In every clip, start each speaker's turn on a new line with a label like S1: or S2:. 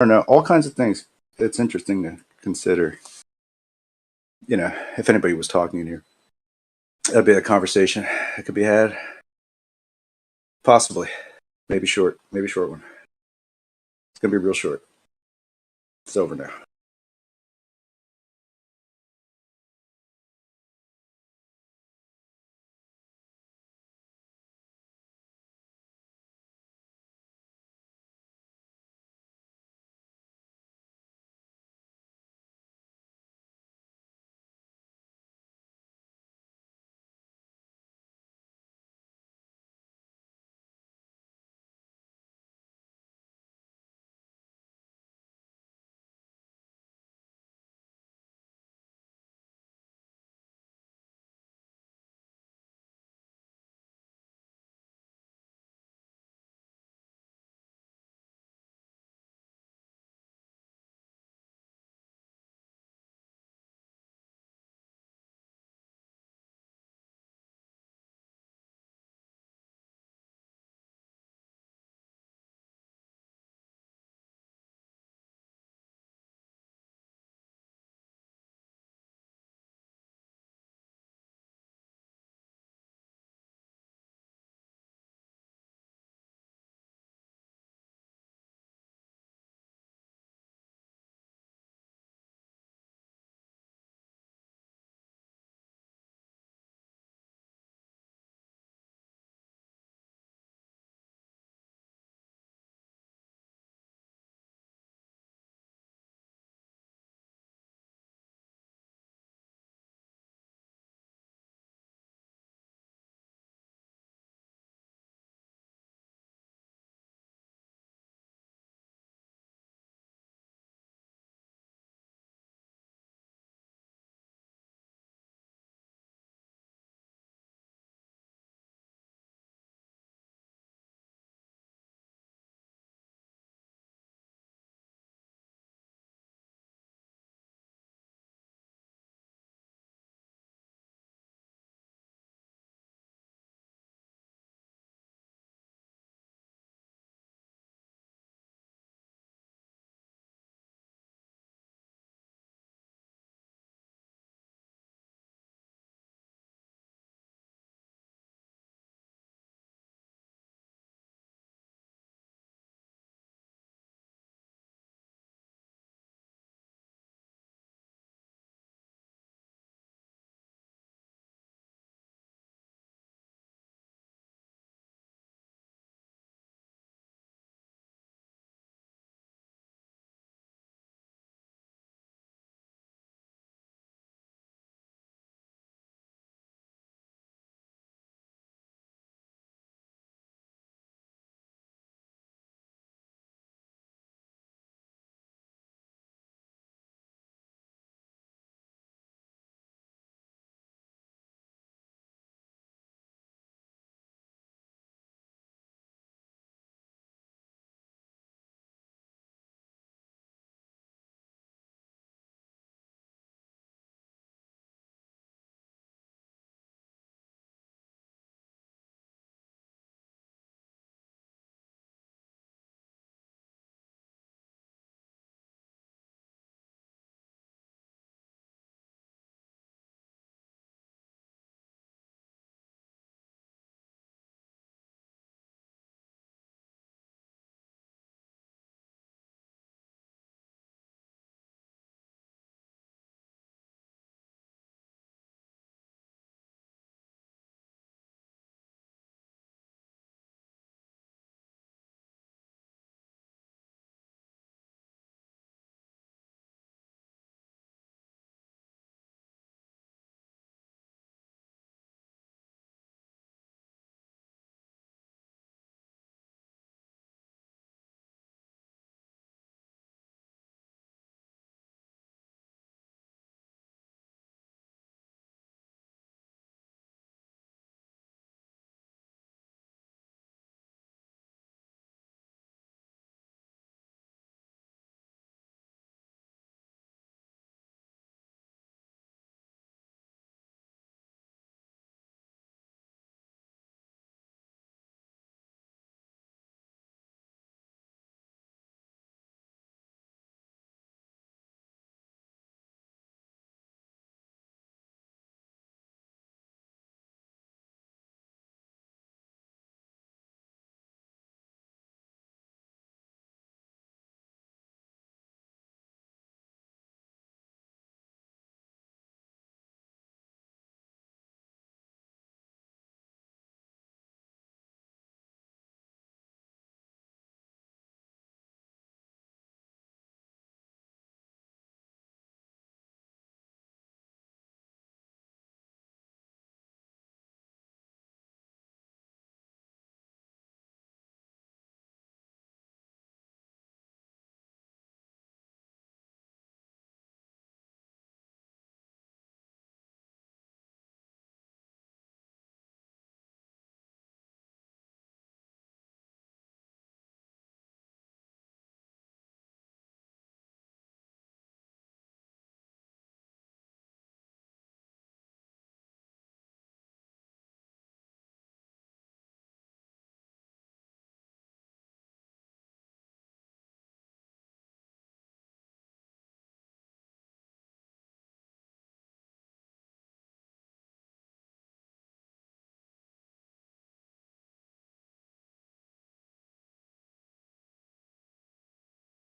S1: don't know, all kinds of things. It's interesting to consider. If anybody was talking in here, that'd be a conversation that could be had. Possibly, maybe short one. It's gonna be real short. It's over now.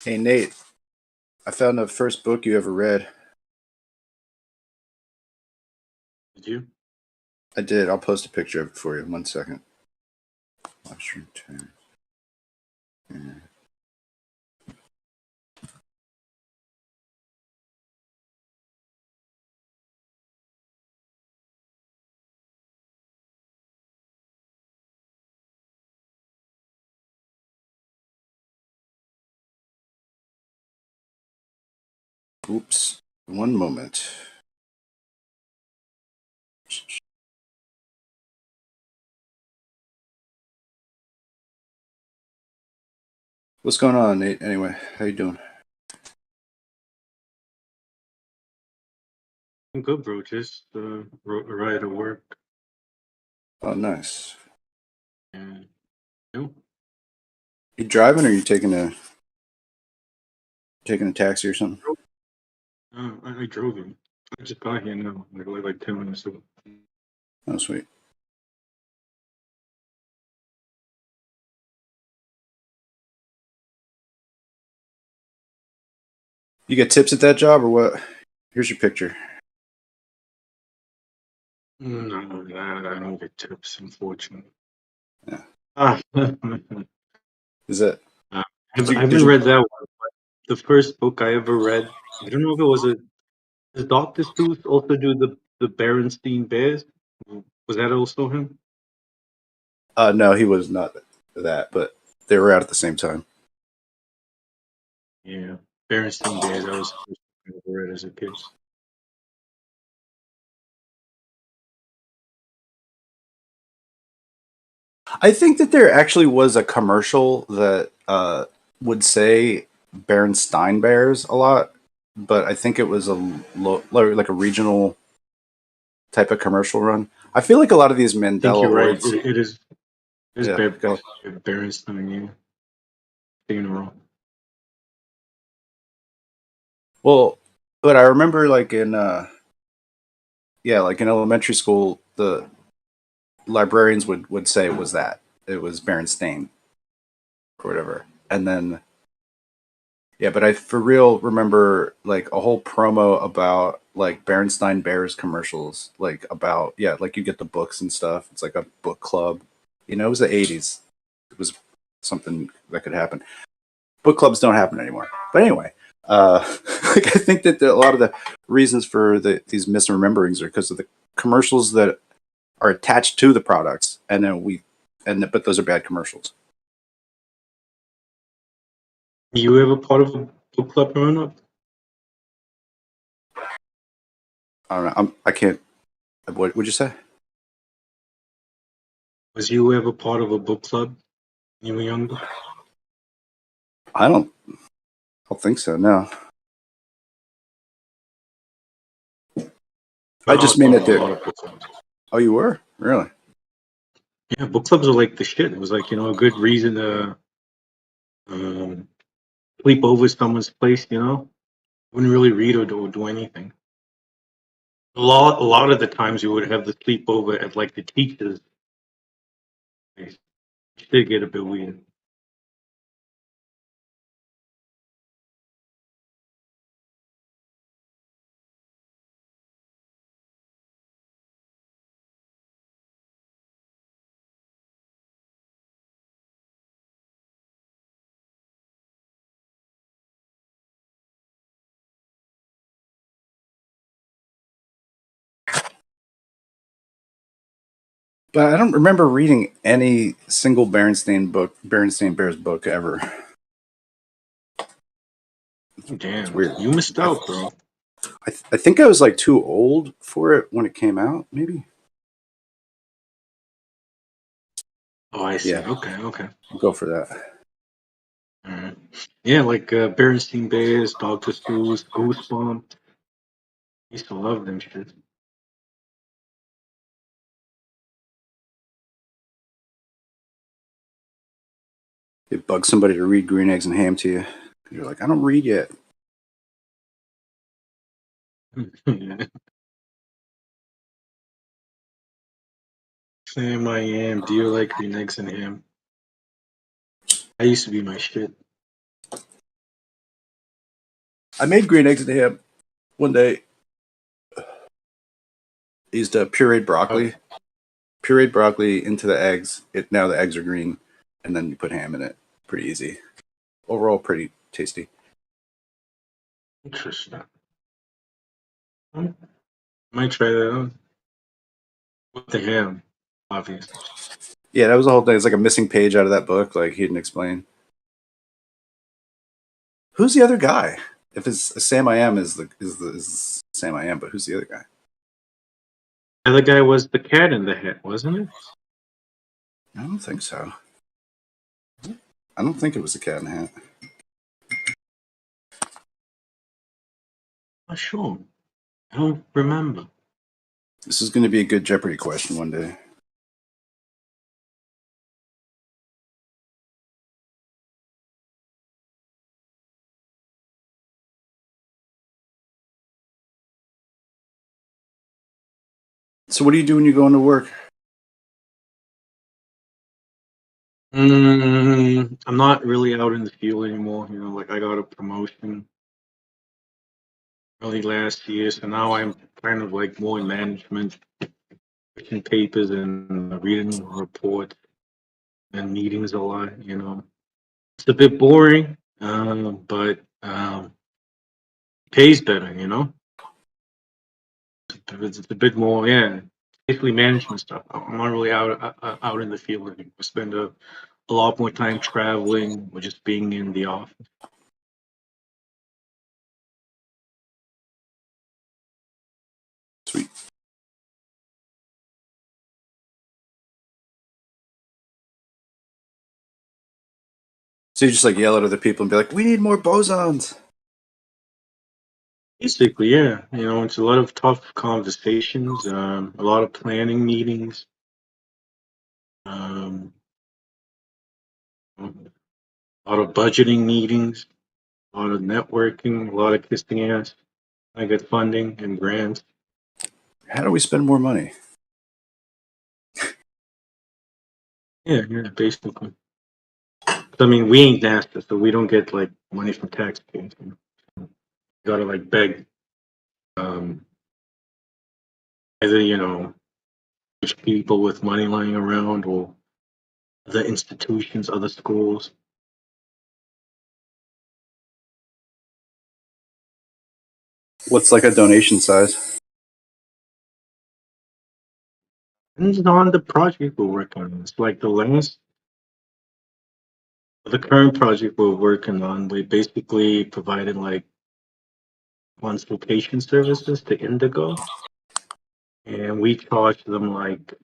S1: Hey, Nate, I found the first book you ever read.
S2: Did you?
S1: I did. I'll post a picture of it for you. 1 second. Livestream 10. Yeah. Oops. 1 moment. What's going on, Nate? Anyway, how you doing?
S2: I'm good, bro. Just right to work.
S1: Oh, nice.
S2: And you
S1: You driving or you taking a taxi or something?
S2: I drove him. I just got here now, like 10 minutes ago.
S1: Oh, sweet. You get tips at that job or what? Here's your picture.
S2: No, I don't get tips, unfortunately.
S1: Yeah.
S2: Ah,
S1: Is that?
S2: I
S1: Did you? Did
S2: haven't
S1: you?
S2: read that one, but the first book I ever read, I don't know if it was does Dr. Seuss also do the Berenstein Bears? Was that also him?
S1: No, he was not that, but they were out at the same time.
S2: Yeah, Berenstein Bears. That was the first book I ever read as a kid.
S1: I think that there actually was a commercial that would say Berenstain Bears a lot, but I think it was like a regional type of commercial run. I feel like a lot of these
S2: I think you're right.
S1: Mandela-oids.
S2: It is. It is
S1: Yeah, go.
S2: Berenstein. Yeah, funeral.
S1: Well, but I remember like in like in elementary school, the librarians would say it was that it was Berenstain or whatever, and then yeah, but I for real remember like a whole promo about like Berenstain Bears commercials, like about like you get the books and stuff. It's like a book club. You know, it was the '80s. It was something that could happen. Book clubs don't happen anymore. But anyway, like I think that a lot of the reasons for these misrememberings are because of the commercials that are attached to the products, and then but those are bad commercials.
S2: You ever part of a book club growing up?
S1: I don't know. I can't. What would you say?
S2: Was you ever part of a book club when you were younger?
S1: I don't think so. No. I
S2: I was
S1: just mean
S2: part
S1: that
S2: of a
S1: there.
S2: lot of book clubs.
S1: Oh, you were really?
S2: Yeah, book clubs are like the shit. It was like a good reason to um, sleep over someone's place. Wouldn't really read or do anything. A lot of the times you would have the sleepover at like the teacher's place. It did get a bit weird.
S1: But I don't remember reading any single Berenstain Bears book ever. It's
S2: Damn,
S1: weird.
S2: you missed out, bro.
S1: I think I was like too old for it when it came out. Maybe.
S2: Oh, I see.
S1: Yeah,
S2: Okay, okay.
S1: I'll go for that.
S2: Alright. Yeah, like Berenstein Bears, Dr. Seuss, Goosebumps. Used to love them shit.
S1: It bugs somebody to read Green Eggs and Ham to you. You're like, I don't read yet.
S2: Sam, I am. Do you like green eggs and ham? That used to be my shit.
S1: I made green eggs and ham one day. I used pureed broccoli. Pureed broccoli into the eggs. Now the eggs are green, and then you put ham in it. Pretty easy. Overall, pretty tasty.
S2: Interesting. Might try that out. With the ham, obviously.
S1: Yeah, that was the whole thing. It's like a missing page out of that book. Like he didn't explain. Who's the other guy? If it's Sam I Am is Sam I Am, but who's the other guy?
S2: The other guy was the cat in the hat, wasn't it?
S1: I don't think so. I don't think it was the Cat in the Hat.
S2: Not sure. I don't remember.
S1: This is going to be a good Jeopardy question one day. So, what do you do when you go into work?
S2: I'm not really out in the field anymore. You know, like I got a promotion early last year, so now I'm kind of like more in management, writing papers and reading reports and meetings a lot. You know, it's a bit boring, but pays better. You know, it's a bit more, yeah. Basically, management stuff. I'm not really out in the field anymore. I spend a lot more time traveling or just being in the office.
S1: Sweet. So you just like yell at other people and be like, "We need more bosons."
S2: Basically, yeah. You know, it's a lot of tough conversations, a lot of planning meetings, um, a lot of budgeting meetings, a lot of networking, a lot of kissing ass. I get funding and grants.
S1: How do we spend more money?
S2: Yeah, yeah, basically. I mean, we ain't NASA, so we don't get like money from taxpayers. You know? Gotta like beg, um, either rich people with money lying around or other institutions, other schools.
S1: What's like a donation size?
S2: And on the project we're working on, it's like the current project we're working on, we basically provided like consultation services to Indigo, and we charged them like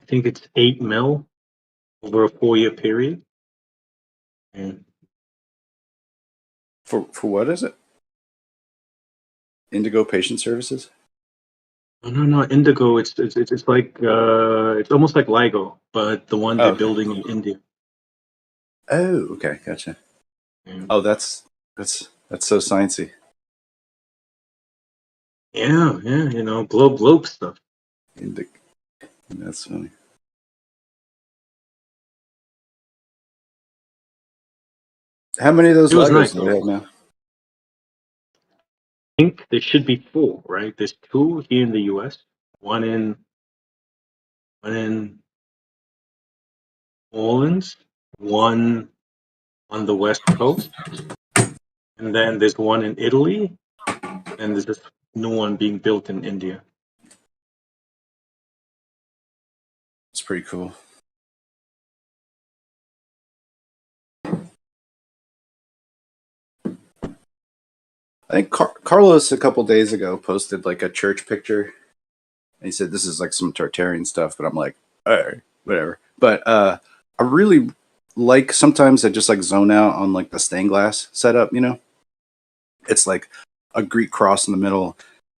S2: I think it's 8 mil over a 4-year period. And
S1: For what is it? Indigo Patient Services.
S2: no, Indigo. It's like it's almost like LIGO, but the one
S1: Oh,
S2: they're
S1: okay.
S2: building in India.
S1: Oh, okay, gotcha.
S2: And
S1: Oh, that's so sciencey.
S2: yeah, globe stuff.
S1: Indigo. That's funny. How many of those
S2: It was
S1: Legos
S2: nice.
S1: do we have now?
S2: I think there should be 4, right? There's 2 here in the U.S., one in New Orleans, one on the West Coast, and then there's one in Italy, and there's this new one being built in India.
S1: It's pretty cool. I think Carlos a couple days ago posted like a church picture, and he said this is like some Tartarian stuff. But I'm like, all right, whatever. But I really like sometimes I just like zone out on like the stained glass setup. You know, it's like a Greek cross in the middle,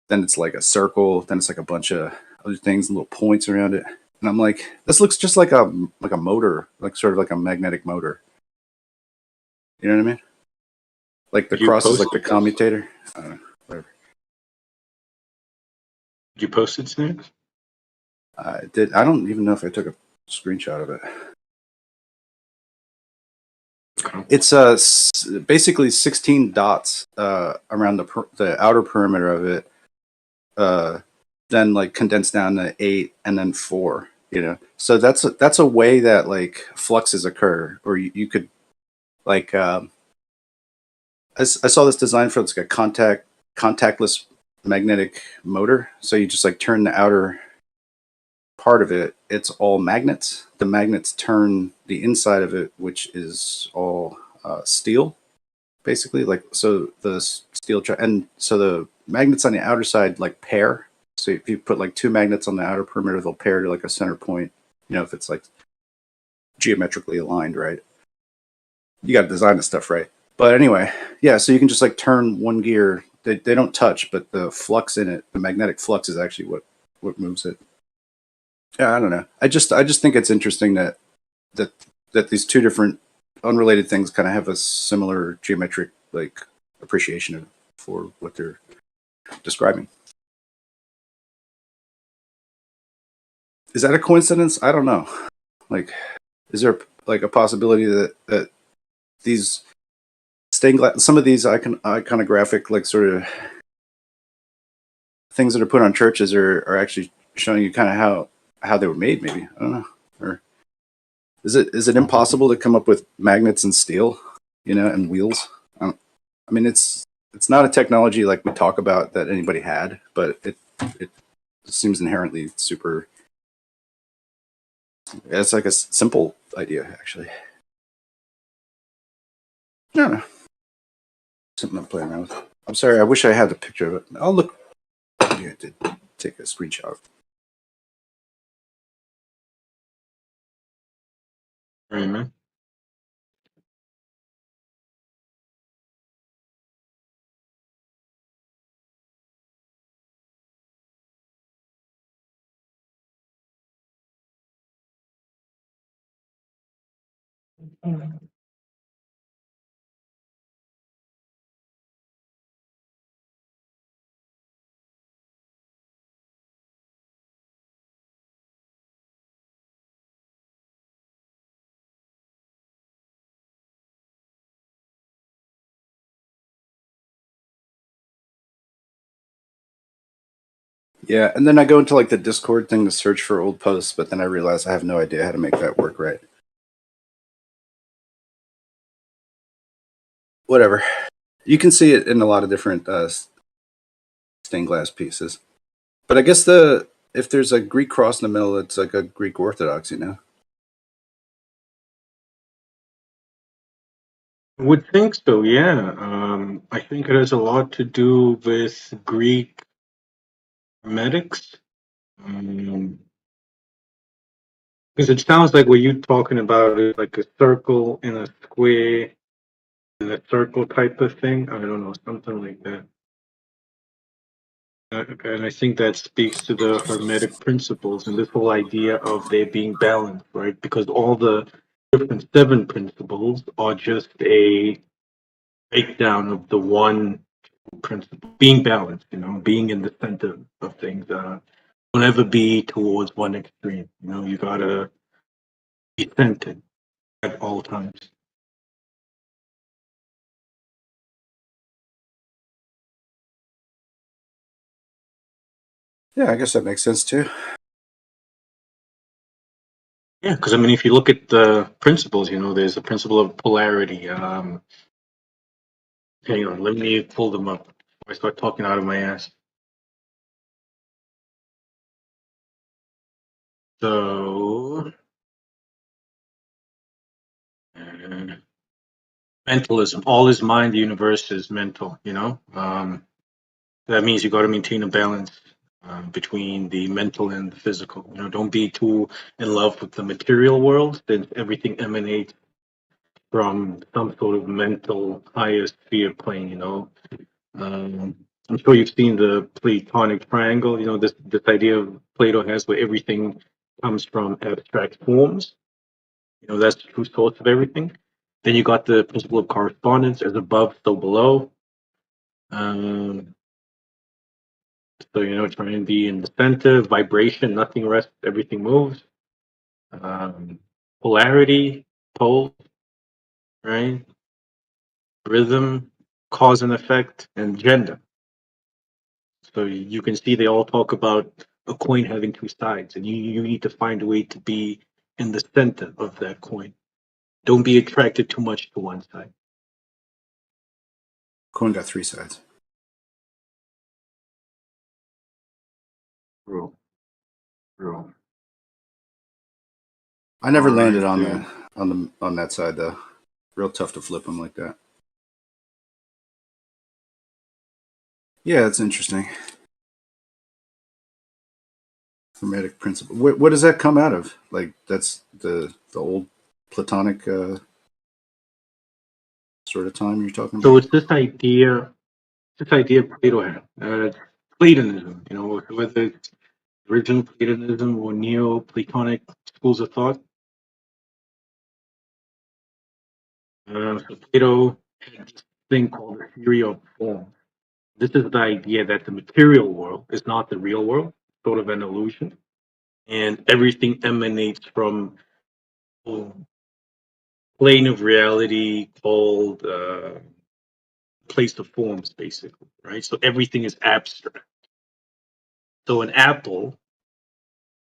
S1: then it's like a circle, then it's like a bunch of other things, little points around it, and I'm like, this looks just like a motor, like sort of like a magnetic motor. You know what I mean? Like the
S2: Did you
S1: cross is
S2: post?
S1: like the commutator. I don't know, whatever.
S2: Did you post it, Snacks?
S1: I did. I don't even know if I took a screenshot of it. It's basically 16 dots around the outer perimeter of it, then like condensed down to 8 and then 4. So that's a way that like fluxes occur, or you could like I saw this design for it's like a contactless magnetic motor. So you just like turn the outer part of it. It's all magnets. The magnets turn the inside of it, which is all steel, basically. Like so, the and so the magnets on the outer side like pair. So if you put like two magnets on the outer perimeter, they'll pair to like a center point. If it's like geometrically aligned, right? You got to design the stuff right. But anyway, yeah. So you can just like turn one gear. They don't touch, but the flux in it, the magnetic flux, is actually what moves it. Yeah, I don't know. I just think it's interesting that that these two different unrelated things kind of have a similar geometric like appreciation for what they're describing. Is that a coincidence? I don't know. Like, is there like a possibility that these stained glass, some of these iconographic like sort of things that are put on churches are actually showing you kind of how they were made? Maybe, I don't know. Or is it impossible to come up with magnets and steel, and wheels? I mean, it's not a technology like we talk about that anybody had, but it seems inherently super. It's like a simple idea, actually. I don't know. Something I'm playing around with. I'm sorry. I wish I had a picture of it. I'll look. Yeah, I did take a screenshot.
S2: Right, man.
S1: Yeah, and then I go into like the Discord thing to search for old posts, but then I realize I have no idea how to make that work right. Whatever. You can see it in a lot of different stained glass pieces. But I guess if there's a Greek cross in the middle, it's like a Greek Orthodox.
S2: I would think so, yeah. I think it has a lot to do with Greek medics. Because it sounds like what you're talking about is like a circle and a square and a circle type of thing. I don't know, something like that. And I think that speaks to the Hermetic principles and this whole idea of there being balance, right? Because all the different seven principles are just a breakdown of the one principle, being balanced, being in the center of things. Don't ever be towards one extreme. You gotta be centered at all times.
S1: Yeah, I guess that makes sense too.
S2: Yeah, because I mean, if you look at the principles, there's a principle of polarity. Hang on, let me pull them up before I start talking out of my ass. So, mentalism, all is mind, the universe is mental, that means you got to maintain a balance between the mental and the physical. Don't be too in love with the material world, then everything emanates from some sort of mental higher sphere plane. I'm sure you've seen the Platonic triangle. This idea of Plato has where everything comes from abstract forms. That's the true source of everything. Then you got the principle of correspondence, as above, so below. Um, trying to be in the center, vibration, nothing rests, everything moves. Polarity, pole. right? Rhythm, cause and effect, and gender. So you can see they all talk about a coin having two sides, and you need to find a way to be in the center of that coin. Don't be attracted too much to one side.
S1: Coin got three sides.
S2: True. True.
S1: I never
S2: All
S1: landed
S2: right,
S1: on
S2: dude.
S1: on that side though. Real tough to flip them like that. Yeah, it's interesting. Hermetic principle. What does that come out of? Like that's the old Platonic sort of time you're talking
S2: So
S1: about.
S2: it's this idea Plato had, Platonism. You know, whether it's original Platonism or Neo-Platonic schools of thought. So Plato had this thing called the theory of form. This is the idea that the material world is not the real world, sort of an illusion, and everything emanates from a plane of reality called place of forms, basically, right? So everything is abstract. So an apple,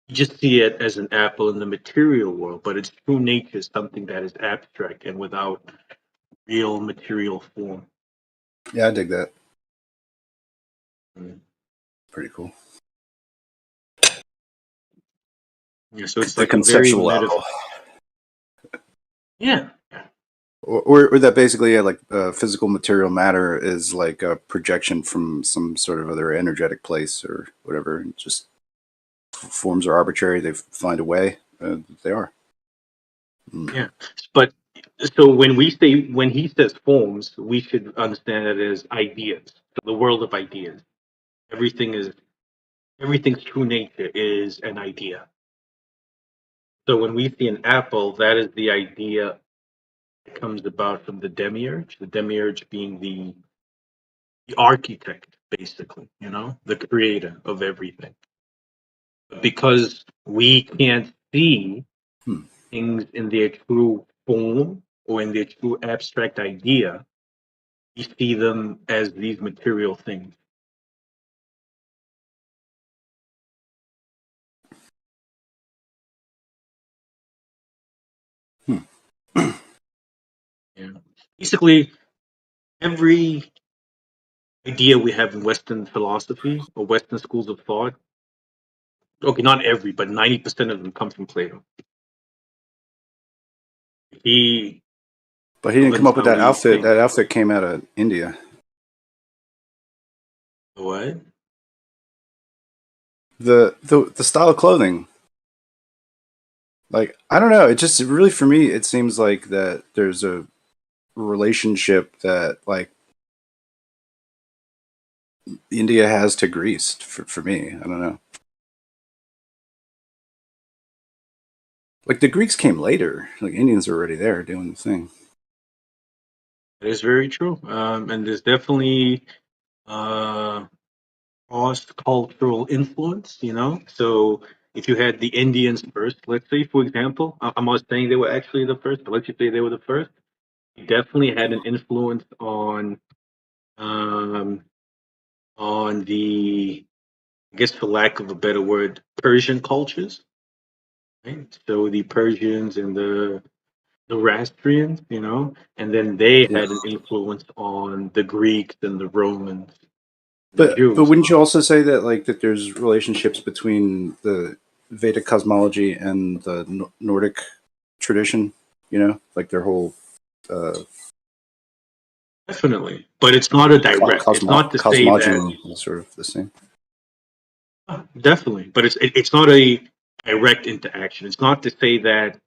S2: you just see it as an apple in the material world, but its true nature is something that is abstract and without real material form.
S1: Yeah, I dig that.
S2: Mm.
S1: Pretty cool.
S2: Yeah, so it's
S1: The
S2: like a very
S1: conceptual apple.
S2: yeah.
S1: Or that basically, yeah, like physical material matter is like a projection from some sort of other energetic place or whatever. And just forms are arbitrary. They find a way. They are. Mm.
S2: Yeah, but so when he says forms, we should understand it as ideas. So the world of ideas. Everything is everything's true nature is an idea. So when we see an apple, that is the idea that comes about from the demiurge. The demiurge being the architect, basically, the creator of everything. But because we can't see
S1: Hmm.
S2: things in their true form or in their true abstract idea, we see them as these material things.
S1: Hmm.
S2: Yeah. Basically, every idea we have in Western philosophy or Western schools of thought, okay, not every, but 90% of them come from Plato. He
S1: But he didn't come
S2: governs
S1: up with
S2: how
S1: that
S2: we
S1: outfit.
S2: think.
S1: That outfit came out of India.
S2: What?
S1: The style of clothing. Like I don't know. It just really for me it seems like that there's a relationship that like India has to Greece for me. I don't know. Like the Greeks came later. Like Indians are already there doing the thing.
S2: That is very true. And there's definitely uh, cross-cultural influence. So if you had the Indians first, let's say, for example, I'm not saying they were actually the first, but let's just say they were the first. They definitely had an influence um, on the, I guess, for lack of a better word, Persian cultures. Right? So the Persians and the Zoroastrians, and then they
S1: Yeah.
S2: had an influence on the Greeks and the Romans, and the
S1: But
S2: Jews.
S1: wouldn't you also say that like that there's relationships between the Vedic cosmology and the Nordic tradition? You know, like their whole uh,
S2: Definitely, but it's not a direct. It's not to say that
S1: cosmogony is sort of the same.
S2: definitely, but it's not a direct interaction. It's not to say that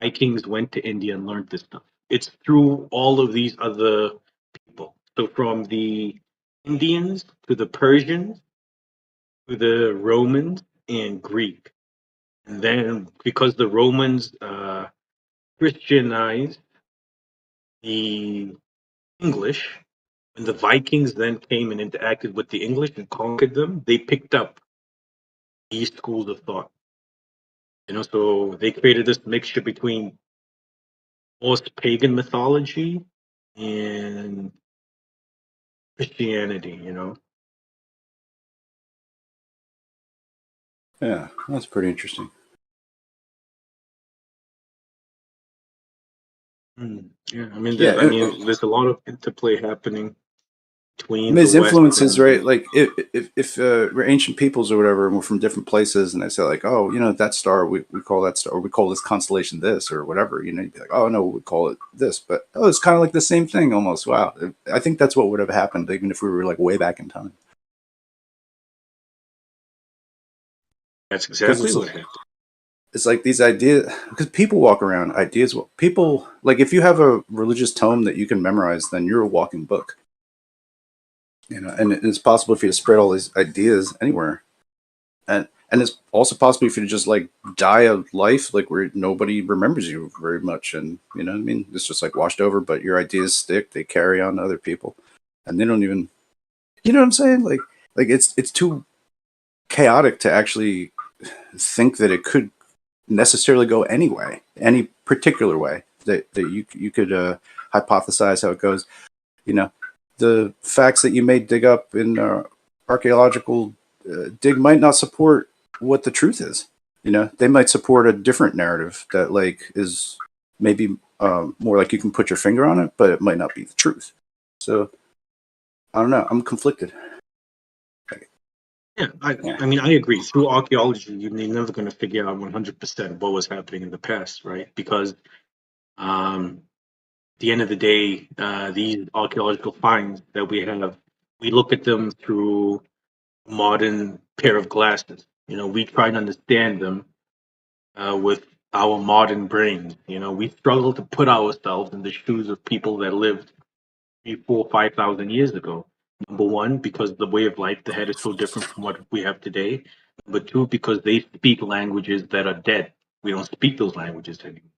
S2: Vikings went to India and learned this stuff. It's through all of these other people. So from the Indians to the Persians to the Romans and Greek. And then because the Romans Christianized the English, and the Vikings then came and interacted with the English and conquered them, they picked up these schools of thought. So they created this mixture between most pagan mythology and Christianity, you know.
S1: Yeah, that's pretty interesting.
S2: Yeah, I mean,
S1: Yeah,
S2: there's a lot of interplay happening
S1: I
S2: between
S1: mean,
S2: the
S1: his
S2: West
S1: influences,
S2: and
S1: right? Like, if we're ancient peoples or whatever, and we're from different places, and they say like, oh, that star, we call that star, or we call this constellation this, or whatever. You'd be like, oh no, we call it this, but oh, it's kind of like the same thing almost. Wow, I think that's what would have happened even if we were like way back in time,
S2: that's
S1: because
S2: exactly what happened.
S1: it's like these ideas, because people walk around ideas. People like if you have a religious tome that you can memorize, then you're a walking book. And it's possible for you to spread all these ideas anywhere, and it's also possible for you to just like die a life like where nobody remembers you very much, and you know what I mean, it's just like washed over, but your ideas stick, they carry on to other people, and they don't even, you know what I'm saying, like it's too chaotic to actually think that it could necessarily go any particular way that you could hypothesize how it goes. You know, the facts that you may dig up in archaeological dig might not support what the truth is. They might support a different narrative that like is maybe more like you can put your finger on it, but it might not be the truth. So I don't know. I'm conflicted.
S2: Yeah,
S1: Yeah.
S2: I mean, I agree. Through archaeology, you're never going to figure out 100% what was happening in the past, right? Because at the end of the day, these archaeological finds that we have, we look at them through a modern pair of glasses. You know, we try to understand them with our modern brains. You know, we struggle to put ourselves in the shoes of people that lived 3, 4, 5,000 years ago. Number one, because the way of life they had is so different from what we have today. Number two, because they speak languages that are dead. We don't speak those languages anymore.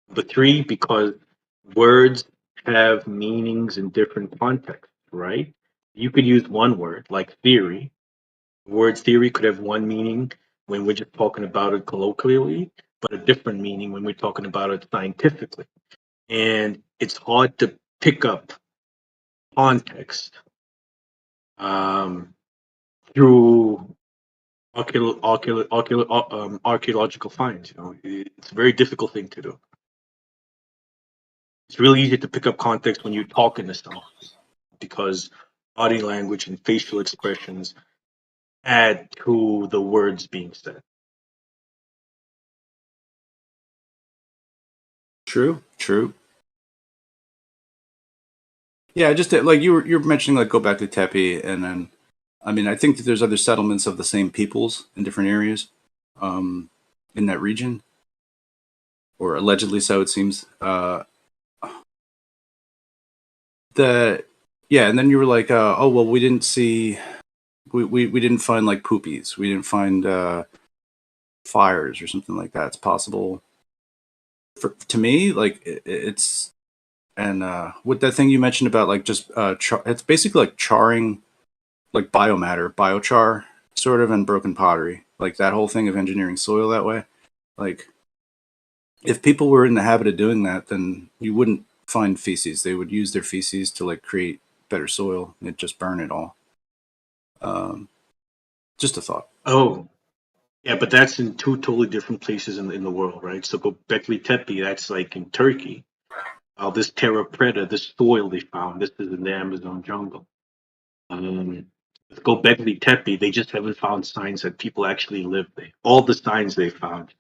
S2: Number three, because words have meanings in different contexts, right? You could use one word like theory. The word theory could have one meaning when we're just talking about it colloquially, but a different meaning when we're talking about it scientifically. And it's hard to pick up context um, through archaeological finds. You know, it's a very difficult thing to do. It's really easy to pick up context when you're talking to someone because body language and facial expressions add to the words being said.
S1: True. True. Yeah, just like you're mentioning, like go back to Tepe, and then I mean I think that there's other settlements of the same peoples in different areas, um, in that region, or allegedly so it seems. The Yeah, and then you were like, oh well, we didn't see, we didn't find like poopies, we didn't find fires or something like that. It's possible to me, like it's and with that thing you mentioned about like just it's basically like charring, like biomatter, biochar, sort of, and broken pottery, like that whole thing of engineering soil that way. Like if people were in the habit of doing that, then you wouldn't find feces. They would use their feces to like create better soil. They'd just burn it all. Um, just a thought.
S2: Oh, yeah, but that's in two totally different places in the world, right? So go Bekli Tepe, that's like in Turkey. This terra preta, this soil they found, this is in the Amazon jungle. With Gobekli Tepe, they just haven't found signs that people actually lived there. All the signs they found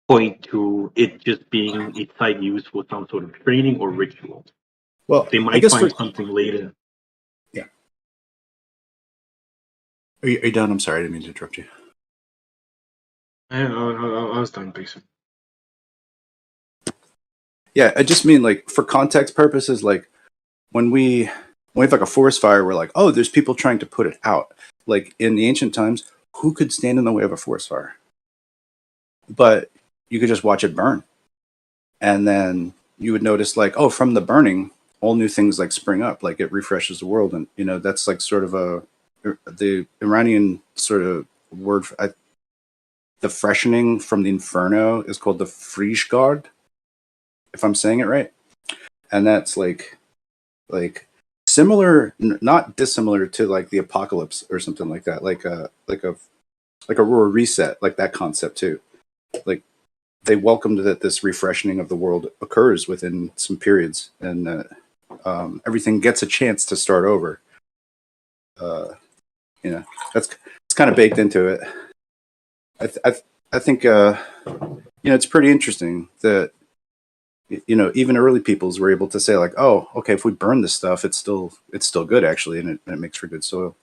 S2: point to it just being a site used for some sort of training or ritual.
S1: Well,
S2: They
S1: I
S2: might
S1: guess for
S2: find something later.
S1: yeah. Are you done? I'm sorry, I didn't mean to interrupt you.
S2: I was done, basically.
S1: Yeah, I just mean like for context purposes, like when we have like a forest fire, we're like, oh, there's people trying to put it out. Like in the ancient times, who could stand in the way of a forest fire? But you could just watch it burn, and then you would notice like, oh, from the burning, all new things like spring up, like it refreshes the world, and that's like sort of the Iranian sort of word for, the freshening from the inferno is called the Frischgard, if I'm saying it right, and that's like similar, not dissimilar to like the apocalypse or something like that, like a Aurora reset, like that concept too. Like they welcomed that this refreshing of the world occurs within some periods, and everything gets a chance to start over. Uh, you know, that's it's kind of baked into it. I think it's pretty interesting that even early peoples were able to say like, oh, okay, if we burn this stuff, it's still good actually, and it makes for good soil.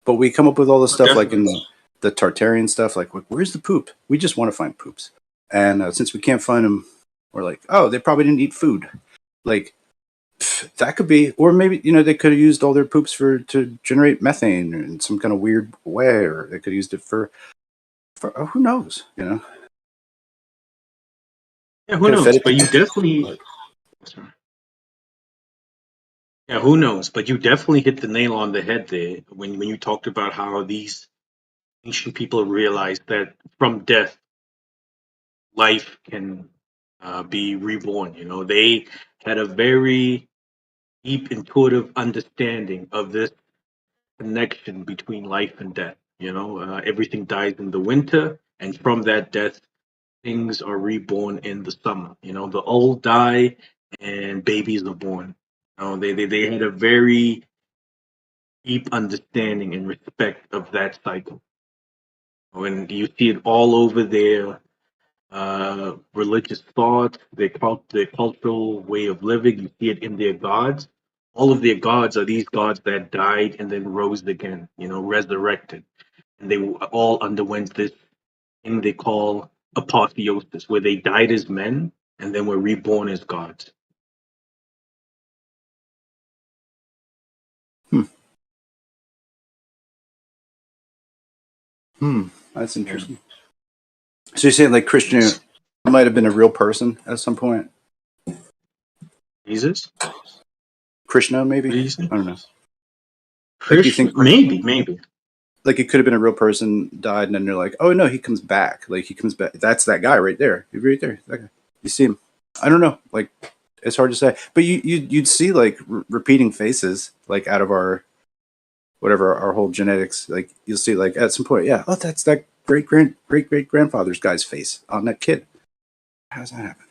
S1: But we come up with all this stuff like in
S2: Definitely.
S1: the Tartarian stuff, like where's the poop? We just want to find poops, and since we can't find them, we're like, oh, they probably didn't eat food. Like that could be, or maybe they could have used all their poops to generate methane in some kind of weird way, or they could have used it for who knows,
S2: Yeah, who
S1: could have fed
S2: knows?
S1: it
S2: But you
S1: to.
S2: definitely, sorry. Yeah, who knows? But you definitely hit the nail on the head there when you talked about how these ancient people realized that from death, life can be reborn. They had a very deep intuitive understanding of this connection between life and death. Everything dies in the winter, and from that death, things are reborn in the summer. The old die and babies are born. They had a very deep understanding and respect of that cycle. And you see it all over their religious thought, their cultural way of living. You see it in their gods. All of their gods are these gods that died and then rose again, resurrected. And they all underwent this thing they call apotheosis, where they died as men and then were reborn as gods.
S1: Hmm. Hmm. That's
S2: Yeah.
S1: interesting. So you're saying like Christian might have been a real person at some point?
S2: Jesus?
S1: Krishna,
S2: What
S1: maybe?
S2: do you say?
S1: I don't know. Like you
S2: Krishna?
S1: think
S2: Maybe.
S1: like it could have been a real person died, and then you're like, oh no, he comes back. Like he comes back. That's that guy right there. He's right there. That guy. You see him. I don't know. Like it's hard to say, but you'd see like repeating faces like out of our whatever our whole genetics. Like you'll see like at some point, yeah, oh that's that great grandfather's guy's face on that kid. How does that happen?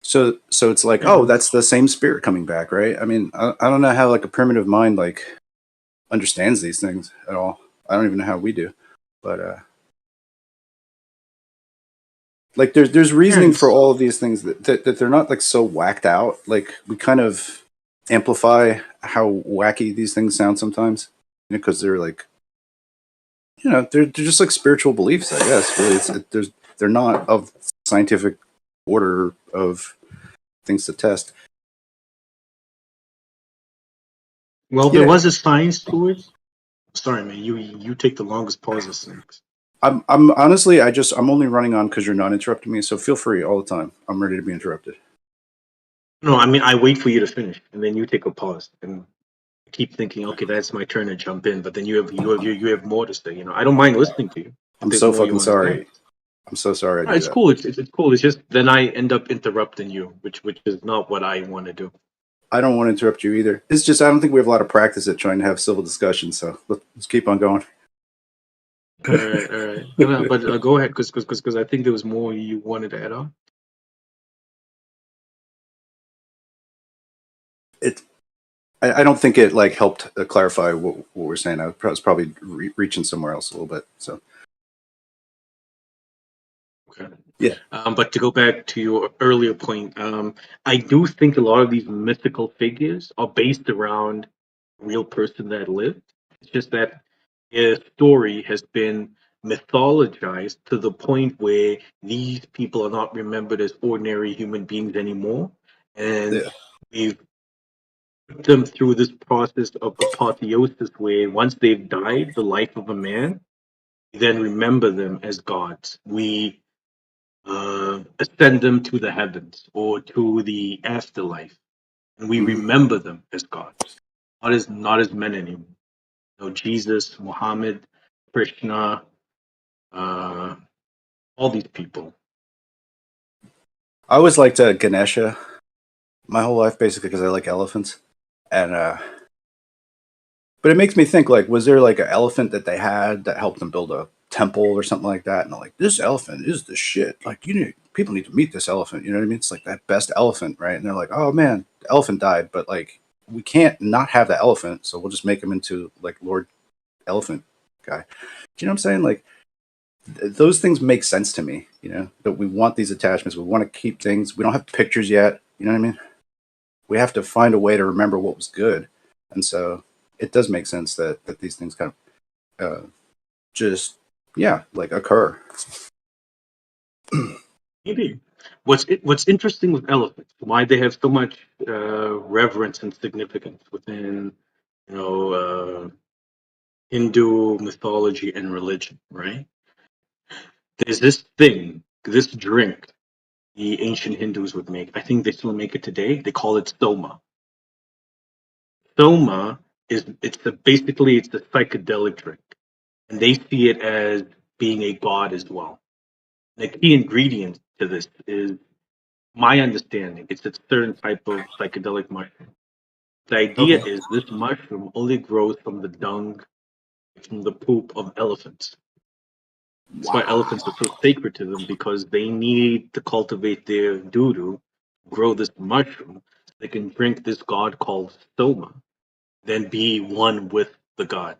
S1: So it's like, oh,
S2: Yeah.
S1: that's the same spirit coming back, right? I mean, I don't know how like a primitive mind like understands these things at all. I don't even know how we do, but like there's
S2: Yeah,
S1: reasoning for all of these things that they're not like so whacked out. Like we kind of amplify how wacky these things sound sometimes, because they're like, they're just like spiritual beliefs, I guess. Really, they're not of scientific order of things to test.
S2: well, there
S1: Yeah,
S2: was a science to it. Sorry, man. You take the longest pauses next.
S1: I'm honestly, I'm only running on because you're not interrupting me. So feel free all the time. I'm ready to be interrupted.
S2: No, I mean I wait for you to finish, and then you take a pause, and keep thinking, okay, that's my turn to jump in. But then you have more to say. I don't mind listening to you if
S1: I'm
S2: there's
S1: so
S2: more you
S1: fucking
S2: want to say.
S1: sorry. I'm so sorry I
S2: No,
S1: do
S2: it's
S1: that.
S2: cool. It's cool. It's just then I end up interrupting you, which is not what I want to do.
S1: I don't want to interrupt you either. It's just I don't think we have a lot of practice at trying to have civil discussions. So let's keep on going.
S2: All right. But go ahead, because I think there was more you wanted to add on.
S1: It I don't think it like helped clarify what we're saying. I was probably reaching somewhere else a little bit. So
S2: Okay.
S1: yeah,
S2: But to go back to your earlier point, I do think a lot of these mythical figures are based around a real person that lived. It's just that their story has been mythologized to the point where these people are not remembered as ordinary human beings anymore. And
S1: yeah,
S2: we've put them through this process of apotheosis where once they've died the life of a man, we then remember them as gods. We ascend them to the heavens or to the afterlife, and we
S1: hmm
S2: remember them as gods, not as men anymore. Jesus, Muhammad, Krishna, uh, all these people.
S1: I always liked Ganesha my whole life, basically, because I like elephants. And but it makes me think, like, was there like an elephant that they had that helped them build a temple or something like that? And they're like, this elephant is the shit. Like, people need to meet this elephant. You know what I mean? It's like that best elephant, right? And they're like, oh man, the elephant died, but like we can't not have the elephant, so we'll just make him into like Lord Elephant guy. Do you know what I'm saying? Like those things make sense to me. You know that we want these attachments. We want to keep things. We don't have pictures yet. You know what I mean? We have to find a way to remember what was good, and so it does make sense that these things kind of just yeah like occur.
S2: Maybe. What's interesting with elephants, why they have so much reverence and significance within, you know, Hindu mythology and religion, right? There's this thing, this drink the ancient Hindus would make. I think they still make it today. They call it soma. Soma basically it's a psychedelic drink, and they see it as being a god as well. The key ingredient to this is my understanding. It's a certain type of psychedelic mushroom. The idea
S1: Okay.
S2: is this mushroom only grows from the dung, from the poop of elephants. That's why
S1: Wow.
S2: elephants are so sacred to them because they need to cultivate their doo-doo, grow this mushroom, so they can drink this god called soma, then be one with the god.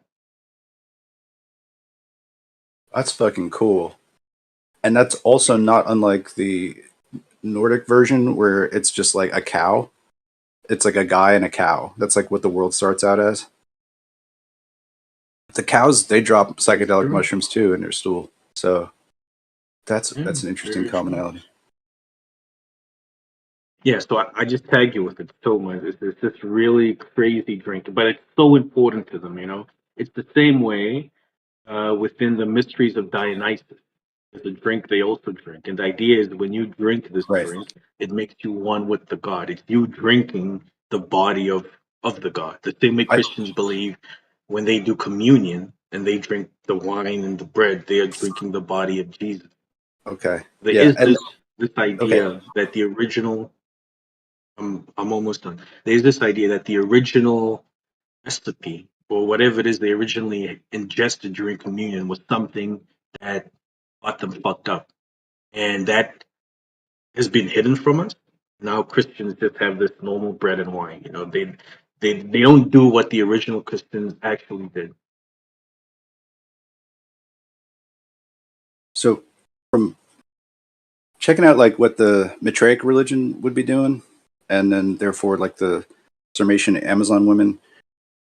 S1: That's fucking cool. And that's also not unlike the Nordic version where it's just like a cow. It's like a guy and a cow. That's like what the world starts out as. The cows they drop psychedelic
S2: True.
S1: mushrooms too in their stool. So
S2: Yeah,
S1: that's an interesting
S2: very true.
S1: commonality.
S2: Yeah, so I just tag you with it so much. It's this really crazy drink, but it's so important to them, you know? It's the same way within the mysteries of Dionysus. It's a drink they also drink. And the idea is when you drink this
S1: Right.
S2: drink, it makes you one with the God. It's you drinking the body of the God. The same way
S1: I
S2: Christians believe when they do communion and they drink the wine and the bread, they are drinking the body of Jesus.
S1: okay.
S2: There
S1: Yeah.
S2: is
S1: And
S2: this
S1: okay.
S2: idea that the original I'm almost done. There's this idea that the original recipe or whatever it is they originally ingested during communion was something that got them fucked up, and that has been hidden from us. Now Christians just have this normal bread and wine. You know, they don't do what the original Christians actually did.
S1: So from checking out like what the Matraic religion would be doing, and then therefore like the Sarmatian Amazon women,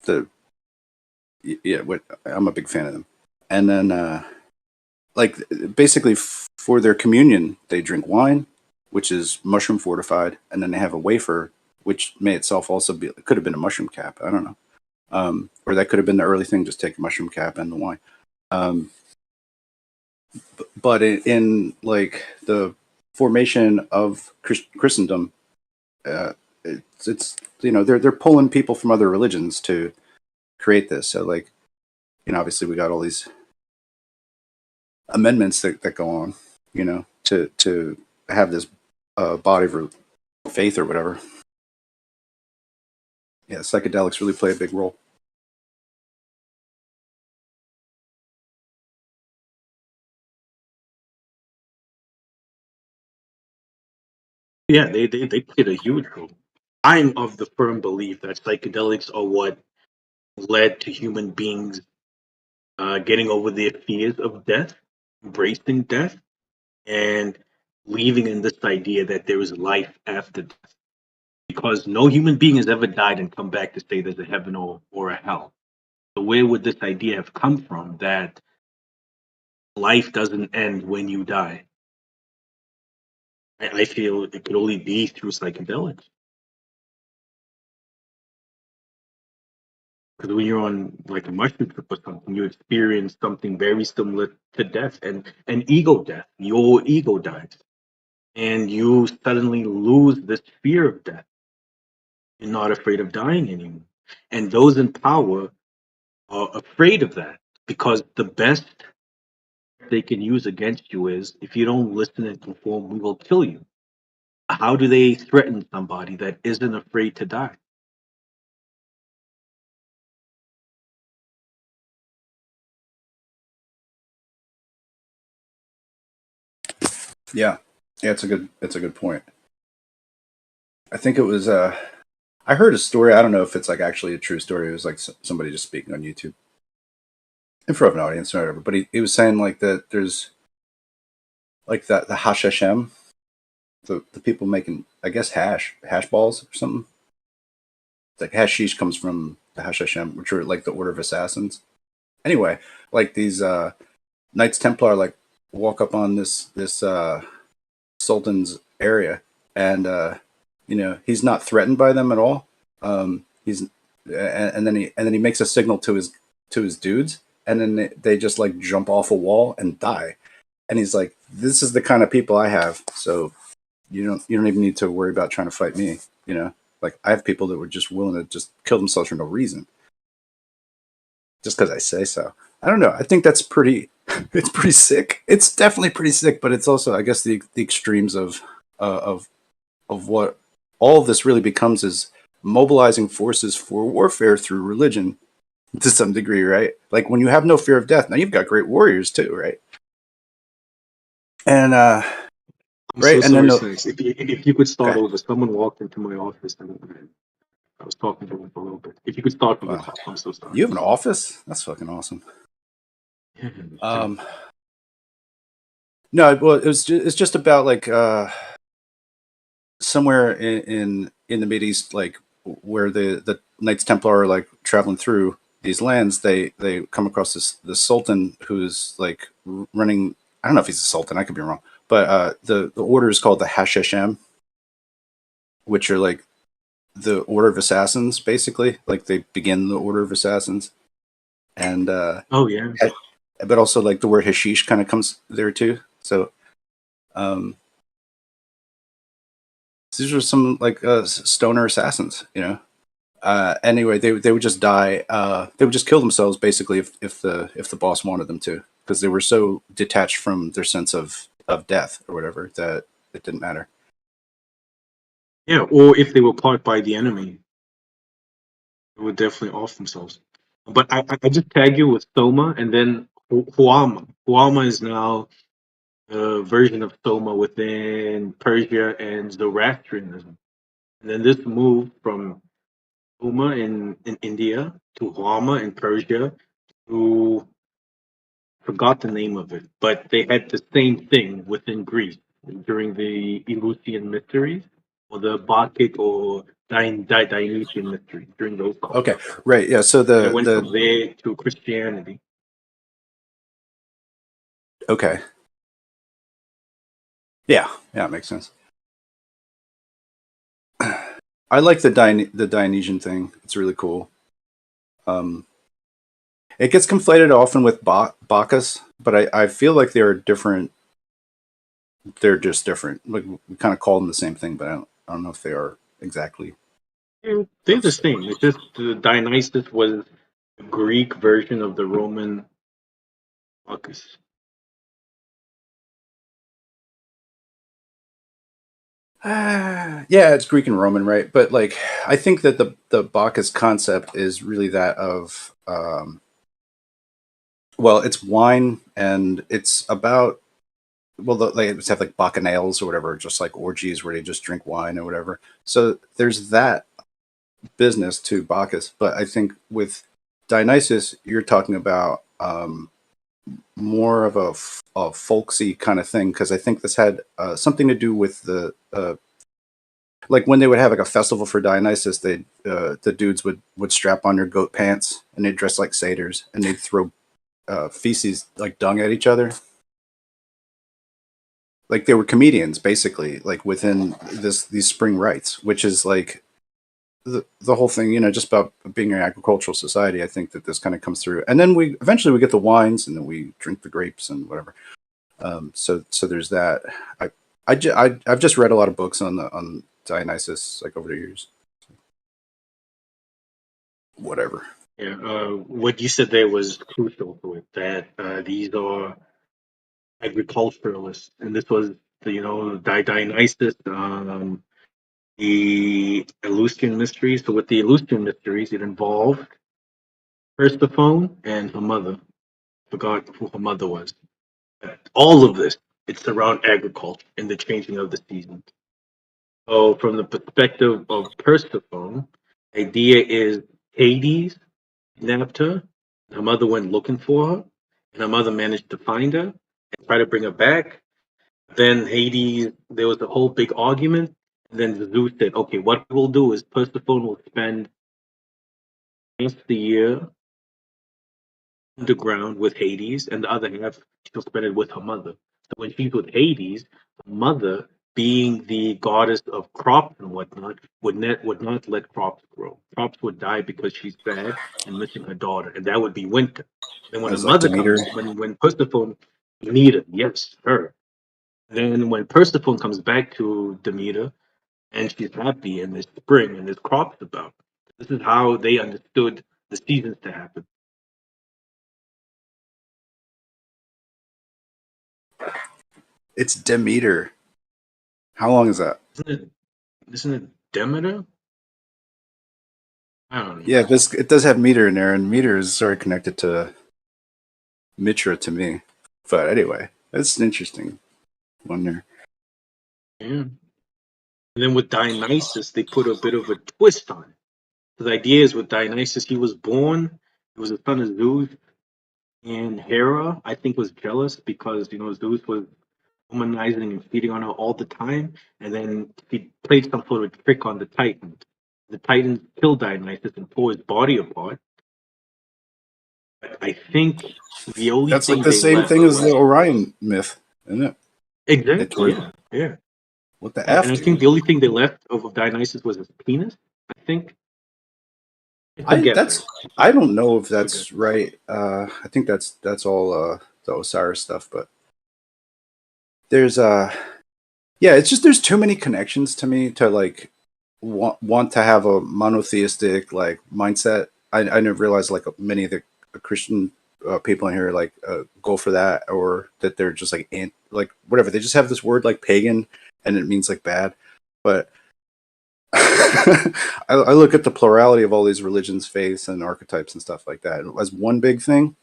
S1: the yeah, what I'm a big fan of them. And then like basically for their communion they drink wine which is mushroom fortified, and then they have a wafer which may itself also be, it could have been a mushroom cap, I don't know, or that could have been the early thing, just take a mushroom cap and the wine. um, but in like the formation of Christendom, it's you know they're pulling people from other religions to create this, so like you know obviously we got all these amendments that go on, you know, to have this body of faith or whatever. Yeah, psychedelics really play a big role.
S2: Yeah, they played a huge role. I'm of the firm belief that psychedelics are what led to human beings getting over their fears of death, embracing death, and believing in this idea that there is life after death. Because no human being has ever died and come back to say there's a heaven or a hell. So where would this idea have come from that life doesn't end when you die? I feel it could only be through psychedelics. Because when you're on like a mushroom trip or something, you experience something very similar to death and ego death. Your ego dies. And you suddenly lose this fear of death. You're not afraid of dying anymore. And those in power are afraid of that because the best they can use against you is if you don't listen and conform, we will kill you. how do they threaten somebody that isn't afraid to die?
S1: Yeah, yeah, it's a good point. I think it was I heard a story. I don't know if it's like actually a true story. It was like somebody just speaking on YouTube in front of an audience or whatever. But he was saying like that there's like the Hashem, the people making I guess hash balls or something. It's like hashish comes from the Hashem, which are like the Order of Assassins. Anyway, like these Knights Templar like walk up on this Sultan's area, and he's not threatened by them at all. He's and then he makes a signal to his dudes, and then they just like jump off a wall and die. And he's like, "This is the kind of people I have, so you don't even need to worry about trying to fight me." You know, like I have people that were just willing to just kill themselves for no reason, just because I say so. I don't know. I think that's pretty. It's pretty sick. It's definitely pretty sick, but it's also, I guess, the extremes of what all of this really becomes is mobilizing forces for warfare through religion to some degree, right? Like when you have no fear of death, now you've got great warriors too, right? And
S2: I'm so
S1: right, and then
S2: sorry, Snacks. If you could start
S1: okay,
S2: over, someone walked into my office and I was talking to them for a little bit. If you could start from the
S1: wow,
S2: top, I'm so sorry.
S1: you have an office? That's fucking awesome.
S2: Yeah,
S1: Um, no, well, it's just about like somewhere in the Mid East, like where the Knights Templar are like traveling through these lands, they come across this Sultan who's like running. I don't know if he's a Sultan. I could be wrong, but the order is called the Hashem, which are like the Order of Assassins, basically. Like they begin the Order of Assassins, and
S2: Oh yeah.
S1: but also like the word hashish kind of comes there too. So um, these are some like stoner assassins, you know. Anyway, they would just die. They would just kill themselves basically if the boss wanted them to, because they were so detached from their sense of death or whatever that it didn't matter.
S2: Yeah, or if they were caught by the enemy, they would definitely off themselves. But I just tag you with Soma and then Huama. Huama is now a version of Soma within Persia and Zoroastrianism. And then this moved from Huma in India to Huama in Persia to forgot the name of it, but they had the same thing within Greece during the Eleusinian mysteries or the Bacchic or Dionysian mysteries during those
S1: Okay,
S2: cultures.
S1: right, yeah. So
S2: And it went from there to Christianity.
S1: okay, yeah, yeah, it makes sense. I like the Dionysian thing. It's really cool. Um, it gets conflated often with Bacchus, but I feel like they're different. They're just different. Like we kind of call them the same thing, but I don't know if they are exactly
S2: And they're
S1: of
S2: the
S1: same.
S2: same. It's just the Dionysus was the Greek version of the Roman Bacchus.
S1: Yeah, it's Greek and Roman, right? But like, I think that the Bacchus concept is really that of well, it's wine and it's about well, they have like bacchanals or whatever, just like orgies where they just drink wine or whatever. So there's that business to Bacchus, but I think with Dionysus, you're talking about more of a folksy kind of thing because I think this had something to do with the like when they would have like a festival for Dionysus, they the dudes would strap on their goat pants and they'd dress like satyrs and they'd throw feces like dung at each other. Like they were comedians basically, like within these spring rites, which is like the whole thing, you know, just about being an agricultural society. I think that this kind of comes through, and then we eventually we get the wines, and then we drink the grapes and whatever. So there's that. I've just read a lot of books on Dionysus like over the years. Whatever.
S2: Yeah, what you said there was crucial to it. That these are agriculturalists, and this was Dionysus, the Eleusinian mysteries. So with the Eleusinian mysteries, it involved Persephone and her mother. Forgot who her mother was. All of this, it's around agriculture and the changing of the seasons. So from the perspective of Persephone, the idea is Hades kidnapped her. Her mother went looking for her, and her mother managed to find her and try to bring her back. Then Hades, there was a whole big argument. And then Zeus said, "Okay, what we'll do is Persephone will spend half the year underground with Hades, and the other half she'll spend it with her mother. So when she's with Hades, the mother, being the goddess of crops and whatnot, would not let crops grow. Crops would die because she's sad and missing her daughter, and that would be winter. Then when the
S1: As like
S2: mother
S1: Demeter.
S2: comes, when Persephone, Demeter, yes, her. Then when Persephone comes back to Demeter and she's happy and there's spring and there's crops about, this is how they understood the seasons to happen.
S1: It's Demeter. How long is that?
S2: Isn't it Demeter? I don't know.
S1: Yeah, it does have meter in there, and meter is sort of connected to Mitra to me. But anyway, that's an interesting one there.
S2: Yeah. And then with Dionysus, they put a bit of a twist on it. So the idea is with Dionysus, he was born, he was a son of Zeus, and Hera, I think, was jealous because, Zeus was womanizing and feeding on her all the time. And then he played some sort of trick on the Titans. The Titans killed Dionysus and tore his body apart. But I think the only
S1: That's like
S2: thing
S1: the
S2: they
S1: same
S2: left
S1: thing as the
S2: was.
S1: Orion myth, isn't it?
S2: Exactly, yeah.
S1: What the
S2: And
S1: F,
S2: I think
S1: dude?
S2: the only thing they left of Dionysus was his penis. I think. I forget, man.
S1: I don't know if
S2: Forget.
S1: that's right. I think that's all the Osiris stuff, but there's yeah, it's just there's too many connections to me to like want to have a monotheistic like mindset. I never realized like many of the Christian people in here like go for that, or that they're just like like whatever. They just have this word like pagan, and it means like bad. But I look at the plurality of all these religions, faiths, and archetypes and stuff like that as one big thing,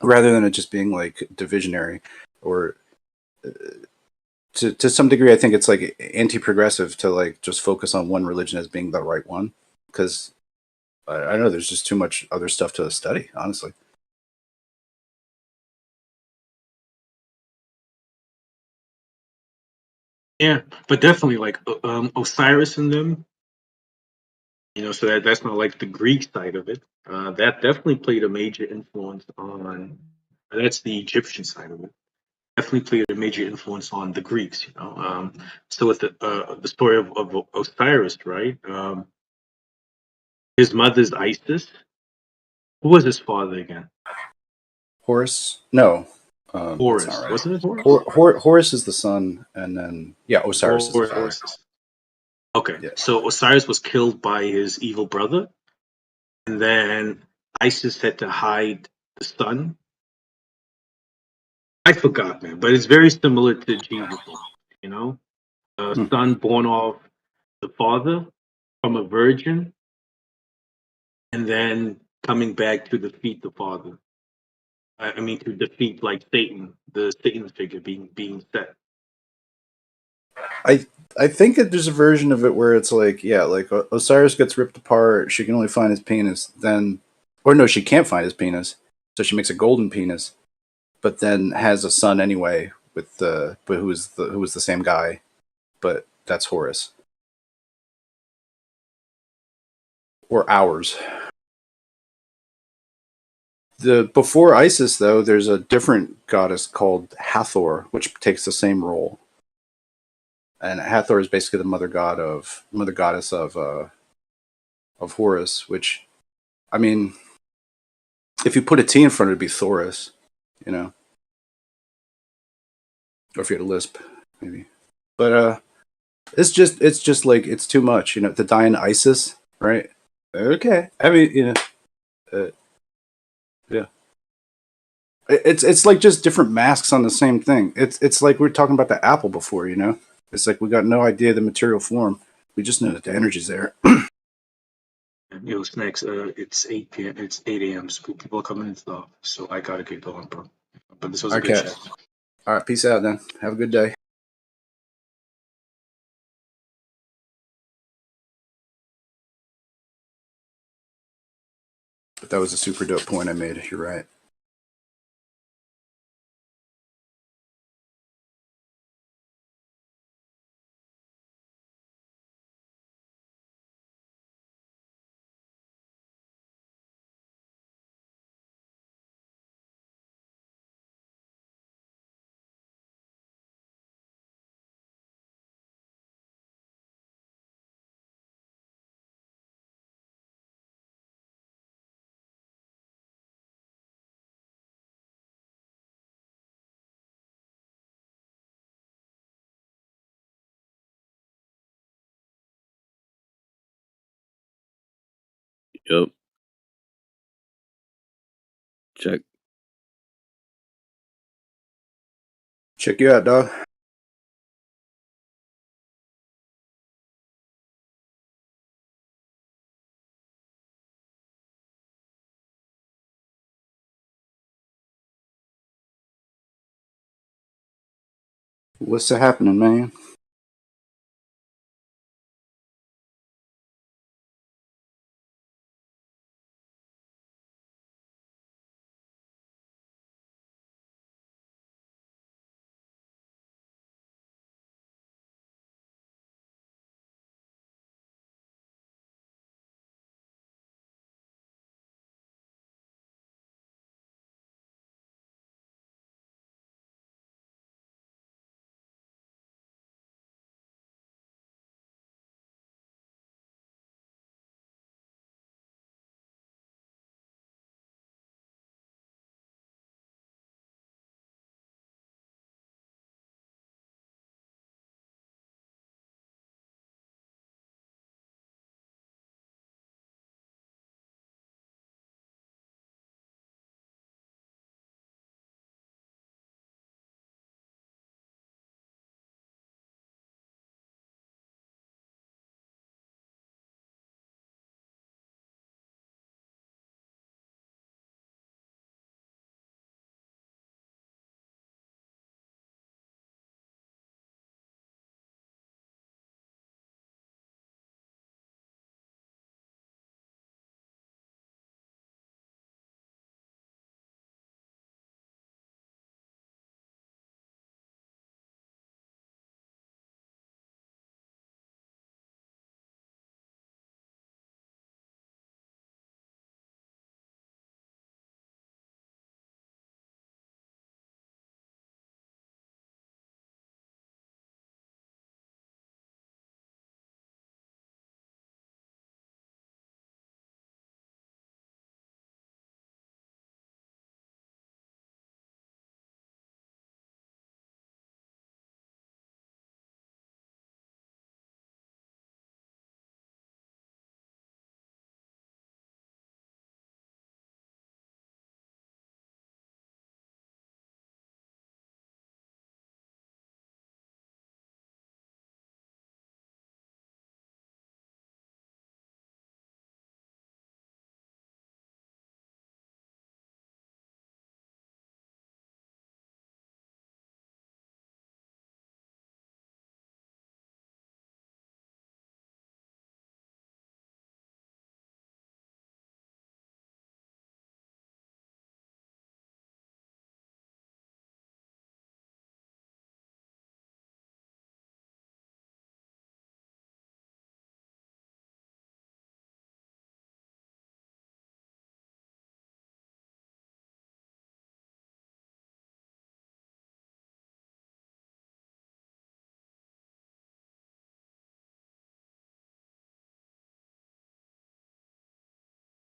S1: rather than it just being like divisionary or. To some degree, I think it's like anti-progressive to like just focus on one religion as being the right one, because I know there's just too much other stuff to study, honestly.
S2: Yeah, but definitely like Osiris and them. So that's not like the Greek side of it. That definitely played a major influence on. That's the Egyptian side of it. Definitely played a major influence on the Greeks. So with the story of Osiris, right? His mother's Isis. Who was his father again?
S1: Horus? No, that's not
S2: Horus.
S1: right.
S2: Wasn't it Horus?
S1: Horus is the son, and then yeah, Osiris is the father.
S2: Horus. Okay,
S1: Yeah,
S2: so Osiris was killed by his evil brother, and then Isis had to hide the son. I forgot, man, but it's very similar to Jesus. A
S1: hmm.
S2: son born off the father from a virgin, and then coming back to defeat the father. I mean, to defeat like Satan, the Satan figure being set.
S1: I think that there's a version of it where it's like yeah, like Osiris gets ripped apart. She can only find his penis. Then, or no, she can't find his penis, so she makes a golden penis, but then has a son anyway with the but who was the same guy, but that's Horus or ours. The before Isis though, there's a different goddess called Hathor, which takes the same role, and Hathor is basically the mother goddess of Horus. Which, I mean, if you put a T in front, it'd be Thoris, you know, or if you had a lisp, maybe. But it's just like it's too much, you know, to die in ISIS, right? Okay, I mean, yeah. It's like just different masks on the same thing. It's like we were talking about the apple before, you know. It's like we got no idea the material form. We just know that the energy's there.
S2: Yo, Snacks, it's 8 p.m. It's 8 a.m. So people are coming into the office, so I gotta get going, bro. But this was a good
S1: Okay.
S2: chat.
S1: All right. Peace out then. Have a good day. But that was a super dope point I made. You're right.
S3: Yep. Check.
S1: Check you out, dog. What's happening, man?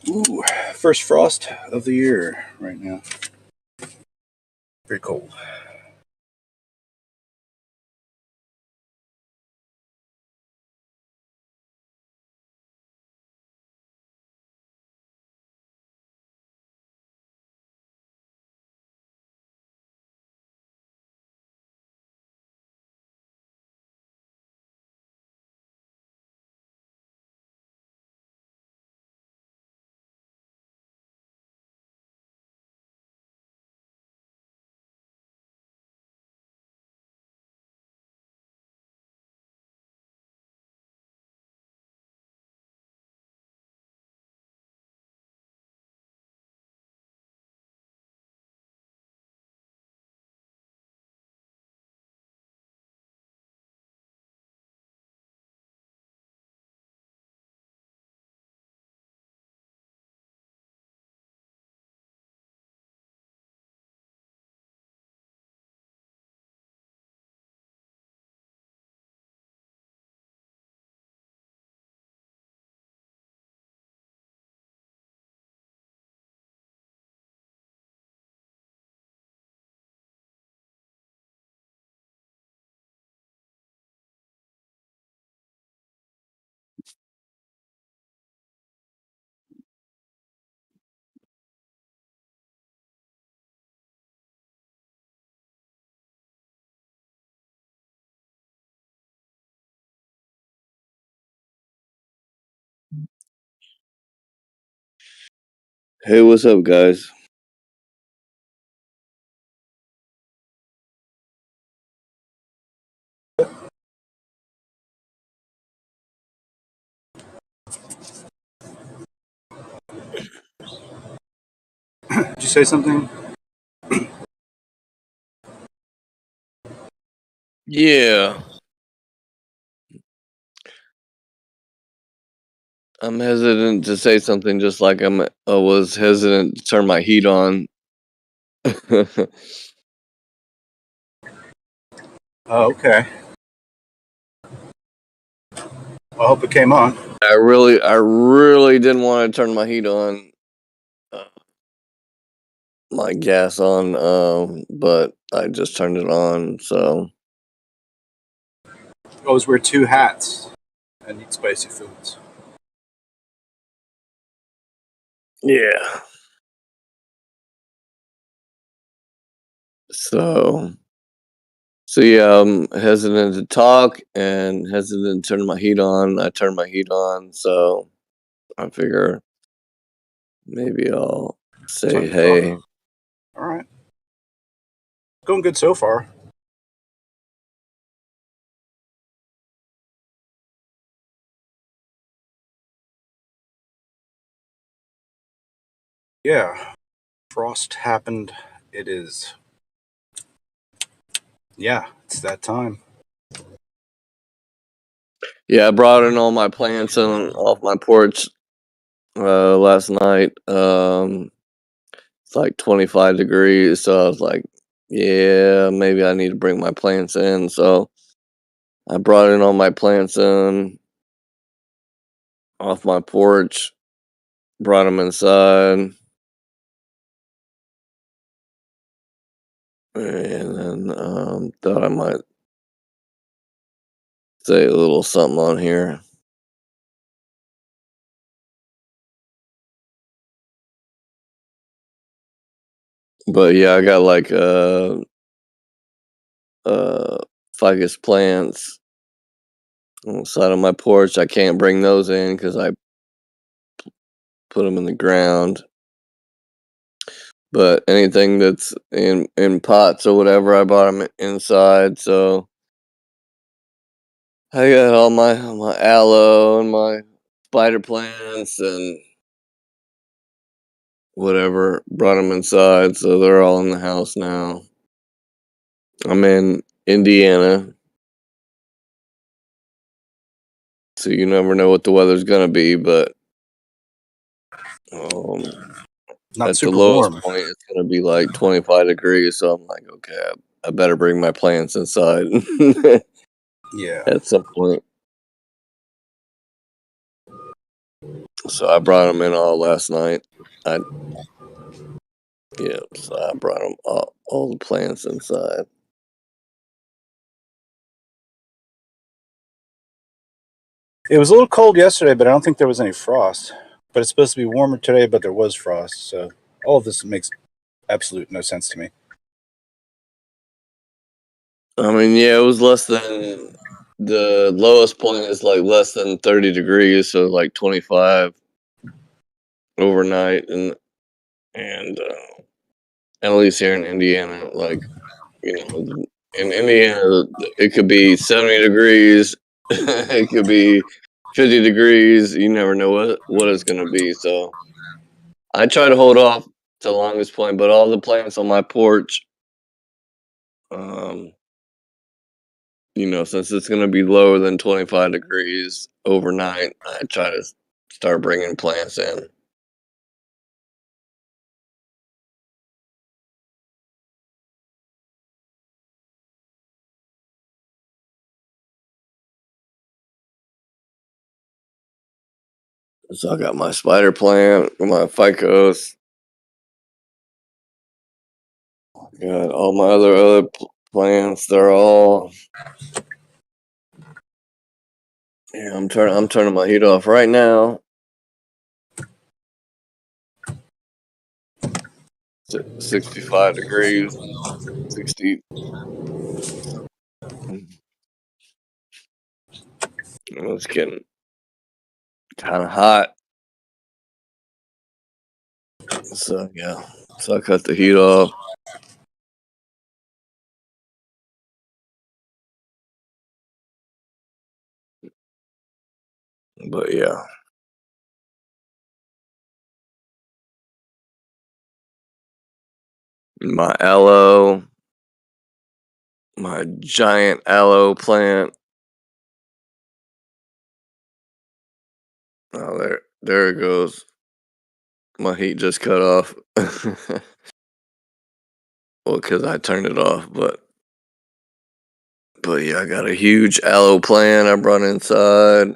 S1: Ooh, first frost of the year right now. Very cold.
S3: Hey, what's up, guys?
S1: Did you say something?
S3: Yeah. I'm hesitant to say something just like I was hesitant to turn my heat on.
S1: Oh, okay. I hope it came on.
S3: I really didn't want to turn my heat on, my gas on, but I just turned it on, so.
S1: Always wear two hats and eat spicy foods.
S3: Yeah. So yeah, I'm hesitant to talk and hesitant to turn my heat on. I turned my heat on, so I figure maybe I'll say
S1: Time to
S3: hey.
S1: talk. All right. Going good so far. Yeah. Frost happened. It is. Yeah, it's that time.
S3: Yeah, I brought in all my plants and off my porch last night. It's like 25 degrees, so I was like, yeah, maybe I need to bring my plants in. So I brought in all my plants in off my porch, brought them inside, and then thought I might say a little something on here. But yeah, I got like ficus plants on the side of my porch. I can't bring those in because I put them in the ground. But anything that's in pots or whatever, I bought them inside. So I got all my aloe and my spider plants and whatever. Brought them inside, so they're all in the house now. I'm in Indiana, so you never know what the weather's gonna be. But
S1: Not
S3: at the
S1: super
S3: lowest
S1: warm.
S3: point, it's gonna be like 25 degrees. So I'm like, okay, I better bring my plants inside
S1: Yeah.
S3: at some point. So I brought them in all last night. So I brought them all the plants inside.
S1: It was a little cold yesterday, but I don't think there was any frost. But it's supposed to be warmer today, but there was frost. So all of this makes absolute no sense to me.
S3: I mean, yeah, it was less than the lowest point is like less than 30 degrees, so like 25 overnight, and at least here in Indiana, like in Indiana, it could be 70 degrees, it could be 50 degrees. You never know what it's gonna be. So I try to hold off to the longest point, but all the plants on my porch, um, since it's going to be lower than 25 degrees overnight, I try to start bringing plants in. So I got my spider plant, my ficus, got all my other plants. They're all. Yeah, I'm turning my heat off right now. 65 degrees, 60. It's getting kind of hot. So yeah, so I cut the heat off. But yeah. My aloe, my giant aloe plant. Oh, there it goes. My heat just cut off. Well, because I turned it off, but yeah, I got a huge aloe plant I brought inside.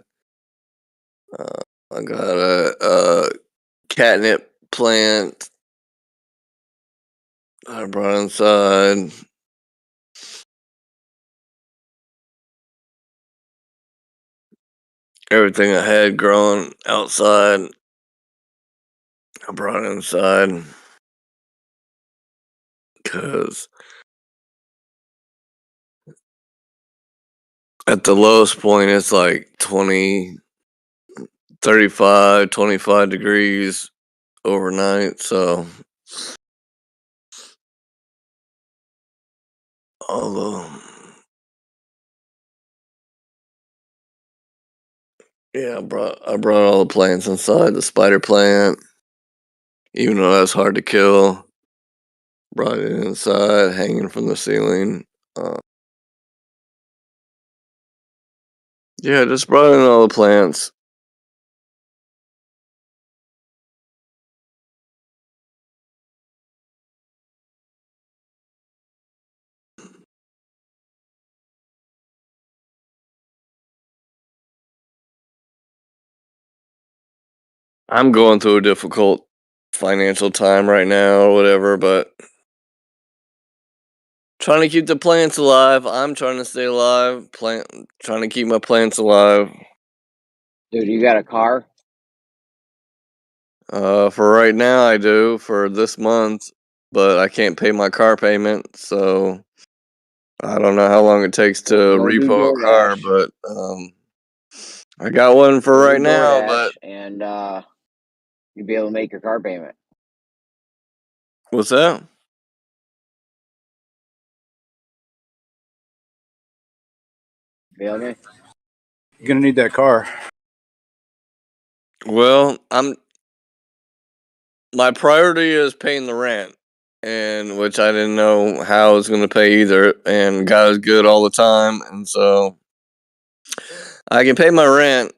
S3: I got a catnip plant I brought inside. Everything I had growing outside, I brought inside. Because at the lowest point, it's like 20, 35, 25 degrees overnight. So, although, yeah, I brought all the plants inside. The spider plant, even though that's hard to kill, brought it inside, hanging from the ceiling. Yeah, just brought in all the plants. I'm going through a difficult financial time right now or whatever, but trying to keep the plants alive. I'm trying to stay alive. Trying to keep my plants alive.
S4: Dude, you got a car?
S3: For right now, I do for this month, but I can't pay my car payment, so I don't know how long it takes to
S4: Go do
S3: repo a car.
S4: DoorDash.
S3: But I got one for
S4: Go
S3: right
S4: do
S3: now.
S4: DoorDash,
S3: But
S4: and you'll be able to make your car payment.
S3: what's that?
S4: Feel me?
S1: You're gonna need that car.
S3: Well, my priority is paying the rent, and which I didn't know how I was going to pay either. And God is good all the time, and so I can pay my rent,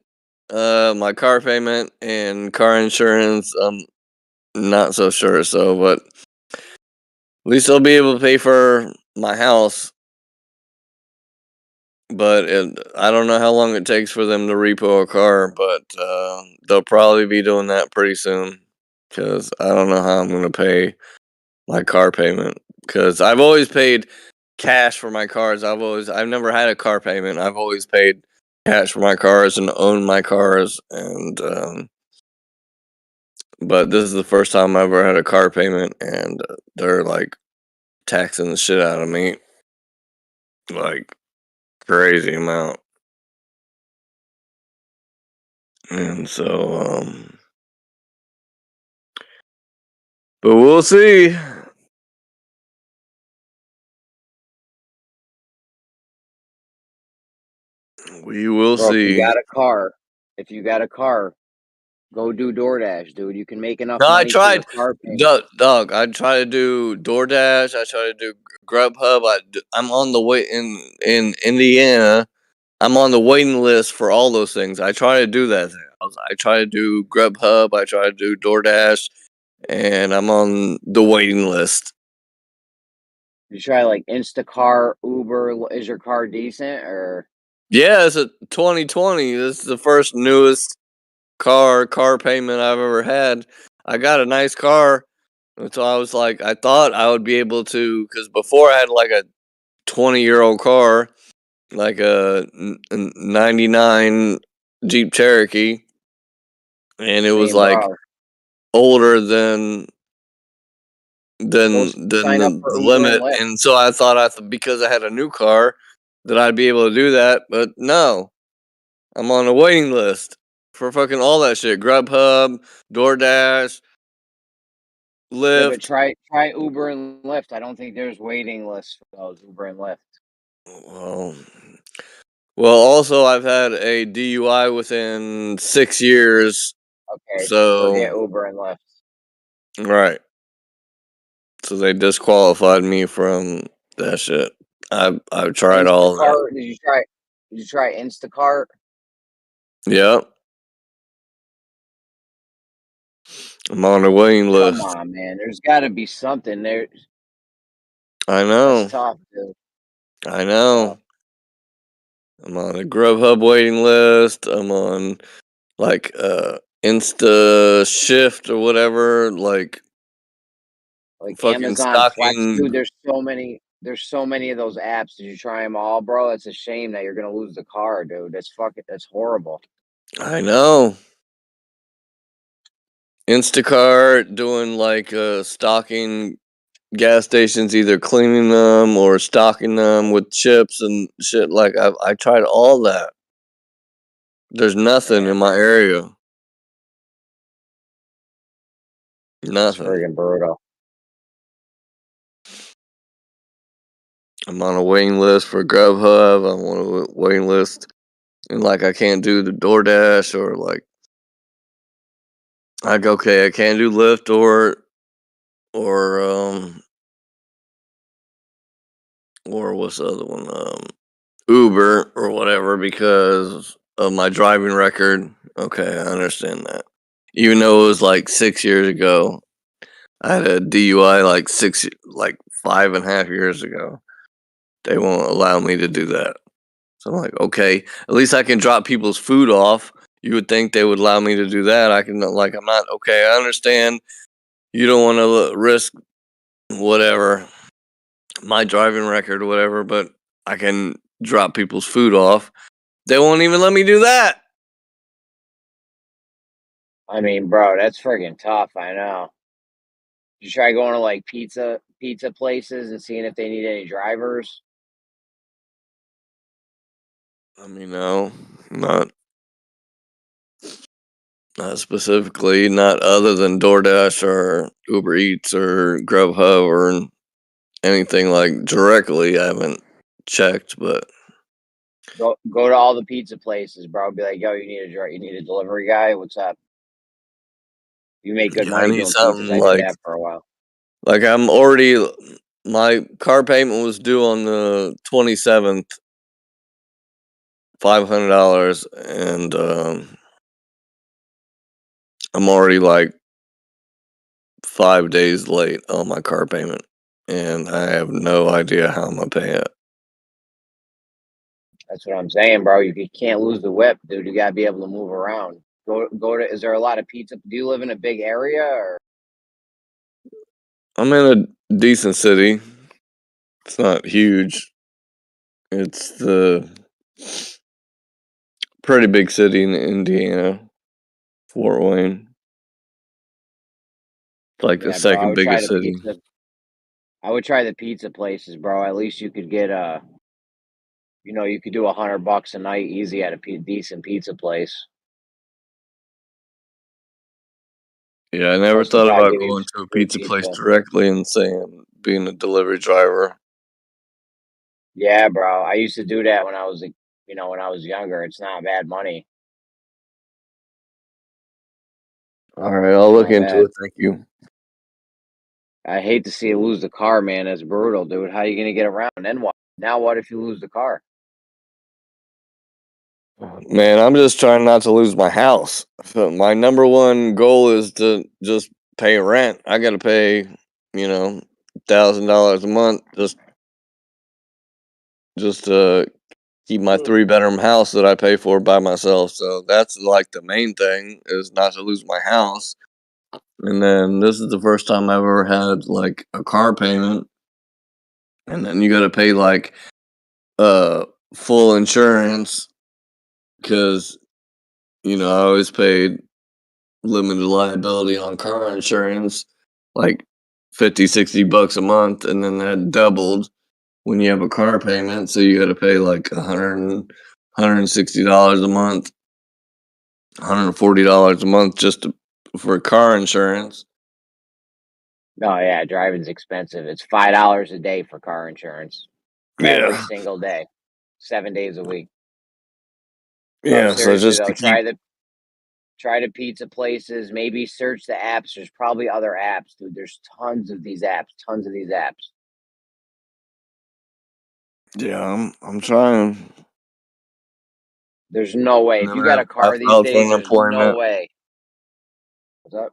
S3: my car payment, and car insurance. I'm not so sure. So, but at least I'll be able to pay for my house. But I don't know how long it takes for them to repo a car, but they'll probably be doing that pretty soon because I don't know how I'm going to pay my car payment because I've always paid cash for my cars. I've never had a car payment. I've always paid cash for my cars and owned my cars, and but this is the first time I ever had a car payment, and they're like taxing the shit out of me, like crazy amount. And so, but we'll see. We will
S4: Bro,
S3: see.
S4: if you got a car, go do DoorDash, dude. You can make enough
S3: No, I
S4: money for your
S3: tried,
S4: car payment.
S3: dog. I try to do DoorDash. I try to do Grubhub. I'm on the way in Indiana. I'm on the waiting list for all those things. I try to do that. I try to do Grubhub. I try to do DoorDash, and I'm on the waiting list.
S4: You try like Instacart, Uber. Is your car decent or?
S3: Yeah, it's a 2020. This is the first newest car payment I've ever had. I got a nice car, and so I was like, I thought I would be able to, because before I had like a 20-year-old car, like a 99 Jeep Cherokee, and it was
S4: Same,
S3: like
S4: bro.
S3: older than
S4: Go sign up
S3: the
S4: for Uber and
S3: limit,
S4: Lyft.
S3: and so I thought because I had a new car that I'd be able to do that, but no, I'm on a waiting list for fucking all that shit. Grubhub, DoorDash,
S4: Yeah, but
S3: Lyft.
S4: try Uber and Lyft. I don't think there's waiting lists for those Uber and Lyft.
S3: Well, also I've had a DUI within 6 years,
S4: Okay, so forget
S3: so
S4: Uber and Lyft.
S3: right. So they disqualified me from that shit. I've tried all that.
S4: Instacart. Did you try Instacart?
S3: Yep. I'm on the waiting
S4: Come
S3: list.
S4: on, man. There's got to be something there.
S3: I
S4: That's
S3: know.
S4: tough, dude.
S3: I know. I'm on a Grubhub waiting list. I'm on like Insta Shift or whatever, like
S4: Like
S3: fucking
S4: Amazon Flex,
S3: stocking.
S4: dude. There's so many. There's so many of those apps. Did you try them all, bro? It's a shame that you're gonna lose the car, dude. That's fucking. That's horrible.
S3: I know. Instacart doing like stocking gas stations, either cleaning them or stocking them with chips and shit. Like I tried all that. There's nothing in
S4: Man,
S3: my area.
S4: it's
S3: Nothing.
S4: friggin' brutal.
S3: I'm on a waiting list for Grubhub. I'm on a waiting list, and like I can't do the DoorDash or like okay, I can't do Lyft or or what's the other one? Uber or whatever because of my driving record. Okay, I understand that. Even though it was like 6 years ago, I had a DUI like 5.5 years ago. They won't allow me to do that. So I'm like, okay, at least I can drop people's food off. You would think they would allow me to do that. I can I'm not okay. I understand you don't want to risk whatever my driving record or whatever, but I can drop people's food off. They won't even let me do that.
S4: I mean, bro, that's friggin' tough. I know. Did you try going to like pizza places and seeing if they need any drivers?
S3: I mean, no, not specifically, not other than DoorDash or Uber Eats or Grubhub or anything like directly. I haven't checked, but
S4: Go to all the pizza places, bro. Be like, yo, you need a delivery guy. What's up? You make good
S3: yeah, I
S4: money
S3: need
S4: doing pizzas.
S3: something
S4: I did that for a while.
S3: like I'm already. My car payment was due on the 27th, $500, and I'm already like 5 days late on my car payment, and I have no idea how I'm gonna pay it.
S4: That's what I'm saying, bro. You can't lose the whip, dude. You gotta be able to move around. Go to. Is there a lot of pizza? Do you live in a big area or?
S3: I'm in a decent city. It's not huge. It's the pretty big city in Indiana, Fort Wayne. It's like the
S4: Yeah, bro. I
S3: second
S4: would try
S3: biggest
S4: the
S3: city.
S4: pizza. I would try the pizza places, bro. At least you could get you could do $100 a night easy at a decent pizza place.
S3: Yeah, I never
S4: Plus, they
S3: thought
S4: probably
S3: about
S4: give you
S3: going to a
S4: free
S3: pizza place
S4: pizza.
S3: directly and saying being a delivery driver.
S4: Yeah, bro. I used to do that when I was, when I was younger. It's not bad money.
S3: All right, I'll
S4: It's
S3: look
S4: not
S3: into
S4: bad.
S3: it. Thank you.
S4: I hate to see you lose the car, man. That's brutal, dude. How you gonna get around? Then what? Now what if you lose the car?
S3: Man, I'm just trying not to lose my house. So my number one goal is to just pay rent. I got to pay, $1,000 a month just to keep my 3 bedroom house that I pay for by myself. So that's like the main thing is not to lose my house. And then this is the first time I've ever had like a car payment. And then you got to pay like full insurance because I always paid limited liability on car insurance like 50-60 bucks a month, and then that doubled when you have a car payment, so you got to pay like $160 a month, $140 a month just for car insurance.
S4: No, yeah, driving's expensive. It's $5 a day for car insurance every
S3: Yeah.
S4: single day, 7 days a week.
S3: Yeah. So
S4: Seriously
S3: just
S4: though,
S3: to keep.
S4: try the pizza places. Maybe search the apps. There's probably other apps, dude. There's tons of these apps.
S3: Yeah, I'm trying.
S4: There's no way.
S3: And
S4: If
S3: then
S4: you got a
S3: I
S4: car these
S3: filed for
S4: days, there's no
S3: unemployment
S4: way. What's up?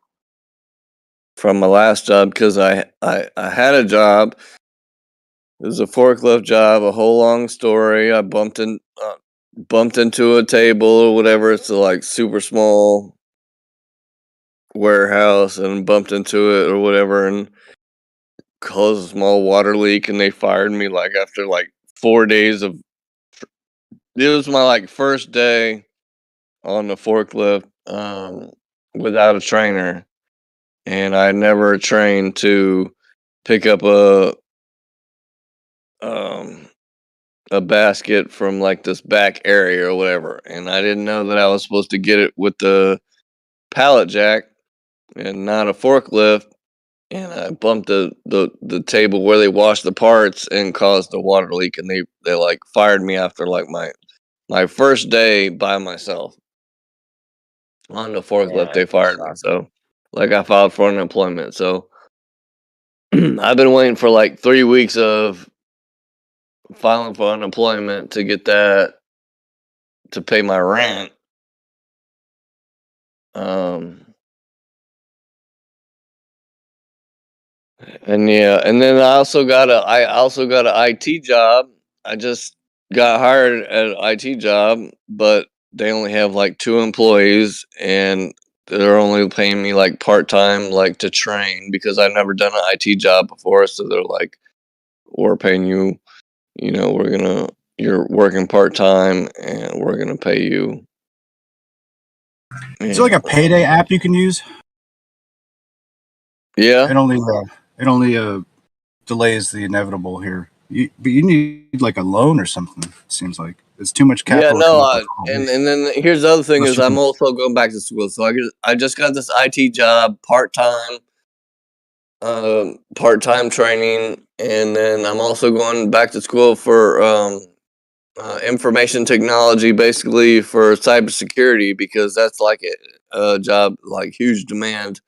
S3: from my last job because I had a job. It was a forklift job. A whole long story. I bumped into a table or whatever. It's a like super small warehouse and bumped into it or whatever and caused a small water leak and they fired me like after like 4 days of. It was my like first day on the forklift without a trainer, and I never trained to pick up um a basket from like this back area or whatever, and I didn't know that I was supposed to get it with the pallet jack and not a forklift, and I bumped the table where they wash the parts and caused a water leak, and they like fired me after like my first day by myself on the forklift.
S4: Yeah,
S3: They
S4: that
S3: fired me,
S4: sucks.
S3: so like I filed for unemployment. So I've been waiting for like 3 weeks of filing for unemployment to get that to pay my rent. Um, and yeah, and then I also got an IT job. I just got hired at an IT job, but they only have like 2 employees, and they're only paying me like part time, like to train because I've never done an IT job before. So they're like, we're paying you. You're working part time, and we're gonna pay you.
S1: Is it like
S3: And
S1: a payday app you can use?
S3: yeah,
S1: It only delays the inevitable here. But you need like a loan or something. It seems like it's too much
S3: yeah,
S1: capital to
S3: no,
S1: come up with all
S3: and
S1: this.
S3: then here's the other thing
S1: Unless
S3: is
S1: you
S3: I'm
S1: can,
S3: also going back to school, so I just got this IT job part time training, and then I'm also going back to school for information technology, basically for cybersecurity because that's like a job like huge demand.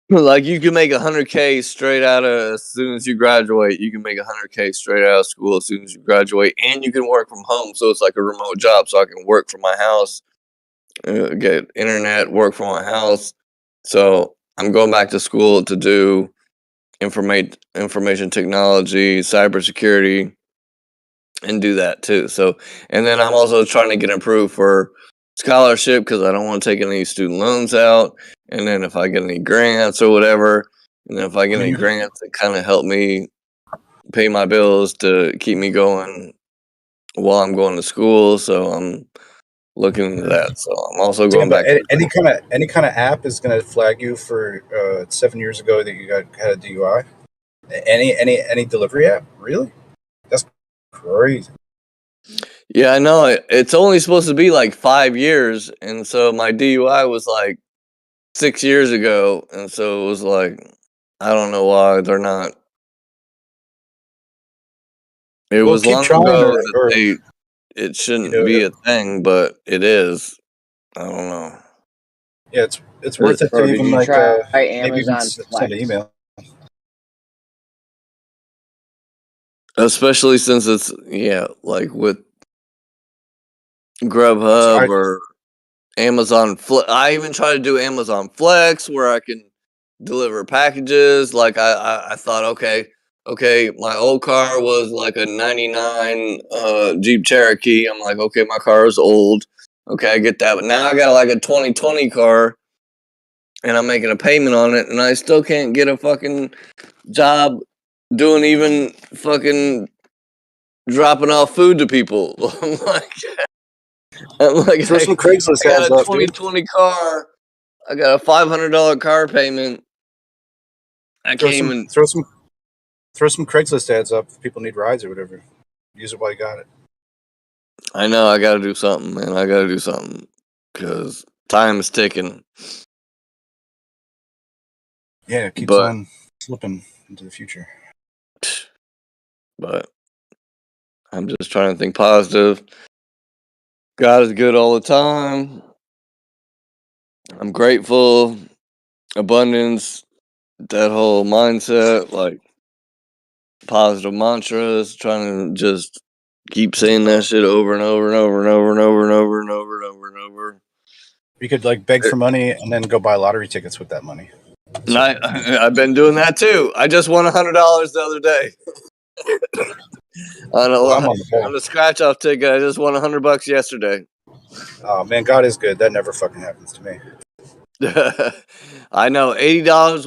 S3: Like you can make 100K straight out of as soon as you graduate. You can make 100K straight out of school as soon as you graduate, and you can work from home. So it's like a remote job. So I can work from my house, get internet, work from my house. So I'm going back to school to do information technology, cybersecurity, and do that too. So, and then I'm also trying to get approved for scholarship because I don't want to take any student loans out. And then if I get any grants or whatever, and then if I get any grants that kind of help me pay my bills to keep me going while I'm going to school. So I'm looking into that. So I'm also
S1: damn,
S3: going
S1: but
S3: back to
S1: any kind of app is going to flag you for 7 years ago that you had a DUI. Any delivery app, really? That's crazy.
S3: Yeah, I know. It's only supposed to be like 5 years. And so my DUI was like 6 years ago. And so it was like, I don't know why they're not. It
S1: Well,
S3: was
S1: keep
S3: long
S1: trying,
S3: ago
S1: or,
S3: that
S1: or
S3: it
S1: you
S3: shouldn't
S1: know,
S3: be a thing, but it is. I don't know.
S1: yeah, it's worth it to
S4: Bro, did
S1: even
S4: you
S1: like
S4: try
S1: maybe even
S4: Amazon
S1: send an
S4: Flex?
S1: email.
S3: Especially since it's, yeah, like with
S1: So
S3: Grubhub or Amazon Flex. I even try to do Amazon Flex where I can deliver packages. Like I thought, okay, my old car was like a 99 Jeep Cherokee. I'm like, okay, my car is old. Okay, I get that. But now I got like a 2020 car and I'm making a payment on it and I still can't get a fucking job doing even fucking dropping off food to people.
S1: throw some
S3: I
S1: Craigslist
S3: got
S1: ads
S3: a
S1: up, dude.
S3: 2020 car. I got a $500 car payment. I
S1: Throw
S3: can't
S1: some
S3: even.
S1: throw some throw some Craigslist ads up if people need rides or whatever. Use it while you got it.
S3: I know I got to do something, man. I got to do something because time is ticking.
S1: Yeah, it keeps
S3: But-
S1: on slipping into the future.
S3: But I'm just trying to think positive. God is good all the time. I'm grateful. Abundance, that whole mindset, like positive mantras, trying to just keep saying that shit over and over and over and over and over and over and over and over and over.
S1: You could like beg for money and then go buy lottery tickets with that money.
S3: And I've been doing that too. I just won $100 the other day.
S1: I'm on the ball.
S3: On the scratch off ticket, I just won $100 yesterday.
S1: Oh man, God is good. That never fucking happens to me.
S3: I know $80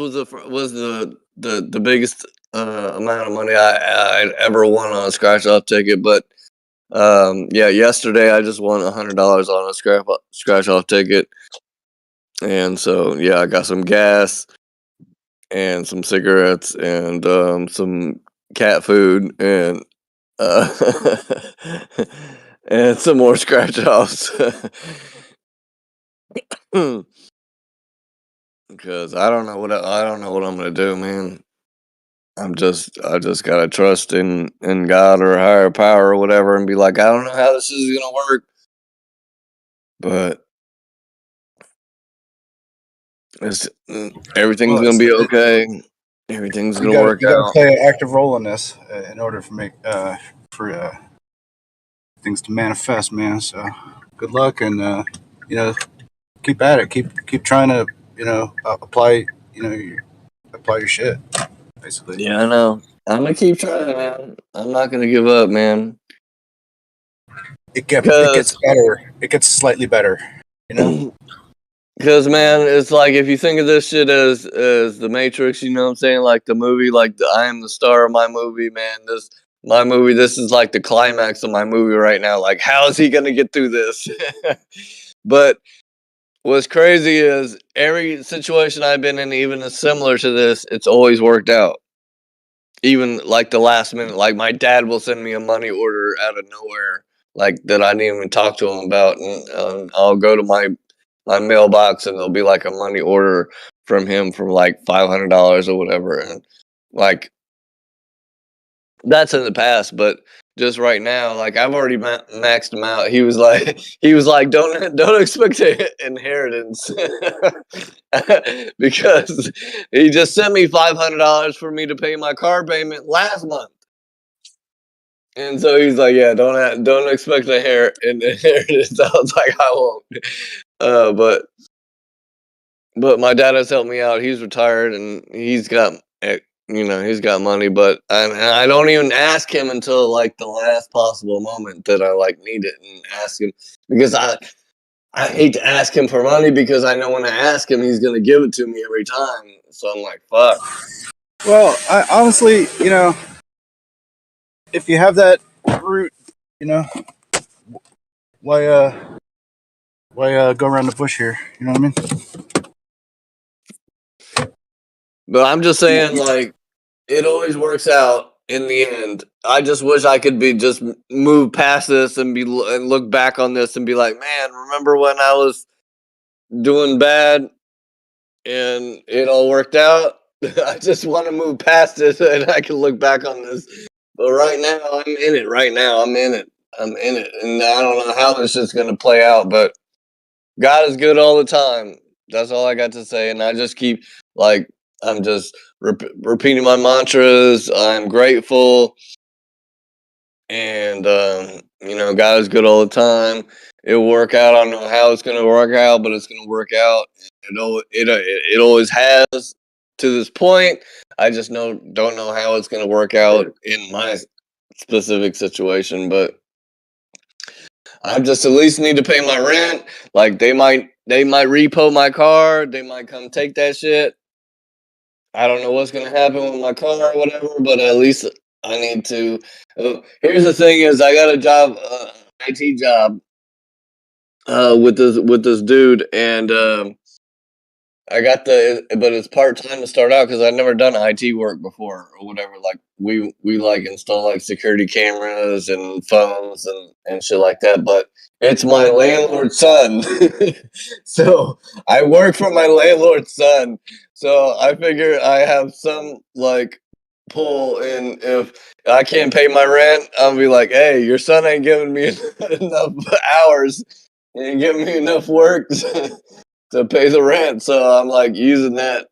S3: was the biggest amount of money I'd ever won on a scratch off ticket, but yeah, yesterday I just won $100 on a scratch off ticket, and so yeah, I got some gas and some cigarettes and some cat food and and some more scratch offs. Because I don't know what I'm gonna do, man. I just gotta trust in God or higher power or whatever, and be like, I don't know how this is gonna work, but everything's gonna be okay. Everything's gonna work
S1: You gotta
S3: out.
S1: play an active role in this in order for things to manifest, man. So good luck, and keep at it. Keep trying to apply apply your shit, basically.
S3: Yeah, I know. I'm gonna keep trying, man. I'm not gonna give up, man.
S1: It gets better. It gets slightly better.
S3: Because man, it's like if you think of this shit as the Matrix, you know what I'm saying? Like the movie, like I am the star of my movie, man. This is like the climax of my movie right now. Like, how is he gonna get through this? But what's crazy is every situation I've been in, even similar to this, it's always worked out. Even like the last minute, like my dad will send me a money order out of nowhere, like that I didn't even talk to him about, and I'll go to my mailbox and there'll be like a money order from him for like $500 or whatever, and like that's in the past, but just right now, like I've already maxed him out. He was like, don't expect an inheritance because he just sent me $500 for me to pay my car payment last month. And so he's like, yeah, don't expect an inheritance. I was like, I won't. But my dad has helped me out. He's retired and he's got he's got money, but I don't even ask him until like the last possible moment that I like need it and ask him, because I hate to ask him for money because I know when I ask him he's gonna give it to me every time. So I'm like, fuck.
S1: Well, I honestly, if you have that route, why go around the bush here? You know what I mean?
S3: But I'm just saying, like, it always works out in the end. I just wish I could just move past this and look back on this and be like, man, remember when I was doing bad and it all worked out? I just want to move past it and I can look back on this. But right now, I'm in it. Right now, I'm in it. And I don't know how this is going to play out, but God is good all the time. That's all I got to say. And I just keep, like, I'm just repeating my mantras. I'm grateful. And, God is good all the time. It'll work out. I don't know how it's going to work out, but it's going to work out. It always has to this point. I just don't know how it's going to work out in my specific situation, but I just at least need to pay my rent. Like they might repo my car. They might come take that shit. I don't know what's gonna happen with my car or whatever, but at least I need to. Here's the thing: is I got a job, IT job, with this dude, and I got but it's part time to start out because I've never done IT work before or whatever. Like we like install like security cameras and phones and shit like that. But it's my landlord's son, so I work for my landlord's son. So I figure I have some like pull in. If I can't pay my rent, I'll be like, hey, your son ain't giving me enough hours. He ain't giving me enough work to pay the rent. So I'm like using that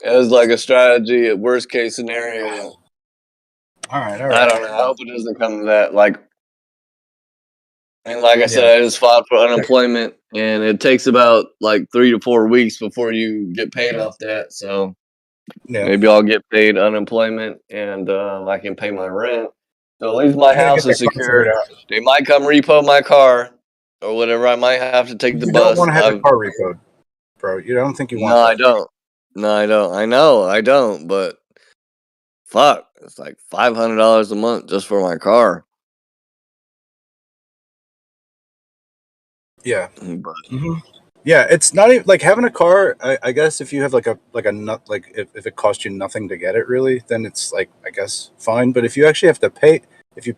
S3: as like a strategy, a worst case scenario.
S1: All right.
S3: I don't know. I hope it doesn't come to that. Like, and like I said,
S1: Yeah.
S3: I just filed for unemployment, and it takes about like 3 to 4 weeks before you get paid off that. So
S1: Yeah.
S3: maybe I'll get paid unemployment, and I can pay my rent. So at least my
S1: You gotta
S3: house
S1: get
S3: is
S1: that car figured
S3: secured.
S1: out.
S3: They might come repo my car or whatever. I might have to take the
S1: You don't
S3: bus.
S1: want to have the car repoed, bro. You don't think you want
S3: No,
S1: that.
S3: I don't. No, I don't. I know I don't. But fuck, it's like $500 a month just for my car.
S1: Yeah.
S3: But
S1: Yeah, it's not even like having a car. I guess if you have like a nut, like if it costs you nothing to get it, really, then it's like I guess fine. But if you actually have to pay, if you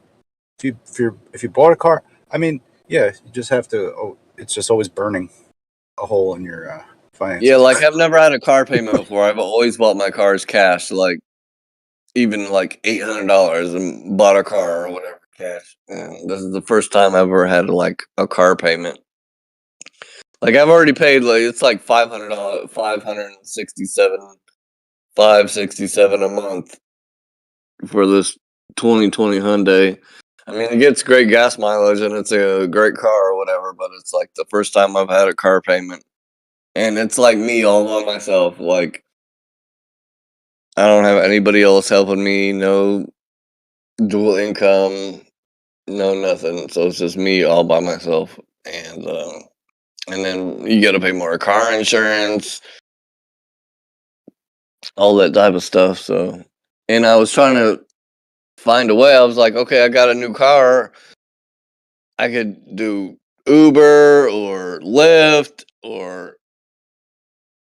S1: bought a car, I mean, yeah, you just have to. Oh, it's just always burning a hole in your finances.
S3: yeah, like I've never had a car payment before. I've always bought my cars cash, like even like $800 and bought a car or whatever cash. And this is the first time I've ever had like a car payment. Like I've already paid like it's like $500, 567 a month for this 2020 Hyundai. I mean, it gets great gas mileage and it's a great car or whatever, but it's like the first time I've had a car payment, and it's like me all by myself. Like I don't have anybody else helping me. No dual income. No nothing. So it's just me all by myself, and then you got to pay more car insurance, all that type of stuff. So, and I was trying to find a way. I was like, okay, I got a new car. I could do Uber or Lyft or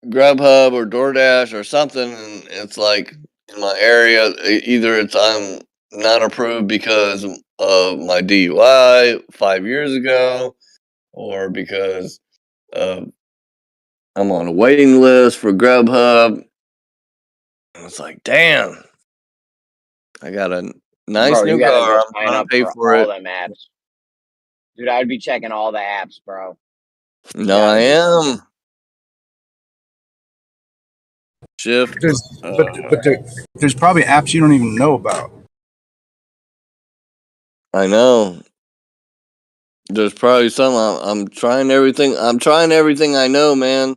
S3: Grubhub or DoorDash or something. And it's like in my area, either it's I'm not approved because of my DUI 5 years ago, or because I'm on a waiting list for Grubhub. And it's like, damn, I got a nice
S4: Bro, you
S3: new
S4: gotta
S3: car.
S4: go
S3: I'm
S4: sign
S3: trying to
S4: up
S3: pay
S4: for
S3: for
S4: all
S3: it.
S4: them apps. Dude, I'd be checking all the apps, bro.
S3: No, I
S4: Gotta do
S3: am. Shift.
S1: There's probably apps you don't even know about.
S3: I know. There's probably some. I'm trying everything. I'm trying everything I know, man.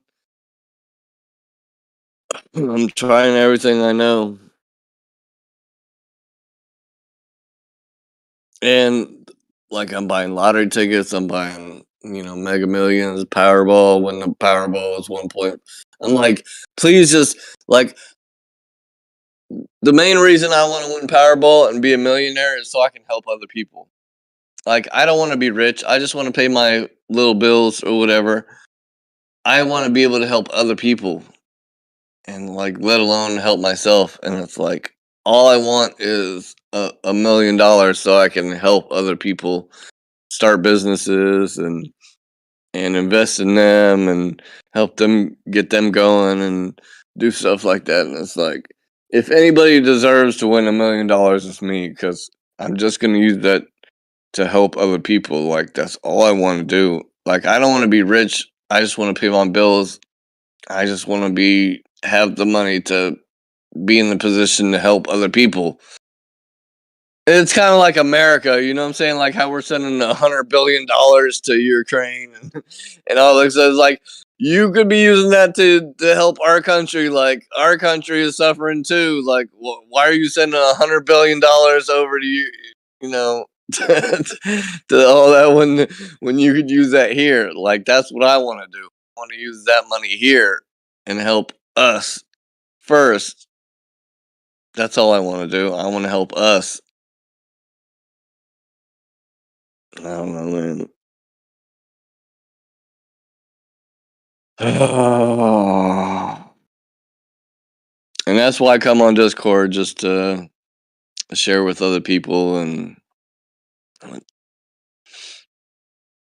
S3: I'm trying everything I know. And like I'm buying lottery tickets, I'm buying, Mega Millions, Powerball when the Powerball is 1 point. I'm like, please just like the main reason I want to win Powerball and be a millionaire is so I can help other people. Like I don't want to be rich. I just want to pay my little bills or whatever. I want to be able to help other people, and like let alone help myself. And it's like all I want is $1 million so I can help other people start businesses and invest in them and help them get them going and do stuff like that. And it's like if anybody deserves to win $1 million, it's me, because I'm just gonna use that to help other people. Like that's all I want to do. Like I don't want to be rich. I just want to pay my bills. I just want to have the money to be in the position to help other people. It's kind of like America, you know what I'm saying? Like how we're sending $100 billion to Ukraine and all this. It's like you could be using that to help our country. Like our country is suffering too. Like why are you sending $100 billion over to you? You know, to all that when you could use that here. Like that's what I want to do. I want to use that money here and help us first. That's all I want to do. I want to help us. I don't know, man. And that's why I come on Discord, just to share with other people, and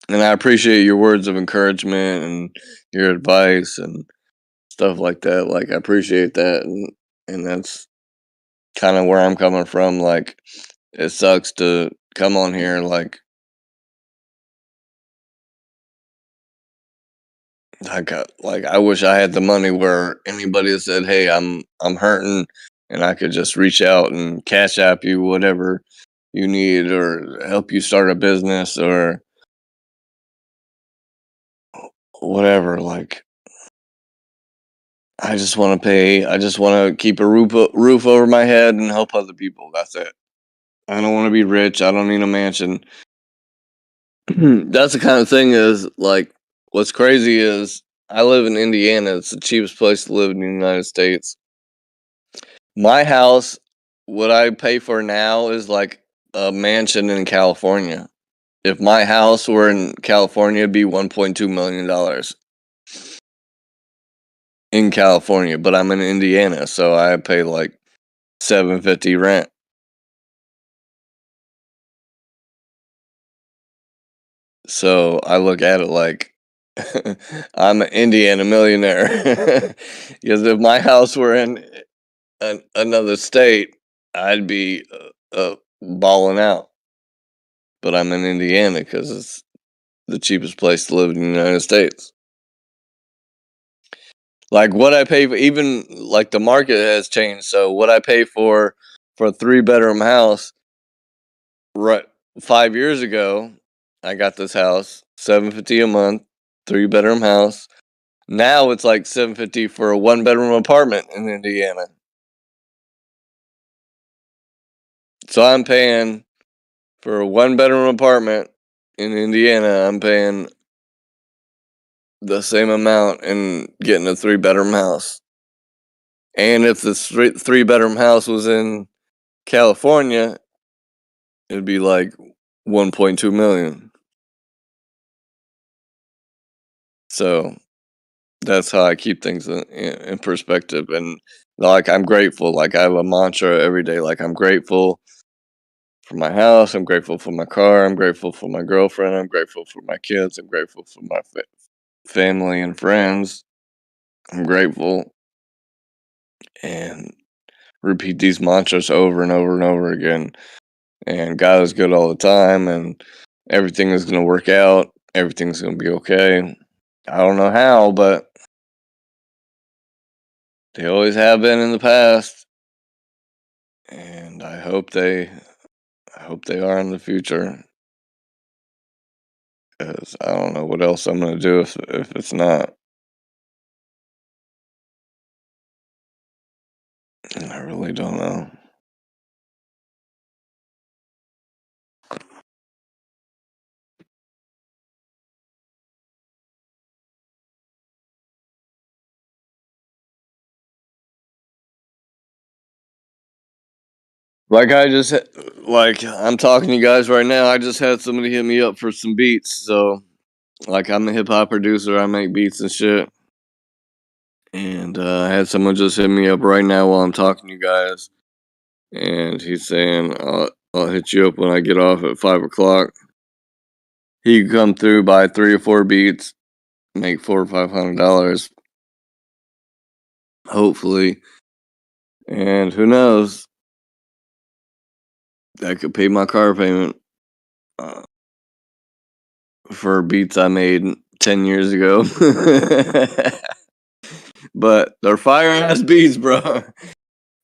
S3: I appreciate your words of encouragement and your advice and stuff like that. Like I appreciate that, and that's kind of where I'm coming from. Like it sucks to come on here like I wish I had the money where anybody that said, "Hey, I'm hurting," and I could just reach out and cash app you whatever you need or help you start a business or whatever. Like I just want to pay. I just want to keep a roof over my head and help other people. That's it. I don't want to be rich. I don't need a mansion. That's the kind of thing is like what's crazy is I live in Indiana. It's the cheapest place to live in the United States. My house, what I pay for now is like a mansion in California. If my house were in California, it'd be $1.2 million in California, but I'm in Indiana, so I pay like $750 rent. So I look at it like I'm an Indiana millionaire. Because if my house were in another state, I'd be balling out. But I'm in Indiana because it's the cheapest place to live in the United States. Like what I pay for, even like the market has changed. So what I pay for a 3-bedroom house, right, 5 years ago, I got this house, $750 a month, 3-bedroom house. Now it's like $750 for a 1-bedroom apartment in Indiana. So I'm paying for a 1-bedroom apartment in Indiana. I'm paying the same amount and getting a 3-bedroom house. And if the 3-bedroom house was in California, it'd be like 1.2 million. So that's how I keep things in perspective. And like I'm grateful. Like I have a mantra every day. Like I'm grateful for my house. I'm grateful for my car. I'm grateful for my girlfriend. I'm grateful for my kids. I'm grateful for my family and friends. I'm grateful, and repeat these mantras over and over and over again. And God is good all the time, and everything is going to work out. Everything's going to be okay. I don't know how, but they always have been in the past, and I hope they are in the future. Because I don't know what else I'm going to do if it's not. I really don't know. Like I'm talking to you guys right now. I just had somebody hit me up for some beats. So like I'm a hip hop producer. I make beats and shit. And I had someone just hit me up right now while I'm talking to you guys. And he's saying, I'll hit you up when I get off at 5 o'clock. He can come through, buy 3 or 4 beats, make $400 or $500, hopefully. And who knows? That could pay my car payment for beats I made 10 years ago. But they're fire ass beats, bro.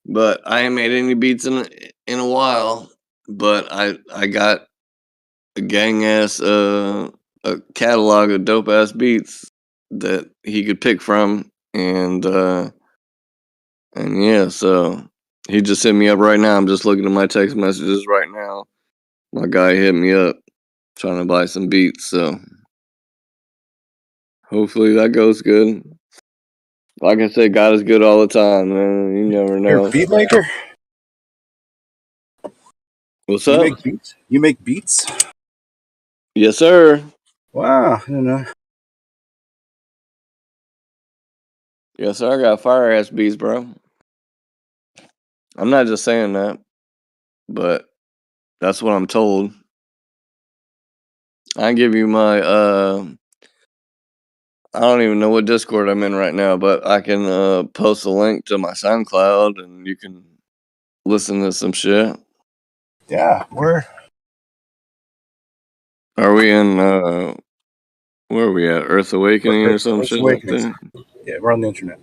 S3: But I ain't made any beats in a while. But I got a gang ass a catalog of dope ass beats that he could pick from, and yeah, so he just hit me up right now. I'm just looking at my text messages right now. My guy hit me up trying to buy some beats, so hopefully that goes good. Like I said, God is good all the time, man. You never know.
S1: You're a beat maker?
S3: What's
S1: You
S3: up?
S1: make beats? You make beats?
S3: Yes, sir.
S1: Wow, I don't know.
S3: Yes, sir. I got fire ass beats, bro. I'm not just saying that, but that's what I'm told. I can give you my I don't even know what Discord I'm in right now, but I can post a link to my SoundCloud and you can listen to some shit.
S1: Yeah,
S3: Are we in where are we at? Earth Awakening or some
S1: Earth
S3: shit like
S1: Awakenings.
S3: that?
S1: Yeah, we're on the internet.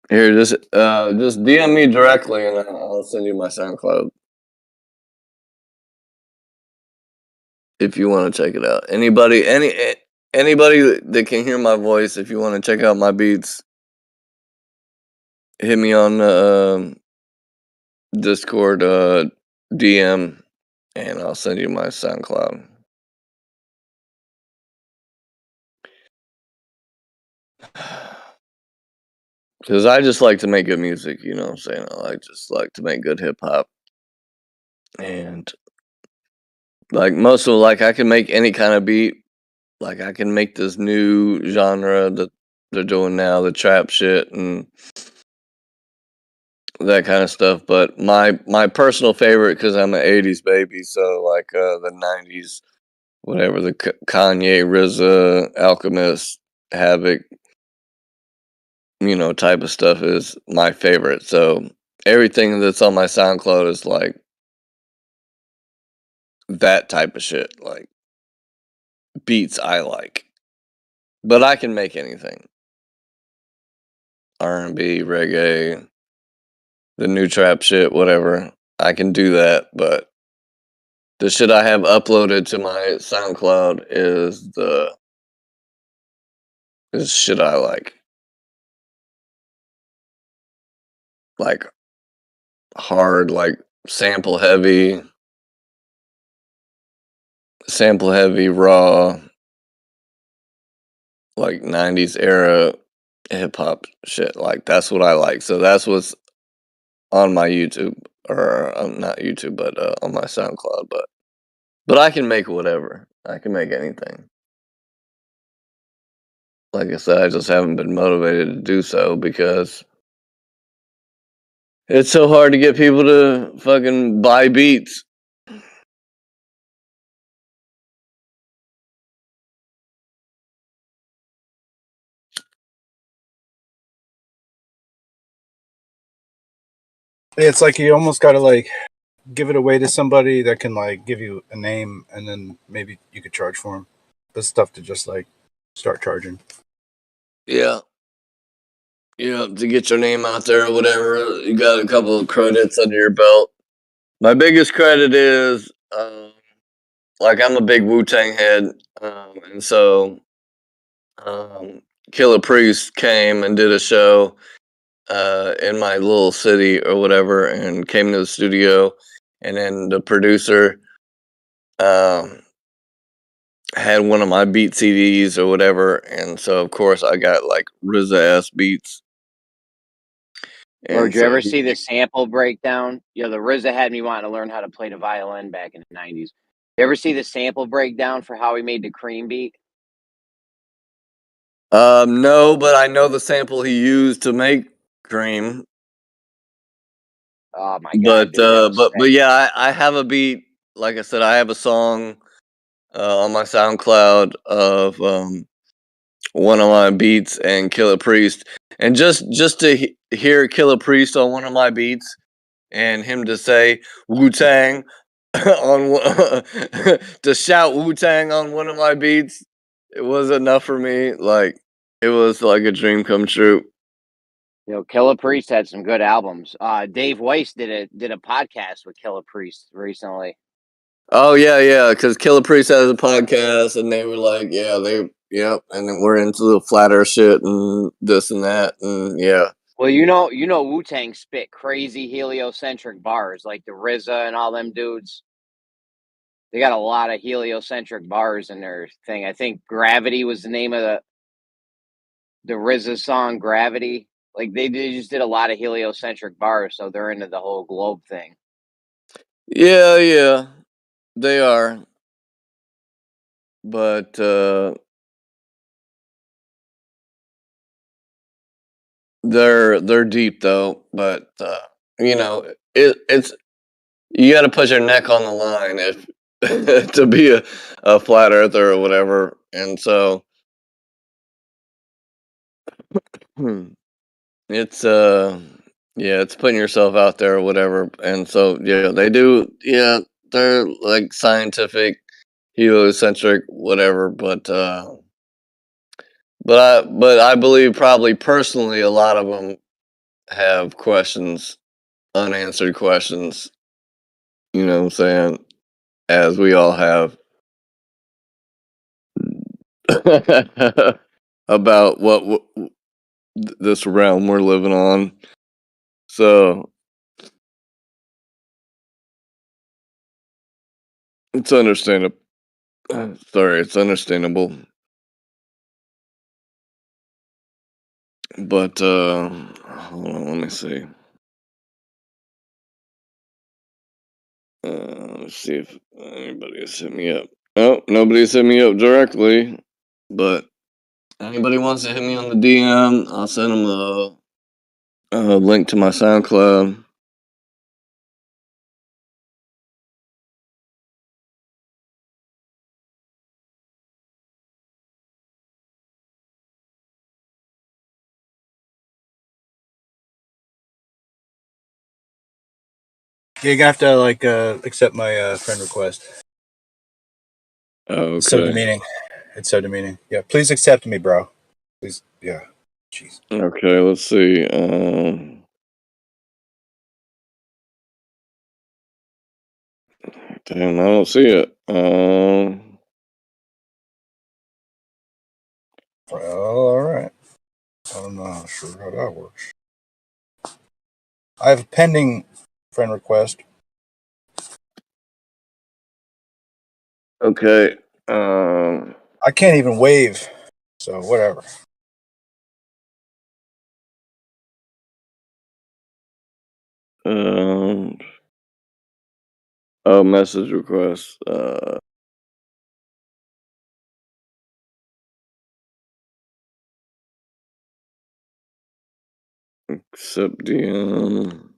S3: Here, just DM me directly and I'll send you my SoundCloud. If you want to check it out. Anybody that can hear my voice, if you want to check out my beats, hit me on Discord DM and I'll send you my SoundCloud. Because I just like to make good music, you know what I'm saying? I just like to make good hip hop. And like most of like I can make any kind of beat. Like I can make this new genre that they're doing now, the trap shit and that kind of stuff. But my personal favorite, because I'm an '80s baby, so like the '90s, whatever the Kanye, RZA, Alchemist, Havoc, type of stuff is my favorite. So everything that's on my SoundCloud is like that type of shit, like beats I like. But I can make anything. R&B, reggae, the new trap shit, whatever. I can do that, but the shit I have uploaded to my SoundCloud is shit I like. Like hard, like sample heavy, raw, like 90s era hip hop shit. Like that's what I like. So that's what's on my YouTube or not YouTube, but on my SoundCloud. But I can make whatever. I can make anything. Like I said, I just haven't been motivated to do so because it's so hard to get people to fucking buy beats.
S1: It's like you almost got to like give it away to somebody that can like give you a name, and then maybe you could charge for them. That's tough to just like start charging.
S3: Yeah. Yeah, to get your name out there or whatever. You got a couple of credits under your belt. My biggest credit is, like, I'm a big Wu-Tang head, and so Killer Priest came and did a show in my little city or whatever, and came to the studio, and then the producer had one of my beat CDs or whatever, and so of course I got like RZA ass beats.
S4: Or
S3: And
S4: did you
S3: so
S4: ever see the sample breakdown? The RZA had me wanting to learn how to play the violin back in the '90s. You ever see the sample breakdown for how he made the Cream beat?
S3: No, but I know the sample he used to make Cream.
S4: Oh my god, dude, that was
S3: But yeah, I have a beat. Like I said, I have a song on my SoundCloud of one of my beats and Killer Priest, and just to hear Killer Priest on one of my beats and him to say Wu Tang to shout Wu Tang on one of my beats, it was enough for me. Like it was like a dream come true.
S4: Killer Priest had some good albums. Dave Weiss did a podcast with Killer Priest recently.
S3: Oh yeah, because Killer Priest has a podcast, and they were like, yep, and then we're into the flat Earth shit and this and that, and yeah.
S4: Well, Wu-Tang spit crazy heliocentric bars like the RZA and all them dudes. They got a lot of heliocentric bars in their thing. I think Gravity was the name of the RZA song, Gravity. Like they just did a lot of heliocentric bars, so they're into the whole globe thing.
S3: Yeah, they are, but they're deep though. But it's you got to put your neck on the line to be a flat earther or whatever. And so it's yeah, it's putting yourself out there or whatever. And so yeah, they do, yeah, they're like scientific, heliocentric, whatever, but I believe probably personally a lot of them have questions, unanswered questions, you know what I'm saying, as we all have. About what this realm we're living on. So it's understandable. Sorry, it's understandable. But hold on, let me see. Let's see if anybody has hit me up. Oh, nobody's hit me up directly, but anybody wants to hit me on the DM, I'll send them a link to my SoundCloud.
S1: You're gonna have to like accept my friend request.
S3: Oh,
S1: It's so
S3: okay.
S1: demeaning. It's so demeaning. Yeah, please accept me, bro. Please, yeah. Jeez.
S3: Okay, let's see. Damn, I don't see it.
S1: Well, all right. I'm not sure how that works. I have a pending friend request.
S3: Okay.
S1: I can't even wave, so whatever.
S3: Oh, message request. Accept DM.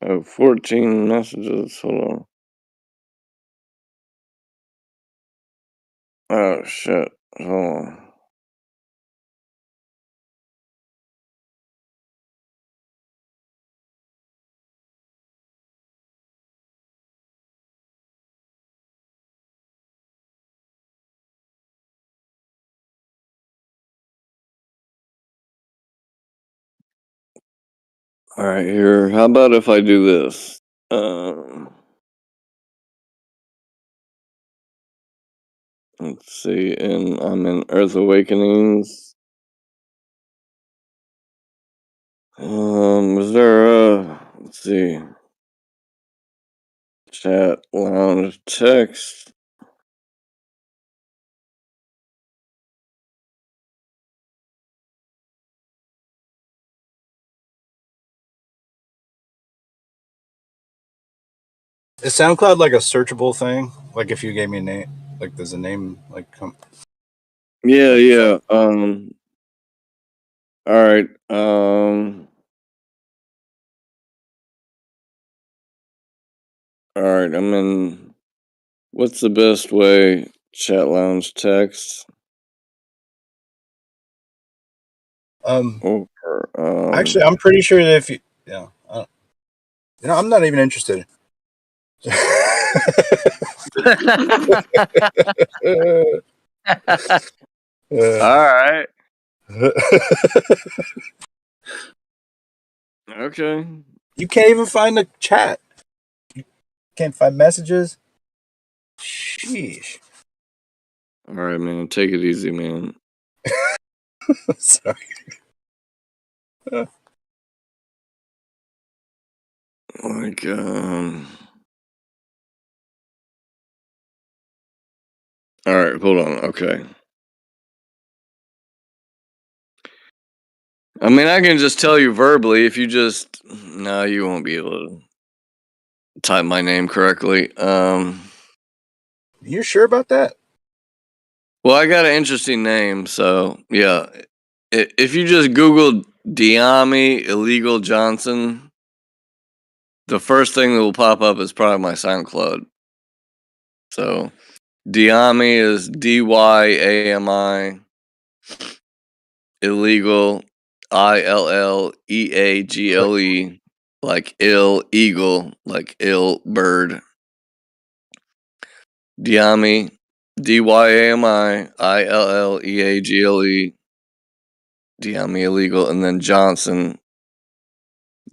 S3: Oh, 14 messages. Hold on. Oh, shit. Hold on. All right, here. How about if I do this? Let's see. And I'm in Earth Awakenings. Is there let's see. Chat lounge text.
S1: Is SoundCloud like a searchable thing? Like if you gave me a name, like there's a name, like
S3: Yeah,
S1: like
S3: yeah. All right. All right. I'm in. What's the best way? Chat lounge text. Or
S1: Actually, I'm pretty sure that if you, yeah, I'm not even interested.
S3: All right. Okay.
S1: You can't even find the chat. You can't find messages. Sheesh.
S3: All right, man. Take it easy, man.
S1: Sorry.
S3: Like, all right, hold on. Okay. I mean, I can just tell you verbally if you just. No, you won't be able to type my name correctly.
S1: You sure about that?
S3: Well, I got an interesting name, so yeah. If you just Google Diami Illegal Johnson, the first thing that will pop up is probably my SoundCloud. So Diami is DYAMI, illegal ILLEAGLE, like ill eagle, like ill bird. Diami, DYAMI ILLEAGLE, Diami illegal, and then Johnson,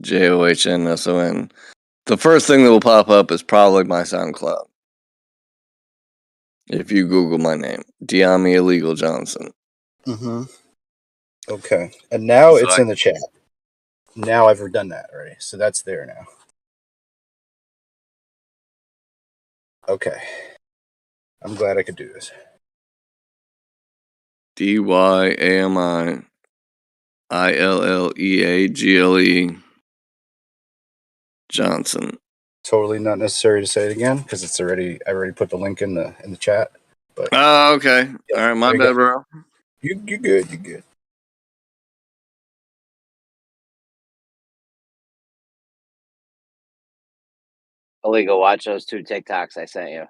S3: JOHNSON. The first thing that will pop up is probably my SoundCloud. If you Google my name, Diami Illegal Johnson.
S1: Mm-hmm. Okay. And now
S3: So
S1: it's in the chat. Now I've done that already. So that's there now. Okay. I'm glad I could do this.
S3: DYAMI ILLEAGLE Johnson.
S1: Totally not necessary to say it again because I already put the link in the chat. But
S3: Oh, okay.
S1: Yeah,
S3: All right, my
S1: there you
S3: bad,
S1: go.
S3: bro.
S1: you're good. You're good.
S4: Illegal, watch those 2 TikToks I sent you.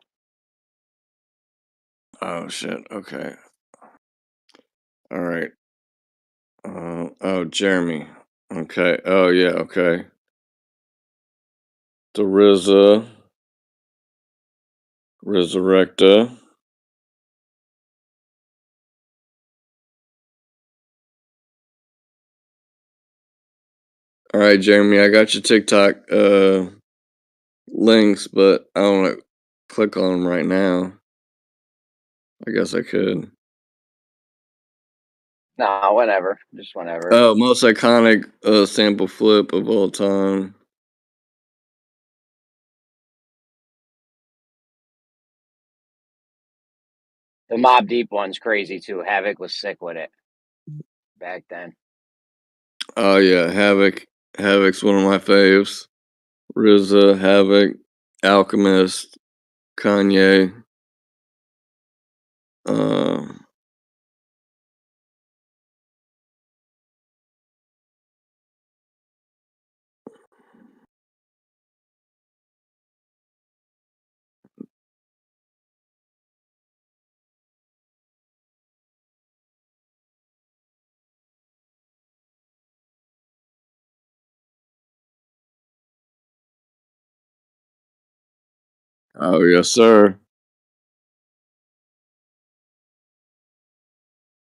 S3: Oh shit. Okay. All right. Oh, Jeremy. Okay. Oh yeah. Okay. The Resurrecta. All right, Jeremy. I got your TikTok links, but I don't want to click on them right now. I guess I could.
S4: No, whenever. Just whenever.
S3: Oh, most iconic sample flip of all time.
S4: The Mobb Deep one's crazy too. Havoc was sick with it back then.
S3: Oh yeah, Havoc. Havoc's one of my faves. RZA, Havoc, Alchemist, Kanye. Oh yes, sir.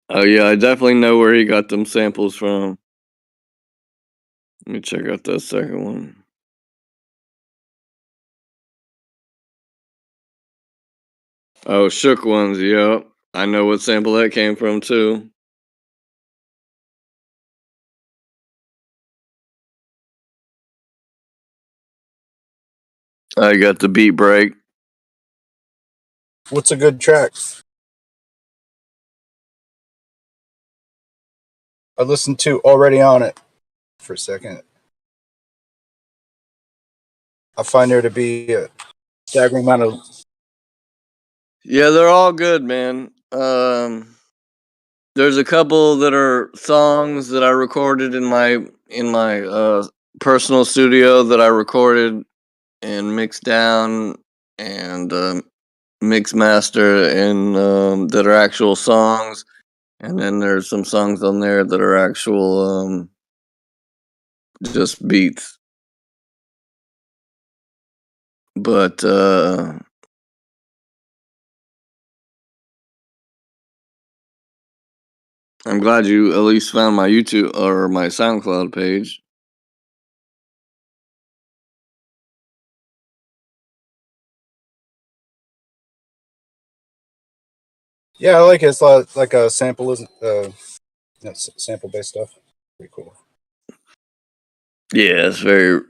S3: Oh yeah, I definitely know where he got them samples from. Let me check out that second one. Oh, Shook Ones, yep. I know what sample that came from too. I got the beat break.
S1: What's a good track? I listened to Already On It for a second. I find there to be a staggering amount of.
S3: Yeah, they're all good, man. There's a couple that are songs that I recorded in my personal studio that I recorded and mixed down and mix master and that are actual songs, and then there's some songs on there that are actual just beats. But I'm glad you at least found my YouTube or my SoundCloud page.
S1: Yeah, I like it. It's like a sample, sample based stuff. Pretty cool.
S3: Yeah, it's very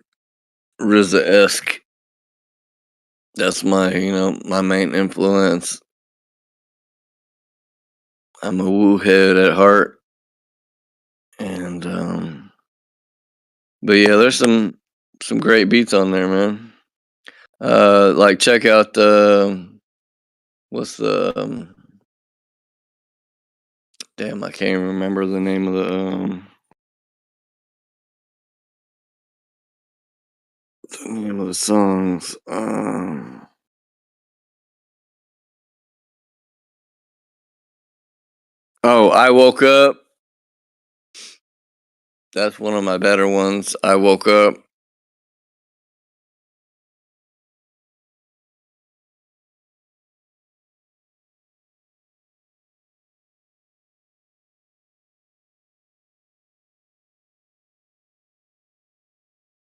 S3: RZA-esque. That's my my main influence. I'm a woo head at heart, and but yeah, there's some great beats on there, man. Like check out what's the Damn, I can't even remember the name of the songs. Oh, I Woke Up. That's one of my better ones. I Woke Up.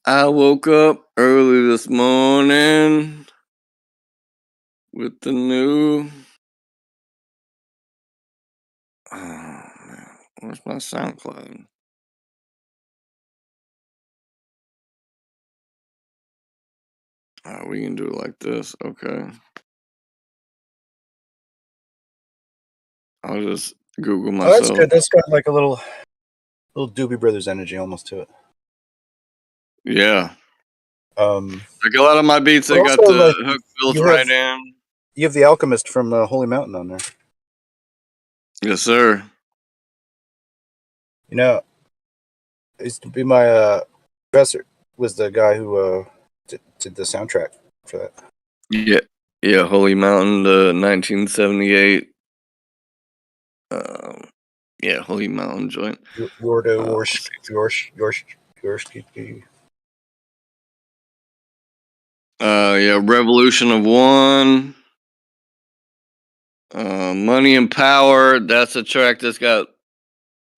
S3: I woke up early this morning with the new. Oh, man. Where's my SoundCloud? We can do it like this. Okay. I'll just Google myself.
S1: Oh, that's good. That's got like a little Doobie Brothers energy almost to it.
S3: Yeah.
S1: Like
S3: a lot of my beats, they got
S1: also,
S3: the
S1: like,
S3: hook built right in.
S1: You have the Alchemist from Holy Mountain on there.
S3: Yes, sir.
S1: You know, it used to be my professor was the guy who did the soundtrack for that.
S3: Yeah, Holy Mountain, the 1978. Yeah, Holy Mountain joint. Yeah, Revolution of One. Money and Power. That's a track that's got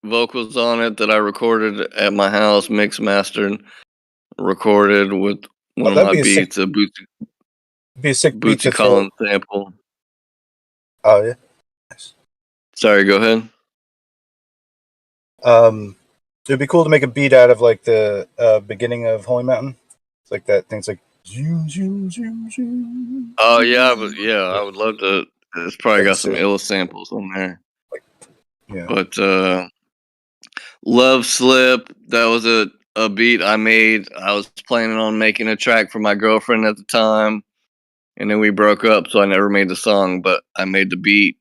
S3: vocals on it that I recorded at my house, mixed, mastered, recorded with one of my beats, a Bootsy Collins sample.
S1: Oh yeah. Nice.
S3: Sorry, go ahead.
S1: It'd be cool to make a beat out of like the beginning of Holy Mountain. It's like that thing. It's like zoom, zoom, zoom, zoom.
S3: Oh yeah, I would love to. It's probably got some ill samples on there.
S1: Yeah.
S3: But Love Slip, that was a beat I made. I was planning on making a track for my girlfriend at the time, and then we broke up, so I never made the song, but I made the beat.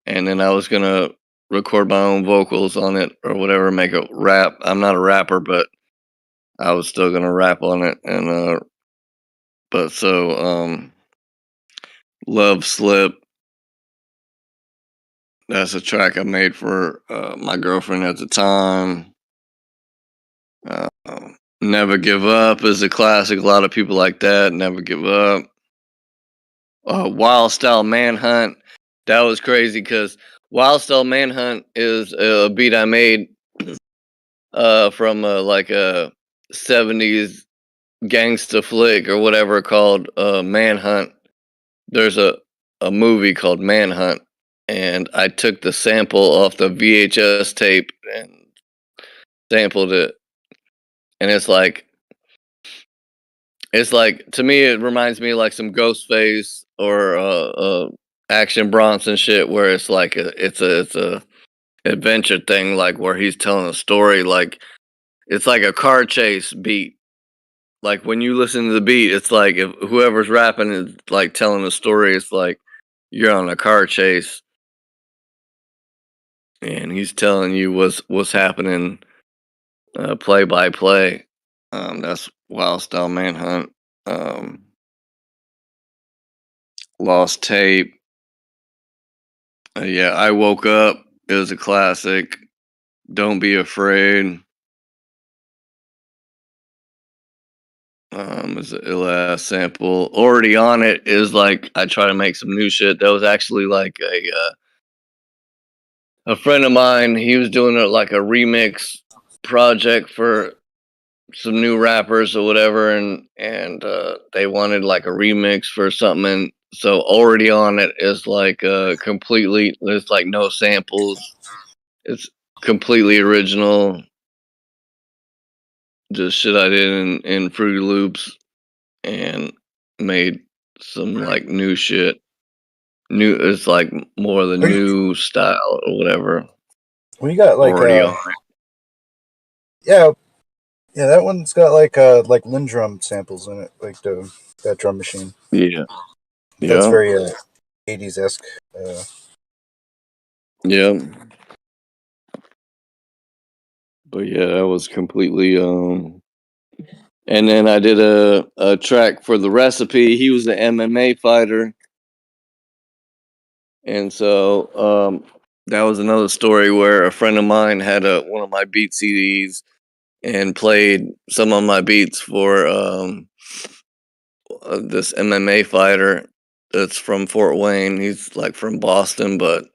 S3: And then I was gonna record my own vocals on it or whatever, make a rap. I'm not a rapper, but I was still gonna rap on it. And Love Slip, that's a track I made for my girlfriend at the time. Never Give Up is a classic. A lot of people like that. Never Give Up. Wild Style Manhunt. That was crazy because Wild Style Manhunt is a beat I made from like a 70s gangsta flick or whatever called Manhunt. There's a movie called Manhunt, and I took the sample off the VHS tape and sampled it. And it's like to me it reminds me of like some Ghostface or Action Bronson shit where it's like it's a adventure thing, like where he's telling a story, like it's like a car chase beat. Like when you listen to the beat, it's like if whoever's rapping is like telling a story, it's like you're on a car chase and he's telling you what's happening play by play. That's Wild Style Manhunt. Lost Tape. Yeah, I Woke Up is a classic. Don't Be Afraid. Is an ill ass sample. Already On It is like I try to make some new shit. That was actually like a friend of mine. He was doing like a remix project for some new rappers or whatever, and they wanted like a remix for something. And so Already On It is like completely. There's like no samples. It's completely original. Just shit I did in Fruity Loops and made some like new shit. It's like more of the new style or whatever.
S1: We got like
S3: Already On It.
S1: Yeah, that one's got like Lindrum samples in it, like that drum machine.
S3: Yeah.
S1: That's very 80s esque.
S3: Yeah. But yeah, that was completely and then I did a track for the recipe. He was an MMA fighter. And so that was another story where a friend of mine had one of my beat CDs and played some of my beats for this MMA fighter that's from Fort Wayne. He's like from Boston, but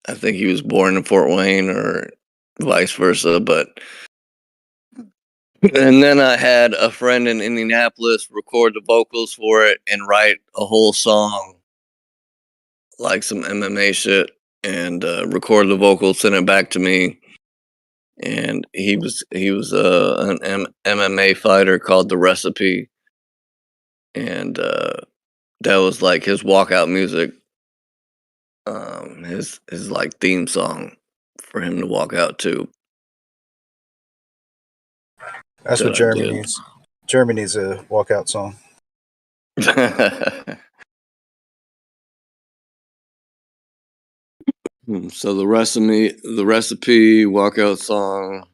S3: I think he was born in Fort Wayne or vice versa. But and then I had a friend in Indianapolis record the vocals for it and write a whole song, like some MMA shit, and record the vocals, send it back to me. And he was an MMA fighter called The Recipe, and that was like his walkout music, his like theme song for him to walk out to.
S1: That's what
S3: That I
S1: Jeremy
S3: did.
S1: needs. Jeremy needs a walkout song.
S3: So the recipe walkout song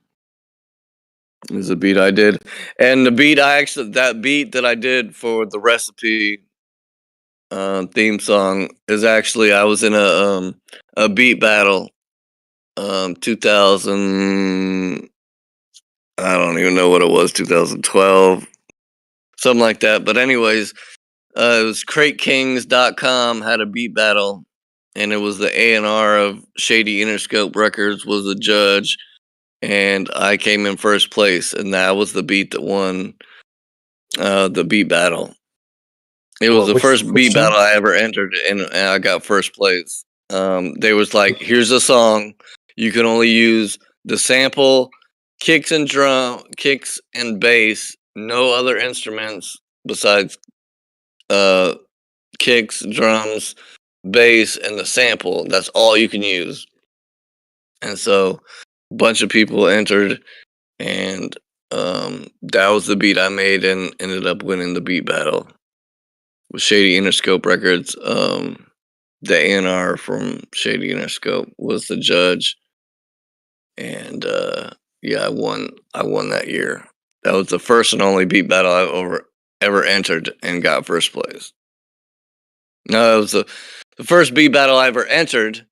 S3: is a beat I did, and the beat that beat that I did for the recipe theme song is actually I was in a beat battle, 2000. I don't even know what it was, 2012, something like that. But anyways, it was CrateKings.com had a beat battle, and it was the A&R of Shady Interscope Records was the judge, and I came in first place, and that was the beat that won the beat battle. It was
S1: Well,
S3: the first
S1: which
S3: beat
S1: tune?
S3: battle I ever entered, and I got first place. They was like, "Here's a song. You can only use the sample, kicks and bass, no other instruments besides kicks, drums, bass, and the sample. That's all you can use." And so, a bunch of people entered, and that was the beat I made, and ended up winning the beat battle with Shady Interscope Records. The A&R from Shady Interscope was the judge, and yeah, I won. I won that year. That was the first and only beat battle I've ever entered and got first place. No, it was the first beat battle I ever entered,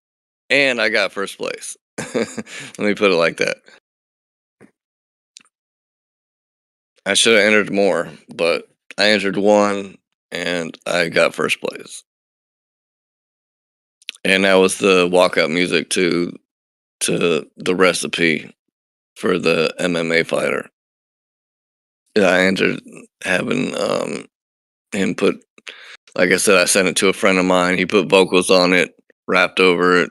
S3: and I got first place. Let me put it like that. I should have entered more, but I entered one, and I got first place. And that was the walkout music to the recipe for the MMA fighter. Yeah, I entered having him put, like I said, I sent it to a friend of mine. He put vocals on it, rapped over it,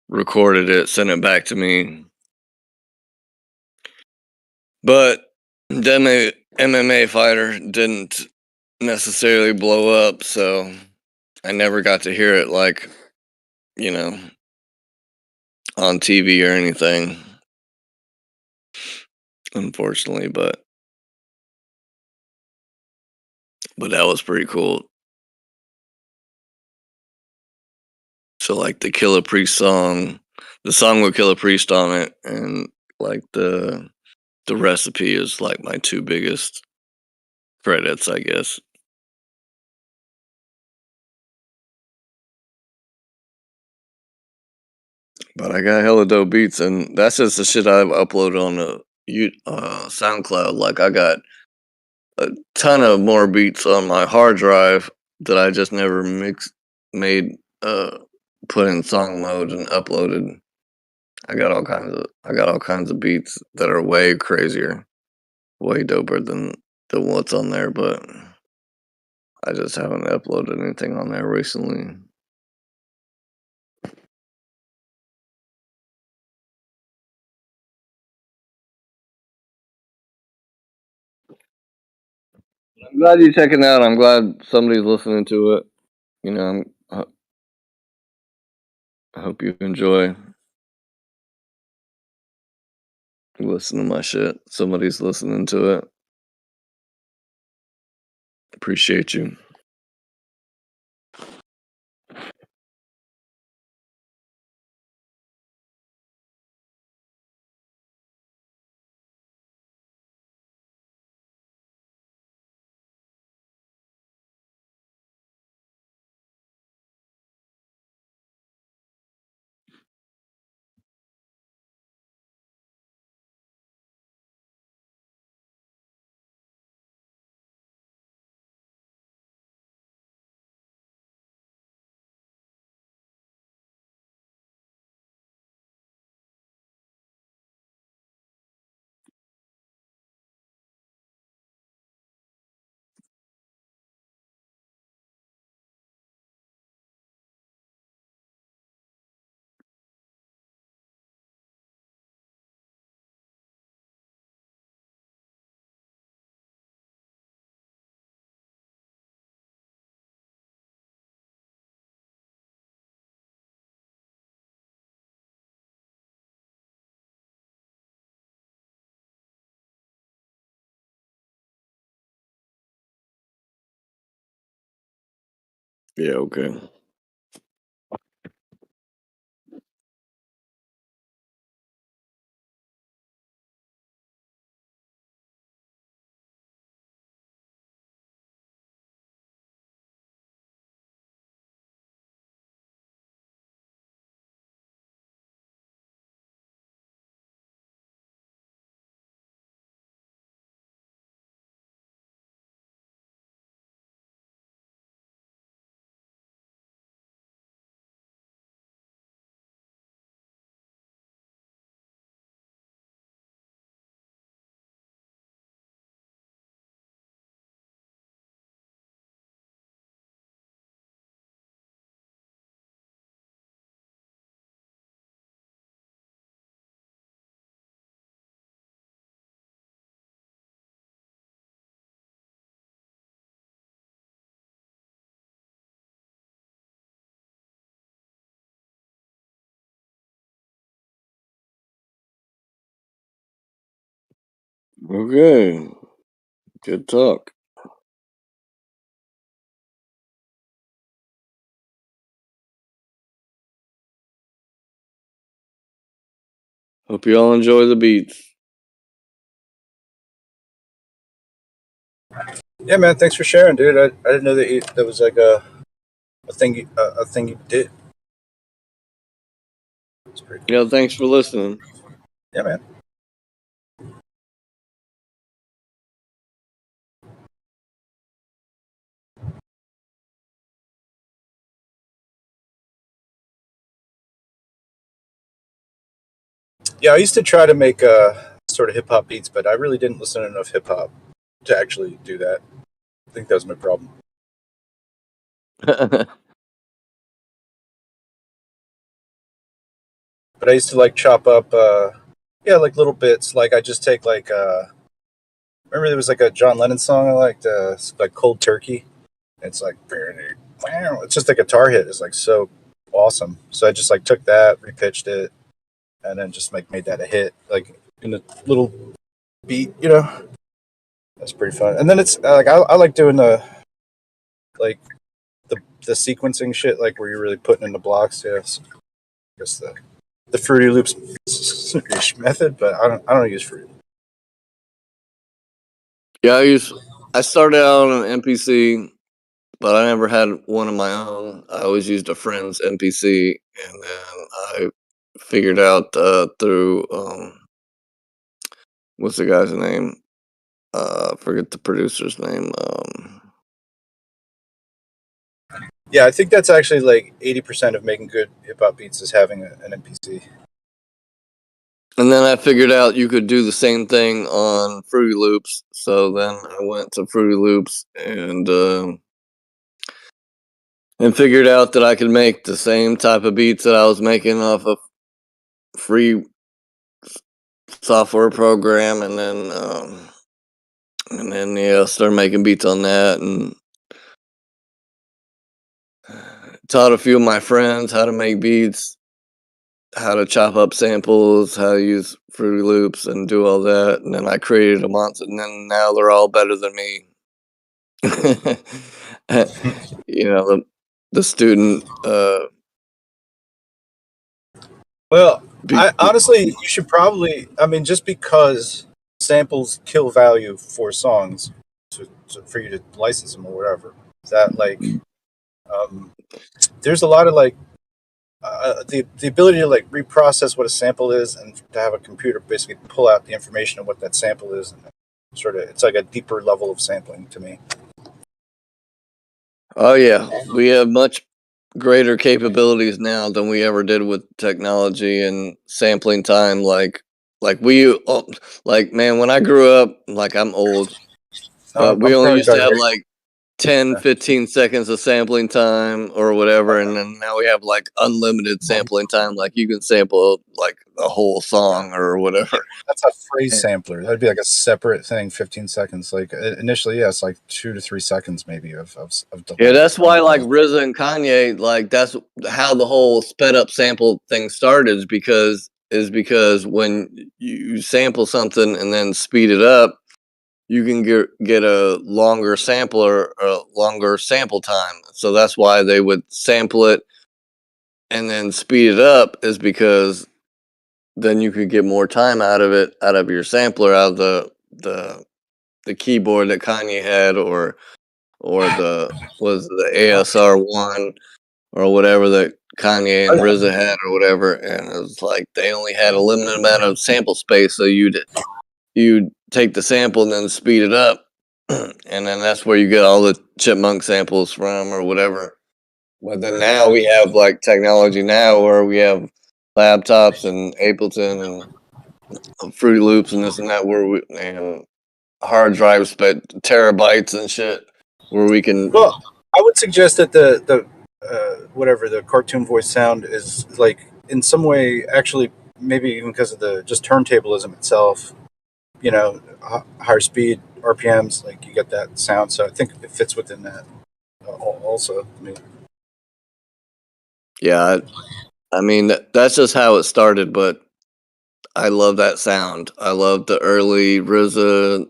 S3: recorded it, sent it back to me. But the MMA fighter didn't necessarily blow up, so I never got to hear it like, you know, on TV or anything. Unfortunately, but that was pretty cool. So like the Killer Priest song, the song with Killer Priest on it, and like the recipe is like my two biggest credits, I guess. But I got hella dope beats, and that's just the shit I've uploaded on the SoundCloud. Like I got a ton of more beats on my hard drive that I just never made, put in song mode and uploaded. I got all kinds of beats that are way crazier, way doper than what's on there, but I just haven't uploaded anything on there recently. I'm glad you're checking out. I'm glad somebody's listening to it. You know, I hope you enjoy listening to my shit. Somebody's listening to it. Appreciate you. Yeah, okay. Okay. Good talk. Hope you all enjoy the beats.
S1: Yeah, man. Thanks for sharing, dude. I didn't know that was like a thing a thing you did. It's pretty cool.
S3: Yeah, thanks for listening.
S1: Yeah, man. Yeah, I used to try to make sort of hip hop beats, but I really didn't listen to enough hip hop to actually do that. I think that was my problem. But I used to like chop up, like little bits. Like I just take like, remember there was like a John Lennon song I liked, like Cold Turkey. It's like, it's just a guitar hit. It's like so awesome. So I just like took that, repitched it, and then just like made that a hit, like in a little beat. That's pretty fun. And then it's like I like doing like the sequencing shit, like where you're really putting in the blocks. Yes, I guess the Fruity Loops method, but I don't use Fruity.
S3: Yeah, I started out on an NPC, but I never had one of my own. I always used a friend's NPC, and then I figured out through what's the guy's name? Forget the producer's name.
S1: Yeah, I think that's actually like 80% of making good hip hop beats is having an NPC.
S3: And then I figured out you could do the same thing on Fruity Loops. So then I went to Fruity Loops and figured out that I could make the same type of beats that I was making off a free software program, and then yeah, started making beats on that, and taught a few of my friends how to make beats, how to chop up samples, how to use Fruity Loops, and do all that. And then I created a monster, and then now they're all better than me. The student.
S1: Well, I honestly, you should probably. I mean, just because samples kill value for songs, for you to license them or whatever. Is that like, there's a lot of like the ability to like reprocess what a sample is, and to have a computer basically pull out the information of what that sample is, and sort of it's like a deeper level of sampling to me.
S3: Oh yeah, we have much greater capabilities now than we ever did with technology and sampling time. Man, when I grew up, like I'm old, but we
S1: I'm
S3: only
S1: probably
S3: used to
S1: about
S3: have
S1: your
S3: like 10, 15 seconds of sampling time or whatever, and then now we have like unlimited sampling time. Like you can sample like a whole song or whatever.
S1: That's a phrase sampler. That'd be like a separate thing. 15 seconds. Like initially, yeah, it's like 2 to 3 seconds maybe of delay.
S3: Yeah, that's why like RZA and Kanye, like that's how the whole sped up sample thing started, is because when you sample something and then speed it up, you can get a longer sampler, a longer sample time. So that's why they would sample it and then speed it up, is because then you could get more time out of it, out of your sampler, out of the keyboard that Kanye had, or the ASR1 or whatever that Kanye and RZA had or whatever. And it was like they only had a limited amount of sample space, so you'd take the sample and then speed it up, and then that's where you get all the chipmunk samples from or whatever. But then now we have like technology now where we have laptops and Ableton and Fruity Loops and this and that, and hard drives, but terabytes and shit, where we can.
S1: Well, I would suggest that the whatever the cartoon voice sound is like in some way actually maybe even because of the just turntablism itself, higher speed RPMs, like you get that sound. So I think it fits within that also. I mean,
S3: Yeah, I mean that's just how it started, but I love that sound. I love the early RZA,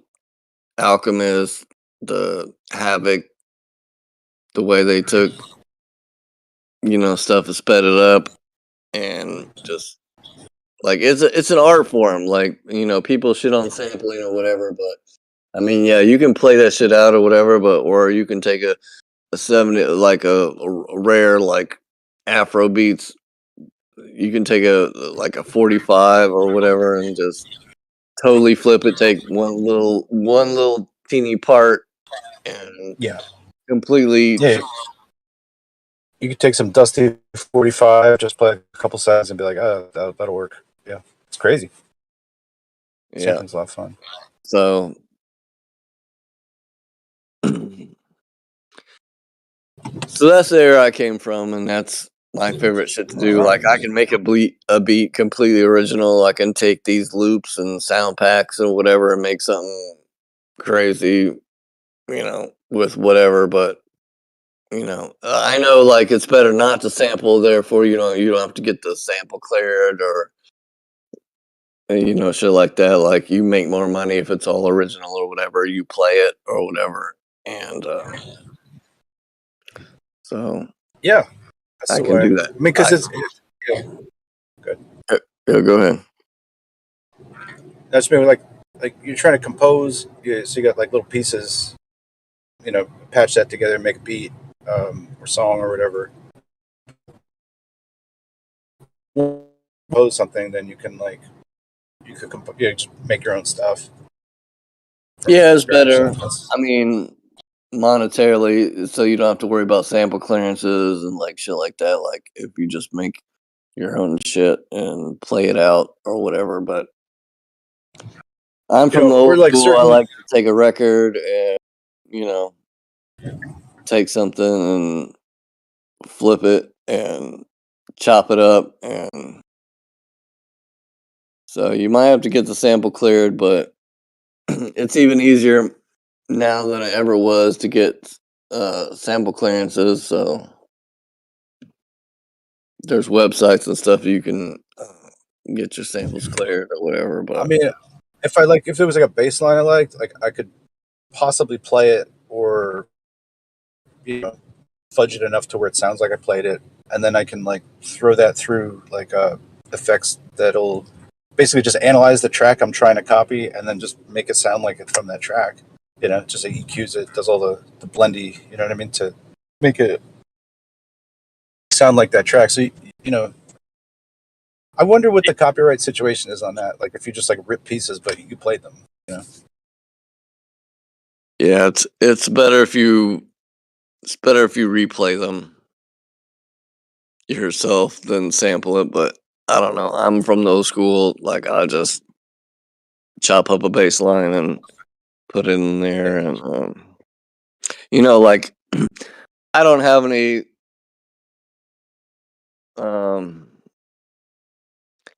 S3: Alchemist, the Havoc, the way they took, stuff and sped it up, and just like it's an art form. Like, people shit on sampling or whatever, but I mean, yeah, you can play that shit out or whatever, or you can take a 70, like a rare like Afro beats. You can take a 45 or whatever and just totally flip it. Take one little teeny part and
S1: yeah,
S3: completely.
S1: yeah. You could take some dusty 45, just play a couple seconds, and be like, "Oh, that'll work." Yeah, it's crazy.
S3: Yeah.
S1: Sampling's a lot of fun.
S3: So. So that's where I came from, and that's my favorite shit to do. Like, I can make a beat completely original. I can take these loops and sound packs or whatever and make something crazy, with whatever. But I know like it's better not to sample. Therefore, you don't have to get the sample cleared or shit like that. Like, you make more money if it's all original or whatever. You play it or whatever, and so
S1: Yeah, that's
S3: I
S1: the
S3: can
S1: way.
S3: do that.
S1: I mean, because it's yeah, good.
S3: Yeah, go ahead.
S1: That's maybe like you're trying to compose. Yeah, so you got like little pieces, patch that together, make a beat or song or whatever. Compose something, then you can just make your own stuff.
S3: Yeah, it's better. I mean, monetarily, so you don't have to worry about sample clearances and like shit like that. Like, if you just make your own shit and play it out or whatever. But I'm from the old school. I like to take a record and take something and flip it and chop it up, and so you might have to get the sample cleared, but it's even easier now than it ever was to get sample clearances. So there's websites and stuff you can get your samples cleared or whatever. But
S1: I mean, if it was like a bass line I liked, like I could possibly play it or fudge it enough to where it sounds like I played it, and then I can like throw that through like effects that'll basically just analyze the track I'm trying to copy and then just make it sound like it from that track. Just like EQs it, does all the blendy, you know what I mean, to make it sound like that track. So I wonder what the copyright situation is on that. Like if you just like rip pieces, but you played them.
S3: Yeah, it's better if you replay them yourself than sample it. But I don't know. I'm from the old school. Like, I just chop up a bass line and put it in there, and like I don't have any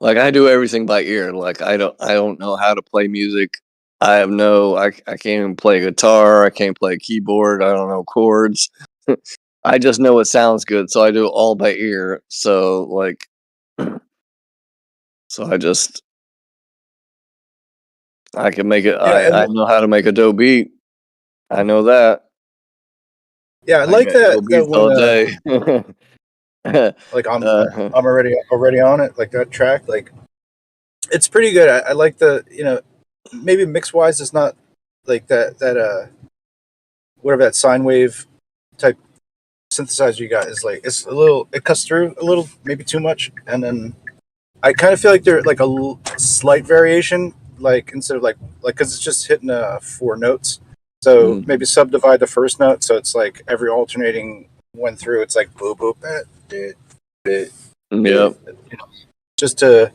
S3: like, I do everything by ear. Like, I don't know how to play music. I can't even play guitar. I can't play a keyboard. I don't know chords. I just know it sounds good, so I do it all by ear. So like, so I just I can make it.
S1: Yeah,
S3: I know how to make a dope beat. I know that.
S1: yeah, I
S3: I
S1: like
S3: got dope
S1: that
S3: beats
S1: when
S3: all day.
S1: like
S3: uh,
S1: I'm already on it, like that track, like it's pretty good. I like the, maybe mix wise it's not like that whatever that sine wave type synthesizer you got is, like, it's a little, it cuts through a little, maybe too much, and then I kind of feel like they're like a slight variation, like instead of like because it's just hitting four notes, so
S3: mm,
S1: maybe subdivide the first note so it's like every alternating went through, it's like boop boop bit,
S3: yep.
S1: just to,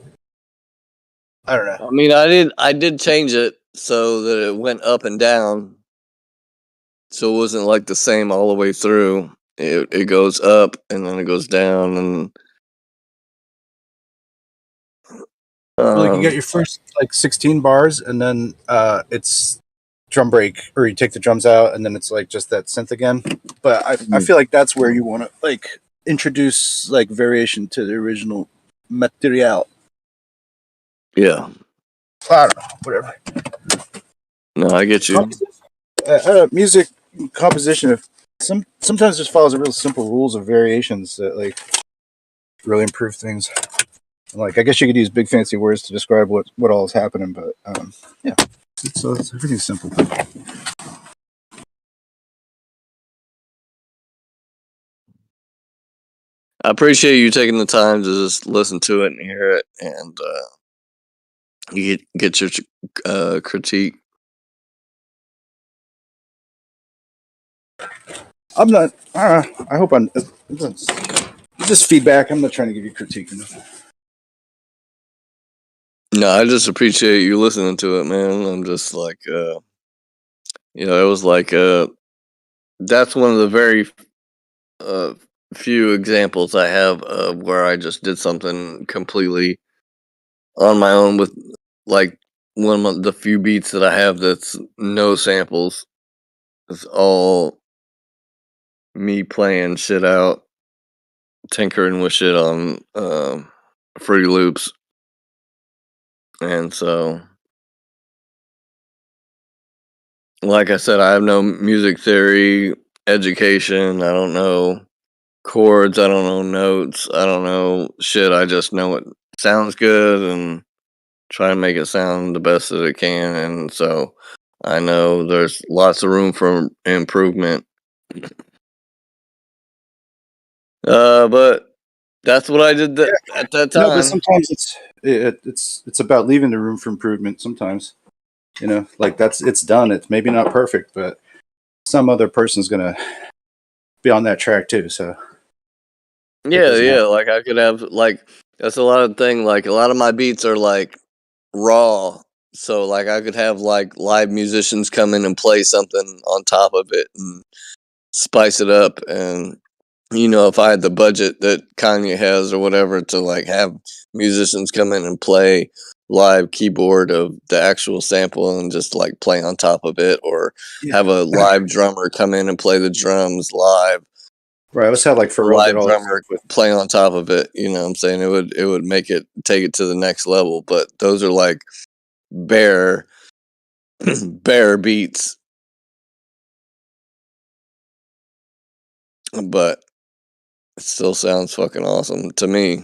S1: I don't know.
S3: I mean, I did change it so that it went up and down, so it wasn't like the same all the way through. It goes up and then it goes down, and
S1: Well, like you get
S3: um,
S1: your first like 16 bars, and then it's drum break, or you take the drums out, and then it's like just that synth again. But I feel like that's where you want to like introduce like variation to the original material.
S3: yeah.
S1: I don't know, whatever.
S3: No, I get you.
S1: Music composition. If sometimes just follows a real simple rules of variations that like really improve things. Like I guess you could use big fancy words to describe what all is happening, but yeah, it's everything's simple.
S3: I appreciate you taking the time to just listen to it and hear it, and you get your critique.
S1: I'm not. I hope I'm. It's just feedback. I'm not trying to give you critique.
S3: No, I just appreciate you listening to it, man. I'm just like, it was like, that's one of the very uh, few examples I have of where I just did something completely on my own with, like, one of the few beats that I have that's no samples. It's all me playing shit out, tinkering with shit on Fruity Loops, and so, like I said, I have no music theory education. I don't know chords. I don't know notes. I don't know shit. I just know it sounds good and try and make it sound the best that it can. And so I know there's lots of room for improvement. But that's what I did at that
S1: No, but
S3: time.
S1: sometimes it's about leaving the room for improvement. Sometimes, like it's done. It's maybe not perfect, but some other person's gonna be on that track too. So it
S3: Yeah,
S1: doesn't
S3: yeah.
S1: have.
S3: Like I could have like that's a lot of thing. Like a lot of my beats are like raw. So like I could have like live musicians come in and play something on top of it and spice it up. And if I had the budget that Kanye has or whatever to like have musicians come in and play live keyboard of the actual sample and just like play on top of it, or
S1: Yeah,
S3: have a live drummer come in and play the drums live,
S1: right. Let's have like
S3: a
S1: Pharrell did
S3: live
S1: all that stuff
S3: drummer
S1: with.
S3: play on top of it. You know what I'm saying? It would make it take it to the next level. But those are like bare bare beats. But it still sounds fucking awesome to me.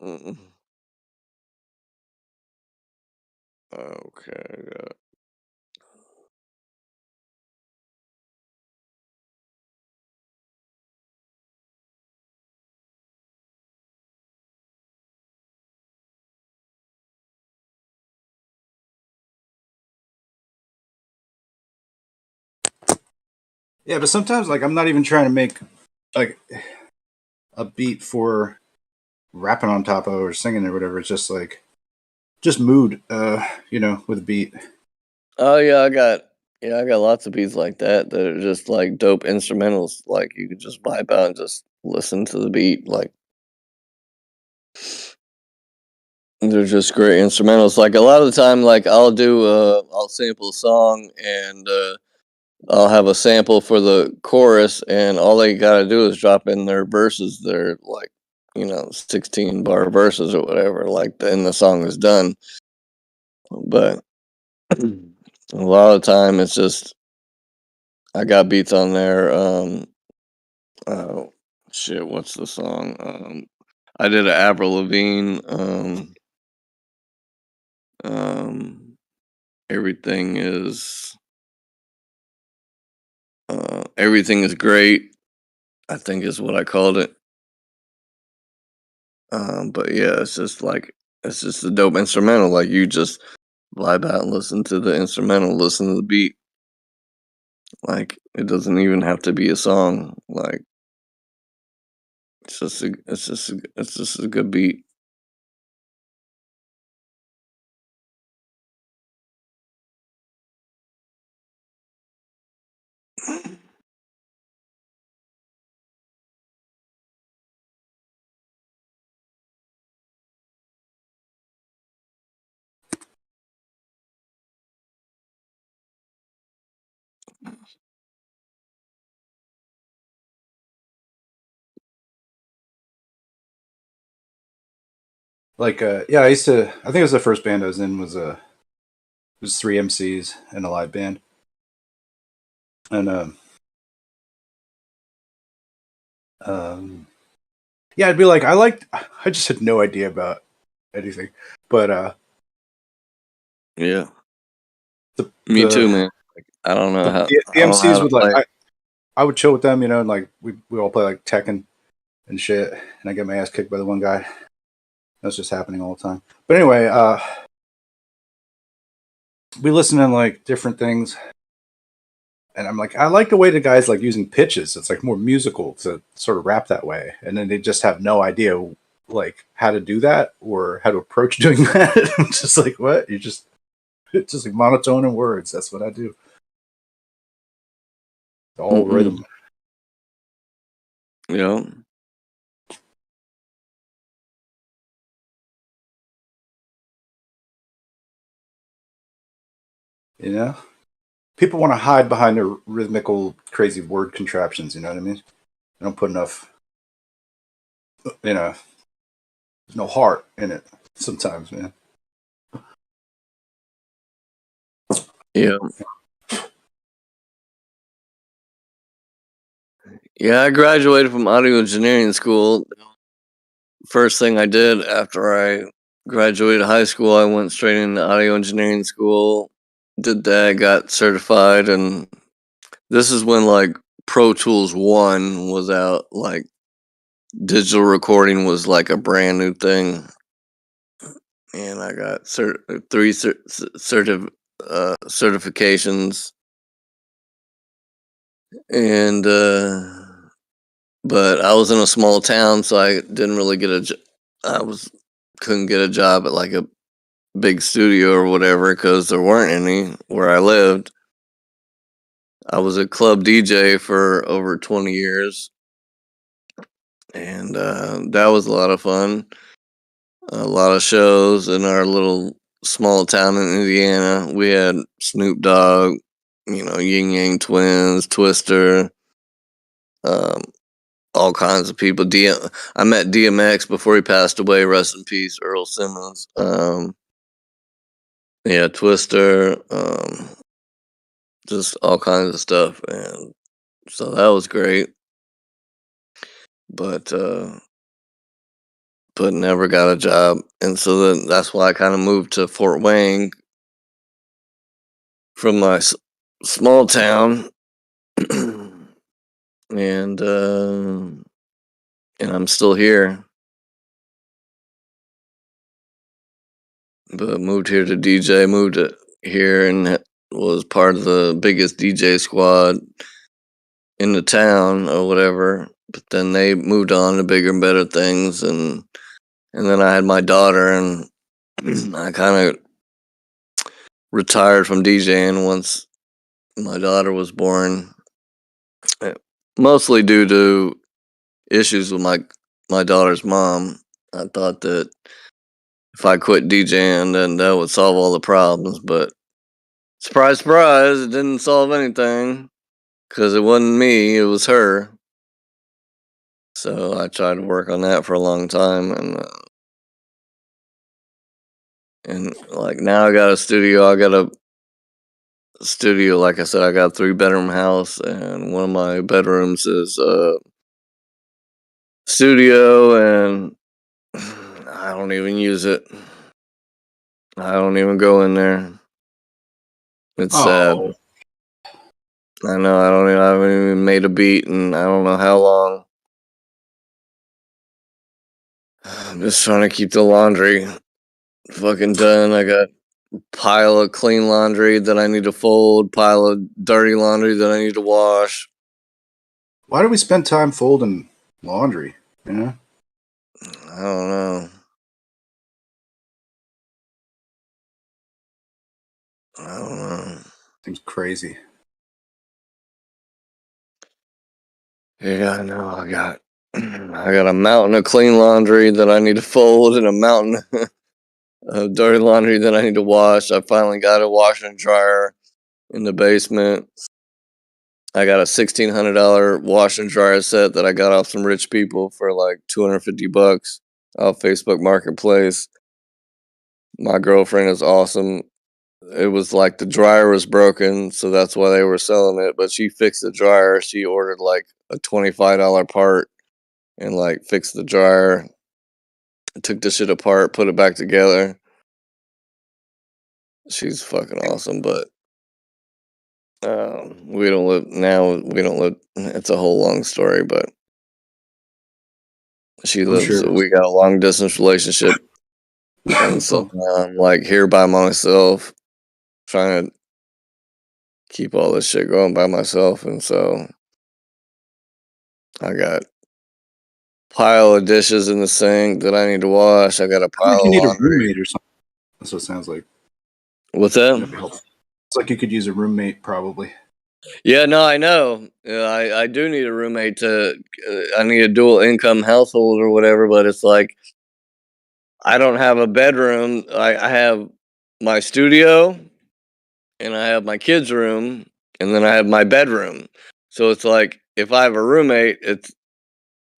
S3: Mm. Okay.
S1: Yeah, but sometimes like I'm not even trying to make like a beat for rapping on top of or singing or whatever. It's just like just mood, with a beat.
S3: Oh yeah, I got lots of beats like that that are just like dope instrumentals. Like you could just vibe out and just listen to the beat. Like they're just great instrumentals. Like a lot of the time, like I'll sample a song and I'll have a sample for the chorus, and all they gotta do is drop in their verses. They're like, 16-bar verses or whatever. Like then the song is done. But a lot of the time, it's just I got beats on there. Oh shit, what's the song? I did an Avril Lavigne. Um, everything is everything is great. I think is what I called it. But yeah, it's just a dope instrumental. Like you just vibe out and listen to the instrumental, listen to the beat. Like it doesn't even have to be a song. Like it's just a good beat.
S1: Like yeah, I think it was the first band I was in was three MCs and a live band. And yeah, I'd be like I just had no idea about anything. But
S3: Yeah,
S1: the
S3: me too,
S1: the
S3: man. Like I don't know how
S1: the
S3: I don't know how
S1: MCs
S3: to
S1: would like
S3: play.
S1: I would chill with them, and like we all play like Tekken and shit, and I get my ass kicked by the one guy. That's just happening all the time. But anyway, we listen to like different things, and I'm like, I like the way the guys like using pitches. It's like more musical to sort of rap that way, and then they just have no idea like how to do that or how to approach doing that. I'm just like, what? It's just like monotone and words. That's what I do. All
S3: Mm-mm.
S1: rhythm.
S3: Yeah.
S1: You know, people want to hide behind their rhythmical, crazy word contraptions. You know what I mean? They don't put enough. There's no heart in it sometimes, man.
S3: Yeah. Yeah, I graduated from audio engineering school. First thing I did after I graduated high school, I went straight into audio engineering school. Did that, got certified, and this is when like Pro Tools 1 was out. Like digital recording was like a brand new thing, and I got certifications, and but I was in a small town, so I didn't really get I couldn't get a job at like a big studio or whatever because there weren't any where I lived. I was a club DJ for over 20 years, and that was a lot of fun. A lot of shows in our little small town in Indiana. We had Snoop Dogg, Yin Yang Twins, Twister, um, all kinds of people. I met DMX before he passed away. Rest in peace, Earl Simmons. Yeah, Twister, just all kinds of stuff, and so that was great. But but never got a job. And so then that's why I kind of moved to Fort Wayne from my small town. and I'm still here. But moved here to DJ, moved here and was part of the biggest DJ squad in the town or whatever. But then they moved on to bigger and better things, and then I had my daughter, and I kind of retired from DJing once my daughter was born, mostly due to issues with my daughter's mom. I thought that if I quit DJing, then that would solve all the problems, but surprise, surprise, it didn't solve anything because it wasn't me, it was her. So I tried to work on that for a long time, and like now I got a studio. I got a studio, like I said, I got a 3-bedroom house, and one of my bedrooms is a studio, and I don't even use it. I don't even go in there. It's sad.
S1: Oh,
S3: I know. I haven't even made a beat, and I don't know how long. I'm just trying to keep the laundry fucking done. I got a pile of clean laundry that I need to fold, pile of dirty laundry that I need to wash.
S1: why do we spend time folding laundry? You know,
S3: I don't know. I don't know.
S1: seems crazy.
S3: Yeah, I know. I got a mountain of clean laundry that I need to fold, and a mountain of dirty laundry that I need to wash. I finally got a washer and dryer in the basement. I got a $1,600 washer and dryer set that I got off some rich people for like $250 off Facebook Marketplace. My girlfriend is awesome. It was like the dryer was broken, so that's why they were selling it. But she fixed the dryer. She ordered like a $25 part and like fixed the dryer. Took the shit apart, put it back together. She's fucking awesome, but we don't live now. We don't live. It's a whole long story, but she
S1: I'm
S3: lives.
S1: sure it was.
S3: We got a long distance relationship, and so now I'm like here by myself, trying to keep all this shit going by myself, and so I got pile of dishes in the sink that I need to wash. I got a
S1: I
S3: pile
S1: think you
S3: of
S1: need a
S3: laundry.
S1: roommate or something. That's what it sounds like.
S3: What's
S1: That'd
S3: that?
S1: be helpful. It's like you could use a roommate, probably.
S3: Yeah, no, I know. I do need a roommate to. I need a dual income household or whatever, but it's like I don't have a bedroom. I have my studio, and I have my kids' room, and then I have my bedroom. So it's like if I have a roommate,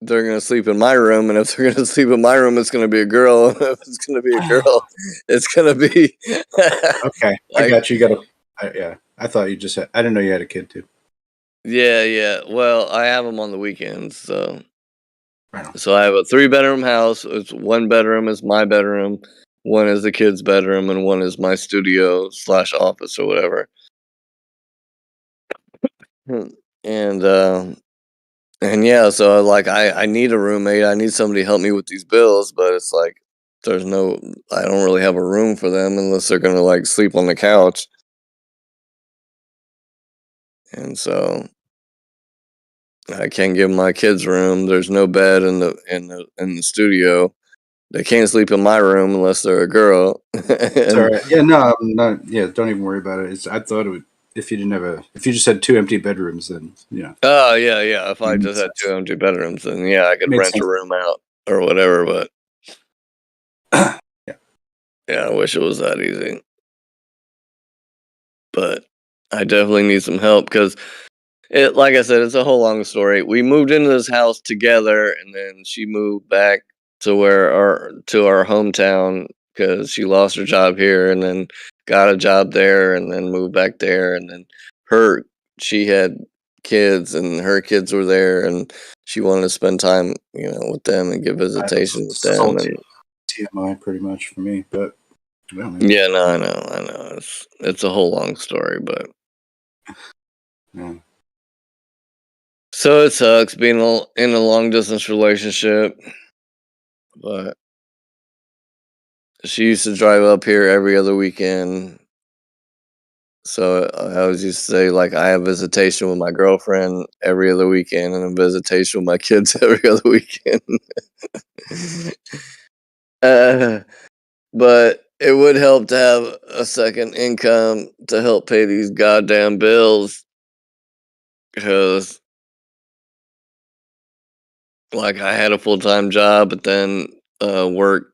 S3: they're gonna sleep in my room, and if they're gonna sleep in my room, it's gonna be a girl. And if it's gonna be a girl, it's gonna be
S1: Okay, I
S3: like,
S1: got you. You got to. Yeah, I thought you just had. I didn't know you had a kid too.
S3: yeah. Well, I have them on the weekends, so.
S1: Right on.
S3: So I have a 3-bedroom house. It's 1 bedroom is my bedroom, 1 is the kid's bedroom, and 1 is my studio / office or whatever. And yeah, so like I need a roommate. I need somebody to help me with these bills, but it's like I don't really have a room for them unless they're gonna like sleep on the couch. And so I can't give my kids room. There's no bed in the studio. They can't sleep in my room unless they're a girl.
S1: It's all right. Yeah, no, I'm not. Yeah, don't even worry about it. I thought it would. If you didn't have if you just had 2 empty bedrooms, then
S3: Oh yeah. If
S1: it
S3: I
S1: made
S3: just had
S1: sense.
S3: 2 empty bedrooms, then yeah, I could
S1: Made
S3: rent a
S1: sense.
S3: room out or whatever. But
S1: Yeah.
S3: yeah, I wish it was that easy. But I definitely need some help because like I said, it's a whole long story. We moved into this house together, and then she moved back to our hometown because she lost her job here, and then got a job there, and then moved back there, and then she had kids, and her kids were there, and she wanted to spend time, with them and give visitation with them. And
S1: TMI pretty much for me, but yeah, man.
S3: yeah, no, I know. It's a whole long story, but
S1: Yeah.
S3: so it sucks being in a long distance relationship. But she used to drive up here every other weekend. So I always used to say, like, I have visitation with my girlfriend every other weekend and a visitation with my kids every other weekend. But it would help to have a second income to help pay these goddamn bills. Because, like, I had a full-time job, but then work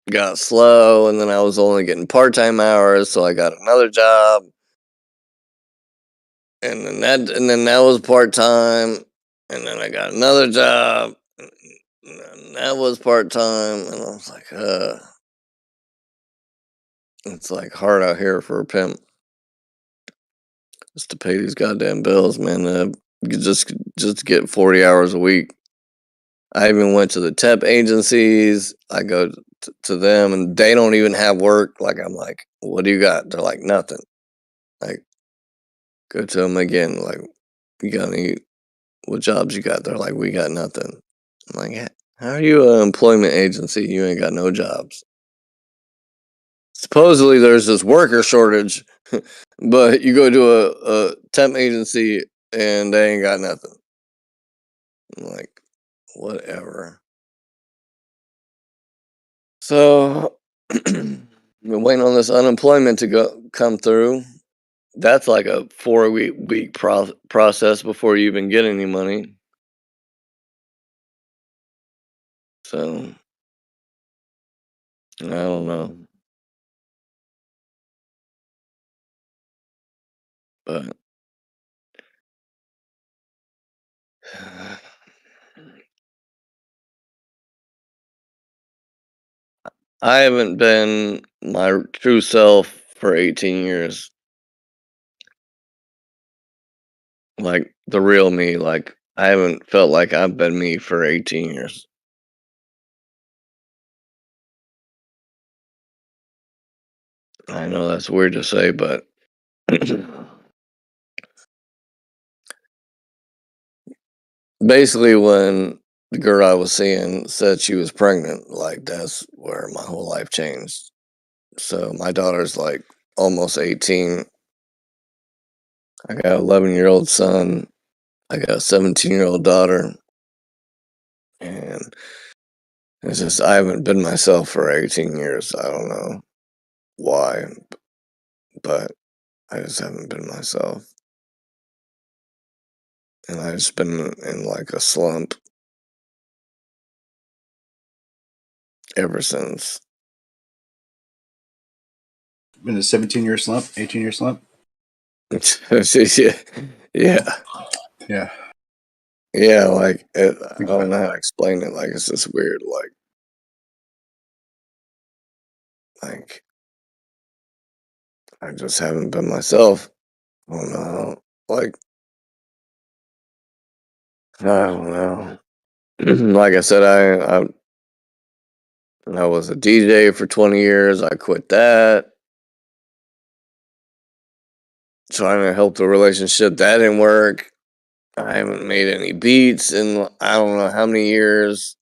S3: got slow, and then I was only getting part-time hours, so I got another job. And then that was part-time, and then I got another job, and that was part-time, and I was like, it's like hard out here for a pimp just to pay these goddamn bills, man. You just get 40 hours a week. I even went to the temp agencies. I go to them, and they don't even have work. Like, I'm like, what do you got? They're like, nothing. Like, go to them again. Like, you got any? What jobs you got? They're like, we got nothing. I'm like, how are you an employment agency? You ain't got no jobs. Supposedly there's this worker shortage, but you go to a temp agency and they ain't got nothing. I'm like, whatever. So been waiting on this unemployment to come through. That's like a 4 week process before you even get any money. So I don't know, but I haven't been my true self for 18 years. Like the real me. Like I haven't felt like I've been me for 18 years. I know that's weird to say, but basically when the girl I was seeing said she was pregnant, like that's where my whole life changed. So my daughter's like almost 18. I got an 11-year-old son. I got a 17-year-old daughter. And it's just, I haven't been myself for 18 years. I don't know why, but I just haven't been myself. And I've just been in like a slump ever since.
S1: Been a 17-year slump, 18-year slump.
S3: Yeah. Yeah.
S1: Yeah.
S3: Yeah, like I don't know how to explain it. Like it's just weird. Like I just haven't been myself. I don't know. Like I don't know. Like I said, I was a DJ for 20 years. I quit that. Trying to help the relationship. That didn't work. I haven't made any beats in I don't know how many years.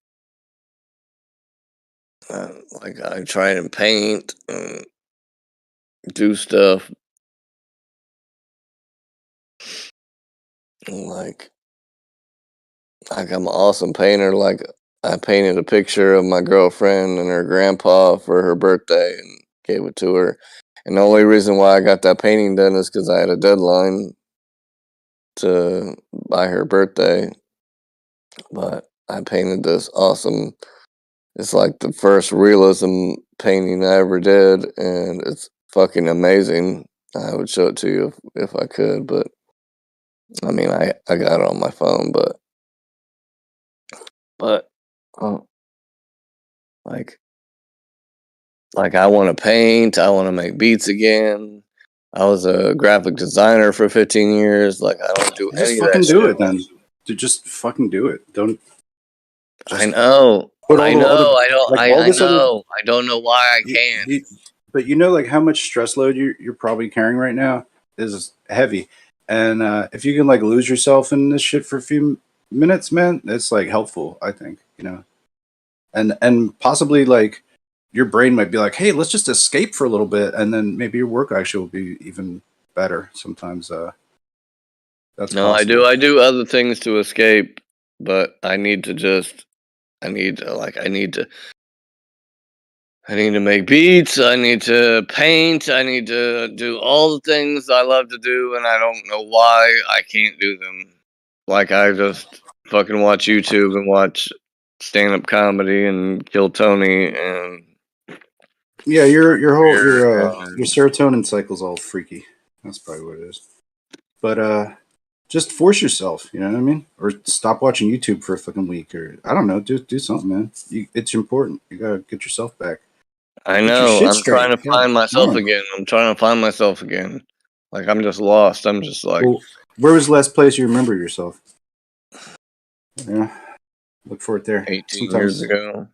S3: Like I try and paint and do stuff. And like I'm an awesome painter. Like I painted a picture of my girlfriend and her grandpa for her birthday and gave it to her. And the only reason why I got that painting done is because I had a deadline to by her birthday. But I painted this awesome. It's like the first realism painting I ever did, and it's fucking amazing. I would show it to you if I could, but I mean, I got it on my phone, but uh, like I want to paint. I want to make beats again. I was a graphic designer for 15 years. Like, I don't do
S1: Just
S3: any of
S1: fucking
S3: that
S1: do
S3: shit.
S1: it then. Dude, just fucking do it. Don't.
S3: I know.
S1: Put
S3: I
S1: all the other,
S3: know. I don't.
S1: like
S3: I,
S1: all
S3: I
S1: this other.
S3: know. I don't know why I
S1: You,
S3: can't.
S1: but you know, like how much stress load you're probably carrying right now is heavy, and if you can like lose yourself in this shit for a few minutes, man, it's like helpful. I think and possibly like your brain might be like, hey, let's just escape for a little bit, and then maybe your work actually will be even better. Sometimes that's
S3: No,
S1: possible.
S3: I do other things to escape, but I need to just. I need to make beats. I need to paint. I need to do all the things I love to do, and I don't know why I can't do them. Like, I just fucking watch YouTube and watch stand-up comedy and Kill Tony and
S1: Yeah, your whole your
S3: and
S1: serotonin cycle's all freaky. That's probably what it is. But just force yourself. You know what I mean? Or stop watching YouTube for a fucking week, or I don't know. Do something, man. It's important. You gotta get yourself back.
S3: I
S1: Get your
S3: know
S1: shit
S3: I'm trying
S1: straight.
S3: to
S1: Yeah,
S3: find myself
S1: darn.
S3: again. I'm trying to find myself again. Like, I'm just lost. I'm just like,
S1: Well, where was the last place you remember yourself? Yeah, look for it there.
S3: 18 years
S1: Sometimes
S3: ago.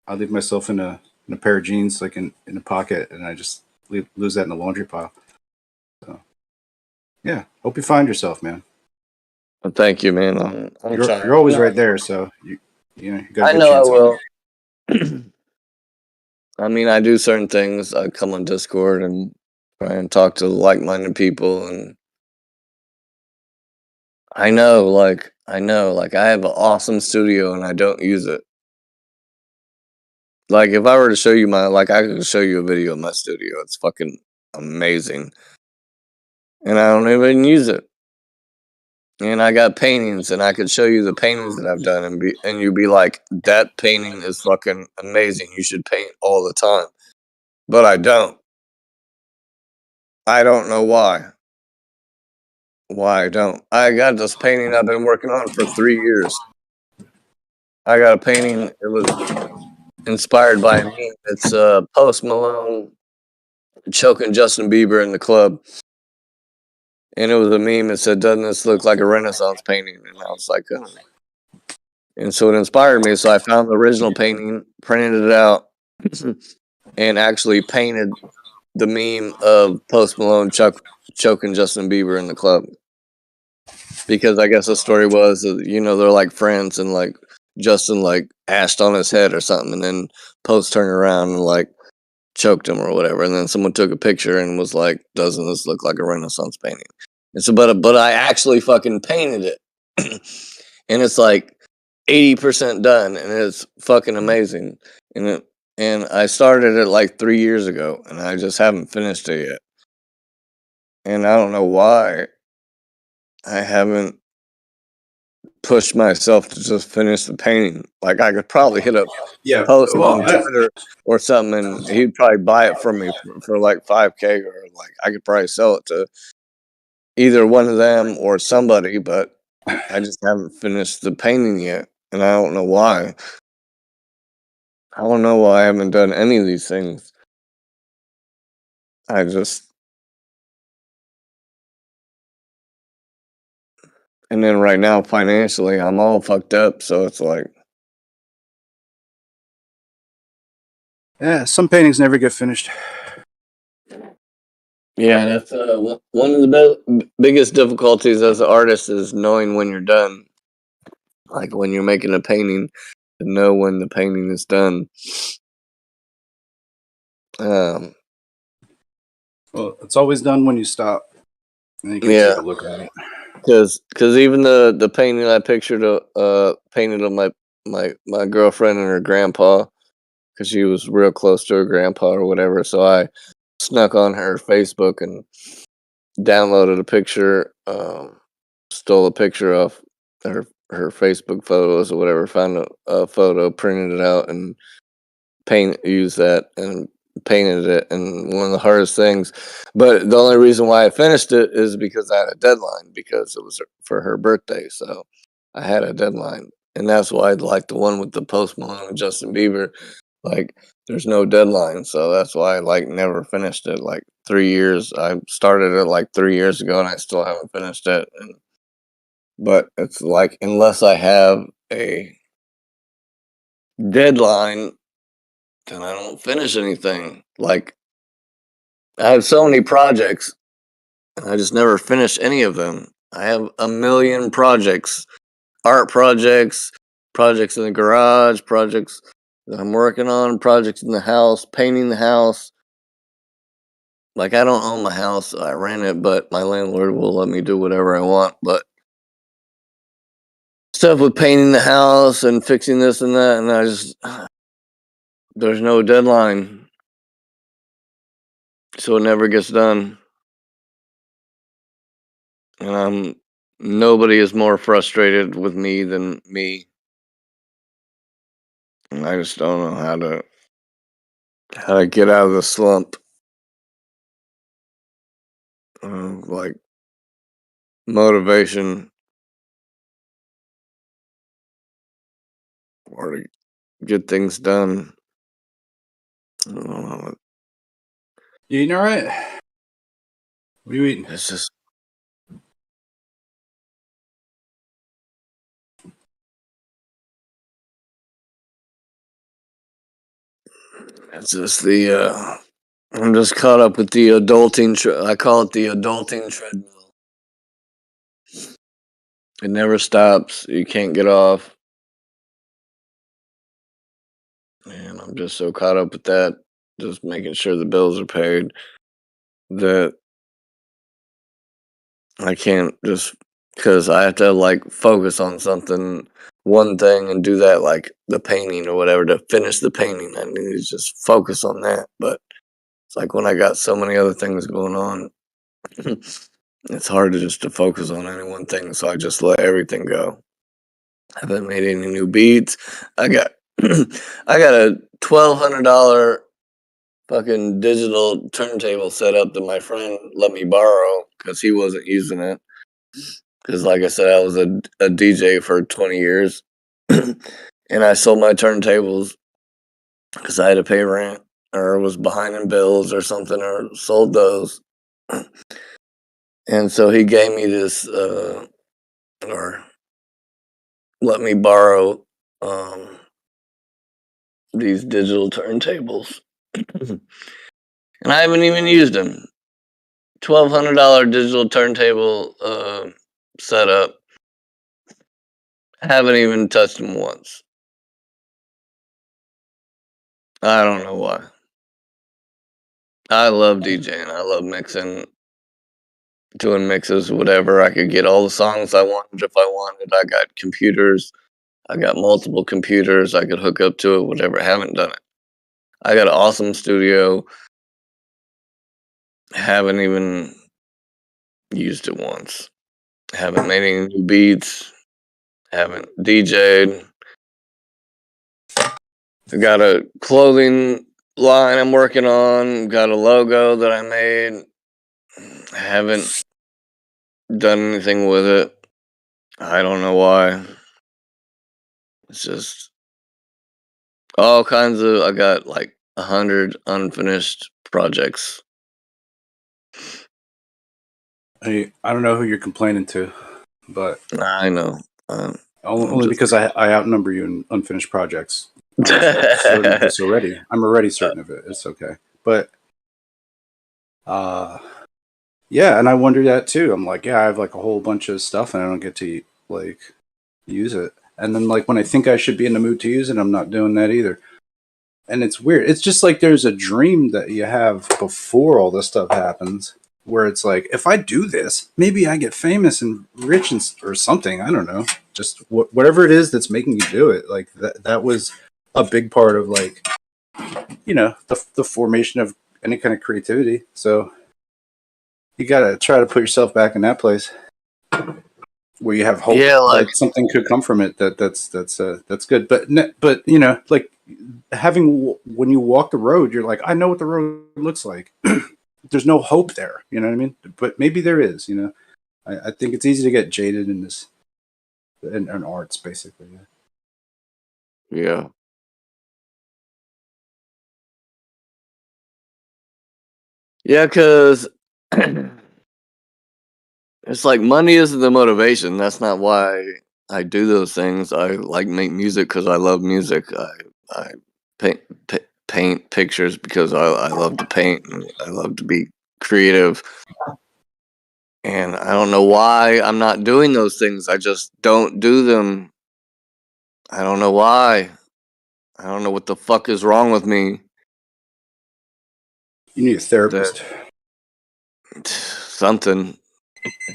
S1: I leave myself in a pair of jeans, like in a pocket, and I just lose that in the laundry pile. So yeah, hope you find yourself, man.
S3: Well, thank you, man. I'm trying.
S1: You're always right there, so you know you got a
S3: I
S1: good
S3: know I
S1: chance.
S3: will. I mean, I do certain things. I come on Discord and try and talk to like-minded people, and I know, like, I have an awesome studio and I don't use it. Like, if I were to show you I could show you a video of my studio. It's fucking amazing, and I don't even use it. And I got paintings, and I could show you the paintings that I've done, and you'd be like, that painting is fucking amazing. You should paint all the time. But I don't. I don't know why. Why I don't. I got this painting I've been working on for 3 years. I got a painting. It was inspired by a meme. It's Post Malone choking Justin Bieber in the club. And it was a meme that said, doesn't this look like a Renaissance painting? And I was like, oh. And so it inspired me. So I found the original painting, printed it out, and actually painted the meme of Post Malone choking Justin Bieber in the club. Because I guess the story was that, they're like friends, and like Justin like ashed on his head or something, and then Post turned around and like choked him or whatever, and then someone took a picture and was like, doesn't this look like a Renaissance painting? And so but I actually fucking painted it. And it's like 80% done, and it's fucking amazing. And I started it like 3 years ago, and I just haven't finished it yet. And I don't know why I haven't pushed myself to just finish the painting. Like, I could probably hit a
S1: Yeah,
S3: post
S1: well,
S3: on Twitter or something, and he'd probably buy it from me for like $5K, or like I could probably sell it to either one of them or somebody, but I just haven't finished the painting yet, and I don't know why. I don't know why I haven't done any of these things. I just... And then right now, financially, I'm all fucked up, so it's like...
S1: yeah, some paintings never get finished.
S3: Yeah, that's one of the biggest difficulties as an artist is knowing when you're done. Like, when you're making a painting, to know when the painting is done.
S1: Well, it's always done when you stop, and you can
S3: Yeah,
S1: take a look at it.
S3: because even the painting I pictured painted of my girlfriend and her grandpa, because she was real close to her grandpa or whatever. So I snuck on her Facebook and downloaded a picture, stole a picture of her Facebook photos or whatever, found a photo, printed it out, and used that and painted it. And one of the hardest things, but the only reason why I finished it is because I had a deadline, because it was for her birthday. So I had a deadline, and that's why I like the one with the Post Malone and Justin Bieber. Like, there's no deadline, so that's why I like never finished it. Like 3 years, I started it like 3 years ago, and I still haven't finished it. But it's like unless I have a deadline, then I don't finish anything. Like I have so many projects, and I just never finish any of them. I have a million projects, art projects, projects in the garage, projects that I'm working on, projects in the house, painting the house. Like I don't own my house, I rent it, but my landlord will let me do whatever I want. But stuff with painting the house and fixing this and that, and I just there's no deadline, so it never gets done. And nobody is more frustrated with me than me. And I just don't know how to get out of the slump. Like motivation or to get things done. I don't know.
S1: You eating all right? What are you eating?
S3: It's just the I'm just caught up with the adulting. I call it the adulting treadmill. It never stops. You can't get off. And I'm just so caught up with that, just making sure the bills are paid, that I can't just, because I have to like focus on something, one thing, and do that, like the painting or whatever, to finish the painting. I need to just focus on that. But it's like when I got so many other things going on, it's hard to focus on any one thing. So I just let everything go. I haven't made any new beats. I got I got a $1,200 fucking digital turntable set up that my friend let me borrow because he wasn't using it. Because, like I said, I was a DJ for 20 years, and I sold my turntables because I had to pay rent or was behind in bills or something, or sold those. And so he gave me this, or let me borrow these digital turntables, and I haven't even used them. $1,200 digital turntable setup. I haven't even touched them once. I don't know why. I love DJing. I love mixing, doing mixes, whatever. I could get all the songs I wanted if I wanted. I got computers. I got multiple computers I could hook up to it, whatever. I haven't done it. I got an awesome studio. Haven't even used it once. Haven't made any new beats. Haven't DJ'd. I got a clothing line I'm working on. Got a logo that I made. Haven't done anything with it. I don't know why. It's just all kinds of. I got like 100 unfinished projects.
S1: I don't know who you're complaining to, but
S3: I know.
S1: only because I outnumber you in unfinished projects. I'm certain of this already. I'm already certain of it. It's okay, but yeah, and I wonder that too. I'm like, yeah, I have like a whole bunch of stuff, and I don't get to like use it. And then like when I think I should be in the mood to use it, I'm not doing that either. And it's weird. It's just like there's a dream that you have before all this stuff happens, where it's like, if I do this, maybe I get famous and rich and or something. I don't know. Just whatever it is that's making you do it. Like that was a big part of like, the formation of any kind of creativity. So you gotta try to put yourself back in that place where you have hope that something could come from it. That's good. But like having, when you walk the road, you're like, I know what the road looks like. There's no hope there. You know what I mean? But maybe there is. I think it's easy to get jaded in this, in arts, basically.
S3: Yeah. Yeah, because it's like money isn't the motivation. That's not why I do those things. I like make music because I love music. I paint pictures because I love to paint. And I love to be creative. And I don't know why I'm not doing those things. I just don't do them. I don't know why. I don't know what the fuck is wrong with me.
S1: You need a
S3: That
S1: therapist.
S3: something.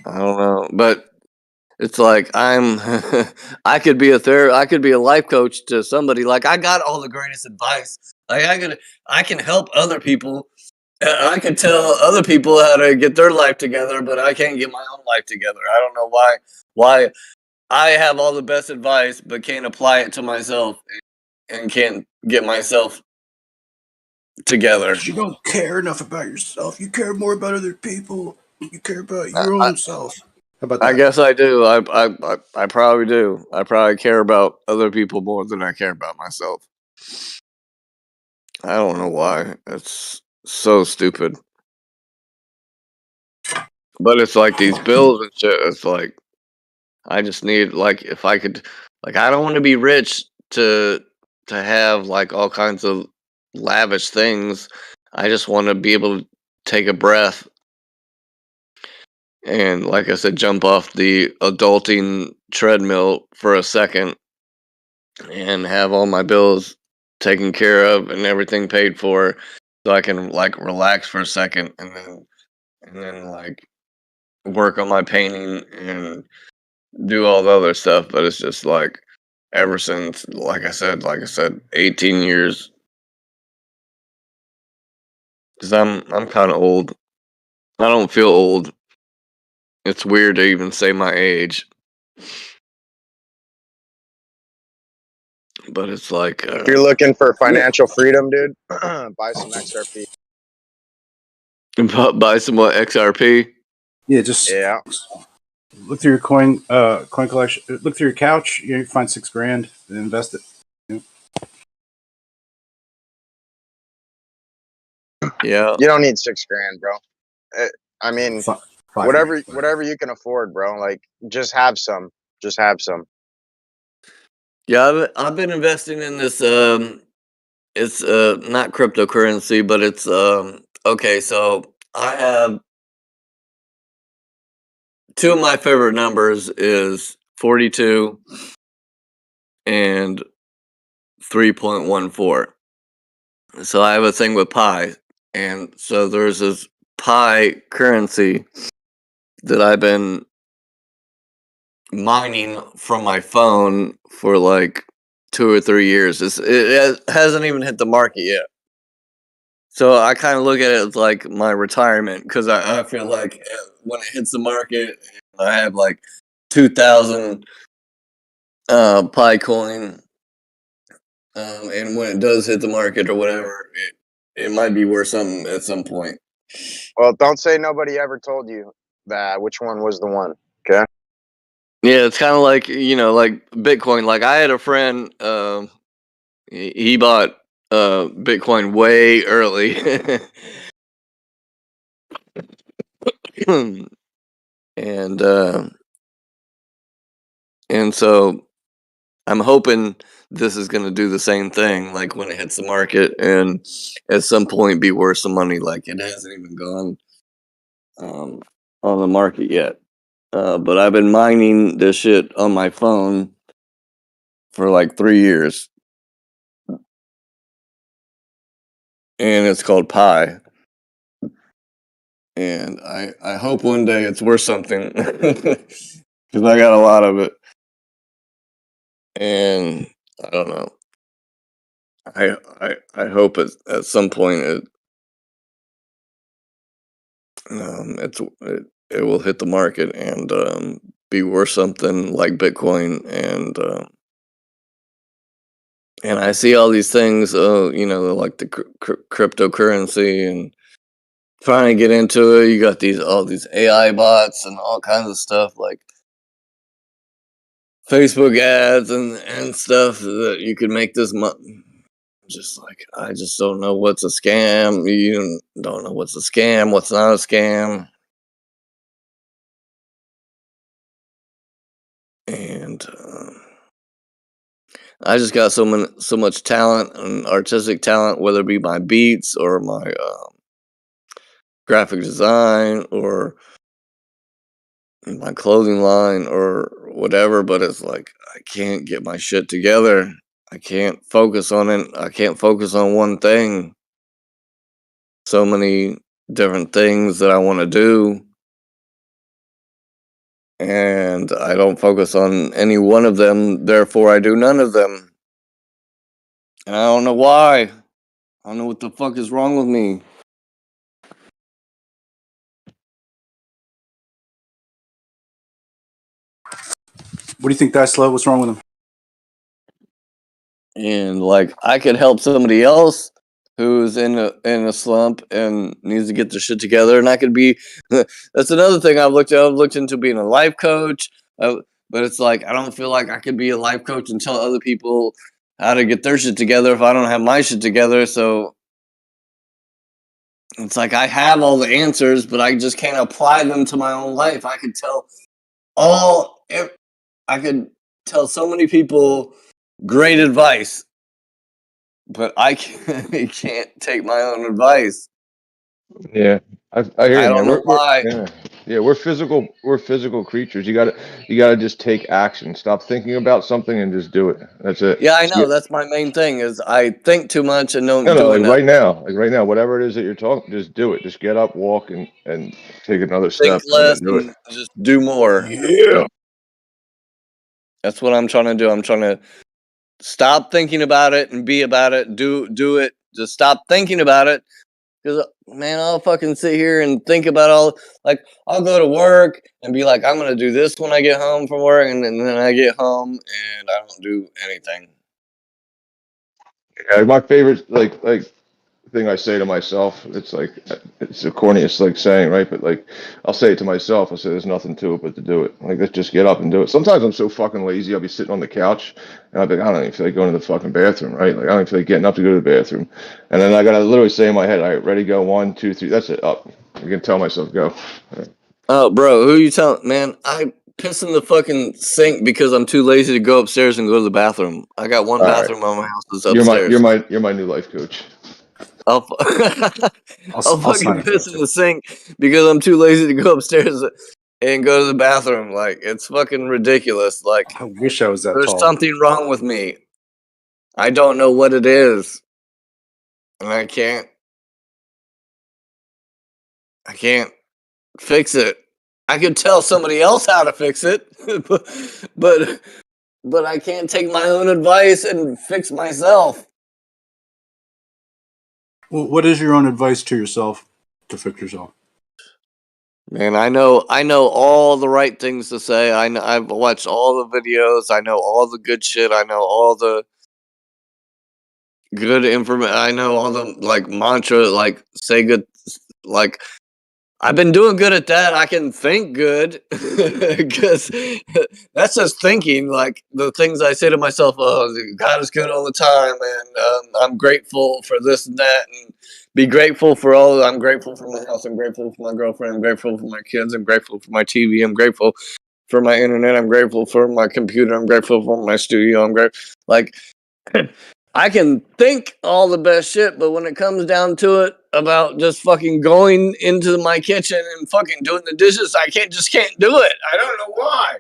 S3: I don't know. But it's like I could be I could be a life coach to somebody. Like I got all the greatest advice. Like I can help other people. I can tell other people how to get their life together, but I can't get my own life together. I don't know why I have all the best advice but can't apply it to myself and can't get myself together.
S1: You don't care enough about yourself. You care more about other people. You care about
S3: I,
S1: your
S3: I,
S1: own self. How about
S3: I
S1: that?
S3: guess I do. I probably do. I probably care about other people more than I care about myself. I don't know why. It's so stupid. But it's like these bills and shit. It's like I just need like if I could like I don't want to be rich to have like all kinds of lavish things. I just want to be able to take a breath and like I said jump off the adulting treadmill for a second and have all my bills taken care of and everything paid for so I can like relax for a second and then like work on my painting and do all the other stuff. But it's just like ever since like I said 18 years because I'm kind of old. I don't feel old. It's weird to even say my age, but it's like
S5: If you're looking for
S1: Yeah.
S5: financial freedom, dude, buy some XRP.
S3: buy some more XRP.
S1: Yeah, just
S5: Yeah.
S1: look through your coin collection. Look through your couch. You find $6,000 and invest it.
S3: Yeah,
S5: You don't need $6,000, bro. I mean,
S1: Five grand.
S5: whatever you can afford, bro. Like, just have some. Just have some.
S3: yeah. I've been investing in this. It's not cryptocurrency, but it's okay. So I have two of my favorite numbers is 42 and 3.14. So I have a thing with pi, and so there's this pi currency that I've been mining from my phone for like 2 or 3 years. It hasn't even hit the market yet. So I kind of look at it as like my retirement because I feel like when it hits the market, I have like 2,000 Pi coin, and when it does hit the market or whatever, it might be worth something at some point.
S5: Well, don't say nobody ever told you that which one was the one. Okay.
S3: Yeah, it's kind of like like Bitcoin. Like I had a friend, he bought Bitcoin way early, and and so I'm hoping this is going to do the same thing. Like when it hits the market, and at some point be worth some money. Like it hasn't even gone on the market yet. But I've been mining this shit on my phone for like 3 years, and it's called Pi. And I hope one day it's worth something because I got a lot of it, and I don't know. I hope at some point it will hit the market and be worth something like Bitcoin and I see all these things, like the cryptocurrency and trying to get into it. You got all these AI bots and all kinds of stuff like Facebook ads and stuff that you could make just like, I just don't know what's a scam. You don't know what's a scam, what's not a scam. And I just got so much talent and artistic talent, whether it be my beats or my graphic design or my clothing line or whatever, but it's like I can't get my shit together. I can't focus on it. I can't focus on one thing. So many different things that I want to do, and I don't focus on any one of them, therefore I do none of them. And I don't know why. I don't know what the fuck is wrong with me.
S1: What do you think, Dice Slow? What's wrong with him?
S3: And like I could help somebody else who's in a slump and needs to get their shit together, and I could be. That's another thing I've looked at. I've looked into being a life coach, but it's like I don't feel like I could be a life coach and tell other people how to get their shit together if I don't have my shit together. So it's like I have all the answers, but I just can't apply them to my own life. I could tell so many people great advice, but I can't take my own advice.
S6: Yeah, I hear
S3: I
S6: you,
S3: don't
S6: man.
S3: know why.
S6: We're physical creatures. You gotta just take action. Stop thinking about something and just do it. That's it.
S3: Yeah, I know. That's my main thing is I think too much and don't do
S6: like
S3: enough.
S6: right now, whatever it is that you're talking, just do it. Just get up, walk, and take another
S3: Think
S6: step
S3: less
S6: and do it.
S3: and just do more.
S6: Yeah.
S3: That's what I'm trying to do. I'm trying to stop thinking about it and be about it. Do it. Just stop thinking about it. Because, man, I'll fucking sit here and think about like, I'll go to work and be like, I'm going to do this when I get home from work. And then I get home and I don't do anything.
S6: Yeah, my favorite, like thing I say to myself, it's like, it's the corniest, like, saying, right? But, like, I'll say it to myself. I say, there's nothing to it but to do it. Like, let's just get up and do it. Sometimes I'm so fucking lazy, I'll be sitting on the couch, and I'll be like, I don't even feel like going to the fucking bathroom, right? Like, I don't even feel like getting up to go to the bathroom. And then I gotta literally say in my head, all right, ready, go, 1, 2, 3, that's it, up. I can tell myself, go.
S3: Oh, bro, who you telling? Man, I piss in the fucking sink because I'm too lazy to go upstairs and go to the bathroom. I got one
S6: All right.
S3: bathroom on my house that's
S6: You're
S3: upstairs.
S6: my new life coach.
S3: I'll
S1: I'll
S3: fucking
S1: sign
S3: piss
S1: it.
S3: in the sink because I'm too lazy to go upstairs and go to the bathroom. Like, it's fucking ridiculous. Like,
S1: I wish I was that
S3: there's
S1: tall.
S3: something wrong with me. I don't know what it is. And I can't fix it. I could tell somebody else how to fix it, but I can't take my own advice and fix myself.
S1: Well, what is your own advice to yourself to fix yourself?
S3: Man, I know all the right things to say. I've watched all the videos. I know all the good shit. I know all the good information. I know all the like mantra, like say good, like I've been doing good at that. I can think good because that's just thinking. Like the things I say to myself, oh, God is good all the time, and I'm grateful for this and that, and be grateful for all. I'm grateful for my house. I'm grateful for my girlfriend. I'm grateful for my kids. I'm grateful for my TV. I'm grateful for my internet. I'm grateful for my computer. I'm grateful for my studio. I'm grateful. Like I can think all the best shit, but when it comes down to it about just fucking going into my kitchen and fucking doing the dishes, I can't do it. I don't know why.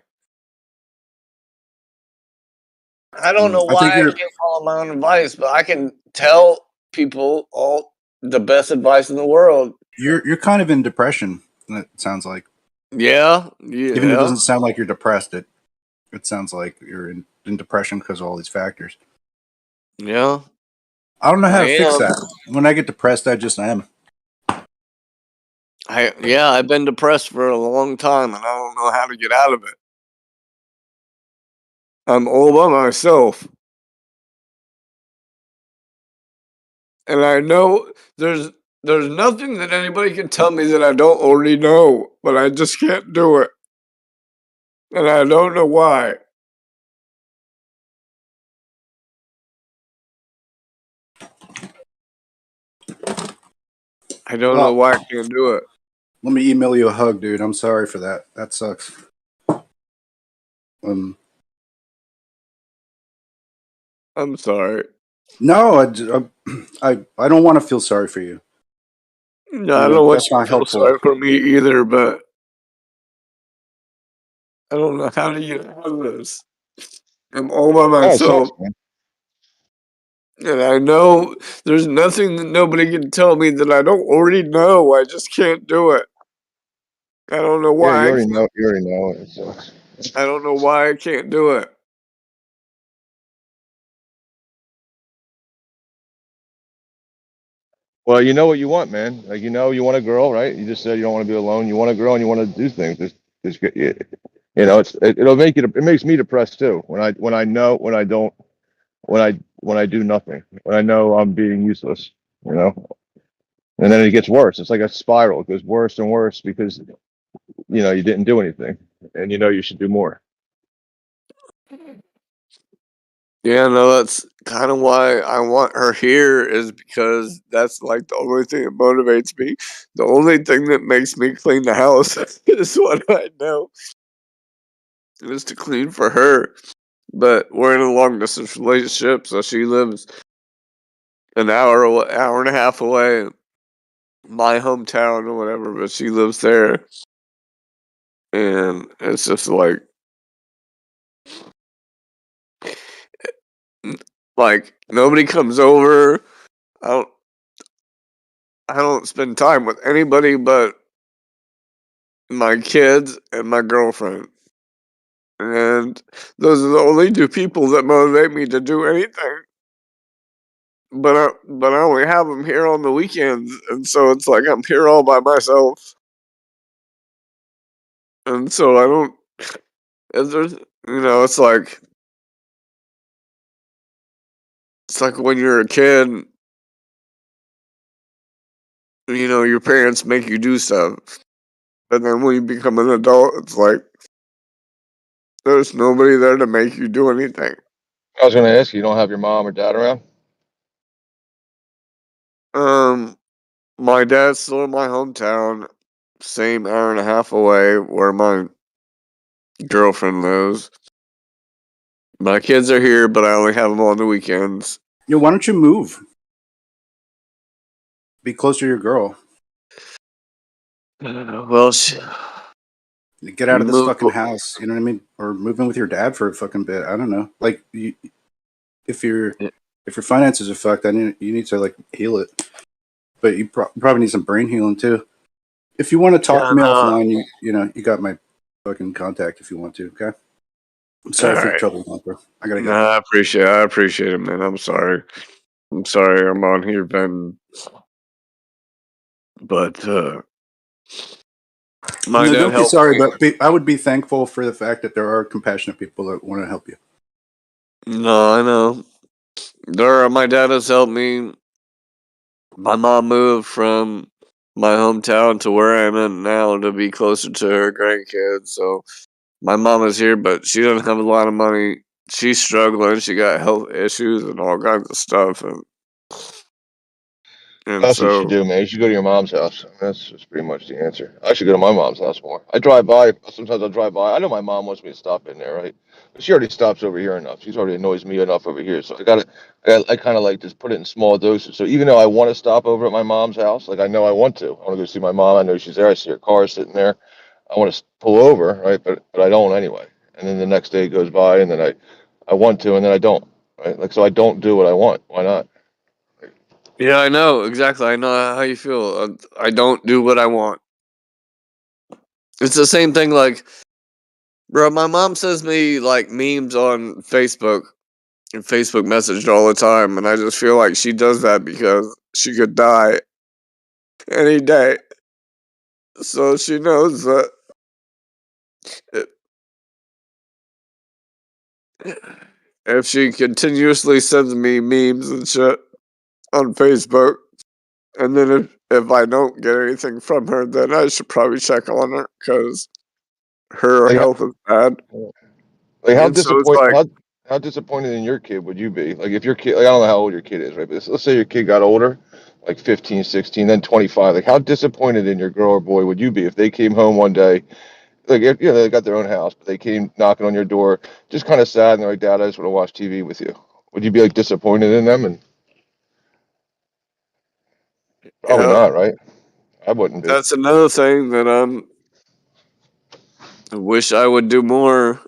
S3: I don't know
S1: I think
S3: why I can't follow my own advice, but I can tell people all the best advice in the world.
S1: you're kind of in depression. It sounds like,
S3: Yeah.
S1: even if it doesn't sound like you're depressed, it sounds like you're in depression because of all these factors.
S3: Yeah.
S1: I don't know how
S3: I
S1: to fix
S3: am.
S1: that. When I get depressed, I just am.
S3: I've been depressed for a long time and I don't know how to get out of it. I'm all by myself. And I know there's nothing that anybody can tell me that I don't already know, but I just can't do it. And I don't know why. I don't
S1: Well-
S3: know why I can't do it.
S1: Let me email you a hug, dude. I'm sorry for that. That sucks.
S3: I'm sorry.
S1: No, I don't want to feel sorry for you.
S3: No, I don't want
S1: that's
S3: you to
S1: not
S3: feel
S1: helpful.
S3: sorry for me either, but I don't know how to get out of this. I'm all by
S6: Oh, it
S3: myself.
S6: sucks, man.
S3: And I know there's nothing that nobody can tell me that I don't already know. I just can't do it. I don't know
S6: Yeah,
S3: why.
S6: you already know. You already know it. It sucks.
S3: I don't know why I can't do it.
S6: Well, you know what you want, man. Like you know, you want a girl, right? You just said you don't want to be alone. You want a girl, and you want to do things. Just get, you know, it'll make it. It makes me depressed too. When I know when I don't when I do nothing. When I know I'm being useless. You know, and then it gets worse. It's like a spiral. It goes worse and worse because you know you didn't do anything, and you know you should do more.
S3: Yeah, no, that's kind of why I want her here is because that's like the only thing that motivates me. The only thing that makes me clean the house is what I know is to clean for her. But we're in a long distance relationship, so she lives an hour and a half away, my hometown or whatever, but she lives there. And it's just like nobody comes over. I don't I don't spend time with anybody but my kids and my girlfriend. And those are the only two people that motivate me to do anything. But I only have them here on the weekends, and so it's like I'm here all by myself. And so I don't. If there's, it's like when you're a kid, your parents make you do stuff, but then when you become an adult, it's like there's nobody there to make you do anything.
S6: I was going to ask you. You don't have your mom or dad around?
S3: My dad's still in my hometown, same hour and a half away where my girlfriend lives. My kids are here, but I only have them on the weekends.
S1: Why don't you move? Be closer to your girl.
S3: Well,
S1: Get out of this
S3: Move-
S1: fucking house. You know what I mean? Or move in with your dad for a fucking bit. I don't know. Like, if your finances are fucked, you need to like heal it. But you probably need some brain healing too. If you want to talk to me offline, you got my fucking contact if you want to. Okay. I'm sorry for the trouble, Hunter. I gotta go.
S3: I appreciate it, man. I'm sorry I'm on here venting. But my dad
S1: Don't be
S3: helped
S1: sorry,
S3: me.
S1: but I would be thankful for the fact that there are compassionate people that want to help you.
S3: No, I know. My dad has helped me. My mom moved from my hometown to where I'm at now to be closer to her grandkids. So my mom is here, but she doesn't have a lot of money. She's struggling. She got health issues and all kinds of stuff, and
S6: That's what you should
S3: so
S6: do, man. You should go to your mom's house. That's pretty much the answer. I should go to my mom's house more. I drive by. Sometimes I'll drive by. I know my mom wants me to stop in there, right? But she already stops over here enough. She's already annoys me enough over here. So I kind of like just put it in small doses. So even though I want to stop over at my mom's house, like I know I want to. I want to go see my mom. I know she's there. I see her car sitting there. I want to pull over, right? But I don't anyway. And then the next day goes by, and then I want to, and then I don't. Right? Like so, I don't do what I want. Why not?
S3: yeah, I know exactly. I know how you feel. I don't do what I want. It's the same thing. Like, bro, my mom sends me like memes on Facebook and Facebook messaged all the time, and I just feel like she does that because she could die any day. So she knows that if she continuously sends me memes and shit on Facebook, and then if I don't get anything from her, then I should probably check on her because her
S6: Like,
S3: health is bad.
S6: Like
S3: And so it's like,
S6: how disappointed in your kid would you be? Like if your kid, like I don't know how old your kid is, right? But let's say your kid got older like 15, 16, then 25. Like, how disappointed in your girl or boy would you be if they came home one day, like, you know, they got their own house, but they came knocking on your door, just kind of sad, and they're like, Dad, I just want to watch TV with you. Would you be like disappointed in them? And probably
S3: Yeah,
S6: not, right? I wouldn't be.
S3: that's another thing that I wish I would do more.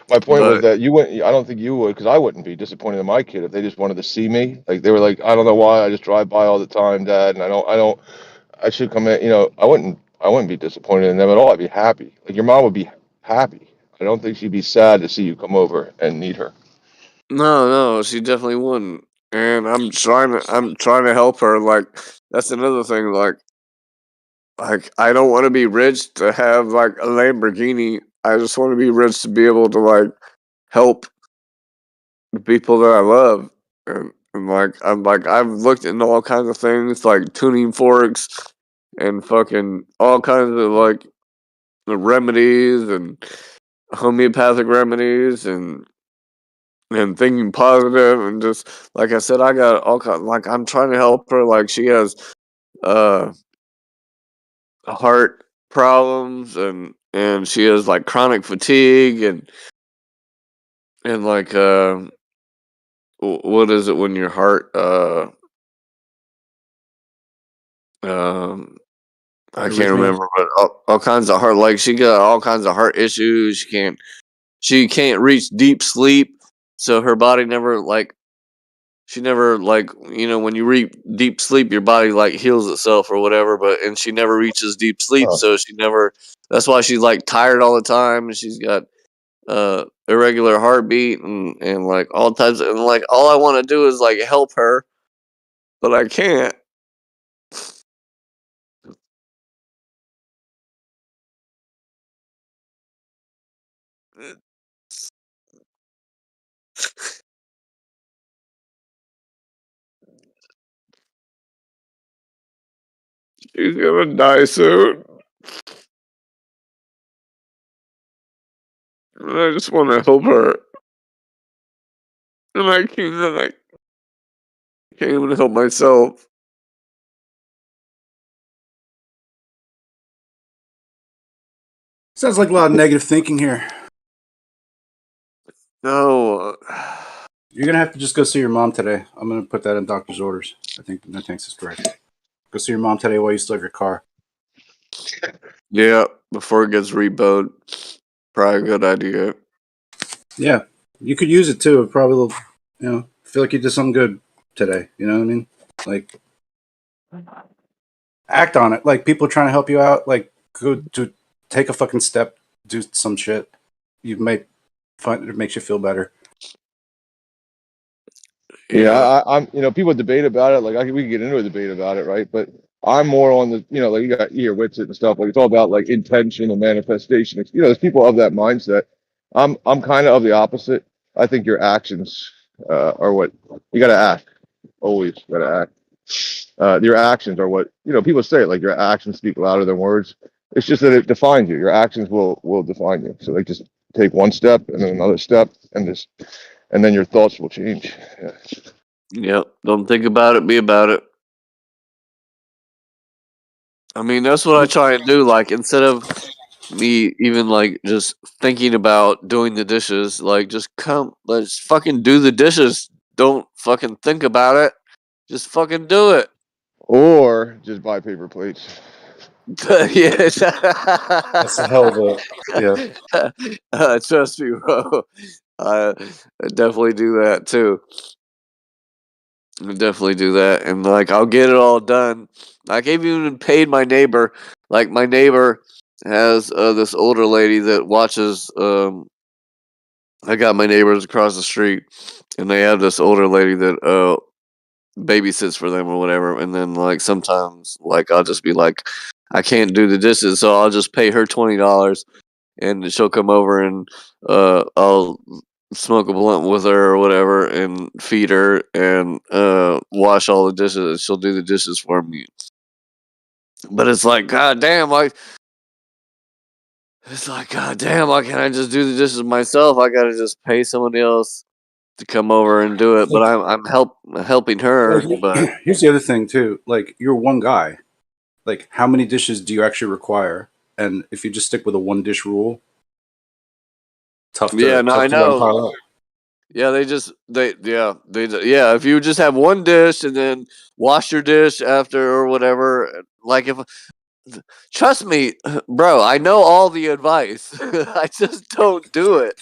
S6: My point was
S3: But
S6: that you wouldn't. I don't think you would, because I wouldn't be disappointed in my kid if they just wanted to see me. Like, they were like, I don't know why, I just drive by all the time, Dad, and I should come in. You know, I wouldn't be disappointed in them at all. I'd be happy. Like, your mom would be happy. I don't think she'd be sad to see you come over and need her.
S3: no, she definitely wouldn't. And I'm trying to help her. Like, that's another thing. Like I don't want to be rich to have like a Lamborghini. I just want to be rich to be able to like help the people that I love. And like I've looked into all kinds of things like tuning forks and fucking all kinds of like the remedies and homeopathic remedies and thinking positive and just like I said, I got all kinds. Like I'm trying to help her. Like she has uh heart problems and she has like chronic fatigue and like what is it when your heart um I can't
S1: Arrhythmia.
S3: remember, but all kinds of heart, like she got all kinds of heart issues. She can't reach deep sleep, so her body never like she never like when you reach deep sleep your body like heals itself or whatever, but and she never reaches deep sleep,
S6: Oh,
S3: so she never that's why she's like tired all the time and she's got irregular heartbeat and like all types of, and like all I want to do is like help her, but I can't. She's gonna die soon. And I just want to help her. And I can't even help myself.
S1: Sounds like a lot of negative thinking here.
S3: No.
S1: You're gonna have to just go see your mom today. I'm gonna put that in doctor's orders. I think it's correct. Go see your mom today while you still have your car.
S3: Yeah, before it gets repoed. Probably a good idea.
S1: Yeah, you could use it too. It probably will, feel like you did something good today. You know what I mean? Like, act on it. Like, people trying to help you out. Like, go to take a fucking step, do some shit. You may find it makes you feel better.
S6: yeah.
S3: Yeah.
S6: I'm. You know, people debate about it. Like, we could get into a debate about it, right? But I'm more on the, like, you got your wits and stuff. Like, it's all about like intention and manifestation. You know, there's people of that mindset. I'm kind of the opposite. I think your actions are what you got to act. Always got to act. Your actions are what, people say, like, your actions speak louder than words. It's just that it defines you. Your actions will define you. So, like, just take one step and then another step and then your thoughts will change. Yeah.
S3: Yep. Don't think about it, be about it. I mean, that's what I try and do. Like, instead of me even like just thinking about doing the dishes, like, just let's fucking do the dishes. Don't fucking think about it. Just fucking do it.
S6: Or just buy paper plates.
S3: Yes.
S1: That's a hell of a
S3: Trust me, bro. I definitely do that too. I definitely do that, and like I'll get it all done. Like I've even paid my neighbor. Like my neighbor has this older lady that watches. I got my neighbors across the street, and they have this older lady that babysits for them or whatever. And then like sometimes like I'll just be like, I can't do the dishes, so I'll just pay her $20, and she'll come over and I'll smoke a blunt with her or whatever and feed her and wash all the dishes, and she'll do the dishes for me. But it's like, god damn, like it's like, god damn, why can't I just do the dishes myself? I gotta just pay somebody else to come over and do it, but I'm helping her. But
S1: here's the other thing too. Like, you're one guy. Like, how many dishes do you actually require? And if you just stick with a 1-dish rule, tough to
S3: I
S1: run
S3: know.
S1: pile up.
S3: Yeah, if you just have one dish and then wash your dish after or whatever, like if trust me, bro, I know all the advice. I just don't do it.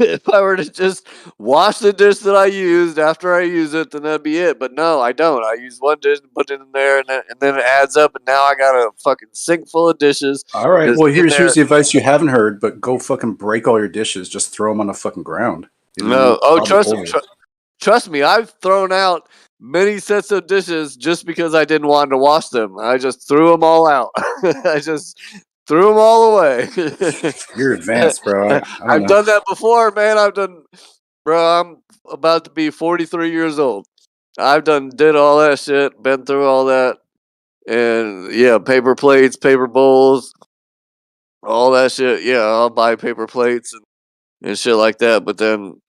S3: If I were to just wash the dish that I used after I use it, then that'd be it. But no, I don't. I use one dish and put it in there, and then it adds up, and now I got a fucking sink full of dishes.
S1: All right.
S3: 'cause
S1: Well,
S3: in
S1: here's
S3: there-
S1: the advice you haven't heard, but go fucking break all your dishes. Just throw them on the fucking ground. You know,
S3: No, oh,
S1: probably
S3: trust me, I've thrown out many sets of dishes just because I didn't want to wash them. I just threw them all out. I just threw them all away.
S1: you're advanced, bro. I don't
S3: I've
S1: know.
S3: done that before, man. Bro, I'm about to be 43 years old. I've did all that shit, been through all that. And yeah, paper plates, paper bowls, all that shit. Yeah, I'll buy paper plates and shit like that. But then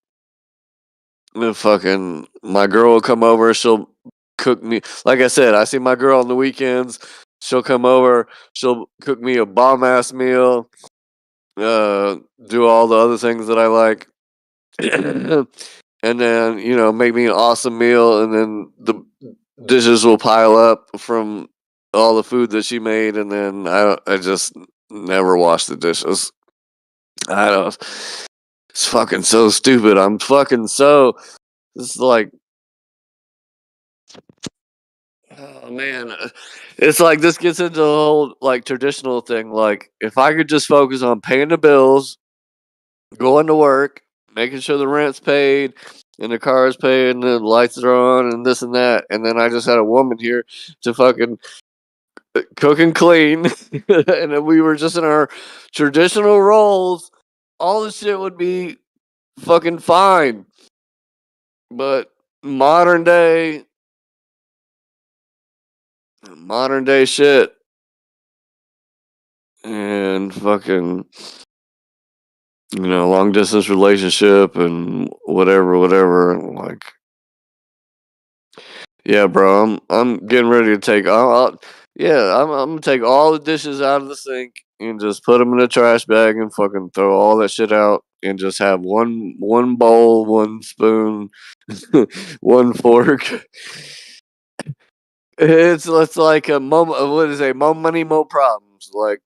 S3: fucking my girl will come over, she'll cook me. Like I said, I see my girl on the weekends. She'll come over, she'll cook me a bomb ass meal, do all the other things that I like. And then, make me an awesome meal, and then the dishes will pile up from all the food that she made, and then I just never wash the dishes. I don't. It's fucking so stupid. I'm fucking so. It's like, oh man, it's like this gets into the whole like traditional thing. Like, if I could just focus on paying the bills, going to work, making sure the rent's paid, and the car's paid, and the lights are on, and this and that, and then I just had a woman here to fucking cook and clean, and then we were just in our traditional roles, all the shit would be fucking fine. But modern day shit, and fucking long distance relationship and whatever, like, yeah, bro, I'm getting ready to take. I'm gonna take all the dishes out of the sink and just put them in a trash bag and fucking throw all that shit out and just have one bowl, one spoon, one fork. It's like a mo money, mo problems. Like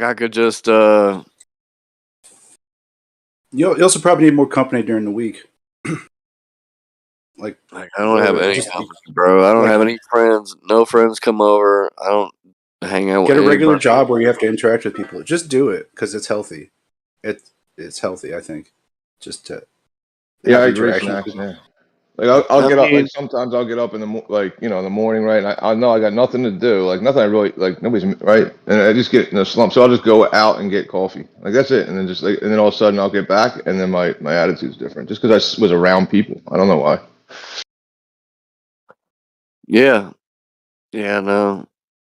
S3: I could just
S1: You also probably need more company during the week. Like
S3: I don't have any
S1: just
S3: company, bro. I don't
S1: like-
S3: have any friends. No friends come over. I don't hang out
S1: get
S3: with
S1: a regular
S3: anybody.
S1: job where you have to interact with people. Just do it because it's healthy. It's healthy, I think. Just to
S6: Yeah, I
S1: have
S6: agree,
S1: interaction with
S6: Snacks.
S1: people.
S6: Yeah. Like I'll
S3: I
S6: get up.
S3: mean-
S6: Like sometimes I'll get up in the in the morning, right? And I know I got nothing to do. Like nothing. I really like nobody's right, and I just get in a slump. So I'll just go out and get coffee. Like that's it, and then and then all of a sudden I'll get back, and then my attitude's different, just because I was around people. I don't know why.
S3: Yeah, no.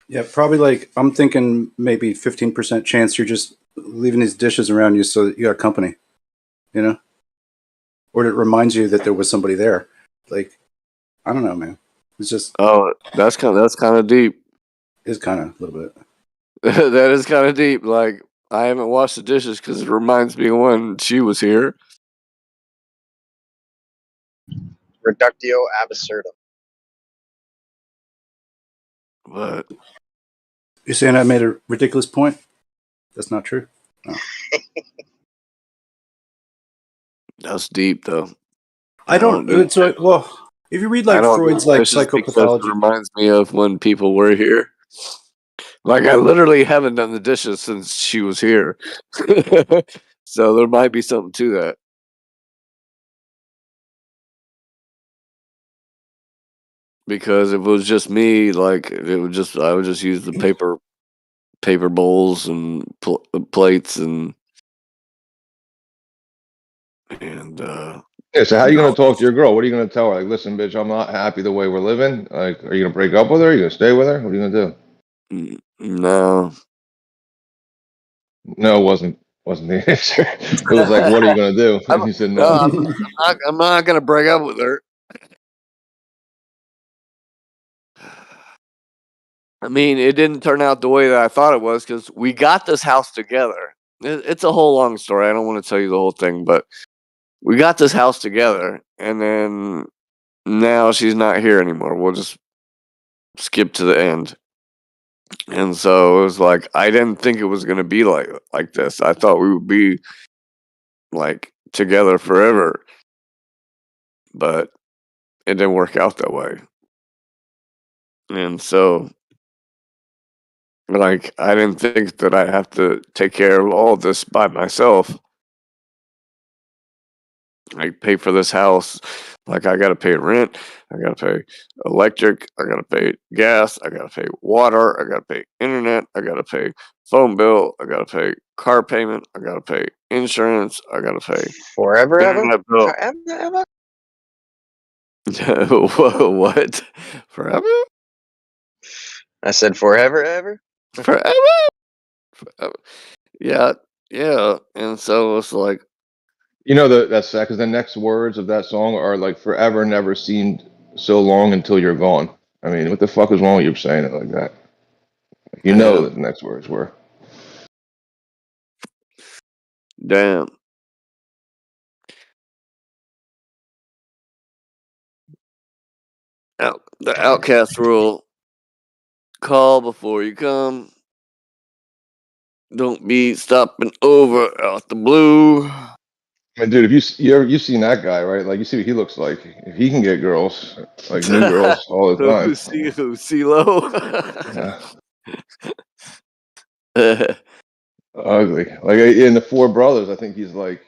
S1: Yeah, probably like I'm thinking maybe 15% chance you're just leaving these dishes around you so that you got company, or it reminds you that there was somebody there. Like, I don't know, man. It's just
S3: Oh, that's kind of deep.
S1: it's kind of a little bit.
S3: That is kind of deep. Like, I haven't washed the dishes because it reminds me of when she was here.
S5: Reductio absurdum.
S3: But
S1: You're saying I made a ridiculous point? That's not true.
S3: that's deep, though.
S1: I don't. It's like, well, if you read like
S3: I don't
S1: Freud's
S3: do
S1: like
S3: dishes because it
S1: psychopathology,
S3: reminds me of when people were here. Like, I literally haven't done the dishes since she was here. So there might be something to that. Because if it was just me, like I would just use the paper bowls and plates and
S6: Yeah. So how are you gonna talk to your girl? What are you gonna tell her? Like, listen, bitch, I'm not happy the way we're living. Like, are you gonna break up with her? Are you gonna stay with her? What are you gonna do?
S3: no.
S6: No, it wasn't wasn't the answer. It was like, what are you gonna do? And he said no.
S3: I'm not gonna break up with her. I mean, it didn't turn out the way that I thought it was because we got this house together. It's a whole long story. I don't want to tell you the whole thing, but we got this house together, and then now she's not here anymore. We'll just skip to the end. And so it was like I didn't think it was gonna be like this. I thought we would be like together forever, but it didn't work out that way. And so, like, I didn't think that I have to take care of all of this by myself. I pay for this house. Like, I got to pay rent. I got to pay electric. I got to pay gas. I got to pay water. I got to pay internet. I got to pay phone bill. I got to pay car payment. I got to pay insurance. I got to pay
S5: Forever ever?
S3: internet bill.
S5: Forever ever?
S3: What? Forever?
S5: I said forever ever?
S3: Forever? Forever. Yeah, yeah. And so it's like,
S6: You know that's sad because the next words of that song are like forever never seemed so long until you're gone. I mean, what the fuck is wrong with you saying it like that? You know that the next words were.
S3: damn. The outcast rule. Call before you come. Don't be stopping over out the blue.
S6: I mean, dude, if you've seen that guy, right? Like, you see what he looks like. If he can get girls, like new girls, all the time.
S3: CeeLo.
S6: Yeah. Ugly. Like in the four brothers, I think he's like,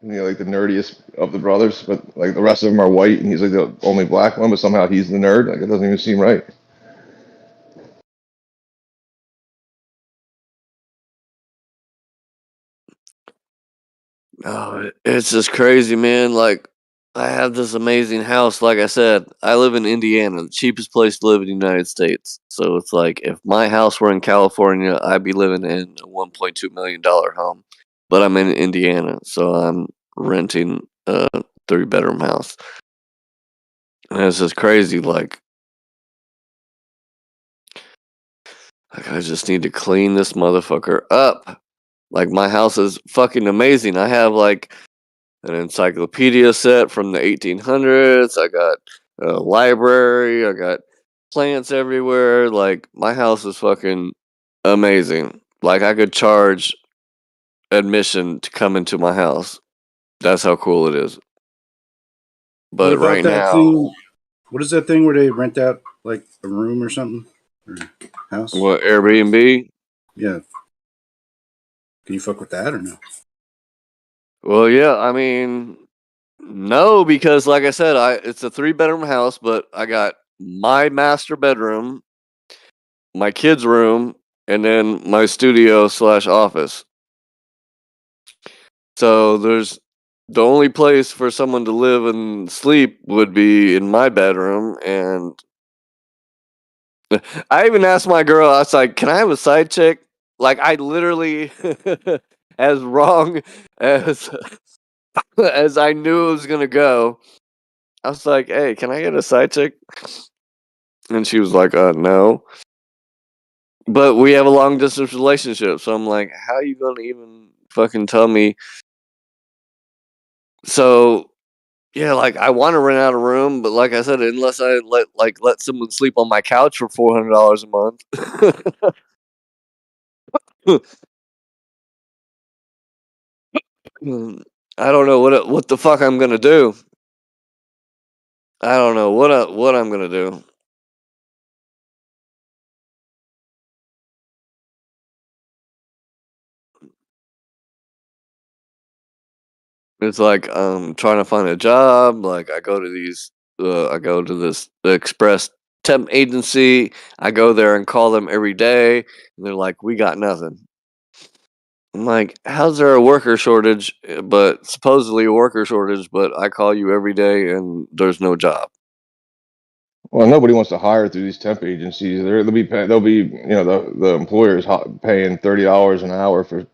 S6: like the nerdiest of the brothers, but like the rest of them are white, and he's like the only black one. But somehow he's the nerd. Like, it doesn't even seem right.
S3: Oh, it's just crazy, man. Like, I have this amazing house. Like I said, I live in Indiana, the cheapest place to live in the United States. So it's like if my house were in California, I'd be living in a $1.2 million home. But I'm in Indiana, so I'm renting a 3-bedroom house. And it's just crazy. Like, I just need to clean this motherfucker up. Like, my house is fucking amazing. I have like an encyclopedia set from the 1800s. I got a library. I got plants everywhere. Like, my house is fucking amazing. Like, I could charge admission to come into my house. That's how cool it is. But right now,
S1: what is that thing where they rent out like a room or something? Or house?
S3: what, Airbnb?
S1: Yeah. Can you fuck with that or no?
S3: Well, yeah, I mean, no, because like I said, it's a 3-bedroom house, but I got my master bedroom, my kids' room, and then my studio / office. So there's the only place for someone to live and sleep would be in my bedroom, and I even asked my girl, I was like, "Can I have a side chick?" Like, I literally, as wrong as as I knew it was gonna go, I was like, "Hey, can I get a side chick?" And she was like, no." But we have a long distance relationship, so I'm like, "How you gonna even fucking tell me?" So yeah, like, I want to rent out a room, but like I said, unless I let someone sleep on my couch for $400 a month. I don't know what the fuck I'm gonna do. I don't know what I'm gonna do. It's like I'm trying to find a job. Like, I go to this express temp agency. I go there and call them every day, and they're like, "We got nothing." I'm like, "How's there a worker shortage? But supposedly a worker shortage, but I call you every day and there's no job."
S6: Well, nobody wants to hire through these temp agencies. They'll be the employers paying $30 an hour for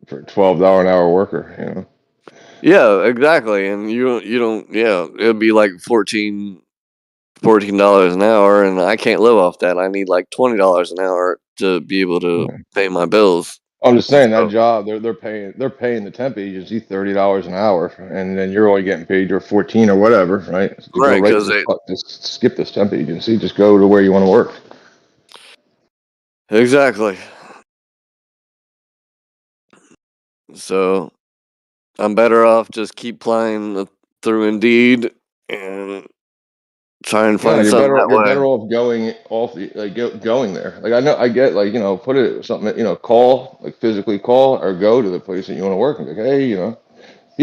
S6: for a $12 an hour worker, you know.
S3: Yeah, exactly. And you don't. Yeah, it'd be like $14 an hour, and I can't live off that. I need like $20 an hour to be able to
S6: Yeah.
S3: pay my bills.
S6: I'm just saying that
S3: So,
S6: job they're paying the temp agency $30 an hour, and then you're only getting paid your 14 or whatever, right? To go
S3: right,
S6: right to
S3: because
S6: this, just skip this temp agency, just go to where you want to work.
S3: exactly. So I'm better off just keep playing through Indeed and try and
S6: No,
S3: find something that
S6: you're
S3: way.
S6: better off going off the going there. Like I know I get like, you know, put it something, you know, call, like physically call or go to the place that you want to work and be like, hey, you know,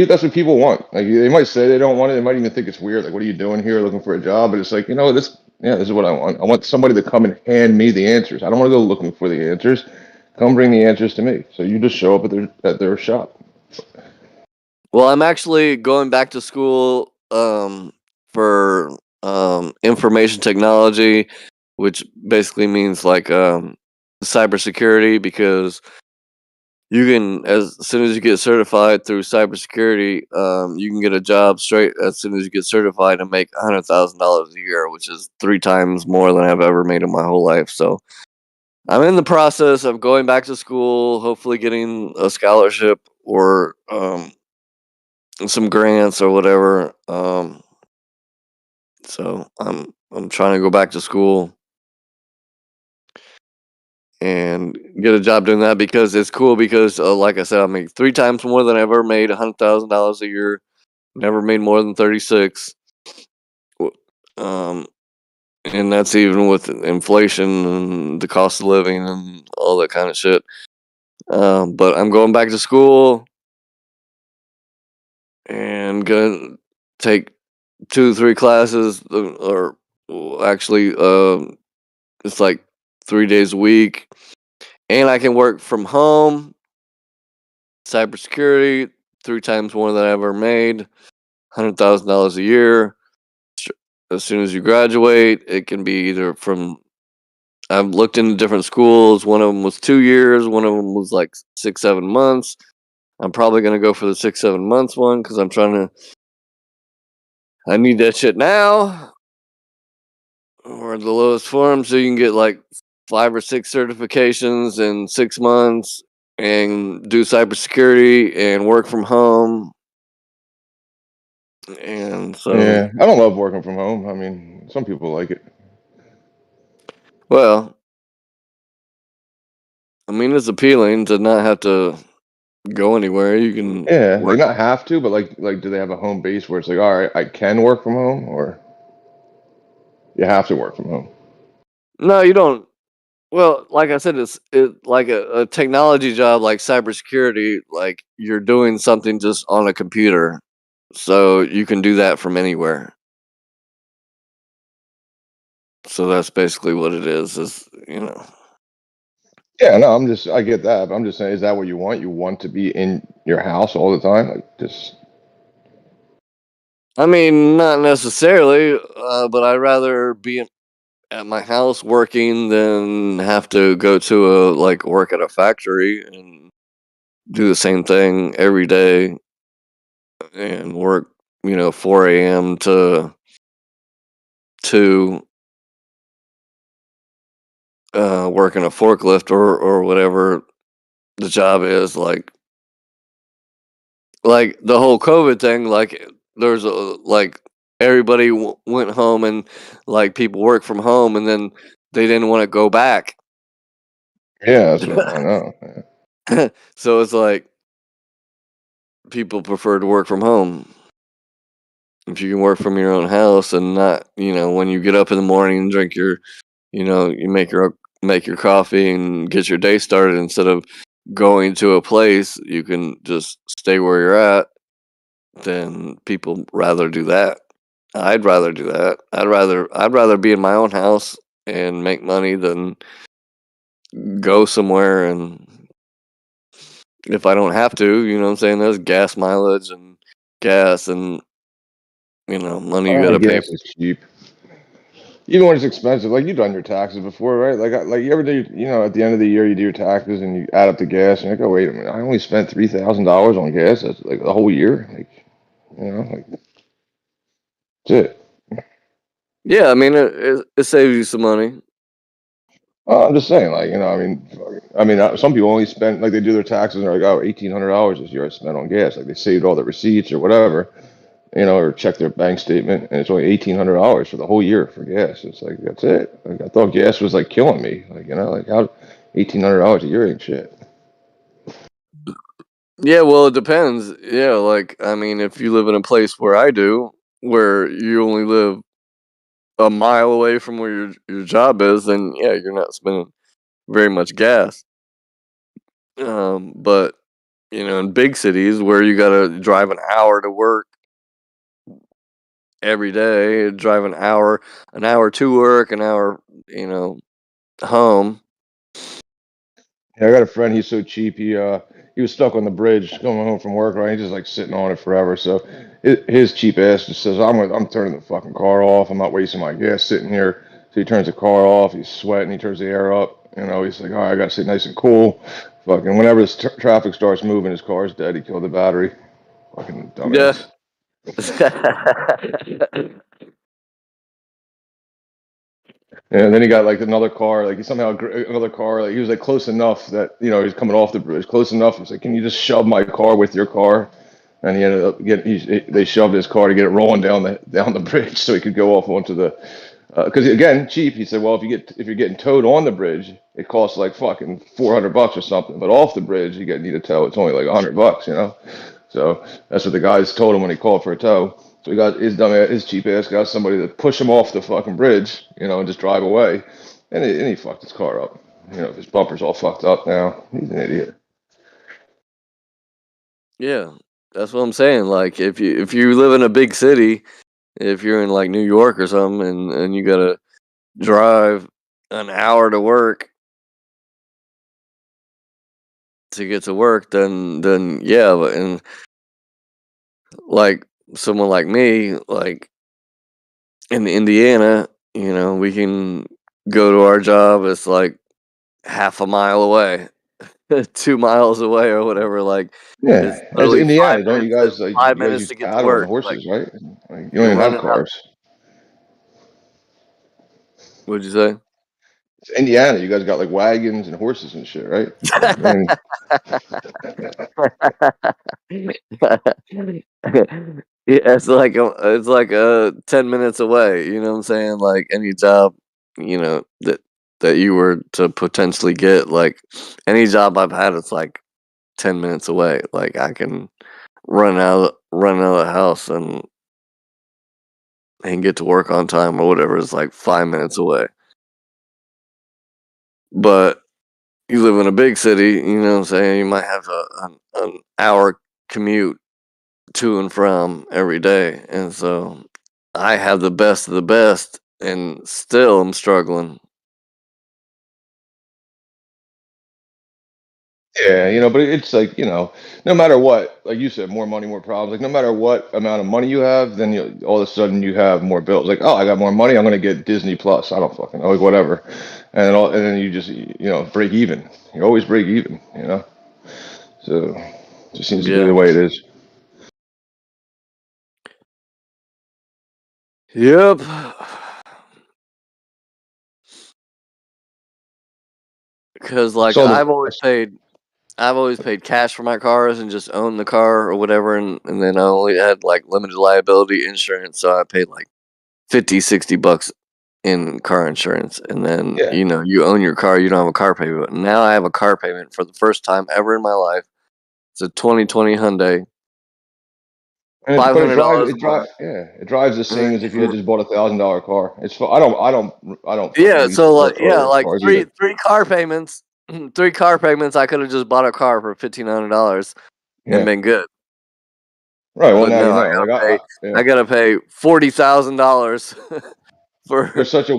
S6: that's what people want. Like they might say they don't want it, they might even think it's weird. Like, what are you doing here looking for a job? But it's like, you know, this is what I want. I want somebody to come and hand me the answers. I don't want to go looking for the answers. Come bring the answers to me. So you just show up at their shop.
S3: Well, I'm actually going back to school for information technology, which basically means like cybersecurity, because you can, as soon as you get certified through cybersecurity, you can get a job straight as soon as you get certified and make $100,000 a year, which is 3 times more than I've ever made in my whole life. So I'm in the process of going back to school, hopefully getting a scholarship or some grants or whatever. So I'm trying to go back to school and get a job doing that, because it's cool. Because like I said, I make 3 times more than I ever made, $100,000 a year. Never made more than 36. Um, and that's even with inflation and the cost of living and all that kind of shit. But I'm going back to school and gonna take 2 3 classes, or actually, it's like 3 days a week, and I can work from home. Cybersecurity, 3 times more than I ever made, $100,000 a year. As soon as you graduate, it can be either from. I've looked into different schools. One of them was 2 years. One of them was like 6 7 months. I'm probably gonna go for the 6 7 months one, because I'm trying to. I need that shit now, or the lowest form, so you can get like 5 or 6 certifications in 6 months and do cybersecurity and work from home. And so,
S6: Yeah, I don't love working from home. I mean, some people like it.
S3: well, I mean, it's appealing to not have to go anywhere. You can
S6: Yeah, like
S3: work.
S6: not have to, but like do they have a home base where it's like, all right, I can work from home, or you have to work from home?
S3: No, you don't. Well, like I said, it's like a technology job, like cybersecurity. Like you're doing something just on a computer, so you can do that from anywhere. So that's basically what it is. Is
S6: Yeah, no, I get that, but I'm just saying, is that what you want? You want to be in your house all the time, like just.
S3: I mean, not necessarily, but I'd rather be at my house working than have to go to work at a factory and do the same thing every day and work, 4 a.m. to 2, working a forklift or whatever the job is. Like the whole COVID thing, like there's everybody went home, and like people work from home, and then they didn't want to go back.
S6: Yeah, that's what I know. Yeah.
S3: So it's like people prefer to work from home. If you can work from your own house and not, when you get up in the morning and drink you make your coffee and get your day started, instead of going to a place, you can just stay where you're at. Then people rather do that. I'd rather do that. I'd rather be in my own house and make money than go somewhere, and if I don't have to, you know what I'm saying? There's gas mileage and gas and money you got to pay.
S6: Gas is cheap. even when it's expensive, like you've done your taxes before, right? Like you ever do, at the end of the year you do your taxes and you add up the gas and you're like, oh wait a minute, I only spent $3,000 on gas. That's like the whole year. Like, like that's it.
S3: Yeah, I mean, it saves you some money.
S6: I'm just saying, like, some people only spend, like, they do their taxes and they're like, oh, $1,800 this year I spent on gas. Like, they saved all the receipts or whatever, or check their bank statement, and it's only $1,800 for the whole year for gas. It's like, that's it. Like, I thought gas was like killing me. Like, like how $1,800 a year ain't shit.
S3: Yeah, well, it depends. Yeah, like, I mean, if you live in a place where I do, where you only live a mile away from where your job is, then yeah, you're not spending very much gas. But in big cities where you gotta drive an hour to work every day, drive an hour to work, an hour, home.
S6: Yeah, I got a friend. He's so cheap. He was stuck on the bridge going home from work. Right, he's just like sitting on it forever. So his cheap ass just says, I'm turning the fucking car off. I'm not wasting my gas sitting here." So he turns the car off. He's sweating. He turns the air up. He's like, "All right, I gotta sit nice and cool." Fucking whenever the traffic starts moving, his car's dead. He killed the battery. Fucking dumbass.
S3: Yeah.
S6: And then he got like another car, like he somehow another car, like he was like close enough that he's coming off the bridge, close enough. He's like, "Can you just shove my car with your car?" And he ended up they shoved his car to get it rolling down the bridge so he could go off onto the, because again, cheap. He said, "Well, if you're getting towed on the bridge, it costs like fucking $400 or something, but off the bridge you need a tow. It's only like $100, So that's what the guys told him when he called for a tow. So he got his cheap ass got somebody to push him off the fucking bridge, and just drive away, and he fucked his car up. His bumper's all fucked up now. He's an idiot.
S3: Yeah, that's what I'm saying. Like, if you live in a big city, if you're in like New York or something, and you gotta drive an hour to work to get to work, then yeah, and like someone like me, like in Indiana, we can go to our job. It's like half a mile away, 2 miles away, or whatever. Like,
S6: Yeah,
S3: it's
S6: as
S3: literally
S6: Indiana, don't you guys
S3: 5 minutes
S6: use
S3: to get to
S6: cattle and
S3: work. Like,
S6: horses, right? Like, you don't
S3: you're
S6: even have
S3: running out.
S6: cars.
S3: What'd you say?
S6: It's Indiana, you guys got like wagons and horses and shit, right?
S3: Yeah, it's like 10 minutes away. You know what I'm saying? Like, any job, that you were to potentially get, like any job I've had, it's like 10 minutes away. Like, I can run out of the house and get to work on time or whatever. It's like 5 minutes away. But you live in a big city, you know what I'm saying? You might have an hour commute to and from every day. And so I have the best of the best and still I'm struggling.
S6: Yeah, but it's like, no matter what, like you said, more money, more problems. Like no matter what amount of money you have, then all of a sudden you have more bills. Like, oh, I got more money, I'm gonna get Disney Plus. I don't fucking know, like whatever. And then you just break even. You always break even, So it just seems to be
S3: Yeah.
S6: the way it is.
S3: Yep. Because like
S6: So
S3: I've always paid cash for my cars and just owned the car or whatever, and then I only had like limited liability insurance, so I paid like $50-$60 in car insurance, and then
S6: yeah.
S3: you own your car, you don't have a car payment. Now I have a car payment for the first time ever in my life. It's a 2020 Hyundai.
S6: But
S3: $500 a month.
S6: it drives the same as if you had just bought $1,000 car. I don't fucking
S3: Yeah,
S6: lease
S3: so
S6: or
S3: like
S6: cars
S3: three
S6: either.
S3: three car payments. 3 car payments. I could have just bought a car for $1,500 and
S6: Yeah.
S3: been good.
S6: Right. Well,
S3: But
S6: now
S3: no,
S6: you know. Like
S3: I gotta pay $40,000 for.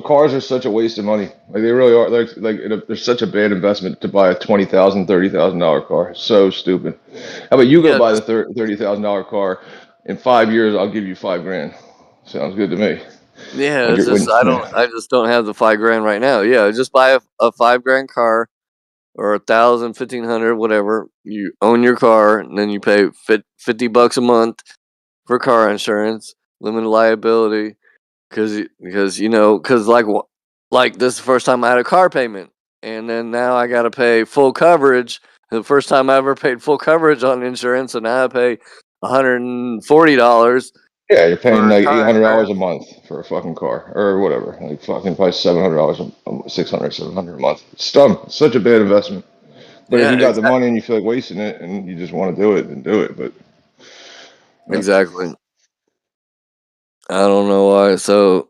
S6: Cars are such a waste of money. Like they really are. They're such a bad investment to buy a $20,000, $30,000 car. It's so stupid. How about you go
S3: Yeah,
S6: buy the $30,000 car? In 5 years, I'll give you $5,000. Sounds good to me.
S3: Yeah,
S6: Like
S3: it's just
S6: when
S3: I just don't have the $5,000 right now. Yeah, just buy a $5,000 car or 1,000, 1,500, whatever. You own your car, and then you pay $50 a month for car insurance, limited liability, because like this is the first time I had a car payment, and then now I got to pay full coverage. The first time I ever paid full coverage on insurance, and now I pay $140
S6: Yeah, you're paying
S3: for
S6: like
S3: car
S6: $800
S3: insurance.
S6: a month for a fucking car or whatever. Like fucking probably $700, 600, 700 a month. It's dumb. It's such a bad investment. But if
S3: Yeah,
S6: you got the money and you feel like wasting it and you just want to do it, then do it. But
S3: exactly. I don't know why. So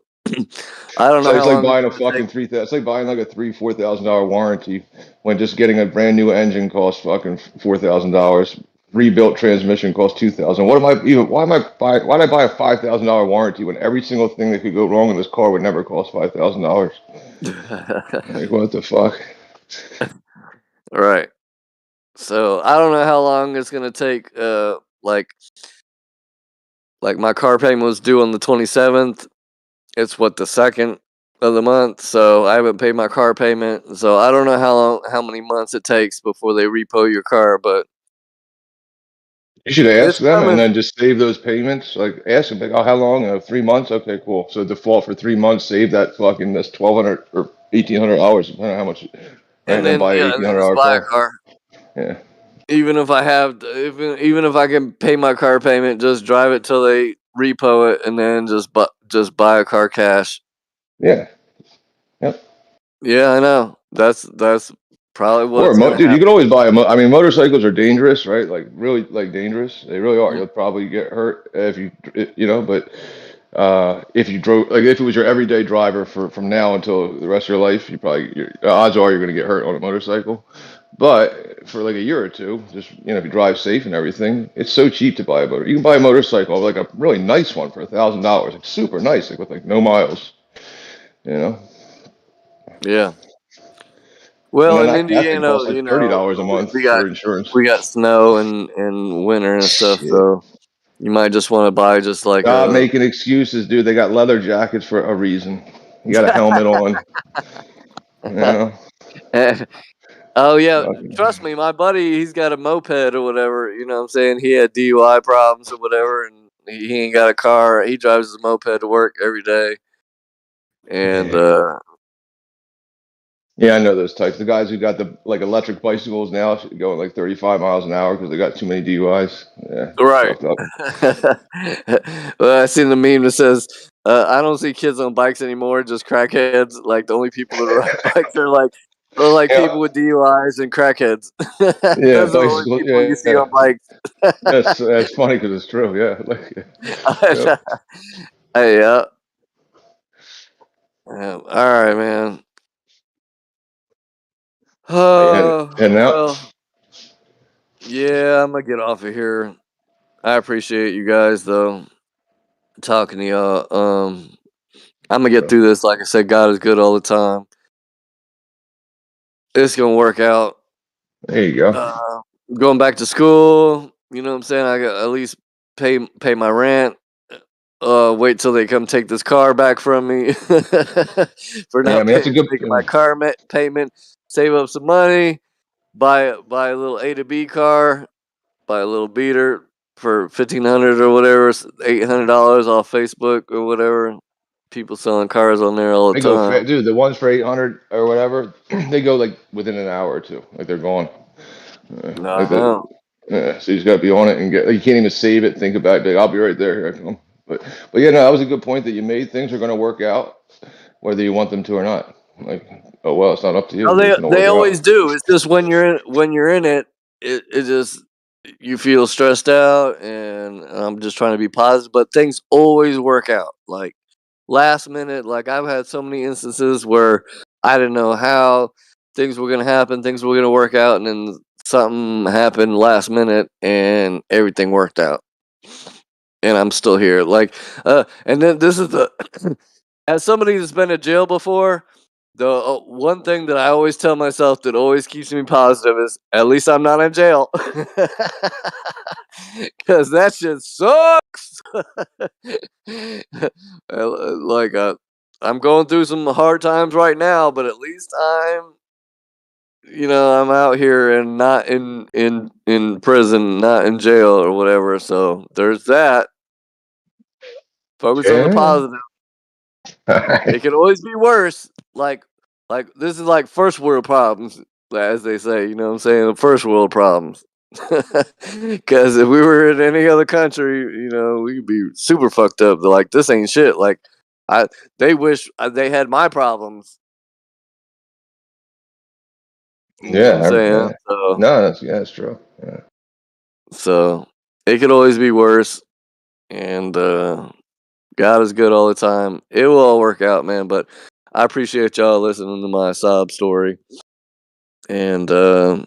S3: I don't know
S6: so it's
S3: how
S6: like
S3: long it's
S6: buying a
S3: going to take.
S6: fucking 3,000. It's like buying like a $4,000 warranty when just getting a brand new engine costs fucking $4,000. Rebuilt transmission costs $2,000. What am I even? Why am I buy? Why did I buy a $5,000 warranty when every single thing that could go wrong in this car would never cost $5,000? Like what the fuck?
S3: Right. So I don't know how long it's gonna take. Like my car payment was due on the 27th. It's what, the 2nd of the month. So I haven't paid my car payment. So I don't know how many months it takes before they repo your car, but
S6: You should
S3: it's
S6: ask them and
S3: coming.
S6: then just save those payments. Like ask them, like, oh, how long? 3 months? Okay, cool. So default for 3 months, save that fucking that's $1,200 or $1,800, depending on how much, right?
S3: And
S6: And then
S3: then
S6: buy an
S3: yeah,
S6: eighteen
S3: and then
S6: hundred
S3: just
S6: dollar
S3: buy a
S6: car.
S3: car.
S6: Yeah,
S3: Even if I have, even if I can pay my car payment, just drive it till they repo it, and then just buy a car cash.
S6: yeah, yep.
S3: Yeah, I know. That's probably
S6: Or
S3: what's gonna
S6: dude, you
S3: happen.
S6: can always buy I mean, motorcycles are dangerous, right? Like really, like dangerous. They really are.
S3: Mm.
S6: You'll probably get hurt if you know. But if you drove, like if it was your everyday driver for from now until the rest of your life, your odds are you're going to get hurt on a motorcycle. But for like a year or two, just if you drive safe and everything, it's so cheap to buy a motor. You can buy a motorcycle, like a really nice one for $1,000, like super nice, like with like no miles. You know,
S3: Yeah.
S6: and
S3: Well,
S6: then
S3: in
S6: that thing
S3: Indiana,
S6: costs like $30 a month
S3: we got
S6: for insurance.
S3: snow and winter and stuff,
S6: Shit.
S3: so you might just want to buy just like
S6: Stop
S3: a.
S6: making excuses, dude. They got leather jackets for a reason. You got a helmet on. You know,
S3: Oh yeah,
S6: fucking,
S3: trust me, my buddy, he's got a moped or whatever. You know what I'm saying? He had DUI problems or whatever, and he ain't got a car. He drives his moped to work every day, and
S6: yeah. Yeah, I know those types. The guys who got the like electric bicycles now going like 35 miles an hour because they got too many DUIs. Yeah, it's
S3: right.
S6: fucked up.
S3: Well, I seen the meme that says, "I don't see kids on bikes anymore, just crackheads. Like the only people that ride bikes are like
S6: Yeah,
S3: people with DUIs and crackheads.
S6: yeah,
S3: Those are the only
S6: bicycle.
S3: people you see
S6: Yeah,
S3: on bikes."
S6: that's funny because it's true. Yeah, like, yep.
S3: Hey, yeah. All right, man. Oh,
S6: And now,
S3: well, yeah, I'm gonna get off of here. I appreciate you guys though talking to y'all. I'm gonna get through this. Like I said, God is good all the time. It's gonna work out.
S6: there you go.
S3: Uh, Going back to school, you know what I'm saying? I got at least pay my rent. Wait till they come take this car back from me for
S6: Yeah, I
S3: not
S6: mean that's a good.
S3: making my car payment. Save up some money. Buy a little A to B car. Buy a little beater for 1,500 or whatever, $800 off Facebook or whatever. People selling cars on there all the
S6: They go,
S3: time.
S6: dude. The ones for 800 or whatever, they go like within an hour or two. Like they're gone. Like the.
S3: Uh-huh.
S6: Yeah, so you just got to be on it and get. You can't even save it. Think about it. Like, I'll be right there. Here I come. But yeah, no, that was a good point that you made. Things are going to work out whether you want them to or not. Like, oh well, it's not up to you.
S3: Oh,
S6: It's going to
S3: they
S6: work
S3: always
S6: out.
S3: do. It's just when you're in it, it just you feel stressed out, and I'm just trying to be positive. But things always work out. Like last minute, like I've had so many instances where I didn't know how things were gonna happen, things were gonna work out, and then something happened last minute, and everything worked out, and I'm still here. Like, and then this is the as somebody that's been to jail before. The one thing that I always tell myself that always keeps me positive is at least I'm not in jail. Because that shit sucks. Like, I'm going through some hard times right now, but at least I'm out here and not in prison, not in jail or whatever. So there's that. Focus on the
S6: Yeah.
S3: positive. It could always be worse. Like this is like first world problems, as they say. You know what I'm saying? The first world problems. Because if we were in any other country, we'd be super fucked up. They're like, this ain't shit. Like, they wish they had my problems. You know what I'm saying?
S6: Yeah.
S3: So,
S6: No, that's true. Yeah.
S3: so it could always be worse. And God is good all the time. It will all work out, man. But I appreciate y'all listening to my sob story. And I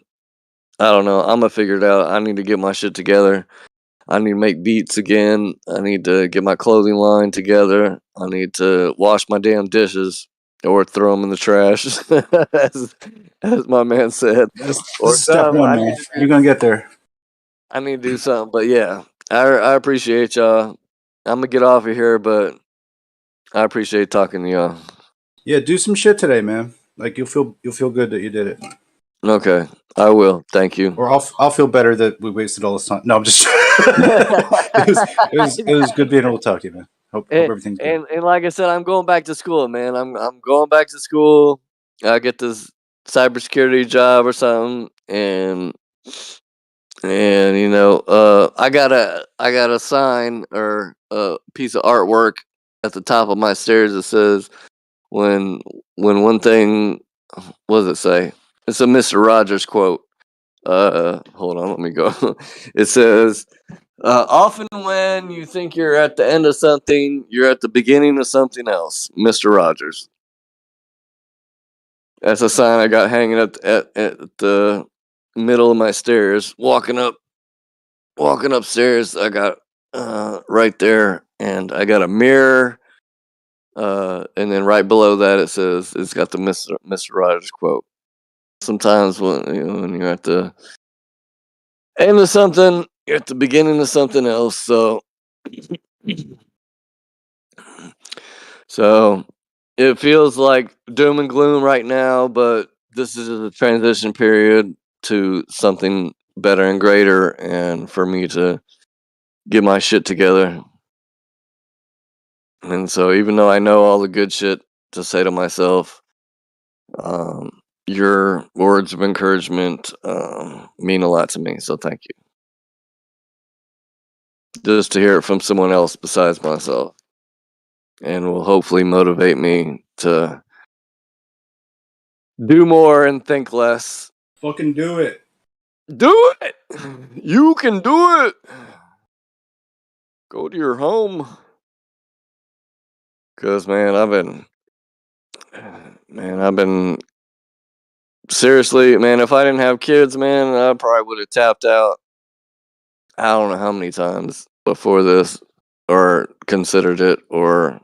S3: don't know. I'm gonna figure it out. I need to get my shit together. I need to make beats again. I need to get my clothing line together. I need to wash my damn dishes or throw them in the trash, as my man said.
S1: This
S3: Or
S1: is step
S3: something.
S1: one, man. You're gonna get there.
S3: I need to do something. But yeah, I appreciate y'all. I'm gonna get off of here, but I appreciate talking to y'all.
S1: Yeah, do some shit today, man. Like you'll feel good that you did it,
S3: Okay, I will. Thank you.
S1: or I'll feel better that we wasted all this time. No, I'm just. it was good being able to talk to you, man. Hope everything's good.
S3: And like I said, I'm going back to school, man. I'm going back to school. I get this cybersecurity job or something, and I got a sign or a piece of artwork at the top of my stairs that says when one thing, what does it say? It's a Mr. Rogers quote. Hold on, let me go. It says, often when you think you're at the end of something, you're at the beginning of something else. Mr. Rogers. That's a sign I got hanging up at the middle of my stairs. Walking upstairs, I got right there, and I got a mirror. And then right below that, it's got the Mr. Rogers quote. Sometimes when you're at the end of something, you're at the beginning of something else. So it feels like doom and gloom right now, but this is a transition period to something better and greater, and for me to get my shit together. And so, even though I know all the good shit to say to myself, your words of encouragement mean a lot to me. So, thank you. Just to hear it from someone else besides myself, and will hopefully motivate me to do more and think less.
S1: Fucking do it.
S3: Do it! You can do it! Go to your home. Because, man, I've been, seriously, man, if I didn't have kids, man, I probably would have tapped out. I don't know how many times before this, or considered it, or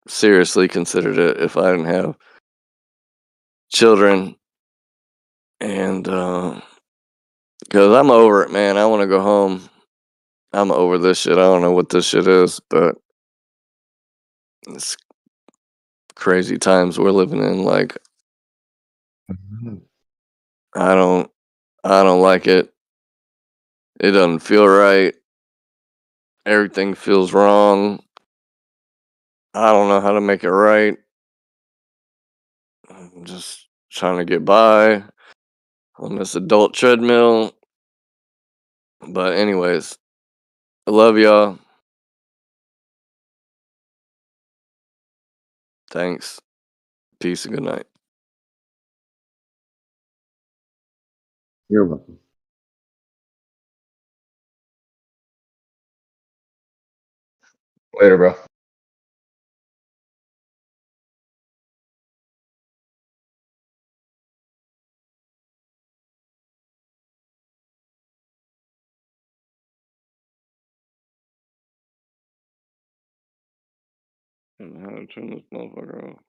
S3: seriously considered it if I didn't have children. And, because I'm over it, man. I want to go home. I'm over this shit. I don't know what this shit is, but it's crazy times we're living in. Like, I don't like it. It doesn't feel right. Everything feels wrong. I don't know how to make it right. I'm just trying to get by on this adult treadmill. But anyways, I love y'all. Thanks. Peace and good night.
S6: You're welcome. Later, bro.
S3: And how to turn this motherfucker off.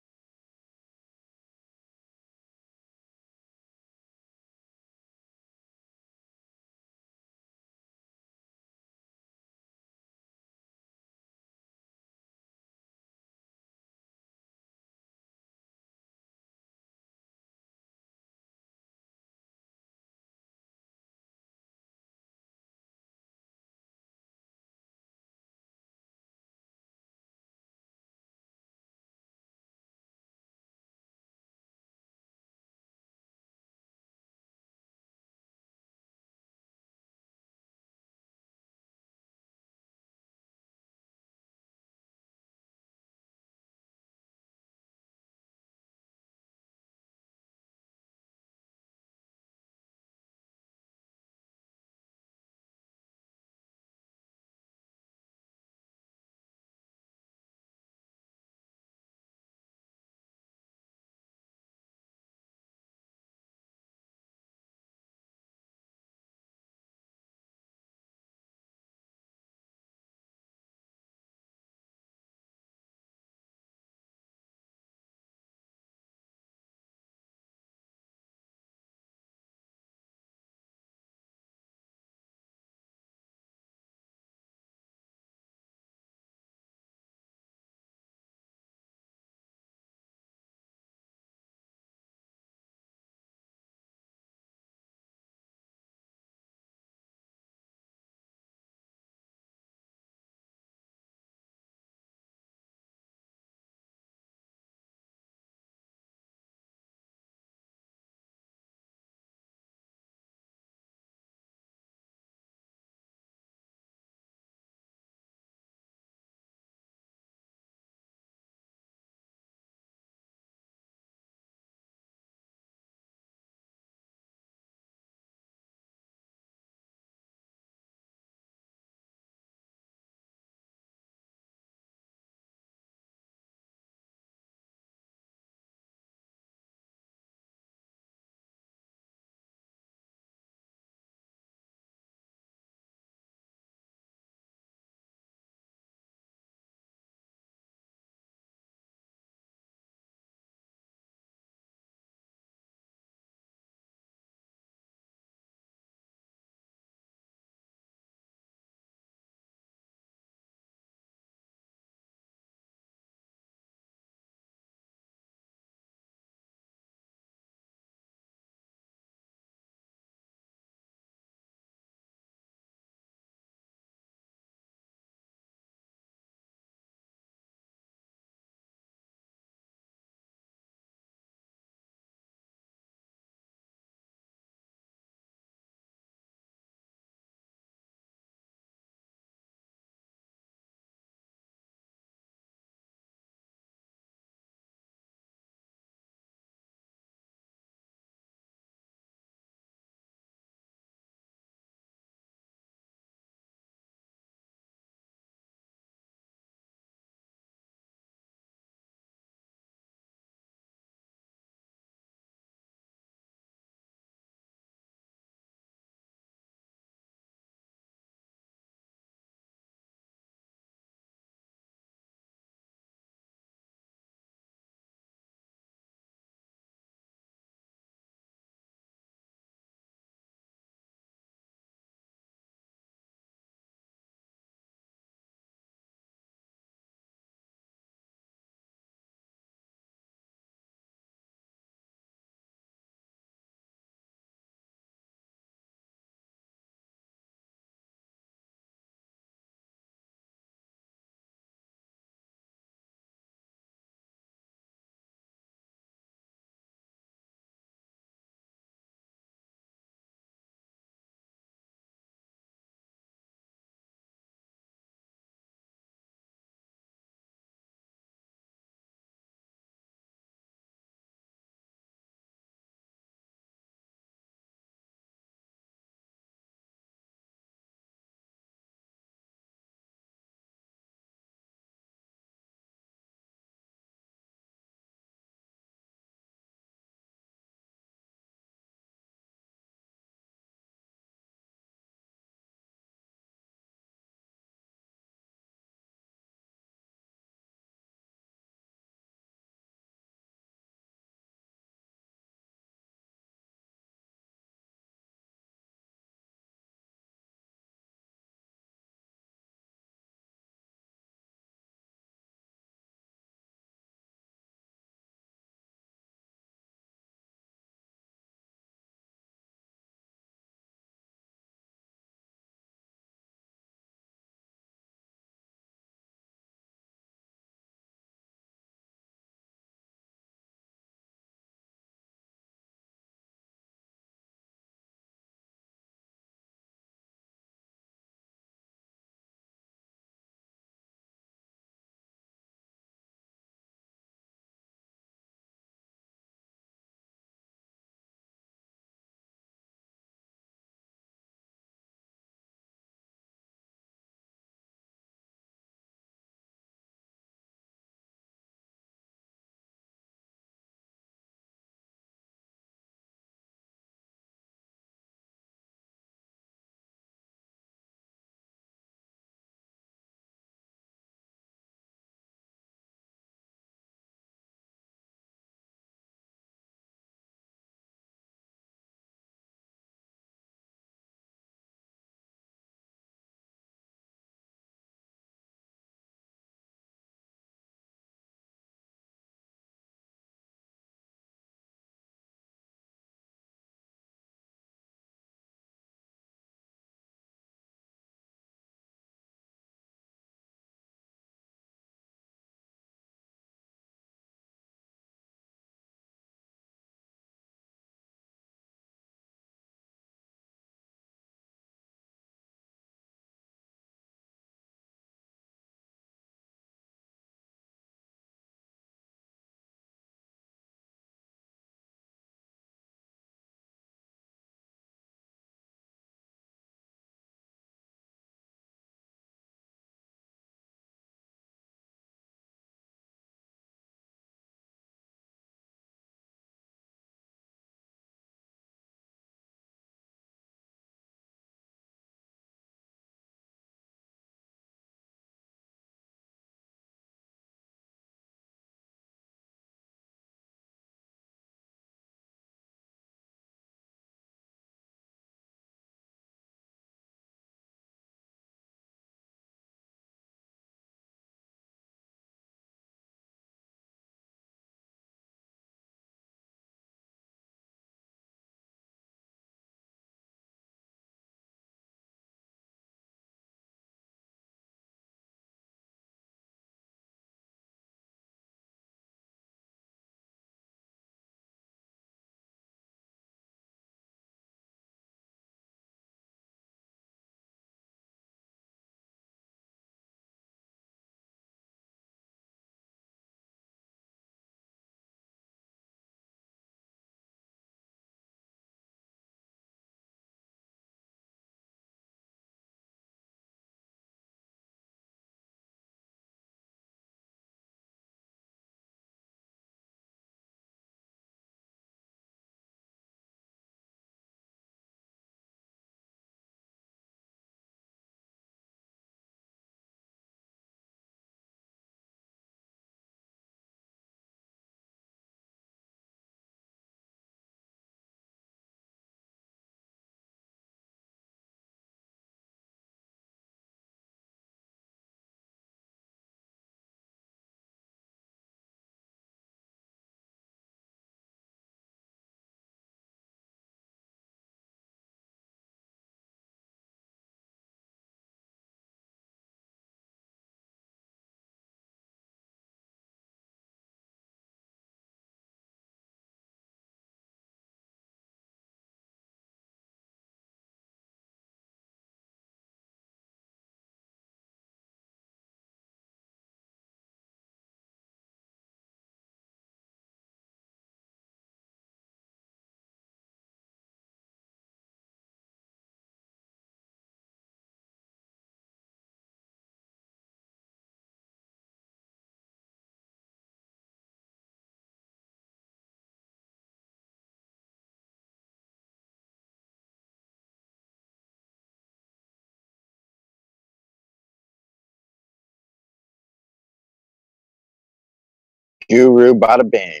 S5: Guru bada bang.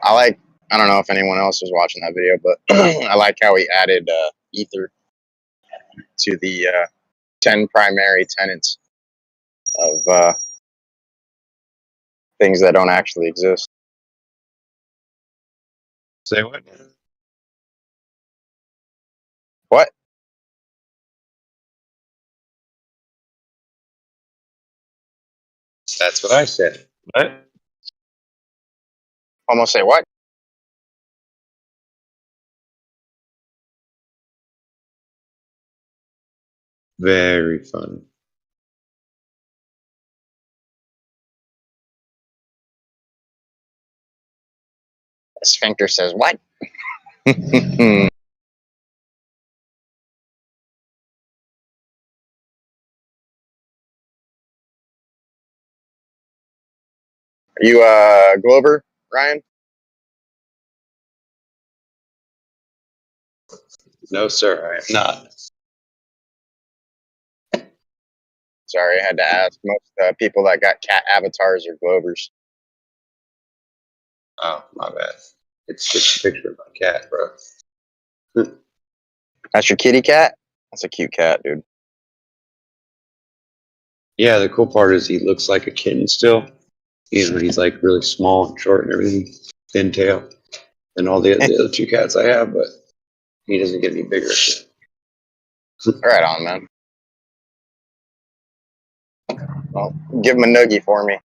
S5: I don't know if anyone else was watching that video, but I like how he added ether to the 10 primary tenets of things that don't actually exist.
S7: Say what?
S5: What?
S7: That's what I said. What?
S5: Almost say what?
S7: Very fun.
S5: The sphincter says what? Are you Glover, Ryan?
S7: No, sir, I am not.
S5: Sorry, I had to ask. Most people that got cat avatars are Glovers.
S7: Oh, my bad. It's just a picture of my cat, bro.
S5: That's your kitty cat? That's a cute cat, dude.
S7: Yeah, the cool part is he looks like a kitten still. You know, he's like really small and short and everything, thin tail, and all the other two cats I have, but he doesn't get any bigger.
S5: Right on, man. Well, give him a noogie for me.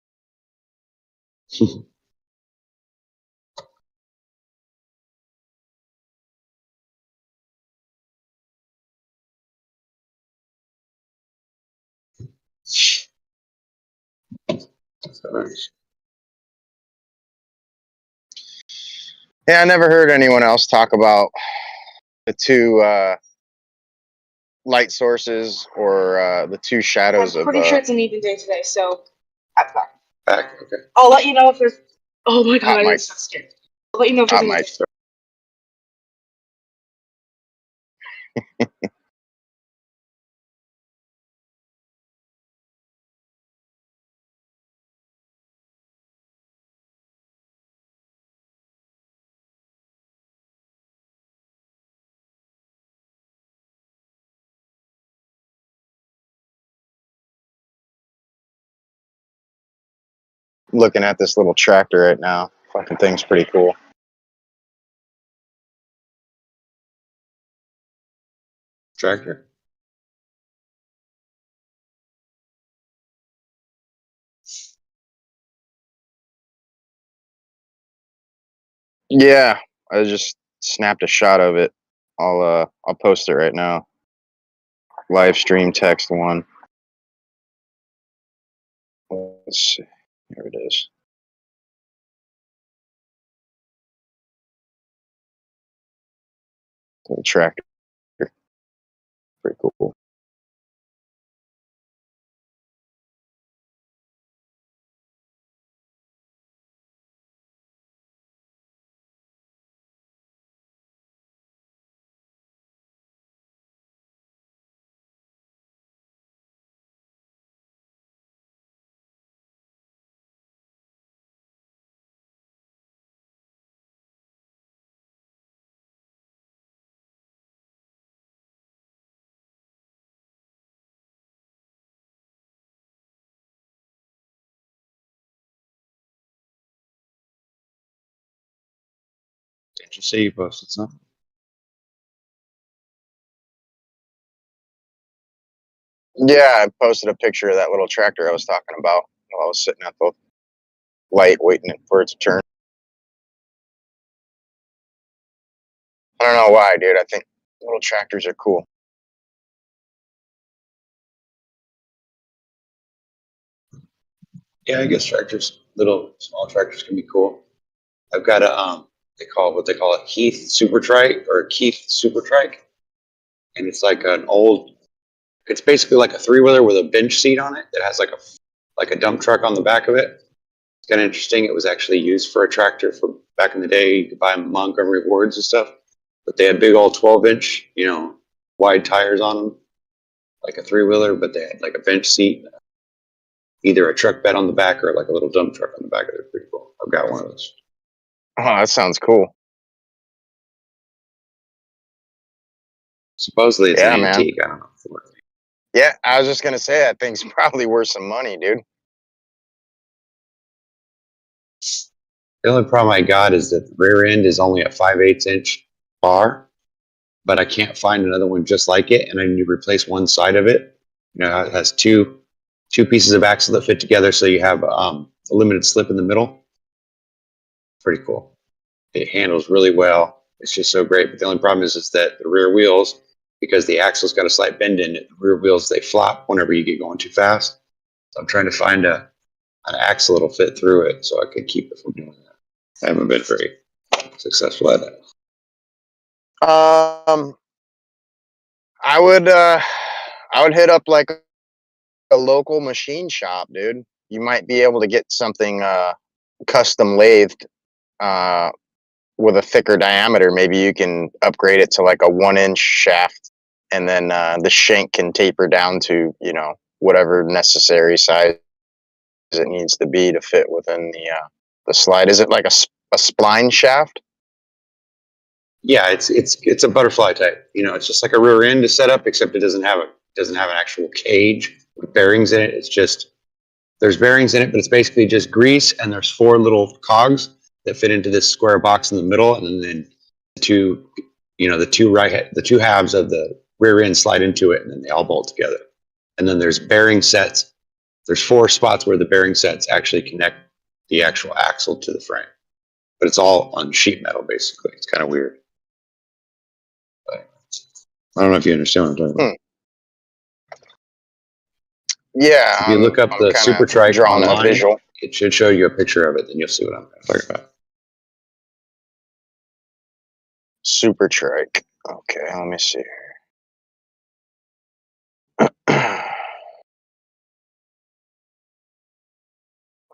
S5: Yeah, I never heard anyone else talk about the two light sources or the two shadows
S8: I'm
S5: of.
S8: pretty sure it's an even day today, so that's fine.
S7: Back, okay.
S8: I'll let you know if there's. Oh my god,
S5: Hot
S8: I
S5: mic.
S8: am so scared. I'll let you know if there's
S5: Hot
S8: any.
S5: mic. Looking at this little tractor right now. Fucking thing's pretty cool.
S7: Tractor.
S5: Yeah, I just snapped a shot of it. I'll post it right now. Live stream text one. Let's see. Here it is. Little tractor. Pretty cool.
S7: Did you say you posted something?
S5: Yeah, I posted a picture of that little tractor I was talking about while I was sitting at the light waiting for it to turn. I don't know why, dude. I think little tractors are cool.
S7: Yeah, I guess tractors, little small tractors can be cool. I've got a what they call a Heath Super Trike or a Keith Super Trike, and it's like an old. It's basically like a 3-wheeler with a bench seat on it. It has like a dump truck on the back of it. It's kind of interesting. It was actually used for a tractor for back in the day. You could buy Montgomery Wards and stuff, but they had big old 12-inch, wide tires on them, like a 3-wheeler, but they had like a bench seat, either a truck bed on the back or like a little dump truck on the back. They're pretty cool. I've got one of those.
S5: Oh, that sounds cool.
S7: Supposedly it's
S5: Yeah,
S7: an
S5: man.
S7: antique. I don't know.
S5: Yeah, I was just gonna say that thing's probably worth some money, dude.
S7: The only problem I got is that the rear end is only a 5/8 inch bar, but I can't find another one just like it, and I need to replace one side of it. It has two pieces of axle that fit together, so you have a limited slip in the middle. Pretty cool. It handles really well. It's just so great. But the only problem is that the rear wheels, because the axle's got a slight bend in it, the rear wheels, they flop whenever you get going too fast. So I'm trying to find an axle that'll fit through it so I can keep it from doing that. I haven't been very successful at it.
S5: I would hit up like a local machine shop, dude. You might be able to get something custom lathed with a thicker diameter. Maybe you can upgrade it to like a 1-inch shaft, and then the shank can taper down to whatever necessary size it needs to be to fit within the slide. Is it like a spline shaft?
S7: Yeah, it's a butterfly type. It's just like a rear end to set up, except it doesn't have an actual cage with bearings in it. It's just there's bearings in it, but it's basically just grease, and there's 4 little cogs that fit into this square box in the middle, and then the two halves of the rear end slide into it, and then they all bolt together. And then there's bearing sets. There's 4 spots where the bearing sets actually connect the actual axle to the frame, but it's all on sheet metal basically. It's kind of weird. But I don't know if you understand what I'm talking about.
S5: Yeah.
S7: If you look up the Super Trike
S5: drawing
S7: online,
S5: a visual.
S7: it should show you a picture of it, then you'll see what I'm talking about.
S5: Super Trike. Okay, let me see here.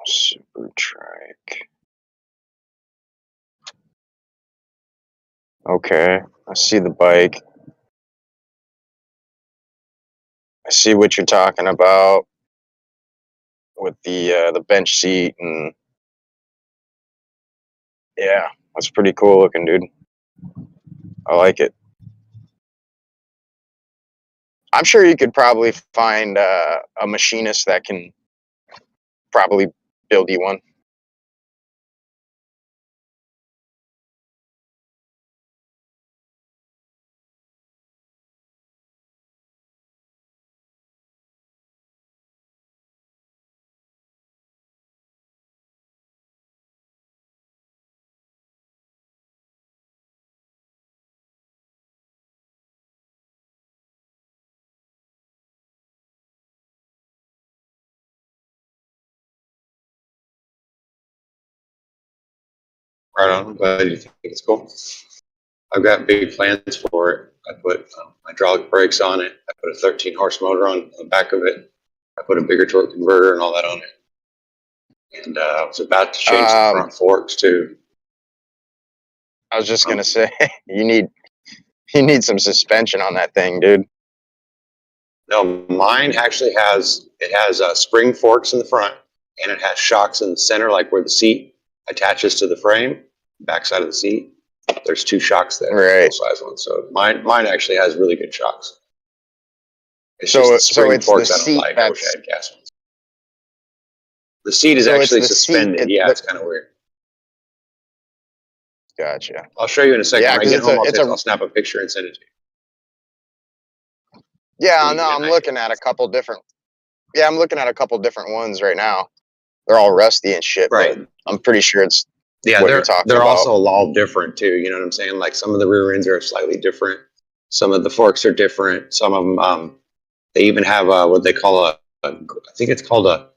S5: Super Trike. Okay, I see the bike. I see what you're talking about with the bench seat, and yeah, that's pretty cool looking, dude. I like it. I'm sure you could probably find a machinist that can probably build you one.
S7: Right on. I'm glad you think it's cool. I've got big plans for it. I put hydraulic brakes on it. I put a 13 horse motor on the back of it. I put a bigger torque converter and all that on it. And I was about to change the front forks too.
S5: I was just gonna say you need some suspension on that thing, dude.
S7: No, mine actually has spring forks in the front, and it has shocks in the center, like where the seat attaches to the frame, backside of the seat. There's 2 shocks there,
S5: Right.
S7: full size ones. So mine actually has really good shocks. It's
S5: So-
S7: just the
S5: so
S7: spring
S5: it's the
S7: forks I don't
S5: seat
S7: like. I wish I
S5: that's-
S7: had gas ones. The seat is
S5: So it's
S7: actually
S5: the seat,
S7: suspended. Yeah, it's kind of weird.
S5: Gotcha.
S7: I'll show you in a second.
S5: Yeah,
S7: when I
S5: 'cause
S7: get home,
S5: it's
S7: I'll snap a picture and send it to you.
S5: Yeah,
S7: You
S5: no,
S7: get
S5: I'm
S7: an
S5: looking at a couple different. Yeah, I'm looking at a couple different ones right now. They're all rusty and shit,
S7: Right.
S5: but I'm pretty sure it's
S7: Yeah,
S5: what you're talking
S7: they're
S5: about.
S7: also all different too. You know what I'm saying? Like some of the rear ends are slightly different. Some of the forks are different. Some of them, they even have what they call I think it's called a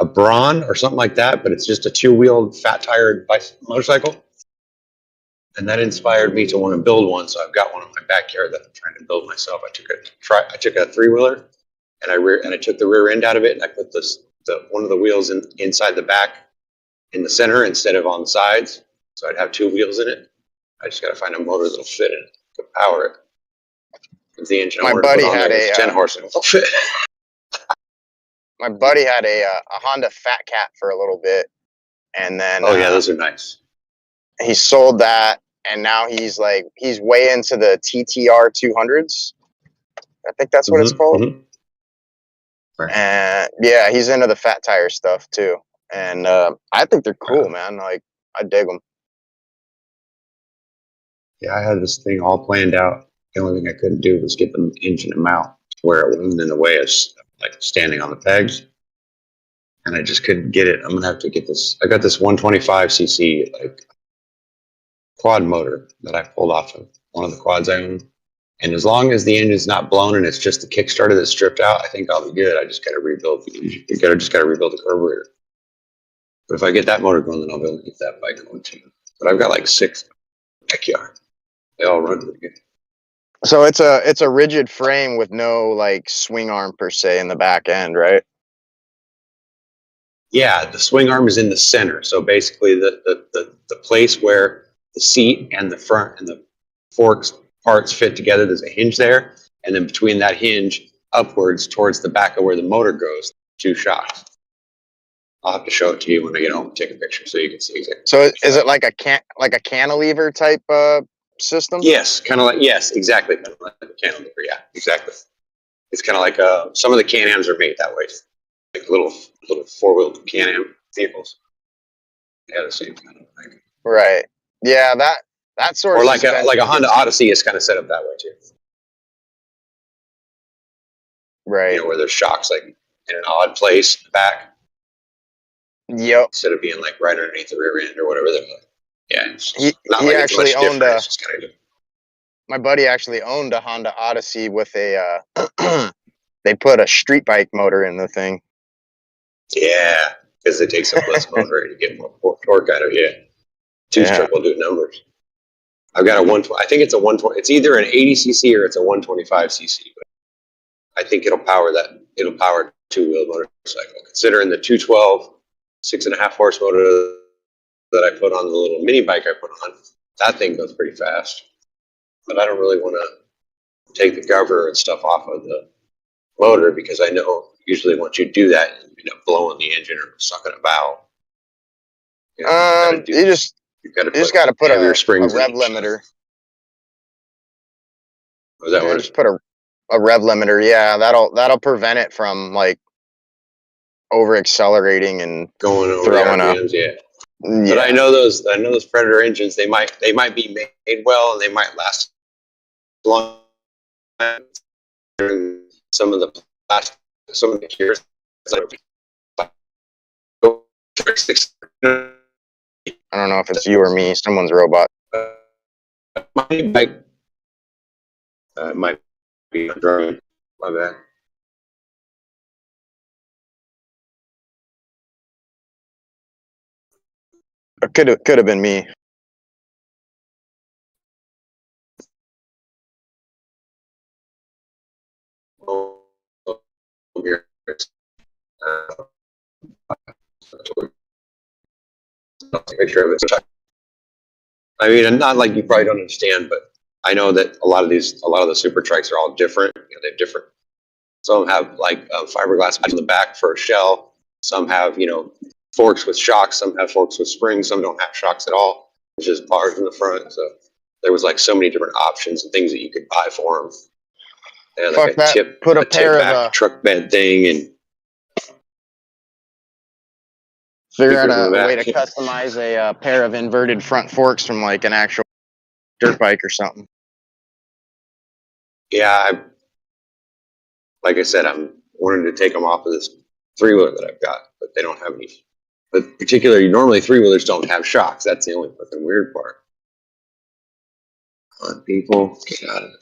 S7: brawn or something like that, but it's just a 2-wheeled fat tired motorcycle. And that inspired me to want to build one. So I've got one in my backyard that I'm trying to build myself. I took a 3-wheeler and I took the rear end out of it, and I put one of the wheels inside the back in the center instead of on the sides. So I'd have 2 wheels in it. I just got to find a motor that'll fit in it to power it. If the engine I
S5: My
S7: wanted to put
S5: buddy
S7: on
S5: had
S7: there was
S5: a
S7: 10 horse, it'll fit.
S5: my buddy had a Honda Fat Cat for a little bit, and then
S7: Oh yeah, those are nice.
S5: he sold that, and now he's way into the TTR 200s. I think that's what it's called.
S7: Mm-hmm. Right.
S5: And yeah, he's into the fat tire stuff too. And I think they're cool, man. Like, I dig them.
S7: Yeah, I had this thing all planned out. The only thing I couldn't do was get the engine to mount where it wasn't in the way of like standing on the pegs. And I just couldn't get it. I'm gonna have to get this. I got this 125cc like quad motor that I pulled off of one of the quads I own. And as long as the engine's not blown and it's just the Kickstarter that's stripped out, I think I'll be good. I just got to rebuild the engine. Just got to rebuild the carburetor. But if I get that motor going, then I'll be able to get that bike going too. But I've got like 6 backyard. They all run really good.
S5: So it's a rigid frame with no like swing arm per se in the back end, right?
S7: Yeah, the swing arm is in the center. So basically the place where the seat and the front and the forks parts fit together, there's a hinge there. And then between that hinge upwards towards the back of where the motor goes, 2 shocks. I'll have to show it to you when I get home and take a picture so you can see exactly.
S5: So is it like a cantilever type system?
S7: Yes, kind of like, yes, exactly. Kind of like a cantilever, yeah, exactly. It's kind of like some of the Can-Ams are made that way. Like little 4-wheel Can-Am vehicles. Yeah, the same kind of thing.
S5: Right. Yeah, that sort
S7: or
S5: of
S7: like a Honda Odyssey is kind of set up that way too.
S5: Right.
S7: You know, where there's shocks like in an odd place in the back.
S5: Yep.
S7: Instead of being like right underneath the rear end or whatever. Yeah.
S5: He
S7: like
S5: actually
S7: it's much
S5: owned
S7: different. It's just kind of
S5: my buddy actually owned a Honda Odyssey with a they put a street bike motor in the thing.
S7: Yeah, because it takes up less motor to get more torque out of it. Yeah. 2-stroke will do numbers. I've got a 120. I think it's a 120. It's either an 80cc or it's a 125cc. But I think it'll power that. It'll power 2-wheel motorcycle. Considering the 212 6.5 horse motor that I put on the little mini bike I put on, that thing goes pretty fast. But I don't really want to take the governor and stuff off of the motor because I know usually once you do that, you end up blowing the engine or sucking a valve.
S5: You just got to put a rev limiter.
S7: Was that what?
S5: Just put a rev limiter. Yeah, that'll prevent it from like over accelerating and
S7: going over
S5: throwing
S7: RPMs, yeah. But I know those Predator engines. They might be made well and they might last long. Some of the gears.
S5: I don't know if it's you or me. Someone's robot.
S7: My bike might be a drone. My bad.
S5: It could have been me.
S7: Picture of it. I mean, not like you probably don't understand, but I know that a lot of the super trikes are all different. You know, they're different. Some have like fiberglass on the back for a shell. Some have, you know, forks with shocks. Some have forks with springs. Some don't have shocks at all. It's just bars in the front. So there was like so many different options and things that you could buy for them. They had like
S5: Put a pair of
S7: truck bed thing and
S5: figure out a way to customize a pair of inverted front forks from like an actual dirt bike or something.
S7: Yeah, like I said, I'm wanting to take them off of this 3-wheeler that I've got, but they don't have any. But particularly, normally 3-wheelers don't have shocks. That's the only fucking weird part. Come on, people, get out of the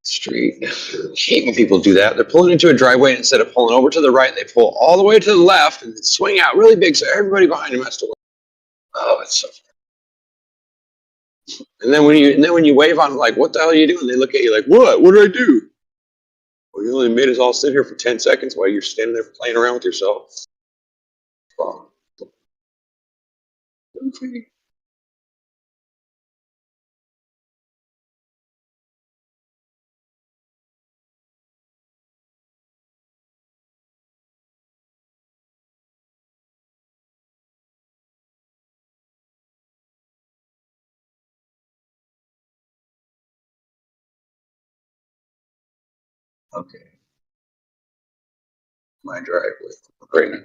S7: street. I hate when people do that. They're pulling into a driveway, and instead of pulling over to the right, they pull all the way to the left and swing out really big so everybody behind them has to wait. Oh, it's so funny. And then when you wave on like, what the hell are you doing? They look at you like, what? What did I do? Well, you only made us all sit here for 10 seconds while you're standing there playing around with yourself. Well, Okay. My driveway right now.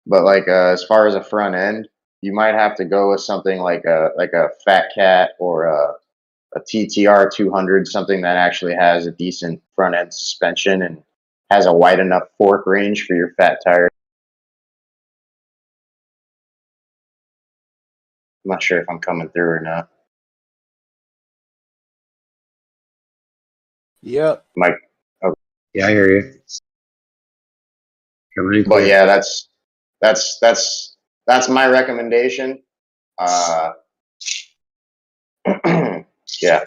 S5: But like as far as a front end, you might have to go with something like a Fat Cat or a TTR 200, something that actually has a decent front end suspension and has a wide enough fork range for your fat tire. I'm not sure if I'm coming through or not.
S1: Yep.
S5: Mike.
S7: Yeah, I hear you. Coming in
S5: But
S7: clear.
S5: yeah, that's my recommendation. Yeah.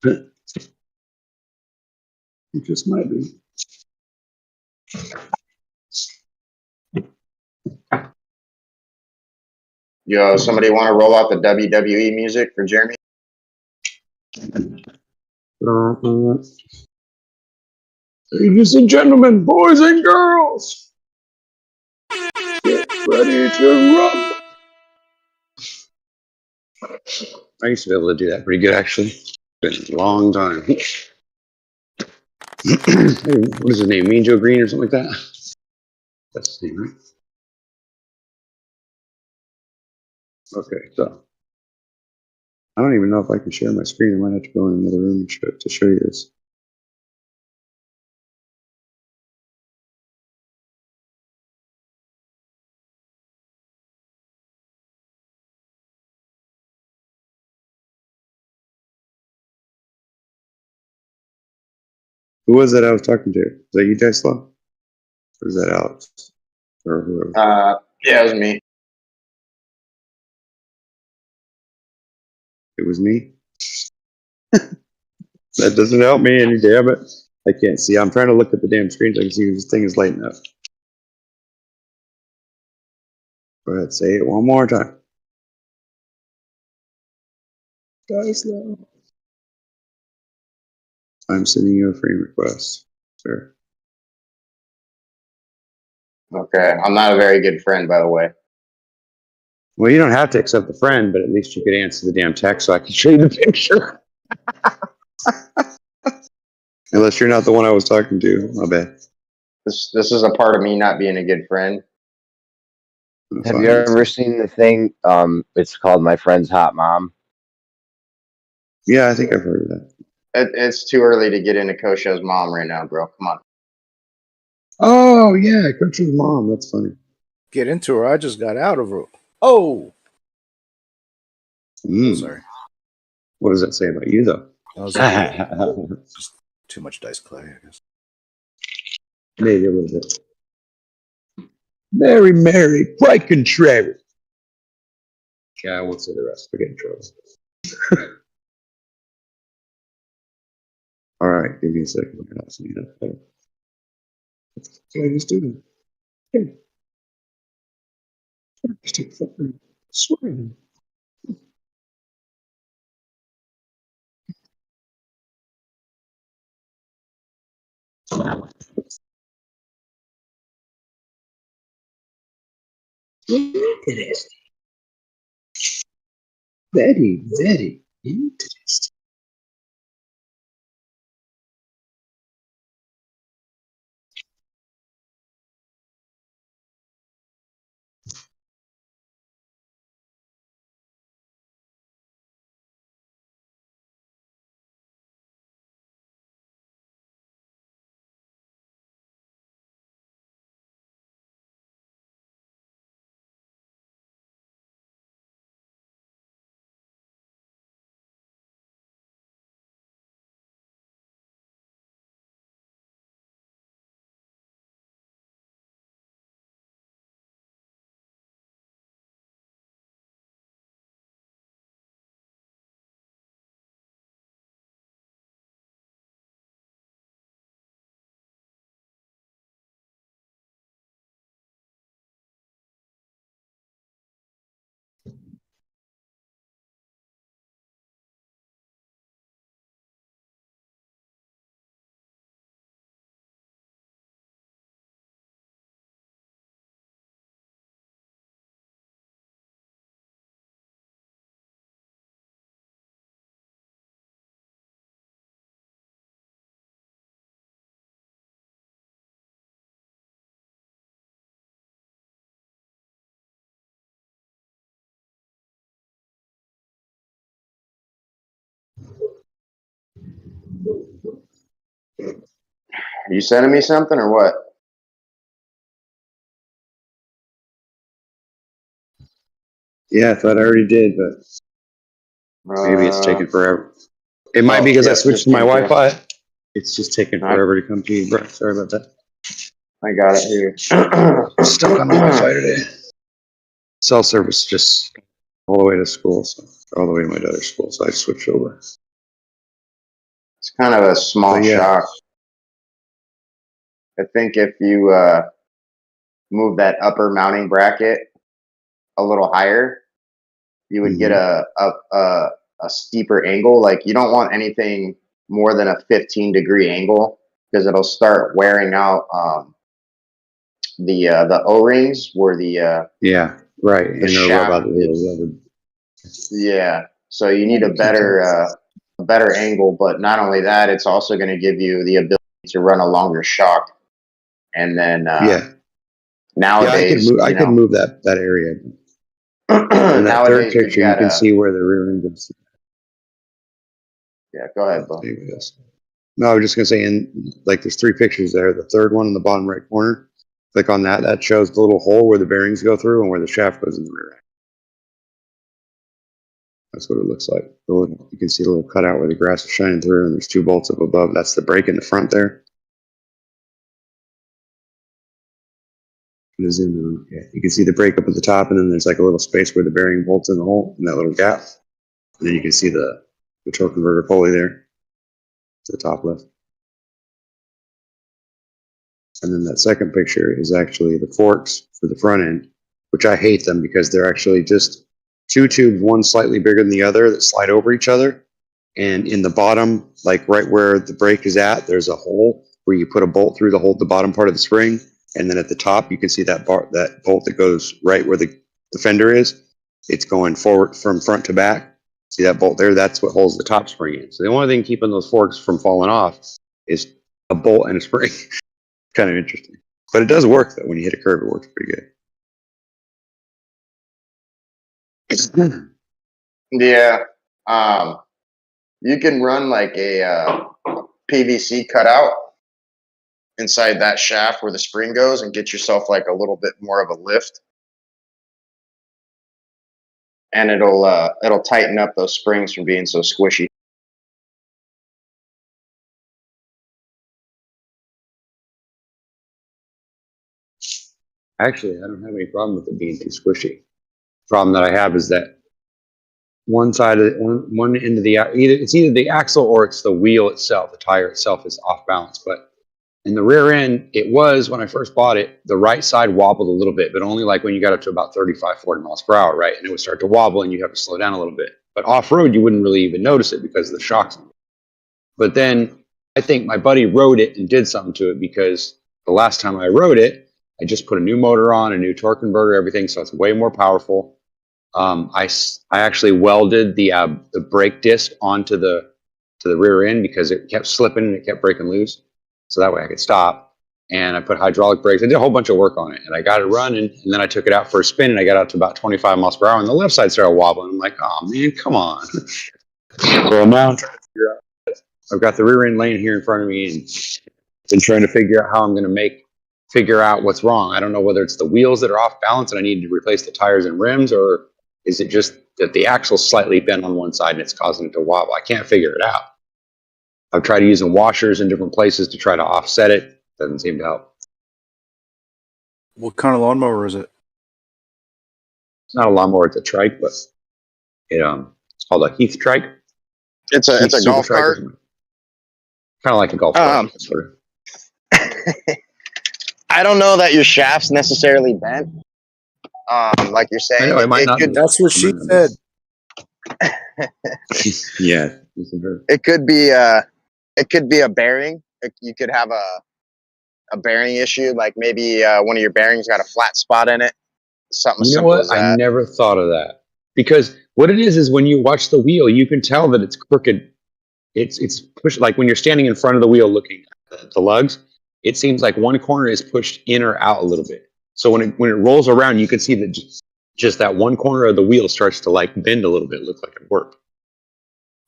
S7: It just might be.
S5: Yo, somebody want to roll out the WWE music for Jeremy?
S7: Ladies and gentlemen, boys and girls, get ready to rumble. I used to be able to do that pretty good, actually. Been a long time. Hey, what is his name? Mean Joe Green or something like that? That's his name, right? Okay, so I don't even know if I can share my screen. I might have to go in another room to show you this. Who was that I was talking to? Is that you, Tesla? Or is that Alex? Or whoever?
S5: Yeah, it was me.
S7: It was me? That doesn't help me any, damn it. I can't see. I'm trying to look at the damn screen so I can see if this thing is lighting up. Go ahead, say it one more time. Tesla. I'm sending you a friend request, sir.
S5: Okay, I'm not a very good friend, by the way.
S7: Well, you don't have to accept the friend, but at least you could answer the damn text so I can show you the picture. Unless you're not the one I was talking to, my bad.
S5: This is a part of me not being a good friend.
S9: Have you ever seen the thing? It's called My Friend's Hot Mom.
S7: Yeah, I think I've heard of that.
S5: It's too early to get into Kosho's mom right now, bro. Come on.
S7: Oh, yeah, Coach's mom. That's funny.
S1: Get into her. I just got out of her. Oh. Sorry.
S7: What does that say about you, though?
S1: I was just too much dice clay, I guess.
S7: Maybe a little bit. Mary, quite contrary. Yeah, I won't say the rest. We're getting trouble. All right, give me a second. What's I just do? Hey, just take fucking swearing. Interesting. Very, very interesting.
S5: Are you sending me something or what?
S7: Yeah, I thought I already did, but maybe it's taking forever. It might be because I switched to my Wi-Fi. It's just taking forever to come to you, bro. Sorry about that.
S5: I got it here.
S7: Stuck on the Wi-Fi today. Cell service just all the way to school, so all the way to my daughter's school, so I switched over.
S5: It's kind of a small shock. I think if you move that upper mounting bracket a little higher, you would get a steeper angle. Like you don't want anything more than a 15-degree angle because it'll start wearing out the O-rings where the
S7: yeah, right.
S5: The shaft. Yeah, so you need a better angle, but not only that, it's also going to give you the ability to run a longer shock. And then nowadays,
S7: I could move that area. In that third picture, you can see where the rear end goes.
S5: Yeah, go ahead, Bo.
S7: No, I was just gonna say, there's 3 pictures there. The third one in the bottom right corner, click on that. That shows the little hole where the bearings go through and where the shaft goes in the rear end. That's what it looks like. You can see a little cutout where the grass is shining through, and there's 2 bolts up above. That's the brake in the front there. Yeah, you can see the brake up at the top, and then there's like a little space where the bearing bolts in the hole, in that little gap. And then you can see the torque converter pulley there to the top left. And then that second picture is actually the forks for the front end, which I hate them because they're actually just 2 tubes, one slightly bigger than the other, that slide over each other. And in the bottom, like right where the brake is at, there's a hole where you put a bolt through to hold the bottom part of the spring. And then at the top, you can see that bolt that goes right where the fender is. It's going forward from front to back. See that bolt there? That's what holds the top spring in. So the only thing keeping those forks from falling off is a bolt and a spring. Kind of interesting. But it does work, though. When you hit a curve, it works pretty good.
S5: Yeah. You can run like a PVC cutout inside that shaft where the spring goes and get yourself like a little bit more of a lift. And it'll tighten up those springs from being so squishy.
S7: Actually, I don't have any problem with it being too squishy. The problem that I have is that one end of the it's either the axle or it's the wheel itself. The tire itself is off balance. But in the rear end, it was, when I first bought it, the right side wobbled a little bit, but only like when you got up to about 35, 40 miles per hour, right? And it would start to wobble and you have to slow down a little bit. But off-road, you wouldn't really even notice it because of the shocks. But then I think my buddy rode it and did something to it, because the last time I rode it, I just put a new motor on, a new torque converter, everything, so it's way more powerful. I actually welded the brake disc onto the rear end because it kept slipping and it kept breaking loose. So that way I could stop. And I put hydraulic brakes. I did a whole bunch of work on it, and I got it running. And then I took it out for a spin, and I got out to about 25 miles per hour, and the left side started wobbling. I'm like, oh man, come on. So now I'm trying to figure out. I've got the rear end laying here in front of me, and been trying to figure out how I'm going to figure out what's wrong. I don't know whether it's the wheels that are off balance and I need to replace the tires and rims, or is it just that the axle's slightly bent on one side and it's causing it to wobble? I can't figure it out. I've tried using washers in different places to try to offset it. Doesn't seem to help.
S1: What kind of lawnmower is it?
S7: It's not a lawnmower, it's a trike, but it's called a Heath trike.
S5: It's a golf cart.
S7: Kind of like a golf cart. Sort of.
S5: I don't know that your shaft's necessarily bent. Like you're saying,
S7: I know, it might not.
S1: That's what she said.
S7: Yeah,
S5: it could be a bearing. You could have a bearing issue, like maybe one of your bearings got a flat spot in it. Something simple as that.
S7: I never thought of that, because what it is when you watch the wheel, you can tell that it's crooked. It's pushed, like when you're standing in front of the wheel looking at the lugs. It seems like one corner is pushed in or out a little bit. So when it rolls around, you can see that just that one corner of the wheel starts to like bend a little bit, look like it worked.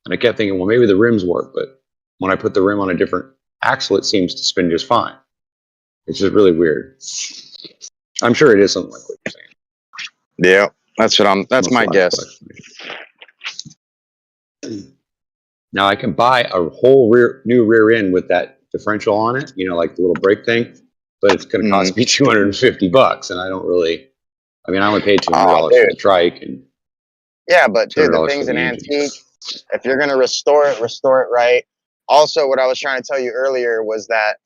S7: And I kept thinking, well, maybe the rims work, but when I put the rim on a different axle, it seems to spin just fine. It's just really weird. I'm sure it is something like what you're saying.
S5: Yeah, that's my guess.
S7: Now I can buy a whole new rear end with that differential on it, you know, like the little brake thing, but it's going to cost me $250, and I don't really. I mean, I only paid $200 for the trike, and
S5: yeah, but dude, the
S7: $200
S5: thing's
S7: for
S5: an
S7: the
S5: antique.
S7: engine.
S5: If you're gonna restore it right. Also, what I was trying to tell you earlier was that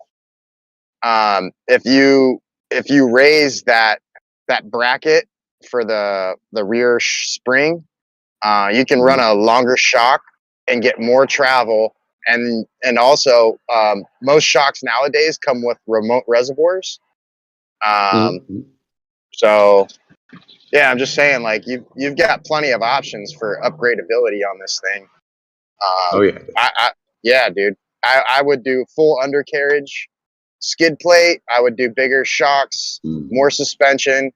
S5: if you raise that bracket for the rear spring, you can run a longer shock and get more travel. And also, most shocks nowadays come with remote reservoirs. So, yeah, I'm just saying, like you've got plenty of options for upgradability on this thing.
S7: Oh yeah,
S5: yeah, dude. I would do full undercarriage, skid plate. I would do bigger shocks, more suspension.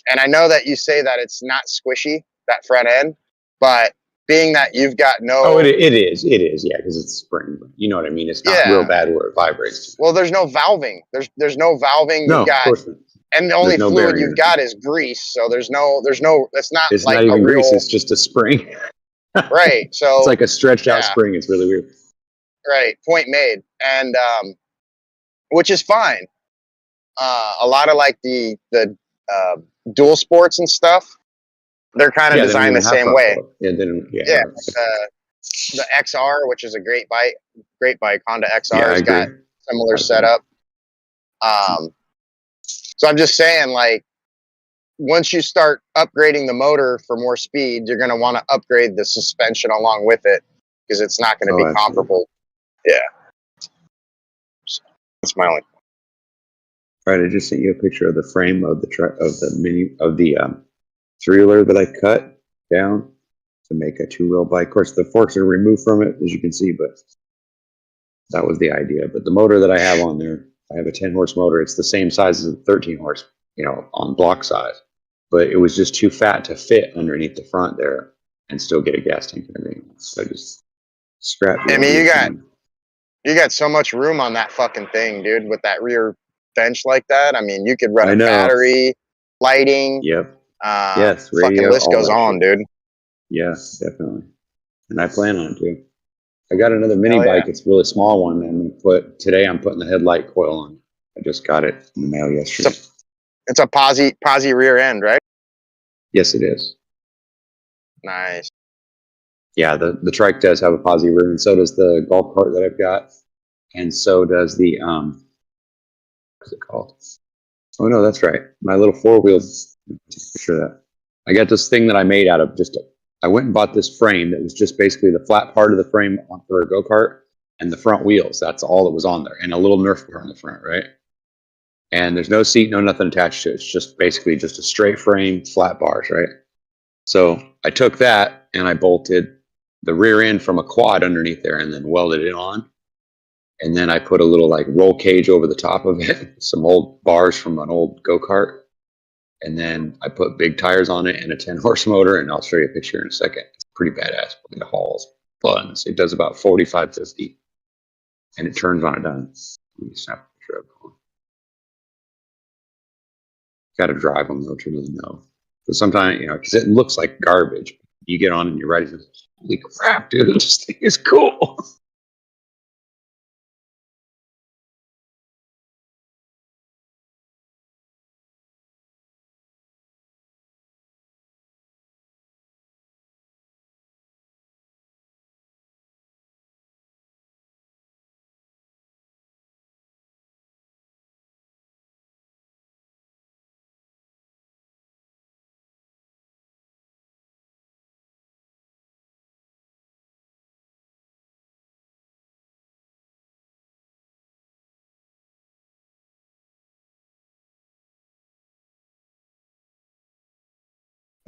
S5: And I know that you say that it's not squishy, that front end, but being that you've got no...
S7: Oh, it is, yeah, because it's spring. You know what I mean? It's not real bad where it vibrates.
S5: Well, there's no valving. There's no valving.
S7: No,
S5: you've got,
S7: of course not.
S5: And the only
S7: no
S5: fluid
S7: bearing
S5: you've got is grease. So it's not
S7: it's
S5: like
S7: not even
S5: a real...
S7: grease. It's just a spring.
S5: Right. So
S7: it's like a stretched out spring. It's really weird.
S5: Right. Point made. And which is fine. A lot of like the dual sports and stuff, they're kind of designed the same way. The XR, which is a great bike, Honda XR has got similar setup. So I'm just saying, like, once you start upgrading the motor for more speed, you're going to want to upgrade the suspension along with it because it's not going to be comparable. Yeah. So that's my only point.
S7: All right, I just sent you a picture of the frame of the three-wheeler that I cut down to make a two-wheel bike. Of course, the forks are removed from it, as you can see, but that was the idea. But the motor that I have on there, I have a 10-horse motor. It's the same size as a 13-horse, you know, on block size. But it was just too fat to fit underneath the front there and still get a gas tank and everything. So I just scrapped it.
S5: I mean, you got so much room on that fucking thing, dude, with that rear bench like that. I mean, you could run a battery, lighting.
S7: Yep.
S5: Yes, radio. Fucking list goes on, dude.
S7: Yeah, definitely. And I plan on it too. I got another mini bike. It's a really small one. And today I'm putting the headlight coil on. I just got it in the mail yesterday.
S5: It's a posi rear end, right?
S7: Yes, it is.
S5: Nice.
S7: Yeah, the trike does have a posi rear, and so does the golf cart that I've got, and so does the what's it called? Oh no, that's right. My little four wheels. Take a picture of that. I got this thing that I made out of I went and bought this frame that was just basically the flat part of the frame for a go-kart and the front wheels. That's all that was on there, and a little Nerf bar on the front, right? And there's no seat, no nothing attached to it. It's just basically just a straight frame, flat bars, right? So I took that and I bolted the rear end from a quad underneath there and then welded it on. And then I put a little like roll cage over the top of it, some old bars from an old go-kart. And then I put big tires on it and a 10-horse motor, and I'll show you a picture in a second. It's pretty badass. It hauls buns. It does about 45, 50. And it turns on a dime. Let me snap a picture of it. Got to drive them though to really know. But sometimes, you know, because it looks like garbage. You get on and you're riding, holy crap, dude, this thing is cool.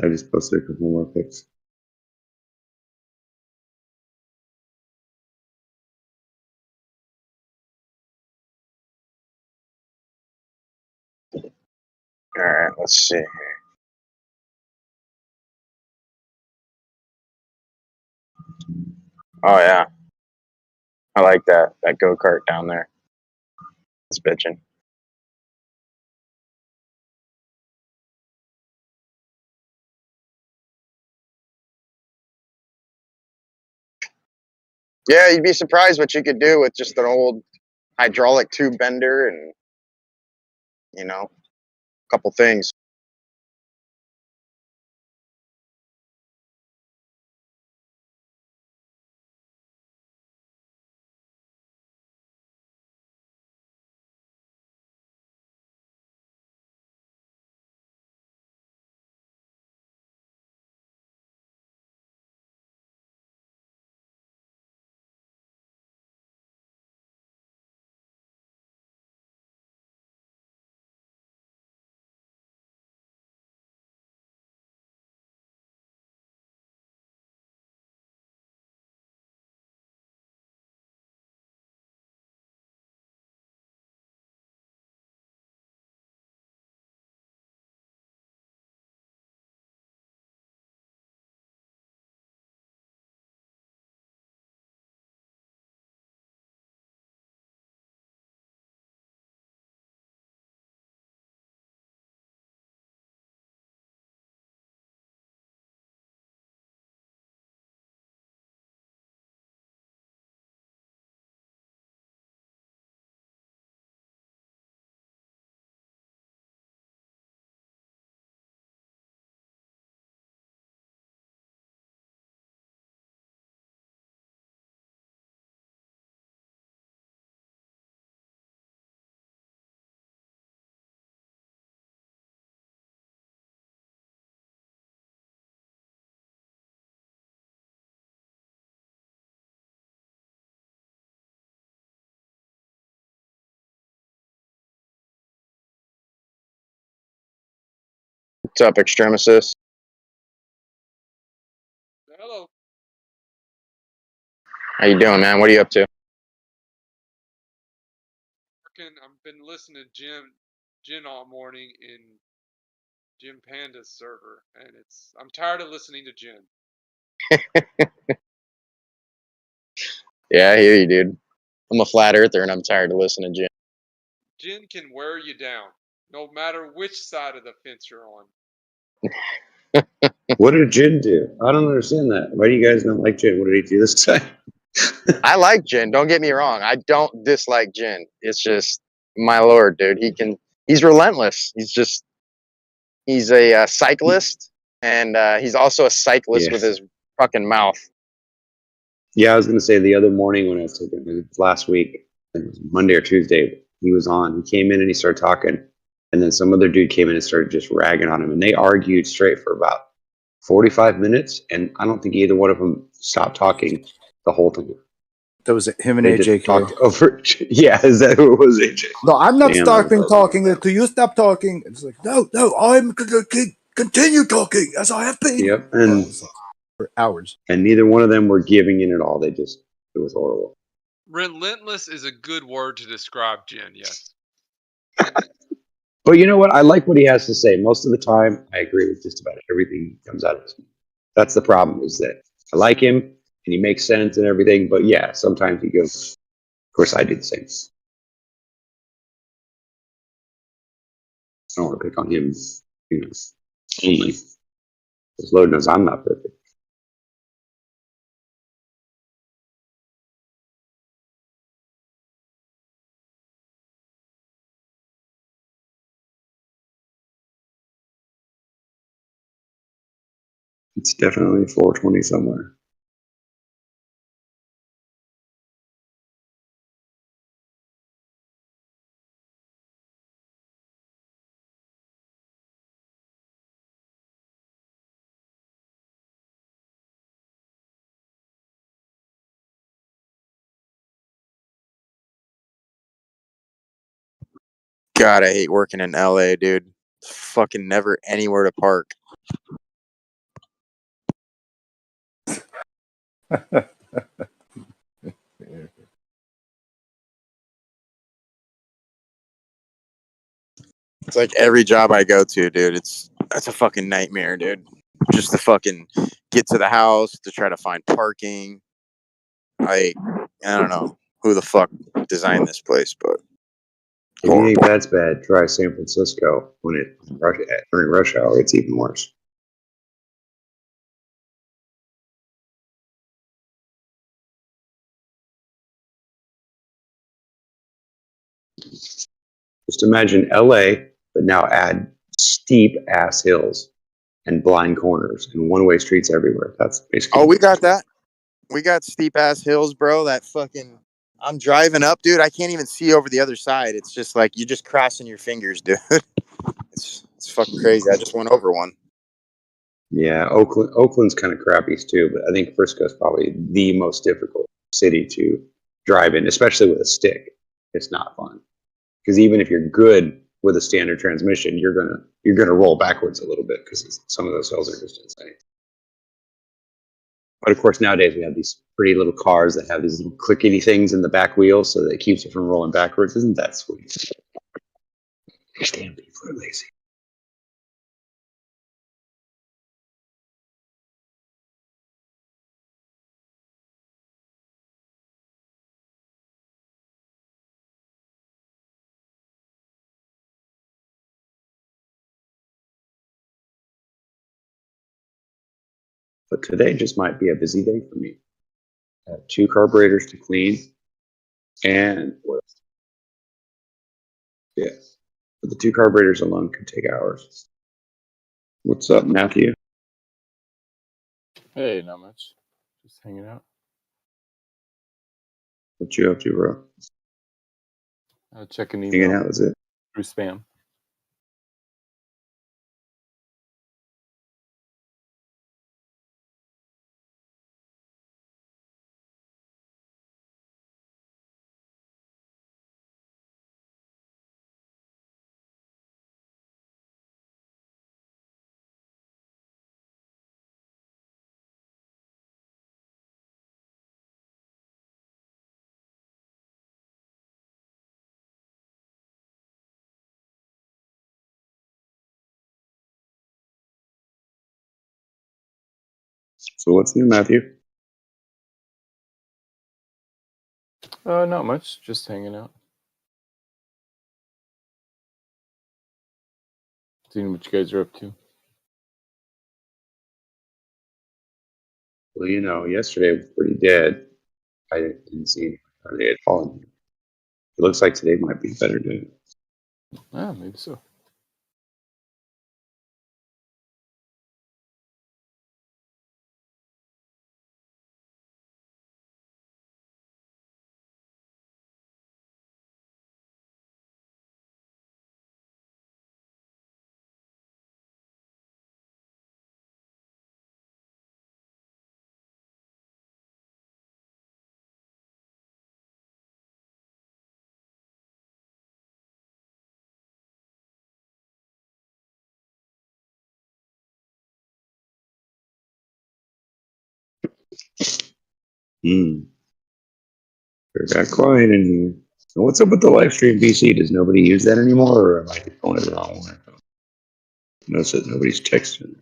S7: I just posted a couple more pics.
S5: All right, let's see here. Oh yeah. I like that go-kart down there. It's bitching. Yeah, you'd be surprised what you could do with just an old hydraulic tube bender and, you know, a couple things. What's up, Extremistus?
S10: Hello.
S5: How you doing, man? What are you up to?
S10: I've been listening to Jin all morning in Jim Panda's server, and I'm tired of listening to Jin.
S5: Yeah, I hear you, dude. I'm a flat earther, and I'm tired of listening to Jim.
S10: Jin can wear you down, no matter which side of the fence you're on.
S7: What did Jin do? I don't understand that. Why do you guys not like Jin? What did he do this time?
S5: I like Jin. Don't get me wrong. I don't dislike Jin. It's just, my lord, dude. He's relentless. He's a cyclist, and he's also a cyclist with
S7: Yes.
S5: his fucking mouth.
S7: Yeah, I was gonna say the other morning when I was taking it was last week, it was Monday or Tuesday, he was on. He came in and he started talking, and then some other dude came in and started just ragging on him, and they argued straight for about 45 minutes, and I don't think either one of them stopped talking the whole time.
S1: That was him and
S7: They
S1: AJ.
S7: just talked over. Yeah, is that who it was, AJ?
S1: No, I'm not
S7: Damn,
S1: stopping
S7: that was
S1: talking until you stop talking. It's like, no, I'm going to continue talking as I have been.
S7: Yep, and
S1: for hours.
S7: And neither one of them were giving in at all. It was horrible.
S10: Relentless is a good word to describe Jin, yes.
S7: But you know what? I like what he has to say. Most of the time, I agree with just about everything that comes out of his mouth. That's the problem, is that I like him and he makes sense and everything. But yeah, sometimes he goes, of course, I do the same. I don't want to pick on him, only. Because Lord knows I'm not perfect. It's definitely 420 somewhere.
S5: God, I hate working in LA, dude. It's fucking never anywhere to park. It's like every job I go to, dude. That's a fucking nightmare, dude. Just to fucking get to the house, to try to find parking. I don't know. who the fuck designed this place, but
S7: If you think that's bad, try San Francisco during rush hour. It's even worse. Just imagine LA, but now add steep ass hills and blind corners and one-way streets everywhere. That's basically.
S5: Oh, we got that. We got steep ass hills, bro. That fucking. I'm driving up, dude. I can't even see over the other side. It's just like you're just crossing your fingers, dude. It's fucking crazy. I just went over one.
S7: Yeah, Oakland's kind of crappy too, but I think Frisco's probably the most difficult city to drive in, especially with a stick. It's not fun because even if you're good with a standard transmission, you're gonna roll backwards a little bit because some of those hills are just insane. But of course, nowadays we have these pretty little cars that have these little clickety things in the back wheel, so that it keeps it from rolling backwards. Isn't that sweet? Damn, people are lazy. But today just might be a busy day for me. I have 2 carburetors to clean, and yeah, but the 2 carburetors alone could take hours. What's up, Matthew?
S11: Hey, not much. Just hanging out.
S7: What you up to, bro?
S11: Checking
S7: Hanging
S11: email
S7: out, is it?
S11: through spam.
S7: So what's new, Matthew?
S11: Not much. Just hanging out. Seeing what you guys are up to.
S7: Well, you know, yesterday was pretty dead. I didn't see anybody had fallen. It looks like today might be a better day.
S11: Ah, maybe so.
S7: It got quiet in here. So what's up with the Livestream PC? Does nobody use that anymore, or am I going to the wrong one? Notice that nobody's texting.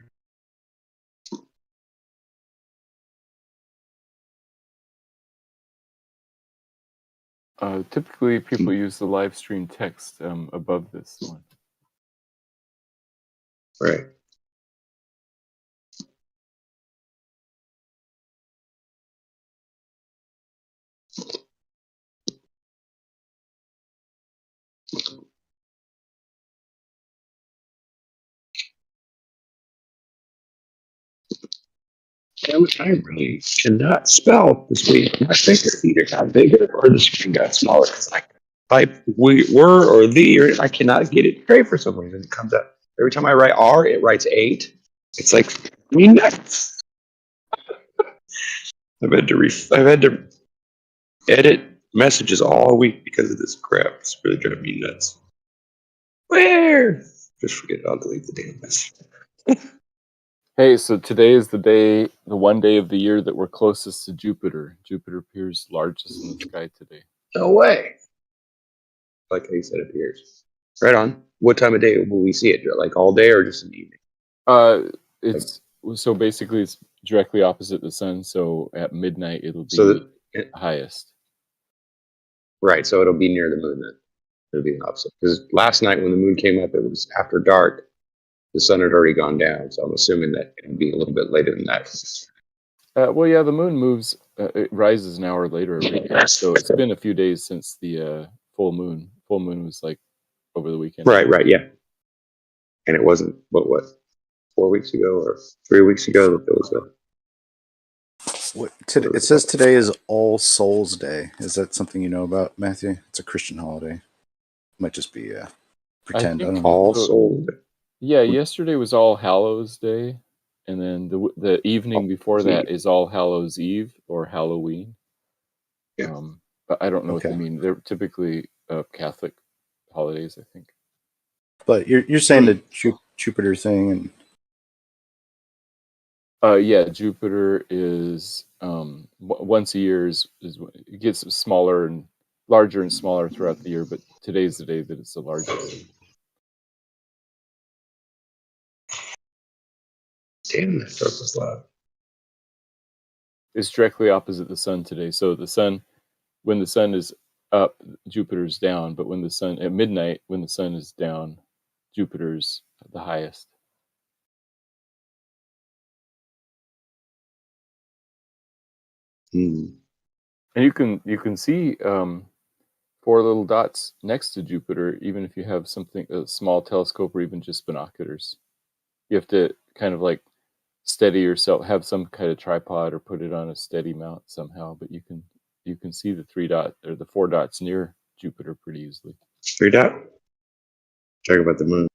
S11: Typically, people use the live stream text above this one.
S7: Right. I really cannot spell this week. My fingers either got bigger or the screen got smaller. Because I type we were or the, or I cannot get it straight for some reason. It comes up every time I write R, it writes 8. It's like me nuts. I've had to edit messages all week because of this crap. It's really driving me nuts. Where? Just forget it. I'll delete the damn message.
S11: Hey, so today is the one day of the year that we're closest to Jupiter. Jupiter appears largest in the sky today.
S7: No way. Like how you said, it appears. Right on. What time of day will we see it? Like all day or just in the evening?
S11: It's so basically it's directly opposite the sun. So at midnight it'll be
S7: So
S11: highest.
S7: Right, so it'll be near the moon then. It'll be the opposite. Because last night when the moon came up, it was after dark. The sun had already gone down, so I'm assuming that it'll be a little bit later than that.
S11: Well, yeah, the moon moves. It rises an hour later every day, so it's been a few days since the full moon. Full moon was like over the weekend.
S7: Right, yeah. And it wasn't, what, 4 weeks ago or 3 weeks ago that there was a.
S1: It says today is All Souls Day. Is that something you know about, Matthew? It's a Christian holiday. Might just be pretend. I don't know.
S7: All Souls Day.
S11: Yeah, yesterday was All Hallows Day, and then the evening before that is All Hallows Eve or Halloween.
S7: Yeah.
S11: But I don't know what they mean. They're typically Catholic holidays, I think.
S1: But you're saying the Jupiter thing, and
S11: yeah, Jupiter is once a year is it gets smaller and larger and smaller throughout the year, but today's the day that it's the largest.
S7: Damn, that stuff was loud.
S11: It's directly opposite the sun today. So the sun, when the sun is up, Jupiter's down. But when the sun at midnight, when the sun is down, Jupiter's the highest.
S7: Mm.
S11: And you can see 4 little dots next to Jupiter, even if you have a small telescope or even just binoculars. You have to kind of like steady yourself, have some kind of tripod or put it on a steady mount somehow. But you can see the 3 dot or the 4 dots near Jupiter pretty easily.
S7: 3 dot? Talk about the moon.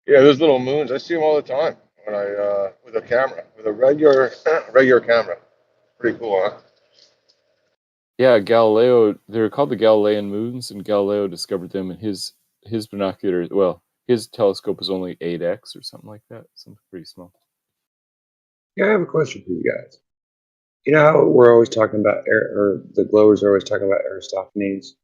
S6: Yeah, those little moons. I see them all the time when I with a camera, with a regular camera. Pretty cool, huh?
S11: Yeah, Galileo. They're called the Galilean moons, and Galileo discovered them. And his binocular, well, his telescope was only 8x or something like that. Something pretty small.
S7: Yeah, I have a question for you guys. You know how we're always talking about, or the glowers are always talking about Aristophanes,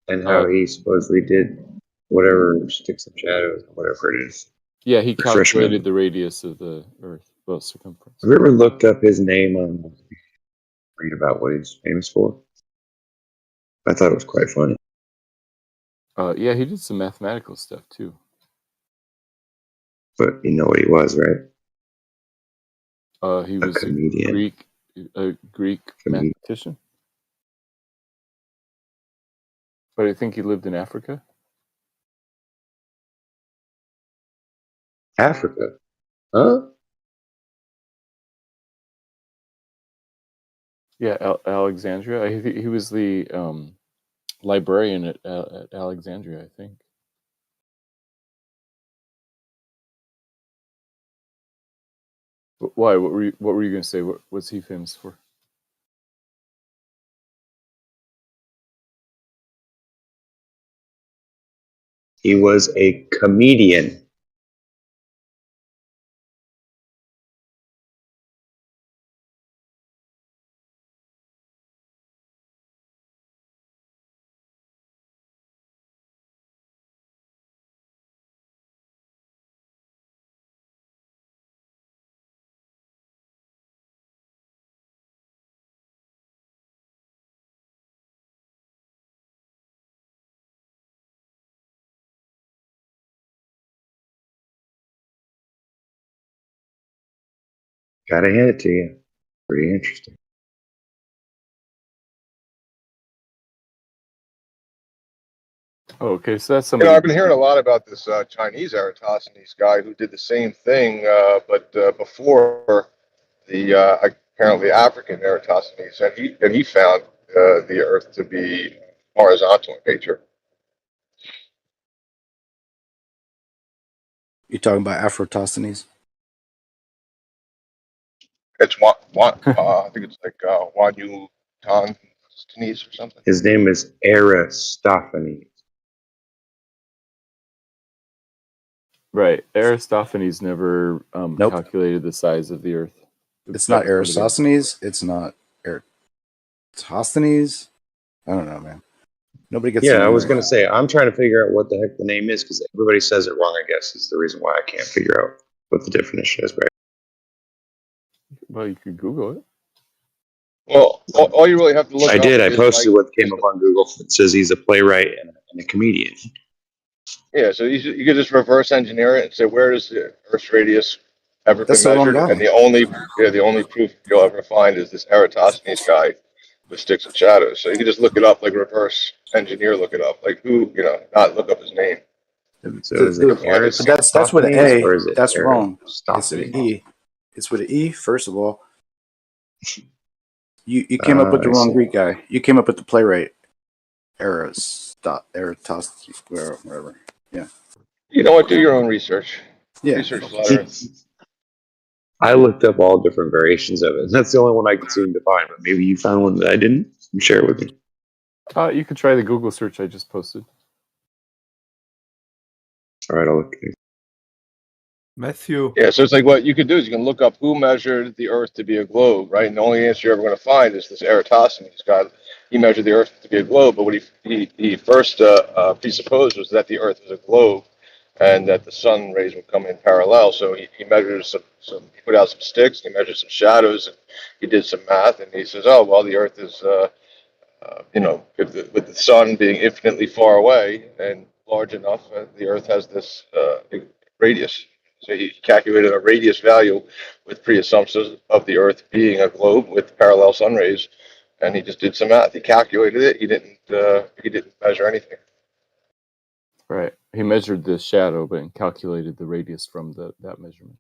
S7: and how he supposedly did whatever sticks and shadows, whatever it is.
S11: Yeah, he
S7: Refresh
S11: calculated
S7: memory.
S11: the radius of the Earth, well, circumference.
S7: Have you ever looked up his name on read about what he's famous for? I thought it was quite funny.
S11: Yeah, he did some mathematical stuff too.
S7: But you know what he was, right?
S11: He was
S7: comedian.
S11: a Greek mathematician. But I think he lived in Africa.
S7: Africa? Huh?
S11: Yeah, Alexandria. He was the librarian at Alexandria, I think. Why? What were you going to say? What's he famous for?
S7: He was a comedian. Gotta hand it to you. Pretty interesting.
S11: Oh, okay, so that's somebody.
S6: You know, I've been hearing a lot about this Chinese Eratosthenes guy who did the same thing, but before the apparently African Eratosthenes, and he found the Earth to be horizontal in nature.
S1: You talking about Afrotosthenes?
S6: It's I think it's like Wanyu Tonstenes or something.
S7: His name is Aristophanes.
S11: Right, Aristophanes never calculated the size of the Earth.
S1: It's not Aristosthenes. It's not Eratosthenes. I don't know, man. Nobody gets.
S7: Yeah, I was gonna say I'm trying to figure out what the heck the name is because everybody says it wrong. I guess is the reason why I can't figure out what the definition is. Right?
S11: Well, you could Google it.
S6: Well, all you really have to look
S7: I
S6: up
S7: did. I
S6: is
S7: posted
S6: like,
S7: what came up on Google. It says he's a playwright and a comedian.
S6: yeah, so you could just reverse engineer it and say, where does the Earth's radius ever
S1: That's
S6: been
S1: the wrong
S6: measured? And
S1: guy.
S6: the only proof you'll ever find is this Eratosthenes guy with sticks and shadows. So you can just look it up, like reverse engineer, look it up, like who, not look up his name.
S7: So is it
S6: You'll find it.
S1: But that's with an
S7: Eratosthenes
S1: A.
S7: or is it
S1: That's wrong. It's with an
S7: Aristophanes?
S1: E. It's with an E. First of all, you came up with the
S7: I
S1: wrong
S7: see.
S1: Greek guy. You came up with the playwright Eratosthenes, whatever. Yeah.
S6: You know what? Do your own research.
S1: Yeah.
S6: Research flat Earth.
S7: I looked up all different variations of it. That's the only one I could seem to find. But maybe you found one that I didn't. Share it with me.
S11: You could try the Google search I just posted.
S7: All right, I'll look.
S12: Matthew.
S6: Yeah, so it's like what you could do is you can look up who measured the Earth to be a globe, right? And the only answer you're ever going to find is this Eratosthenes guy. He measured the Earth to be a globe, but what he first presupposed was that the Earth was a globe, and that the sun rays would come in parallel. So he measured some he put out some sticks, he measured some shadows, and he did some math, and he says, oh well, the Earth is with the sun being infinitely far away and large enough, the Earth has this radius. So he calculated a radius value with pre-assumptions of the Earth being a globe with parallel sun rays, and he just did some math. He calculated it. He didn't measure anything.
S11: Right. He measured the shadow, but calculated the radius from that measurement.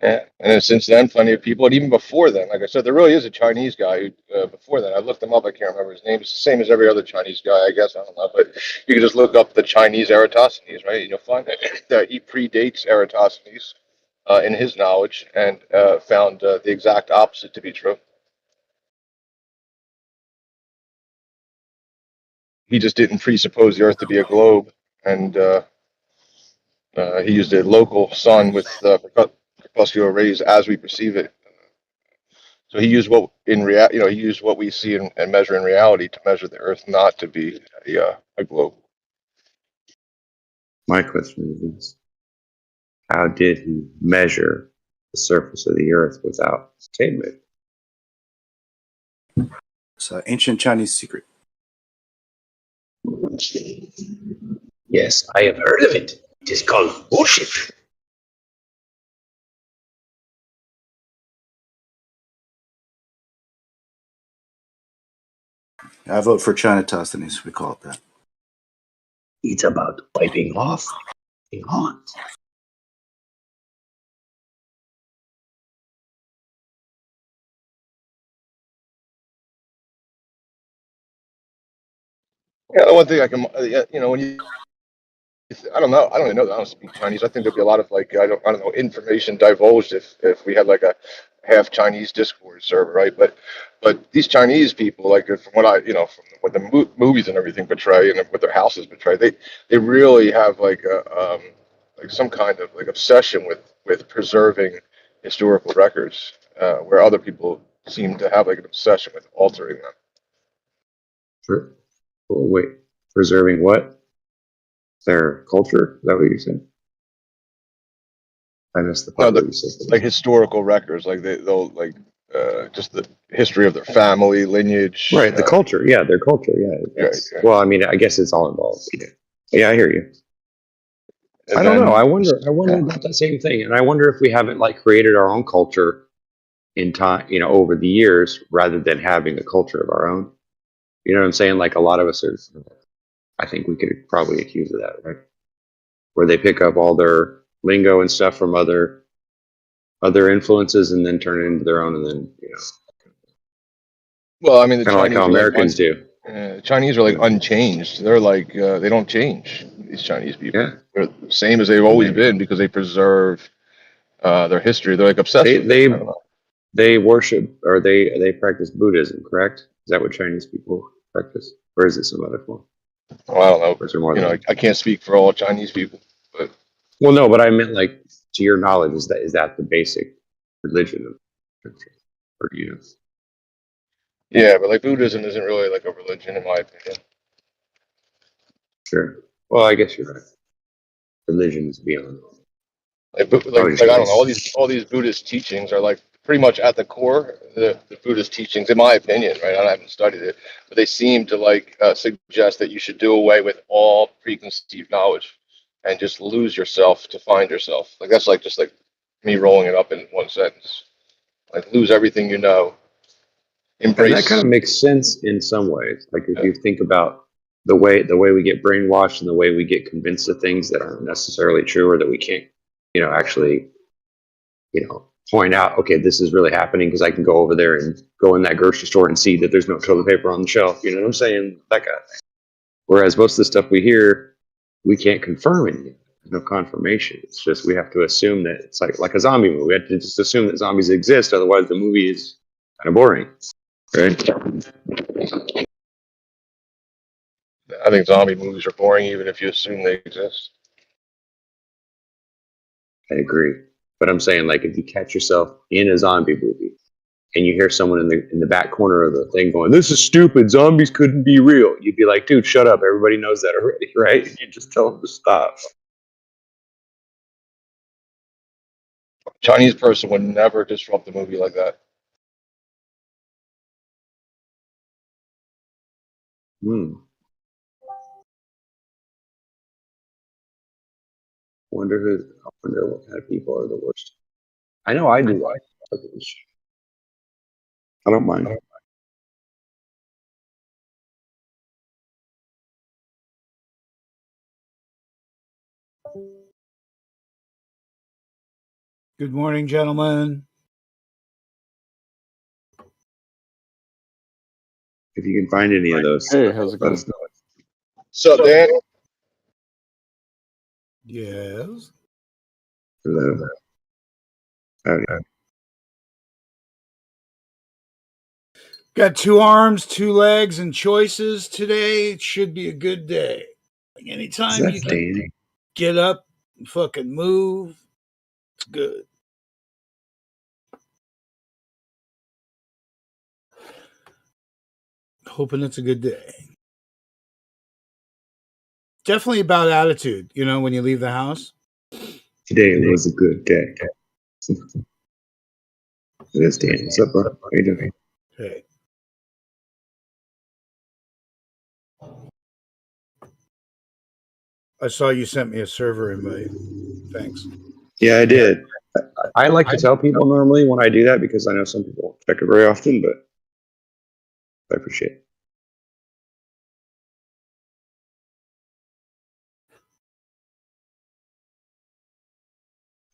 S6: Yeah, and then since then, plenty of people, and even before then, like I said, there really is a Chinese guy who, before then, I looked him up, I can't remember his name. It's the same as every other Chinese guy, I guess, I don't know, but you can just look up the Chinese Eratosthenes, right? And you'll find that he predates Eratosthenes in his knowledge and found the exact opposite to be true. He just didn't presuppose the Earth to be a globe, and he used a local sun with crepuscular rays as we perceive it. So he used he used what we see and measure in reality to measure the Earth not to be a globe.
S7: My question is, how did he measure the surface of the Earth without tape measure?
S1: It's an ancient Chinese secret.
S7: Yes, I have heard of it. It is called bullshit.
S1: I vote for Chinatosthenes. We call it that.
S7: It's about wiping off the on.
S6: Yeah, the one thing I can, when you, I don't know, I don't even know that I don't speak Chinese. I think there'd be a lot of I don't know, information divulged if we had like a half Chinese Discord server, right? But these Chinese people, like from what from what the movies and everything portray and what their houses portray, they really have like some kind of like obsession with preserving historical records, where other people seem to have like an obsession with altering them.
S7: Sure. Oh, wait, preserving what? Their culture? Is that what you said? I missed the part that you said.
S6: Like historical records, like they'll like just the history of their family lineage.
S7: Right, the culture. Yeah, their culture. Yeah.
S6: Right.
S7: Well, I mean, I guess it's all involved. Yeah, I hear you.
S6: And
S7: I don't know. I wonder about that same thing, and I wonder if we haven't created our own culture in time, over the years, rather than having a culture of our own. You know what I'm saying? Like a lot of us are. I think we could probably accuse of that, right? Where they pick up all their lingo and stuff from other influences and then turn it into their own, and then
S6: Well, I mean, the
S7: kind of like
S6: Chinese
S7: how Americans do.
S6: Chinese are like unchanged. They're like they don't change. These Chinese people,
S7: Yeah.
S6: they're the same as they've always been because they preserve their history. They're like obsessed with it. I don't know.
S7: They worship or they practice Buddhism, correct? Is that what Chinese people practice, or is it some other form?
S6: Well, I don't know.
S7: Or is there more than
S6: I can't speak for all Chinese people, but
S7: well, no, but I meant to your knowledge, is that the basic religion of country, or
S6: yeah, but like Buddhism isn't really like a religion in my opinion.
S7: Sure. Well, I guess you're right. Religion is beyond.
S6: I don't know. All these Buddhist teachings are like pretty much at the core, the Buddhist teachings, in my opinion, right? I haven't studied it, but they seem to suggest that you should do away with all preconceived knowledge and just lose yourself to find yourself. Like that's just like me rolling it up in one sentence. Like lose everything you know,
S7: And that
S6: embrace.
S7: kind of makes sense in some ways. Like if you think about the way we get brainwashed and the way we get convinced of things that aren't necessarily true, or that we can't, actually, point out, okay, this is really happening because I can go over there and go in that grocery store and see that there's no toilet paper on the shelf. You know what I'm saying? That kind of thing. Whereas most of the stuff we hear, we can't confirm anything. There's no confirmation. It's just we have to assume that it's like a zombie movie. We have to just assume that zombies exist. Otherwise, the movie is kind of boring, right?
S6: I think zombie movies are boring, even if you assume they exist.
S7: I agree. But I'm saying, like, if you catch yourself in a zombie movie and you hear someone in the back corner of the thing going, "This is stupid. Zombies couldn't be real," you'd be like, "Dude, shut up. Everybody knows that already," right? You just tell them to stop.
S6: A Chinese person would never disrupt a movie like that.
S7: Wonder what kind of people are the worst. I know I do. I don't mind.
S12: Good morning, gentlemen.
S7: If you can find any of those,
S11: Hey, how's it
S7: let
S11: going?
S7: us know.
S6: So, Dan?
S12: Yes.
S7: Hello. Howdy.
S12: Got 2 arms, 2 legs, and choices today. It should be a good day. Like anytime you can
S7: Danny?
S12: get up and fucking move, it's good. Hoping it's a good day. Definitely about attitude, when you leave the house.
S7: Today was a good day. It is Dan. What's up, bro? How you doing?
S12: Hey. I saw you sent me a server invite. Thanks.
S7: Yeah, I did. I like to tell people normally when I do that because I know some people check it very often, but I appreciate it.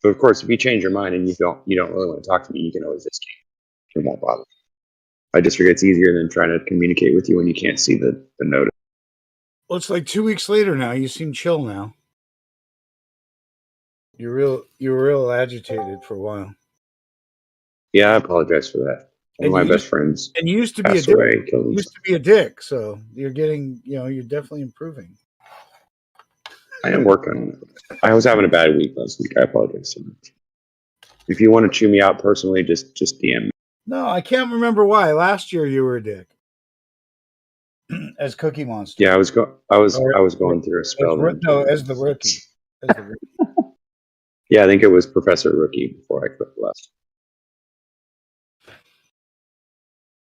S7: So of course, if you change your mind and you don't really want to talk to me, you can always just it won't bother me. I just figure it's easier than trying to communicate with you when you can't see the notice.
S12: Well, it's like 2 weeks later now. You seem chill now. You were real agitated for a while.
S7: Yeah, I apologize for that. One of my best friends
S12: and you used to be
S7: passed away.
S12: Used to be a dick, so you're getting, you're definitely improving.
S7: I am working on it. I was having a bad week last week. I apologize so much. If you want to chew me out personally, just DM me.
S12: No, I can't remember why. Last year you were a dick. As Cookie Monster.
S7: Yeah, I was going through a spell.
S12: As the rookie.
S7: Yeah, I think it was Professor Rookie before I quit last.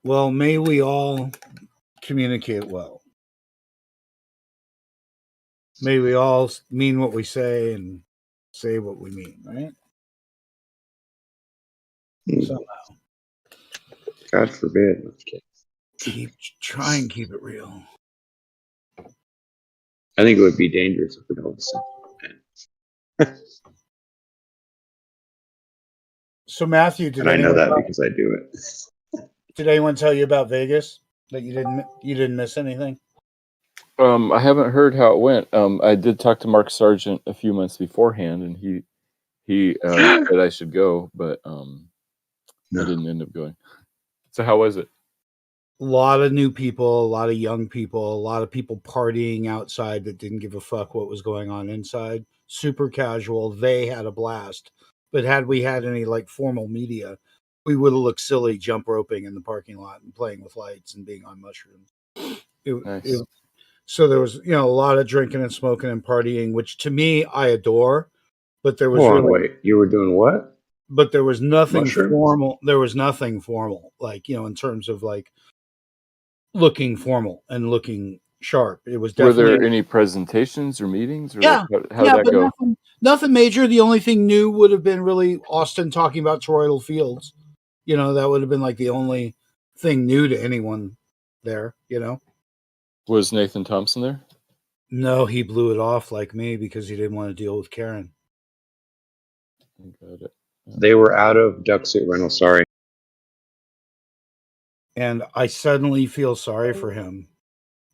S12: Well, may we all communicate well. May we all mean what we say and say what we mean, right? Somehow.
S7: God forbid.
S12: Try and keep it real.
S7: I think it would be dangerous if we don't listen.
S12: So Matthew,
S7: and I know that because I do it.
S12: Did anyone tell you about Vegas? That you didn't miss anything?
S11: I haven't heard how it went. I did talk to Mark Sargent a few months beforehand, and he said I should go, but I didn't end up going. So how was it?
S12: A lot of new people, a lot of young people, a lot of people partying outside that didn't give a fuck what was going on inside. Super casual. They had a blast. But had we had any formal media, we would have looked silly jump roping in the parking lot and playing with lights and being on mushrooms.
S11: Nice.
S12: So there was, a lot of drinking and smoking and partying, which to me I adore. But there was
S7: wait, you were doing what?
S12: but there was nothing
S7: Mushroom?
S12: formal. There was nothing formal, like, in terms of like looking formal and looking sharp. It was
S11: Were
S12: definitely
S11: there any presentations or meetings, or
S12: yeah,
S11: how did that
S12: but
S11: go?
S12: nothing major. The only thing new would have been really Austin talking about toroidal fields. That would have been like the only thing new to anyone there.
S11: Was Nathan Thompson there?
S12: No, he blew it off like me because he didn't want to deal with Karen.
S11: Got it.
S7: They were out of duck suit rental. Sorry.
S12: And I suddenly feel sorry for him,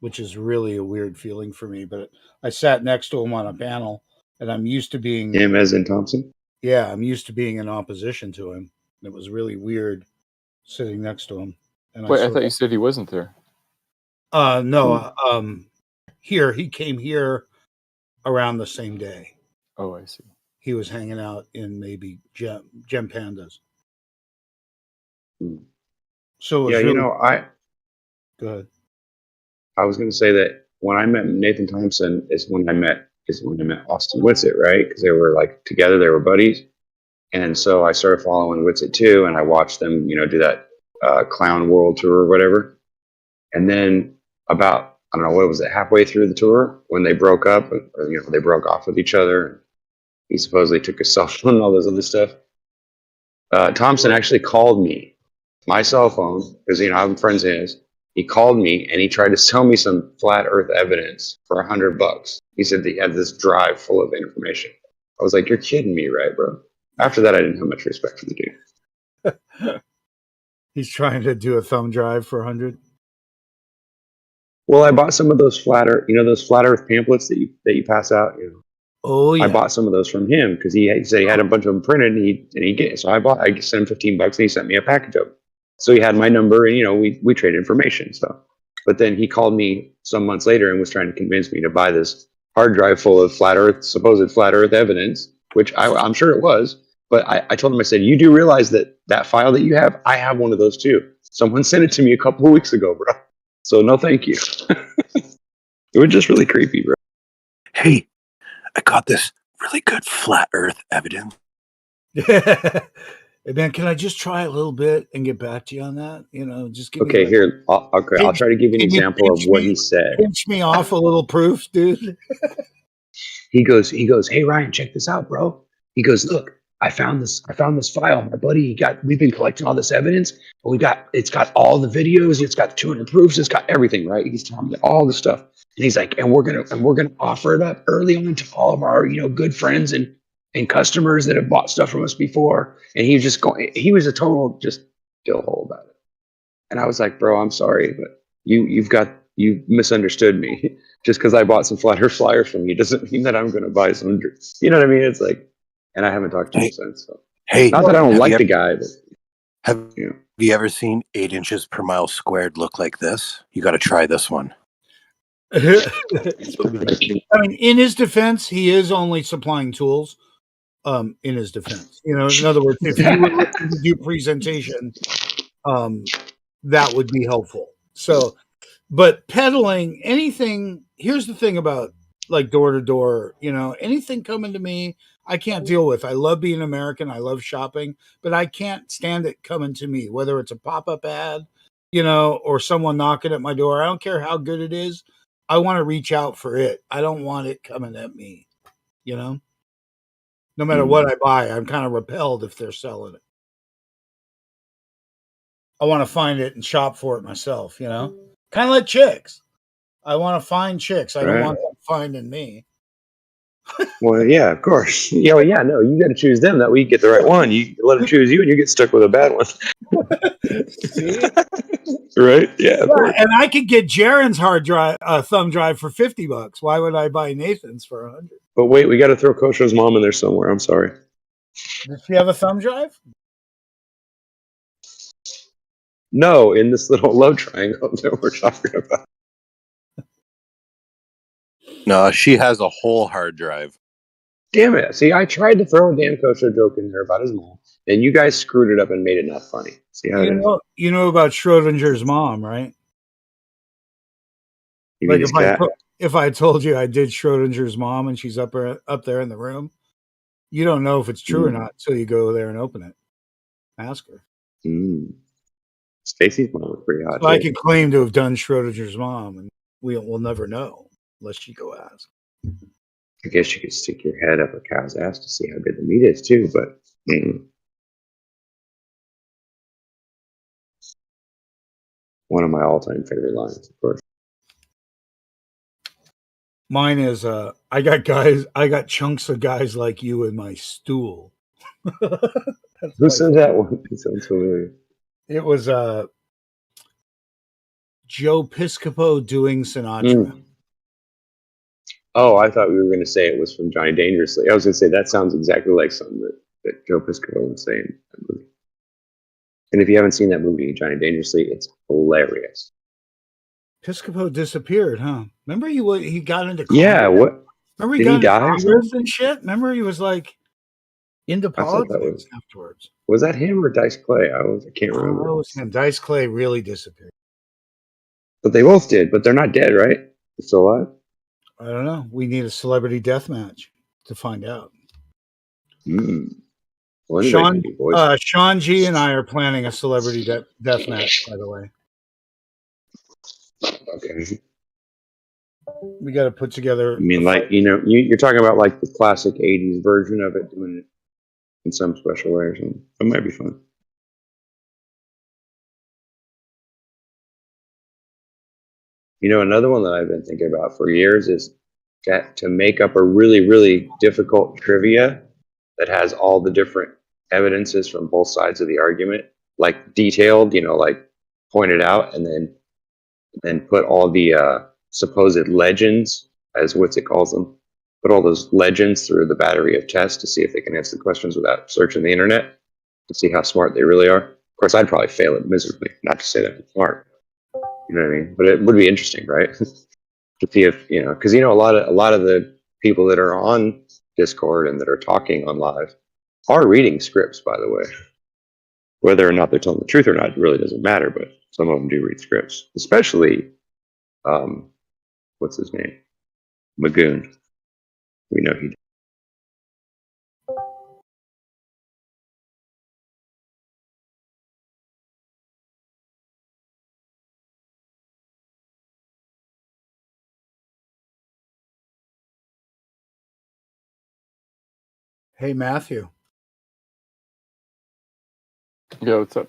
S12: which is really a weird feeling for me. But I sat next to him on a panel, and I'm used to being
S7: Him as in Thompson?
S12: yeah, I'm used to being in opposition to him. It was really weird sitting next to him. And
S11: Wait, I thought you said he wasn't there.
S12: No, he came here around the same day.
S11: Oh, I see.
S12: He was hanging out in maybe Gem Pandas. So it was
S7: Yeah,
S12: really, go ahead.
S7: I was going to say that when I met Nathan Thompson is when I met Austin Whitsitt, right? Because they were like together, they were buddies, and so I started following Whitsitt too, and I watched them, do that Clown World tour or whatever. And then about, I don't know, what was it, halfway through the tour when they broke up, or they broke off with each other. He supposedly took his cell phone and all this other stuff. Thompson actually called me, my cell phone, because I'm friends of his. He called me and he tried to sell me some flat Earth evidence for $100. He said that he had this drive full of information. I was like, "You're kidding me, right, bro?" After that, I didn't have much respect for the dude.
S12: He's trying to do a thumb drive for 100.
S7: Well, I bought some of those flat Earth, those flat Earth pamphlets that you pass out.
S12: Oh yeah,
S7: I bought some of those from him because he said he had a bunch of them printed and he get it. So I sent him $15 and he sent me a package of them. So he had my number and we traded information. So, but then he called me some months later and was trying to convince me to buy this hard drive full of supposed flat Earth evidence, which I'm sure it was. But I told him, I said, "You do realize that file that you have, I have one of those too. Someone sent it to me a couple of weeks ago, bro. So no, thank you." It was just really creepy, bro.
S13: Hey, I got this really good flat Earth evidence.
S12: Hey, man, can I just try a little bit and get back to you on that? Just give
S7: Okay,
S12: me
S7: here. I'll try to give you an example of what he said.
S12: pinch me off a little proof, dude.
S7: He goes, "Hey Ryan, check this out, bro." He goes, "Look, I found this file. My buddy, we've been collecting all this evidence, but it's got all the videos, it's got 200 proofs, it's got everything, right?" He's telling me all the stuff. And he's like, and we're gonna offer it up early on to all of our, good friends and customers that have bought stuff from us before. And he was a total just dillhole about it. And I was like, "Bro, I'm sorry, but you misunderstood me. Just because I bought some flat Earth flyers from you doesn't mean that I'm going to buy some." You know what I mean? It's like, and I haven't talked to him since. So.
S13: Hey,
S7: not that I don't like the guy, but
S13: have you ever seen 8 inches per mile squared look like this? You got to try this one.
S12: I mean, in his defense, he is only supplying tools. In his defense, in other words, if he were looking to do presentation, that would be helpful. So, but peddling anything, here's the thing about like door to door, anything coming to me, I can't deal with. I love being American. I love shopping, but I can't stand it coming to me, whether it's a pop-up ad, or someone knocking at my door. I don't care how good it is. I want to reach out for it. I don't want it coming at me, no matter what I buy. I'm kind of repelled if they're selling it. I want to find it and shop for it myself, kind of like chicks. I want to find chicks. I don't want them finding me.
S7: Well, yeah, of course. Yeah, well, yeah, no, you got to choose them. That way you get the right one. You let them choose you and you get stuck with a bad one.
S12: See?
S7: Right? Yeah.
S12: And I could get Jaren's thumb drive for $50. Why would I buy Nathan's for 100?
S7: But wait, we got to throw Kosho's mom in there somewhere. I'm sorry.
S12: Does she have a thumb drive?
S7: No, in this little love triangle that we're talking about.
S13: No, she has a whole hard drive.
S7: Damn it. See, I tried to throw a damn Kosho joke in there about his mom, and you guys screwed it up and made it not funny. See how
S12: you know about Schrodinger's mom, right?
S7: You
S12: like if I told you I did Schrodinger's mom and she's up there in the room, You don't know if it's true or
S7: Mm.
S12: not until you go there and open it. Ask her.
S7: Mm. Stacy's mom was pretty hot.
S12: So I
S7: too.
S12: can claim to have done Schrodinger's mom, and we'll never know unless you go ask.
S7: I guess you could stick your head up a cow's ass to see how good the meat is too, but one of my all-time favorite lines, of course.
S12: Mine is I got chunks of guys like you in my stool. That's
S7: Who
S12: my
S7: said that one? It sounds familiar.
S12: It was Joe Piscopo doing Sinatra.
S7: Mm. Oh, I thought we were going to say it was from Johnny Dangerously. I was going to say that sounds exactly like something that Joe Piscopo would say in that movie. And if you haven't seen that movie, Johnny Dangerously, it's hilarious.
S12: Piscopo disappeared, huh? Remember he got into
S7: Yeah,
S12: Congress?
S7: what?
S12: Remember he
S7: Did
S12: got
S7: he
S12: into
S7: die or
S12: Congress
S7: something?
S12: and shit? Remember he was like into
S7: I thought that
S12: politics afterwards.
S7: was that him or Dice Clay? I can't
S12: Oh,
S7: remember.
S12: that was him. Dice Clay really disappeared.
S7: But they both did, but they're not dead, right? They're still alive?
S12: I don't know. We need a celebrity death match to find out.
S7: Mm. Well, anybody can do voice.
S12: Sean G and I are planning a celebrity death match, by the way.
S7: Okay.
S12: We got to put together.
S7: I mean, like, you're talking about like the classic 80s version of it, doing it in some special way or something. That might be fun. Another one that I've been thinking about for years is to make up a really, really difficult trivia that has all the different evidences from both sides of the argument, like detailed, like pointed out, and then put all the supposed legends, as Witsit calls them, put all those legends through the battery of tests to see if they can answer the questions without searching the internet to see how smart they really are. Of course, I'd probably fail it miserably, not to say that I'm smart. You know what I mean? But it would be interesting, right? To see if, because a lot of the people that are on Discord and that are talking on live are reading scripts, by the way. Whether or not they're telling the truth or not, it really doesn't matter, but some of them do read scripts, especially what's his name? Magoon. We know he.
S12: Hey, Matthew.
S11: Yeah, what's up?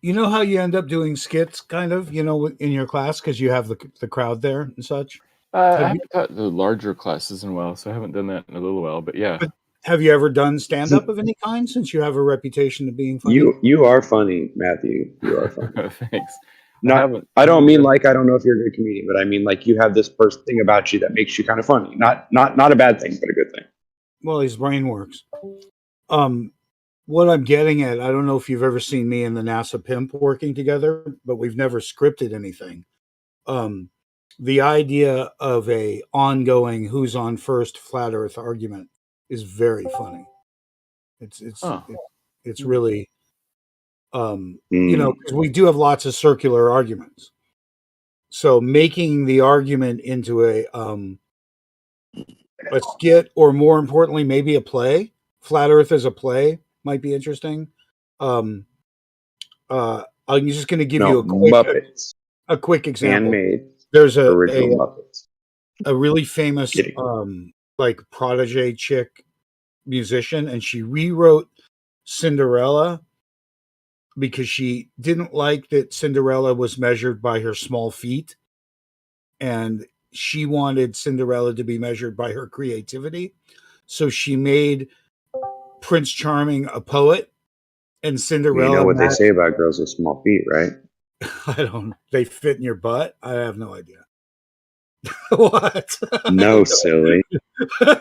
S12: You know how you end up doing skits, kind of, in your class because you have the crowd there and such.
S11: I haven't taught the larger classes in a while, so I haven't done that in a little while. But yeah,
S12: Have you ever done stand up of any kind since you have a reputation of being funny?
S7: You are funny, Matthew. You are funny.
S11: Thanks.
S7: I don't mean like I don't know if you're a good comedian, but I mean like you have this thing about you that makes you kind of funny. Not a bad thing, but a good thing.
S12: Well, his brain works. What I'm getting at, I don't know if you've ever seen me and the NASA pimp working together, but we've never scripted anything. The idea of a ongoing who's on first flat Earth argument is very funny. It's really, because we do have lots of circular arguments. So making the argument into a skit, or more importantly, maybe a play, Flat Earth as a play might be interesting. I'm just going to give you a quick example.
S7: Handmade.
S12: There's
S7: original Muppets.
S12: A really famous like protege chick musician, and she rewrote Cinderella because she didn't like that Cinderella was measured by her small feet, and she wanted Cinderella to be measured by her creativity. So she made Prince Charming a poet, and Cinderella.
S7: You know what they say about girls with small feet, right?
S12: I don't know. They fit in your butt? I have no idea. What?
S7: No, silly.
S12: I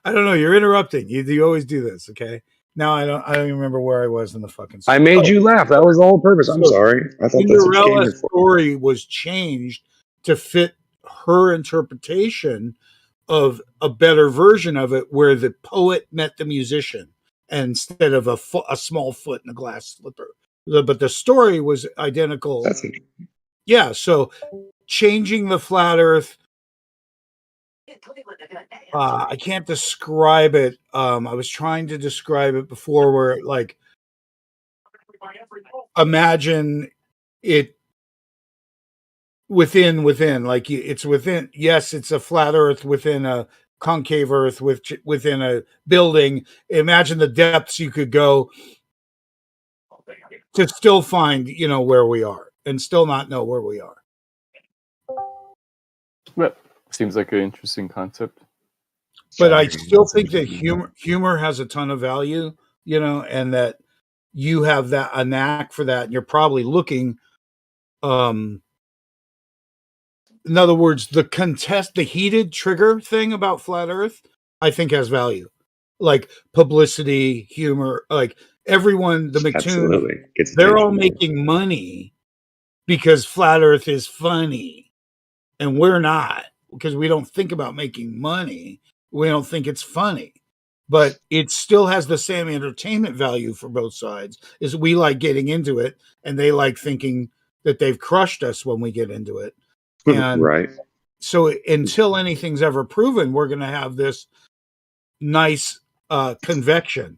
S12: don't know. You're interrupting. You always do this, okay? Now I don't even remember where I was in the fucking story.
S7: I made you laugh. That was the whole purpose. I'm sorry. I thought that's what you came here for.
S12: Story was changed to fit her interpretation of a better version of it, where the poet met the musician instead of a small foot in a glass slipper. But the story was identical.
S7: That's interesting.
S12: Yeah, so changing the flat Earth I can't describe it. I was trying to describe it before, where like imagine it within, like it's within. Yes, it's a flat Earth within a concave Earth within a building. Imagine the depths you could go to still find, where we are, and still not know where we are.
S11: Well, seems like an interesting concept.
S12: But I still think that humor has a ton of value, and that you have a knack for that, and you're probably looking. In other words, the heated trigger thing about flat Earth, I think has value, like publicity, humor, like everyone, the McToon,
S7: Absolutely. Gets
S12: they're all
S7: attention.
S12: making money because flat Earth is funny, and we're not, because we don't think about making money. We don't think it's funny, but it still has the same entertainment value for both sides. Is we like getting into it, and they like thinking that they've crushed us when we get into it. And
S7: Right.
S12: so until anything's ever proven, we're going to have this nice convection.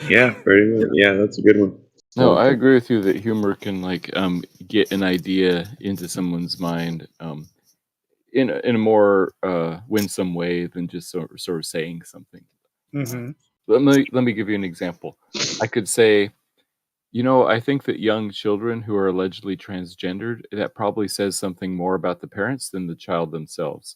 S7: Yeah, pretty much. Yeah, that's a good one.
S11: No, I agree with you that humor can get an idea into someone's mind in a more winsome way than just sort of saying something.
S12: Mm-hmm.
S11: Let me give you an example. I could say, I think that young children who are allegedly transgendered, that probably says something more about the parents than the child themselves.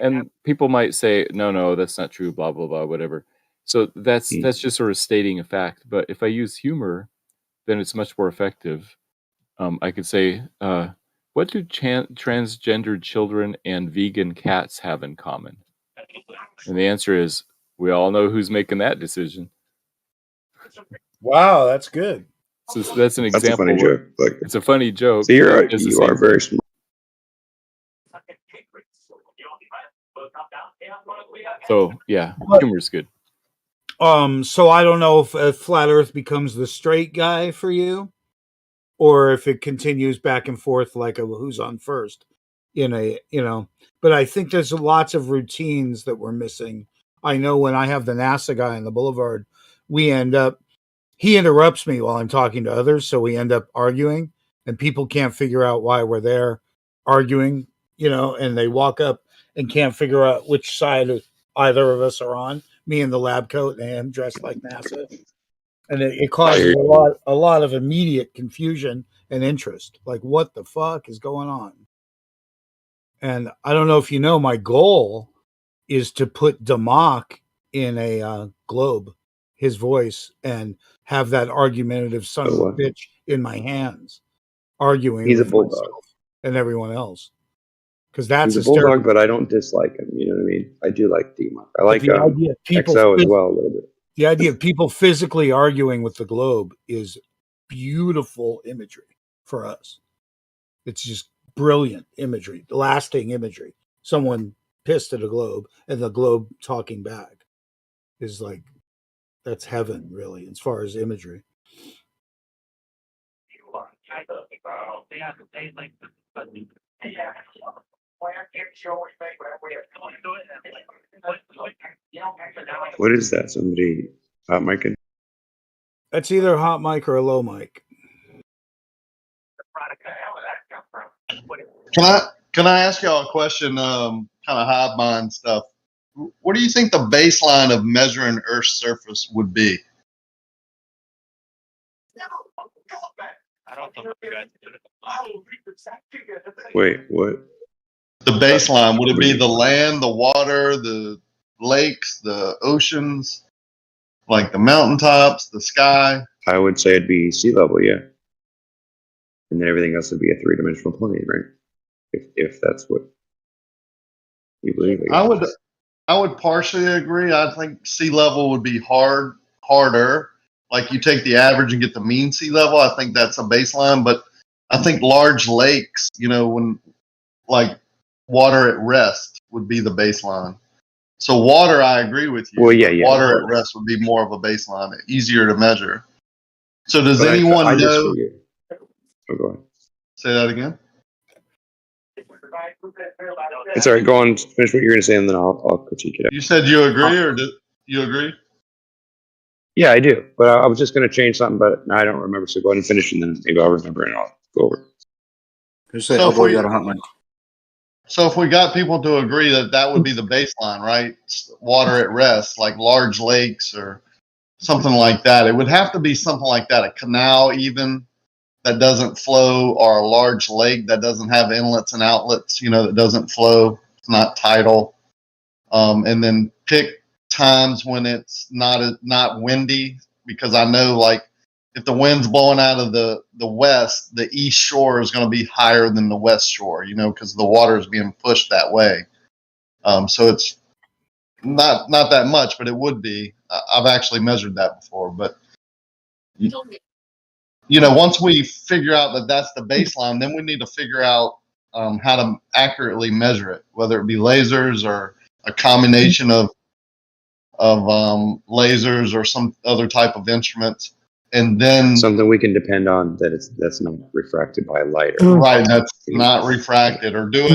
S11: And people might say, no, that's not true, blah, blah, blah, whatever. So that's just sort of stating a fact. But if I use humor, then it's much more effective. I could say, what do transgendered children and vegan cats have in common? And the answer is, we all know who's making that decision.
S12: Wow, that's good.
S11: So that's an example.
S7: That's a funny joke. Like,
S11: it's a funny joke.
S7: So you are very smart.
S11: So yeah, humor's good.
S12: So I don't know if flat Earth becomes the straight guy for you, or if it continues back and forth like a who's on first. But I think there's lots of routines that we're missing. I know when I have the NASA guy on the boulevard, he interrupts me while I'm talking to others, so we end up arguing, and people can't figure out why we're there arguing, and they walk up and can't figure out which side of either of us are on. Me in the lab coat and him dressed like NASA, and it causes a lot of immediate confusion and interest. Like, what the fuck is going on? And I don't know if you know, my goal is to put Damoc in a globe, his voice, and have that argumentative son of a bitch in my hands, arguing.
S7: He's a
S12: with
S7: bulldog
S12: myself and everyone else, because that's
S7: he's a bulldog, but I don't dislike him. You know what I mean? I do like Damoc. I like XO as well a little bit.
S12: The idea of people physically arguing with the globe is beautiful imagery for us. It's just brilliant imagery, lasting imagery. Someone pissed at a globe and the globe talking back is like, that's heaven, really, as far as imagery.
S7: What is that? Somebody hot micing?
S12: That's either a hot mic or a low mic.
S14: Can I ask y'all a question? Kind of hive mind stuff. What do you think the baseline of measuring Earth's surface would be?
S7: Wait, what?
S14: The baseline, would it be the land, the water, the lakes, the oceans, like the mountaintops, the sky?
S7: I would say it'd be sea level, yeah. And then everything else would be a three-dimensional plane, right? If that's what you believe.
S14: I would partially agree. I think sea level would be harder. Like you take the average and get the mean sea level. I think that's a baseline. But I think large lakes, when like water at rest would be the baseline. So water, I agree with you.
S7: Well, yeah.
S14: Water at rest would be more of a baseline, easier to measure. So does anyone know?
S7: Oh, go ahead.
S14: Say that again.
S7: It's all right. Go on, finish what you're going to say, and then I'll critique it.
S14: You said you agree, or did you agree?
S7: Yeah, I do. But I was just going to change something, but I don't remember. So go ahead and finish, and then maybe I'll remember and I'll go over.
S1: Just say,
S14: So if
S1: Elbow, you
S14: we
S1: got a hunt mic.
S14: so if we got people to agree that that would be the baseline, right? Water at rest, like large lakes or something like that. It would have to be something like that, a canal even that doesn't flow, or a large lake that doesn't have inlets and outlets, that doesn't flow. It's not tidal. And then pick times when it's not windy, because I know, like, if the wind's blowing out of the west, the east shore is going to be higher than the west shore, because the water is being pushed that way. So it's not that much, but it would be. I've actually measured that before. But once we figure out that that's the baseline, then we need to figure out how to accurately measure it, whether it be lasers or a combination of lasers or some other type of instruments, and then
S7: something we can depend on that's not refracted by light.
S14: Right, that's not refracted, or do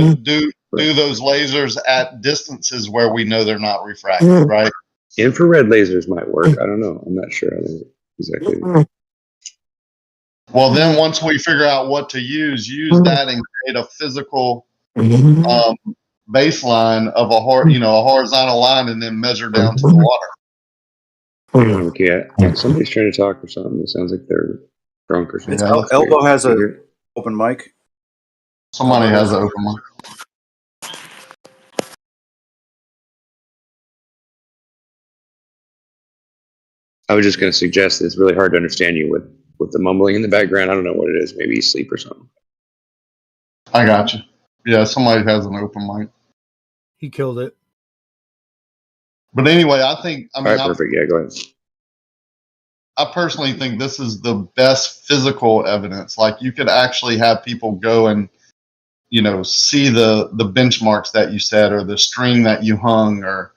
S14: those lasers at distances where we know they're not refracted, right?
S7: Infrared lasers might work. I don't know. I'm not sure exactly.
S14: Well, then once we figure out what to use that and create a physical baseline of a horizontal line, and then measure down to the water.
S7: Okay, somebody's trying to talk or something. It sounds like they're drunk or something.
S1: Yeah, Elbow has an open mic.
S14: Somebody has an open mic.
S7: I was just going to suggest that it's really hard to understand you with the mumbling in the background. I don't know what it is. Maybe you sleep or something.
S14: I got you. Yeah, somebody has an open mic.
S12: He killed it.
S14: But anyway, I mean,
S7: all right, perfect. Yeah, go ahead.
S14: I personally think this is the best physical evidence. Like, you could actually have people go and, see the benchmarks that you set, or the string that you hung, or,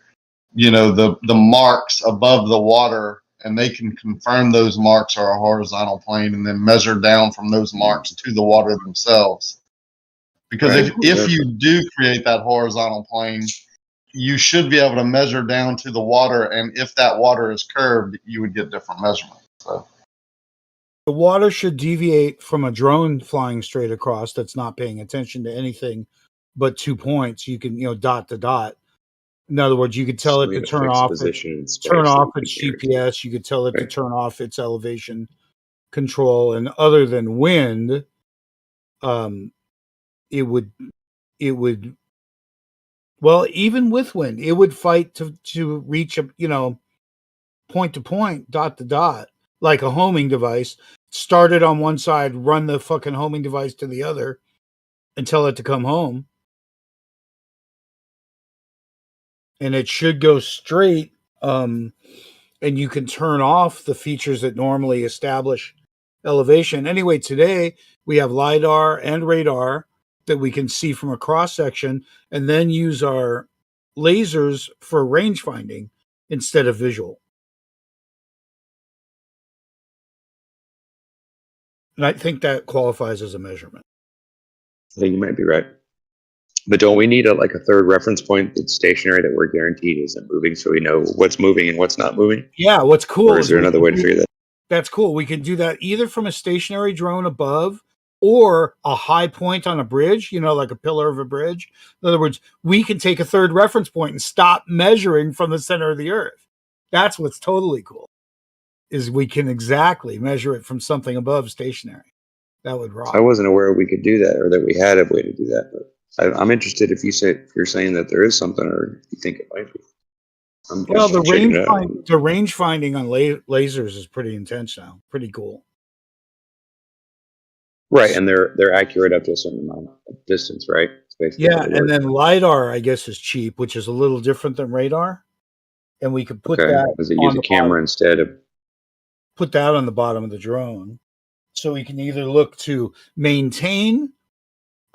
S14: the marks above the water, and they can confirm those marks are a horizontal plane, and then measure down from those marks to the water themselves. Because if you do create that horizontal plane, you should be able to measure down to the water, and if that water is curved, you would get different measurements. So
S12: the water should deviate from a drone flying straight across that's not paying attention to anything but 2 points. You can, dot to dot. In other words, you could tell it to turn off its GPS. You could tell it to turn off its elevation control, and other than wind, it would. Well, even with wind, it would fight to reach a point to point, dot to dot, like a homing device. Start it on one side, run the fucking homing device to the other, and tell it to come home. And it should go straight. And you can turn off the features that normally establish elevation. Anyway, today we have LiDAR and radar that we can see from a cross section, and then use our lasers for range finding instead of visual. And I think that qualifies as a measurement.
S7: I think you might be right. But don't we need a third reference point that's stationary, that we're guaranteed isn't moving, so we know what's moving and what's not moving?
S12: Yeah, what's cool
S7: Or is there another way to figure that?
S12: That's cool. We can do that either from a stationary drone above, or a high point on a bridge, like a pillar of a bridge. In other words, we can take a third reference point and stop measuring from the center of the earth. That's what's totally cool, is we can exactly measure it from something above stationary. That would rock.
S7: I wasn't aware we could do that, or that we had a way to do that. But I'm interested if you're saying that there is something, or you think it might be.
S12: Well, the range finding on lasers is pretty intense now. Pretty cool.
S7: Right, and they're accurate up to a certain amount of distance, right?
S12: Yeah, and then LiDAR, I guess, is cheap, which is a little different than radar. And we could put that.
S7: Does it use a camera instead of?
S12: Put that on the bottom of the drone, so we can either look to maintain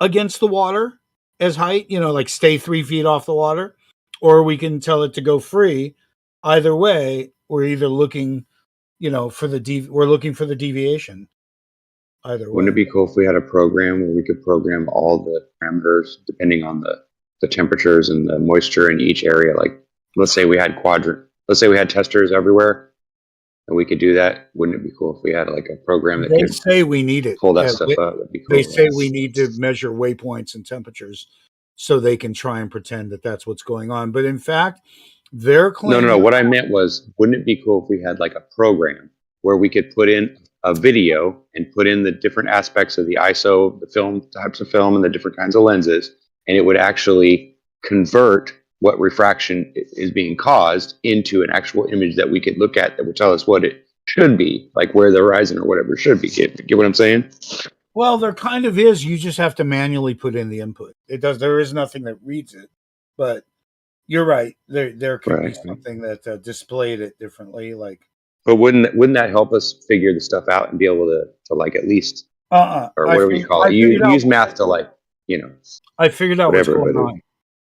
S12: against the water as height, like stay 3 feet off the water, or we can tell it to go free. Either way, we're either looking, we're looking for the deviation. either way.
S7: Wouldn't it be cool if we had a program where we could program all the parameters depending on the temperatures and the moisture in each area? Like, let's say we had testers everywhere, and we could do that. Wouldn't it be cool if we had like a program that
S12: They
S7: could
S12: say we need it.
S7: pull that
S12: Yeah,
S7: stuff up? That'd be cool.
S12: they say we need to measure waypoints and temperatures so they can try and pretend that that's what's going on. But in fact, they're claiming.
S7: No. What I meant was, wouldn't it be cool if we had like a program where we could put in a video and put in the different aspects of the ISO, the film types of film, and the different kinds of lenses, and it would actually convert what refraction is being caused into an actual image that we could look at that would tell us what it should be, like where the horizon or whatever should be. Get what I'm saying?
S12: Well, there kind of is. You just have to manually put in the input. It does. There is nothing that reads it, but you're right. There could be something that displayed it differently. Like,
S7: but wouldn't that help us figure the stuff out and be able to like at least or whatever you call it? You use math to like,
S12: I figured out what's
S7: whatever,
S12: going on.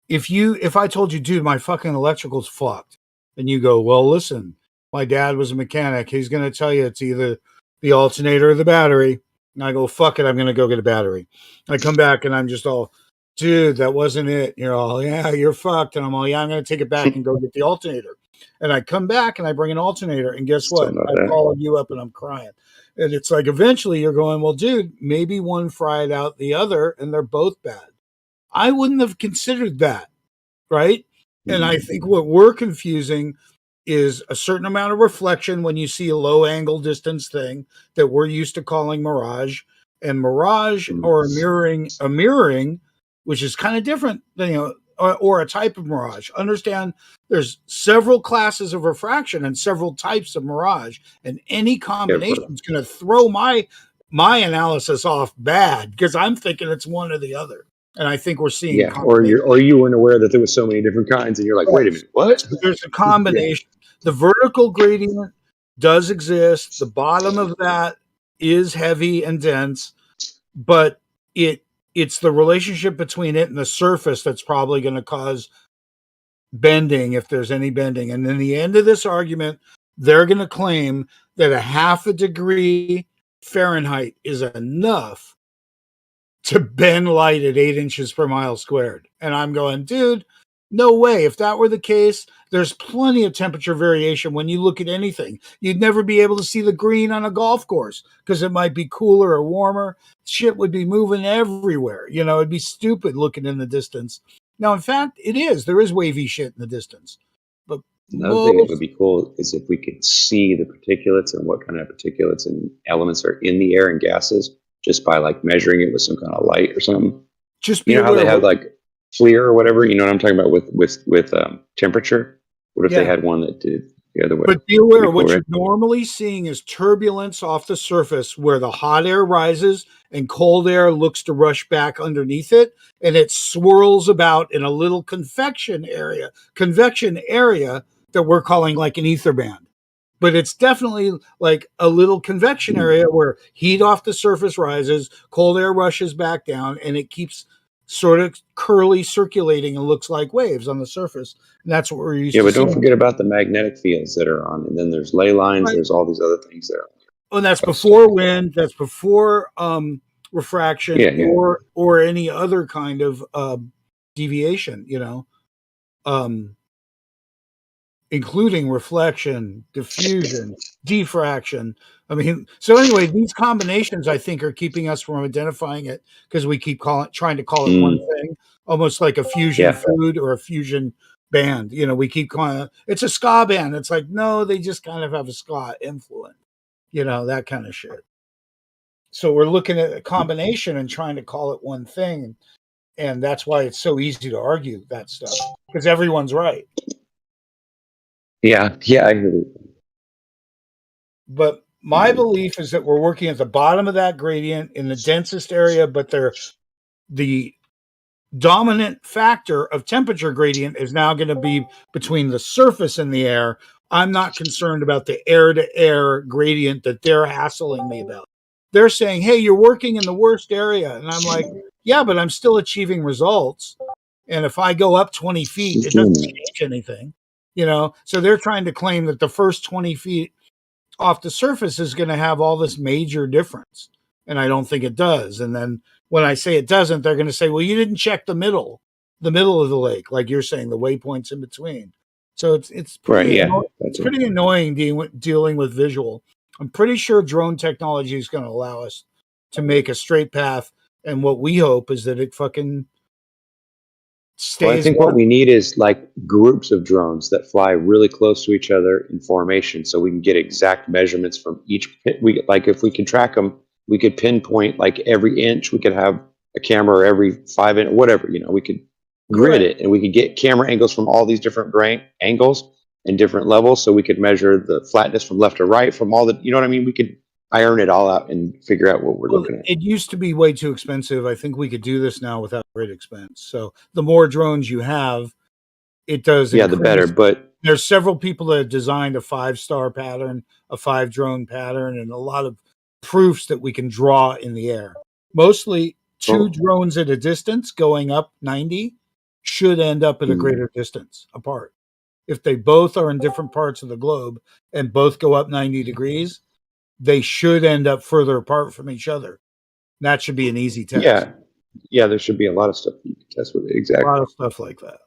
S12: If I told you, dude, my fucking electrical's fucked, and you go, well, listen, my dad was a mechanic. He's going to tell you it's either the alternator or the battery. And I go, fuck it, I'm going to go get a battery. I come back and I'm just all, dude, that wasn't it. You're all, yeah, you're fucked. And I'm all, yeah, I'm going to take it back and go get the alternator. And I come back and I bring an alternator. And guess what? I call you up and I'm crying. And it's like, eventually you're going, well, dude, maybe one fried out the other and they're both bad. I wouldn't have considered that, right? And I think what we're confusing is a certain amount of reflection when you see a low angle distance thing that we're used to calling mirage, and mirage or a mirroring, which is kind of different than, or a type of mirage. Understand there's several classes of refraction and several types of mirage, and any combination is going to throw my analysis off bad because I'm thinking it's one or the other. And I think we're seeing,
S7: or you weren't aware that there was so many different kinds, and you're like, wait a minute, what?
S12: There's a combination. The vertical gradient does exist. The bottom of that is heavy and dense, but it's the relationship between it and the surface that's probably going to cause bending, if there's any bending. And in the end of this argument, they're going to claim that a 0.5 degree Fahrenheit is enough to bend light at 8 inches per mile squared. And I'm going, dude, no way. If that were the case, there's plenty of temperature variation when you look at anything. You'd never be able to see the green on a golf course because it might be cooler or warmer. Shit would be moving everywhere. It'd be stupid looking in the distance. Now, in fact, it is. There is wavy shit in the distance. But
S7: another thing that would be cool is if we could see the particulates and what kind of particulates and elements are in the air and gases, just by like measuring it with some kind of light or something.
S12: Just
S7: how they have like FLIR or whatever. You know what I'm talking about with temperature. What if they had one that did the other way?
S12: But be aware, what you're normally seeing is turbulence off the surface where the hot air rises and cold air looks to rush back underneath it, and it swirls about in a little convection area that we're calling like an ether band. But it's definitely like a little convection area where heat off the surface rises, cold air rushes back down, and it keeps sort of curly circulating and looks like waves on the surface. And that's what we're used to.
S7: Yeah, but don't forget about the magnetic fields that are on. And then there's ley lines. Right. There's all these other things there.
S12: Oh, and that's before wind. That's before refraction or any other kind of deviation, including reflection, diffusion, diffraction. I mean, so anyway, these combinations, I think, are keeping us from identifying it because we keep trying to call it one thing, almost like a fusion food or a fusion band. We keep calling it, it's a ska band. It's like, no, they just kind of have a ska influence, that kind of shit. So we're looking at a combination and trying to call it one thing. And that's why it's so easy to argue that stuff because everyone's right.
S7: Yeah, I hear you.
S12: But my belief is that we're working at the bottom of that gradient in the densest area, but the dominant factor of temperature gradient is now going to be between the surface and the air. I'm not concerned about the air-to-air gradient that they're hassling me about. They're saying, hey, you're working in the worst area. And I'm like, yeah, but I'm still achieving results. And if I go up 20 feet, it doesn't change anything. So they're trying to claim that the first 20 feet off the surface is going to have all this major difference. And I don't think it does. And then when I say it doesn't, they're going to say, well, you didn't check the middle of the lake, like you're saying, the waypoints in between. So it's
S7: Right.
S12: pretty
S7: Yeah.
S12: it's pretty annoying dealing with visual. I'm pretty sure drone technology is going to allow us to make a straight path, and what we hope is that it fucking stays.
S7: Well, I think what we need is like groups of drones that fly really close to each other in formation, so we can get exact measurements from each. We like if we can track them, we could pinpoint like every inch. We could have a camera every 5 inch, whatever. We could grid it, and we could get camera angles from all these different angles and different levels, so we could measure the flatness from left to right from all the. You know what I mean? We could iron it all out and figure out what we're looking at.
S12: It used to be way too expensive. I think we could do this now without great expense. So the more drones you have, it does.
S7: Yeah, the better. But
S12: there's several people that have designed a 5-star pattern, a 5-drone pattern, and a lot of proofs that we can draw in the air. Mostly 2 drones at a distance going up 90 should end up at a greater distance apart. If they both are in different parts of the globe and both go up 90 degrees, they should end up further apart from each other. That should be an easy test.
S7: Yeah, there should be a lot of stuff you can test with it. Exactly.
S12: A lot of stuff like that.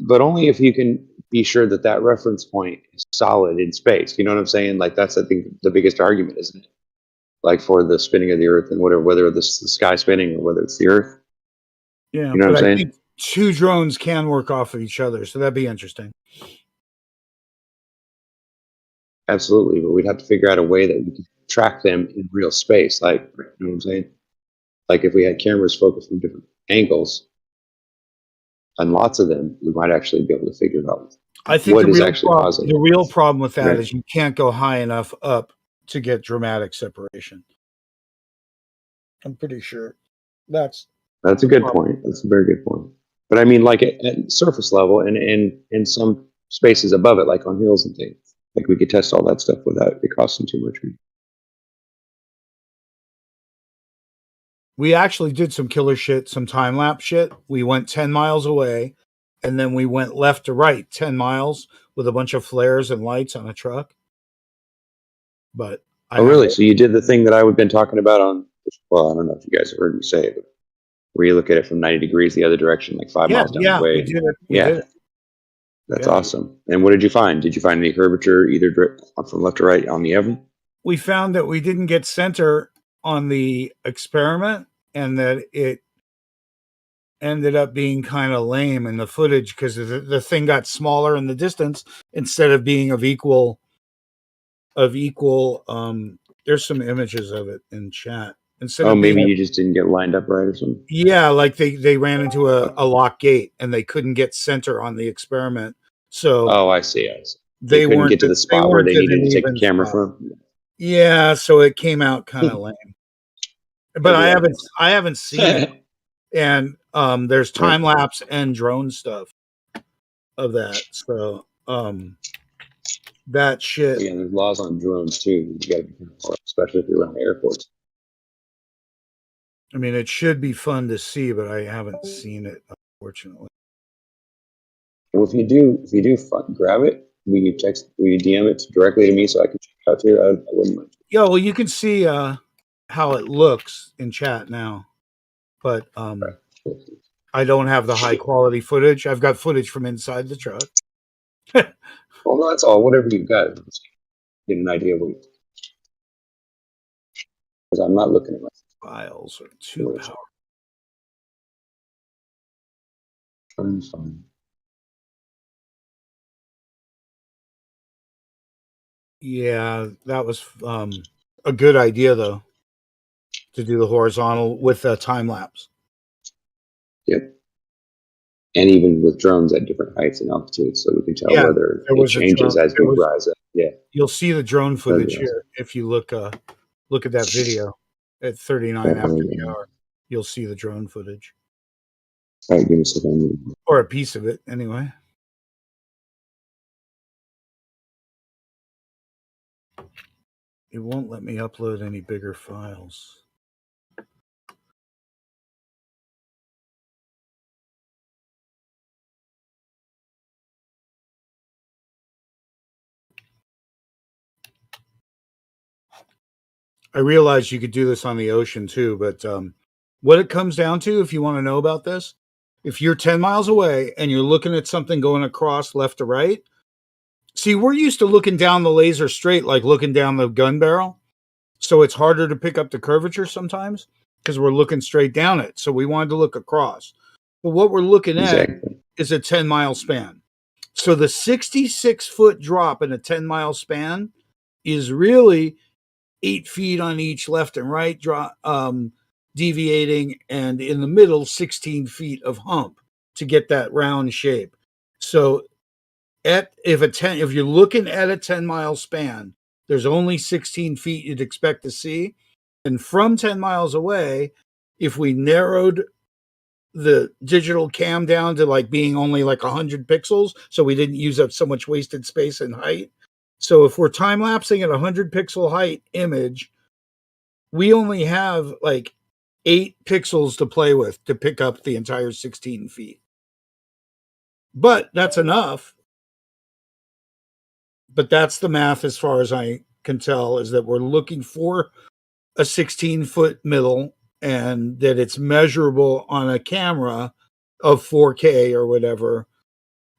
S7: But only if you can be sure that that reference point is solid in space. You know what I'm saying? Like that's, I think, the biggest argument, isn't it? Like for the spinning of the Earth and whatever, whether it's the sky spinning or whether it's the Earth.
S12: Yeah,
S7: you know what I'm saying?
S12: I think 2 drones can work off of each other, so that'd be interesting.
S7: Absolutely, but we'd have to figure out a way that we can track them in real space. Like, you know what I'm saying? Like if we had cameras focused from different angles and lots of them, we might actually be able to figure out
S12: I think
S7: what is actually causing.
S12: the real problem with that
S7: Right.
S12: is you can't go high enough up to get dramatic separation. I'm pretty sure that's
S7: a good point. That's a very good point. But I mean, like at surface level and in some spaces above it, like on hills and things, like we could test all that stuff without it costing too much.
S12: We actually did some killer shit, some time lapse shit. We went 10 miles away and then we went left to right 10 miles with a bunch of flares and lights on a truck. But
S7: really? So you did the thing that I've been talking about on, well, I don't know if you guys have heard me say it, but where you look at it from 90 degrees the other direction, like 5 miles down the way.
S12: We did it. We did it.
S7: That's awesome. And what did you find? Did you find any curvature either from left to right on the oven?
S12: We found that we didn't get center on the experiment and that it ended up being kind of lame in the footage because the thing got smaller in the distance instead of being of equal there's some images of it in chat. Instead of
S7: maybe you just didn't get lined up right or something.
S12: Yeah, like they ran into a lock gate and they couldn't get center on the experiment. So
S7: I see.
S12: They
S7: couldn't
S12: weren't
S7: get to the spot where they needed to take the camera from.
S12: Yeah, so it came out kind of lame. But I haven't seen it. And there's time lapse and drone stuff of that. So that shit.
S7: Yeah, there's laws on drones too. You got to be careful, especially if you're around airports.
S12: I mean, it should be fun to see, but I haven't seen it, unfortunately.
S7: Well, if you do grab it, will you DM it directly to me so I can check it out too? I wouldn't mind.
S12: Yeah, well, you can see how it looks in chat now, but I don't have the high quality footage. I've got footage from inside the truck.
S7: Well, no, that's all. Whatever you've got, get an idea of what. Because I'm not looking at my
S12: files are too powerful.
S7: Trying to find.
S12: Yeah, that was a good idea though, to do the horizontal with a time lapse.
S7: Yep. And even with drones at different heights and altitudes, so we can tell whether it changes as we rise up. Yeah.
S12: You'll see the drone footage here if you look at that video at 39 after the hour. You'll see the drone footage.
S7: All right, give me a second.
S12: Or a piece of it, anyway. It won't let me upload any bigger files. I realized you could do this on the ocean too, but what it comes down to, if you want to know about this, if you're 10 miles away and you're looking at something going across left to right, see, we're used to looking down the laser straight, like looking down the gun barrel. So it's harder to pick up the curvature sometimes because we're looking straight down it. So we wanted to look across. But what we're looking at is a 10-mile span. So the 66-foot drop in a 10-mile span is really 8 feet on each left and right drop, deviating, and in the middle, 16 feet of hump to get that round shape. So if you're looking at a 10-mile span, there's only 16 feet you'd expect to see. And from 10 miles away, if we narrowed the digital cam down to like being only like 100 pixels, so we didn't use up so much wasted space and height. So if we're time lapsing at 100 pixel height image, we only have like 8 pixels to play with to pick up the entire 16 feet. But that's enough. But that's the math as far as I can tell, is that we're looking for a 16-foot middle and that it's measurable on a camera of 4K or whatever,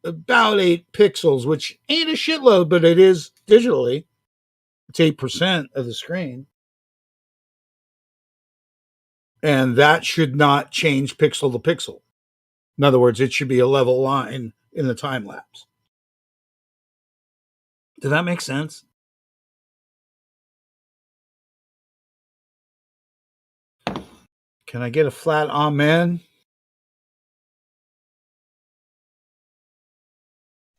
S12: about 8 pixels, which ain't a shitload, but it is digitally. It's 8% of the screen. And that should not change pixel to pixel. In other words, it should be a level line in the time lapse. Did that make sense? Can I get a flat amen?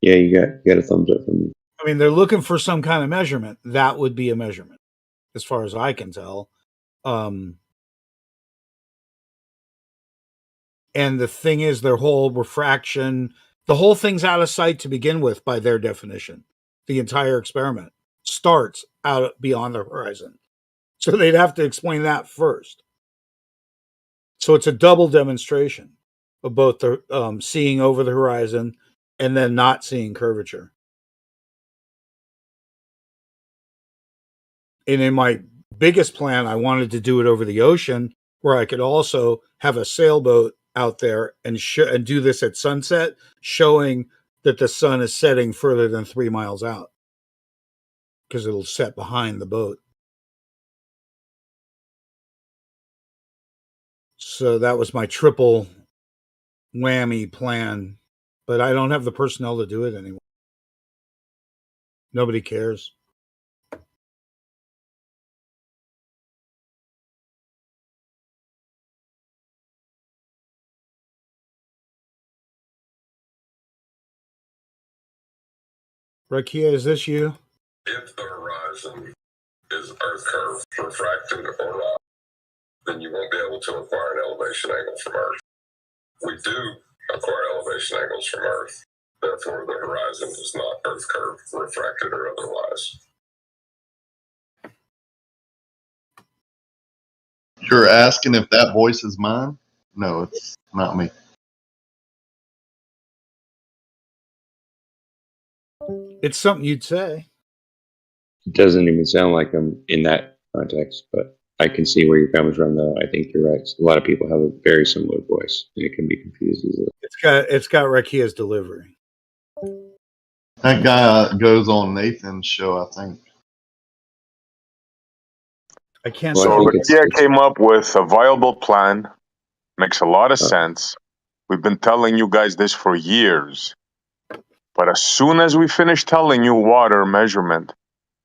S7: Yeah, you got a thumbs up from me.
S12: I mean, they're looking for some kind of measurement. That would be a measurement, as far as I can tell. And the thing is, their whole refraction, the whole thing's out of sight to begin with by their definition. The entire experiment starts out beyond the horizon. So they'd have to explain that first. So it's a double demonstration of both the seeing over the horizon and then not seeing curvature. And in my biggest plan, I wanted to do it over the ocean, where I could also have a sailboat out there and do this at sunset, showing that the sun is setting further than 3 miles out, because it'll set behind the boat. So that was my triple whammy plan, but I don't have the personnel to do it anymore. Nobody cares. Rakia, is this you?
S15: If the horizon is Earth curve refracted or not, then you won't be able to acquire an elevation angle from Earth. We do acquire elevation angles from Earth. Therefore, the horizon is not Earth curve refracted or otherwise.
S14: You're asking if that voice is mine? No, it's not me.
S12: It's something you'd say.
S7: It doesn't even sound like I'm in that context, but I can see where you're coming from, though. I think you're right. A lot of people have a very similar voice, and it can be confused easily.
S12: It's got Rakia's delivery.
S14: That guy goes on Nathan's show, I think.
S12: I can't.
S16: So Rakia came up with a viable plan. Makes a lot of sense. We've been telling you guys this for years. But as soon as we finish telling you water measurement,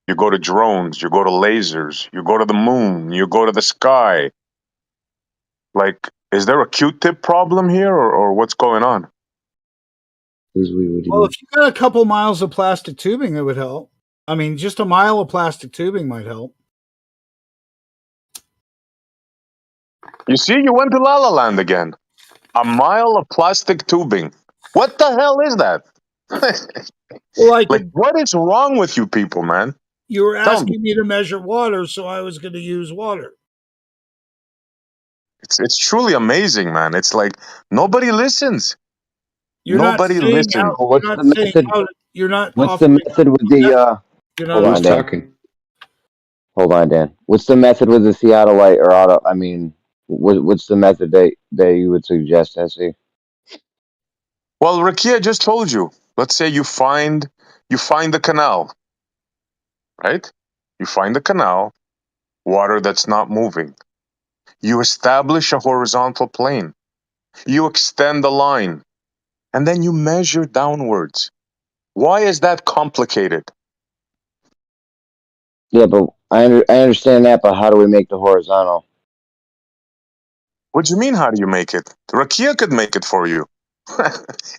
S16: you go to drones, you go to lasers, you go to the moon, you go to the sky. Like, is there a Q-tip problem here, or what's going on?
S12: Well, if you got a couple miles of plastic tubing, it would help. I mean, just a mile of plastic tubing might help.
S16: You see, you went to La La Land again. A mile of plastic tubing. What the hell is that?
S12: Well,
S16: like, what is wrong with you people, man?
S12: You were asking me to measure water, so I was going to use water.
S16: It's truly amazing, man. It's like nobody listens. Nobody listens.
S9: What's the method?
S12: You're not.
S9: What's the method with the?
S12: You're not
S9: Who's talking? Hold on, Dan. What's the method with the theodolite or auto? I mean, what's the method that you would suggest, SE?
S16: Well, Rakia just told you. Let's say you find the canal, right? You find the canal, water that's not moving. You establish a horizontal plane. You extend the line, and then you measure downwards. Why is that complicated?
S9: Yeah, but I understand that, but how do we make the horizontal?
S16: What do you mean, how do you make it? Rakia could make it for you.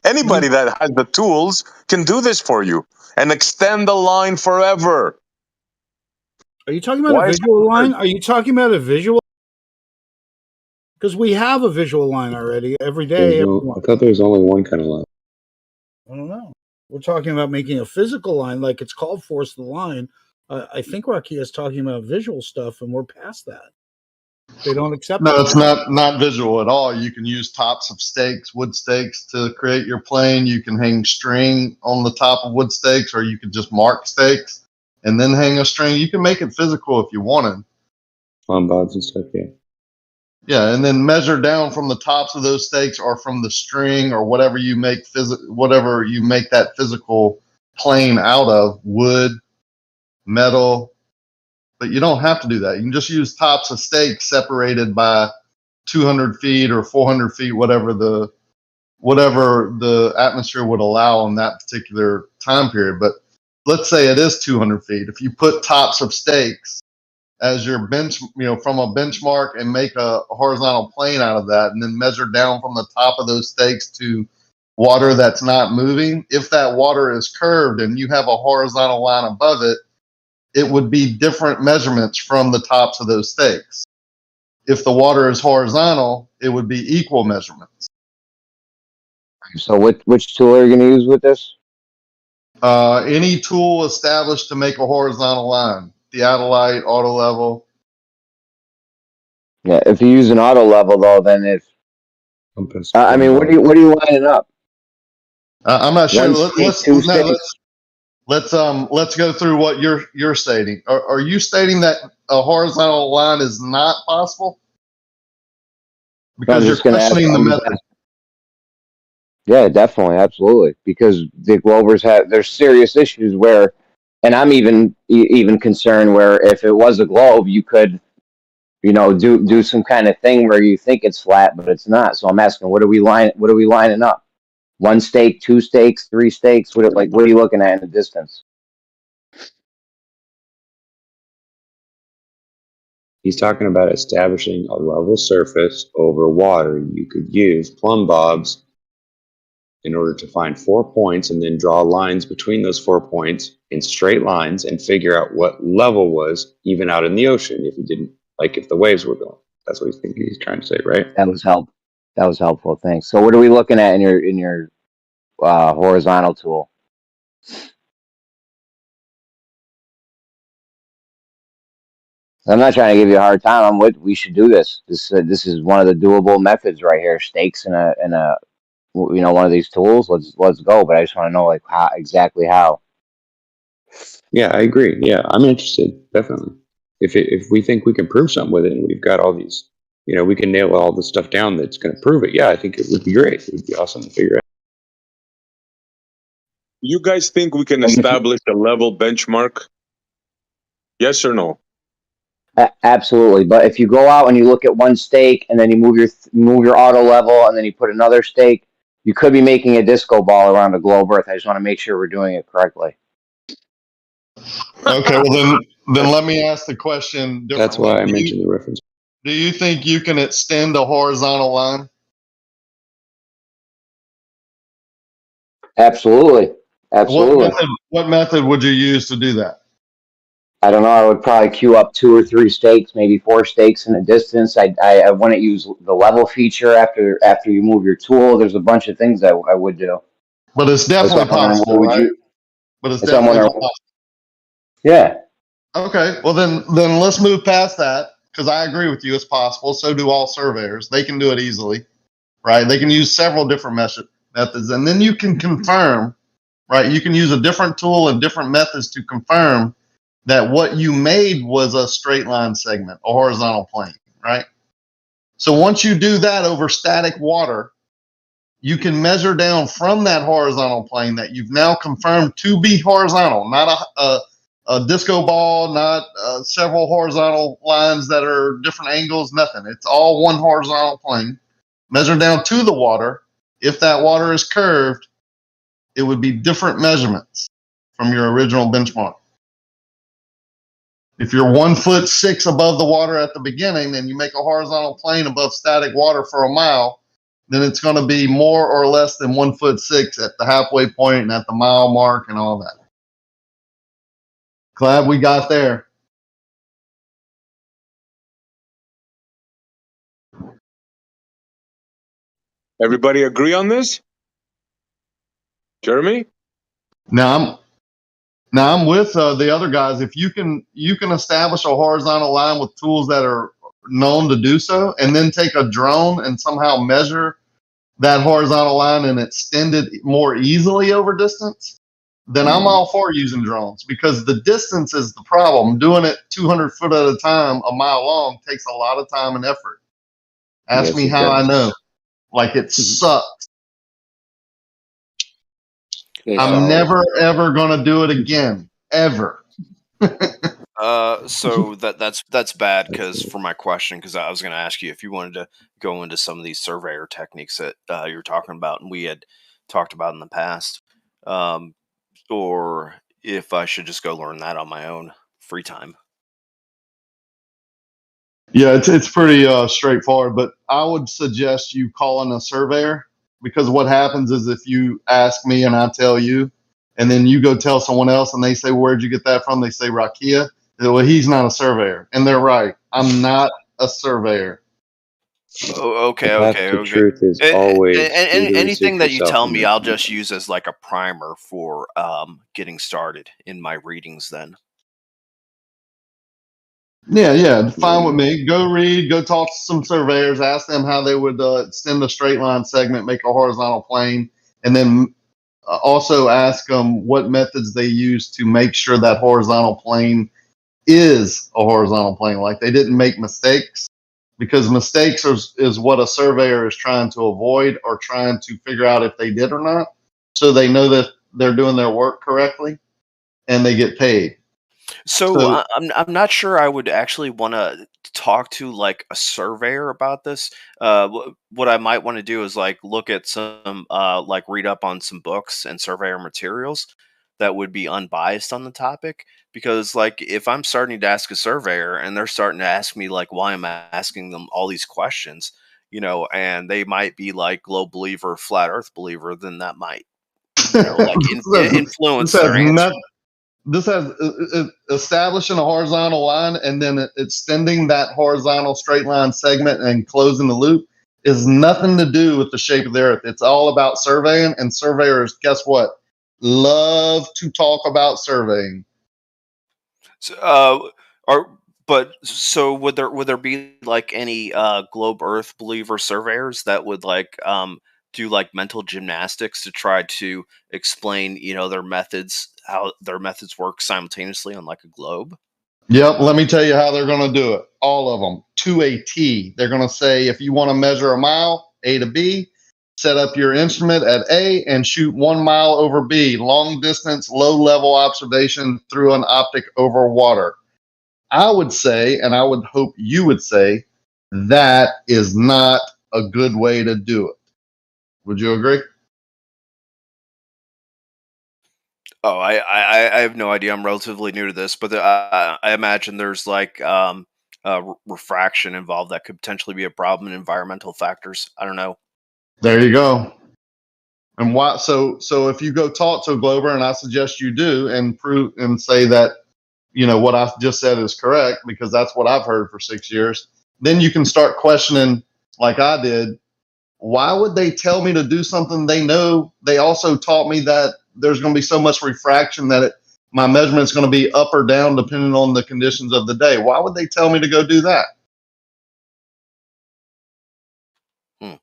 S16: Anybody that has the tools can do this for you and extend the line forever.
S12: Are you talking about
S16: Why
S12: a
S16: is
S12: visual line? Are you talking about a visual? Because we have a visual line already every day.
S7: I thought there was only one kind of line.
S12: I don't know. We're talking about making a physical line like it's called Force the Line. I think Rakia is talking about visual stuff, and we're past that. They don't accept
S14: No,
S12: it.
S14: it's not visual at all. You can use tops of stakes, wood stakes to create your plane. You can hang string on the top of wood stakes, or you could just mark stakes and then hang a string. You can make it physical if you wanted.
S7: On bobs and stuff, yeah.
S14: Yeah, and then measure down from the tops of those stakes or from the string or whatever you make that physical plane out of, wood, metal. But you don't have to do that. You can just use tops of stakes separated by 200 feet or 400 feet, whatever the atmosphere would allow in that particular time period. But let's say it is 200 feet. If you put tops of stakes as your bench, from a benchmark and make a horizontal plane out of that, and then measure down from the top of those stakes to water that's not moving. If that water is curved and you have a horizontal line above it, it would be different measurements from the tops of those stakes. If the water is horizontal, it would be equal measurements.
S9: So which tool are you going to use with this?
S14: Any tool established to make a horizontal line, theodolite, auto level.
S9: Yeah, if you use an auto level though, then if I mean, what are you lining up?
S14: I'm not sure.
S9: One stake, two stakes.
S14: Let's go through what you're stating. Are you stating that a horizontal line is not possible? Because you're questioning the method.
S9: Yeah, definitely, absolutely. Because the Glovers there's serious issues where, and I'm even concerned where if it was a globe, you could, do some kind of thing where you think it's flat, but it's not. So I'm asking, what are we lining up? One stake, two stakes, three stakes? What are you looking at in the distance?
S7: He's talking about establishing a level surface over water. You could use plumb bobs in order to find 4 points and then draw lines between those 4 points in straight lines and figure out what level was even out in the ocean if you didn't, like if the waves were going. That's what he's trying to say, right?
S9: That was helpful. Thanks. So what are we looking at in your horizontal tool? I'm not trying to give you a hard time. We should do this. This is one of the doable methods right here. Stakes and a one of these tools. Let's go. But I just want to know exactly how.
S7: Yeah, I agree. Yeah, I'm interested, definitely. If we think we can prove something with it, and we've got all these, we can nail all this stuff down that's going to prove it. Yeah, I think it would be great. It would be awesome to figure out.
S16: You guys think we can establish a level benchmark? Yes or no?
S9: Absolutely. But if you go out and you look at one stake and then you move your auto level and then you put another stake, you could be making a disco ball around a globe Earth. I just want to make sure we're doing it correctly.
S14: Okay, well then let me ask the question differently.
S7: That's why I mentioned the reference.
S14: Do you think you can extend a horizontal line?
S9: Absolutely. Absolutely.
S14: What method would you use to do that?
S9: I don't know. I would probably queue up 2 or 3 stakes, maybe 4 stakes in a distance. I wouldn't use the level feature after you move your tool. There's a bunch of things I would do.
S14: But it's definitely possible, right? But it's definitely possible.
S9: Yeah.
S14: Okay. Well, then let's move past that because I agree with you. It's possible. So do all surveyors. They can do it easily, right? They can use several different methods, and then you can confirm, right? You can use a different tool and different methods to confirm that what you made was a straight line segment, a horizontal plane, right? So once you do that over static water, you can measure down from that horizontal plane that you've now confirmed to be horizontal, not a disco ball, not several horizontal lines that are different angles, nothing. It's all one horizontal plane. Measure down to the water. If that water is curved, it would be different measurements from your original benchmark. If you're 1'6" above the water at the beginning and you make a horizontal plane above static water for a mile, then it's going to be more or less than 1'6" at the halfway point and at the mile mark and all that. Glad we got there.
S16: Everybody agree on this? Jeremy?
S14: Now I'm with the other guys. If you can establish a horizontal line with tools that are known to do so, and then take a drone and somehow measure that horizontal line and extend it more easily over distance, then I'm all for using drones, because the distance is the problem. Doing it 200 foot at a time, a mile long, takes a lot of time and effort. Ask
S9: Yes,
S14: me
S9: it
S14: how I
S9: does.
S14: know. Like, it sucks.
S17: Okay,
S14: I'm
S17: so
S14: never ever gonna do it again, ever.
S17: so that's bad, because for my question, because I was going to ask you if you wanted to go into some of these surveyor techniques that you're talking about and we had talked about in the past, or if I should just go learn that on my own free time.
S14: Yeah, it's pretty straightforward, but I would suggest you calling a surveyor, because what happens is if you ask me and I tell you, and then you go tell someone else and they say, "Where'd you get that from?" They say Rakia. Well, he's not a surveyor, and they're right. I'm not a surveyor.
S17: Oh, okay,
S9: The path
S17: okay,
S9: to
S17: okay.
S9: truth is always do the
S17: Anything
S9: research
S17: that you
S9: yourself
S17: tell
S9: and
S17: me,
S9: then
S17: I'll
S9: come
S17: just
S9: back.
S17: use as like a primer for getting started in my readings then.
S14: Yeah, fine with me. Go read, go talk to some surveyors, ask them how they would extend a straight line segment, make a horizontal plane, and then also ask them what methods they use to make sure that horizontal plane is a horizontal plane. Like, they didn't make mistakes, because mistakes is what a surveyor is trying to avoid, or trying to figure out if they did or not, so they know that they're doing their work correctly and they get paid.
S17: So
S14: So
S17: I'm not sure I would actually want to talk to like a surveyor about this. What I might want to do is like look at some like read up on some books and surveyor materials that would be unbiased on the topic. Because like if I'm starting to ask a surveyor and they're starting to ask me like why I'm asking them all these questions, and they might be like globe believer, flat Earth believer, then that might like
S14: this
S17: influence
S14: has
S17: their answer.
S14: this has establishing a horizontal line and then extending that horizontal straight line segment and closing the loop is nothing to do with the shape of the earth. It's all about surveying, and surveyors, guess what, love to talk about surveying.
S17: So, so would there be like any globe Earth believer surveyors that would like do like mental gymnastics to try to explain their methods, how their methods work simultaneously on like a globe?
S14: Yep, let me tell you how they're going to do it. All of them to a T. They're going to say, if you want to measure a mile, A to B, set up your instrument at A and shoot 1 mile over B, long distance, low level observation through an optic over water. I would say, and I would hope you would say, that is not a good way to do it. Would you agree?
S17: Oh, I have no idea. I'm relatively new to this, but I imagine there's like refraction involved that could potentially be a problem, and environmental factors. I don't know.
S14: There you go. And why? So if you go talk to a Glober, and I suggest you do, and prove and say that what I just said is correct, because that's what I've heard for 6 years, then you can start questioning, like I did. Why would they tell me to do something they know? They also taught me that there's going to be so much refraction that my measurement's going to be up or down depending on the conditions of the day. Why would they tell me to go do that? Yeah,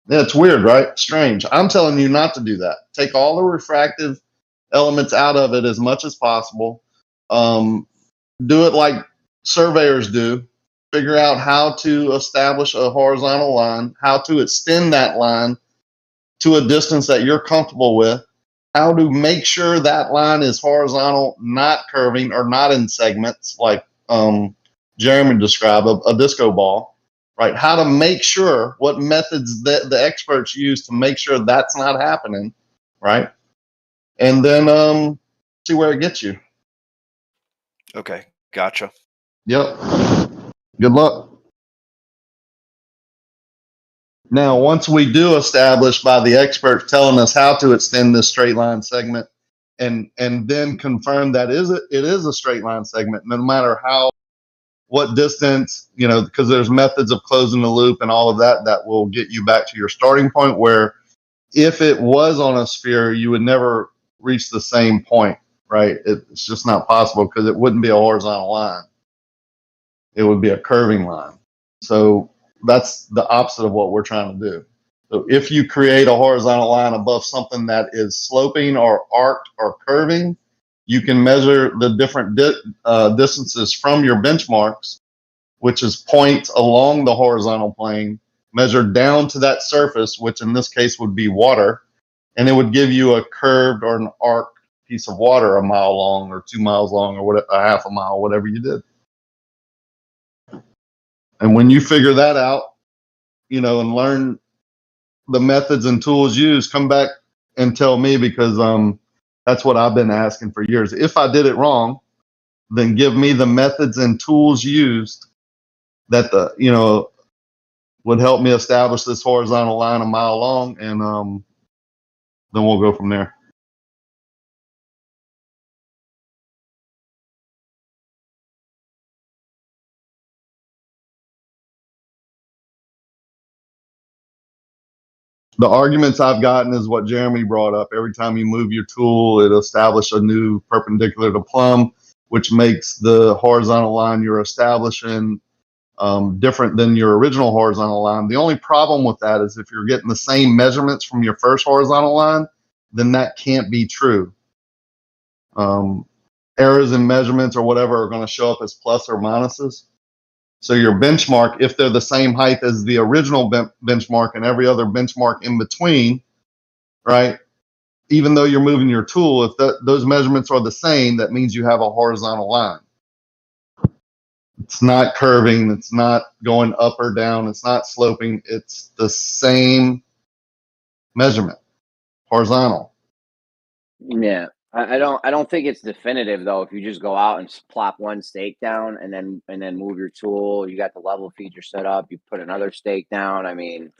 S14: it's weird, right? Strange. I'm telling you not to do that. Take all the refractive elements out of it as much as possible. do it like surveyors do. Figure out how to establish a horizontal line, how to extend that line to a distance that you're comfortable with, how to make sure that line is horizontal, not curving or not in segments like Jeremy described, a disco ball, right? How to make sure what methods that the experts use to make sure that's not happening, right? And then see where it gets you.
S17: Okay, gotcha.
S14: Yep. Good luck. Now, once we do establish by the experts telling us how to extend this straight line segment, and then confirm that it is a straight line segment, no matter what distance, because there's methods of closing the loop and all of that will get you back to your starting point, where if it was on a sphere, you would never reach the same point, right? It's just not possible because it wouldn't be a horizontal line. It would be a curving line. So that's the opposite of what we're trying to do. So if you create a horizontal line above something that is sloping or arced or curving, you can measure the different distances from your benchmarks, which is points along the horizontal plane, measured down to that surface, which in this case would be water, and it would give you a curved or an arced piece of water 1 mile long or 2 miles long or a half a mile, whatever you did. And when you figure that out, and learn the methods and tools used, come back and tell me, because that's what I've been asking for years. If I did it wrong, then give me the methods and tools used that would help me establish this horizontal line 1 mile long, and then we'll go from there. The arguments I've gotten is what Jeremy brought up. Every time you move your tool, it establishes a new perpendicular to plumb, which makes the horizontal line you're establishing different than your original horizontal line. The only problem with that is if you're getting the same measurements from your first horizontal line, then that can't be true. Errors in measurements or whatever are going to show up as plus or minuses. So your benchmark, if they're the same height as the original benchmark and every other benchmark in between, right? Even though you're moving your tool, if those measurements are the same, that means you have a horizontal line. It's not curving. It's not going up or down. It's not sloping. It's the same measurement, horizontal.
S4: Yeah. I don't think it's definitive though. If you just go out and plop one stake down and then move your tool, you got the level feature set up. You put another stake down. I mean,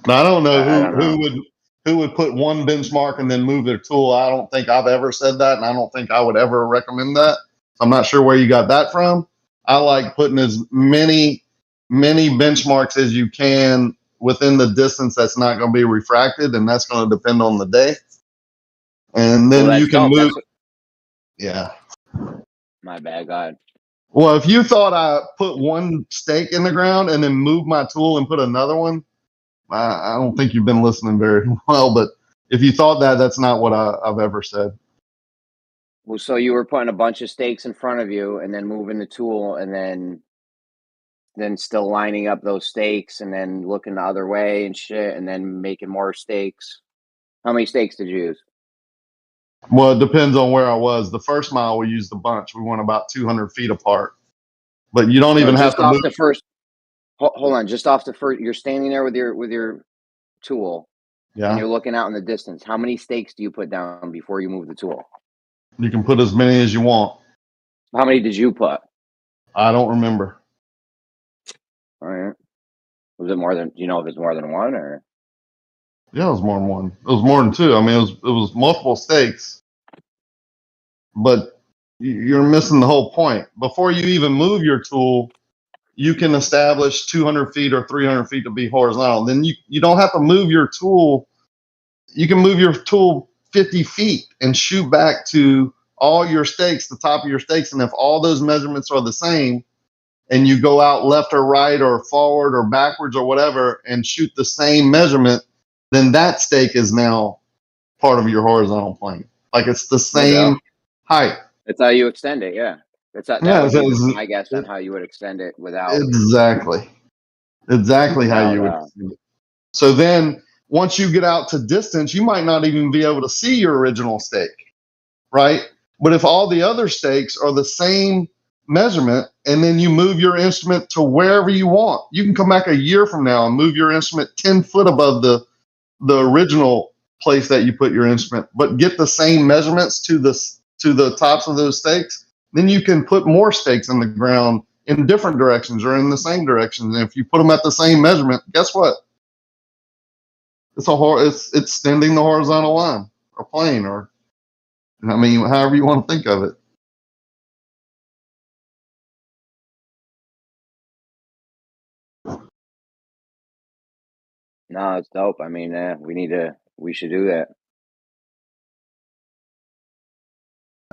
S14: Now, I don't know
S4: I don't know.
S14: who would put one benchmark and then move their tool. I don't think I've ever said that, and I don't think I would ever recommend that. I'm not sure where you got that from. I like putting as many benchmarks as you can within the distance that's not going to be refracted, and that's going to depend on the day. And then you can move. Yeah.
S4: My bad, God.
S14: Well, if you thought I put one stake in the ground and then move my tool and put another one, I don't think you've been listening very well. But if you thought that, that's not what I've ever said.
S4: Well, so you were putting a bunch of stakes in front of you and then moving the tool and then still lining up those stakes and then looking the other way and shit and then making more stakes. How many stakes did you use?
S14: Well, it depends on where I was. The first mile we used a bunch. We went about 200 feet apart. But you don't even have to move.
S4: The first. Hold on, just off the first. You're standing there with your tool,
S14: Yeah.
S4: and you're looking out in the distance. How many stakes do you put down before you move the tool?
S14: You can put as many as you want.
S4: How many did you put?
S14: I don't remember.
S4: All right. Was it more than? Do you know if it's more than one or?
S14: Yeah, it was more than one. It was more than two. I mean, it was multiple stakes. But you're missing the whole point. Before you even move your tool, you can establish 200 feet or 300 feet to be horizontal. Then you don't have to move your tool. You can move your tool 50 feet and shoot back to all your stakes, the top of your stakes. And if all those measurements are the same, and you go out left or right or forward or backwards or whatever and shoot the same measurement, then that stake is now part of your horizontal plane. Like it's the same height.
S4: It's how you extend it, yeah. That
S14: Yeah,
S4: would be my guess on how you would extend it without
S14: exactly how you would.
S4: without
S14: So then, once you get out to distance, you might not even be able to see your original stake, right? But if all the other stakes are the same measurement, and then you move your instrument to wherever you want, you can come back a year from now and move your instrument 10 foot above the original place that you put your instrument, but get the same measurements to the tops of those stakes. Then you can put more stakes in the ground in different directions or in the same direction. And if you put them at the same measurement, guess what? It's extending the horizontal line or plane, or I mean, however you want to think of it.
S4: No, it's dope. I mean, we should do that.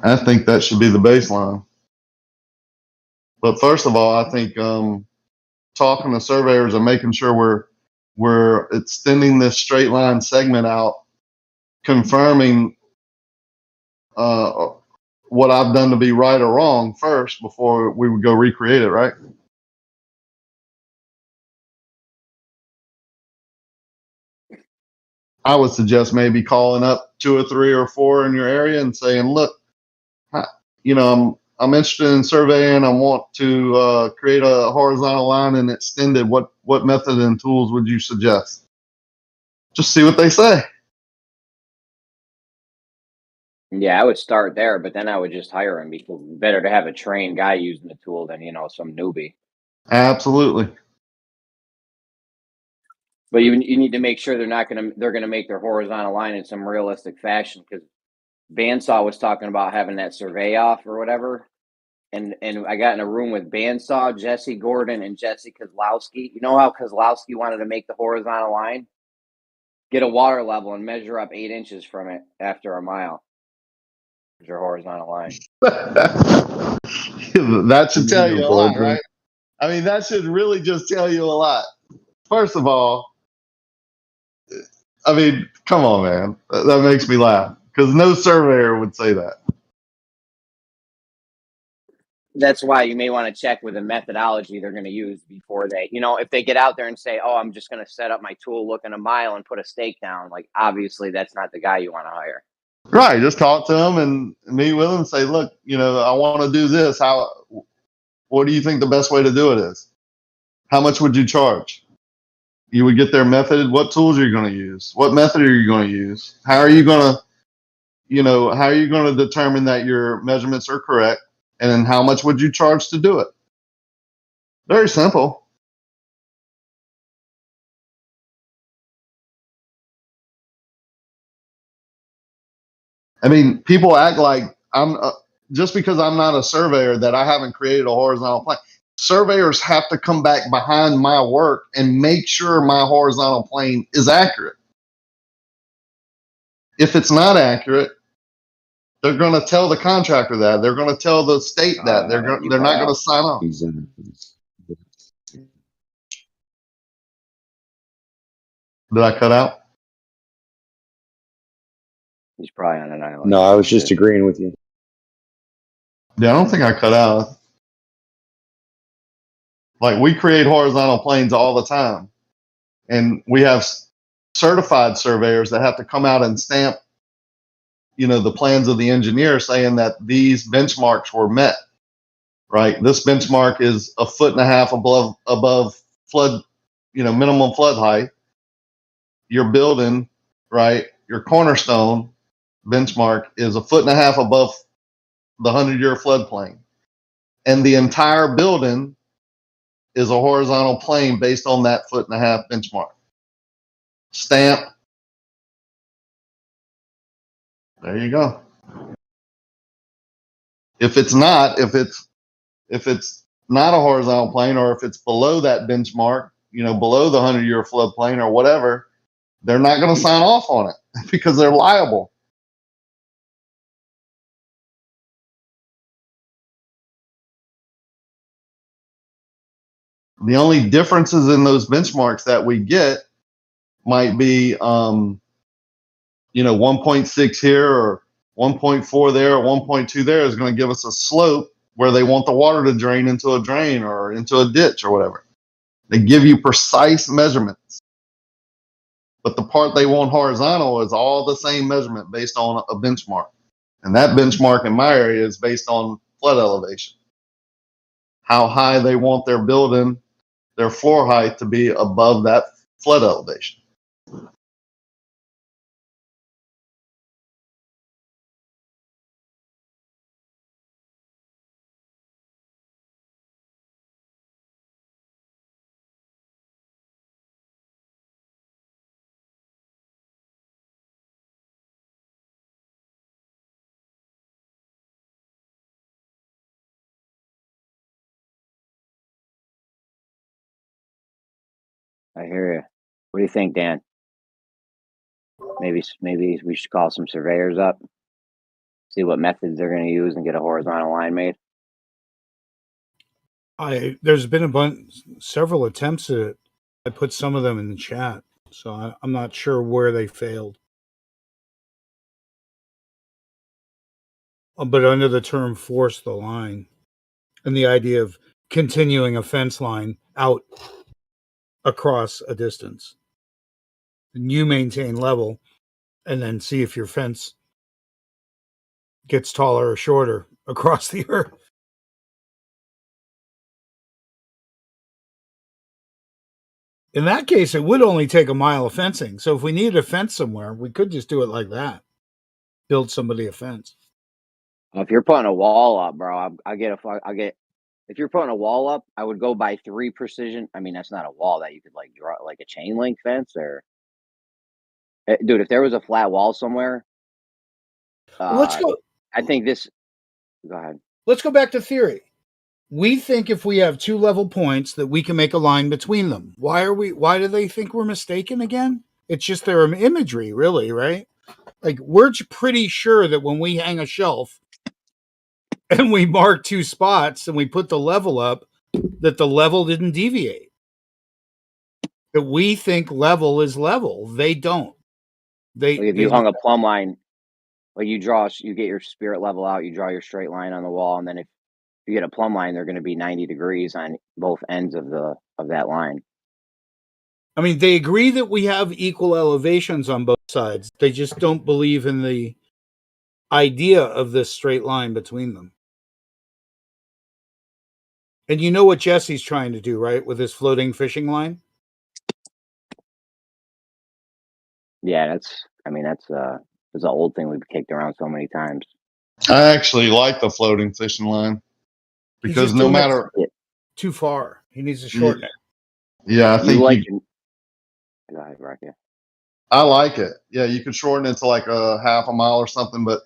S14: I think that should be the baseline. But first of all, I think talking to surveyors and making sure we're extending this straight line segment out, confirming what I've done to be right or wrong first before we would go recreate it, right? I would suggest maybe calling up 2 or 3 or 4 in your area and saying, look, I'm interested in surveying. I want to create a horizontal line and extend it. What method and tools would you suggest? Just see what they say.
S4: Yeah, I would start there, but then I would just hire him because it's better to have a trained guy using the tool than some newbie.
S14: Absolutely.
S4: But you need to make sure they're gonna make their horizontal line in some realistic fashion, because Bandsaw was talking about having that survey off or whatever. And I got in a room with Bandsaw, Jesse Gordon, and Jesse Kozlowski. You know how Kozlowski wanted to make the horizontal line? Get a water level and measure up 8 inches from it after a mile. There's your horizontal line.
S14: That should tell you a lot, right? I mean, that should really just tell you a lot. First of all, I mean, come on, man. That makes me laugh because no surveyor would say that.
S4: That's why you may want to check with the methodology they're going to use before they, if they get out there and say, oh, I'm just going to set up my tool, look in a mile and put a stake down. Like, obviously that's not the guy you want to hire.
S14: Right. Just talk to them and meet with them and say, look, I want to do this. What do you think the best way to do it is? How much would you charge? You would get their method. What tools are you going to use? What method are you going to use? How are you going to determine that your measurements are correct? And then how much would you charge to do it? Very simple. I mean, people act like I'm just because I'm not a surveyor that I haven't created a horizontal plane. Surveyors have to come back behind my work and make sure my horizontal plane is accurate. If it's not accurate, they're going to tell the contractor that. They're going to tell the state that. They're not going to sign off. Did I cut out?
S4: He's probably on an island.
S7: No, I was just agreeing with you.
S14: Yeah, I don't think I cut out. Like, we create horizontal planes all the time. And we have certified surveyors that have to come out and stamp, the plans of the engineer saying that these benchmarks were met, right? This benchmark is 1.5 feet above flood, minimum flood height. Your building, right? Your cornerstone benchmark is 1.5 feet above the 100-year floodplain. And the entire building is a horizontal plane based on that 1.5 feet benchmark. Stamp. There you go. If it's not a horizontal plane, or if it's below that benchmark, below the 100-year floodplain or whatever, they're not going to sign off on it because they're liable. The only differences in those benchmarks that we get might be, 1.6 here or 1.4 there or 1.2 there is going to give us a slope where they want the water to drain into a drain or into a ditch or whatever. They give you precise measurements. But the part they want horizontal is all the same measurement based on a benchmark. And that benchmark in my area is based on flood elevation. How high they want their building, their floor height to be above that flood elevation.
S4: I hear you. What do you think, Dan? Maybe we should call some surveyors up, see what methods they're going to use, and get a horizontal line made.
S12: There's been several attempts at it. I put some of them in the chat, so I'm not sure where they failed. But under the term "force the line," and the idea of continuing a fence line out across a distance, and you maintain level, and then see if your fence gets taller or shorter across the earth. In that case, it would only take a mile of fencing. So if we needed a fence somewhere, we could just do it like that. Build somebody a fence.
S4: If you're putting a wall up, bro, if you're putting a wall up, I would go by 3 precision. I mean, that's not a wall that you could like draw like a chain link fence or dude, if there was a flat wall somewhere,
S12: Let's go.
S4: I think this go ahead.
S12: Let's go back to theory. We think if we have 2 level points that we can make a line between them. Why do they think we're mistaken again? It's just their imagery, really, right? Like, we're pretty sure that when we hang a shelf and we mark 2 spots and we put the level up, that the level didn't deviate. That we think level is level. They don't.
S4: If you hung a plumb line, like you get your spirit level out, you draw your straight line on the wall, and then if you get a plumb line, they're going to be 90 degrees on both ends of that line.
S12: I mean, they agree that we have equal elevations on both sides. They just don't believe in the idea of this straight line between them. And you know what Jesse's trying to do, right? With his floating fishing line?
S4: Yeah, that's an old thing we've kicked around so many times.
S14: I actually like the floating fishing line because no matter
S12: too far, he needs to shorten it.
S14: Yeah, I think
S4: Go ahead, Rocky.
S14: I like it. Yeah, you could shorten it to like a half a mile or something, but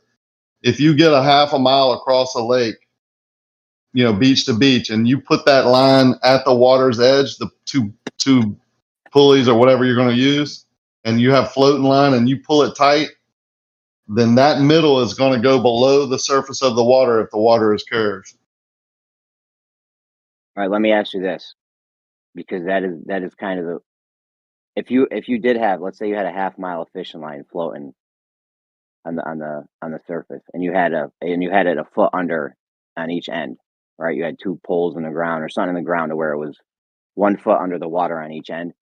S14: if you get a half a mile across a lake, beach to beach, and you put that line at the water's edge, the two pulleys or whatever you're going to use, and you have floating line and you pull it tight, then that middle is going to go below the surface of the water if the water is curved.
S4: All right, let me ask you this, because that is kind of if you did have, let's say you had a half mile of fishing line floating on the surface, and you had it a foot under on each end, right? You had 2 poles in the ground or something in the ground to where it was 1 foot under the water on each end.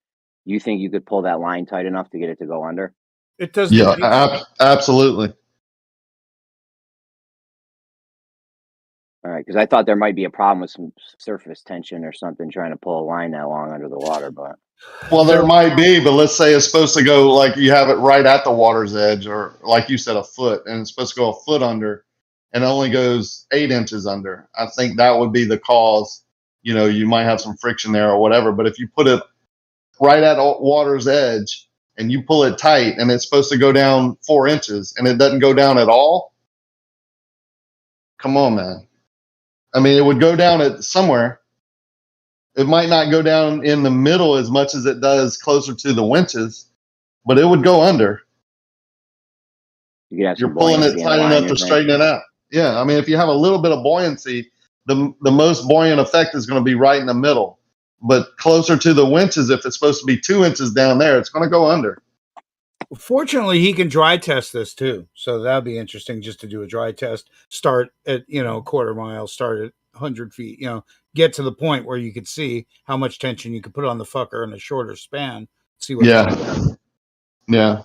S4: You think you could pull that line tight enough to get it to go under?
S12: It doesn't.
S14: Yeah, absolutely.
S4: All right, because I thought there might be a problem with some surface tension or something trying to pull a line that long under the water, but
S14: well, there might be, but let's say it's supposed to go like you have it right at the water's edge, or like you said, a foot, and it's supposed to go a foot under, and only goes 8 inches under. I think that would be the cause. You might have some friction there or whatever, but if you put it right at water's edge and you pull it tight, and it's supposed to go down 4 inches, and it doesn't go down at all, come on, man. I mean, it would go down at somewhere. It might not go down in the middle as much as it does closer to the winches, but it would go under.
S4: You're
S14: pulling it tight enough to straighten it out. Yeah, I mean, if you have a little bit of buoyancy, the most buoyant effect is going to be right in the middle. But closer to the winches, if it's supposed to be 2 inches down there, it's going to go under.
S12: Fortunately, he can dry test this too, so that'd be interesting just to do a dry test. Start at a quarter mile, start at 100 feet. Get to the point where you could see how much tension you could put on the fucker in a shorter span. See what.
S14: Yeah.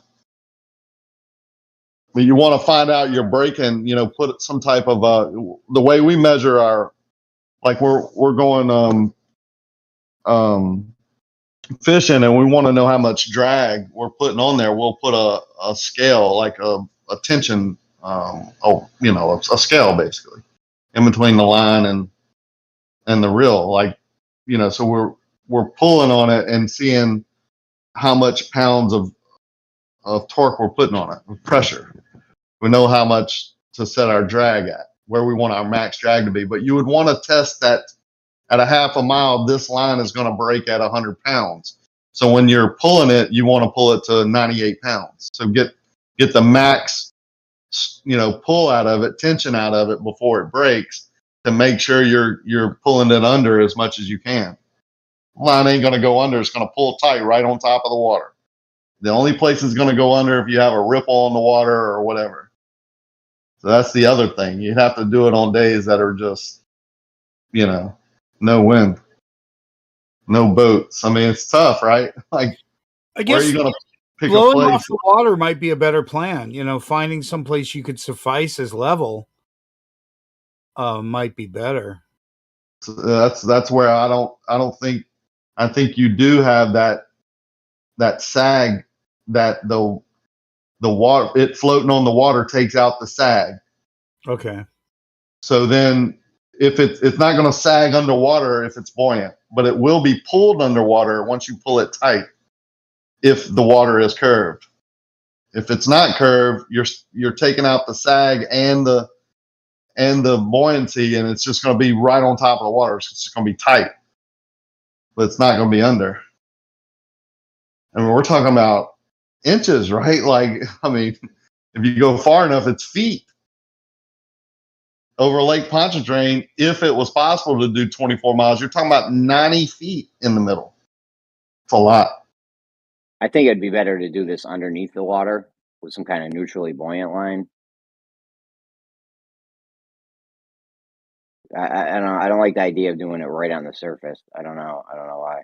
S14: But you want to find out your break-in. Put some type of the way we measure our, like we're going fishing, and we want to know how much drag we're putting on there. We'll put a scale, like a tension, a scale basically in between the line and the reel, so we're pulling on it and seeing how much pounds of torque we're putting on it, with pressure. We know how much to set our drag at, where we want our max drag to be. But you would want to test that at a half a mile, this line is going to break at 100 pounds. So when you're pulling it, you want to pull it to 98 pounds. So get the max, pull out of it, tension out of it before it breaks, to make sure you're pulling it under as much as you can. Line ain't going to go under. It's going to pull tight right on top of the water. The only place it's going to go under if you have a ripple on the water or whatever. So that's the other thing. You'd have to do it on days that are just, no wind, no boats. I mean, it's tough, right? Like,
S12: I guess
S14: where are you going to pick a
S12: blowing
S14: place?
S12: off the water might be a better plan. Finding some place you could suffice as level might be better.
S14: So that's where I think you do have that sag, that the water, it floating on the water takes out the sag.
S12: Okay.
S14: So then if it's not going to sag underwater if it's buoyant, but it will be pulled underwater once you pull it tight if the water is curved. If it's not curved, you're taking out the sag and the buoyancy, and it's just going to be right on top of the water. It's just going to be tight, but it's not going to be under. I mean, we're talking about inches, right? Like, I mean, if you go far enough, it's feet. Over Lake Pontchartrain, if it was possible to do 24 miles, you're talking about 90 feet in the middle. It's a lot.
S4: I think it'd be better to do this underneath the water with some kind of neutrally buoyant line. I don't like the idea of doing it right on the surface. I don't know why.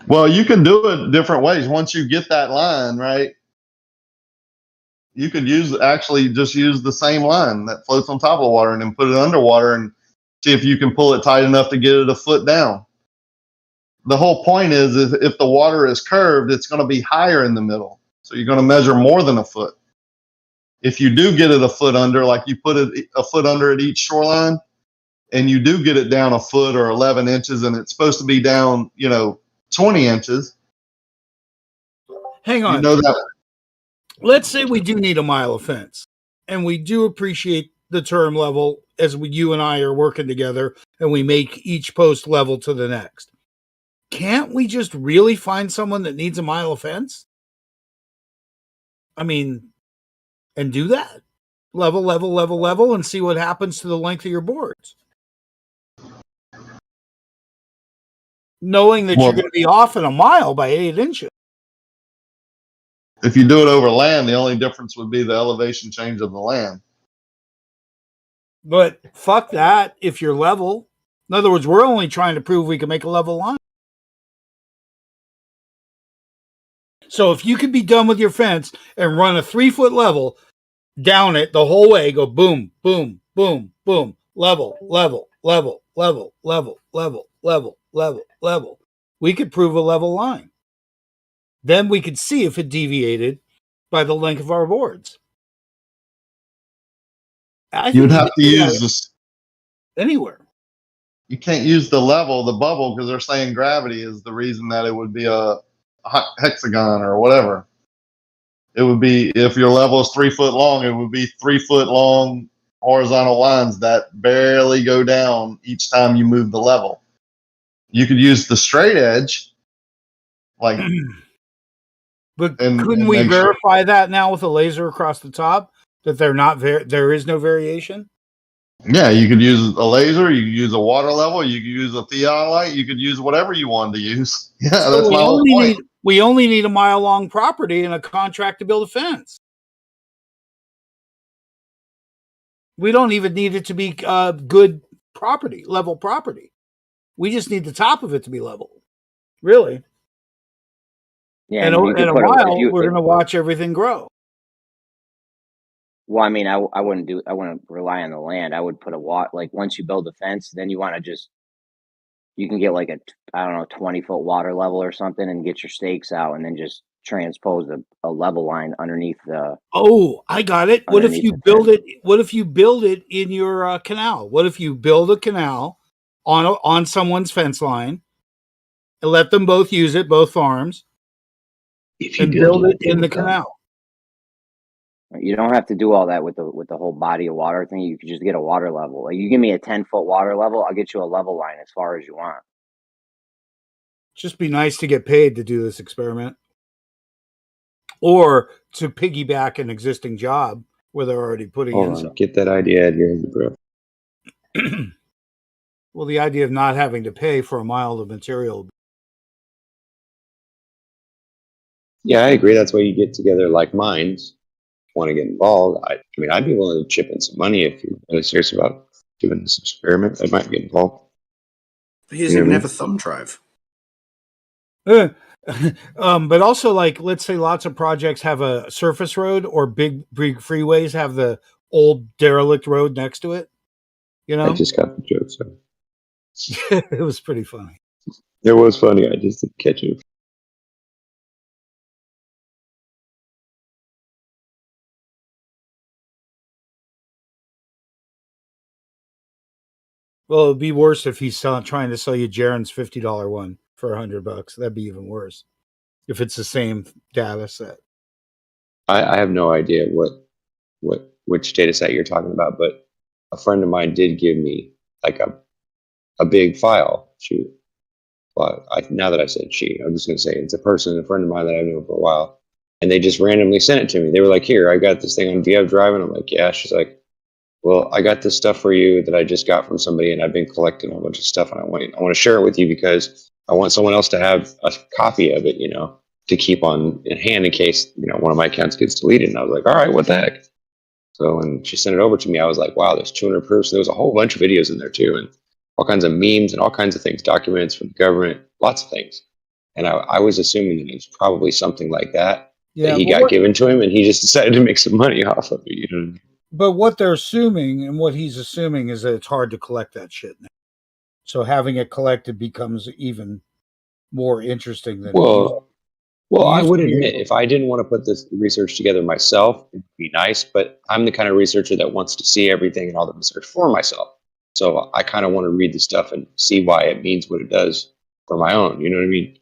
S14: Well, you can do it different ways. Once you get that line, right, you could just use the same line that floats on top of the water and then put it underwater and see if you can pull it tight enough to get it a foot down. The whole point is if the water is curved, it's going to be higher in the middle. So you're going to measure more than a foot. If you do get it a foot under, like you put it a foot under at each shoreline, and you do get it down a foot or 11 inches, and it's supposed to be down, 20 inches.
S12: Hang on.
S14: You know that.
S12: Let's say we do need a mile of fence, and we do appreciate the term level as you and I are working together, and we make each post level to the next. Can't we just really find someone that needs a mile of fence? I mean, and do that. Level, and see what happens to the length of your boards. Knowing that you're going to be off in a mile by 8 inches.
S14: If you do it over land, the only difference would be the elevation change of the land.
S12: But fuck that if you're level. In other words, we're only trying to prove we can make a level line. So if you could be done with your fence and run a 3-foot level down it the whole way, go boom, boom, boom, boom, level, we could prove a level line. Then we could see if it deviated by the length of our boards.
S14: You would have to use this
S12: anywhere.
S14: You can't use the bubble, because they're saying gravity is the reason that it would be a hexagon or whatever. It would be, if your level is 3 foot long, it would be 3 foot long horizontal lines that barely go down each time you move the level. You could use the straight edge, like.
S12: But couldn't we verify that now with a laser across the top that there is no variation?
S14: Yeah, you could use a laser, you could use a water level, you could use a theodolite, you could use whatever you wanted to use. Yeah, so that's my whole point.
S12: We only need a mile long property and a contract to build a fence. We don't even need it to be good property, level property. We just need the top of it to be level. Really.
S4: Yeah,
S12: And
S4: and you
S12: in
S4: could
S12: a
S4: put a
S12: while, we're going to watch everything grow.
S4: Well, I mean, I wouldn't rely on the land. I would put like once you build the fence, then you want to you can get like I don't know, 20-foot water level or something and get your stakes out and then just transpose a level line underneath the.
S12: Oh, I got it. What if
S4: Underneath
S12: you
S4: the
S12: build
S4: fence.
S12: it? What if you build it in your canal? What if you build a canal on someone's fence line and let them both use it, both farms, and build it in the canal?
S4: You don't have to do all that with the whole body of water thing. You could just get a water level. Like you give me a 10-foot water level, I'll get you a level line as far as you want.
S12: Just be nice to get paid to do this experiment, or to piggyback an existing job where they're already putting in
S7: Hold on,
S12: some.
S7: get that idea out of your head, bro.
S12: Well, the idea of not having to pay for a mile of material.
S7: Yeah, I agree. That's why you get together like minds. Want to get involved? I mean, I'd be willing to chip in some money if you're really serious about doing this experiment. I might get involved.
S1: He doesn't even have a thumb drive.
S12: But also, like, let's say lots of projects have a surface road, or big freeways have the old derelict road next to it. You know,
S7: I just got the joke, so
S12: it was pretty funny.
S7: it was funny. I just didn't catch it.
S12: Well, it'd be worse if he's trying to sell you Jaren's $50 one for $100. That'd be even worse if it's the same data set.
S7: I have no idea which data set you're talking about, but a friend of mine did give me like a big file. Well, now that I said she, I'm just going to say it's a friend of mine that I've known for a while, and they just randomly sent it to me. They were like, "Here, I got this thing on VF Drive," and I'm like, "Yeah." She's like, "Well, I got this stuff for you that I just got from somebody, and I've been collecting a whole bunch of stuff, and I want to share it with you because I want someone else to have a copy of it, to keep on in hand in case one of my accounts gets deleted." And I was like, "All right, what the heck?" So when she sent it over to me, I was like, "Wow, there's 200 proofs." There was a whole bunch of videos in there too, and all kinds of memes and all kinds of things, documents from the government, lots of things. And I was assuming that it was probably something like that
S12: Yeah,
S7: he got given to him, and he just decided to make some money off of it.
S12: But what they're assuming and what he's assuming is that it's hard to collect that shit now. So having it collected becomes even more interesting than it used.
S7: Well, I
S12: used
S7: would
S12: to be
S7: admit,
S12: able-
S7: if I didn't want to put this research together myself, it'd be nice, but I'm the kind of researcher that wants to see everything and all the research for myself. So I kind of want to read the stuff and see why it means what it does for my own. You know what I mean?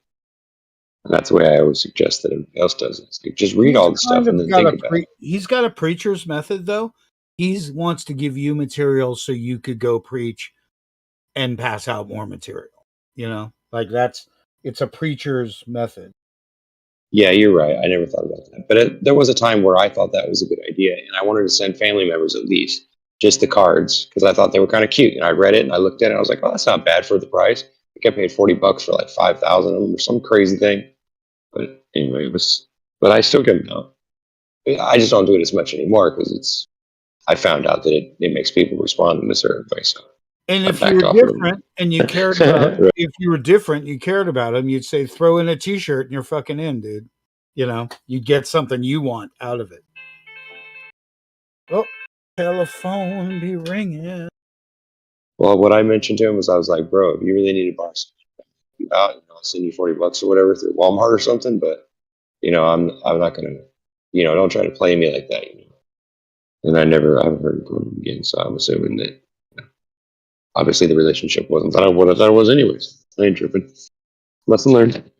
S7: And that's the way I always suggest that everybody else does it. It's like, just read all the stuff and then think about it.
S12: He's got a preacher's method, though. He wants to give you material so you could go preach and pass out more material. Like it's a preacher's method.
S7: Yeah, you're right. I never thought about that. But there was a time where I thought that was a good idea, and I wanted to send family members at least just the cards because I thought they were kind of cute. And I read it and I looked at it. And I was like, "Oh, that's not bad for the price." I think I paid $40 for like 5,000 of them or some crazy thing. But anyway, it was. But I still get them out. I just don't do it as much anymore because I found out that it makes people respond in a certain way. So
S12: And
S7: I
S12: if you
S7: backed
S12: were
S7: off of them.
S12: different and you cared about,
S7: Right.
S12: if you were different, you cared about them, you'd say, throw in a t-shirt and you're fucking in, dude. You get something you want out of it. Oh, telephone be ringing.
S7: Well, what I mentioned to him was I was like, "Bro, if you really need a box out, I'll send you $40 or whatever through Walmart or something." But I'm not gonna, don't try to play me like that. And I haven't heard from him again. So I'm assuming that obviously the relationship wasn't that what I thought it was anyways. I ain't tripping. Lesson learned.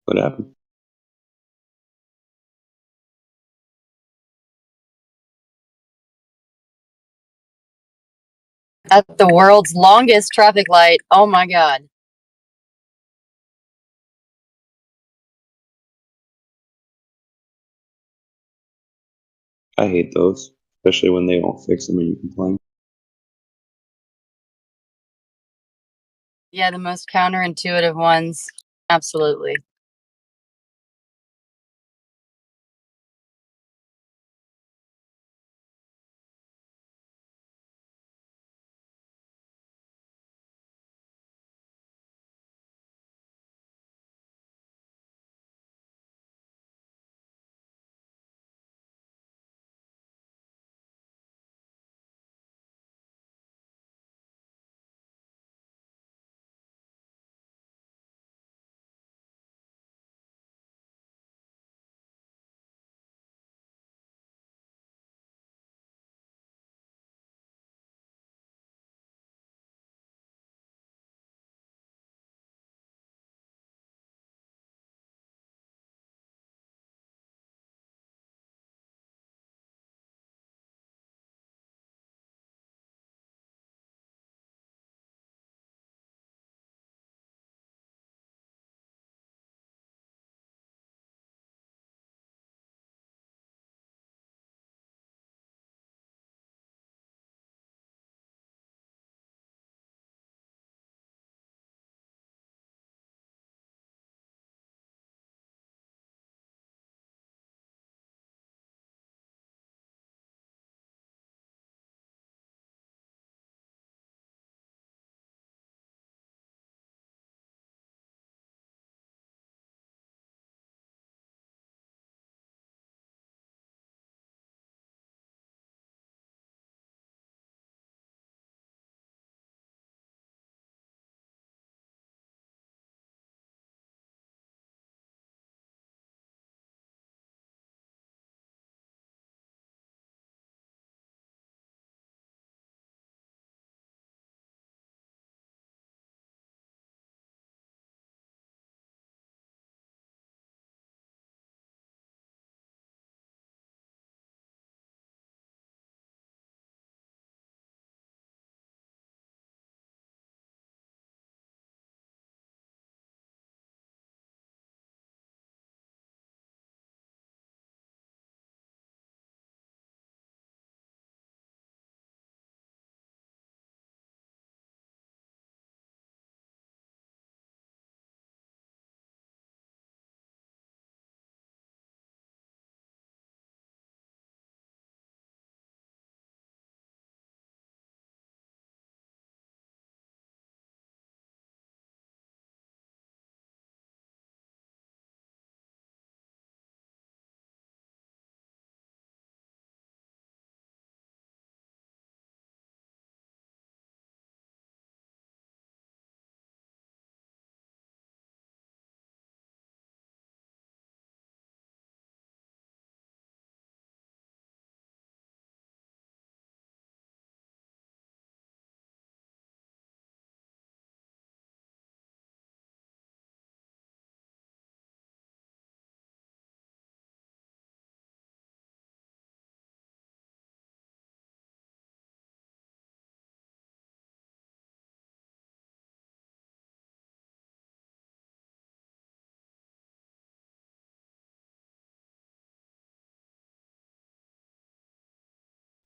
S7: What happened?
S18: At the world's longest traffic light. Oh my god.
S7: I hate those, especially when they won't fix them and you complain.
S18: Yeah, the most counterintuitive ones. Absolutely.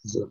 S7: So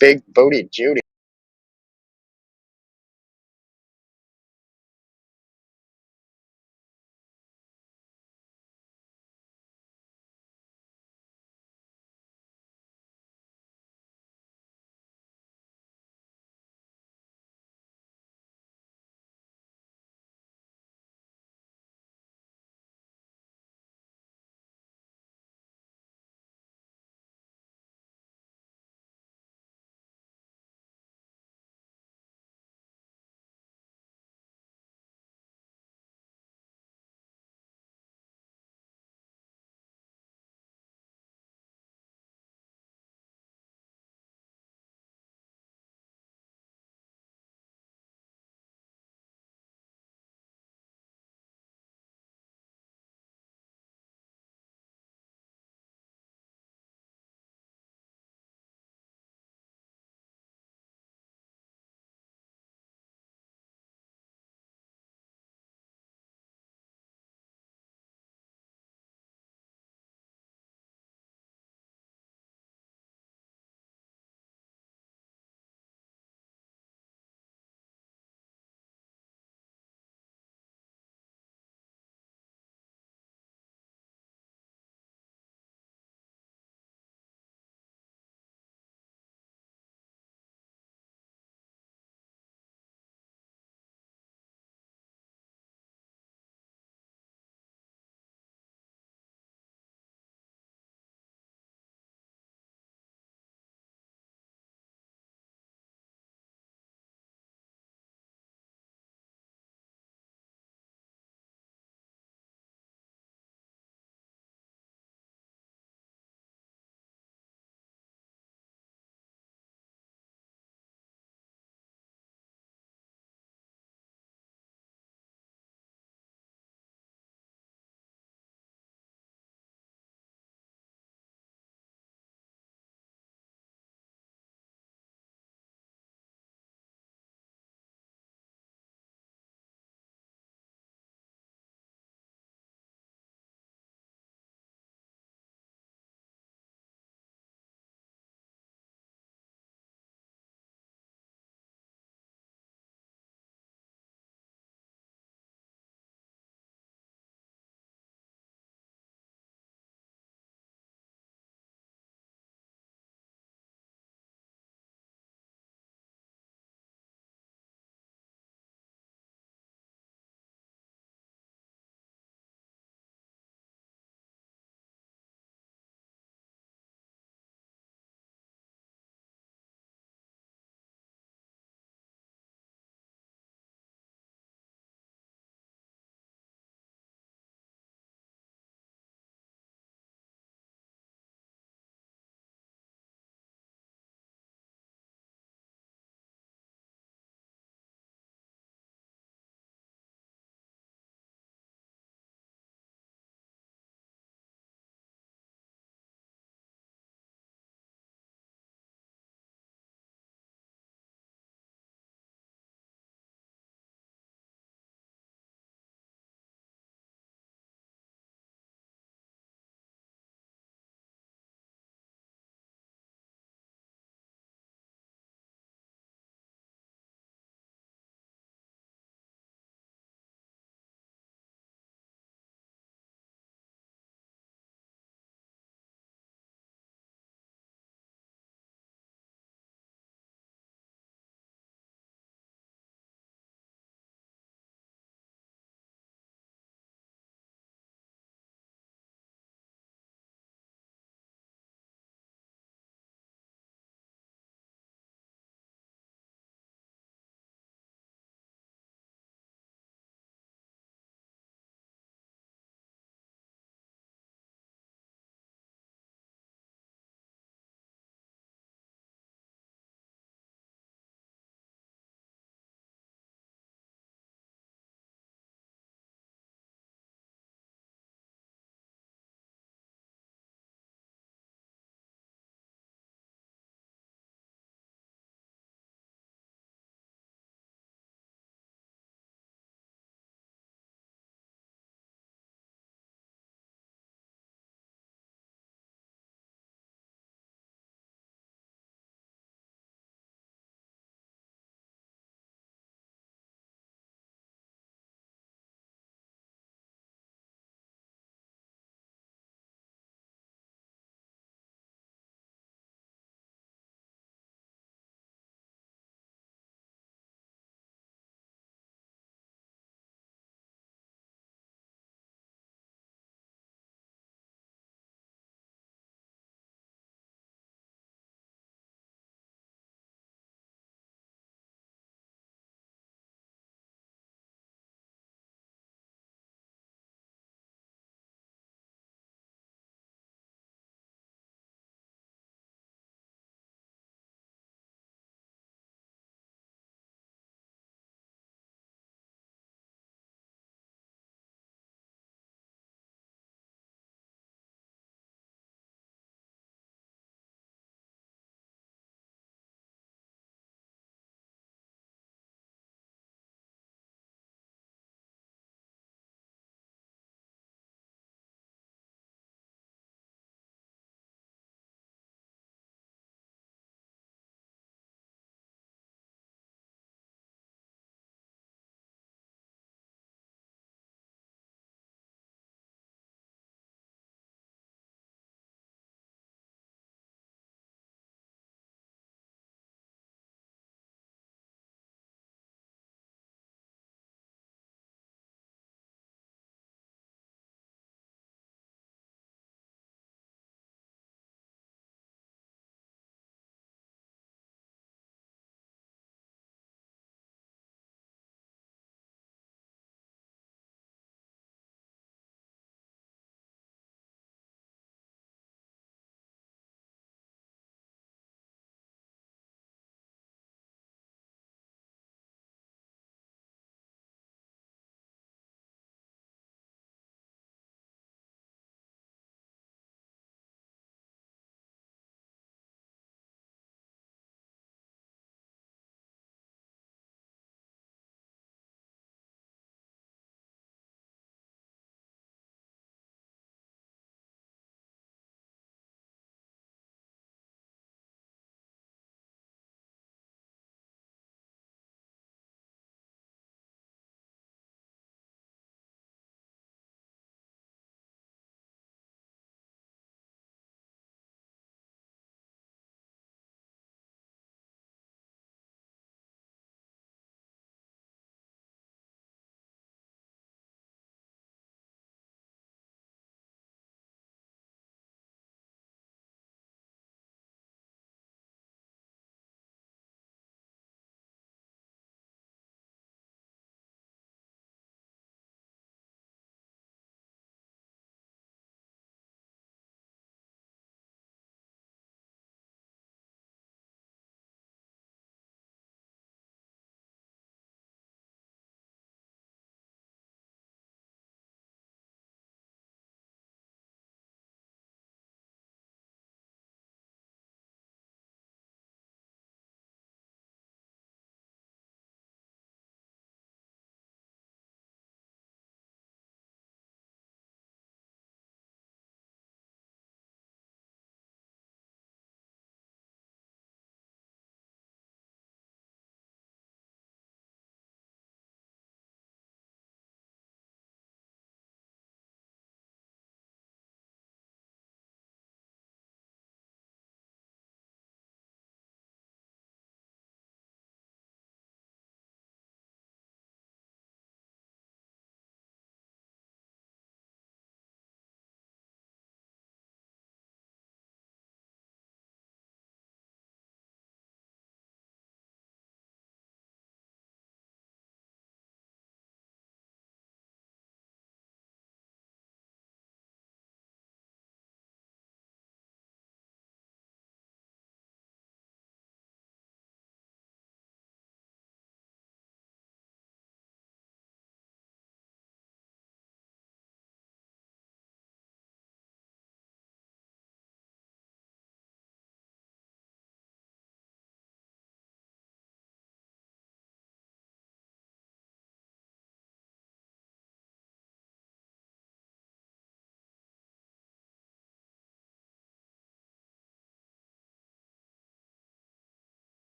S5: Big booty Judy.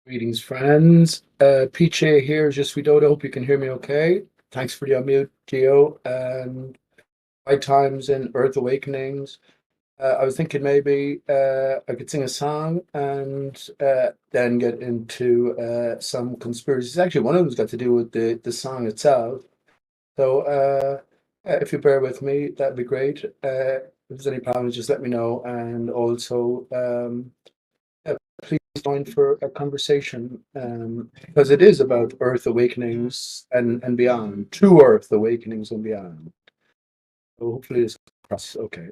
S19: Greetings, friends. PJ here, just Widodo. Hope you can hear me okay. Thanks for the unmute, Geo. And High Times and Earth Awakenings. I was thinking maybe I could sing a song and then get into some conspiracies. Actually, one of them's got to do with the song itself. So if you bear with me, that'd be great. If there's any problems, just let me know. And also, please join for a conversation because it is about Earth awakenings and beyond, true Earth awakenings and beyond. So hopefully this cross okay.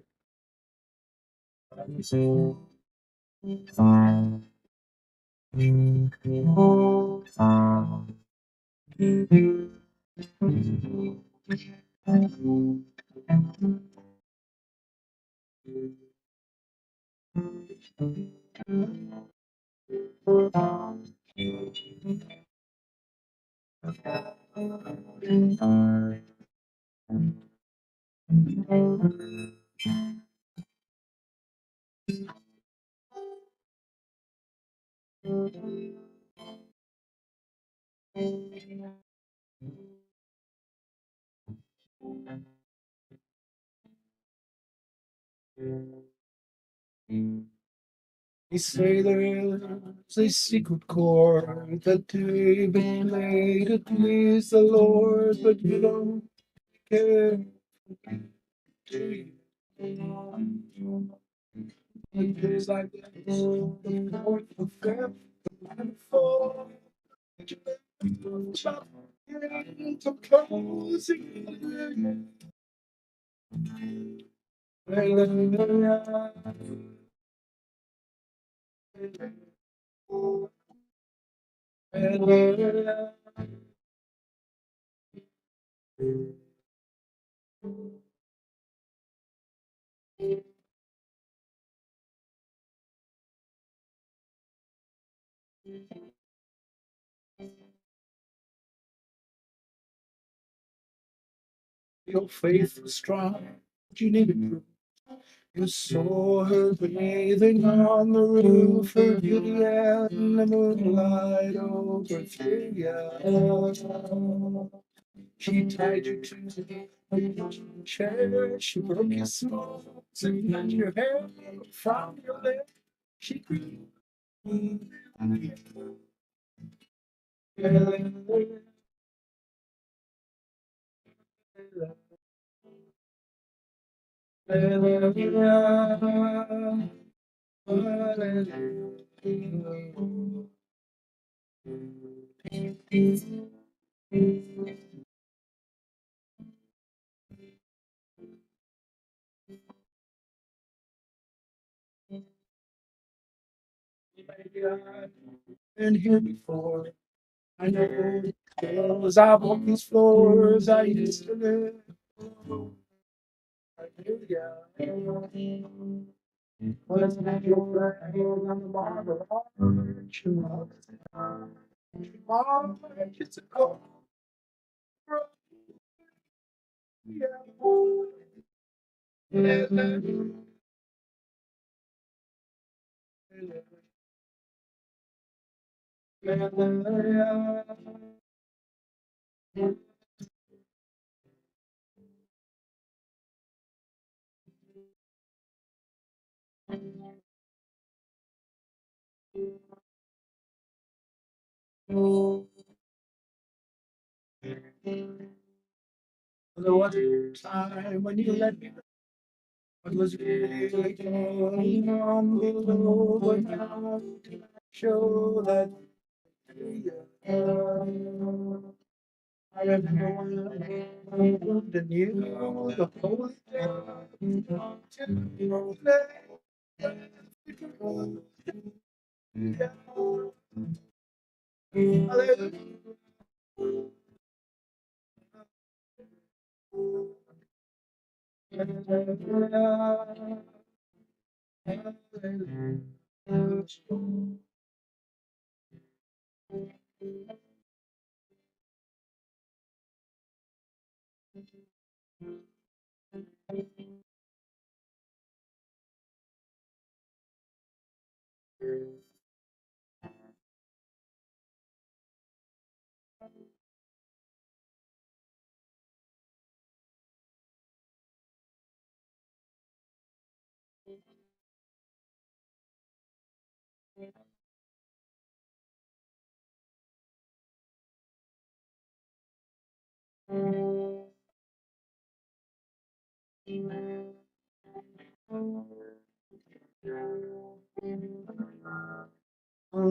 S19: They say there is a secret chord that David played to please the Lord, but you don't care. It is like this, the fourth, the fifth, and the fourth. To closing. Your faith was strong, but you needed proof. You saw her bathing on the roof, her beauty and the moonlight overthrew you. She tied you to the chair, she broke your smokes and cut your hair from your lip. She grew. Been here before. I know because I walk these floors. I used to live. I knew ya. Was that your friend on the marble arch? March, it's a cold. There was a time when you let me know what was really going on below, but now you show that you. I remember when I loved and you, the holy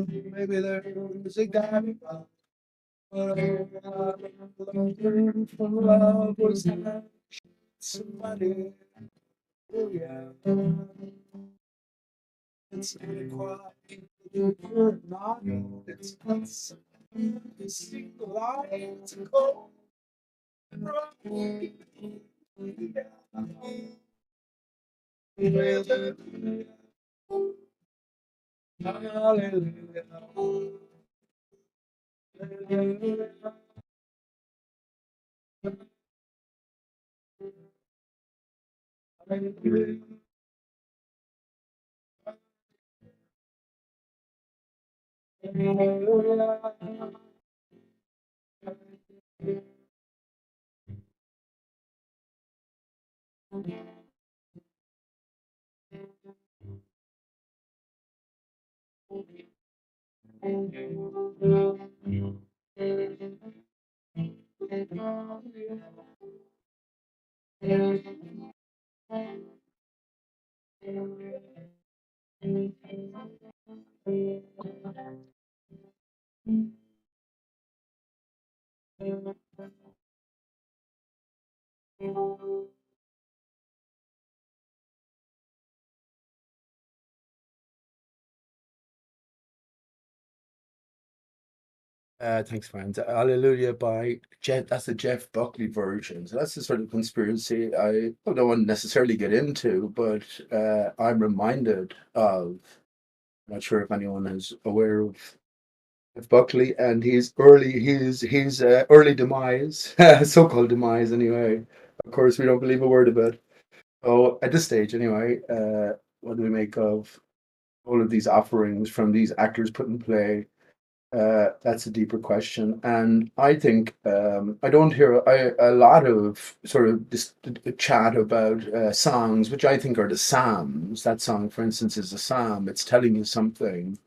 S19: Maybe there's a guy learned from love was that somebody. Oh yeah, it's not a quiet. You're not. It's us. You see the lights go. Thanks, man. Hallelujah by Jeff. That's the Jeff Buckley version. So that's the sort of conspiracy I don't want to necessarily get into, but I'm reminded of. I'm not sure if anyone is aware of Jeff Buckley and his early demise, so-called demise anyway. Of course, we don't believe a word of it. So at this stage, anyway, what do we make of all of these offerings from these actors put in play? That's a deeper question, and I think I don't hear a lot of sort of this chat about songs, which I think are the psalms. That song, for instance, is a psalm. It's telling you something.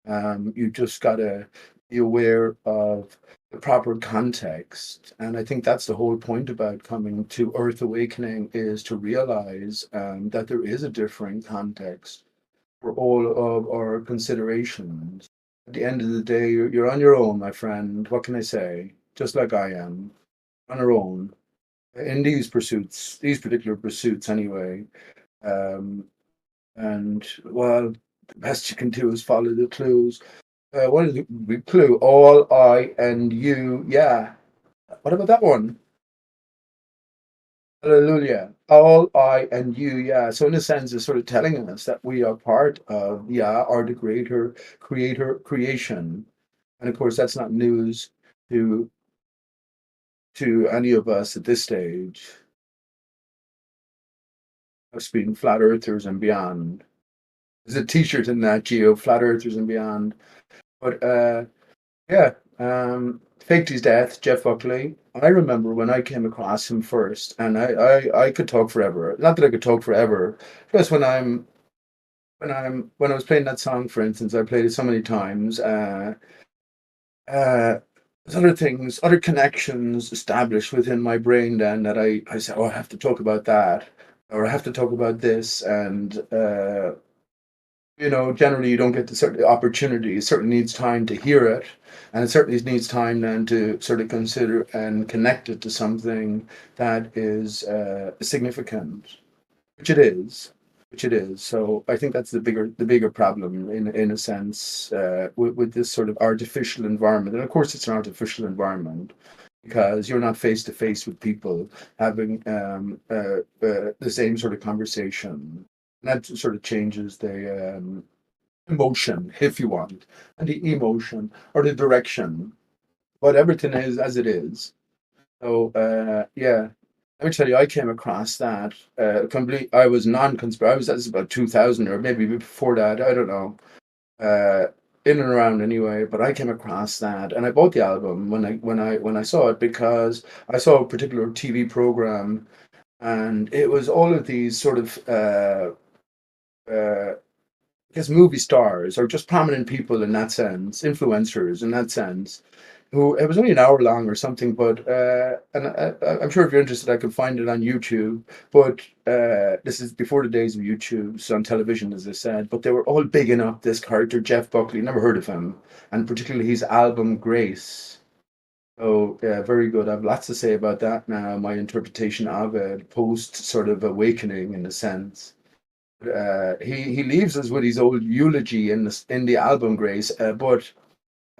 S19: You just gotta be aware of the proper context, and I think that's the whole point about coming to Earth Awakening is to realize that there is a different context for all of our considerations. At the end of the day, you're on your own, my friend. What can I say? Just like I am, on our own in these pursuits, these particular pursuits, anyway. Um, and well, the best you can do is follow the clues. What is the clue? All I and you. Yeah. What about that one? Hallelujah. All I and you, yeah. So in a sense, it's sort of telling us that we are part of, yeah, our the creator creation. And of course that's not news to any of us at this stage. Us being flat earthers and beyond. There's a t-shirt in that, Geo, flat earthers and beyond. But yeah, faked his death, Jeff Buckley. I remember when I came across him first, and I could talk forever. Not that I could talk forever, just when I was playing that song, for instance, I played it so many times. There's other things, other connections established within my brain then that I said, oh, I have to talk about that, or I have to talk about this, and generally you don't get the certain opportunity. It certainly needs time to hear it, and it certainly needs time then to sort of consider and connect it to something that is significant, which it is. Which it is. So I think that's the bigger problem in a sense with this sort of artificial environment. And of course, it's an artificial environment because you're not face to face with people having the same sort of conversation. And that sort of changes the emotion, if you want, and the emotion or the direction. But everything is as it is. So yeah, let me tell you, I came across that complete. I was non-conspiracy. I was that's about 2000 or maybe before that. I don't know. in and around anyway. But I came across that, and I bought the album when I saw it because I saw a particular TV program, and it was all of these sort of I guess movie stars or just prominent people in that sense, influencers in that sense, who it was only an hour long or something, but I'm sure if you're interested, I could find it on YouTube. But this is before the days of YouTube, so on television, as I said. But they were all bigging up this character, Jeff Buckley. Never heard of him, and particularly his album Grace. So yeah, very good. I have lots to say about that now. My interpretation of it, post sort of awakening in a sense. He leaves us with his old eulogy in the album Grace, but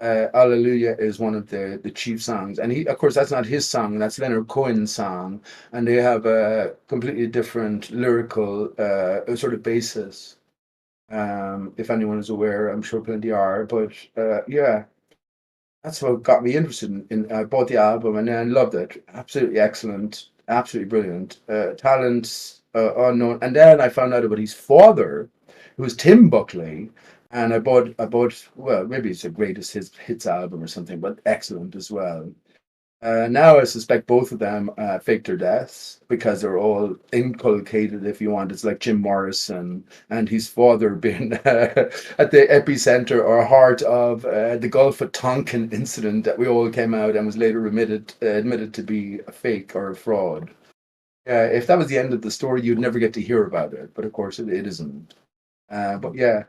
S19: Hallelujah is one of the chief songs, and he, of course, that's not his song. That's Leonard Cohen's song, and they have a completely different lyrical sort of basis. If anyone is aware, I'm sure plenty are, but yeah, that's what got me interested in I bought the album and then loved it. Absolutely excellent, absolutely brilliant. Talent unknown. And then I found out about his father, who was Tim Buckley. And I bought, well, maybe it's the greatest hits album or something, but excellent as well. Now I suspect both of them faked their deaths because they're all inculcated, if you want. It's like Jim Morrison and his father being at the epicenter or heart of the Gulf of Tonkin incident that we all came out and was later admitted to be a fake or a fraud. If that was the end of the story, you'd never get to hear about it. But of course, it isn't. But yeah.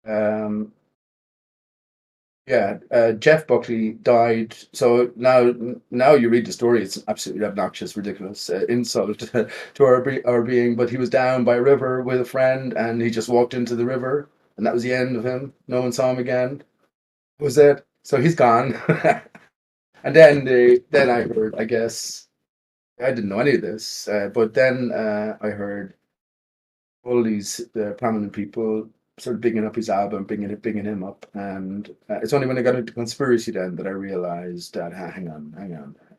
S19: Um, Jeff Buckley died. So now you read the story, it's absolutely obnoxious, ridiculous insult to our being. But he was down by a river with a friend, and he just walked into the river, and that was the end of him. No one saw him again. That was it. So he's gone. And then I heard, I guess I didn't know any of this, but then I heard all these prominent people sort of bigging up his album, bigging him up, and it's only when I got into conspiracy then that I realized that hang on,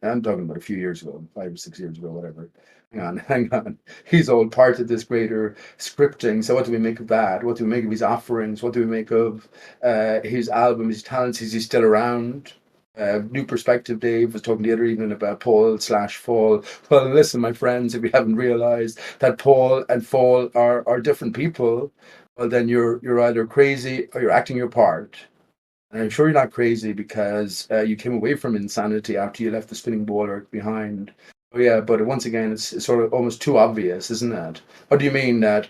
S19: I'm talking about a few years ago, 5 or 6 years ago, whatever. Hang on, he's all part of this greater scripting. So what do we make of that? What do we make of his offerings? What do we make of his album, his talents? Is he still around? New perspective. Dave was talking the other evening about Paul/Fall. Well, listen, my friends, if you haven't realized that Paul and Fall are different people, well, then you're either crazy or you're acting your part. And I'm sure you're not crazy because you came away from insanity after you left the spinning ball earth behind. Oh yeah, but once again, it's sort of almost too obvious, isn't it? What do you mean that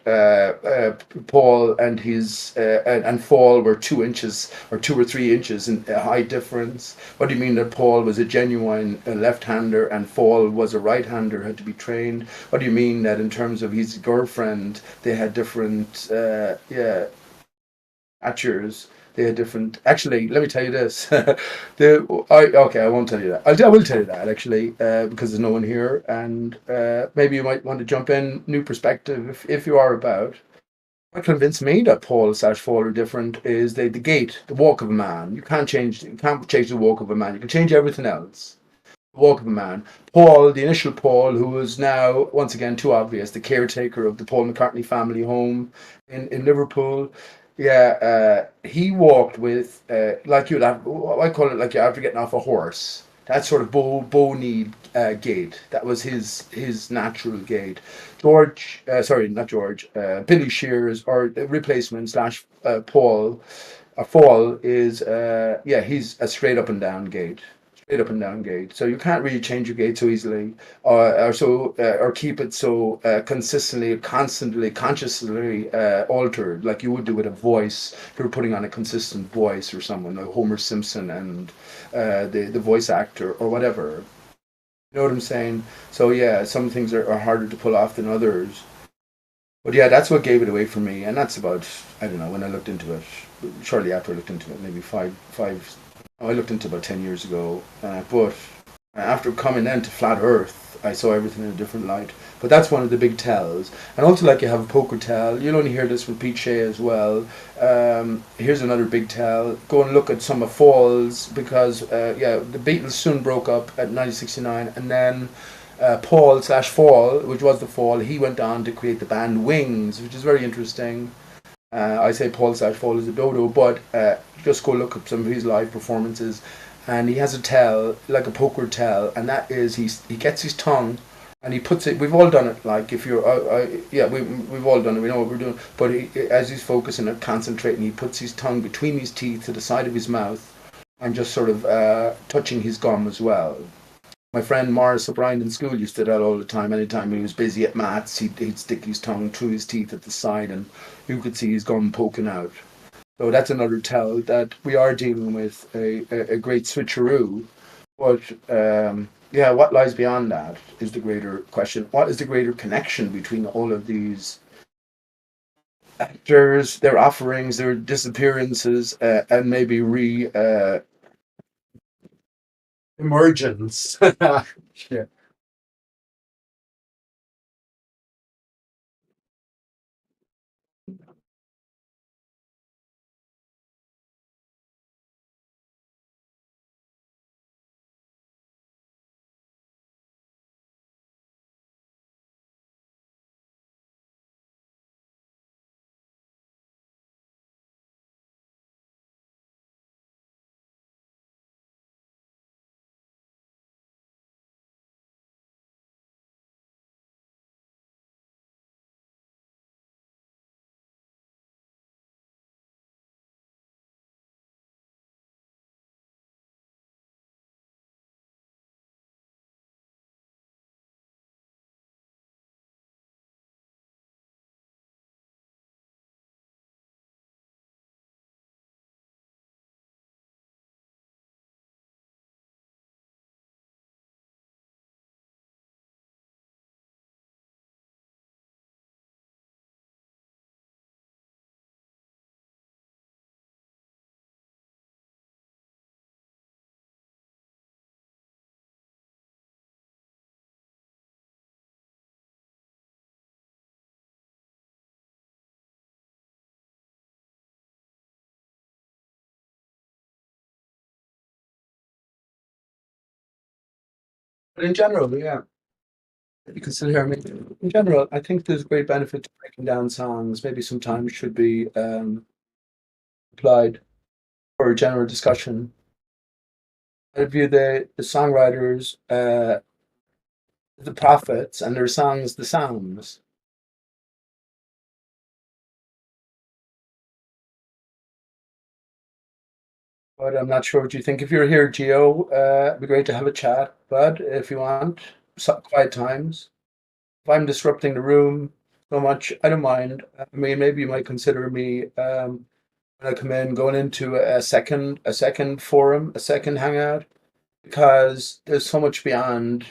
S19: Paul and his and Fall were 2 inches or 2 or 3 inches in height difference? What do you mean that Paul was a genuine left-hander and Fall was a right-hander, had to be trained? What do you mean that in terms of his girlfriend, they had different atchers? They had different. Actually, let me tell you this. Okay, I won't tell you that. I will tell you that actually, because there's no one here, and maybe you might want to jump in. New perspective, if you are about. What convinced me that Paul/Fall are different is the gait, the walk of a man. You can't change the walk of a man. You can change everything else. Walk of a man. Paul, the initial Paul, who is now, once again, too obvious, the caretaker of the Paul McCartney family home in Liverpool. Yeah, he walked with, like you'd have, I call it like you're after getting off a horse. That sort of bow-kneed gait. That was his natural gait. Sorry, not George, Billy Shears, or replacement/Paul, Fall is, he's a straight up and down gait. Straight up and down gait. So you can't really change your gait so easily, or keep it so consistently, constantly, consciously altered, like you would do with a voice. If you were putting on a consistent voice or someone like Homer Simpson and the voice actor or whatever. You know what I'm saying? So yeah, some things are harder to pull off than others. But yeah, that's what gave it away for me, and that's about, I don't know, when I looked into it, shortly after I looked into it, maybe I looked into it about 10 years ago, but after coming then to Flat Earth, I saw everything in a different light. But that's one of the big tells. And also, like you have a poker tell, you'll only hear this from Pete Shea as well. Here's another big tell. Go and look at some of Fall's, because the Beatles soon broke up at 1969, and then Paul/Fall, which was the Fall, he went on to create the band Wings, which is very interesting. I say Paul Fall is a dodo, but just go look up some of his live performances, and he has a tell like a poker tell, and that is he gets his tongue, and he puts it. We've all done it. Like if you're, yeah, we've all done it. We know what we're doing. But as he's focusing and concentrating, he puts his tongue between his teeth to the side of his mouth, and just sort of touching his gum as well. My friend Morris O'Brien in school used to do that all the time. Anytime he was busy at maths, he'd stick his tongue through his teeth at the side, and you could see his gum poking out. So that's another tell that we are dealing with a great switcheroo. But yeah, what lies beyond that is the greater question. What is the greater connection between all of these actors, their offerings, their disappearances, and maybe emergence? Yeah. But in general, yeah, you can still hear me. In general, I think there's great benefit to breaking down songs. Maybe sometimes should be applied for a general discussion. I view the songwriters, the prophets, and their songs the psalms. But I'm not sure what you think. If you're here, Gio, it'd be great to have a chat. But if you want, quiet times. If I'm disrupting the room so much, I don't mind. I mean, maybe you might consider me when I come in going into a second forum, a second hangout, because there's so much beyond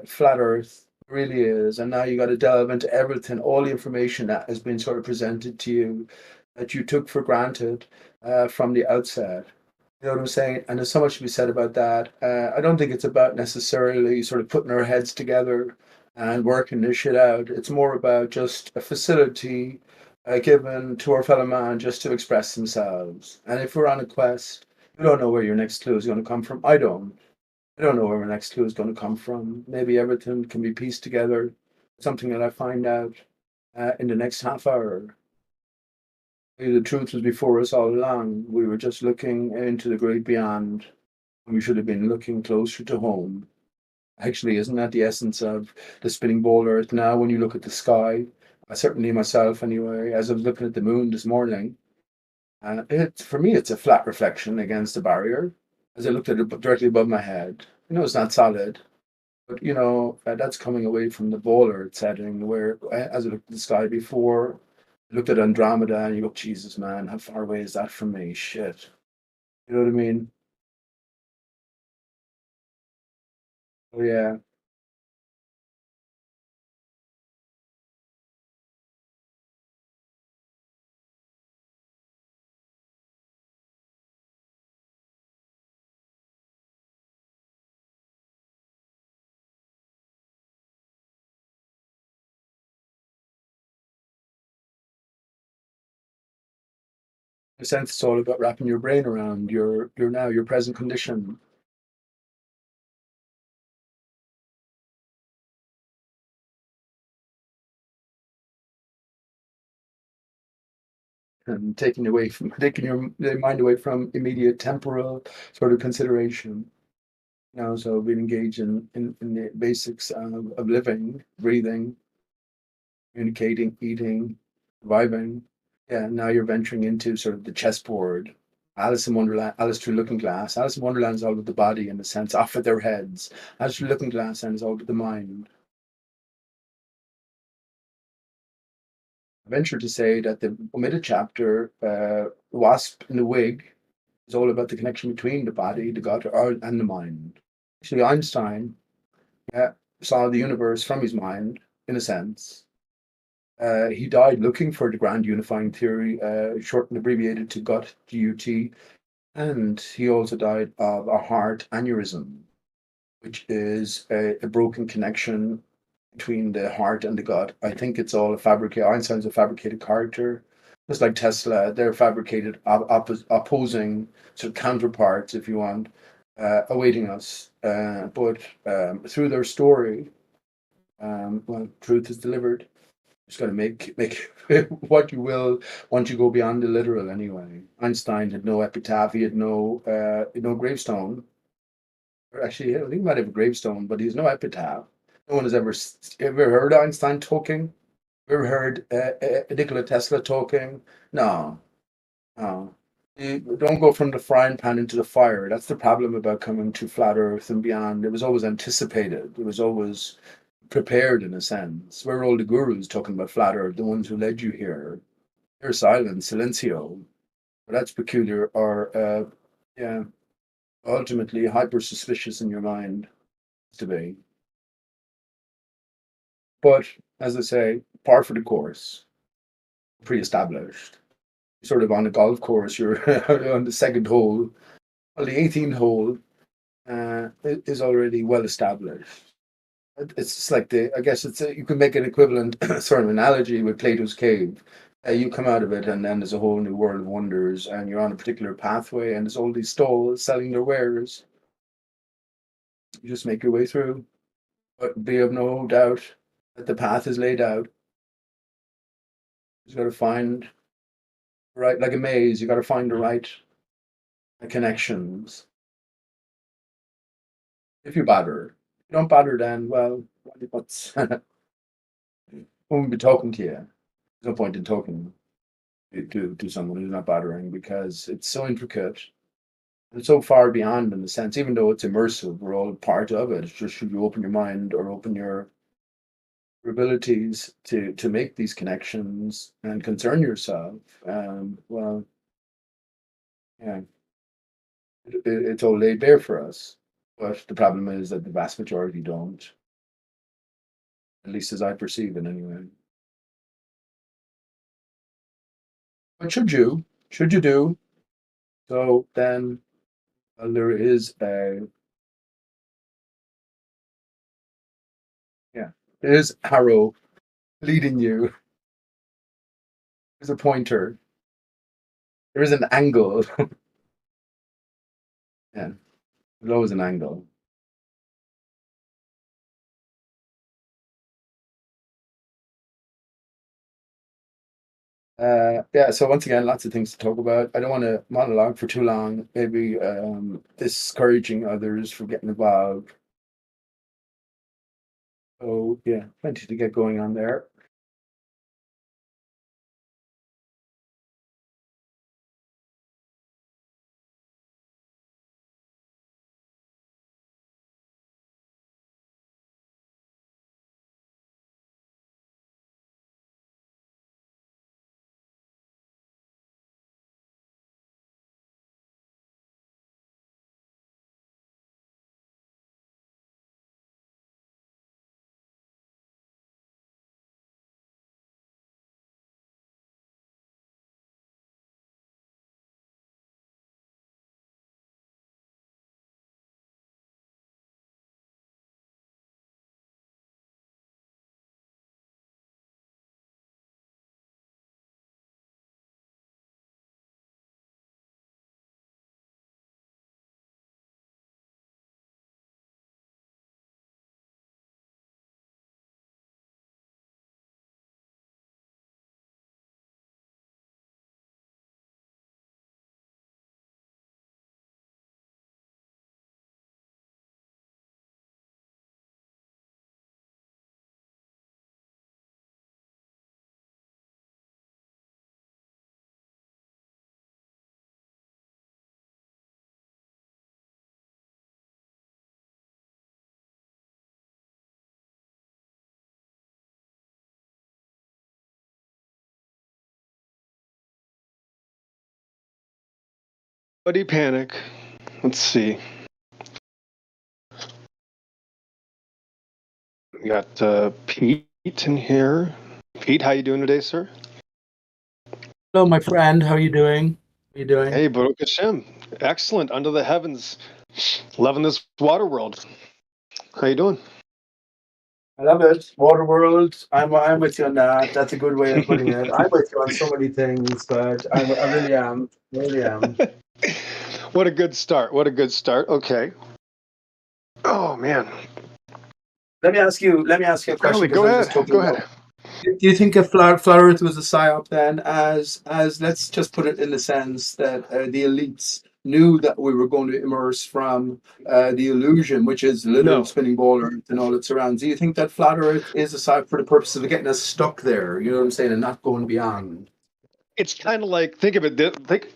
S19: flat Earth. Really is, and now you got to delve into everything, all the information that has been sort of presented to you that you took for granted from the outset. You know what I'm saying? And there's so much to be said about that. I don't think it's about necessarily sort of putting our heads together and working this shit out. It's more about just a facility given to our fellow man just to express themselves. And if we're on a quest, you don't know where your next clue is going to come from. I don't. I don't know where my next clue is going to come from. Maybe everything can be pieced together. Something that I find out in the next half hour. Maybe the truth was before us all along. We were just looking into the great beyond, and we should have been looking closer to home. Actually, isn't that the essence of the spinning ball Earth now? When you look at the sky, certainly myself anyway, as I was looking at the moon this morning, for me, it's a flat reflection against the barrier. As I looked at it directly above my head, it's not solid, but that's coming away from the ball Earth setting. Where, as I looked at the sky before, I looked at Andromeda, and you go, Jesus, man, how far away is that from me? Shit, you know what I mean? Oh yeah. In a sense, it's all about wrapping your brain around your present condition. and taking your mind away from immediate temporal sort of consideration. So being engaged in the basics of living, breathing, communicating, eating, surviving. Yeah, now you're venturing into sort of the chessboard. Alice in Wonderland, Alice Through Looking Glass. Alice in Wonderland is all with the body in a sense, off with their heads. Alice Through Looking Glass and is all with the mind. I venture to say that the omitted chapter, The Wasp in the Wig, is all about the connection between the body, the God, and the mind. Actually, Einstein saw the universe from his mind, in a sense. He died looking for the grand unifying theory, short and abbreviated to GUT, G-U-T, and he also died of a heart aneurysm, which is a broken connection between the heart and the gut. I think it's all a fabricated. Einstein's a fabricated character, just like Tesla. They're fabricated, opposing sort of counterparts, if you want, awaiting us. But through their story, well, truth is delivered. Just got to make what you will once you go beyond the literal. Anyway, Einstein had no epitaph. He had no gravestone. Or actually, I think he might have a gravestone, but he has no epitaph. No one has ever heard Einstein talking. Ever heard Nikola Tesla talking? No, no. You don't go from the frying pan into the fire. That's the problem about coming to flat Earth and beyond. It was always anticipated. It was always prepared in a sense. Where are all the gurus talking about flat Earth, the ones who led you here? They're silent, silencio. But that's peculiar, or yeah, ultimately hyper suspicious in your mind to be. But as I say, par for the course, pre-established. Sort of on a golf course, you're on the second hole. Well, the 18th hole is already well established. It's just like I guess you can make an equivalent sort of analogy with Plato's cave. You come out of it, and then there's a whole new world of wonders, and you're on a particular pathway, and there's all these stalls selling their wares. You just make your way through, but be of no doubt that the path is laid out. You got to find right, like a maze. You got to find the right connections. If you batter, if you don't batter, then well, what's won't be talking to you. There's no point in talking to someone who's not battering because it's so intricate. It's so far beyond in a sense, even though it's immersive, we're all part of it. It's just should you open your mind or open your abilities to make these connections and concern yourself. Well, yeah, it's all laid bare for us. But the problem is that the vast majority don't, at least as I perceive it anyway. What should you do? So then there is there is arrow leading you. There's a pointer. There is an angle. Yeah, there's always an angle. Yeah, so once again, lots of things to talk about. I don't want to monologue for too long, maybe discouraging others from getting involved. So yeah, plenty to get going on there.
S20: Buddy panic. Let's see. We got Pete in here. Pete, how you doing today, sir?
S19: Hello, my friend. How are you doing? How are you doing?
S20: Hey, Baruch Hashem. Excellent. Under the heavens. Loving this water world. How you doing?
S19: I love it. Waterworld. I'm with you on that. That's a good way of putting it. I'm with you on so many things, but I really am. Really am.
S20: What a good start. What a good start. Okay. Oh man.
S19: Let me ask you a question.
S20: Riley, go
S19: I'm
S20: ahead.
S19: just talking
S20: Go
S19: about.
S20: ahead.
S19: Do you think a flat Earth was a psyop then, as let's just put it in the sense that the elites knew that we were going to immerse from the illusion, which is literal
S20: No.
S19: spinning ball Earth and all it surrounds. Do you think that flat Earth is a psyop for the purpose of getting us stuck there? You know what I'm saying, and not going beyond?
S20: It's kind of like, think of it.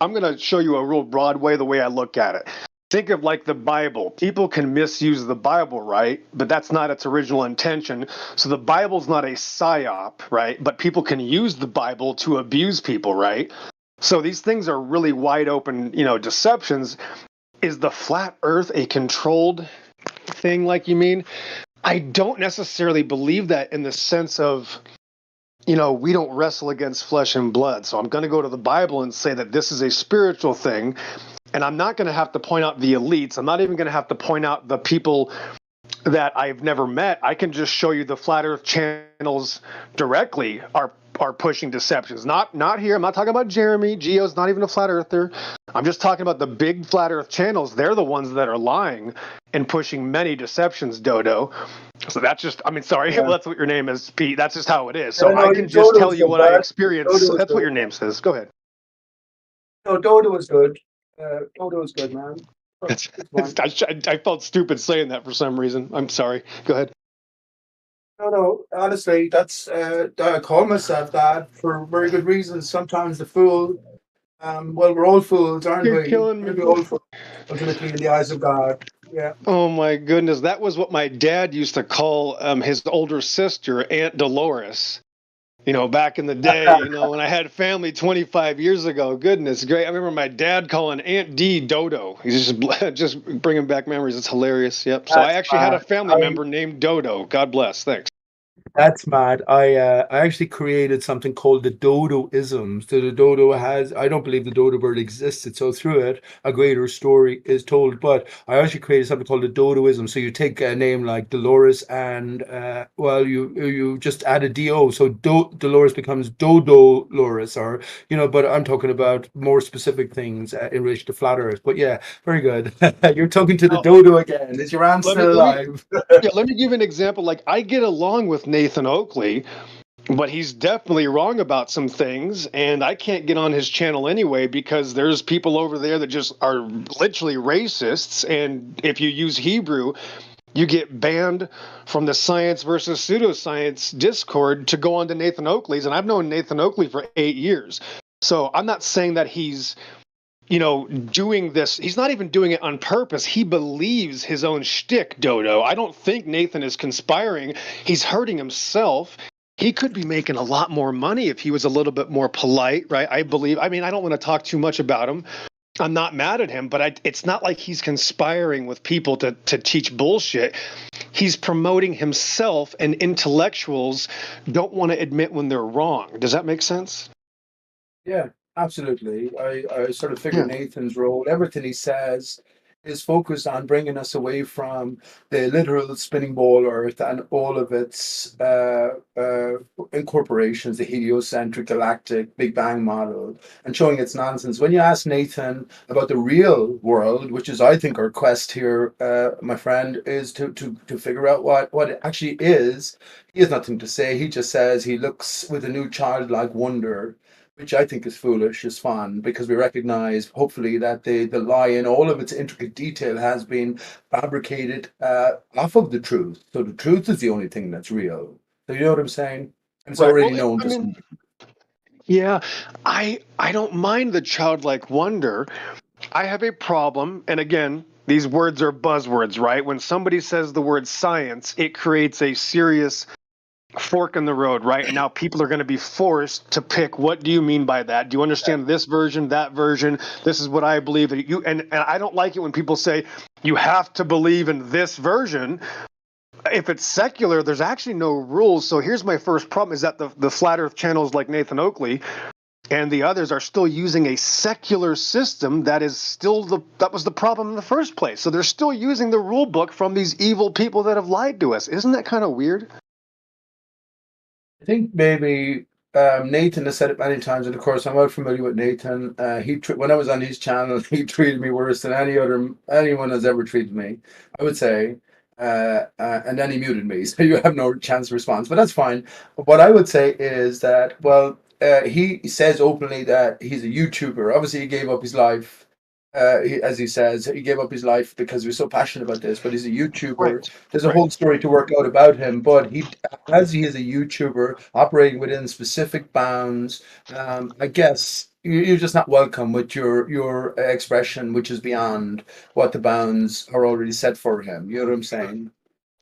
S20: I'm going to show you a real broad way the way I look at it. Think of like the Bible. People can misuse the Bible, right? But that's not its original intention. So the Bible's not a psyop, right? But people can use the Bible to abuse people, right? So these things are really wide open, deceptions. Is the flat earth a controlled thing, like you mean? I don't necessarily believe that in the sense of, we don't wrestle against flesh and blood. So I'm going to go to the Bible and say that this is a spiritual thing. And I'm not going to have to point out the elites. I'm not even going to have to point out the people that I've never met. I can just show you the flat earth channels directly are pushing deceptions. Not here. I'm not talking about Jeremy. Geo's not even a flat earther. I'm just talking about the big flat earth channels. They're the ones that are lying and pushing many deceptions, Dodo. So that's just, sorry,
S19: Yeah.
S20: well, that's what your name is, Pete. That's just how it is.
S19: Yeah,
S20: So
S19: no,
S20: I can just
S19: Dodo
S20: tell
S19: was
S20: you
S19: good,
S20: what I
S19: bud.
S20: experienced.
S19: Dodo was
S20: That's what
S19: good.
S20: your name says. Go ahead.
S19: No, Dodo was good. Dodo was good, man. It's fine.
S20: I felt stupid saying that for some reason. I'm sorry. Go ahead.
S19: No, honestly, that's I call myself that for very good reasons. Sometimes the fool, well, we're all fools, aren't
S20: You're
S19: we?
S20: killing me.
S19: We're all fools, ultimately, in the eyes of God. Yeah.
S20: Oh my goodness, that was what my dad used to call his older sister, Aunt Dolores. Back in the day, when I had family 25 years ago. Goodness, great! I remember my dad calling Aunt D Dodo. He's just bringing back memories. It's hilarious. Yep. So I
S19: That's
S20: actually had a
S19: mad.
S20: family member named Dodo. God bless. Thanks.
S19: That's mad. I actually created something called the Dodo-isms. So the Dodo has, I don't believe the Dodo bird existed. So through it, a greater story is told. But I actually created something called the Dodo-ism. So you take a name like Dolores and, well, you just add a D-O. So Dolores becomes Dodo Loris, or, but I'm talking about more specific things in relation to flat earth. But yeah, very good. You're talking to the Dodo again. Is your aunt
S20: Let me,
S19: still
S20: let me,
S19: alive?
S20: yeah, let me give you an example. Like I get along with Nathan Oakley, but he's definitely wrong about some things, and I can't get on his channel anyway because there's people over there that just are literally racists. And if you use Hebrew, you get banned from the science versus pseudoscience Discord to go on to Nathan Oakley's. And I've known Nathan Oakley for 8 years. So I'm not saying that he's doing this. He's not even doing it on purpose. He believes his own shtick, Dodo. I don't think Nathan is conspiring. He's hurting himself. He could be making a lot more money if he was a little bit more polite, right? I believe. I don't want to talk too much about him. I'm not mad at him, but it's not like he's conspiring with people to teach bullshit. He's promoting himself, and intellectuals don't want to admit when they're wrong. Does that make sense?
S19: Yeah, absolutely. I sort of figure Nathan's role, everything he says is focused on bringing us away from the literal spinning ball Earth and all of its incorporations, the heliocentric, galactic, Big Bang model, and showing its nonsense. When you ask Nathan about the real world, which is, I think, our quest here, my friend, is to figure out what it actually is, he has nothing to say. He just says he looks with a new childlike wonder, which I think is foolish, is fun, because we recognize, hopefully, that the lie in all of its intricate detail has been fabricated off of the truth. So the truth is the only thing that's real. So you know what I'm saying? And it's
S20: Right.
S19: already
S20: Well,
S19: known to some.
S20: yeah, I don't mind the childlike wonder. I have a problem, and again, these words are buzzwords, right? When somebody says the word science, it creates a serious fork in the road, right? And now people are going to be forced to pick, what do you mean by that? Do you understand this version, that version? This is what I believe. And I don't like it when people say you have to believe in this version. If it's secular, there's actually no rules. So here's my first problem is that the flat earth channels like Nathan Oakley and the others are still using a secular system that is still that was the problem in the first place. So they're still using the rule book from these evil people that have lied to us. Isn't that kind of weird?
S19: I think maybe Nathan has said it many times, and of course I'm not familiar with Nathan. When I was on his channel, he treated me worse than anyone has ever treated me, I would say. And then he muted me, so you have no chance to respond. But that's fine. But what I would say is that, well, he says openly that he's a YouTuber. Obviously, he gave up his life. As he says, he gave up his life because he was so passionate about this. But he's a YouTuber.
S20: Right.
S19: There's a whole story to work out about him. But as he is a YouTuber operating within specific bounds, I guess you're just not welcome with your expression, which is beyond what the bounds are already set for him. You know what I'm saying?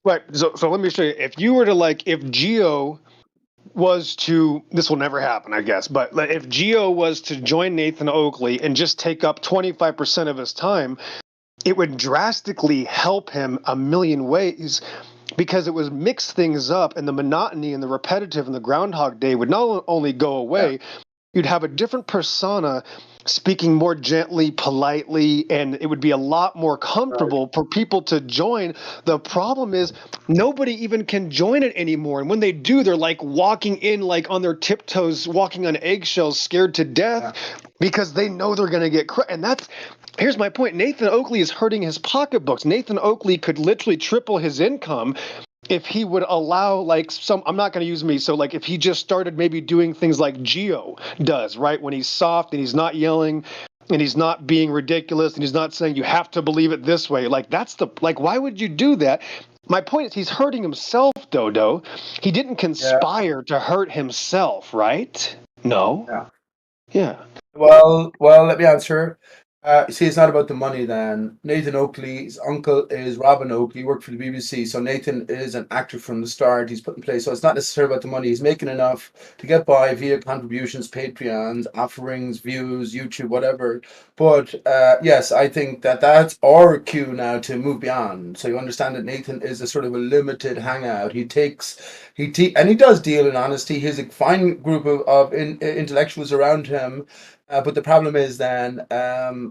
S20: Right. So let me show you. If you were to if Geo was to, this will never happen, I guess, but if Geo was to join Nathan Oakley and just take up 25% of his time, it would drastically help him a million ways, because it would mix things up, and the monotony and the repetitive and the Groundhog Day would not only go away, you'd have a different persona speaking more gently, politely, and it would be a lot more comfortable for people to join. The problem is nobody even can join it anymore. And when they do, they're like walking in like on their tiptoes, walking on eggshells, scared to death because they know they're going to get and here's my point. Nathan Oakley is hurting his pocketbooks. Nathan Oakley could literally triple his income if he would allow I'm not going to use me. So if he just started maybe doing things like Geo does, right? When he's soft and he's not yelling and he's not being ridiculous and he's not saying you have to believe it this way. Why would you do that? My point is he's hurting himself, Dodo. He didn't conspire to hurt himself, right? No. Yeah.
S19: Well, let me answer. See, it's not about the money then. Nathan Oakley's uncle is Robin Oakley, he worked for the BBC. So Nathan is an actor from the start. He's put in place. So it's not necessarily about the money. He's making enough to get by via contributions, Patreons, offerings, views, YouTube, whatever. But yes, I think that's our cue now to move beyond. So you understand that Nathan is a sort of a limited hangout. He does deal in honesty. He has a fine group of intellectuals around him. But the problem is then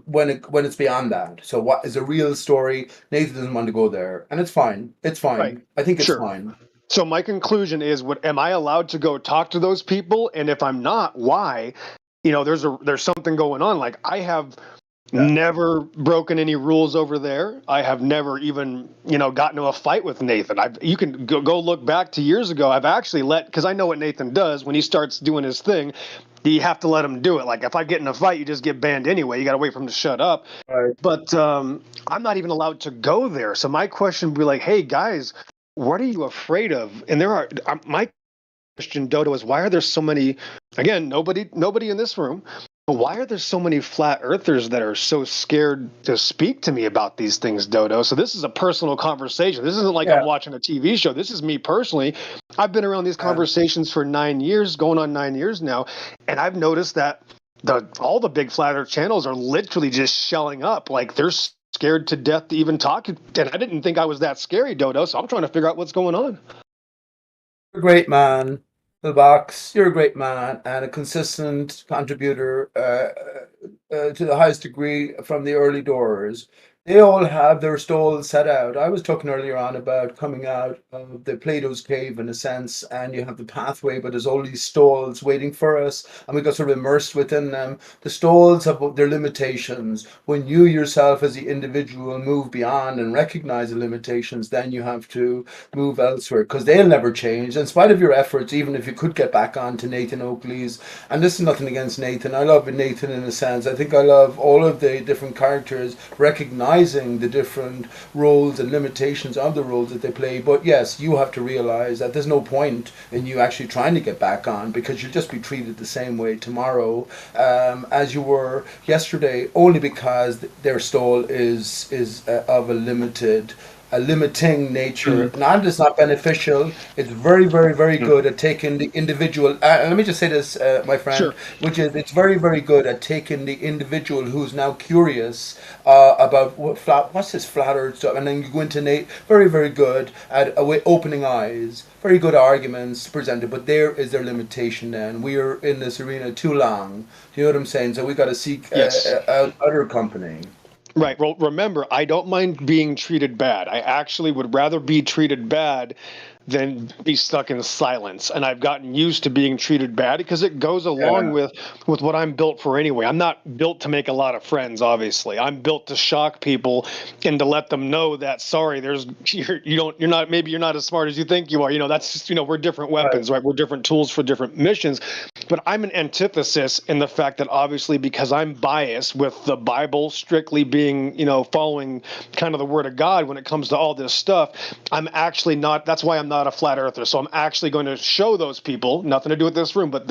S19: when it's beyond that. So what is a real story? Nathan doesn't want to go there, and it's fine. It's fine.
S20: Right.
S19: I think it's fine.
S20: So my conclusion is: am I allowed to go talk to those people? And if I'm not, why? There's something going on. I have never broken any rules over there. I have never even gotten into a fight with Nathan. You can go look back to years ago. I've actually because I know what Nathan does when he starts doing his thing. You have to let him do it. If I get in a fight, you just get banned anyway. You got to wait for him to shut up.
S19: Right.
S20: But I'm not even allowed to go there. So my question would be hey guys, what are you afraid of? And my question, Dodo, is why are there so many? Again, nobody in this room. But why are there so many flat earthers that are so scared to speak to me about these things, Dodo? So this is a personal conversation. This isn't I'm watching a TV show. This is me personally. I've been around these conversations for 9 years, going on 9 years now. And I've noticed that all the big flat earth channels are literally just shelling up. They're scared to death to even talk. And I didn't think I was that scary, Dodo. So I'm trying to figure out what's going on.
S19: You're a great man. Box, you're a great man and a consistent contributor to the highest degree from the early doors. They all have their stalls set out. I was talking earlier on about coming out of the Plato's cave in a sense, and you have the pathway, but there's all these stalls waiting for us, and we got sort of immersed within them. The stalls have their limitations. When you yourself as the individual move beyond and recognize the limitations, then you have to move elsewhere because they'll never change. In spite of your efforts, even if you could get back on to Nathan Oakley's, and this is nothing against Nathan. I love Nathan in a sense. I think I love all of the different characters, recognizing the different roles and limitations of the roles that they play. But yes, you have to realize that there's no point in you actually trying to get back on because you'll just be treated the same way tomorrow as you were yesterday, only because their stall is of a limited a limiting nature. And it's not beneficial. It's very, very, very good at taking the individual. And let me just say this, my friend,
S20: Sure.
S19: which is it's very, very good at taking the individual who's now curious about what's this flat earth stuff, and then you go into Nate. Very, very good at opening eyes. Very good arguments presented, but there is their limitation. Then we are in this arena too long. Do you know what I'm saying? So we got to seek
S20: Yes.
S19: other company.
S20: Right. Well, remember, I don't mind being treated bad. I actually would rather be treated bad than be stuck in silence. And I've gotten used to being treated bad because it goes along with what I'm built for anyway. I'm not built to make a lot of friends, obviously. I'm built to shock people and to let them know that sorry, you're not as smart as you think you are. That's just, we're different weapons, right? We're different tools for different missions. But I'm an antithesis in the fact that obviously because I'm biased with the Bible strictly being, following kind of the word of God when it comes to all this stuff, I'm actually not, that's why I'm not a flat earther. So I'm actually going to show those people, nothing to do with this room, but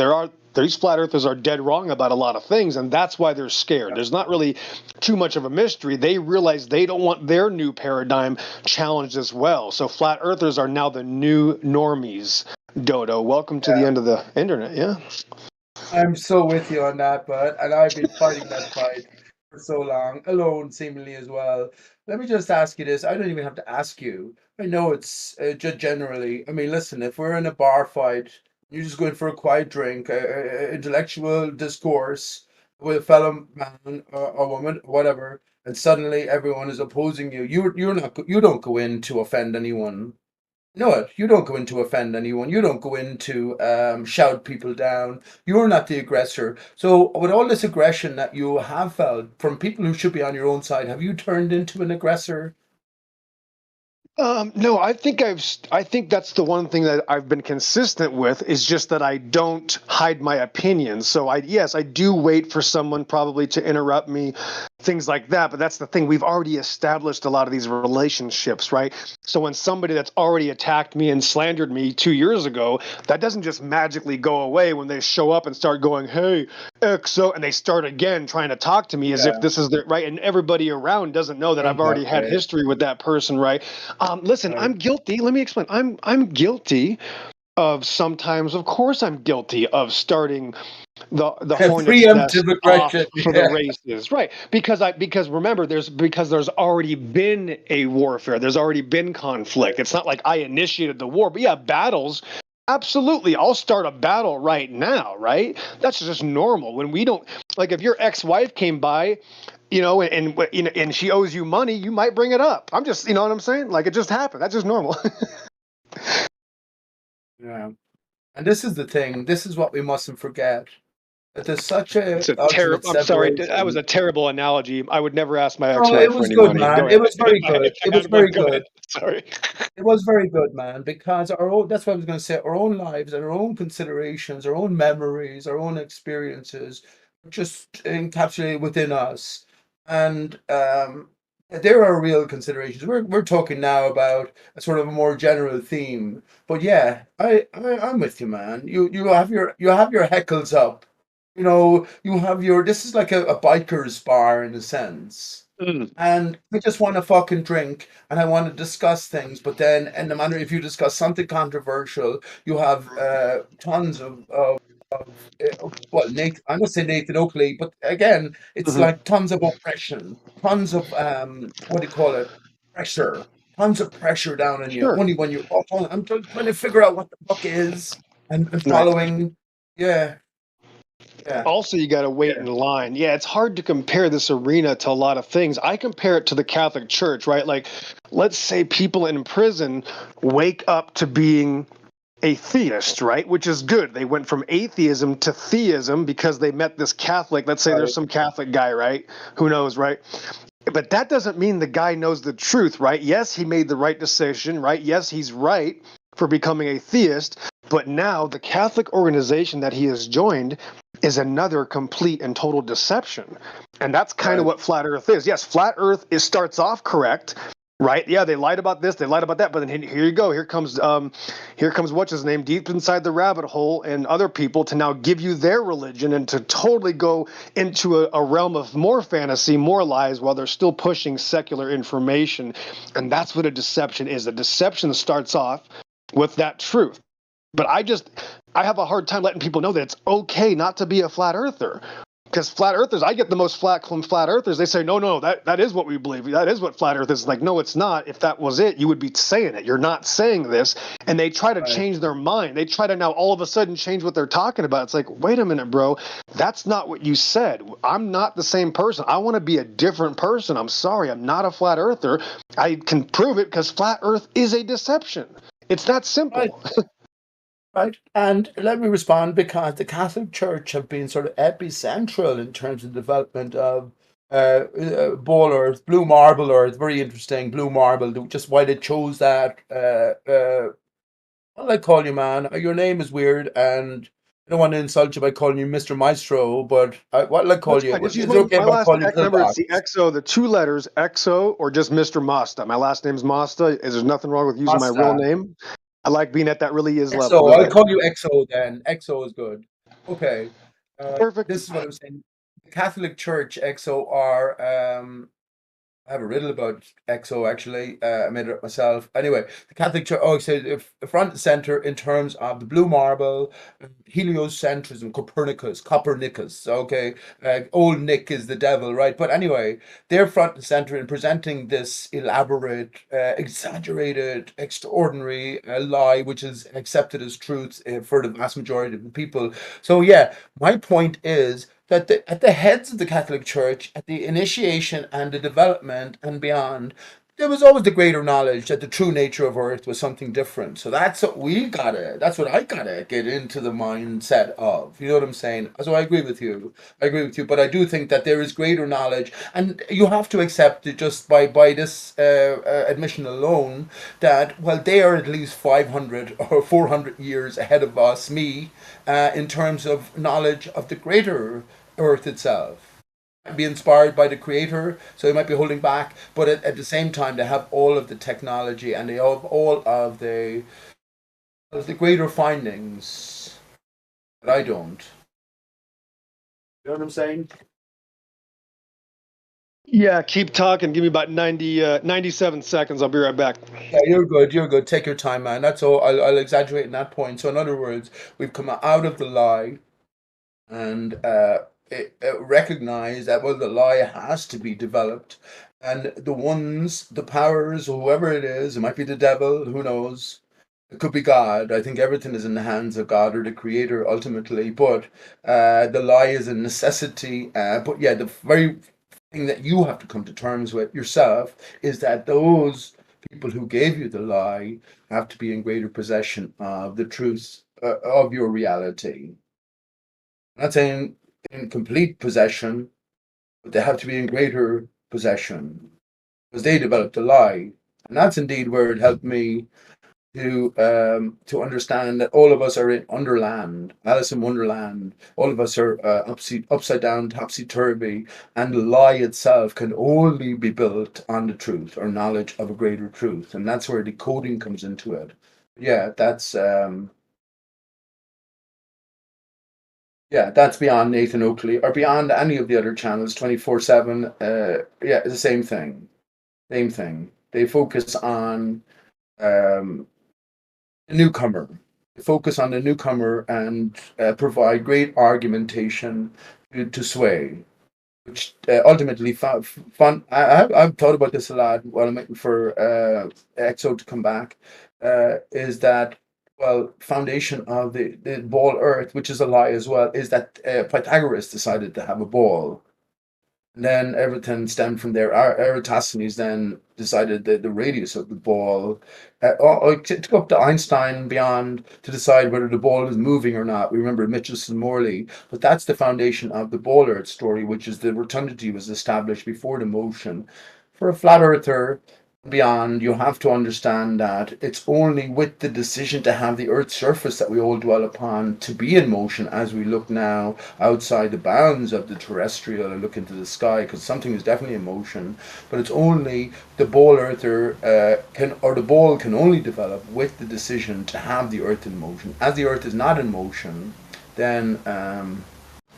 S20: these flat earthers are dead wrong about a lot of things, and that's why they're scared. There's not really too much of a mystery. They realize they don't want their new paradigm challenged as well. So flat earthers are now the new normies. Dodo, welcome to the end of the internet. Yeah.
S19: I'm so with you on that, bud. And I've been fighting that fight for so long, alone seemingly as well. Let me just ask you this. I don't even have to ask you. I know it's just generally. I mean, listen, if we're in a bar fight, you're just going for a quiet drink, intellectual discourse with a fellow man or woman, whatever, and suddenly everyone is opposing you. You don't go in to offend anyone. No, you don't go in to offend anyone. You don't go in to shout people down. You're not the aggressor. So, with all this aggression that you have felt from people who should be on your own side, have you turned into an aggressor?
S20: No, I think that's the one thing that I've been consistent with is just that I don't hide my opinions. So I do wait for someone probably to interrupt me, things like that. But that's the thing. We've already established a lot of these relationships, right? So when somebody that's already attacked me and slandered me 2 years ago, that doesn't just magically go away when they show up and start going, hey, XO, and they start again trying to talk to me as if this is the right. And everybody around doesn't know that I've already had history with that person, right? Listen, I'm guilty. Let me explain. I'm guilty of sometimes. Of course, I'm guilty of starting the hornet's nest
S19: Preemptive
S20: off
S19: aggression.
S20: for the races, right? Because remember, there's already been a warfare. There's already been conflict. It's not like I initiated the war, but yeah, battles. Absolutely, I'll start a battle right now, right? That's just normal. When we don't like, if your ex-wife came by, and she owes you money, you might bring it up. I'm just, you know what I'm saying? Like it just happened. That's just normal.
S19: Yeah. And this is the thing. This is what we mustn't forget. That there's such
S20: It's
S19: a
S20: a
S19: ultimate
S20: terrible. I'm sorry. That was
S19: separation.
S20: a terrible analogy. I would never ask my
S19: No, it
S20: ex-wife for
S19: was
S20: any
S19: good,
S20: money. Go
S19: man. It
S20: ahead.
S19: was very
S20: I
S19: good. It was
S20: had one.
S19: very
S20: Go
S19: good.
S20: ahead. Sorry.
S19: It was very good, man, because our own, that's what I was going to say, our own lives and our own considerations, our own memories, our own experiences, just encapsulated within us. And there are real considerations. We're talking now about a sort of a more general theme. But yeah, I'm with you, man. You have your heckles up. You have your this is like a biker's bar in a sense. And I just want to fucking drink and I want to discuss things. But then, and no matter if you discuss something controversial, you have tons well, Nathan, I'm going to say Nathan Oakley, but again, it's
S20: Mhm.
S19: like tons of oppression, tons of, what do you call it? Pressure, tons of pressure down on you.
S20: Sure.
S19: Only when you're, I'm trying to figure out what the fuck is and
S20: Right.
S19: following. Yeah. Yeah.
S20: Also, you got to wait in line. Yeah, it's hard to compare this arena to a lot of things. I compare it to the Catholic Church, right? Like, let's say people in prison wake up to being a theist, right? Which is good. They went from atheism to theism because they met this Catholic. Let's say there's some Catholic guy, right? Who knows, right? But that doesn't mean the guy knows the truth, right? Yes, he made the right decision, right? Yes, he's right for becoming a theist. But now the Catholic organization that he has joined is another complete and total deception. And that's kind of what flat earth is. Yes, flat earth starts off correct. Right? Yeah, they lied about this, they lied about that, but then here you go. Here comes what's his name deep inside the rabbit hole and other people to now give you their religion and to totally go into a realm of more fantasy, more lies while they're still pushing secular information. And that's what a deception is. A deception starts off with that truth. But I have a hard time letting people know that it's okay not to be a flat earther. Because flat earthers, I get the most flack from flat earthers. They say, no, that is what we believe. That is what flat earth is. Like, no, it's not. If that was it, you would be saying it. You're not saying this. And they try to change their mind. They try to now all of a sudden change what they're talking about. It's like, wait a minute, bro. That's not what you said. I'm not the same person. I want to be a different person. I'm sorry. I'm not a flat earther. I can prove it because flat earth is a deception. It's that simple.
S19: Right, and let me respond because the Catholic Church have been sort of epicentral in terms of development of ball earth, blue marble earth, very interesting, blue marble, just why they chose that. What do I call you, man? Your name is weird, and I don't want to insult you by calling you Mr. Maestro, but what do I call
S20: That's
S19: you?
S20: fine. Just use
S19: Is it okay
S20: my
S19: if I
S20: last
S19: call you
S20: number. It's
S19: Pillbox?
S20: the XO, the 2 letters, XO, or just Mr. Masta. My last name's Masta. There's nothing wrong with using my real
S19: Masta.
S20: name. I like being at that really is level.
S19: XO,
S20: Go
S19: I'll
S20: ahead.
S19: call you XO then. XO is good. Okay.
S20: Perfect.
S19: This is what I'm saying. The Catholic Church, XO, are I have a riddle about XO actually. I made it up myself. Anyway, the Catholic Church, oh, so if front and center in terms of the blue marble, heliocentrism, Copernicus. Okay, old Nick is the devil, right? But anyway, they're front and center in presenting this elaborate, exaggerated, extraordinary lie, which is accepted as truth for the vast majority of the people. So yeah, my point is that at the heads of the Catholic Church, at the initiation and the development and beyond, there was always the greater knowledge that the true nature of Earth was something different. So that's what I gotta get into the mindset of. You know what I'm saying? So I agree with you. But I do think that there is greater knowledge, and you have to accept it just by this admission alone that, well, they are at least 500 or 400 years ahead of us, in terms of knowledge of the greater Earth itself. Be inspired by the creator, so they might be holding back, but at the same time they have all of the technology and they have all of the greater findings that I don't. You know what I'm saying?
S20: Yeah, keep talking. Give me about 97 seconds. I'll be right back.
S19: Yeah, you're good. You're good. Take your time, man. That's all. I'll exaggerate in that point. So, in other words, we've come out of the lie and recognize that, well, the lie has to be developed, and the powers, whoever it might be the devil, who knows, it could be God. I think everything is in the hands of God or the creator ultimately, but the lie is a necessity. But yeah, the very thing that you have to come to terms with yourself is that those people who gave you the lie have to be in greater possession of the truth of your reality. I'm not saying in complete possession, but they have to be in greater possession because they developed a lie, and that's indeed where it helped me to understand that all of us are in Underland, Alice in Wonderland. All of us are upside down, topsy turvy, and the lie itself can only be built on the truth or knowledge of a greater truth, and that's where decoding comes into it. Yeah, that's beyond Nathan Oakley or beyond any of the other channels 24/7. Yeah, it's the same thing. Same thing. They focus on the newcomer. They focus on the newcomer and provide great argumentation to sway, which ultimately fun. I've thought about this a lot while I'm waiting for EXO to come back. Is that, well, foundation of the ball Earth, which is a lie as well, is that Pythagoras decided to have a ball. And then everything stemmed from there. Eratosthenes then decided that the radius of the ball, it took up to Einstein and beyond to decide whether the ball is moving or not. We remember Mitchelson Morley, but that's the foundation of the ball Earth story, which is the rotundity was established before the motion. For a flat earther, beyond, you have to understand that it's only with the decision to have the Earth's surface that we all dwell upon to be in motion as we look now outside the bounds of the terrestrial and look into the sky, because something is definitely in motion, but it's only the ball earther the ball can only develop with the decision to have the Earth in motion. As the Earth is not in motion, then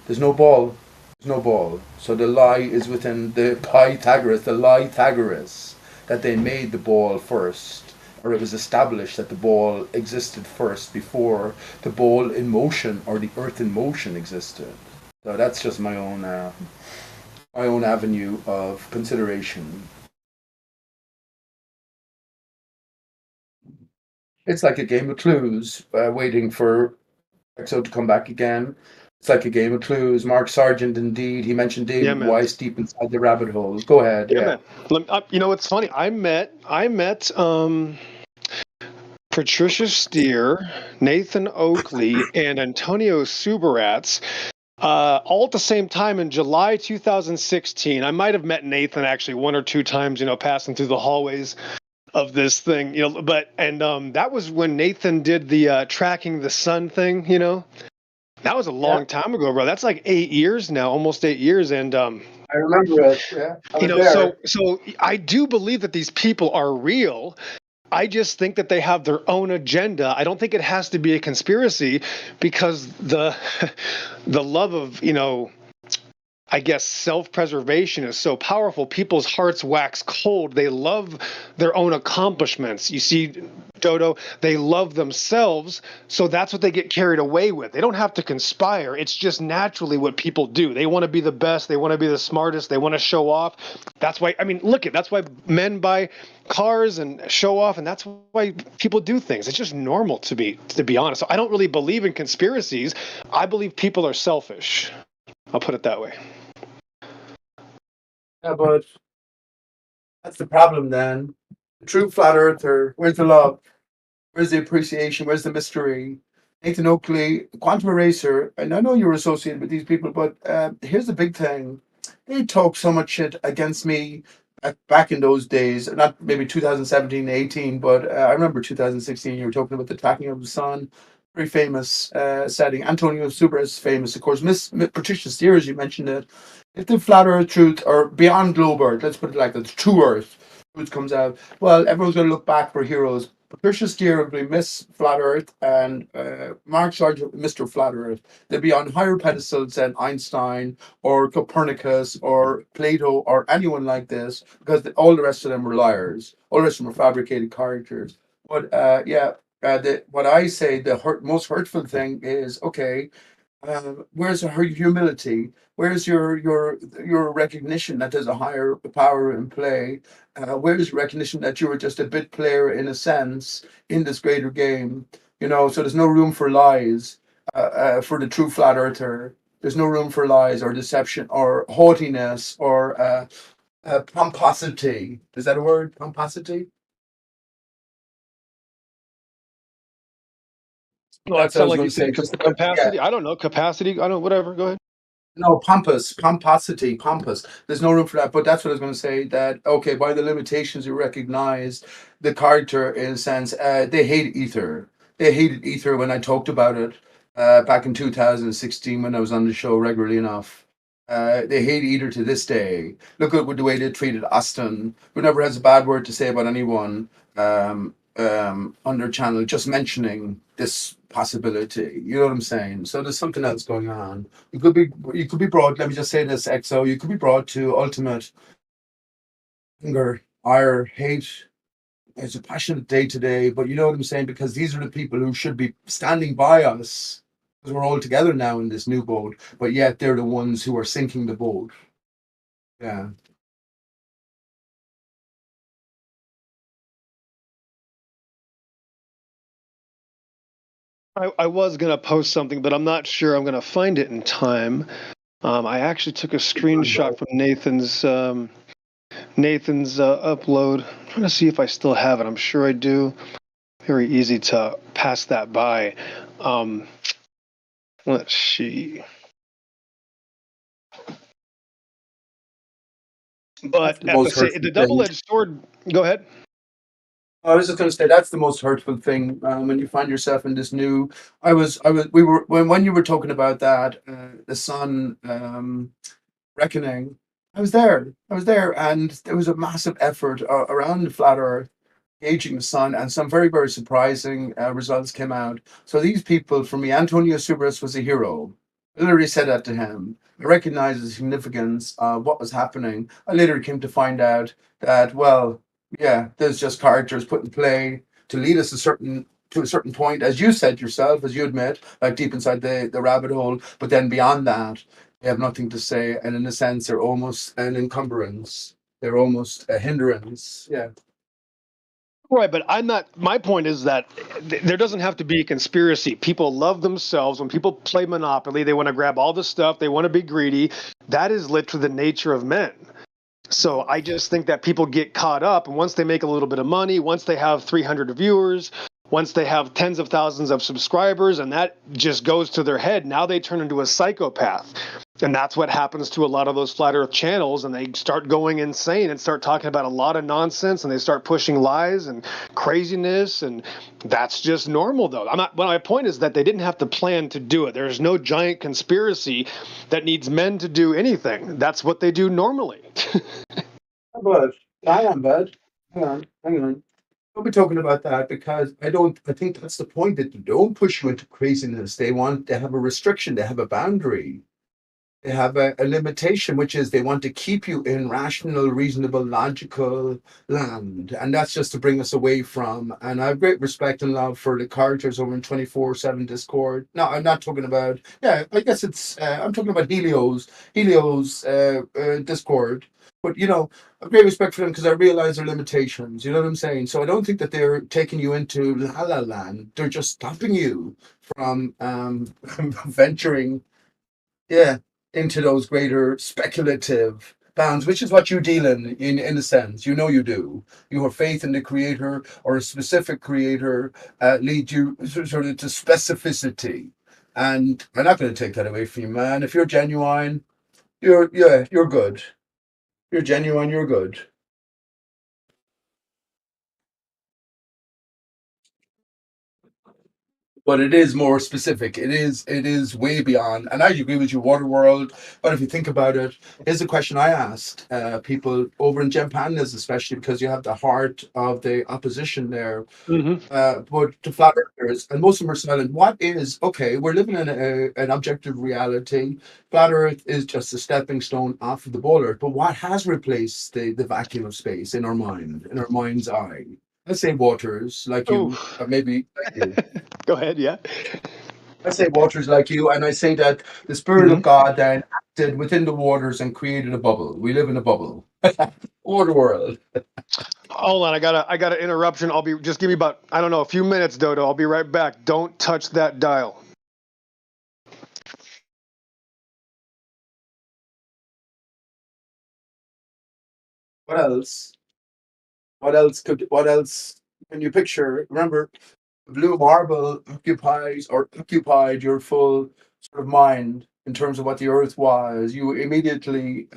S19: there's no ball. There's no ball. So the lie is within the Pythagoras, that they made the ball first, or it was established that the ball existed first before the ball in motion or the Earth in motion existed. So that's just my own avenue of consideration. It's like a game of clues, waiting for EXO to come back again. It's like a game of clues. Mark Sargent, indeed, he mentioned David
S20: man.
S19: Weiss deep inside the rabbit hole. Go ahead.
S20: Yeah, man. You know, it's funny. I met Patricia Steer, Nathan Oakley, and Antonio Subarats all at the same time in July 2016. I might have met Nathan actually one or two times, you know, passing through the hallways of this thing, you know, that was when Nathan did the tracking the sun thing, you know. That was a long time ago, bro. That's like 8 years now, almost 8 years, and
S19: I remember it. Yeah, I
S20: you
S19: was
S20: know,
S19: there.
S20: so I do believe that these people are real. I just think that they have their own agenda. I don't think it has to be a conspiracy, because the love of, you know, I guess self-preservation is so powerful. People's hearts wax cold. They love their own accomplishments. You see, Dodo, they love themselves, so that's what they get carried away with. They don't have to conspire. It's just naturally what people do. They want to be the best. They want to be the smartest. They want to show off. That's why, I mean, look, that's why men buy cars and show off, and that's why people do things. It's just normal, to be honest. So I don't really believe in conspiracies. I believe people are selfish. I'll put it that way.
S19: Yeah, but that's the problem then. The true flat earther, where's the love? Where's the appreciation? Where's the mystery? Nathan Oakley, Quantum Eraser, and I know you're associated with these people, but here's the big thing. They talk so much shit against me back in those days, not maybe 2017, 18, but I remember 2016, you were talking about the tracking of the sun. Very famous setting. Antonio Subarats famous, of course. Miss Patricia Steer, as you mentioned it. If the flat Earth truth, or beyond globe Earth, let's put it like that, true Earth truth comes out, well, everyone's going to look back for heroes. Patricia Steer will be Miss Flat Earth, and Mark Sargent, Mr. Flat Earth. They'll be on higher pedestals than Einstein or Copernicus or Plato or anyone like this, because all the rest of them were liars. All the rest of them were fabricated characters. But what I say, the most hurtful thing is, okay, where's her humility? Where's your recognition that there's a higher power in play? Where's recognition that you were just a bit player in a sense in this greater game? You know, so there's no room for lies for the true flat earther. There's no room for lies or deception or haughtiness or pomposity. Is that a word? Pomposity?
S20: Well, that
S19: That's what I
S20: sounded
S19: was
S20: like
S19: going
S20: you
S19: to say.
S20: said
S19: Just about, yeah.
S20: capacity. I don't know, capacity. I don't know, whatever. Go ahead.
S19: No, pomposity, pompous. There's no room for that. But that's what I was going to say. That okay, by the limitations you recognize the character in a sense. They hate ether. They hated ether when I talked about it back in 2016 when I was on the show regularly enough. They hate ether to this day. Look at the way they treated Aston, who never has a bad word to say about anyone on their channel, just mentioning this possibility. You know what I'm saying? So there's something else going on. You could be brought. Let me just say this, EXO. You could be brought to ultimate anger, ire, hate. It's a passionate day today, but you know what I'm saying, because these are the people who should be standing by us, because we're all together now in this new boat. But yet they're the ones who are sinking the boat. Yeah.
S20: I was gonna post something, but I'm not sure I'm gonna find it in time. I actually took a screenshot from Nathan's upload. I'm trying to see if I still have it. I'm sure I do. Very easy to pass that by. Let's see.
S19: That's
S20: But
S19: the
S20: at
S19: most hurtful
S20: the
S19: thing.
S20: double-edged sword. Go ahead.
S19: I was just going to say that's the most hurtful thing when you find yourself in this new. We were when you were talking about that the sun reckoning. I was there, and there was a massive effort around the flat Earth gauging the sun, and some very, very surprising results came out. So these people, for me, Antonio Subras was a hero. I literally said that to him. I recognized the significance of what was happening. I later came to find out that, well, yeah, there's just characters put in play to lead us to a certain point, as you said yourself, as you admit, like deep inside the rabbit hole. But then beyond that, they have nothing to say, and in a sense, they're almost an encumbrance. They're almost a hindrance. Yeah.
S20: Right, but I'm not. My point is that there doesn't have to be a conspiracy. People love themselves. When people play Monopoly, they want to grab all the stuff. They want to be greedy. That is literally the nature of men. So I just think that people get caught up, and once they make a little bit of money, once they have 300 viewers, once they have tens of thousands of subscribers, and that just goes to their head, now they turn into a psychopath. And that's what happens to a lot of those flat earth channels, and they start going insane and start talking about a lot of nonsense, and they start pushing lies and craziness, and that's just normal though. I'm not, well, my point is that they didn't have to plan to do it. There's no giant conspiracy that needs men to do anything. That's what they do normally.
S19: But I am bad. Hang on. We'll be talking about that because I think that's the point that they don't push you into craziness. They have a restriction, they have a boundary. They have a limitation, which is they want to keep you in rational, reasonable, logical land. And that's just to bring us away from. And I have great respect and love for the characters over in 24/7 Discord. No, I'm not talking about, yeah, I guess I'm talking about Helios Discord. But, I have great respect for them because I realize their limitations. You know what I'm saying? So I don't think that they're taking you into La La Land. They're just stopping you from venturing, yeah, into those greater speculative bounds, which is what you deal in a sense. You do. Your faith in the creator or a specific creator leads you sort of to specificity. And I'm not going to take that away from you, man. If you're genuine, you're good. You're genuine, you're good. But it is more specific. It is way beyond. And I agree with you, Waterworld. But if you think about it, here's a question I asked people over in Gem Pandas, especially because you have the heart of the opposition there. But to flat earthers, and most of them are silent. What is okay? We're living in an objective reality. Flat Earth is just a stepping stone off of the ball Earth. But what has replaced the vacuum of space in our mind, in our mind's eye? Let's say waters like you, maybe like you.
S20: Go ahead, yeah.
S19: I say waters like you, and I say that the Spirit of God then acted within the waters and created a bubble. We live in a bubble. Water world.
S20: Hold on, I got an interruption. Just give me about, I don't know, a few minutes, Dodo. I'll be right back. Don't touch that dial.
S19: What else? What else can you picture? Remember, blue marble occupied your full sort of mind in terms of what the earth was. You immediately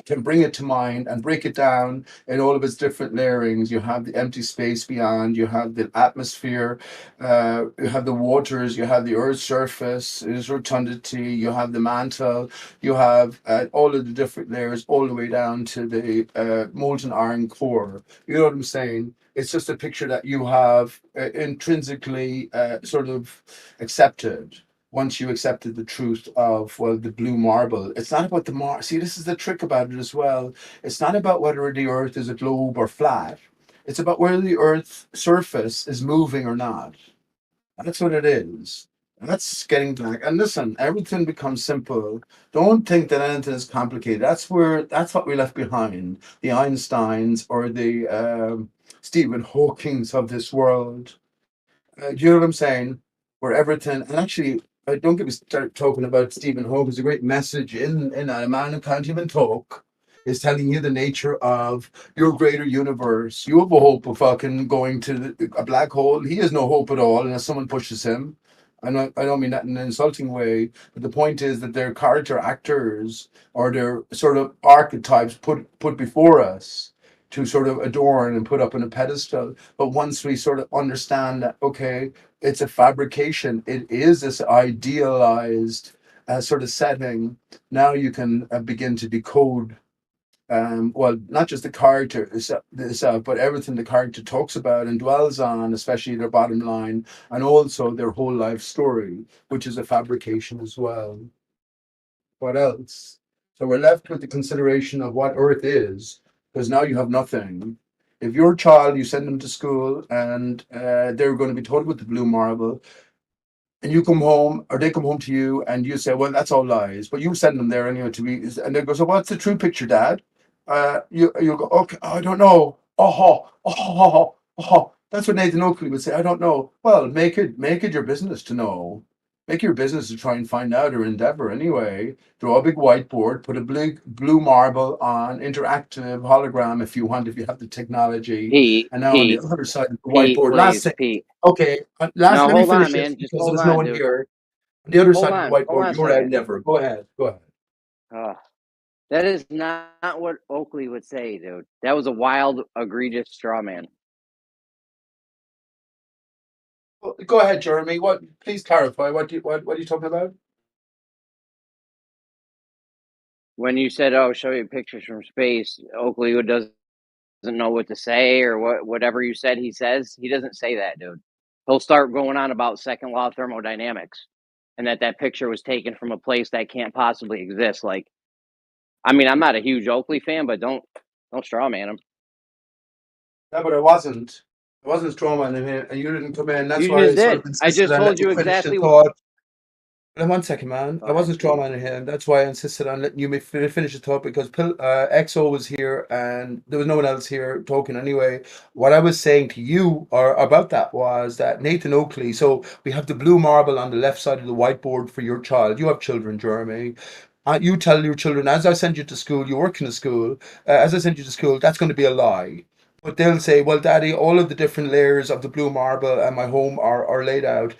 S19: can bring it to mind and break it down in all of its different layerings. You have the empty space beyond, you have the atmosphere, you have the waters, you have the earth's surface, its rotundity, you have the mantle, you have all of the different layers all the way down to the molten iron core. You know what I'm saying? It's just a picture that you have intrinsically sort of accepted once you accepted the truth of, well, the blue marble. It's not about the see, this is the trick about it as well. It's not about whether the earth is a globe or flat. It's about whether the earth's surface is moving or not. That's what it is. And that's getting back. And listen, everything becomes simple. Don't think that anything is complicated. That's what we left behind. The Einsteins or the Stephen Hawkings of this world. Do you know what I'm saying? Where everything, and actually, don't get me start talking about Stephen Hawking. There's a great message in A Man Who Can't Even Talk is telling you the nature of your greater universe. You have a hope of fucking going to a black hole. He has no hope at all unless someone pushes him. I don't mean that in an insulting way, but the point is that they're character actors or they're sort of archetypes put before us to sort of adorn and put up on a pedestal. But once we sort of understand that, okay, it's a fabrication, it is this idealized sort of setting, now you can begin to decode well, not just the character itself, but everything the character talks about and dwells on, especially their bottom line, and also their whole life story, which is a fabrication as well. What else? So we're left with the consideration of what Earth is, because now you have nothing. If your child, you send them to school and they're going to be taught with the blue marble, and you come home or they come home to you and you say, well, that's all lies, but you send them there anyway to be, and they go, so what's the true picture, Dad? You go, okay, I don't know. That's what Nathan Oakley would say. I don't know. Well, make it your business to know. Make your business to try and find out or endeavor anyway. Draw a big whiteboard, put a blue marble on, interactive hologram if you want, if you have the technology.
S4: Pete,
S19: And now on the other side of the
S4: Pete,
S19: whiteboard, last
S4: please,
S19: thing.
S4: Pete.
S19: Okay,
S4: No,
S19: let me
S4: hold on,
S19: finish this
S4: man. Just
S19: because
S4: hold
S19: there's no
S4: on,
S19: one
S4: dude.
S19: here. On the other
S4: Hold
S19: side of the
S4: on. Hold on
S19: whiteboard,
S4: a
S19: you're out
S4: second.
S19: never. Go ahead. Go ahead.
S4: That is not what Oakley would say, dude. That was a wild, egregious straw man.
S19: Go ahead, Jeremy. What? Please clarify. What are you talking about?
S4: When you said, "Oh, show you pictures from space," Oakley doesn't know what to say, or whatever you said he says. He doesn't say that, dude. He'll start going on about second law of thermodynamics, and that picture was taken from a place that can't possibly exist. Like, I mean, I'm not a huge Oakley fan, but don't straw man him.
S19: Yeah, but I wasn't. I wasn't strawmanning him, and you didn't come in. That's
S4: You
S19: why I
S4: just
S19: sort
S4: did.
S19: of
S4: I
S19: insisted
S4: just
S19: on
S4: told
S19: letting
S4: you
S19: you finish the
S4: exactly.
S19: thought. And 1 second, man.
S4: Go
S19: I
S4: ahead,
S19: wasn't
S4: Pete.
S19: strawmanning him. That's why I insisted on letting you finish the thought because XO was here and there was no one else here talking anyway. What I was saying to you or about that was that Nathan Oakley. So we have the blue marble on the left side of the whiteboard for your child. You have children, Jeremy. You tell your children, as I send you to school, you work in a school, as I send you to school, that's going to be a lie. But they'll say, well, Daddy, all of the different layers of the blue marble and my home are laid out.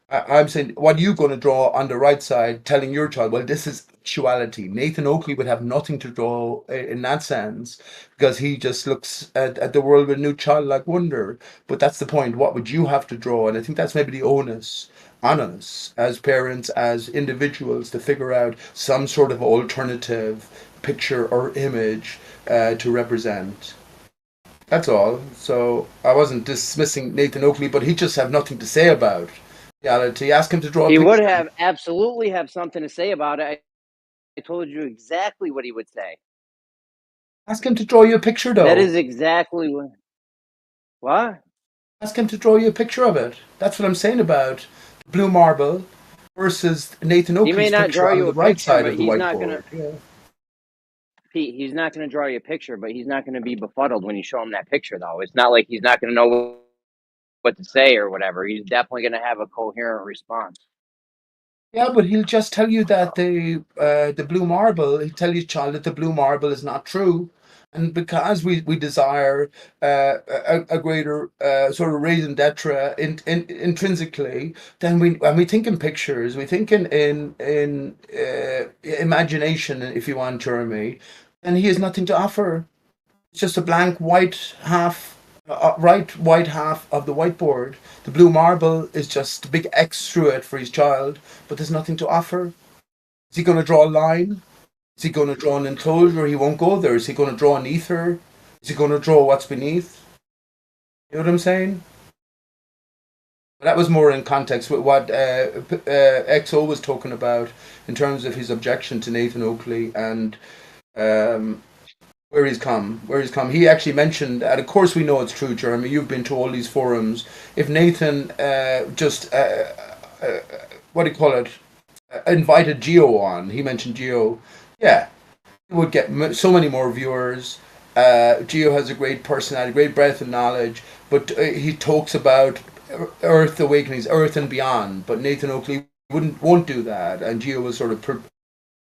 S19: I'm saying, what are you going to draw on the right side, telling your child, well, this is actuality. Nathan Oakley would have nothing to draw in that sense because he just looks at the world with new childlike wonder. But that's the point. What would you have to draw? And I think that's maybe the onus on us as parents, as individuals, to figure out some sort of alternative picture or image to represent. That's all. So I wasn't dismissing Nathan Oakley, but he just have nothing to say about reality. Ask him to draw a
S4: He would
S19: picture.
S4: have absolutely have something to say about it. I told you exactly what he would say.
S19: Ask him to draw you a picture, though.
S4: That is exactly what. What?
S19: Ask him to draw you a picture of it. That's what I'm saying about blue marble versus Nathan
S4: He may
S19: Oakley's
S4: not
S19: picture
S4: draw
S19: on
S4: you
S19: the
S4: a
S19: right
S4: picture,
S19: side
S4: but
S19: of the
S4: he's not gonna.
S19: whiteboard. Yeah.
S4: Pete, he's not gonna draw you a picture, but he's not gonna be befuddled when you show him that picture, though. It's not like he's not gonna know what to say or whatever. He's definitely gonna have a coherent response.
S19: Yeah, but he'll just tell you that the blue marble. He'll tell your child that the blue marble is not true, and because we desire a greater sort of raison d'etre intrinsically, then when we think in pictures, we think in imagination, if you want, Jeremy, and he has nothing to offer. It's just a blank white half, white half of the whiteboard. The blue marble is just a big X through it for his child, but there's nothing to offer. Is he going to draw a line? Is he going to draw an enclosure? He won't go there. Is he going to draw an ether? Is he going to draw what's beneath? You know what I'm saying? That was more in context with what XO was talking about in terms of his objection to Nathan Oakley and where he's come. He actually mentioned, and of course we know it's true, Jeremy. You've been to all these forums. If Nathan just what do you call it? Invited Geo on. He mentioned Geo. Yeah, he would get so many more viewers. Geo has a great personality, great breadth of knowledge, but he talks about Earth awakenings, Earth and beyond. But Nathan Oakley won't do that, and Geo was sort of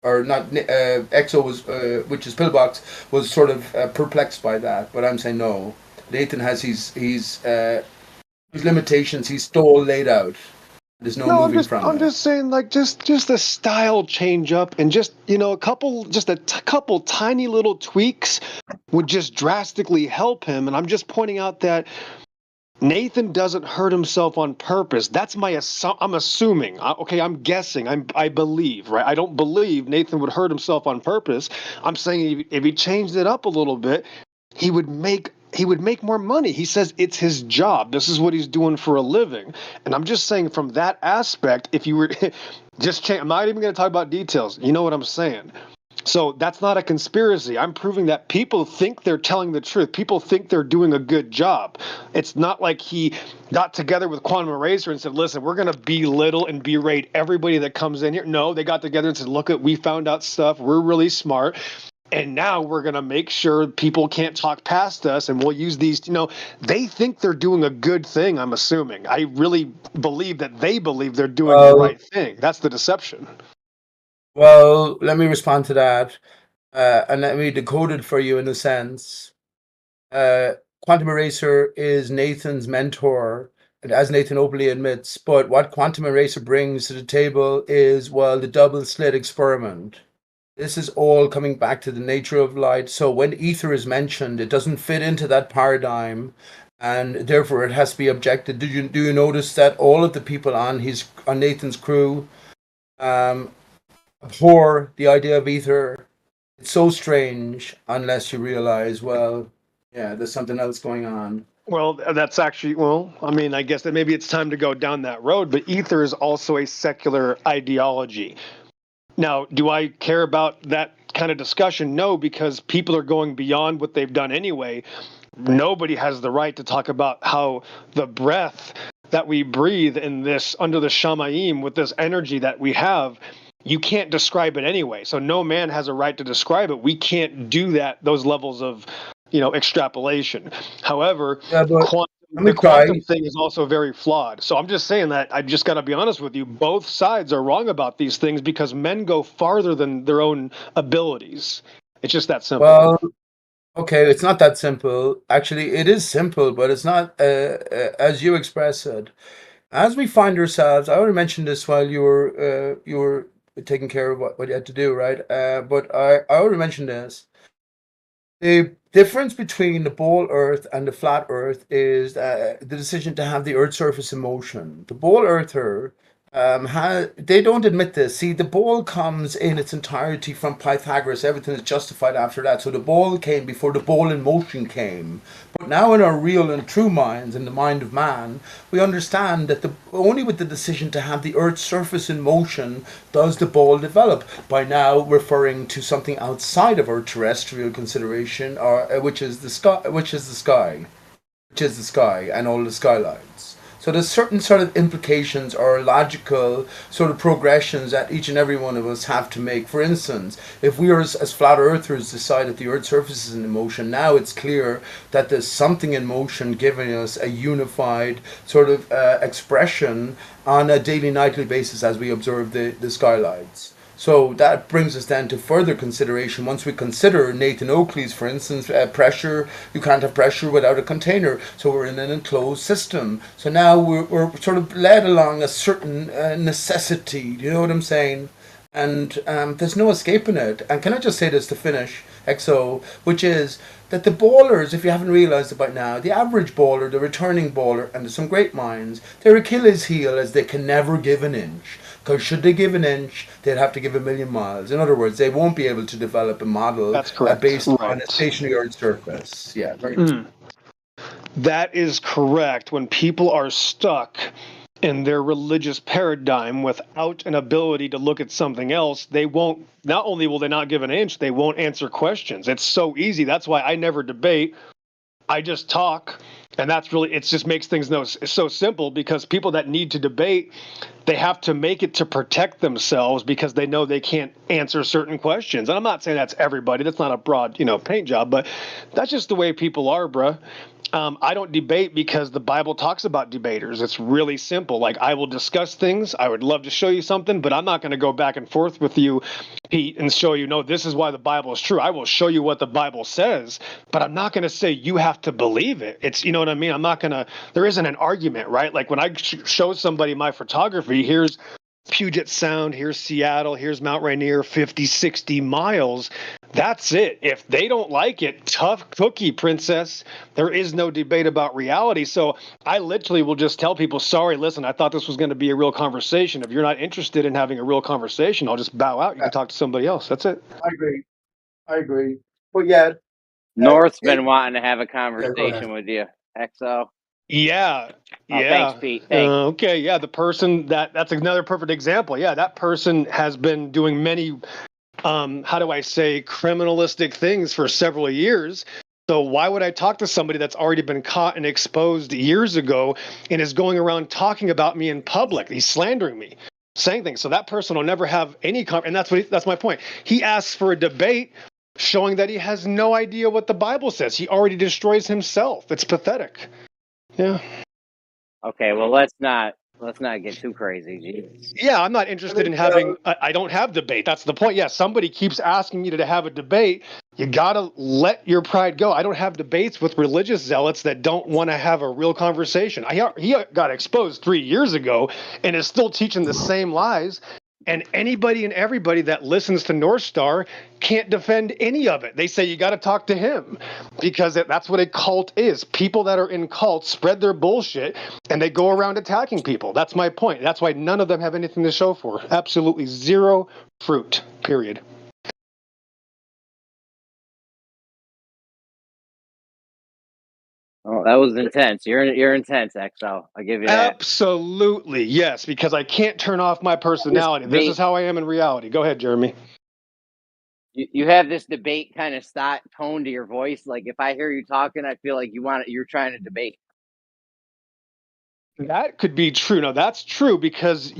S19: or not EXO was which is Pillbox was sort of perplexed by that, but I'm saying no. Nathan has his limitations. He's still laid out. There's no
S20: No,
S19: moving from
S20: I'm
S19: it.
S20: just saying, like, just a style change up, and just a couple tiny little tweaks would just drastically help him. And I'm just pointing out that Nathan doesn't hurt himself on purpose. That's I'm assuming. Okay, I'm guessing. I believe, right? I don't believe Nathan would hurt himself on purpose. I'm saying if he changed it up a little bit, he would make more money. He says it's his job. This is what he's doing for a living. And I'm just saying from that aspect, if you were just change, I'm not even going to talk about details. You know what I'm saying? So that's not a conspiracy. I'm proving that people think they're telling the truth. People think they're doing a good job. It's not like he got together with Quantum Eraser and said, listen, we're going to belittle and berate everybody that comes in here. No, they got together and said, look, we found out stuff. We're really smart. And now we're going to make sure people can't talk past us, and we'll use these. They think they're doing a good thing, I'm assuming. I really believe that they believe they're doing the right thing. That's the deception.
S19: Well, let me respond to that, and let me decode it for you in a sense. Quantum Eraser is Nathan's mentor, and as Nathan openly admits, but what Quantum Eraser brings to the table is, well, the double slit experiment. This is all coming back to the nature of light. So when ether is mentioned, it doesn't fit into that paradigm, and therefore it has to be objected. Do you notice that all of the people on Nathan's crew abhor the idea of ether? It's so strange unless you realize, well, yeah, there's something else going on.
S20: Well, that's actually, I mean, I guess that maybe it's time to go down that road, but ether is also a secular ideology. Now, do I care about that kind of discussion? No, because people are going beyond what they've done anyway. Nobody has the right to talk about how the breath that we breathe in this, under the Shamayim, with this energy that we have, you can't describe it anyway. So no man has a right to describe it. We can't do that, those levels of, extrapolation. However, the quantum thing is also very flawed. So I'm just saying that I just got to be honest with you. Both sides are wrong about these things because men go farther than their own abilities. It's just that simple.
S19: Well, okay, it's not that simple. Actually, it is simple, but it's not as you express it. As we find ourselves, I already mentioned this while you were taking care of what you had to do, right? But I already mentioned this. The difference between the ball Earth and the flat Earth is the decision to have the Earth's surface in motion. The ball Earther, they don't admit this. See, the ball comes in its entirety from Pythagoras. Everything is justified after that. So the ball came before the ball in motion came. But now in our real and true minds, in the mind of man, we understand that only with the decision to have the Earth's surface in motion does the ball develop. By now referring to something outside of our terrestrial consideration, which is the sky, and all the skylights. So there's certain sort of implications or logical sort of progressions that each and every one of us have to make. For instance, if we are as flat earthers decide that the Earth's surface is in motion, now it's clear that there's something in motion giving us a unified sort of expression on a daily, nightly basis as we observe the skylights. So that brings us then to further consideration. Once we consider Nathan Oakley's, for instance, pressure, you can't have pressure without a container. So we're in an enclosed system. So now we're sort of led along a certain necessity. You know what I'm saying? And there's no escaping it. And can I just say this to finish, XO, which is that the ballers, if you haven't realized it by now, the average baller, the returning baller, and there's some great minds, their Achilles heel is they can never give an inch. Because should they give an inch, they'd have to give 1,000,000 miles. In other words, they won't be able to develop a model based on a stationary Earth surface. Yeah, very true.
S20: That is correct. When people are stuck in their religious paradigm without an ability to look at something else, they won't, not only will they not give an inch, they won't answer questions. It's so easy. That's why I never debate. I just talk. And that's really, it just makes things so simple, because people that need to debate, they have to make it to protect themselves because they know they can't answer certain questions. And I'm not saying that's everybody. That's not a broad, paint job, but that's just the way people are, bruh. I don't debate because the Bible talks about debaters. It's really simple. Like, I will discuss things. I would love to show you something, but I'm not going to go back and forth with you, Pete, and show you, no, this is why the Bible is true. I will show you what the Bible says, but I'm not going to say you have to believe it. It's, you know what I mean? I'm not going to, there isn't an argument, right? Like when I show somebody my photography, here's Puget Sound, here's Seattle, here's Mount Rainier, 50, 60 miles. That's it. If they don't like it, tough cookie, princess. There is no debate about reality. So I literally will just tell people, sorry, listen, I thought this was going to be a real conversation. If you're not interested in having a real conversation, I'll just bow out. You can talk to somebody else. That's it.
S19: I agree. But yeah,
S4: North's
S19: it,
S4: been wanting to have a
S19: yeah, go ahead.
S4: conversation with you, XO.
S20: Yeah.
S4: Oh, thanks, Pete. Thanks.
S20: Okay. Yeah. The person that's another perfect example. Yeah. That person has been doing many, how do I say, criminalistic things for several years. So why would I talk to somebody that's already been caught and exposed years ago and is going around talking about me in public? He's slandering me, saying things. So that person will never have any and that's my point. He asks for a debate showing that he has no idea what the Bible says. He already destroys himself. It's pathetic. Yeah.
S4: Okay, well let's not get too crazy. Jeez.
S20: Yeah, I'm not interested in having. I don't have debate. That's the point. Yeah, somebody keeps asking you to have a debate. You gotta let your pride go. I don't have debates with religious zealots that don't want to have a real conversation. He got exposed 3 years ago and is still teaching the same lies. And anybody and everybody that listens to North Star can't defend any of it. They say you got to talk to him because that's what a cult is. People that are in cults spread their bullshit and they go around attacking people. That's my point. That's why none of them have anything to show for. Absolutely zero fruit, period.
S4: Oh, that was intense. You're intense, XO. I'll give you that.
S20: Absolutely, yes, because I can't turn off my personality. This is how I am in reality. Go ahead, Jeremy.
S4: You have this debate kind of tone to your voice. Like if I hear you talking, I feel like you're trying to debate.
S20: That could be true. No, that's true because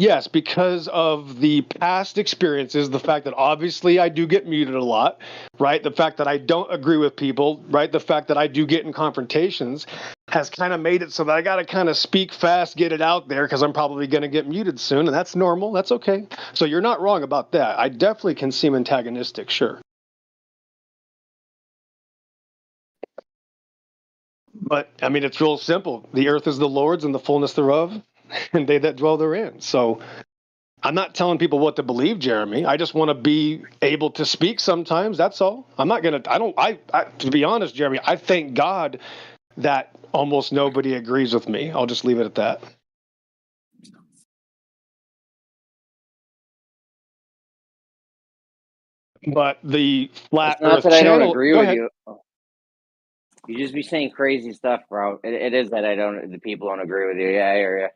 S20: of the past experiences, the fact that obviously I do get muted a lot, right? The fact that I don't agree with people, right? The fact that I do get in confrontations has kind of made it so that I got to kind of speak fast, get it out there because I'm probably going to get muted soon. And that's normal. That's okay. So you're not wrong about that. I definitely can seem antagonistic. Sure. But I mean, it's real simple. The earth is the Lord's and the fullness thereof, and they that dwell therein. So I'm not telling people what to believe, Jeremy. I just want to be able to speak sometimes. That's all. I'm not going to, to be honest, Jeremy, I thank God that almost nobody agrees with me. I'll just leave it at that. But the flat
S4: It's not
S20: earth
S4: that I
S20: channel,
S4: don't agree
S20: go
S4: with
S20: ahead.
S4: you. You just be saying crazy stuff, bro. It is that the people don't agree with you. Yeah, I hear you.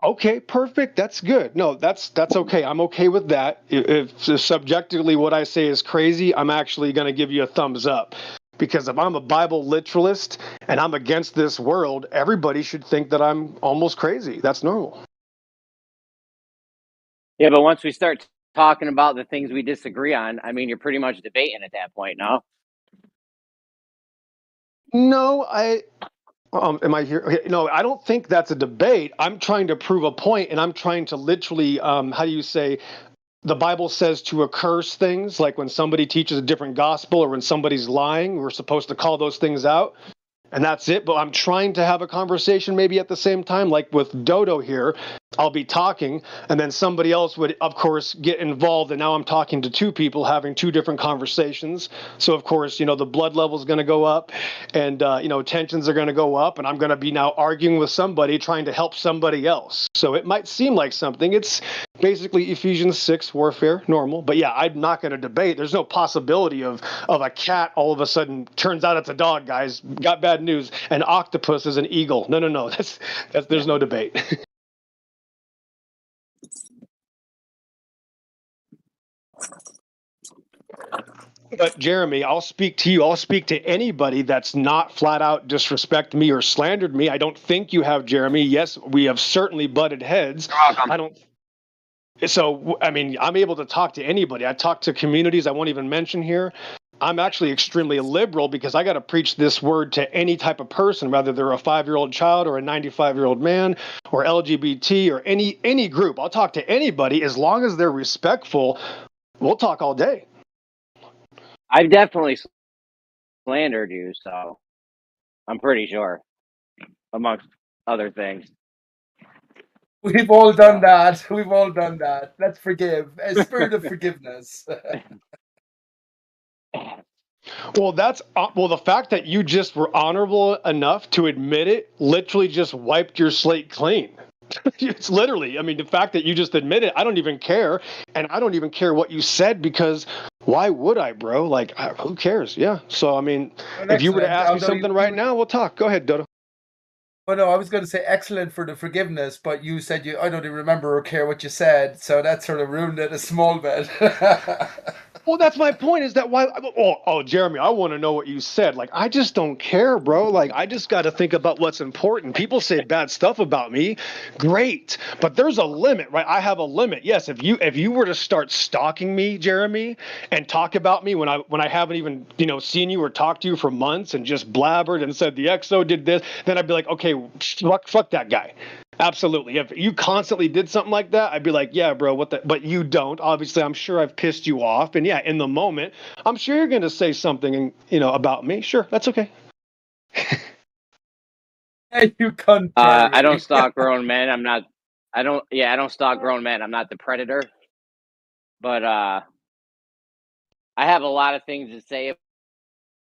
S20: Okay, perfect. That's good. No, that's okay. I'm okay with that. If subjectively what I say is crazy, I'm actually going to give you a thumbs up. Because if I'm a Bible literalist and I'm against this world, everybody should think that I'm almost crazy. That's normal.
S4: Yeah, but once we start talking about the things we disagree on, I mean, you're pretty much debating at that point, no?
S20: No, am I here? Okay, no, I don't think that's a debate. I'm trying to prove a point, and I'm trying to literally, how do you say, the Bible says to accurse things, like when somebody teaches a different gospel or when somebody's lying, we're supposed to call those things out. And that's it. But I'm trying to have a conversation maybe at the same time, like with Dodo here. I'll be talking, and then somebody else would, of course, get involved. And now I'm talking to two people having two different conversations. So, of course, the blood level is going to go up and, tensions are going to go up. And I'm going to be now arguing with somebody trying to help somebody else. So it might seem like something. It's basically Ephesians 6 warfare, normal. But yeah, I'm not going to debate. There's no possibility of a cat all of a sudden turns out it's a dog, guys. Got bad news. An octopus is an eagle. No. There's no debate. But Jeremy, I'll speak to you. I'll speak to anybody that's not flat out disrespect me or slandered me. I don't think you have, Jeremy. Yes, we have certainly butted heads. I don't. So, I mean, I'm able to talk to anybody. I talk to communities I won't even mention here. I'm actually extremely liberal because I got to preach this word to any type of person, whether they're a 5-year-old child or a 95-year-old man or LGBT or any group. I'll talk to anybody as long as they're respectful. We'll talk all day.
S4: I've definitely slandered you, so I'm pretty sure, amongst other things.
S19: We've all done that. We've all done that. Let's forgive. A spirit of forgiveness.
S20: Well, the fact that you just were honorable enough to admit it literally just wiped your slate clean. It's literally, I mean, the fact that you just admit it, I don't even care. And I don't even care what you said because why would I, bro? Like, who cares? Yeah. So, I mean,
S19: Well,
S20: if you would have
S19: excellent.
S20: asked me
S19: Although
S20: something right now, we'll talk. Go ahead, Dodo.
S19: Well, no, I was going to say excellent for the forgiveness, but you said I don't even remember or care what you said, so that sort of ruined it a small bit.
S20: Well, that's my point is that why, Jeremy, I want to know what you said. Like, I just don't care, bro. Like, I just got to think about what's important. People say bad stuff about me. Great. But there's a limit, right? I have a limit. Yes. If you were to start stalking me, Jeremy, and talk about me when I haven't even, seen you or talked to you for months and just blabbered and said the XO did this, then I'd be like, okay, fuck that guy. Absolutely. If you constantly did something like that, I'd be like, yeah, bro, what the, but you don't. Obviously, I'm sure I've pissed you off. And yeah, in the moment, I'm sure you're going to say something, about me. Sure. That's okay.
S19: Hey, you cunt.
S4: I don't stalk grown men. I don't stalk grown men. I'm not the predator. But I have a lot of things to say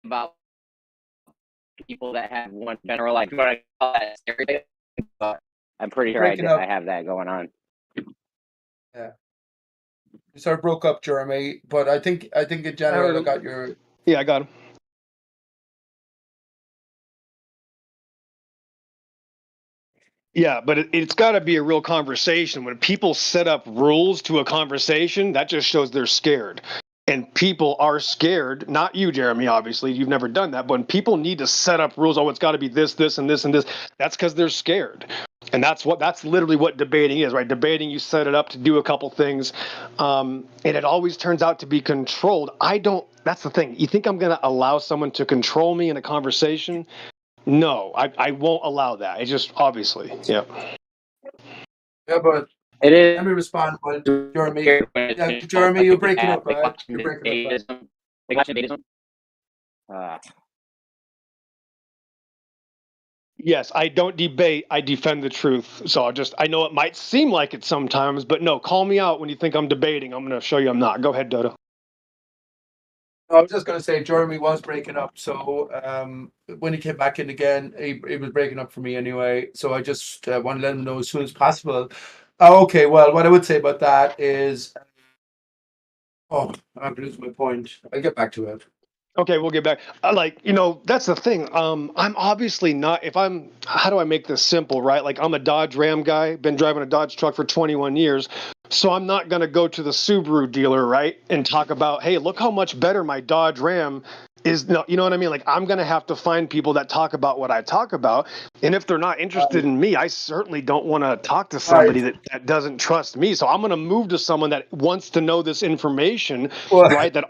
S4: about people that have one general, like, what I call that stereotype. But I'm pretty sure I have that going on.
S19: Yeah. You sort of broke up, Jeremy, but I think in general I got your.
S20: Yeah, I got him. Yeah, but it's got to be a real conversation. When people set up rules to a conversation, that just shows they're scared. And people are scared, not you, Jeremy, obviously. You've never done that. But when people need to set up rules, it's got to be this, this, and this, and this, that's because they're scared. And that's literally what debating is, right? Debating, you set it up to do a couple things. And it always turns out to be controlled. That's the thing. You think I'm going to allow someone to control me in a conversation? No, I won't allow that. It's just obviously, yeah.
S19: Yeah, but
S4: it is.
S19: Let me respond, Jeremy. Yeah, Jeremy, you're breaking up, right? You're breaking
S4: up.
S20: Yes, I don't debate. I defend the truth. So I know it might seem like it sometimes, but no, call me out when you think I'm debating. I'm going to show you I'm not. Go ahead, Dodo.
S19: I was just going to say Jeremy was breaking up, so when he came back in again, he was breaking up for me anyway. So I just want to let him know as soon as possible. Okay, well, what I would say about that is, I'm losing my point. I'll get back to it.
S20: Okay, we'll get back. That's the thing. I'm obviously not, how do I make this simple, right? Like, I'm a Dodge Ram guy, been driving a Dodge truck for 21 years. So I'm not going to go to the Subaru dealer, right? And talk about, hey, look how much better my Dodge Ram is. No, you know what I mean? Like, I'm going to have to find people that talk about what I talk about. And if they're not interested in me, I certainly don't want to talk to somebody that doesn't trust me. So I'm going to move to someone that wants to know this information, right? That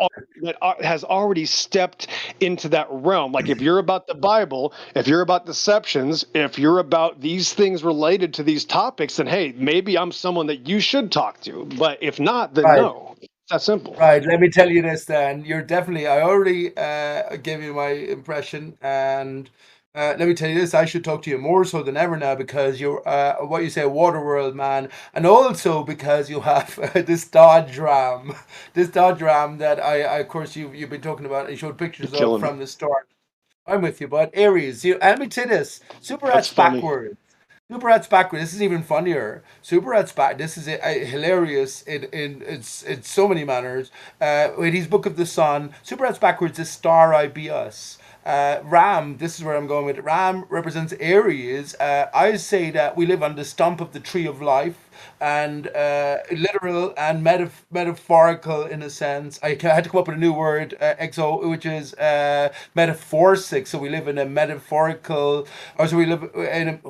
S20: has already stepped into that realm. Like, if you're about the Bible, if you're about deceptions, if you're about these things related to these topics, then hey, maybe I'm someone that you should talk to. But if not, then no. It's that simple.
S19: Right. Let me tell you this then. You're definitely, I already gave you my impression. And let me tell you this, I should talk to you more so than ever now because you're, what you say, a Waterworld man. And also because you have this Dodge Ram. This Dodge Ram that of course, you've been talking about. I showed pictures of from the start. I'm with you, but Aries, let me tell you this. Super Rats backwards. Super Rats backwards. This is even funnier. Super Rats back. This is hilarious in it's so many manners. In his Book of the Sun, Super Rats backwards is Star I Be Us. Ram, this is where I'm going with it. Ram represents Aries. I say that we live on the stump of the tree of life. and literal and metaphorical in a sense. I had to come up with a new word, exo, which is metaphorsic. So we live in a metaphorical, or so we live in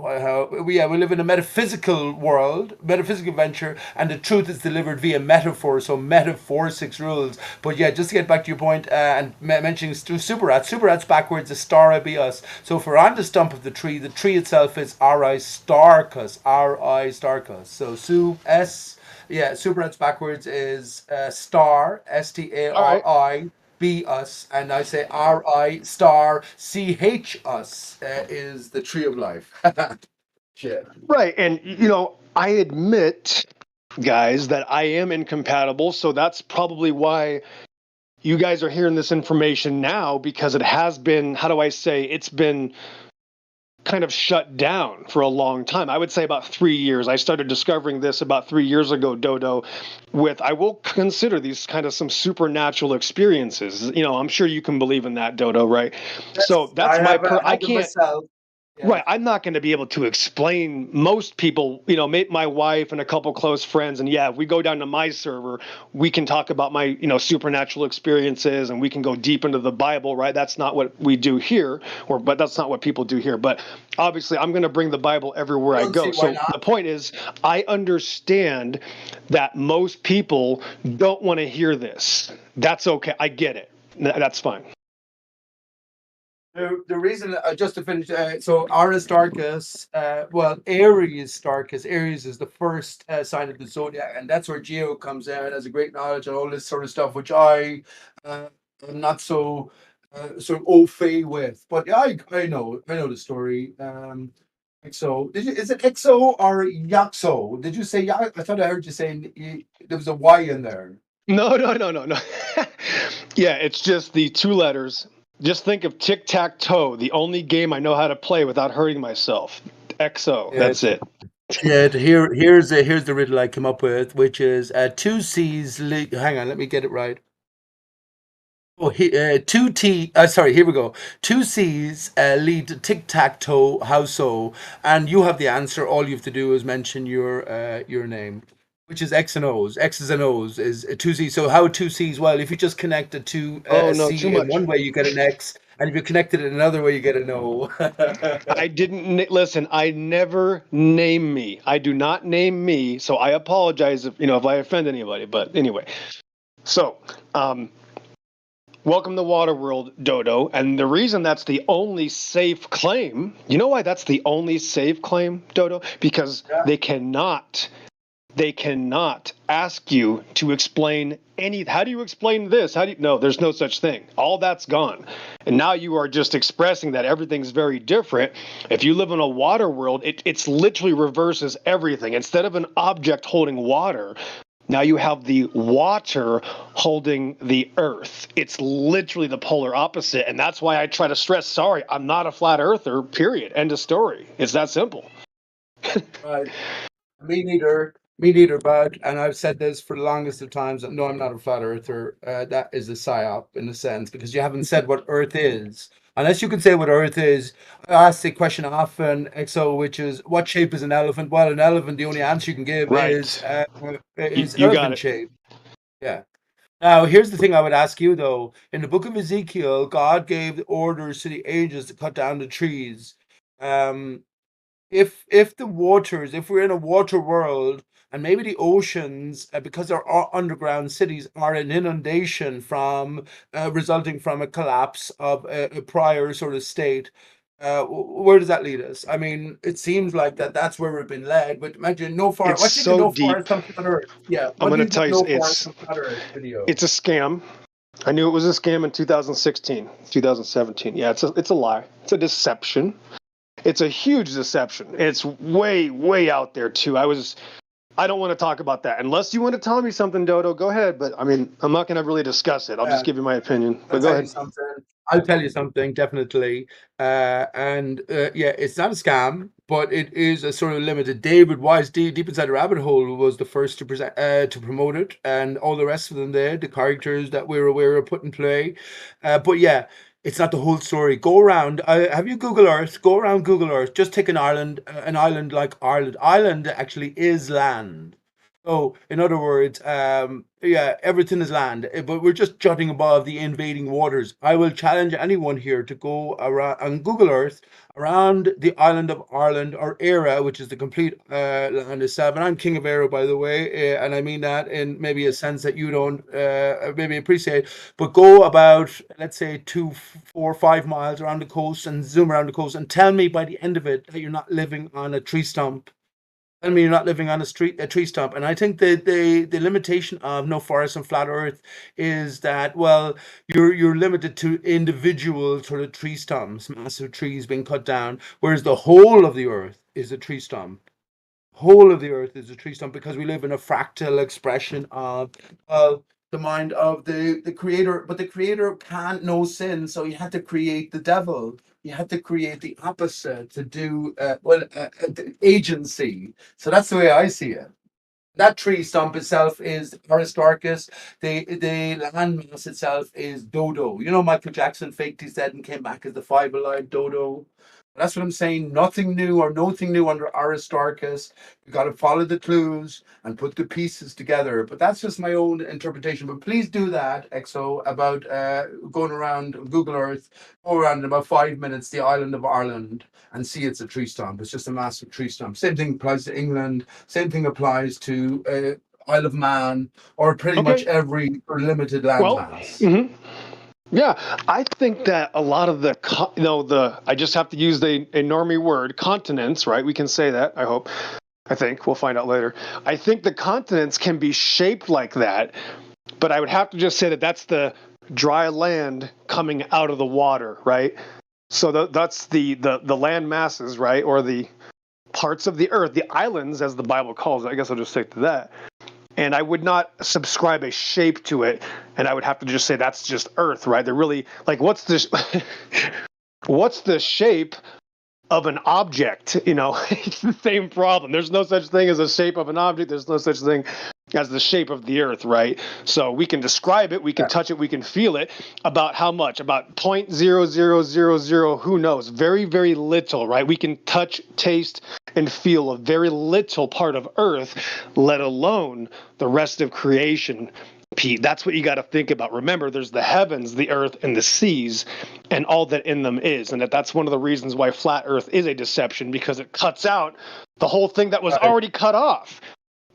S19: we live in a metaphysical world, metaphysical venture, and the truth is delivered via metaphor. So metaphorsics rules. But yeah, just to get back to your point and mentioning super rats backwards is star be us. So if we're on the stump of the tree itself is ri starcus, ri starcus. So super rats backwards is star, stari. Be us, and I say ri star ch us is the tree of life. Shit.
S20: Right, and I admit, guys, that I am incompatible, so that's probably why you guys are hearing this information now, because it has been, how do I say, it's been kind of shut down for a long time. I would say about 3 years. I started discovering this about 3 years ago, Dodo, with, I will consider these kind of some supernatural experiences. I'm sure you can believe in that, Dodo, right? So that's I can't.
S19: Myself.
S20: Right, I'm not going to be able to explain. Most people, my wife and a couple close friends, and if we go down to my server, we can talk about my, supernatural experiences, and we can go deep into the Bible, right? That's not what we do here, but that's not what people do here. But obviously, I'm going to bring the Bible everywhere I go. So the point is, I understand that most people don't want to hear this. That's okay. I get it. That's fine.
S19: The reason, just to finish, so Aristarchus, Aries Starchus, Aries is the first sign of the zodiac, and that's where Geo comes in, has a great knowledge and all this sort of stuff, which I am not so sort of au fait with. But yeah, I know the story. Exo, is it Exo or Yaxo? Did you say I thought I heard you saying there was a Y in there.
S20: No. Yeah, it's just the two letters. Just think of tic-tac-toe, the only game I know how to play without hurting myself. XO, that's it.
S19: Yeah, here's the riddle I came up with, which is two C's. Hang on, let me get it right. Oh, two T. Sorry, here we go. Two C's lead to tic-tac-toe. How so? And you have the answer. All you have to do is mention your name, which is X and O's. X's and O's is two C's. So how two C's? Well, if you just connect the two C in one way, you get an X, and if you connect it in another way, you get an O.
S20: I didn't listen. I never name me. I do not name me. So I apologize if I offend anybody. But anyway, so welcome to Waterworld, Dodo. And the reason that's the only safe claim, you know why that's the only safe claim, Dodo? Because they cannot ask you to explain how do you explain this? No, there's no such thing. All that's gone. And now you are just expressing that everything's very different. If you live in a water world, it's literally reverses everything. Instead of an object holding water, now you have the water holding the earth. It's literally the polar opposite. And that's why I try to stress, sorry, I'm not a flat earther, period. End of story. It's that simple.
S19: Right. Me neither, bud. And I've said this for the longest of times. No, I'm not a flat earther. That is a psyop in a sense, because you haven't said what Earth is. Unless you can say what Earth is, I ask the question often, XO, which is, what shape is an elephant? Well, an elephant, the only answer you can give is elephant shape. Yeah. Now, here's the thing I would ask you, though. In the book of Ezekiel, God gave orders to the angels to cut down the trees. If the waters, if we're in a water world, and maybe the oceans, because they're underground cities, are an inundation from resulting from a collapse of a prior sort of state, where does that lead us? I mean, it seems like that's where we've been led. But imagine no forest.
S20: It's so deep.
S19: Yeah,
S20: I'm going to tell you, it's a scam. I knew it was a scam in 2016, 2017. Yeah, it's a lie. It's a deception. It's a huge deception. It's way, way out there too. I don't want to talk about that. Unless you want to tell me something, Dodo, go ahead. But I mean, I'm not going to really discuss it. I'll just give you my opinion. But go ahead.
S19: I'll tell you something, definitely. It's not a scam, but it is a sort of limited. David Wise, Deep Inside the Rabbit Hole, was the first to present, to promote it, and all the rest of them there, the characters that we're aware of put in play. But yeah, It's not the whole story. Go around. Have you Google Earth? Go around Google Earth. Just take an island like Ireland. Ireland actually is land. So, in other words, yeah, everything is land, but we're just jutting above the invading waters. I will challenge anyone here to go around on Google Earth around the island of Ireland or Era, which is the complete land itself. And I'm king of Era, by the way, and I mean that in maybe a sense that you don't maybe appreciate. But go about, let's say, 2, 4, 5 miles around the coast and zoom around the coast, and tell me by the end of it that you're not living on a tree stump. Tell me you're not living on a tree stump. And I think the limitation of no forest and flat Earth is that, well, you're limited to individual sort of tree stumps, massive trees being cut down, whereas the whole of the Earth is a tree stump. Whole of the Earth is a tree stump because we live in a fractal expression of the mind of the creator. But the creator can't know sin, so he had to create the devil. You had to create the opposite to do agency. So that's the way I see it. That tree stump itself is Aristarchus. The landmass itself is Dodo. You know, Michael Jackson faked his dead and came back as the five alive Dodo. That's what I'm saying. Nothing new or nothing new under Aristarchus. You got to follow the clues and put the pieces together. But that's just my own interpretation. But please do that, EXO, about going around Google Earth, go around in about 5 minutes the island of Ireland and see it's a tree stump. It's just a massive tree stump. Same thing applies to England. Same thing applies to Isle of Man or pretty much
S20: Okay.
S19: every limited
S20: Well,
S19: landmass.
S20: yeah, I think that a lot of I just have to use a normie word, continents, right? We can say that, I hope. I think. We'll find out later. I think the continents can be shaped like that, but I would have to just say that that's the dry land coming out of the water, right? So that's the land masses, right? Or the parts of the earth, the islands, as the Bible calls it. I guess I'll just stick to that. And I would not subscribe a shape to it, and I would have to just say that's just Earth, right? They're really like, what's this? What's the shape of an object? You know, it's the same problem. There's no such thing as a shape of an object. There's no such thing as the shape of the Earth, right? So we can describe it, we can touch it, we can feel it. About how much? About 0.0000, who knows? Very, very little, right? We can touch, taste, and feel a very little part of Earth, let alone the rest of creation. Pete, that's what you got to think about. Remember, there's the heavens, the earth, and the seas, and all that in them is. And that's one of the reasons why flat Earth is a deception, because it cuts out the whole thing that was already cut off.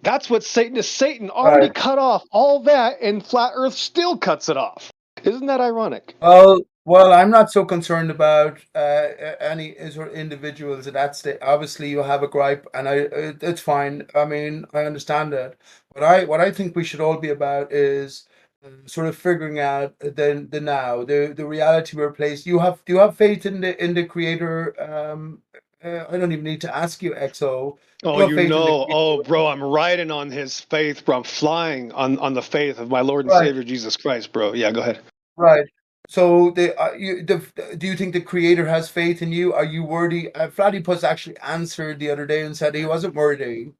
S20: That's what Satan is. Satan already cut off all that, and flat Earth still cuts it off. Isn't that ironic?
S19: Well, I'm not so concerned about any sort of individuals at that state. Obviously, you have a gripe, and it's fine. I mean, I understand that. What I think we should all be about is sort of figuring out the now, the reality we're placed. Do you have faith in the creator? I don't even need to ask you, EXO. Do
S20: Oh,
S19: you have faith in the creator?
S20: oh, bro, I'm riding on his faith, bro. I'm flying on the faith of my Lord and
S19: Right.
S20: Savior Jesus Christ, bro. Yeah, go ahead.
S19: Right. So do you think the creator has faith in you? Are you worthy? Platypus actually answered the other day and said he wasn't worthy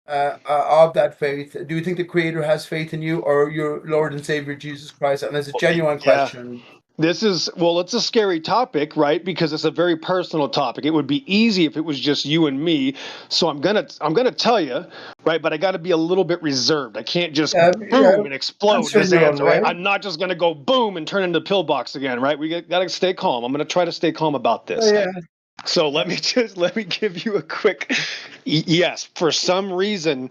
S19: of that faith. Do you think the creator has faith in you or your Lord and Savior Jesus Christ? And it's a genuine
S20: Yeah.
S19: question.
S20: This is, well, it's a scary topic, right? Because it's a very personal topic. It would be easy if it was just you and me. So I'm gonna tell you, right? But I got to be a little bit reserved. I can't just boom and explode
S19: answer
S20: this
S19: in your own
S20: answer, right?
S19: way.
S20: I'm not just gonna go boom and turn into pillbox again, right? We got to stay calm. I'm gonna try to stay calm about this.
S19: Yeah.
S20: So let me give you a quick yes. For some reason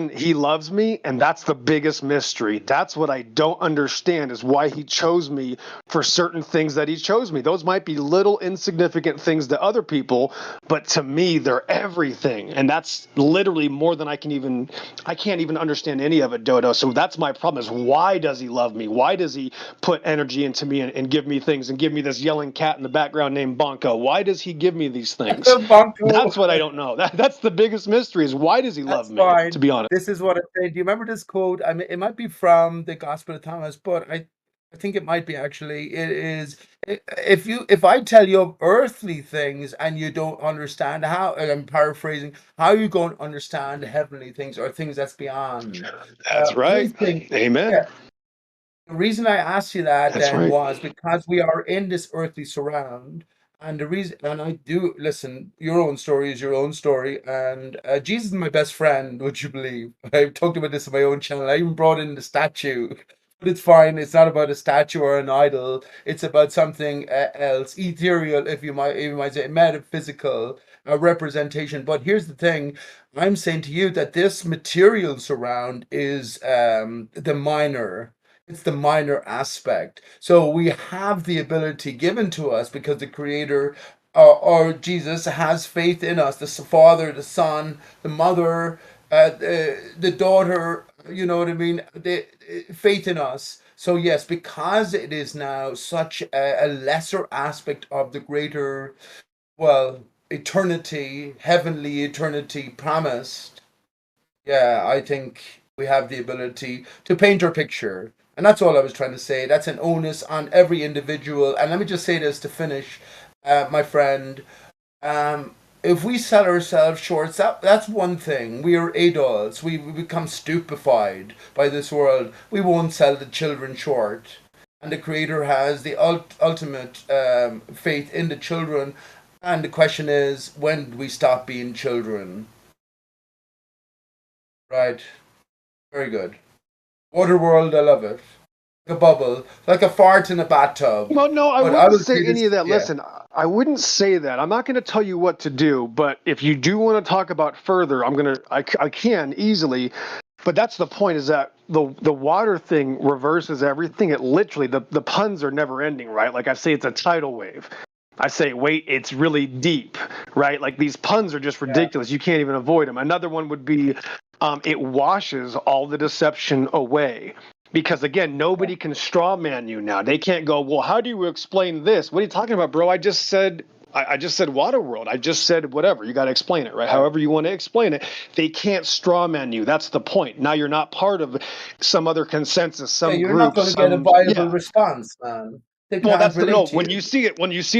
S20: he loves me, and that's the biggest mystery. That's what I don't understand, is why he chose me for certain things that he chose me. Those might be little insignificant things to other people, but to me they're everything, and that's literally more than I can't even understand any of it, Dodo. So that's my problem, is why does he love me? Why does he put energy into me and give me things and give me this yelling cat in the background named Bonko? Why does he give me these things?
S19: Bonko.
S20: That's what I don't know. That's the biggest mystery, is why does he love me,
S19: Fine.
S20: to be honest.
S19: This is what I say. Do you remember this quote? I mean, it might be from the Gospel of Thomas, but I think it might be actually. It is, if I tell you of earthly things and you don't understand how, I'm paraphrasing, how you going to understand heavenly things or things that's beyond?
S20: That's right.
S19: I think,
S20: Amen.
S19: yeah, The reason I asked you that
S20: That's
S19: then
S20: right.
S19: was because we are in this earthly surround. And the reason, and I do listen, your own story is your own story. And Jesus is my best friend, would you believe? I've talked about this on my own channel. I even brought in the statue, but it's fine. It's not about a statue or an idol. It's about something else, ethereal, if you might say, metaphysical representation. But here's the thing: I'm saying to you that this material surround is the minor. It's the minor aspect. So we have the ability given to us because the Creator or Jesus has faith in us. The Father, the Son, the Mother, the daughter. You know what I mean? The faith in us. So yes, because it is now such a lesser aspect of the greater, well, eternity, heavenly eternity promised. Yeah, I think we have the ability to paint our picture. And that's all I was trying to say. That's an onus on every individual. And let me just say this to finish, my friend. If we sell ourselves short, that's one thing. We are adults. We become stupefied by this world. We won't sell the children short. And the Creator has the ultimate faith in the children. And the question is, when do we stop being children? Right. Very good. Waterworld, I love it. Like a bubble, like a fart in a bathtub.
S20: Well, no, I
S19: But I
S20: wouldn't
S19: will
S20: say
S19: say
S20: any
S19: this,
S20: of that.
S19: yeah.
S20: Listen, I wouldn't say that. I'm not going to tell you what to do, but if you do want to talk about further, I can easily. But that's the point, is that the water thing reverses everything. It literally, the puns are never ending, right? Like I say, it's a tidal wave. I say, wait, it's really deep, right? Like these puns are just ridiculous. You can't even avoid them. Another one would be, it washes all the deception away. Because again, nobody can straw man you now. They can't go, well, how do you explain this? What are you talking about, bro? I just said Waterworld. I just said whatever. You got to explain it, right? However you want to explain it. They can't straw man you. That's the point. Now you're not part of some other consensus,
S19: Yeah,
S20: some
S19: you're not
S20: group,
S19: going to get a
S20: some
S19: viable
S20: yeah.
S19: response, man. They
S20: Well,
S19: can't
S20: that's the
S19: relate
S20: no.
S19: to
S20: When
S19: you.
S20: you see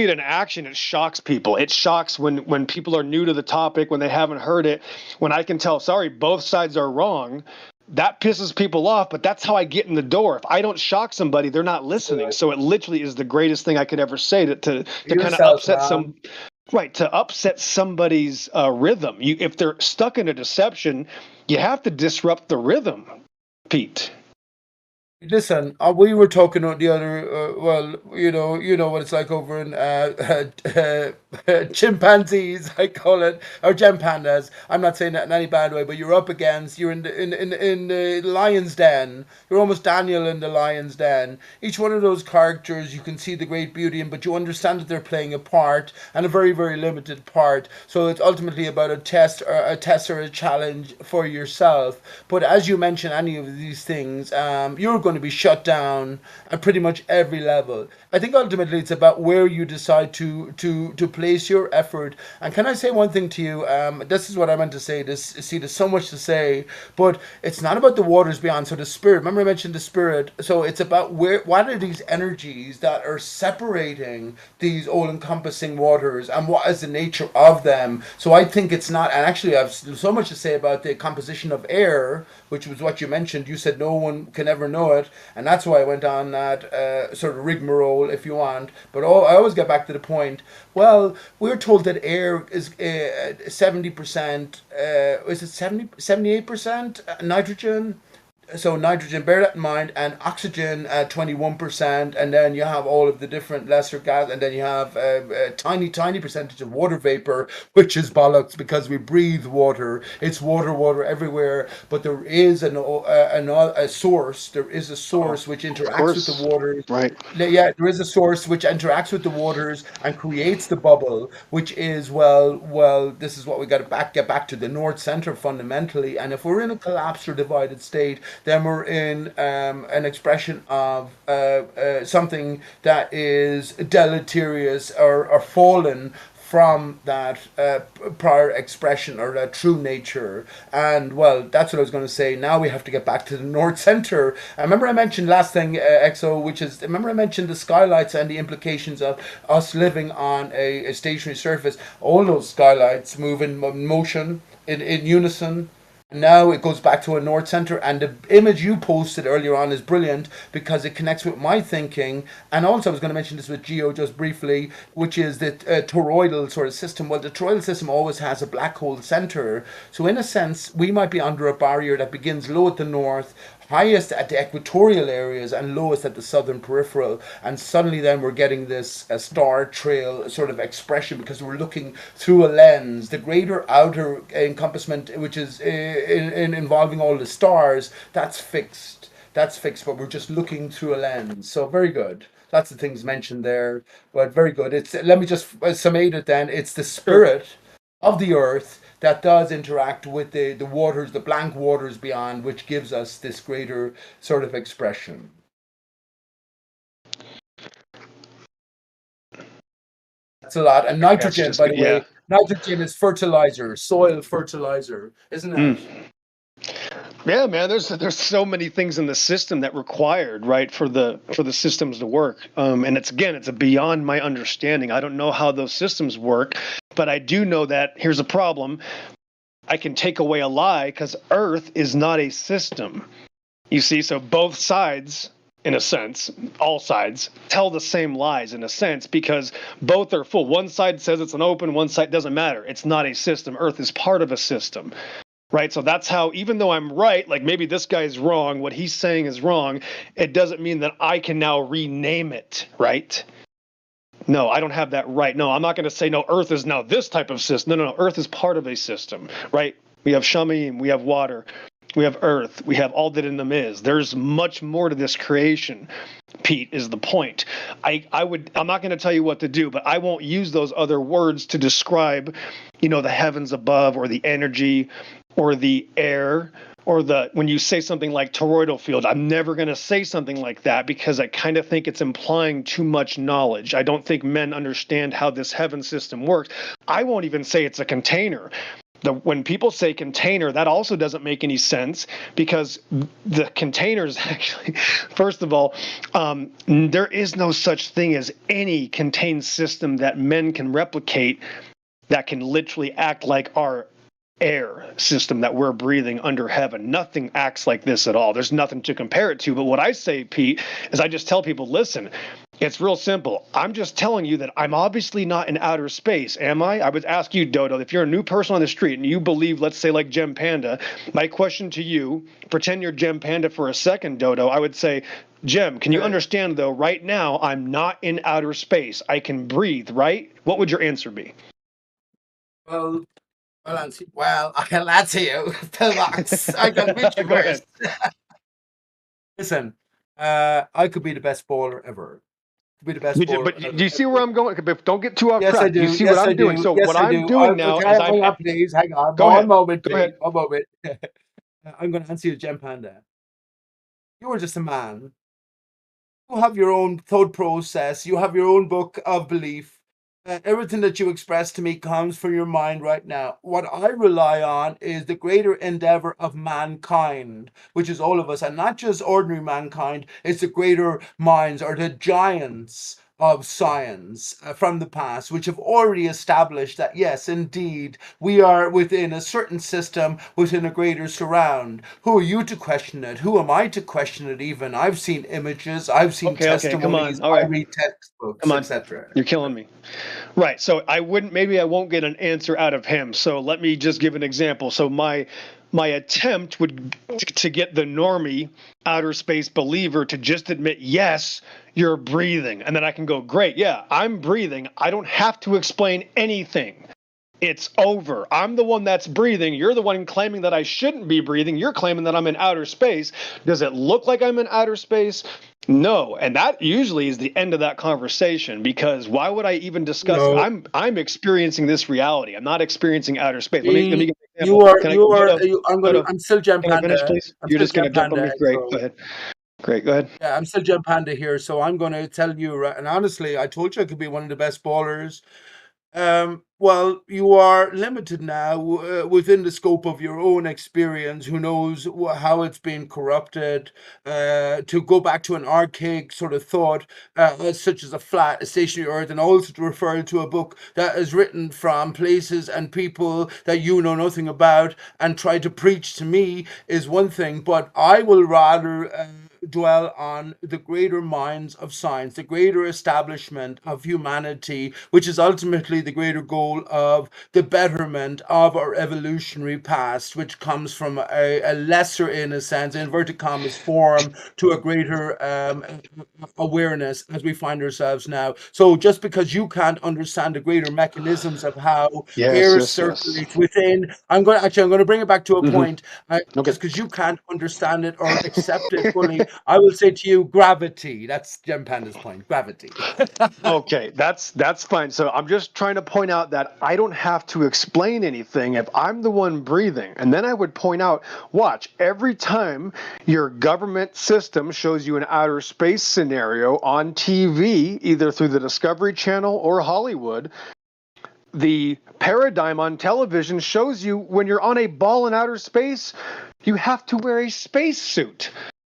S20: it in action, it shocks people. It shocks when people are new to the topic, when they haven't heard it. When I can tell, sorry, both sides are wrong. That pisses people off, but that's how I get in the door. If I don't shock somebody, they're not listening. So it literally is the greatest thing I could ever say to kind of
S19: Yourself,
S20: upset
S19: man.
S20: to upset somebody's rhythm. If they're stuck in a deception, you have to disrupt the rhythm, Pete.
S19: Listen, we were talking on the other. Well, you know what it's like over in chimpanzees. I call it, or gem pandas. I'm not saying that in any bad way, but you're up against. You're in the lion's den. You're almost Daniel in the lion's den. Each one of those characters, you can see the great beauty in, but you understand that they're playing a part and a very very limited part. So it's ultimately about a test or a challenge for yourself. But as you mention any of these things, you're going to be shut down at pretty much every level. I think ultimately it's about where you decide to place your effort. And can I say one thing to you? This is what I meant to say. There's so much to say, but it's not about the waters beyond. So the spirit. Remember I mentioned the spirit. So it's about what are these energies that are separating these all-encompassing waters, and what is the nature of them. So I think it's not. And actually, I've so much to say about the composition of air, which was what you mentioned. You said no one can ever know it, and that's why I went on that sort of rigmarole, if you want. But I always get back to the point. Well, we're told that air is 70%. Is it 78% nitrogen? So nitrogen, bear that in mind, and oxygen at 21%, and then you have all of the different lesser gas, and then you have a tiny percentage of water vapor, which is bollocks because we breathe water. It's water everywhere, but there is a source. There is a source which interacts with the water.
S20: Right.
S19: Yeah, there is a source which interacts with the waters and creates the bubble, which is well. This is what we got to get back to the North Center fundamentally. And if we're in a collapsed or divided state, then we're in an expression of something that is deleterious or fallen from that prior expression or that true nature. And well, that's what I was going to say. Now we have to get back to the North Center. I remember I mentioned last thing, EXO, which is, remember I mentioned the skylights and the implications of us living on a stationary surface. All those skylights move in motion, in unison. Now it goes back to a north center, and the image you posted earlier on is brilliant because it connects with my thinking. And also, I was going to mention this with Geo just briefly, which is the toroidal sort of system. Well, the toroidal system always has a black hole center, so in a sense, we might be under a barrier that begins low at the north, highest at the equatorial areas, and lowest at the southern peripheral. And suddenly, then we're getting this star trail sort of expression because we're looking through a lens. The greater outer encompassment, which is in involving all the stars, that's fixed. That's fixed, but we're just looking through a lens. So very good. Lots of things mentioned there, but very good. It's let me just summate it then. It's the spirit of the earth that does interact with the waters, the blank waters beyond, which gives us this greater sort of expression. That's a lot. And nitrogen, by the way, nitrogen is fertilizer, soil fertilizer, isn't it?
S20: Yeah, man. There's so many things in the system that required, right, for the systems to work. And it's beyond my understanding. I don't know how those systems work, but I do know that here's a problem. I can take away a lie because Earth is not a system. You see, so both sides, in a sense, all sides, tell the same lies in a sense because both are full. One side says it's an open, one side doesn't matter. It's not a system. Earth is part of a system. Right. So that's how, even though I'm right, like maybe this guy's wrong, what he's saying is wrong, it doesn't mean that I can now rename it. Right. No, I don't have that right. No, I'm not going to say, no, Earth is now this type of system. No. Earth is part of a system. Right. We have Shamim, we have water, we have Earth, we have all that in them is. There's much more to this creation. Pete, is the point. I'm not going to tell you what to do, but I won't use those other words to describe, the heavens above or the energy or the air or when you say something like toroidal field. I'm never going to say something like that because I kind of think it's implying too much knowledge. I don't think men understand how this heaven system works. I won't even say it's a container. When people say container, that also doesn't make any sense because the containers actually, first of all, there is no such thing as any contained system that men can replicate that can literally act like our air system that we're breathing under heaven. Nothing acts like this at all. There's nothing to compare it to. But what I say, Pete, is I just tell people, listen, it's real simple. I'm just telling you that I'm obviously not in outer space, am I? I would ask you, Dodo, if you're a new person on the street and you believe, let's say like Gem Panda, my question to you, pretend you're Gem Panda for a second, Dodo, I would say, Gem, can you understand though, right now, I'm not in outer space. I can breathe, right? What would your answer be?
S19: Well, I can answer you. Pillbox. I can reach you first. Listen, I could be the best bowler ever. Could be the best bowler.
S20: But do you see where I'm going? Don't get too off
S19: Yes,
S20: track.
S19: I do.
S20: You see
S19: Yes,
S20: what
S19: I
S20: I'm doing?
S19: do.
S20: So
S19: Yes,
S20: what
S19: I
S20: I'm
S19: do.
S20: doing now is
S19: hang on, please. Hang on.
S20: Go
S19: One
S20: ahead.
S19: moment,
S20: Go
S19: please.
S20: ahead.
S19: One moment. I'm going to answer you, Gem Panda. You are just a man. You have your own thought process. You have your own book of belief. Everything that you express to me comes from your mind right now. What I rely on is the greater endeavor of mankind, which is all of us, and not just ordinary mankind. It's the greater minds or the giants of science from the past, which have already established that, yes, indeed, we are within a certain system, within a greater surround. Who are you to question it? Who am I to question it even? I've seen images, I've seen testimonies,
S20: come on. All right.
S19: I read textbooks,
S20: Come on.
S19: etc.
S20: You're killing me. Right. So maybe I won't get an answer out of him. So let me just give an example. So my attempt would to get the normie outer space believer to just admit, yes, you're breathing. And then I can go, great. Yeah, I'm breathing. I don't have to explain anything. It's over. I'm the one that's breathing. You're the one claiming that I shouldn't be breathing. You're claiming that I'm in outer space. Does it look like I'm in outer space? No. And that usually is the end of that conversation because why would I even discuss it? I'm experiencing this reality. I'm not experiencing outer space. Let me give an example.
S19: I'm still Gem
S20: Can I finish,
S19: Panda.
S20: please? You're just going to jump on me? Great. Go ahead. Great. Go ahead.
S19: Yeah, I'm still Gem Panda here, so I'm going to tell you, and honestly, I told you I could be one of the best bowlers. Well, you are limited now within the scope of your own experience. Who knows how it's been corrupted? To go back to an archaic sort of thought, such as a flat, a stationary Earth, and also to refer to a book that is written from places and people that you know nothing about and try to preach to me is one thing. But I will rather dwell on the greater minds of science, the greater establishment of humanity, which is ultimately the greater goal of the betterment of our evolutionary past, which comes from a lesser, in a sense, inverted commas, form to a greater awareness as we find ourselves now. So just because you can't understand the greater mechanisms of how
S20: Yes,
S19: air
S20: yes, yes.
S19: circulates within, I'm going to bring it back to a
S20: Hmm.
S19: point.
S20: Okay.
S19: Just because you can't understand it or accept it fully, I will say to you, gravity. That's Gem Panda's point. Gravity.
S20: Okay, that's fine. So I'm just trying to point out that I don't have to explain anything if I'm the one breathing. And then I would point out, watch, every time your government system shows you an outer space scenario on TV, either through the Discovery Channel or Hollywood, the paradigm on television shows you when you're on a ball in outer space, you have to wear a spacesuit.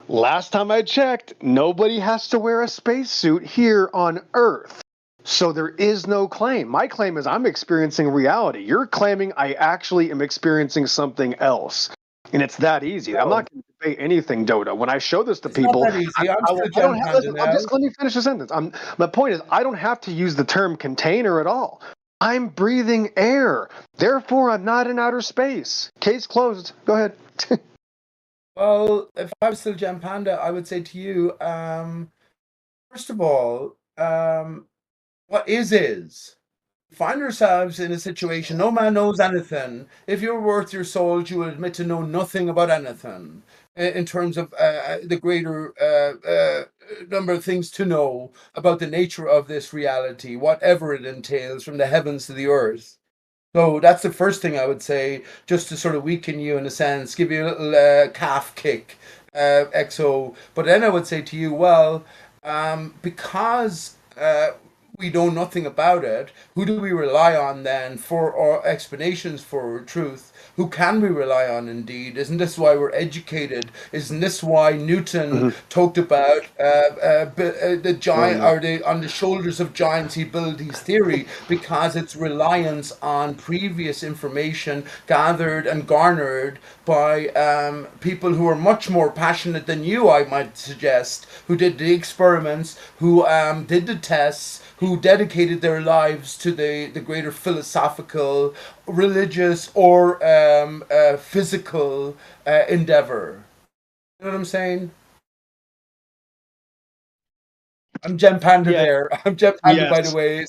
S20: Last time I checked, nobody has to wear a spacesuit here on Earth. So there is no claim. My claim is I'm experiencing reality. You're claiming I actually am experiencing something else. And it's that easy. I'm not going to debate anything, Dodo. When I show this to
S19: It's not
S20: people,
S19: that easy. I'm still
S20: I don't
S19: Gem
S20: have,
S19: Panda
S20: listen, I'm
S19: now.
S20: just, let me finish the sentence. My point is, I don't have to use the term container at all. I'm breathing air. Therefore, I'm not in outer space. Case closed. Go ahead.
S19: Well, if I was still Gem Panda, I would say to you, first of all, what is. Find yourselves in a situation, no man knows anything. If you're worth your salt, you will admit to know nothing about anything in terms of the greater number of things to know about the nature of this reality, whatever it entails, from the heavens to the earth. So that's the first thing I would say, just to sort of weaken you in a sense, give you a little calf kick, XO. But then I would say to you, well, because we know nothing about it, who do we rely on then for our explanations for truth? Who can we rely on indeed? Isn't this why we're educated? Isn't this why Newton talked about the giant, or on the shoulders of giants he built his theory? Because it's reliance on previous information gathered and garnered by people who are much more passionate than you, I might suggest, who did the experiments, who did the tests, who dedicated their lives to the greater philosophical, religious, or physical endeavor. You know what I'm saying? I'm Gem Panda
S20: Yeah.
S19: there. I'm Gem Panda, by the
S20: Yes.
S19: way.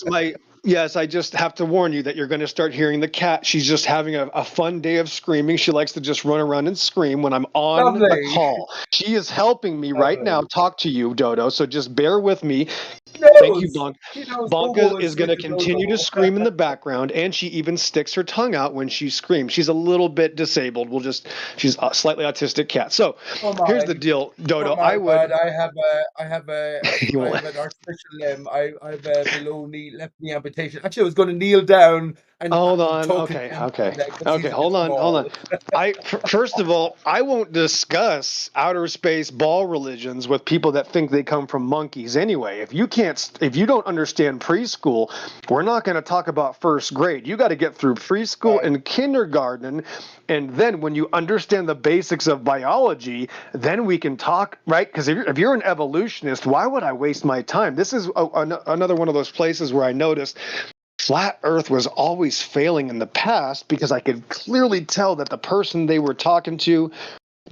S19: So
S20: Yes, I just have to warn you that you're going to start hearing the cat. She's just having a fun day of screaming. She likes to just run around and scream when I'm on the
S19: lovely.
S20: call. She is helping me right now
S19: Lovely.
S20: talk to you, Dodo. So just bear with me.
S19: He
S20: Thank you,
S19: knows.
S20: Bonk.
S19: He knows
S20: Bonka
S19: Bobo is
S20: is going
S19: sweet
S20: to
S19: to
S20: continue to
S19: Dodo.
S20: scream in the background, and she even sticks her tongue out when she screams. She's a little bit disabled. She's a slightly autistic cat. So
S19: Oh
S20: here's the
S19: my.
S20: deal, Dodo.
S19: Oh
S20: I
S19: my
S20: would.
S19: God!
S20: You
S19: I
S20: won't.
S19: have an artificial limb. I have a below knee left knee amputation. Actually, I was going to kneel down and
S20: Hold on.
S19: talk to
S20: Okay.
S19: Jim
S20: Okay.
S19: because
S20: Okay.
S19: he's a bit
S20: Hold on. Hold on.
S19: small.
S20: First of all, I won't discuss outer space ball religions with people that think they come from monkeys anyway. If you don't understand preschool, we're not going to talk about first grade. You got to get through preschool
S19: Right.
S20: and kindergarten. And then when you understand the basics of biology, then we can talk, right? Because if you're an evolutionist, why would I waste my time? This is another one of those places where I noticed flat earth was always failing in the past because I could clearly tell that the person they were talking to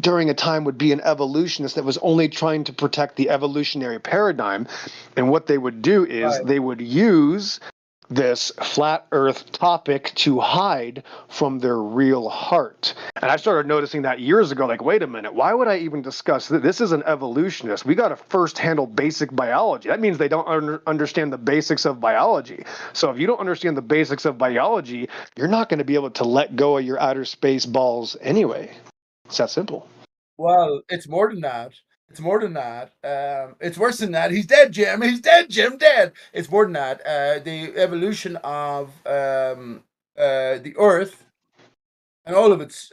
S20: during a time would be an evolutionist that was only trying to protect the evolutionary paradigm. And what they would do is
S19: Right.
S20: they would use this flat earth topic to hide from their real heart. And I started noticing that years ago, like, wait a minute, why would I even discuss this? This is an evolutionist. We got to first handle basic biology. That means they don't understand the basics of biology. So if you don't understand the basics of biology, you're not going to be able to let go of your outer space balls anyway. It's that simple.
S19: Well, it's more than that. It's more than that. It's worse than that. He's dead, Jim. He's dead, Jim. Dead. It's more than that. The evolution of the Earth and all of its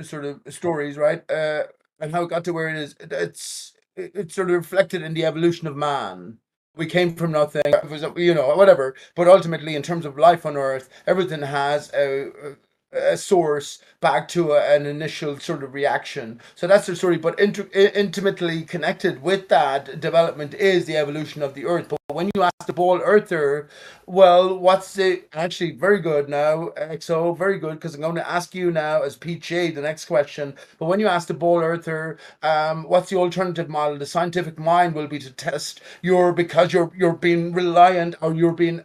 S19: sort of stories, right? And how it got to where it is. It's sort of reflected in the evolution of man. We came from nothing. It was, whatever. But ultimately, in terms of life on Earth, everything has a source back to an initial sort of reaction. So that's the story. But intimately connected with that development is the evolution of the Earth. But when you ask the ball earther, well, what's the actually very good now, XO, very good, because I'm going to ask you now as PJ the next question. But when you ask the ball earther, what's the alternative model? The scientific mind will be to test because you're being reliant or you're being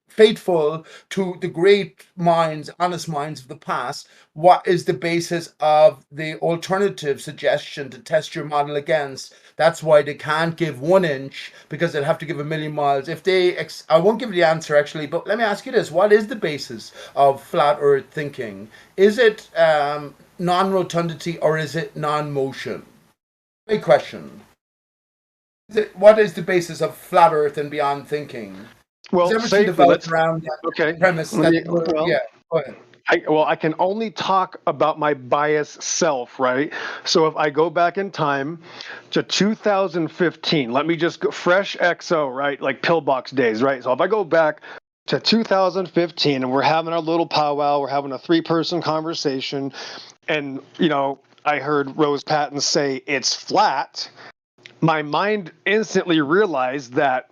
S19: faithful to the great minds, honest minds of the past. What is the basis of the alternative suggestion to test your model against? That's why they can't give 1 inch because they'd have to give a million miles. If I won't give you the answer actually, but let me ask you this: what is the basis of flat Earth thinking? Is it non-rotundity or is it non-motion? Great question. What is the basis of flat Earth and beyond thinking?
S20: Well,
S19: everything developed around that premise.
S20: Well,
S19: Yeah, go ahead.
S20: I can only talk about my biased self, right? So if I go back in time to 2015, let me just go fresh XO, right? Like pillbox days, right? So if I go back to 2015 and we're having our little powwow, we're having a 3-person conversation, and I heard Rose Patton say it's flat. My mind instantly realized that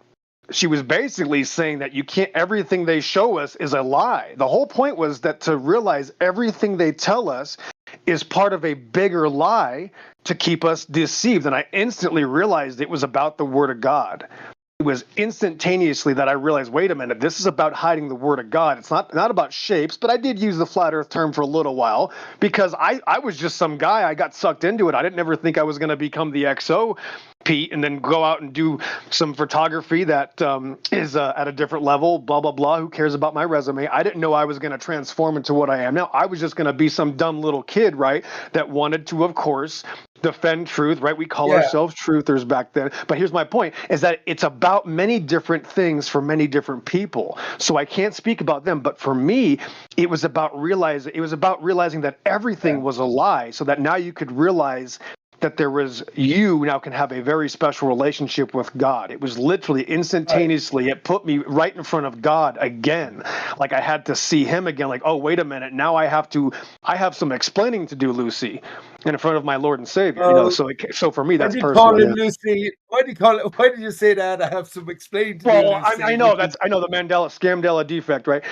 S20: she was basically saying that everything they show us is a lie. The whole point was that to realize everything they tell us is part of a bigger lie to keep us deceived. And I instantly realized it was about the Word of God. It was instantaneously that I realized, wait a minute, this is about hiding the Word of God. It's not about shapes, but I did use the flat Earth term for a little while because I was just some guy. I got sucked into it. I didn't ever think I was going to become the XO Pete and then go out and do some photography that is at a different level, blah, blah, blah. Who cares about my resume? I didn't know I was going to transform into what I am now. I was just going to be some dumb little kid, right, that wanted to, of course, defend truth, right? We call ourselves truthers back then. But here's my point, is that it's about many different things for many different people. So I can't speak about them. But for me, it was about realizing that everything was a lie so that now you could realize that you now can have a very special relationship with God. It was literally instantaneously, it put me right in front of God again. Like I had to see him again, like, oh, wait a minute. Now I have some explaining to do, Lucy, in front of my Lord and Savior. So for me, that's personal.
S19: Why do you call him Lucy? Why did you say that? I have some explaining to do,
S20: Well,
S19: Lucy.
S20: I know the Scamdella defect, right?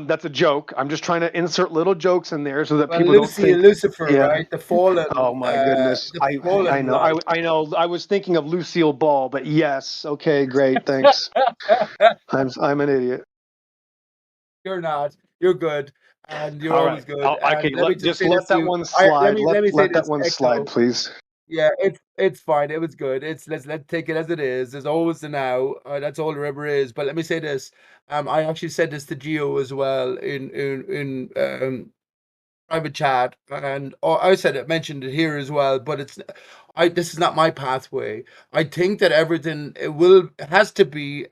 S20: That's a joke. I'm just trying to insert little jokes in there so that people
S19: Lucy
S20: don't think
S19: and Lucifer,
S20: yeah.
S19: right? The fallen.
S20: Oh my goodness! I know. I know. I was thinking of Lucille Ball, but yes. Okay, great. Thanks. I'm an idiot.
S19: You're not. You're good, and you're
S20: All
S19: always
S20: right.
S19: good.
S20: Okay.
S19: And let me just say
S20: Let
S19: this to
S20: that
S19: you.
S20: one slide.
S19: Let me say
S20: Let that
S19: this,
S20: one slide,
S19: Echo.
S20: please.
S19: Yeah, it's fine. It was good. Let's take it as it is. There's always the now. That's all there ever is. But let me say this. I actually said this to Gio as well in private chat, and I said it, mentioned it here as well. But this is not my pathway. I think that everything has to be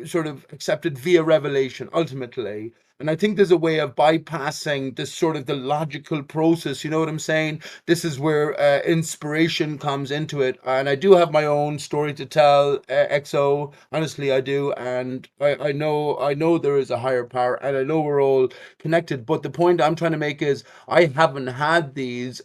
S19: sort of accepted via revelation ultimately. And I think there's a way of bypassing this sort of the logical process. You know what I'm saying? This is where inspiration comes into it. And I do have my own story to tell, XO. Honestly, I do. And I know there is a higher power, and I know we're all connected. But the point I'm trying to make is I haven't had these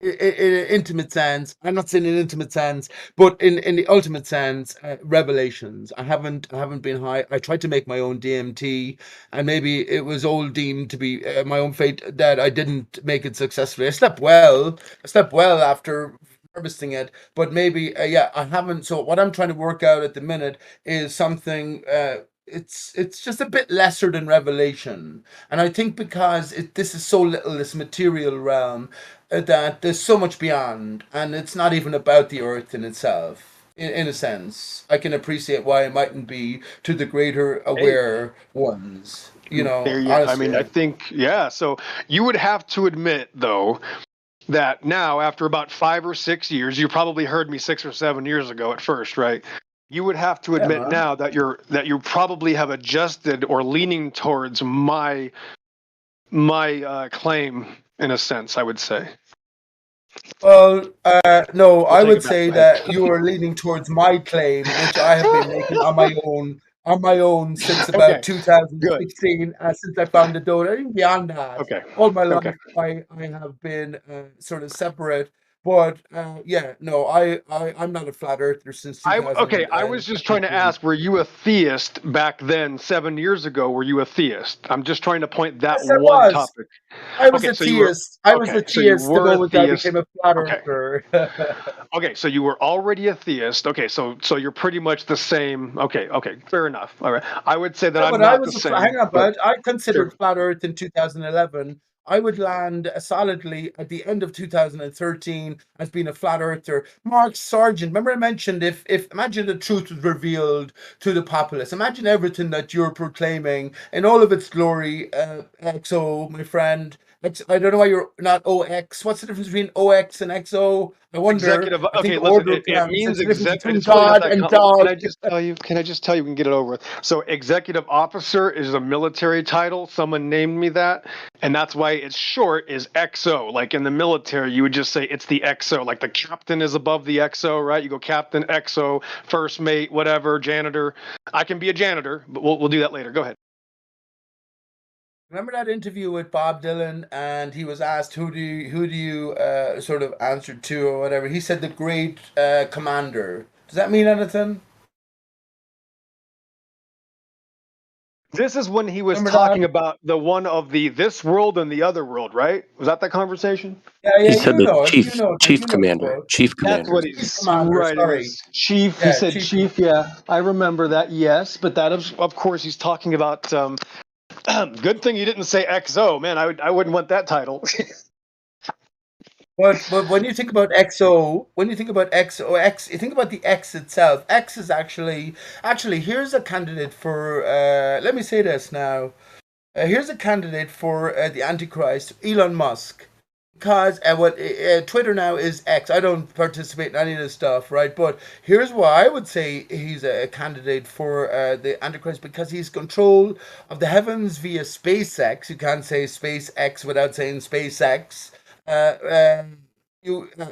S19: in an intimate sense. I'm not saying in an intimate sense, but in the ultimate sense, revelations. I haven't been high. I tried to make my own DMT, and maybe it was all deemed to be my own fate that I didn't make it successfully. I slept well. After harvesting it, but maybe I haven't. So what I'm trying to work out at the minute is something. It's just a bit lesser than revelation, and I think because this is so little, this material realm, that there's so much beyond, and it's not even about the earth in itself. In a sense, I can appreciate why it mightn't be to the greater aware ones.
S20: There, I
S19: Honestly.
S20: mean, I think, yeah. So you would have to admit, though, that now, after about 5 or 6 years, you probably heard me 6 or 7 years ago at first, right? You would have to
S12: Yeah,
S20: admit
S12: man.
S20: now that you probably have adjusted or leaning towards my claim in a sense. I would say.
S19: Well, no, I
S20: Take
S19: would
S20: it back.
S19: say
S20: Go ahead.
S19: that you are leaning towards my claim, which I have been making on my own since about
S20: Okay, good.
S19: 2016, since I found the donut. Even beyond that,
S20: Okay,
S19: all my
S20: okay.
S19: life I have been sort of separate. But yeah, no, I'm not a flat earther since
S20: Okay, I was just trying to
S19: 2016.
S20: ask, were you a theist back then, 7 years ago? Were you a theist? I'm just trying to point that
S19: Yes, I
S20: one
S19: was.
S20: topic.
S19: I was
S20: Okay,
S19: a
S20: so you were
S19: theist. I was a
S20: okay, so you
S19: theist the
S20: were a
S19: moment I
S20: theist.
S19: became a flat
S20: Okay.
S19: earther.
S20: Okay, so you were already a theist. Okay, so you're pretty much the same. Okay, fair enough. All right. I would say that
S19: No,
S20: I'm
S19: but I
S20: not the
S19: was
S20: same,
S19: hang on,
S20: but
S19: bud. I considered
S20: sure.
S19: flat Earth in 2011. I would land solidly at the end of 2013 as being a flat earther. Mark Sargent, remember I mentioned if imagine the truth was revealed to the populace. Imagine everything that you're proclaiming in all of its glory. XO, my friend. I don't know why you're not OX. What's the difference between OX and XO? I wonder.
S20: Executive.
S19: I think
S20: Okay, listen.
S19: order
S20: It
S19: plans.
S20: means
S19: It's the difference
S20: I
S19: between
S20: just really got
S19: God
S20: that.
S19: and
S20: Can
S19: dog.
S20: I just tell you? Can I just tell you? We can get it over with. So, executive officer is a military title. Someone named me that, and that's why it's short. Is XO. Like in the military, you would just say it's the XO. Like the captain is above the XO, right? You go captain, XO, first mate, whatever, janitor. I can be a janitor, but we'll do that later. Go ahead.
S19: Remember that interview with Bob Dylan, and he was asked, "Who do you sort of answer to or whatever?" He said, "The great commander." Does that mean anything?
S20: This is when he was
S19: Remember that?
S20: talking about the one of the this world and the other world, right? Was that conversation?
S19: Yeah,
S13: He
S19: yeah,
S13: said
S19: you
S13: the
S19: know it. You
S13: chief
S19: know it.
S13: chief
S19: You know the
S13: commander.
S19: quote.
S13: Chief
S20: That's
S13: commander.
S20: what
S19: Chief
S20: he's
S19: commander.
S20: right. It
S19: Sorry.
S20: was chief. He
S19: Yeah,
S20: said
S19: chief.
S20: chief. Yeah, I remember that. Yes, but that is, of course, he's talking about. Good thing you didn't say XO, man. I wouldn't want that title.
S19: But when you think about XO, when you think about XOX, you think about the X itself. X is actually here's a candidate for. Let me say this now. Here's a candidate for the Antichrist, Elon Musk. Because Twitter now is X. I don't participate in any of this stuff, right? But here's why I would say he's a candidate for the Antichrist, because he's control of the heavens via SpaceX. You can't say SpaceX without saying SpaceX. Uh,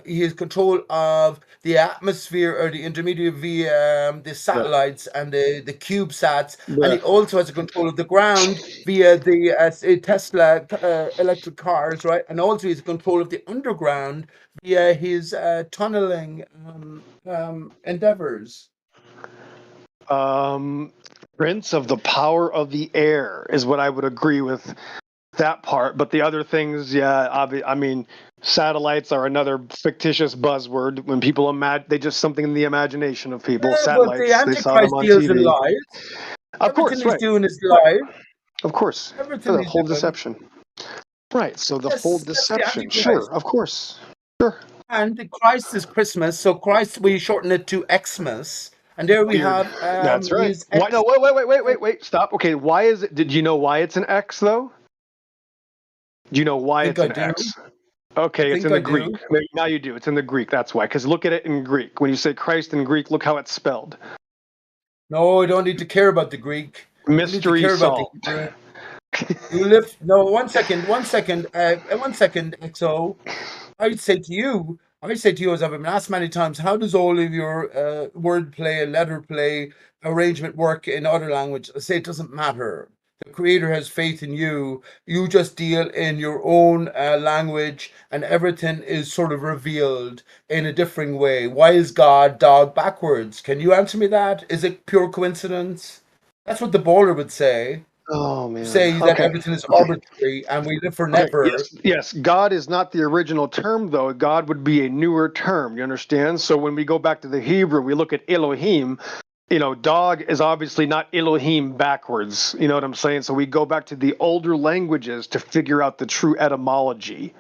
S19: he has control of the atmosphere or the intermediate via the satellites and the CubeSats, and he also has a control of the ground via the Tesla electric cars, right? And also he's control of the underground via his tunneling endeavors.
S20: Prince of the power of the air is what I would agree with that part. But the other things, yeah, I mean, satellites are another fictitious buzzword. When people they just something in the imagination of people.
S19: Yeah, but the
S20: Satellites, they saw them
S19: Antichrist
S20: on
S19: deals in
S20: TV.
S19: lies.
S20: Of
S19: Everything
S20: course,
S19: he's
S20: right.
S19: doing is
S20: Right.
S19: lies.
S20: Of course.
S19: Everything
S20: The
S19: he's
S20: whole
S19: doing.
S20: deception. Right. So the full
S19: Yes, that's the
S20: deception.
S19: Antichrist.
S20: Sure. Of course. Sure.
S19: And the Christ is Christmas, so Christ we shorten it to Xmas, and there we
S20: Weird.
S19: have
S20: That's right.
S19: his
S20: Why?
S19: X.
S20: No. Wait. Stop. Okay. Why is it? Did you know why it's an X though? Do you know why
S19: think
S20: it's
S19: I
S20: an
S19: do.
S20: X? Okay,
S19: I
S20: it's
S19: think
S20: in the
S19: I
S20: Greek.
S19: do.
S20: Maybe now you do. It's in the Greek. That's why. Because look at it in Greek. When you say Christ in Greek, look how it's spelled.
S19: No, I don't need to care about the Greek. I need to
S20: Mystery
S19: care about the
S20: solved.
S19: Hebrew. You live. No, 1 second. 1 second. 1 second. XO. I say to you, as I've been asked many times, how does all of your wordplay and letter play arrangement work in other language? I say it doesn't matter. The Creator has faith in you. You just deal in your own language, and everything is sort of revealed in a different way. Why is God dog backwards? Can you answer me that? Is it pure coincidence? That's what the baller would say.
S20: Oh man.
S19: Say that
S20: Okay.
S19: everything is arbitrary and we live for
S20: Okay.
S19: never.
S20: Yes. God is not the original term though. God would be a newer term. You understand? So when we go back to the Hebrew, we look at Elohim. You know, dog is obviously not Elohim backwards. You know what I'm saying? So we go back to the older languages to figure out the true etymology.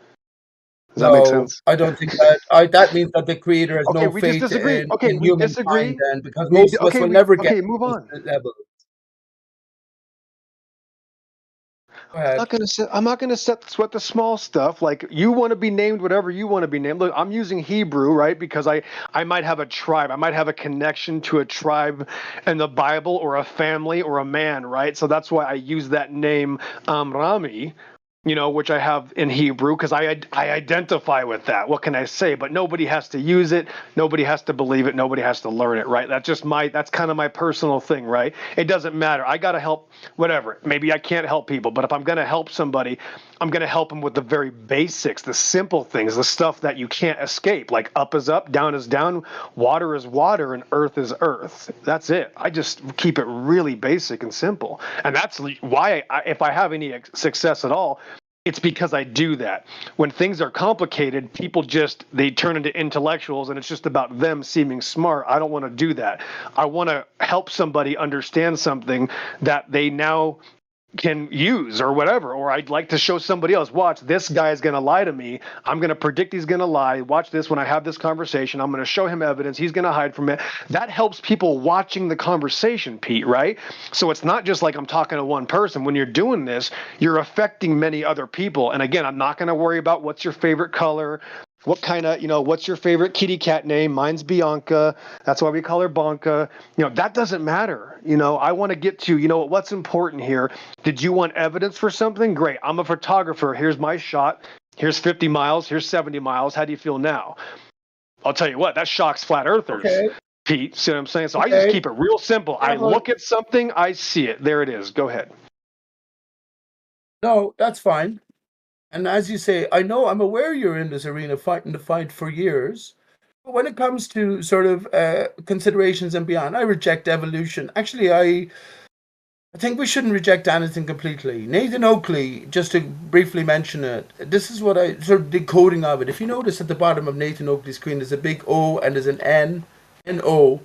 S20: Does that make sense?
S19: I don't think that. That means that the Creator has
S20: Okay,
S19: no
S20: we just
S19: faith
S20: disagree. Okay,
S19: in
S20: we
S19: humankind,
S20: disagree.
S19: then, because most of us will never get
S20: Okay, move
S19: to
S20: on.
S19: this level.
S12: Go ahead.
S20: I'm not gonna sweat the small stuff. Like you want to be named whatever you want to be named. Look, I'm using Hebrew, right? Because I might have a tribe. I might have a connection to a tribe in the Bible or a family or a man, right? So that's why I use that name Rami. Which I have in Hebrew because I identify with that. What can I say? But nobody has to use it. Nobody has to believe it. Nobody has to learn it, right? That's kind of my personal thing, right? It doesn't matter. I got to help, whatever. Maybe I can't help people, but if I'm going to help somebody, I'm going to help them with the very basics, the simple things, the stuff that you can't escape, like up is up, down is down, water is water, and earth is earth. That's it. I just keep it really basic and simple. And that's why, if I have any success at all, it's because I do that. When things are complicated, people they turn into intellectuals and it's just about them seeming smart. I don't want to do that. I want to help somebody understand something that they now can use or whatever. Or I'd like to show somebody else, watch, this guy is going to lie to me. I'm going to predict he's going to lie. Watch this when I have this conversation. I'm going to show him evidence. He's going to hide from it. That helps people watching the conversation, Pete, right? So it's not just like I'm talking to one person. When you're doing this, you're affecting many other people. And again, I'm not going to worry about what's your favorite color. What kind of, what's your favorite kitty cat name? Mine's Bianca. That's why we call her Bonka. That doesn't matter. I want to get to, what's important here. Did you want evidence for something? Great. I'm a photographer. Here's my shot. Here's 50 miles. Here's 70 miles. How do you feel now? I'll tell you what, that shocks flat earthers,
S19: Okay.
S20: Pete. See what I'm saying? So I just keep it real simple. I look at something, I see it. There it is. Go ahead.
S19: No, that's fine. And as you say, I'm aware you're in this arena fighting the fight for years. But when it comes to sort of considerations and beyond, I reject evolution. Actually, I think we shouldn't reject anything completely. Nathan Oakley, just to briefly mention it, this is what I sort of decoding of it. If you notice at the bottom of Nathan Oakley's screen, there's a big O and there's an N-O.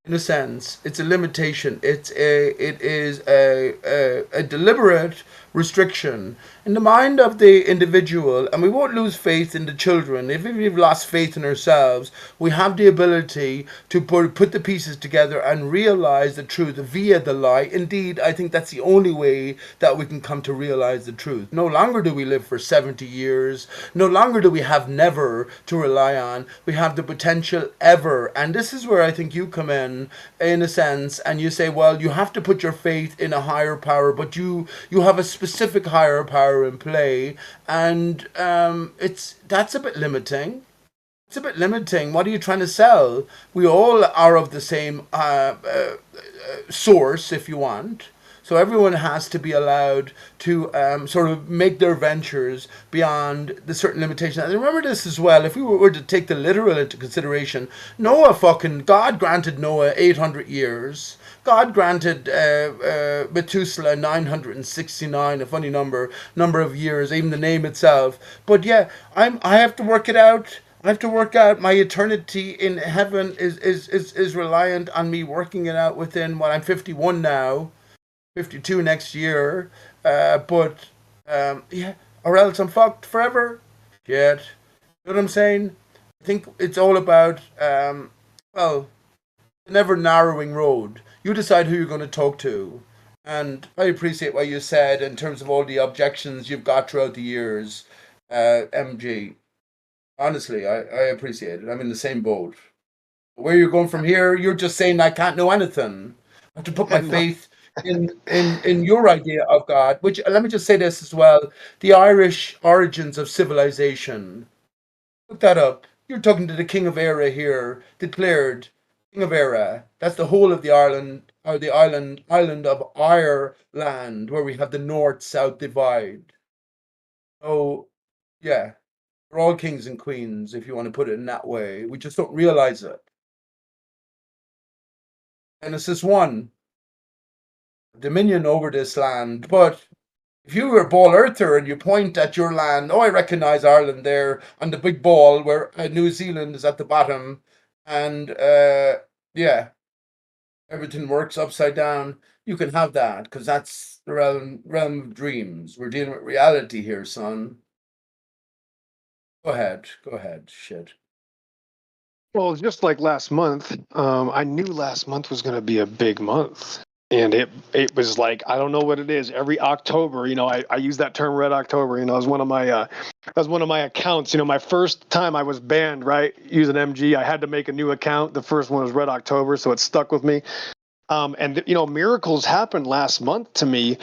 S19: In a sense, it's a limitation. It is a deliberate restriction in the mind of the individual, and we won't lose faith in the children. If we've lost faith in ourselves, we have the ability to put the pieces together and realize the truth via the lie. Indeed, I think that's the only way that we can come to realize the truth. No longer do we live for 70 years. No longer do we have never to rely on. We have the potential ever. And this is where I think you come in a sense, and you say, well, you have to put your faith in a higher power, but you have a specific higher power in play, and that's a bit limiting. It's a bit limiting. What are you trying to sell? We all are of the same source, if you want. So everyone has to be allowed to sort of make their ventures beyond the certain limitation. And remember this as well, if we were to take the literal into consideration, God granted Noah 800 years. God granted Methuselah 969, a funny number of years, even the name itself. But yeah, I have to work it out. I have to work out my eternity in heaven is reliant on me working it out within I'm 51 now. 52 next year, but yeah, or else I'm fucked forever. Shit. You know what I'm saying? I think it's all about, the never narrowing road. You decide who you're going to talk to. And I appreciate what you said in terms of all the objections you've got throughout the years, MG. Honestly, I appreciate it. I'm in the same boat. Where you're going from here, you're just saying I can't know anything. I have to put my faith in your idea of God, which let me just say this as well. The Irish origins of civilization. Look that up. You're talking to the King of Era here, declared King of Era. That's the whole of the island, or the island of Ireland, where we have the north-south divide. Oh, yeah. We're all kings and queens, if you want to put it in that way. We just don't realize it. Genesis 1. Dominion over this land. But if you were a ball earther and you point at your land, I recognize Ireland there on the big ball where New Zealand is at the bottom, and yeah, everything works upside down. You can have that because that's the realm of dreams. We're dealing with reality here, son. Go ahead, shit.
S20: Well, just like last month, I knew last month was going to be a big month. And it was like, I don't know what it is. Every October, I use that term Red October, as one of my accounts. My first time I was banned, right, using MG, I had to make a new account. The first one was Red October, so it stuck with me. And miracles happened last month to me,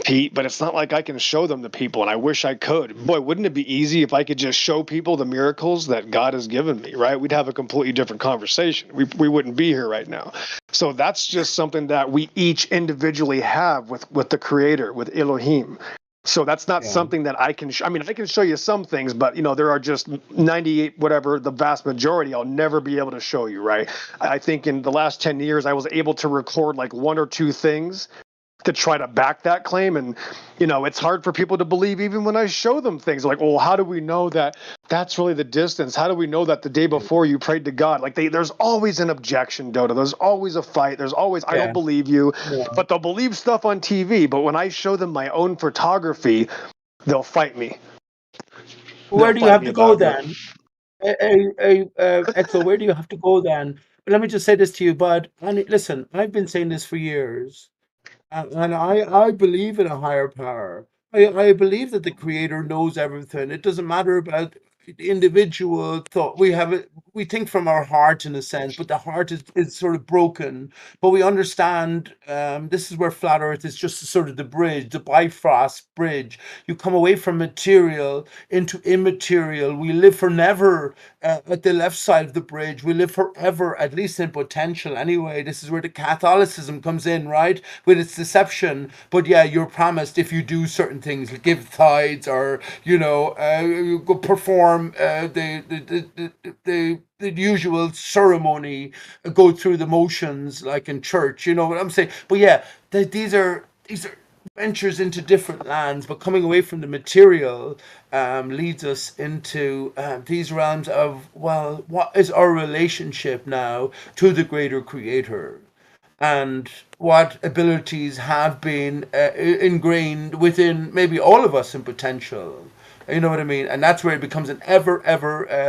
S20: Pete, but it's not like I can show them to people, and I wish I could. Boy, wouldn't it be easy if I could just show people the miracles that God has given me, right? We'd have a completely different conversation. We wouldn't be here right now. So that's just something that we each individually have with the Creator, with Elohim. So that's not something that I can I can show you some things, but there are just 98, whatever, the vast majority I'll never be able to show you, right? I think in the last 10 years, I was able to record like one or two things to try to back that claim. And, it's hard for people to believe even when I show them things like, well, how do we know that that's really the distance? How do we know that the day before you prayed to God? Like there's always an objection, Dodo. There's always a fight. There's always, I don't believe you, but they'll believe stuff on TV. But when I show them my own photography, they'll fight me.
S19: Where do you have to go then? Exo, where do you have to go then? Let me just say this to you, bud. And listen, I've been saying this for years. And I believe in a higher power. I believe that the creator knows everything. It doesn't matter about individual thought. We think from our heart in a sense, but the heart is sort of broken. But we understand this is where flat earth is just sort of the bridge, the Bifrost bridge. You come away from material into immaterial. We live for never at the left side of the bridge. We live forever, at least in potential anyway. This is where the Catholicism comes in, right? With its deception. But yeah, you're promised if you do certain things, like give tithes or, you go perform the usual ceremony, go through the motions like in church, you know what I'm saying? But yeah, these are ventures into different lands, but coming away from the material leads us into these realms of, well, what is our relationship now to the greater creator? And what abilities have been ingrained within maybe all of us in potential. You know what I mean? And that's where it becomes an ever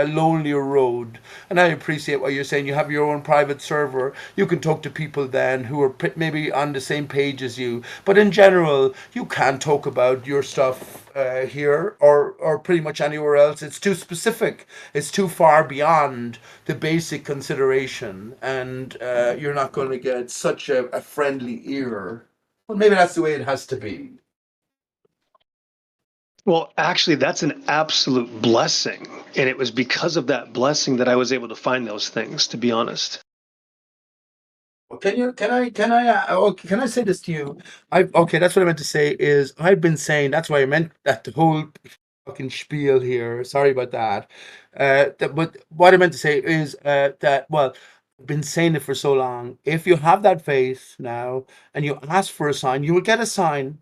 S19: lonelier road. And I appreciate what you're saying. You have your own private server. You can talk to people then who are maybe on the same page as you. But in general, you can't talk about your stuff here or pretty much anywhere else. It's too specific. It's too far beyond the basic consideration. And you're not going to get such a friendly ear. Well, maybe that's the way it has to be.
S20: Well, actually, that's an absolute blessing. And it was because of that blessing that I was able to find those things, to be honest.
S19: Well, can I say this to you? That's what I meant to say is I've been saying, that's why I meant that the whole fucking spiel here. Sorry about that. But what I meant to say is that, well, I've been saying it for so long. If you have that faith now and you ask for a sign, you will get a sign.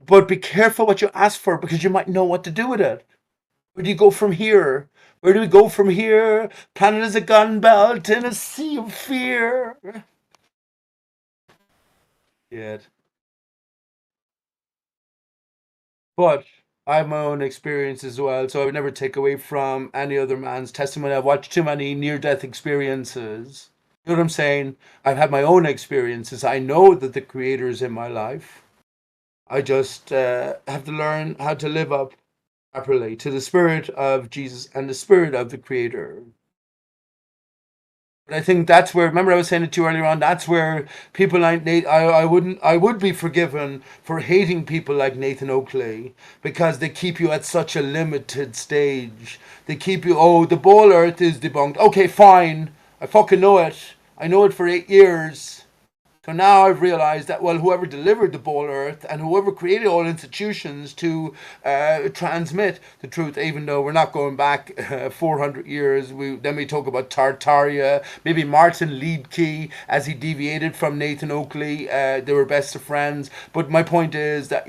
S19: But be careful what you ask for because you might know what to do with it. Where do you go from here? Where do we go from here? Planet is a gun belt in a sea of fear. Yeah. But I have my own experience as well, so I would never take away from any other man's testimony. I've watched too many near-death experiences. You know what I'm saying? I've had my own experiences. I know that the Creator is in my life. I just have to learn how to live up properly to the Spirit of Jesus and the Spirit of the Creator. But I think that's where, remember I was saying it to you earlier on, that's where people like I would be forgiven for hating people like Nathan Oakley because they keep you at such a limited stage. They keep you, oh, the ball earth is debunked. Okay, fine. I fucking know it. I know it for 8 years. So now I've realized that, well, whoever delivered the ball earth and whoever created all institutions to transmit the truth, even though we're not going back 400 years, then we talk about Tartaria, maybe Martin Liedtke, as he deviated from Nathan Oakley, they were best of friends. But my point is that,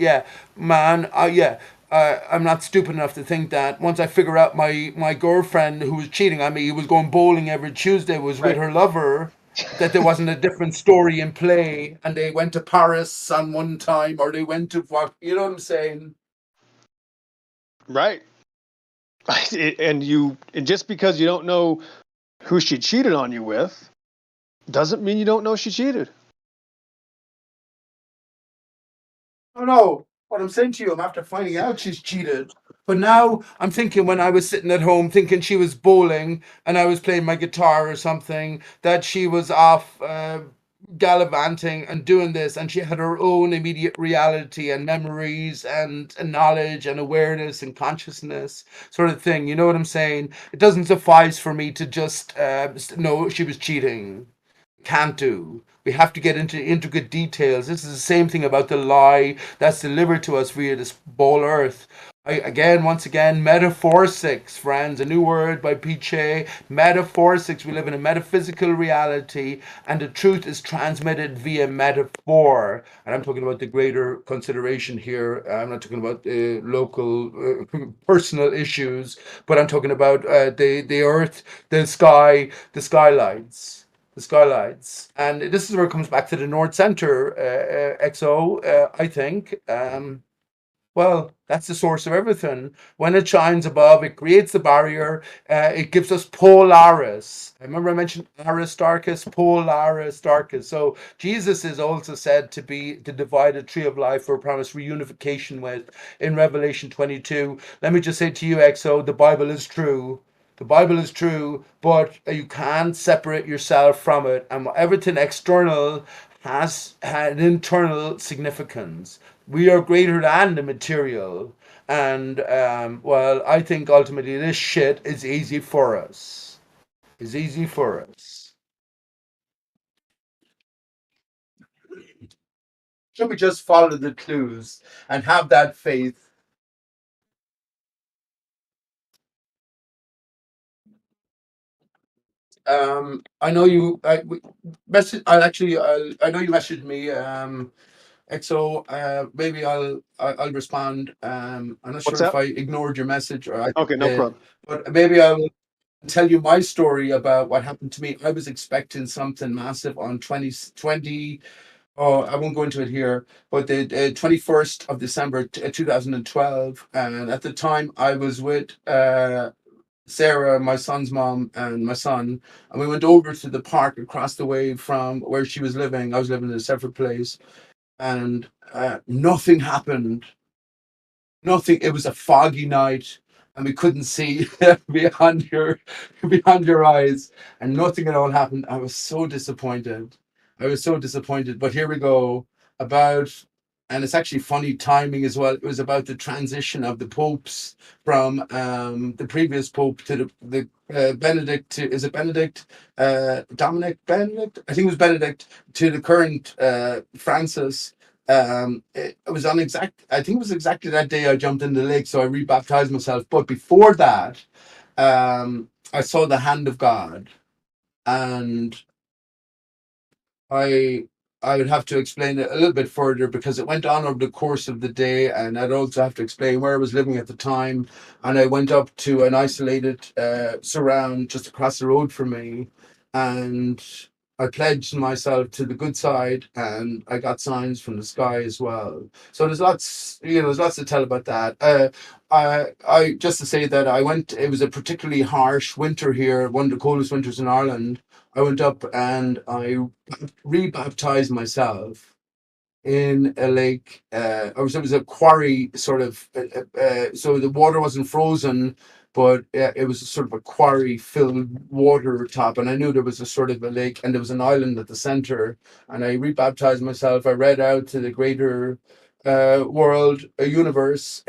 S19: I'm not stupid enough to think that once I figure out my girlfriend who was cheating on me, who was going bowling every Tuesday, was with her lover, that there wasn't a different story in play, and they went to Paris on one time, or they went to what, you know what I'm saying?
S20: Right. And just because you don't know who she cheated on you with, doesn't mean you don't know she cheated.
S19: Oh no, what I'm saying to you, I'm after finding out she's cheated. But now I'm thinking when I was sitting at home thinking she was bowling and I was playing my guitar or something, that she was off gallivanting and doing this, and she had her own immediate reality and memories and knowledge and awareness and consciousness sort of thing. You know what I'm saying? It doesn't suffice for me to just know she was cheating. Can't do. We have to get into intricate details. This is the same thing about the lie that's delivered to us via this ball earth. Once again, metaphorsics, friends, a new word by Piche. Metaphorsics. We live in a metaphysical reality, and the truth is transmitted via metaphor. And I'm talking about the greater consideration here. I'm not talking about local, personal issues, but I'm talking about the earth, the sky, the skylights. The skylights, and this is where it comes back to the North Center XO. I think. Well, that's the source of everything. When it shines above, it creates the barrier. It gives us Polaris. I remember I mentioned Aristarchus, Polaris, Darkus. So Jesus is also said to be the divided tree of life for promised reunification with in Revelation 22. Let me just say to you, XO, the Bible is true. The Bible is true, but you can't separate yourself from it. And everything external has an internal significance. We are greater than the material. And, well, I think ultimately this shit is easy for us. Is easy for us. Should we just follow the clues and have that faith? I know you. Message. I know you messaged me. XO. Maybe I'll respond. I'm not
S20: What's
S19: sure if
S20: that?
S19: I ignored your message or I
S20: Okay, no
S19: did,
S20: problem.
S19: but maybe I'll tell you my story about what happened to me. I was expecting something massive on 2020. Oh, I won't go into it here, but the 21st of December 2012, and at the time I was with Sarah, my son's mom, and my son, and we went over to the park across the way from where she was living. I was living in a separate place, and nothing happened. Nothing. It was a foggy night, and we couldn't see beyond your eyes, and nothing at all happened. I was so disappointed. I was so disappointed. But here we go. About, and it's actually funny timing as well. It was about the transition of the popes from the previous pope to the Benedict to, is it Benedict? Dominic Benedict? I think it was Benedict to the current Francis. It was on exact, I think it was exactly that day I jumped in the lake, so I rebaptized myself. But before that, I saw the hand of God, and I I would have to explain it a little bit further because it went on over the course of the day, and I'd also have to explain where I was living at the time. And I went up to an isolated surround just across the road from me, and I pledged myself to the good side, and I got signs from the sky as well. So there's lots, there's lots to tell about that. I just to say that I went. It was a particularly harsh winter here, one of the coldest winters in Ireland. I went up and I rebaptized myself in a lake. It was a quarry sort of. So the water wasn't frozen, but it was a sort of a quarry filled water top, and I knew there was a sort of a lake, and there was an island at the center. And I rebaptized myself. I read out to the greater world, a universe,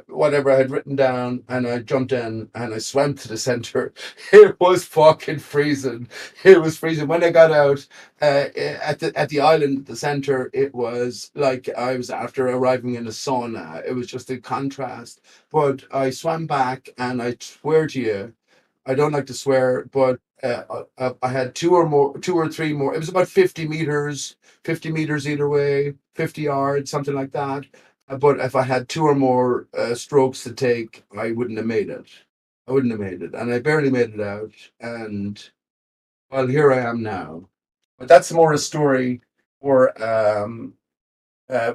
S19: whatever I had written down, and I jumped in and I swam to the center. It was fucking freezing. It was freezing. When I got out at the island at the center, it was like I was after arriving in a sauna. It was just a contrast. But I swam back, and I swear to you, I don't like to swear, but I had two or three more. It was about 50 meters either way, 50 yards, something like that. But if I had two or more strokes to take, I wouldn't have made it. I wouldn't have made it, and I barely made it out. And well, here I am now. But that's more a story for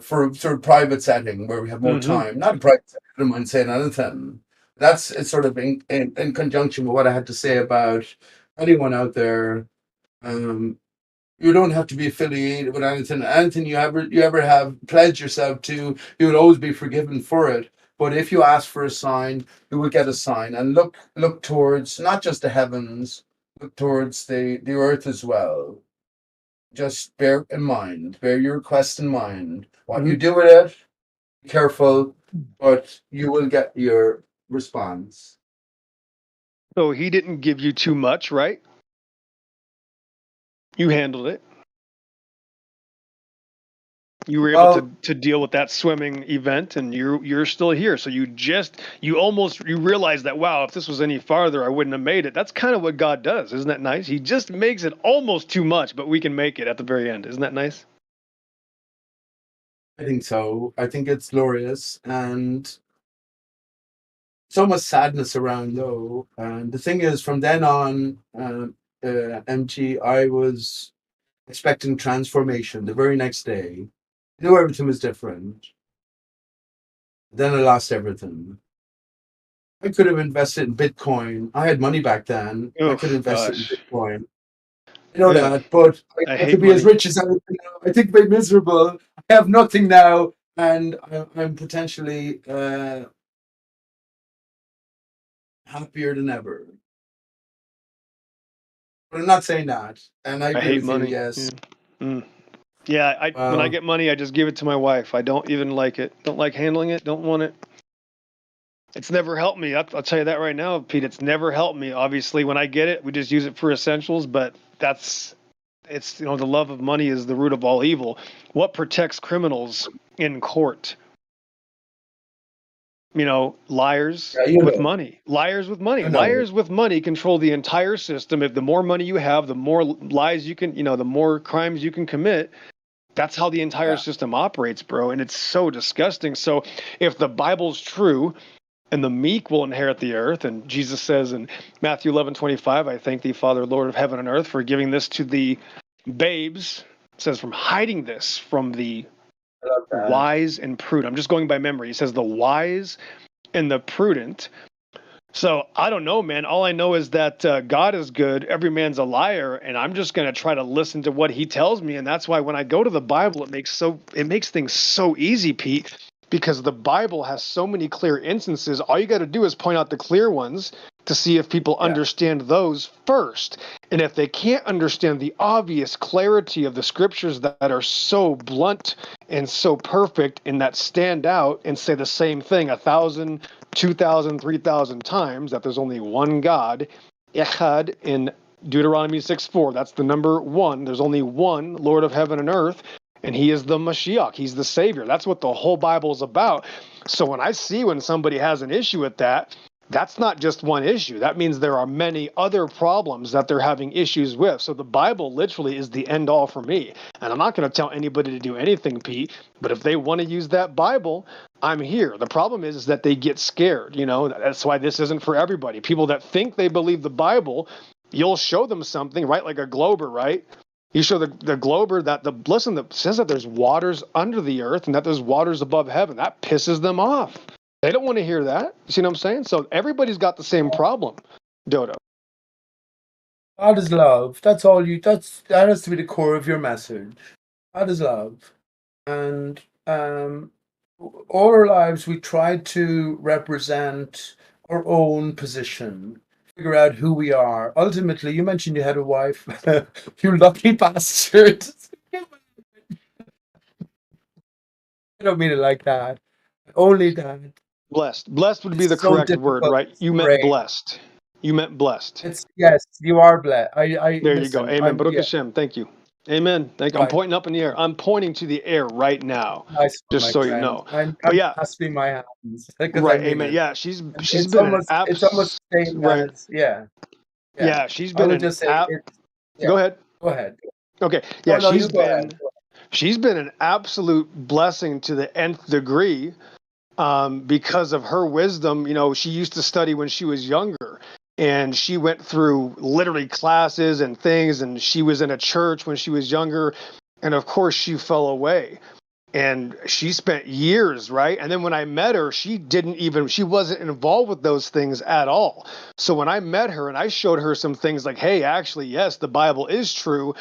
S19: sort of private setting where we have more
S20: Mm-hmm.
S19: time. Not a private setting, I don't mind saying anything. That's it's sort of in conjunction with what I had to say about anyone out there. Um, You don't have to be affiliated with anything. Anything you ever have pledged yourself to, you will always be forgiven for it. But if you ask for a sign, you will get a sign. And look towards not just the heavens, look towards the earth as well. Just bear your request in mind. What you do with it, be careful, but you will get your response.
S20: So he didn't give you too much, right? You handled it. You were able
S19: Well,
S20: to deal with that swimming event, and you're still here. So you realize that, wow, if this was any farther, I wouldn't have made it. That's kind of what God does, isn't that nice? He just makes it almost too much, but we can make it at the very end. Isn't that nice?
S19: I think so. I think it's glorious, and so much sadness around though. And the thing is, from then on, MG, I was expecting transformation the very next day. I knew everything was different. Then I lost everything. I could have invested in Bitcoin. I had money back then. I could have invested in
S20: Gosh.
S19: Bitcoin. I know
S20: Ugh.
S19: that, but
S20: I
S19: I
S20: hate
S19: could be as
S20: money.
S19: rich as I now. I think I'm miserable. I have nothing now, and I'm potentially happier than ever. But I'm not saying that, and I
S20: I
S19: agree
S20: hate
S19: with you.
S20: money.
S19: Yes.
S20: Yeah, when I
S19: Well,
S20: get money, I just give it to my wife. I don't even like it. Don't like handling it. Don't want it. It's never helped me. I'll tell you that right now, Pete. It's never helped me. Obviously, when I get it, we just use it for essentials. But it's the love of money is the root of all evil. What protects criminals in court? Liars
S19: yeah,
S20: with money. Liars with money.
S19: you know,
S20: Liars with money control the entire system. If the more money you have, the more lies you can, the more crimes you can commit. That's how the entire
S19: yeah.
S20: system operates, bro. And it's so disgusting. So if the Bible's true and the meek will inherit the earth, and Jesus says in Matthew 11:25, I thank thee, Father, Lord of heaven and earth, for giving this to the babes. It says from hiding this from the
S19: I love that.
S20: wise and prudent. I'm just going by memory. He says the wise and the prudent. So I don't know, man. All I know is that God is good. Every man's a liar, and I'm just going to try to listen to what He tells me. And that's why when I go to the Bible, it makes things so easy, Pete, because the Bible has so many clear instances. All you got to do is point out the clear ones to see if people
S19: Yeah.
S20: understand those first. And if they can't understand the obvious clarity of the scriptures that are so blunt and so perfect and that stand out and say the same thing 1,000, 2,000, 3,000 times, that there's only one God, Echad, in Deuteronomy 6:4. That's the number one. There's only one Lord of heaven and earth, and He is the Mashiach. He's the Savior. That's what the whole Bible is about. So when somebody has an issue with that, that's not just one issue. That means there are many other problems that they're having issues with. So the Bible literally is the end all for me. And I'm not going to tell anybody to do anything, Pete, but if they want to use that Bible, I'm here. The problem is that they get scared. That's why this isn't for everybody. People that think they believe the Bible, you'll show them something, right? Like a glober, right? You show the glober that that says that there's waters under the earth and that there's waters above heaven. That pisses them off. They don't want to hear that. You see what I'm saying? So everybody's got the same problem, Dodo.
S19: God is love. That has to be the core of your message. God is love. And all our lives we try to represent our own position, figure out who we are. Ultimately, you mentioned you had a wife. You lucky bastard. I don't mean it like that. Only that.
S20: Blessed would be the
S19: It's so
S20: correct word,
S19: difficult
S20: right?
S19: to
S20: You meant
S19: separate.
S20: blessed. You meant blessed.
S19: It's yes, you are blessed. I
S20: There you go.
S19: listen.
S20: Amen.
S19: I'm
S20: Baruch
S19: yeah.
S20: Hashem. Thank you. Amen. Thank you. I'm
S19: Right.
S20: pointing up in the air. I'm pointing to the air right now,
S19: Nice one,
S20: just
S19: my
S20: so you
S19: friend.
S20: know.
S19: I'm
S20: But yeah,
S19: clasping my hands because I
S20: right.
S19: mean
S20: Amen.
S19: it.
S20: Yeah, she's
S19: It's
S20: been an
S19: almost the same
S20: right.
S19: as yeah.
S20: Yeah, she's
S19: I
S20: been
S19: would
S20: an
S19: just say it's yeah.
S20: Go ahead.
S19: Go ahead.
S20: Okay.
S19: No,
S20: Yeah,
S19: no, you go ahead.
S20: she's been an absolute blessing to the nth degree. Because of her wisdom. She used to study when she was younger, and she went through literally classes and things, and she was in a church when she was younger, and of course she fell away. And she spent years, right? And then when I met her, she wasn't involved with those things at all. So when I met her and I showed her some things like, hey, actually, yes, the Bible is true,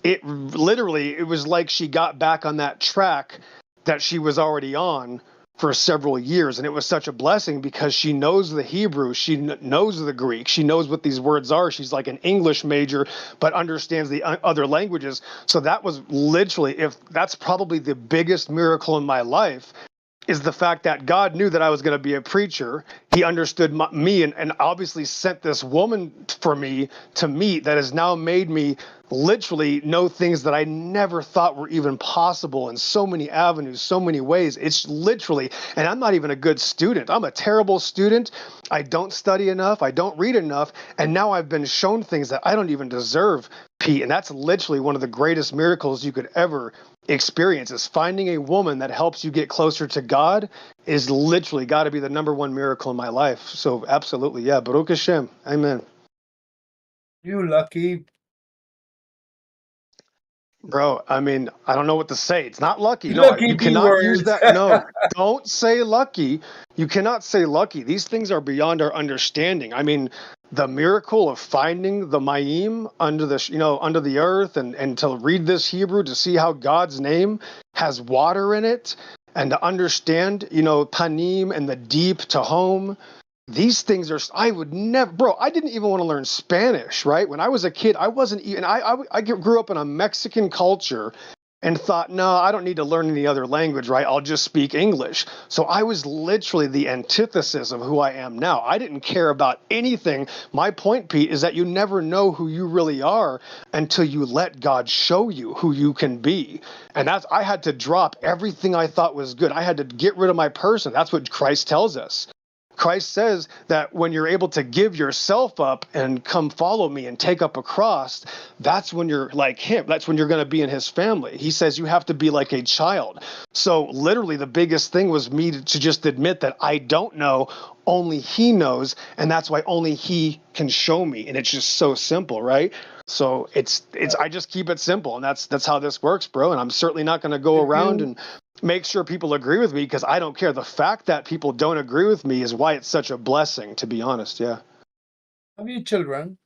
S20: it literally, it was like she got back on that track that she was already on for several years. And it was such a blessing because she knows the Hebrew, she knows the Greek, she knows what these words are. She's like an English major, but understands the other languages. So that was literally, if that's probably the biggest miracle in my life, is the fact that God knew that I was going to be a preacher. He understood me and obviously sent this woman for me to meet that has now made me literally know things that I never thought were even possible in so many avenues, so many ways. It's literally, and I'm not even a good student. I'm a terrible student. I don't study enough. I don't read enough. And now I've been shown things that I don't even deserve, Pete. And that's literally one of the greatest miracles you could ever experience, is finding a woman that helps you get closer to God is literally got to be the number one miracle in my life. So absolutely. Yeah. Baruch Hashem. Amen.
S19: You lucky.
S20: Bro, I mean, I don't know what to say. It's not lucky. No,
S19: Lucky
S20: you
S19: B
S20: cannot use
S19: words.
S20: that. No, don't say lucky. You cannot say lucky. These things are beyond our understanding. I mean, the miracle of finding the Mayim under the, under the earth, and to read this Hebrew, to see how God's name has water in it, and to understand, Panim and the deep to home. These things are, I would never, bro, I didn't even want to learn Spanish, right? When I was a kid, I wasn't even, I grew up in a Mexican culture and thought, no, I don't need to learn any other language, right? I'll just speak English. So I was literally the antithesis of who I am now. I didn't care about anything. My point, Pete, is that you never know who you really are until you let God show you who you can be. And that's, I had to drop everything I thought was good. I had to get rid of my person. That's what Christ tells us. Christ says that when you're able to give yourself up and come follow me and take up a cross, that's when you're like him. That's when you're going to be in his family. He says you have to be like a child. So literally the biggest thing was me to just admit that I don't know, only he knows. And that's why only he can show me. And it's just so simple, right? So it's I just keep it simple, and that's how this works, bro. And I'm certainly not going to go around and make sure people agree with me, because I don't care. The fact that people don't agree with me is why it's such a blessing, to be honest. Yeah.
S19: Have you children?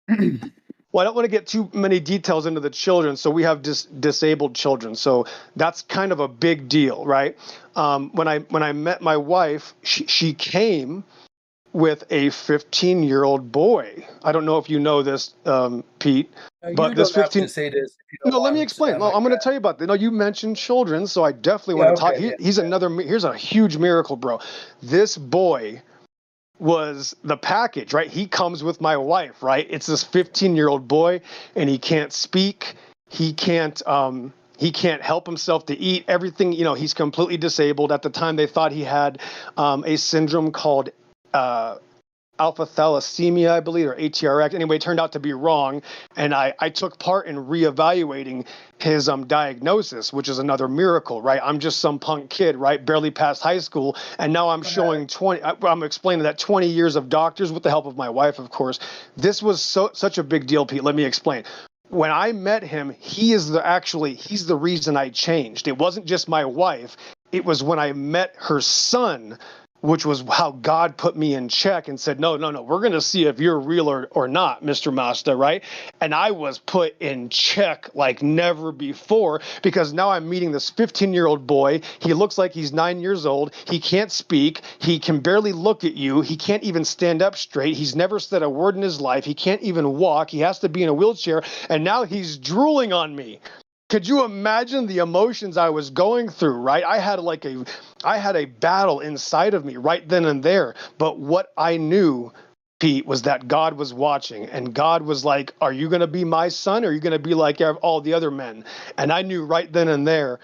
S20: Well, I don't want to get too many details into the children. So we have disabled children. So that's kind of a big deal, right? When I met my wife, she came with a 15-year-old boy. I don't know if you know this, Pete, but
S19: you
S20: this
S19: don't have
S20: 15.
S19: to say this if you don't
S20: No, let me
S19: want,
S20: explain. No, I'm going to tell you about that. No, you mentioned children, so I definitely
S19: Yeah,
S20: want to talk.
S19: okay,
S20: Here's a huge miracle, bro. This boy was the package, right? He comes with my wife, right? It's this 15-year-old boy, and he can't speak. He can't help himself to eat. Everything, he's completely disabled. At the time, they thought he had a syndrome called alpha thalassemia, I believe, or ATRX. Anyway, it turned out to be wrong. And I took part in reevaluating his diagnosis, which is another miracle, right? I'm just some punk kid, right? Barely passed high school. And now I'm showing I'm explaining that 20 years of doctors with the help of my wife, of course. This was such a big deal, Pete. Let me explain. When I met him, he's the reason I changed. It wasn't just my wife. It was when I met her son, which was how God put me in check and said, no, we're going to see if you're real or not, Mr. Master, right? And I was put in check like never before, because now I'm meeting this 15-year-old boy. He looks like he's 9 years old. He can't speak. He can barely look at you. He can't even stand up straight. He's never said a word in his life. He can't even walk. He has to be in a wheelchair. And now he's drooling on me. Could you imagine the emotions I was going through, right? I had a battle inside of me right then and there. But what I knew, Pete, was that God was watching, and God was like, are you going to be my son, or are you going to be like all the other men? And I knew right then and there,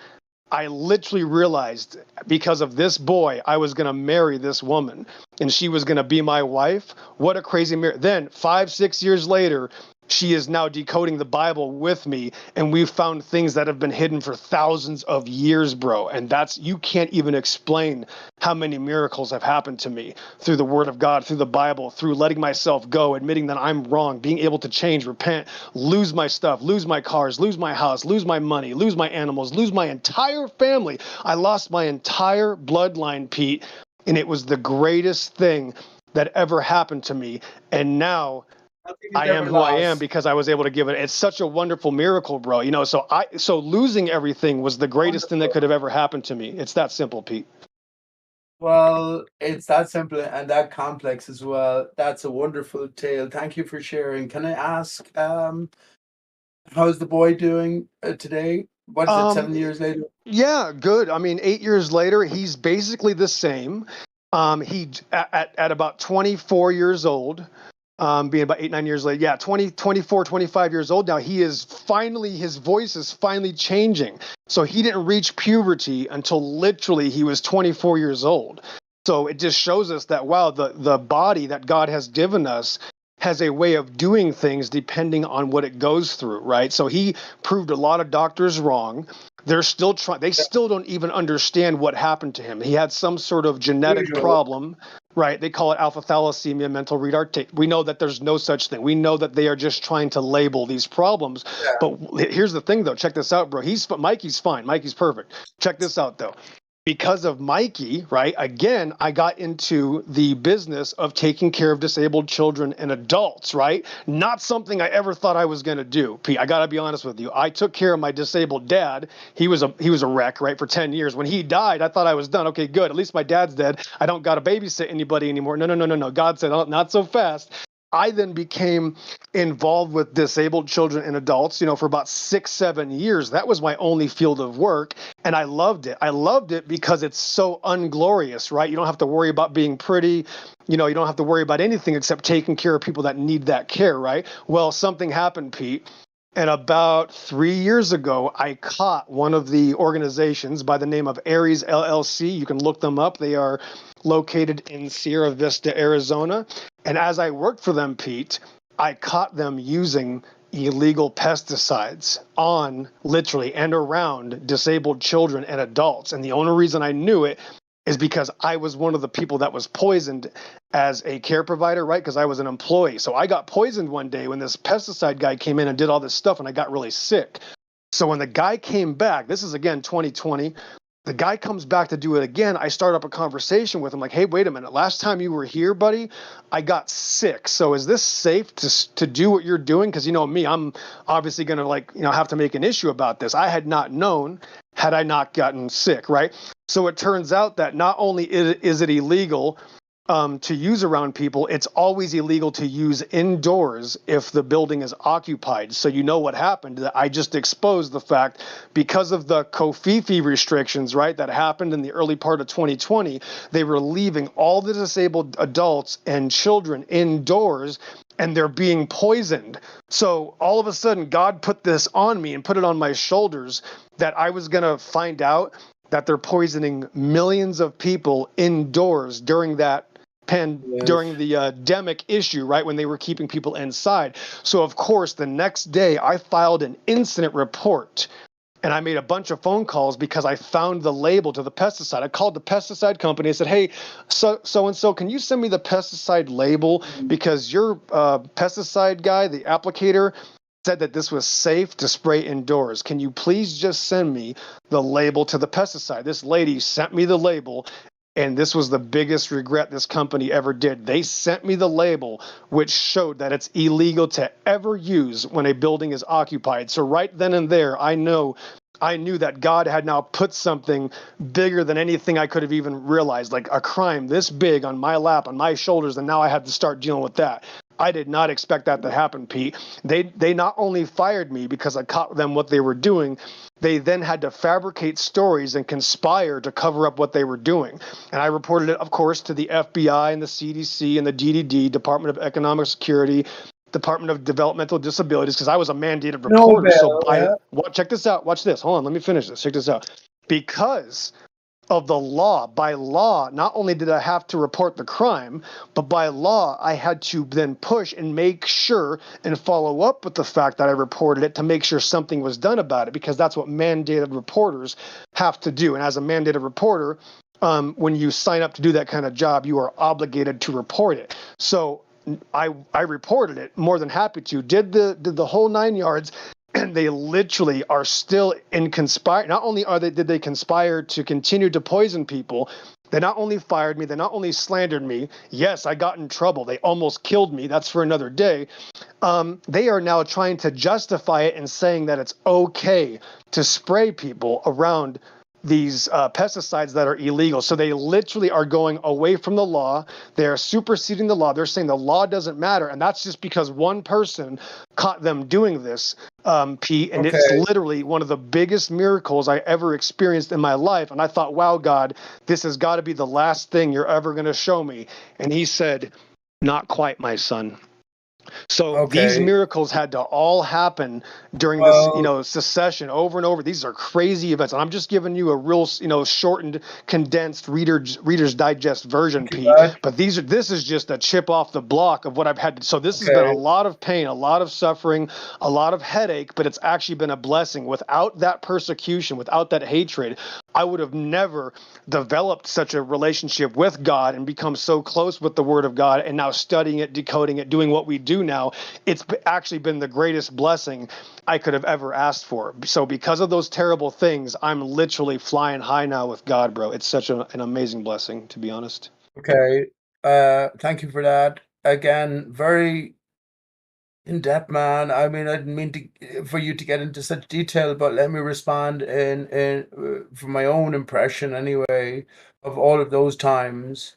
S20: I literally realized, because of this boy, I was going to marry this woman, and she was going to be my wife. What a crazy miracle. Then 5-6 years later, she is now decoding the Bible with me, and we've found things that have been hidden for thousands of years, bro. And you can't even explain how many miracles have happened to me through the Word of God, through the Bible, through letting myself go, admitting that I'm wrong, being able to change, repent, lose my stuff, lose my cars, lose my house, lose my money, lose my animals, lose my entire family. I lost my entire bloodline, Pete, and it was the greatest thing that ever happened to me. And now I am who I am because I was able to give it. It's such a wonderful miracle, bro. You know, so losing everything was the greatest thing that could have ever happened to me. It's that simple, Pete.
S19: Well, it's that simple and that complex as well. That's a wonderful tale. Thank you for sharing. Can I ask, how's the boy doing today? What is it, 7 years later?
S20: Yeah, good. I mean, 8 years later, he's basically the same. He at about 24 years old, being about 8, 9 years later. Yeah, 24, 25 years old now. He is finally, his voice is finally changing. So he didn't reach puberty until literally he was 24 years old. So it just shows us that, wow, the body that God has given us has a way of doing things depending on what it goes through, right? So he proved a lot of doctors wrong. They're still trying, they still don't even understand what happened to him. He had some sort of genetic problem, right? They call it alpha thalassemia, mental retardation. We know that there's no such thing. We know that they are just trying to label these problems. But here's the thing, though. Check this out, bro. Mikey's fine. Mikey's perfect. Check this out, though. Because of Mikey, right? Again, I got into the business of taking care of disabled children and adults, right? Not something I ever thought I was going to do. Pete, I got to be honest with you. I took care of my disabled dad. He was a wreck, right? For 10 years. When he died, I thought I was done. Okay, good. At least my dad's dead. I don't got to babysit anybody anymore. No. God said, oh, not so fast. I then became involved with disabled children and adults, for about 6, 7 years. That was my only field of work. And I loved it. I loved it because it's so unglorious, right? You don't have to worry about being pretty. You don't have to worry about anything except taking care of people that need that care, right? Well, something happened, Pete. And about 3 years ago, I caught one of the organizations by the name of Aries LLC. You can look them up. They are located in Sierra Vista, Arizona. And as I worked for them, Pete, I caught them using illegal pesticides on literally and around disabled children and adults. And the only reason I knew it is because I was one of the people that was poisoned as a care provider, right? Because I was an employee. So I got poisoned one day when this pesticide guy came in and did all this stuff, and I got really sick. So when the guy came back, this is again 2020, the guy comes back to do it again. I start up a conversation with him like, hey, wait a minute. Last time you were here, buddy, I got sick. So is this safe to do what you're doing? Because me, I'm obviously going to have to make an issue about this. I had not known had I not gotten sick, right? So it turns out that not only is it illegal to use around people, it's always illegal to use indoors if the building is occupied. So what happened? That I just exposed the fact because of the COFIFI restrictions, right, that happened in the early part of 2020, they were leaving all the disabled adults and children indoors, and they're being poisoned. So all of a sudden, God put this on me and put it on my shoulders that I was going to find out that they're poisoning millions of people indoors during that during the endemic issue, right, when they were keeping people inside. So, of course, the next day I filed an incident report and I made a bunch of phone calls because I found the label to the pesticide. I called the pesticide company. I said, hey, so-and-so, can you send me the pesticide label? Because your pesticide guy, the applicator, said that this was safe to spray indoors. Can you please just send me the label to the pesticide? This lady sent me the label. And this was the biggest regret this company ever did. They sent me the label, which showed that it's illegal to ever use when a building is occupied. So right then and there, I knew that God had now put something bigger than anything I could have even realized, like a crime this big on my lap, on my shoulders, and now I had to start dealing with that. I did not expect that to happen, Pete. They not only fired me because I caught them what they were doing, they then had to fabricate stories and conspire to cover up what they were doing. And I reported it, of course, to the FBI and the CDC and the DDD, Department of Economic Security, Department of Developmental Disabilities, because I was a mandated reporter. Check this out. Watch this. Hold on. Let me finish this. Check this out. Because of the law, by law, not only did I have to report the crime, but by law, I had to then push and make sure and follow up with the fact that I reported it to make sure something was done about it, because that's what mandated reporters have to do. And as a mandated reporter, when you sign up to do that kind of job, you are obligated to report it. So I reported it, more than happy to, did the whole 9 yards. And they literally are still in conspire. Not only did they conspire to continue to poison people, They not only fired me, they not only slandered me. Yes, I got in trouble. They almost killed me. That's for another day. They are now trying to justify it and saying that it's okay to spray people around these pesticides that are illegal. So they literally are going away from the law. They are superseding the law. They're saying the law doesn't matter. And that's just because one person caught them doing this, Pete. And it's
S19: Okay.
S20: literally one of the biggest miracles I ever experienced in my life. And I thought, wow, God, this has got to be the last thing you're ever going to show me. And he said, not quite, my son. So these
S19: Okay.
S20: miracles had to all happen during this,
S19: Well,
S20: secession over and over. These are crazy events. And I'm just giving you a real, shortened, condensed Reader's Digest version,
S19: thank you,
S20: Pete.
S19: bud.
S20: But this is just a chip off the block of what I've had to. So this has been a
S19: Okay.
S20: lot of pain, a lot of suffering, a lot of headache, but it's actually been a blessing. Without that persecution, without that hatred, I would have never developed such a relationship with God and become so close with the Word of God, and now studying it, decoding it, doing what we do now. It's actually been the greatest blessing I could have ever asked for. So because of those terrible things, I'm literally flying high now with God, bro. It's such an amazing blessing, to be honest.
S19: Okay. Thank you for that. Again, very in depth, man. I mean, I didn't mean for you to get into such detail, but let me respond in from my own impression anyway of all of those times.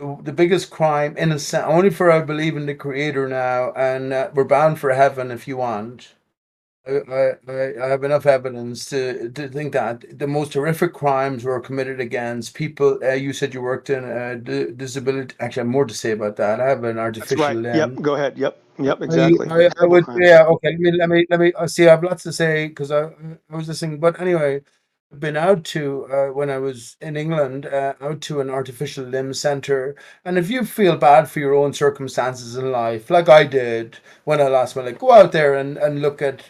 S19: The biggest crime, in a sense, only for I believe in the Creator now, and we're bound for heaven if you want. I have enough evidence to think that the most horrific crimes were committed against people. You said you worked in disability. Actually, I have more to say about that. I have an
S20: That's
S19: artificial
S20: right. Yep.
S19: limb.
S20: Go ahead. Yep. Exactly.
S19: I
S20: Terrible
S19: would,
S20: crimes.
S19: yeah, okay. Let me see. I have lots to say because I was listening. But anyway, I've been out to when I was in England, out to an artificial limb center. And if you feel bad for your own circumstances in life, like I did when I lost my leg, go out there and look at.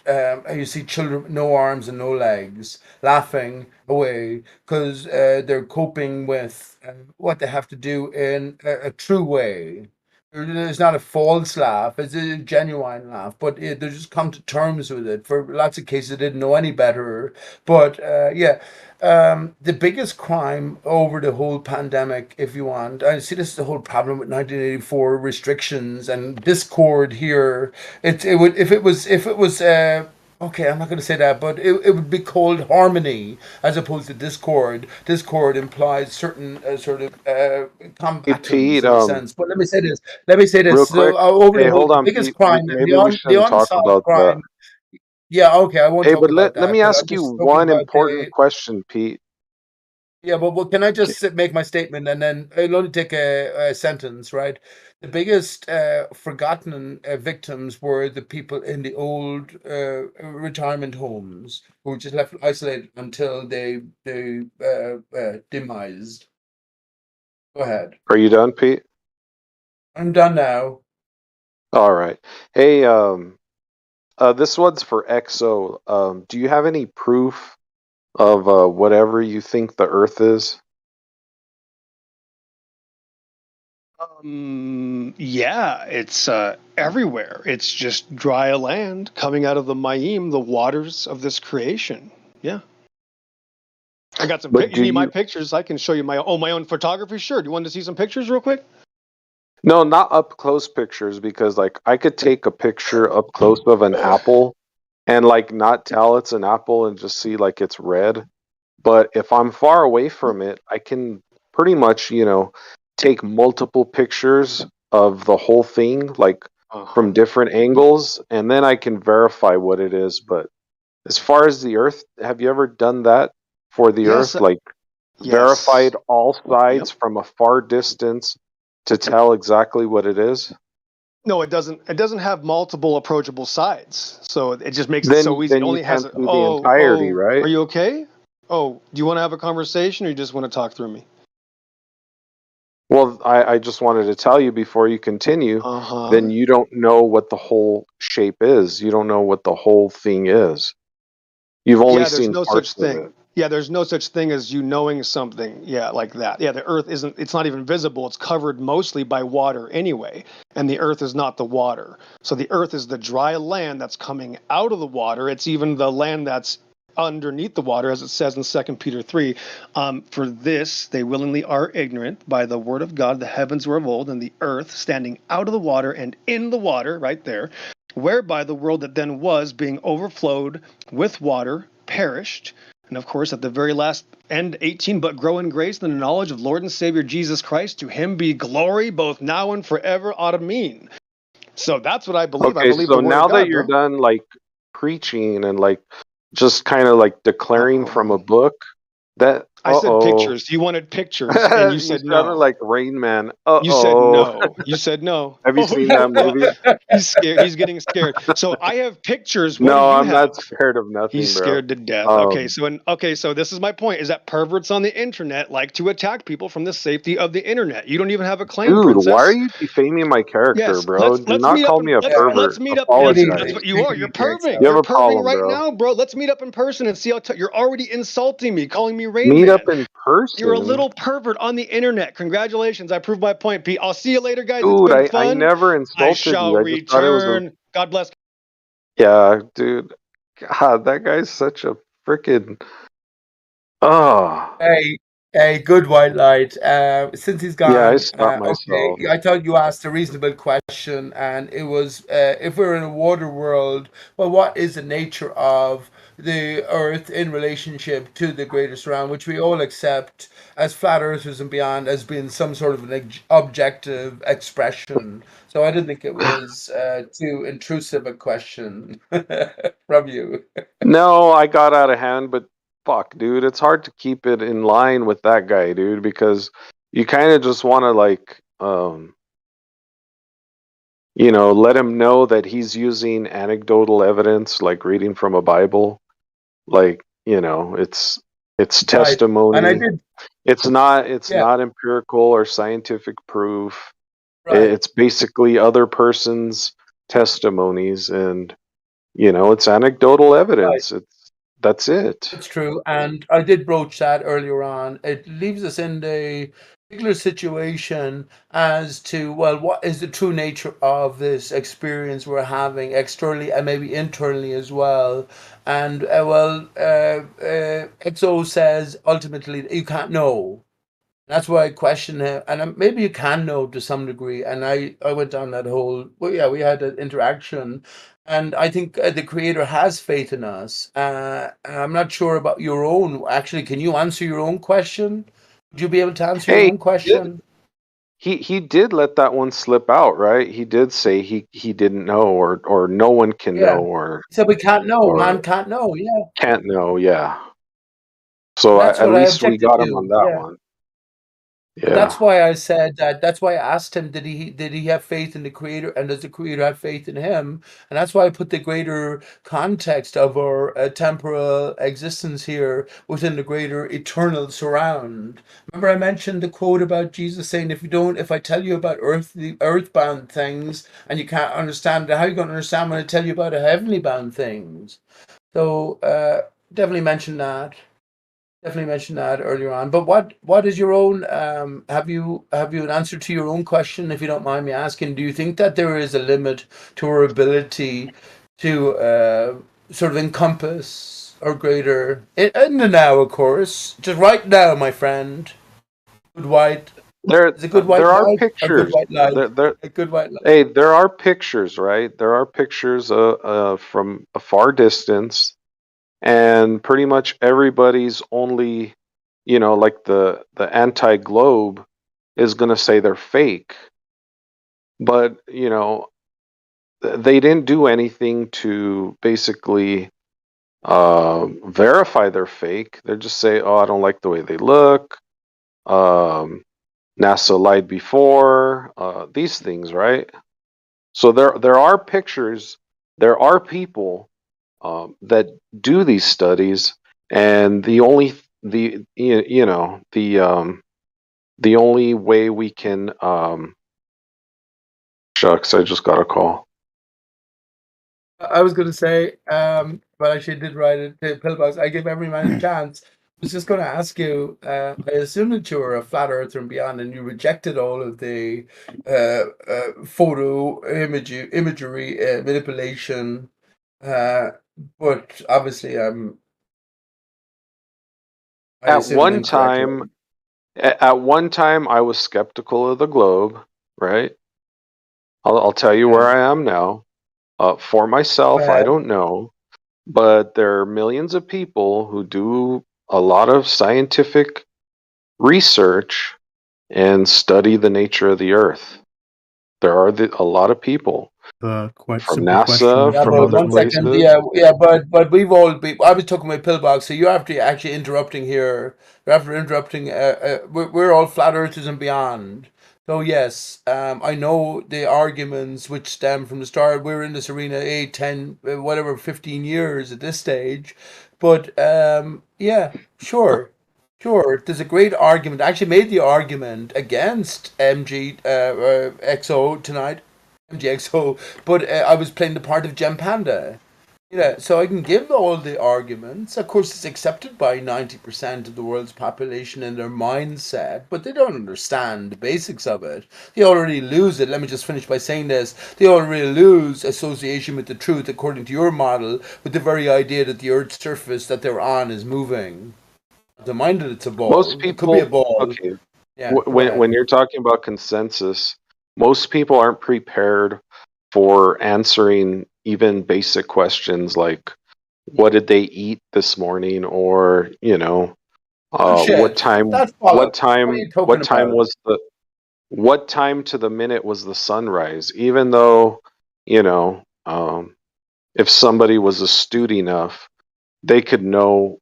S19: You see children with no arms and no legs laughing away because they're coping with what they have to do in a true way. It's not a false laugh; it's a genuine laugh. But they just come to terms with it. For lots of cases, they didn't know any better. But yeah, the biggest crime over the whole pandemic, if you want, I see this is the whole problem with 1984 restrictions and discord here. It would if it was. Okay, I'm not going to say that, but it would be called harmony as opposed to discord. Discord implies certain sort of
S21: Hey
S19: combatants
S21: Pete,
S19: in a sense. But let me say this. Let me say
S21: real
S19: this. So
S21: quick.
S19: over
S21: Hey,
S19: the whole,
S21: hold
S19: the
S21: on,
S19: biggest
S21: Pete.
S19: crime,
S21: Maybe we
S19: the
S21: shouldn't talk
S19: unsolved
S21: about that.
S19: crime. Yeah, okay, I won't
S21: Hey,
S19: talk
S21: but
S19: about
S21: let
S19: that.
S21: me
S19: But I'm
S21: ask you
S19: just talking
S21: one
S19: about
S21: important
S19: the.
S21: question, Pete.
S19: Yeah, but can I
S21: Okay.
S19: just make my statement and then it'll only take a sentence, right? The biggest forgotten victims were the people in the old retirement homes who were just left isolated until they demised. Go ahead.
S21: Are you done, Pete?
S19: I'm done now.
S21: All right. Hey, this one's for XO. Do you have any proof of whatever you think the Earth is?
S20: Yeah, it's everywhere. It's just dry land coming out of the Mayim, the waters of this creation. Yeah. I got some
S21: But
S20: pictures.
S21: do
S20: You need my
S21: you?
S20: pictures? I can show you my own photography. Sure. Do you want to see some pictures real quick?
S21: No, not up close pictures because like I could take a picture up close of an apple and like not tell it's an apple and just see like it's red. But if I'm far away from it, I can pretty much, take multiple pictures of the whole thing, like
S20: Uh-huh.
S21: from different angles, and then I can verify what it is. But as far as the Earth, have you ever done that for the
S20: Yes.
S21: Earth? Like
S20: Yes.
S21: verified all
S20: Yep.
S21: sides from a far distance to tell exactly what it is?
S20: No, it doesn't. It doesn't have multiple approachable sides, so it just makes it so
S21: Then
S20: easy. It
S21: then you
S20: only has
S21: can't
S20: a.
S21: see the entirety,
S20: Oh. Are
S21: right?
S20: you okay? Oh, do you want to have a conversation, or you just want to talk through me?
S21: Well, I just wanted to tell you before you continue,
S20: Uh huh.
S21: then you don't know what the whole shape is. You don't know what the whole thing is. You've only
S20: Yeah, there's
S21: seen
S20: no
S21: parts
S20: such
S21: of
S20: thing.
S21: it.
S20: Yeah, there's no such thing as you knowing something. Yeah, like that. Yeah, the Earth isn't. It's not even visible. It's covered mostly by water anyway, and the Earth is not the water. So the Earth is the dry land that's coming out of the water. It's even the land that's underneath the water, as it says in 2 Peter 3. For this they willingly are ignorant. By the word of God the heavens were of old, and the earth standing out of the water and in the water, right there, whereby the world that then was, being overflowed with water, perished. And of course, at the very last end, 18, but grow in grace and the knowledge of Lord and Savior Jesus Christ. To him be glory both now and forever. Amen. So that's what I believe. I
S21: Okay,
S20: believe
S21: so
S20: the word
S21: now
S20: of
S21: that
S20: God,
S21: you're
S20: bro.
S21: done like preaching and like just kind of like declaring from a book, that
S20: I said
S21: uh-oh.
S20: pictures. You wanted pictures, and you
S21: You
S20: said
S21: sounded
S20: no.
S21: like Rain Man.
S20: You said
S21: Uh-oh.
S20: no. You said no.
S21: Have you
S20: Oh,
S21: seen
S20: yeah,
S21: that
S20: yeah.
S21: movie?
S20: He's scared. He's getting scared. So I have pictures. What do
S21: No,
S20: you
S21: I'm
S20: have?
S21: not scared of
S20: He's
S21: nothing, bro.
S20: scared to death. So this is my point: is that perverts on the internet like to attack people from the safety of the internet. You don't even have a claim,
S21: Dude, why are
S20: princess.
S21: you defaming my character,
S20: Yes,
S21: bro? Do
S20: let's
S21: not
S20: meet up
S21: call
S20: and
S21: me a pervert.
S20: let's meet up.
S21: Apologize.
S20: That's what you are. You're perving.
S21: You have
S20: You're
S21: a
S20: perving
S21: problem,
S20: right
S21: bro.
S20: now, bro. Let's meet up in person and see how you're already insulting me, calling me Rain
S21: Meet up
S20: Man.
S21: in
S20: You're a
S21: person?
S20: little pervert on the internet. Congratulations. I proved my point, Pete. I'll see you later, guys. It's
S21: Dude,
S20: been
S21: I
S20: fun.
S21: never
S20: I
S21: insulted
S20: shall
S21: you. I just thought it was a...
S20: return. God bless.
S21: Yeah, dude. God, that guy's such a freaking... Oh.
S19: Hey, good white light. Since he's
S21: Yeah, I
S19: gone,
S21: stopped
S19: okay.
S21: myself.
S19: I thought you asked a reasonable question, and it was if we're in a water world, well, what is the nature of the Earth in relationship to the greater surround, which we all accept as flat earthers and beyond as being some sort of an objective expression. So I didn't think it was too intrusive a question from you.
S21: No, I got out of hand, but fuck, dude, it's hard to keep it in line with that guy, dude, because you kind of just want to like, you know, let him know that he's using anecdotal evidence, like reading from a Bible, like, you know, it's
S19: Right. And I
S21: testimony.
S19: did,
S21: It's
S19: yeah,
S21: not empirical or scientific proof.
S19: right.
S21: It's basically other person's testimonies, and you know, it's anecdotal evidence. That's it.
S19: That's true, and I did broach that earlier on. It leaves us in the particular situation as to, well, what is the true nature of this experience we're having externally and maybe internally as well. And XO says ultimately that you can't know. That's why I question him, and maybe you can know to some degree. And I went down that whole. Well, yeah, we had an interaction, and I think the Creator has faith in us. I'm not sure about your own. Actually, can you answer your own question? Would you be able to answer your
S21: Hey,
S19: own question?
S21: he did let that one slip out, right? He did say he didn't know, or no one can
S19: Yeah.
S21: know, or
S19: He said we can't know. Man
S21: or
S19: can't know. Yeah.
S21: can't know. Yeah. So
S19: That's
S21: at
S19: what I
S21: least we
S19: objected
S21: got him on
S19: to.
S21: that
S19: Yeah.
S21: one.
S19: And
S21: Yeah.
S19: that's why I said that. That's why I asked him, did he have faith in the Creator, and does the Creator have faith in him? And that's why I put the greater context of our temporal existence here within the greater eternal surround. Remember, I mentioned the quote about Jesus saying, if I tell you about the earthbound things, and you can't understand it, how are you going to understand when I tell you about the heavenly bound things? So definitely mention that. Definitely mentioned that earlier on. But what is your own have you an answer to your own question, if you don't mind me asking? Do you think that there is a limit to our ability to sort of encompass or greater in the now, of course, just right now, my friend? Good white. Is a good white
S21: There are
S19: light or good
S21: pictures.
S19: white light?
S21: There
S19: A good white light.
S21: Hey, there are pictures, right? There are pictures from a far distance, and pretty much everybody's only, you know, like the anti-globe is going to say they're fake. But, you know, they didn't do anything to basically verify they're fake. They just say, "Oh, I don't like the way they look." NASA lied before. These things, right? So there are pictures, there are people that do these studies, and the only way we can shucks, I just got a call.
S19: I was going to say, but I actually did write it to Pillbox. I give every man a chance. I was just going to ask you. I assume that you were a flat earther and beyond, and you rejected all of the photo imagery manipulation. Uh, but obviously, I
S21: At
S19: assumed
S21: one
S19: incorrectly.
S21: time, at one time, I was skeptical of the globe. Right? I'll tell you where I am now. For myself, I don't know, but there are millions of people who do a lot of scientific research and study the nature of the Earth. There are a lot of people
S2: Quite
S21: from
S2: simple question
S21: NASA,
S19: Yeah,
S21: from
S19: but
S21: other
S19: one second.
S21: places.
S19: Yeah, but we've all been. I was talking about pillbox, so you're actually interrupting here. You're after interrupting. We're all flat earthers and beyond. So yes, I know the arguments which stem from the start. We're in this arena 8, 10, whatever, 15 years at this stage. But yeah, sure. Sure, there's a great argument. I actually made the argument against XO tonight, MGXO, but I was playing the part of Gem Panda. Yeah, so I can give all the arguments. Of course, it's accepted by 90% of the world's population in their mindset, but they don't understand the basics of it. They already lose it. Let me just finish by saying this. They already lose association with the truth, according to your model, with the very idea that the Earth's surface that they're on is moving. The mind that it's a
S21: Most
S19: ball. It could be a
S21: people,
S19: ball.
S21: okay,
S19: Yeah, go
S21: when
S19: ahead.
S21: you're talking about consensus, most people aren't prepared for answering even basic questions like what did they eat this morning, or what
S19: Bullshit.
S21: time
S19: That's
S21: what
S19: bollocks. What are
S21: time
S19: you talking about?
S21: what time to the minute was the sunrise, even though you know if somebody was astute enough, they could know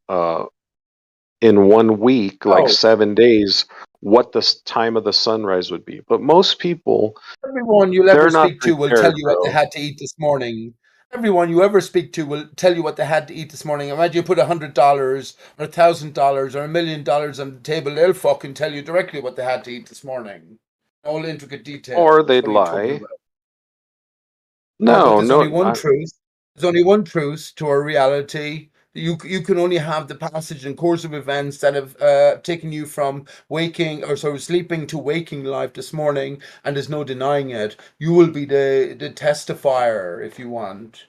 S21: in 1 week, like
S19: No.
S21: 7 days, what the time of the sunrise would be. But most people,
S19: Everyone you'll ever
S21: they're not
S19: speak to will tell
S21: prepared,
S19: you what they
S21: bro.
S19: had to eat this morning. Everyone you ever speak to will tell you what they had to eat this morning. Imagine you put $100 or $1,000 or $1,000,000 on the table, they'll fucking tell you directly what they had to eat this morning. All intricate details.
S21: Or they'd
S19: What are you talking
S21: lie.
S19: about? No, but
S21: No,
S19: there's only
S21: no,
S19: one truth. There's only one truth to our reality. You can only have the passage and course of events that have taken you from sleeping to waking life this morning, and there's no denying it. You will be the testifier if you want.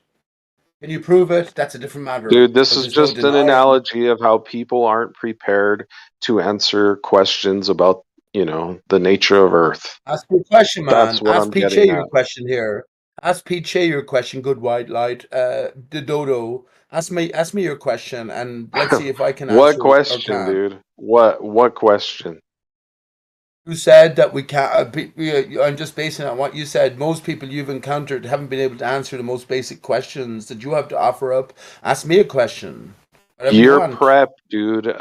S19: Can you prove it? That's a different matter.
S21: dude, this
S19: But
S21: is
S19: there's no
S21: just an
S19: denying.
S21: analogy of how people aren't prepared to answer questions about, the nature of Earth.
S19: Ask your question,
S21: That's
S19: man.
S21: what
S19: Ask
S21: I'm
S19: Pete
S21: getting
S19: your
S21: at.
S19: question here. Ask Pete your question, good white light. The dodo. Ask me your question, and let's see if I can
S21: What
S19: answer it or
S21: question,
S19: can't.
S21: dude? What question?
S19: You said that we can't. I'm just basing on what you said. Most people you've encountered haven't been able to answer the most basic questions that you have to offer up. Ask me a question, whatever you
S21: You're
S19: want.
S21: prep, dude.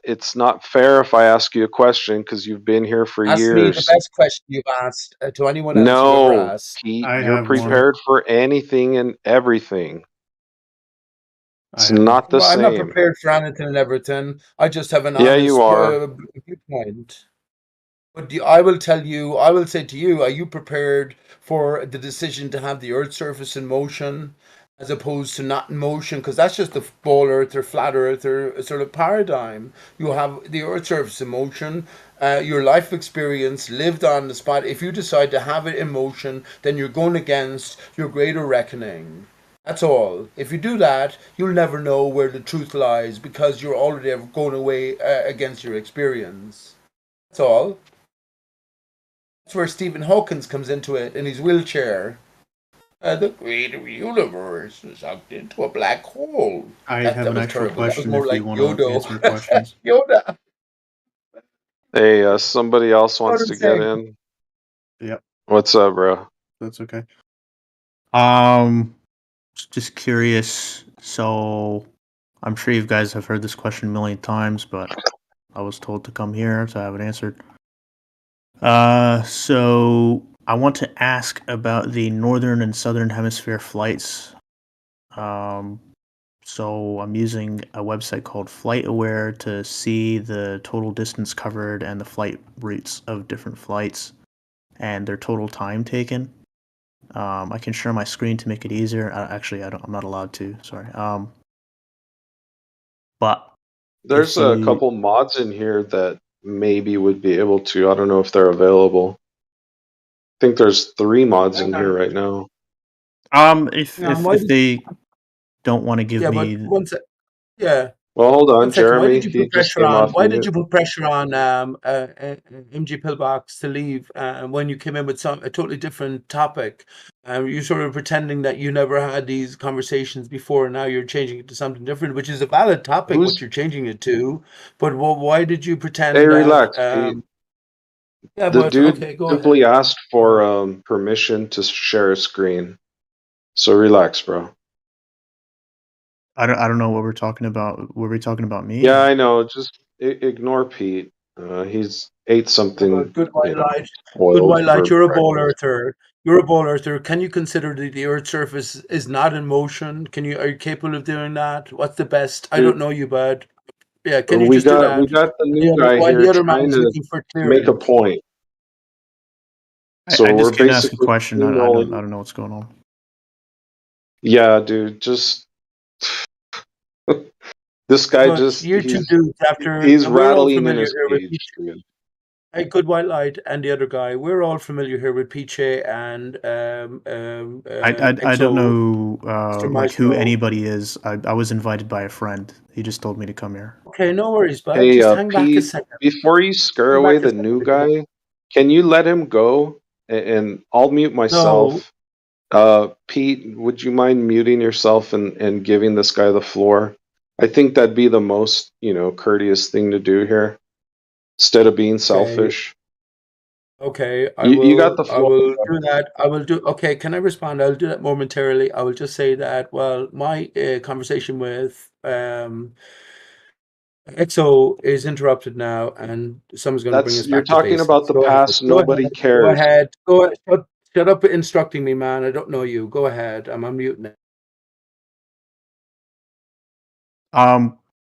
S21: It's not fair if I ask you a question because you've been here for
S19: Ask me the
S21: years.
S19: best question you've asked to anyone else you ever
S21: No,
S19: asked.
S21: Pete,
S2: I
S21: you're
S2: have one.
S21: prepared for anything and everything.
S2: I
S21: It's
S2: have one.
S21: not the
S19: Well, I'm not
S21: same.
S19: prepared for anything and everything. I just have an
S21: Yeah, you
S19: honest
S21: are.
S19: viewpoint. But I will tell you, I will say to you, are you prepared for the decision to have the Earth's surface in motion as opposed to not in motion? Because that's just the ball Earth or flat Earth or sort of paradigm. You have the Earth's surface in motion, your life experience lived on the spot. If you decide to have it in motion, then you're going against your greater reckoning. That's all. If you do that, you'll never know where the truth lies because you're already going away against your experience. That's all. That's where Stephen Hawkins comes into it in his wheelchair. The greater universe is sucked into a black hole.
S2: I
S19: That,
S2: have
S19: that
S2: an
S19: was
S2: actual
S19: terrible. That was
S2: question
S19: more
S2: if
S19: like
S2: you want to
S19: Yodo.
S2: answer questions.
S19: Yoda.
S21: Hey, somebody else
S19: You know what
S21: wants
S19: I'm
S21: to get
S19: saying?
S21: in.
S2: Yep,
S21: What's up, bro?
S2: that's okay. Um, just curious. So, I'm sure you guys have heard this question a million times, but I was told to come here, so I have it answered. So I want to ask about the northern and southern hemisphere flights. So I'm using a website called FlightAware to see the total distance covered and the flight routes of different flights and their total time taken. I can share my screen to make it easier. I'm not allowed to. Sorry. But
S21: There's
S2: if
S21: a
S2: you
S21: couple mods in here that maybe would be able to. I don't know if they're available. I think there's 3 mods in here right now.
S2: if
S19: Yeah,
S2: if they don't want to give
S19: yeah, but
S2: me
S19: one sec. Yeah,
S21: Well, hold
S19: One
S21: on,
S19: second. Why
S21: Jeremy.
S19: did you
S21: He
S19: put
S21: just
S19: pressure
S21: came
S19: on?
S21: off
S19: Why did
S21: mute.
S19: you put pressure on MG Pillbox to leave when you came in with a totally different topic? You sort of pretending that you never had these conversations before, and now you're changing it to something different, which is a valid topic. What
S21: Who's?
S19: you're changing it to, but why did you
S21: Hey,
S19: pretend that?
S21: relax, Pete.
S19: Yeah,
S21: The
S19: but
S21: dude
S19: okay, go ahead.
S21: simply asked for permission to share a screen. So relax, bro.
S2: I don't know what we're talking about. Were we talking about me?
S21: Yeah,
S2: Or?
S21: I know. Just ignore Pete. He's ate something,
S19: Good white light. Good
S21: spoiled
S19: white light.
S21: for
S19: You're a ball
S21: breakfast.
S19: earther. You're a ball earther. Can you consider the Earth's surface is not in motion? Are you capable of doing that? What's the best? I
S21: Dude,
S19: don't know you, bud. Yeah, can you
S21: we
S19: just do
S21: got
S19: that?
S21: the
S19: And the
S21: new
S19: other,
S21: guy
S19: while the
S21: here
S19: other man
S21: trying
S19: is
S21: to
S19: looking for
S21: make a
S19: clearance.
S21: point. So
S2: I
S21: we're
S2: just came to ask a
S21: basically
S2: question. I don't know what's going on.
S21: Yeah, dude, just this guy
S19: But you're two dudes after
S21: he's
S19: we're all
S21: rattling in
S19: familiar
S21: his
S19: here with
S21: cage, dude.
S19: Hey, good white light and the other guy. We're all familiar here with Piche and
S2: I don't
S19: EXO,
S2: know
S19: Mr.
S2: like who
S19: Maestro.
S2: anybody is. I was invited by a friend. He just told me to come here.
S19: Okay, no worries, bud.
S21: Hey,
S19: Just hang back a
S21: Pete,
S19: second.
S21: before you scare
S19: Hang
S21: away
S19: back a
S21: the
S19: second.
S21: new guy, can you let him go? And I'll mute
S19: No,
S21: myself. Pete, would you mind muting yourself and giving this guy the floor? I think that'd be the most, courteous thing to do here, instead of being
S19: okay.
S21: selfish.
S19: Okay,
S21: You got the
S19: I
S21: floor.
S19: will do that. I will do. Okay, can I respond? I'll do that momentarily. I will just say that. Well, my conversation with EXO is interrupted now, and someone's going to bring us
S21: You're
S19: back to
S21: talking
S19: basics.
S21: about the
S19: Go ahead.
S21: past.
S19: Go
S21: Nobody
S19: ahead. Go
S21: cares.
S19: ahead. Go ahead. Shut up instructing me, man. I don't know you. Go ahead. I'm on mute now.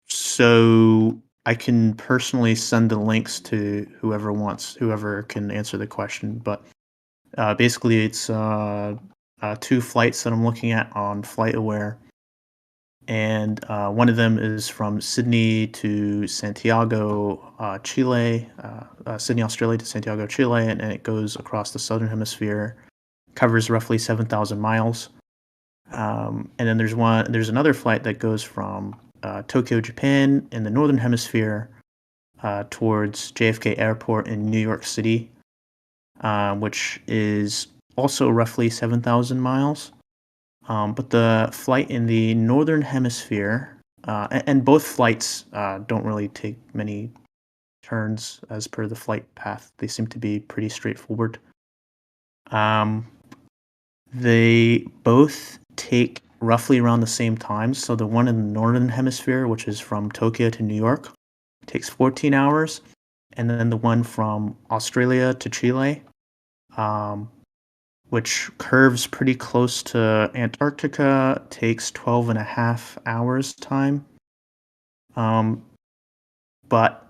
S2: So I can personally send the links to whoever can answer the question. But basically, it's 2 flights that I'm looking at on FlightAware, and one of them is from Sydney to Santiago, Chile, Sydney, Australia to Santiago, Chile, and it goes across the southern hemisphere, covers roughly 7,000 miles. And then there's another flight that goes from Tokyo, Japan, in the northern hemisphere, towards JFK Airport in New York City, which is also roughly 7,000 miles. But the flight in the northern hemisphere, and both flights don't really take many turns as per the flight path. They seem to be pretty straightforward. They both take roughly around the same time. So the one in the northern hemisphere, which is from Tokyo to New York, takes 14 hours. And then the one from Australia to Chile, which curves pretty close to Antarctica, takes 12 and a half hours time. But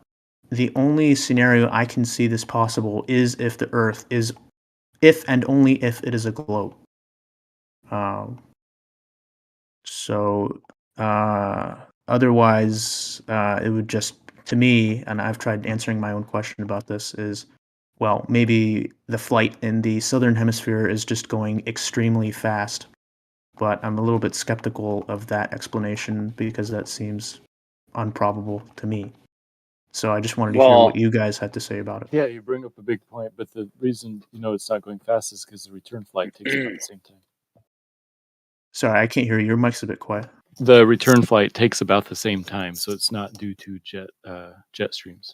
S2: the only scenario I can see this possible is if the Earth is, if and only if it is a globe. So otherwise, it would just, to me, and I've tried answering my own question about this, is, well, maybe the flight in the southern hemisphere is just going extremely fast. But I'm a little bit skeptical of that explanation because that seems improbable to me. So I just wanted to hear what you guys had to say about it.
S11: Yeah, you bring up a big point, but the reason it's not going fast is because the return flight takes about the same time.
S2: Sorry, I can't hear you. Your mic's a bit quiet.
S11: The return flight takes about the same time, so it's not due to jet streams.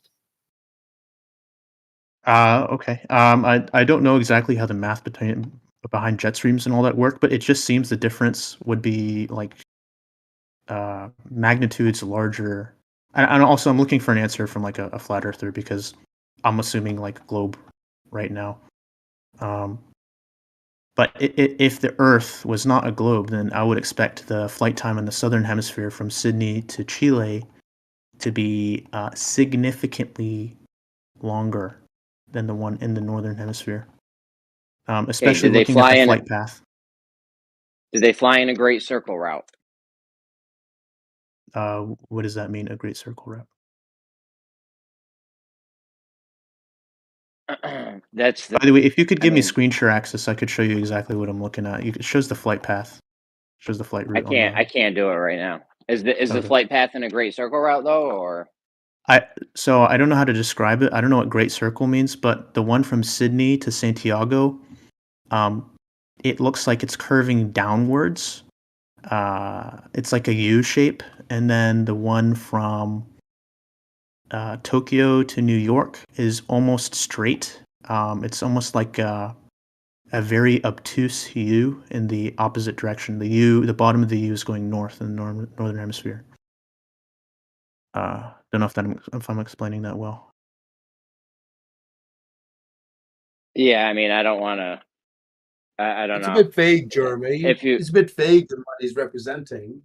S2: Okay. I don't know exactly how the math behind jet streams and all that work, but it just seems the difference would be like magnitudes larger. And also, I'm looking for an answer from like a flat earther because I'm assuming like globe right now. But if the Earth was not a globe, then I would expect the flight time in the southern hemisphere from Sydney to Chile to be significantly longer than the one in the northern hemisphere. Especially looking at the flight path.
S4: Did they fly in a Great Circle route?
S2: What does that mean, a Great Circle route?
S4: That's
S2: By the way, if you could give me screen share access, I could show you exactly what I'm looking at. It shows the flight path. It shows the flight route.
S4: I can't do it right now. Is the
S2: Sort of.
S4: flight path in a great circle route though, or?
S2: So I don't know how to describe it. I don't know what Great Circle means, but the one from Sydney to Santiago, it looks like it's curving downwards. It's like a U shape, and then the one from Tokyo to New York is almost straight. It's almost like a very obtuse U in the opposite direction. The bottom of the U is going north in the northern hemisphere. Don't know if I'm explaining that well.
S4: Yeah, I mean, I don't want to. I don't
S19: It's
S4: know.
S19: a bit vague, Jeremy.
S4: If you,
S19: It's a bit vague in what he's representing.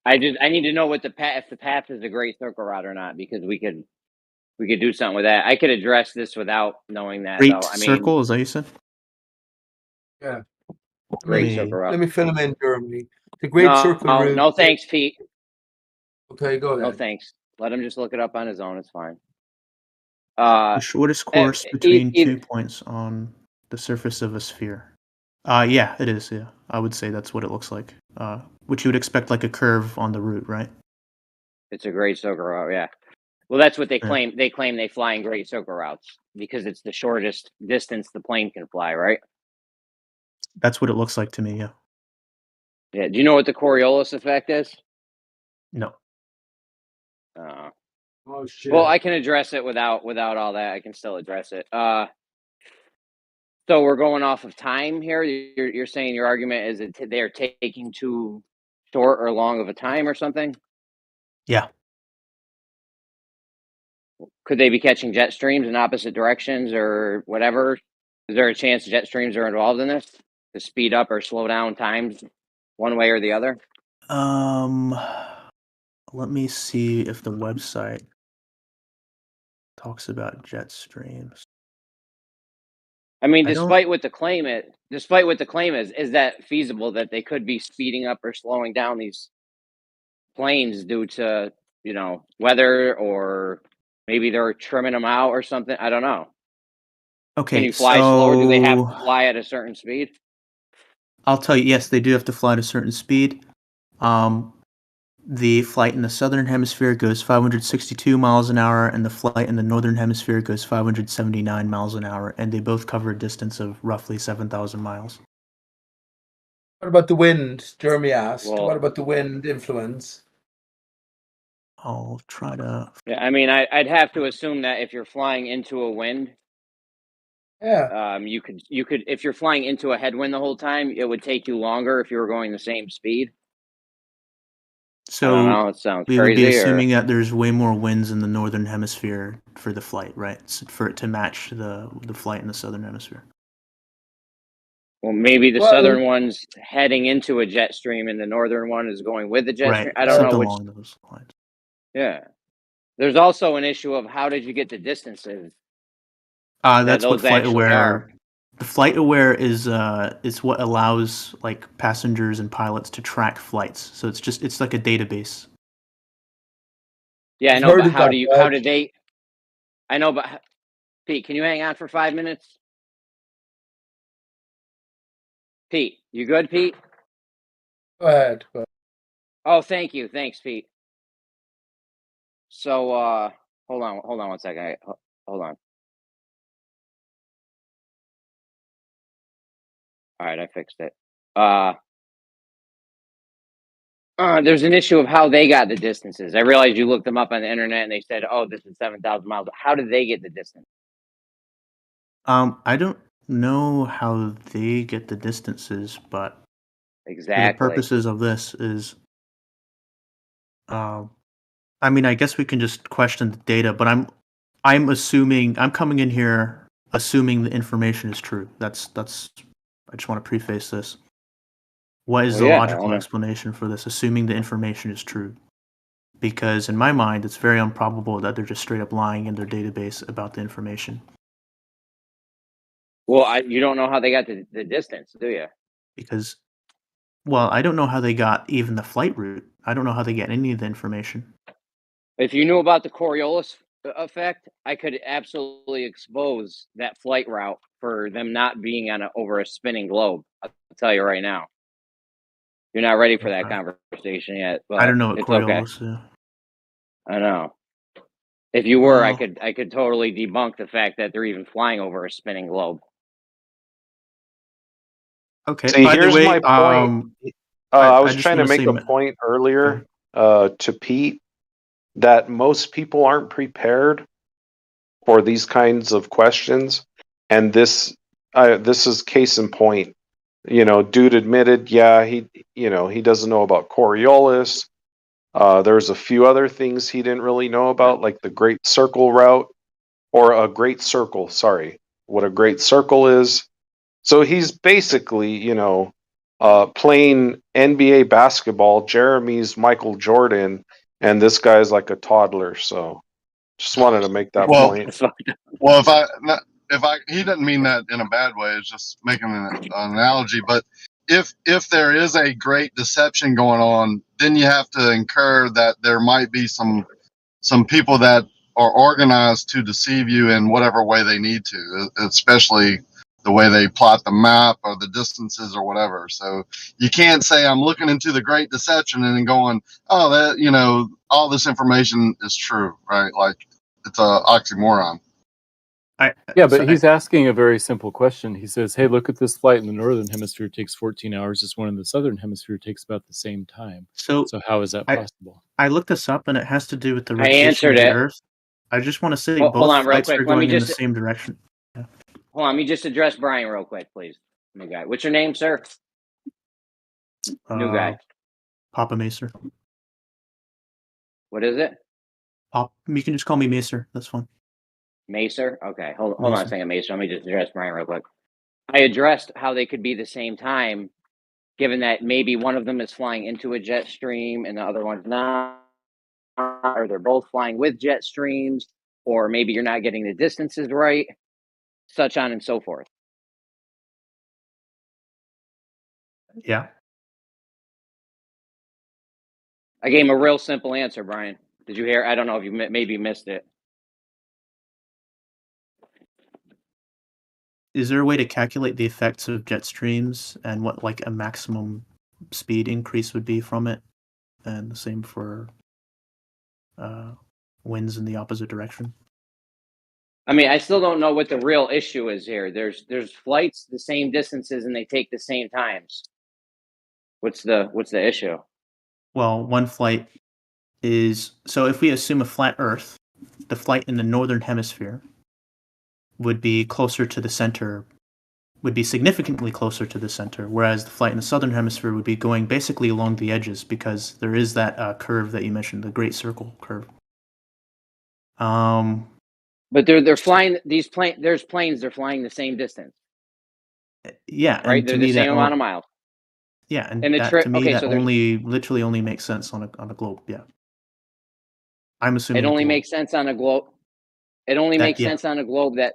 S4: I need to know what the path, if the path is a great circle route or not, because we could do something with that. I could address this without knowing that,
S2: Great
S4: though. I mean,
S2: Circle, is that what you said?
S19: Yeah.
S4: great circle route.
S19: Let me fill him in, Jeremy. The Great Circle route.
S4: No, thanks, Pete.
S19: Okay, go ahead.
S4: No, thanks. Let him just look it up on his own. It's fine.
S2: The shortest course between 2 points on the surface of a sphere. Yeah, it is. Yeah, I would say that's what it looks like. Which you would expect like a curve on the route, right?
S4: It's a great circle route. Yeah. Well, that's what they
S2: Yeah.
S4: claim. They claim they fly in great circle routes because it's the shortest distance the plane can fly, right?
S2: That's what it looks like to me. Yeah.
S4: Yeah. Do you know what the Coriolis effect is?
S2: No.
S19: Oh shit.
S4: Well, I can address it without all that. I can still address it. So we're going off of time here. You're saying your argument is that they're taking too short or long of a time or something?
S2: Yeah.
S4: Could they be catching jet streams in opposite directions or whatever? Is there a chance jet streams are involved in this to speed up or slow down times one way or the other?
S2: Let me see if the website talks about jet streams.
S4: I mean, despite what the claim is that feasible that they could be speeding up or slowing down these planes due to, weather, or maybe they're trimming them out or something? I don't know.
S2: Okay,
S4: Can you fly slower? Do they have to fly at a certain speed?
S2: I'll tell you, yes, they do have to fly at a certain speed. The flight in the southern hemisphere goes 562 miles an hour, and the flight in the northern hemisphere goes 579 miles an hour, and they both cover a distance of roughly 7,000 miles.
S19: What about the wind? Jeremy asked.
S4: Well,
S19: what about the wind influence?
S2: I'll try to.
S4: Yeah, I mean, I'd have to assume that if you're flying into a wind,
S19: yeah,
S4: you could if you're flying into a headwind the whole time, it would take you longer if you were going the same speed. I don't know. It sounds
S2: we
S4: crazy.
S2: would be assuming that there's way more winds in the northern hemisphere for the flight, right? For it to match the flight in the southern hemisphere.
S4: Well, maybe the southern one's heading into a jet stream, and the northern one is going with the jet stream. I don't know which.
S2: Along those lines.
S4: Yeah. There's also an issue of how did you get the distances?
S2: That's what
S4: those actually are.
S2: The flight aware is what allows like passengers and pilots to track flights. So it's like a database.
S4: Yeah, I know, but how did they? I know, but Pete, can you hang on for 5 minutes? Pete, you good, Pete?
S19: Go ahead.
S4: Oh, thank you. Thanks, Pete. So, hold on 1 second. Hold on. All right, I fixed it. There's an issue of how they got the distances. I realized you looked them up on the internet and they said, "Oh, this is 7,000 miles." How did they get the distance?
S2: I don't know how they get the distances, but
S4: exactly
S2: for the purposes of this is, I mean, I guess we can just question the data, but I'm coming in here assuming the information is true. That's. I just want to preface this. What is the logical explanation for this? Assuming the information is true, because in my mind, it's very improbable that they're just straight up lying in their database about the information.
S4: Well, you don't know how they got the distance, do you?
S2: Because, well, I don't know how they got even the flight route. I don't know how they get any of the information.
S4: If you knew about the Coriolis effect, I could absolutely expose that flight route for them not being over a spinning globe. I'll tell you right now. You're not ready for that conversation yet. But
S2: I don't know what
S4: it's okay.
S2: Coriolis is.
S4: I know. If you were, I
S2: Well,
S4: could totally debunk the fact that they're even flying over a spinning globe.
S2: okay.
S21: See,
S2: By the
S21: here's
S2: way,
S21: my point. I
S2: I
S21: was
S2: just
S21: trying to
S2: want to
S21: make
S2: say,
S21: a point earlier to Pete that most people aren't prepared for these kinds of questions, and this is case in point. You know, dude admitted, yeah, he doesn't know about Coriolis. There's a few other things he didn't really know about, like the Great Circle route, or a Great Circle. Sorry, what a Great Circle is. So he's basically, playing NBA basketball. Jeremy's Michael Jordan, and this guy's like a toddler. So just wanted to make that
S14: Well,
S21: point.
S14: well, he doesn't mean that in a bad way. It's just making an analogy. But if there is a great deception going on, then you have to incur that there might be some people that are organized to deceive you in whatever way they need to, especially the way they plot the map or the distances or whatever. So you can't say I'm looking into the great deception and then going, oh, that all this information is true, right? Like it's a oxymoron.
S11: Yeah, but he's asking a very simple question. He says, hey, look at this flight in the northern hemisphere takes 14 hours. This one in the southern hemisphere takes about the same time.
S2: So
S11: how is that possible?
S2: I looked this up, and it has to do with the
S4: I
S2: rotation
S4: answered
S2: of the
S4: it.
S2: Earth. I just want to say
S4: Hold
S2: both
S4: on real
S2: flights
S4: quick.
S2: are
S4: Let me
S2: going in the
S4: just
S2: same direction.
S4: hold on. Let me just address Brian real quick, please. New guy. What's your name, sir? New guy.
S2: Papa Macer.
S4: What is it?
S2: You can just call me Macer. That's fine.
S4: Macer? Okay. Hold on a
S2: Macer.
S4: second, Macer. Let me just address Brian real quick. I addressed how they could be the same time, given that maybe one of them is flying into a jet stream and the other one's not, or they're both flying with jet streams, or maybe you're not getting the distances right, such on and so forth.
S2: Yeah.
S4: I gave him a real simple answer, Brian. Did you hear? I don't know if you maybe missed it.
S2: Is there a way to calculate the effects of jet streams and what like a maximum speed increase would be from it? And the same for winds in the opposite direction.
S4: I mean, I still don't know what the real issue is here. There's flights the same distances and they take the same times. What's the issue?
S2: Well, one flight is so if we assume a flat Earth, the flight in the northern hemisphere would be closer to the center, would be significantly closer to the center, whereas the flight in the southern hemisphere would be going basically along the edges because there is that curve that you mentioned, the Great Circle curve.
S4: But they're flying these planes. There's planes. They're flying the same distance.
S2: Yeah,
S4: right.
S2: and
S4: They're
S2: to
S4: the
S2: me
S4: same
S2: that
S4: amount of miles.
S2: Yeah, and
S4: the
S2: that
S4: trip.
S2: to me
S4: Okay,
S2: that
S4: so there's
S2: literally only makes sense on a globe. Yeah, I'm assuming
S4: it only
S2: a globe.
S4: makes sense on a globe. It only
S2: That-
S4: makes
S2: yeah.
S4: sense on a globe that.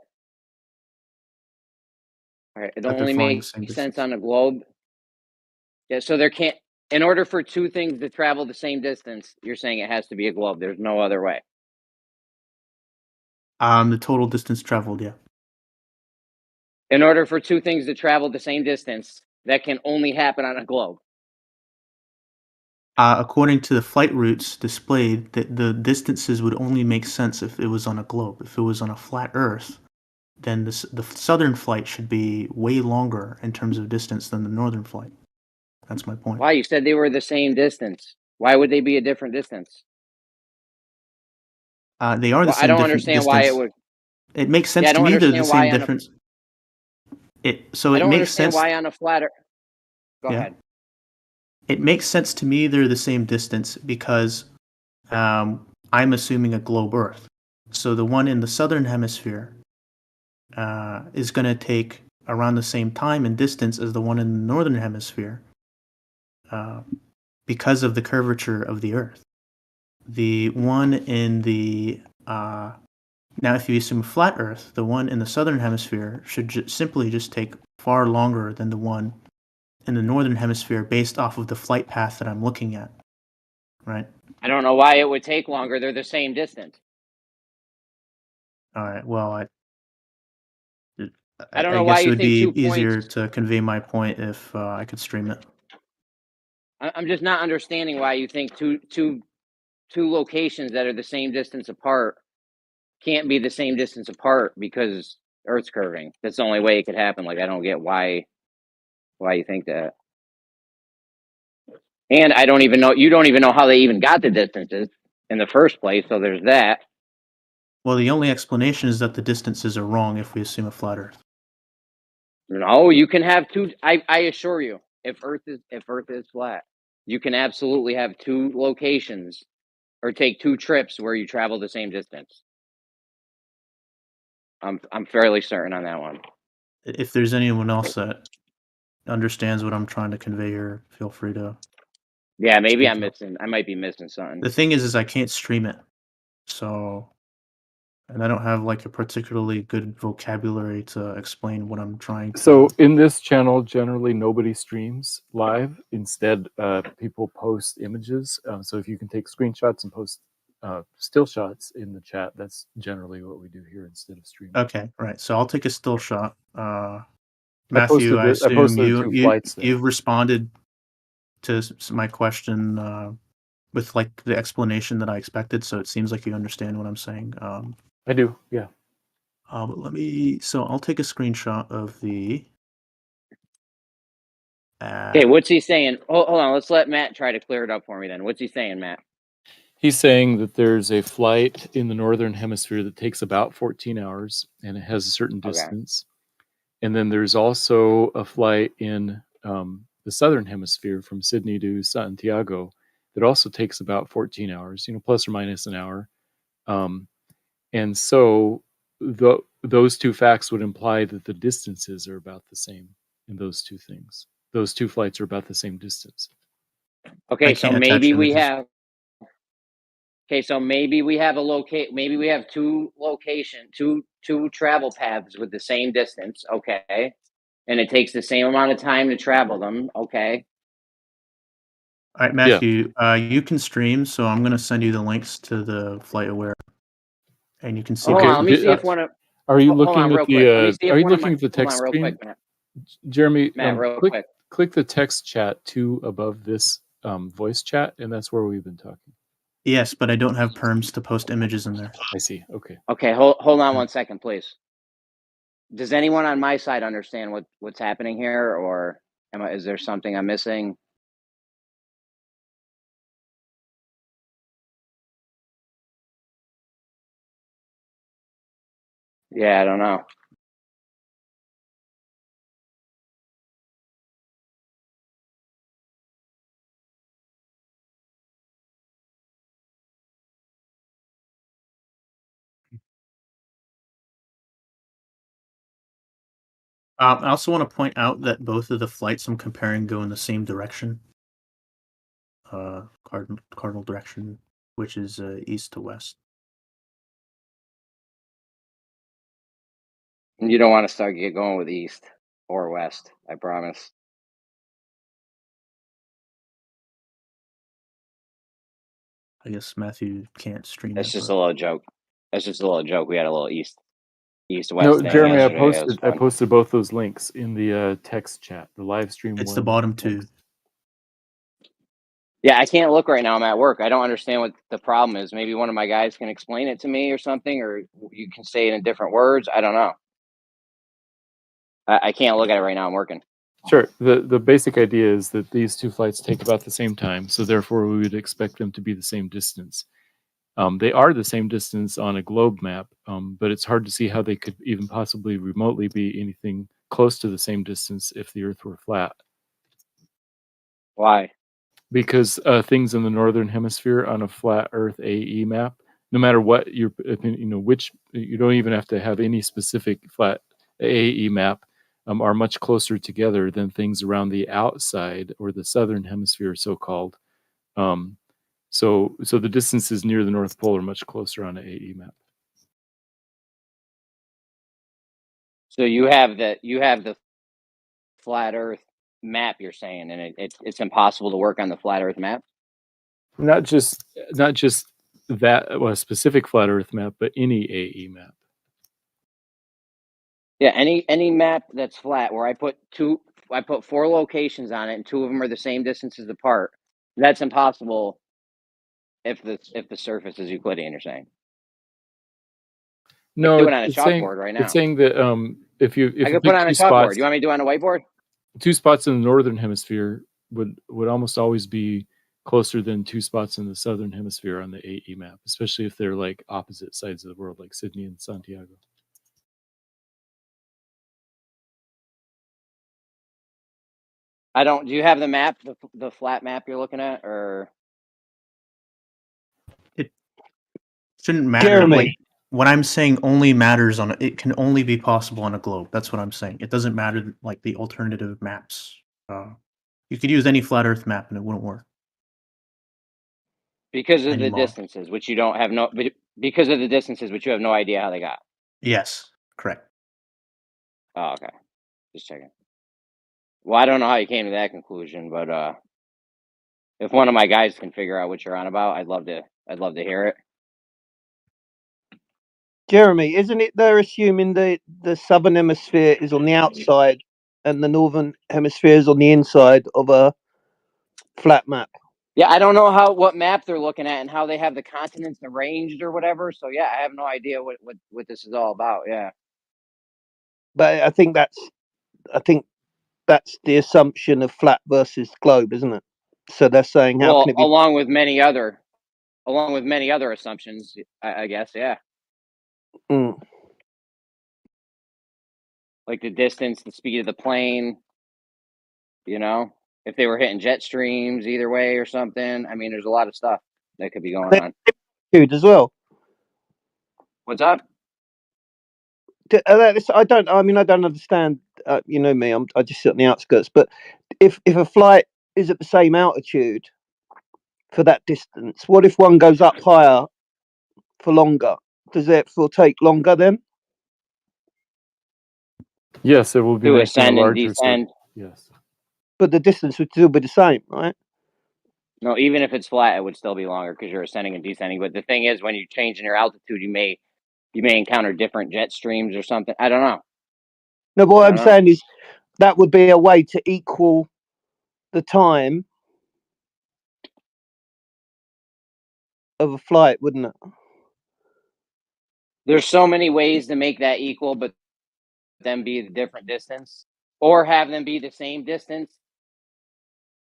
S4: All right. It
S2: That they're
S4: only
S2: flying the
S4: makes
S2: same
S4: sense on a globe. Yeah. So there can't. In order for two things to travel the same distance, you're saying it has to be a globe. There's no other way.
S2: The total distance traveled. Yeah.
S4: In order for two things to travel the same distance, that can only happen on a globe.
S2: According to the flight routes displayed, the distances would only make sense if it was on a globe. If it was on a flat Earth, then the southern flight should be way longer in terms of distance than the northern flight. That's my point.
S4: Why? You said they were the same distance. Why would they be a different distance?
S2: They are the
S4: Well, I
S2: same
S4: don't
S2: different
S4: understand
S2: distance.
S4: why it would.
S2: It makes sense
S4: Yeah, I
S2: to
S4: don't
S2: me they're the
S4: understand
S2: same
S4: why on a.
S2: difference.
S4: I
S2: It
S4: don't
S2: makes
S4: understand
S2: sense.
S4: why on a flatter. Go
S2: Yeah.
S4: ahead.
S2: It makes sense to me they're the same distance because I'm assuming a globe Earth. So the one in the southern hemisphere is going to take around the same time and distance as the one in the northern hemisphere because of the curvature of the Earth. The one in the now, if you assume a flat Earth, the one in the southern hemisphere should simply just take far longer than the one in the northern hemisphere based off of the flight path that I'm looking at, right?
S4: I don't know why it would take longer. They're the same distance.
S2: All right. Well,
S4: I don't know
S2: I
S4: why
S2: guess it
S4: you
S2: would
S4: think
S2: be
S4: 2
S2: easier
S4: points.
S2: to convey my point if I could stream it.
S4: I'm just not understanding why you think two locations that are the same distance apart can't be the same distance apart because Earth's curving. That's the only way it could happen. Like, I don't get why you think that. And I don't even know, you don't even know how they even got the distances in the first place, so there's that.
S2: Well, the only explanation is that the distances are wrong if we assume a flat Earth.
S4: No, you can have two. I assure you, if Earth is flat, you can absolutely have two locations or take two trips where you travel the same distance. I'm fairly certain on that one.
S2: If there's anyone else that understands what I'm trying to convey here, feel free to.
S4: Yeah, maybe
S2: speak up.
S4: I might be missing something.
S2: The thing is I can't stream it, so, and I don't have like a particularly good vocabulary to explain what I'm trying to.
S11: So in this channel, generally nobody streams live. Instead, people post images. So if you can take screenshots and post still shots in the chat, that's generally what we do here instead of streaming.
S2: Okay, right. So I'll take a still shot. Matthew, I
S11: posted
S2: assume
S11: the two flights there.
S2: you've responded to my question with like the explanation that I expected. So it seems like you understand what I'm saying.
S11: I do, yeah.
S2: But let me. So I'll take a screenshot of the.
S4: Okay, what's he saying? Hold on, let's let Matt try to clear it up for me then. What's he saying, Matt?
S11: He's saying that there's a flight in the northern hemisphere that takes about 14 hours and it has a certain distance. And then there's also a flight in the southern hemisphere from Sydney to Santiago that also takes about 14 hours, plus or minus an hour. And so those two facts would imply that the distances are about the same in those two things. Those two flights are about the same distance.
S4: Okay, so maybe we have. Okay, so maybe we have maybe we have two travel paths with the same distance, okay? And it takes the same amount of time to travel them, okay?
S2: All right, Matthew, you can stream, so I'm going to send you the links to the Flight Aware, and you can see.
S4: Hold on, let me see if one of.
S11: Are you
S4: hold
S11: looking
S4: on,
S11: at
S4: real quick. Let me
S11: the?
S4: see if
S11: Are you
S4: one of
S11: looking
S4: my-
S11: at the text
S4: hold on, real
S11: screen?
S4: quick, Matt.
S11: Jeremy,
S4: Matt, real quick.
S11: click the text chat 2 above this voice chat, and that's where we've been talking.
S2: Yes, but I don't have perms to post images in there.
S11: I see. Okay.
S4: Okay, hold on 1 second, please. Does anyone on my side understand what's happening here, or is there something I'm missing? Yeah, I don't know.
S2: I also want to point out that both of the flights I'm comparing go in the same direction. Cardinal direction, which is east to west.
S4: You don't want to get going with east or west, I promise.
S2: I guess Matthew can't stream
S4: That's
S2: it.
S4: just
S2: but...
S4: a little joke. That's just a little joke. We had a little east west
S11: No,
S4: thing
S11: Jeremy,
S4: yesterday.
S11: I posted both those links in the text chat, the live stream.
S2: It's the bottom two.
S4: Yeah, I can't look right now. I'm at work. I don't understand what the problem is. Maybe one of my guys can explain it to me or something, or you can say it in different words. I don't know. I can't look at it right now. I'm working.
S11: Sure. The basic idea is that these two flights take about the same time, so therefore we would expect them to be the same distance. They are the same distance on a globe map, but it's hard to see how they could even possibly remotely be anything close to the same distance if the Earth were flat.
S4: Why?
S11: Because things in the northern hemisphere on a flat Earth AE map, no matter what your opinion, which you don't even have to have any specific flat AE map, are much closer together than things around the outside or the southern hemisphere, so-called. So the distances near the North Pole are much closer on an AE map.
S4: So you have the flat Earth map, you're saying, and it's impossible to work on the flat Earth map?
S11: Not just that specific flat Earth map, but any AE map.
S4: Yeah, any map that's flat where I put two put 4 locations on it, and 2 of them are the same distances apart. That's impossible if the surface is Euclidean. You're saying? I
S11: No,
S4: can do it on a
S11: it's saying
S4: chalkboard right now.
S11: that if you
S4: I could put
S11: pick
S4: it on a
S11: 2
S4: chalkboard.
S11: spots,
S4: You want me to do it on a whiteboard?
S11: 2 spots in the northern hemisphere would almost always be closer than 2 spots in the southern hemisphere on the AE map, especially if they're like opposite sides of the world, like Sydney and Santiago.
S4: I don't. Do you have the map, the flat map you're looking at, or
S2: It shouldn't matter.
S3: Jeremy.
S2: Like what I'm saying only matters on it can only be possible on a globe. That's what I'm saying. It doesn't matter like the alternative maps. You could use any flat Earth map and it wouldn't work.
S4: because of the
S2: Anymore.
S4: distances, which you don't have because of the distances, which you have no idea how they got?
S2: Yes, correct.
S4: Oh, okay. Just checking. Well, I don't know how you came to that conclusion, but if one of my guys can figure out what you're on about, I'd love to hear it.
S3: Jeremy, isn't it they're assuming the southern hemisphere is on the outside and the northern hemisphere is on the inside of a flat map?
S4: Yeah, I don't know what map they're looking at and how they have the continents arranged or whatever. So yeah, I have no idea what this is all about. Yeah.
S3: But I think that's the assumption of flat versus globe, isn't it? So they're saying how can it be
S4: along with many other assumptions, I guess. Yeah.
S3: Mm.
S4: Like the distance, the speed of the plane, if they were hitting jet streams either way or something. I mean, there's a lot of stuff that could be going on.
S3: as well?
S4: What's up?
S3: I don't understand. You know me, I just sit on the outskirts. But if a flight is at the same altitude for that distance, what if one goes up higher for longer? Does it take longer then?
S11: Yes, it will be
S4: To
S11: making a
S4: ascend and
S11: larger
S4: descend.
S11: Yes.
S3: But the distance would still be the same, right?
S4: No, even if it's flat, it would still be longer because you're ascending and descending. But the thing is, when you change in your altitude, you may encounter different jet streams or something. I don't know.
S3: No, but what I'm saying is that would be a way to equal the time of a flight, wouldn't it?
S4: There's so many ways to make that equal, but them be the different distance, or have them be the same distance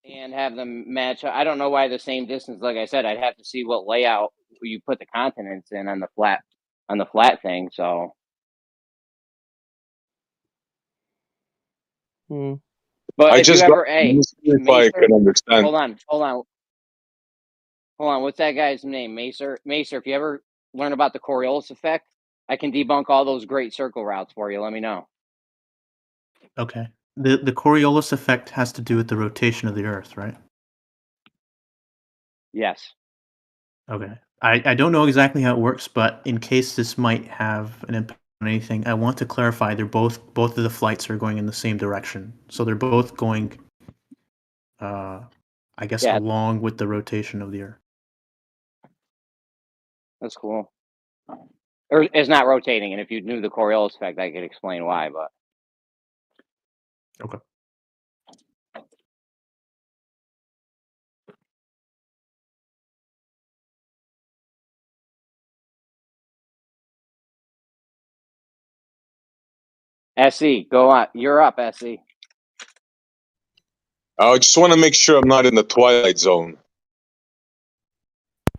S4: and have them match. I don't know why the same distance. Like I said, I'd have to see what layout you put the continents in on the flat thing. So. But
S16: I
S4: if you
S16: just
S4: ever,
S16: got
S4: hey,
S16: if I
S4: Macer,
S16: can understand.
S4: hold on. What's that guy's name? Macer. If you ever learn about the Coriolis effect, I can debunk all those great circle routes for you. Let me know.
S2: Okay. The Coriolis effect has to do with the rotation of the Earth, right?
S4: Yes.
S2: Okay. I don't know exactly how it works, but in case this might have an impact on anything, I want to clarify they're both of the flights are going in the same direction. So they're both going I guess along with the rotation of the Earth.
S4: That's cool. Or it's not rotating, and if you knew the Coriolis effect, I could explain why, but
S2: okay.
S4: SE, go on. You're up, SE.
S16: I just want to make sure I'm not in the twilight zone.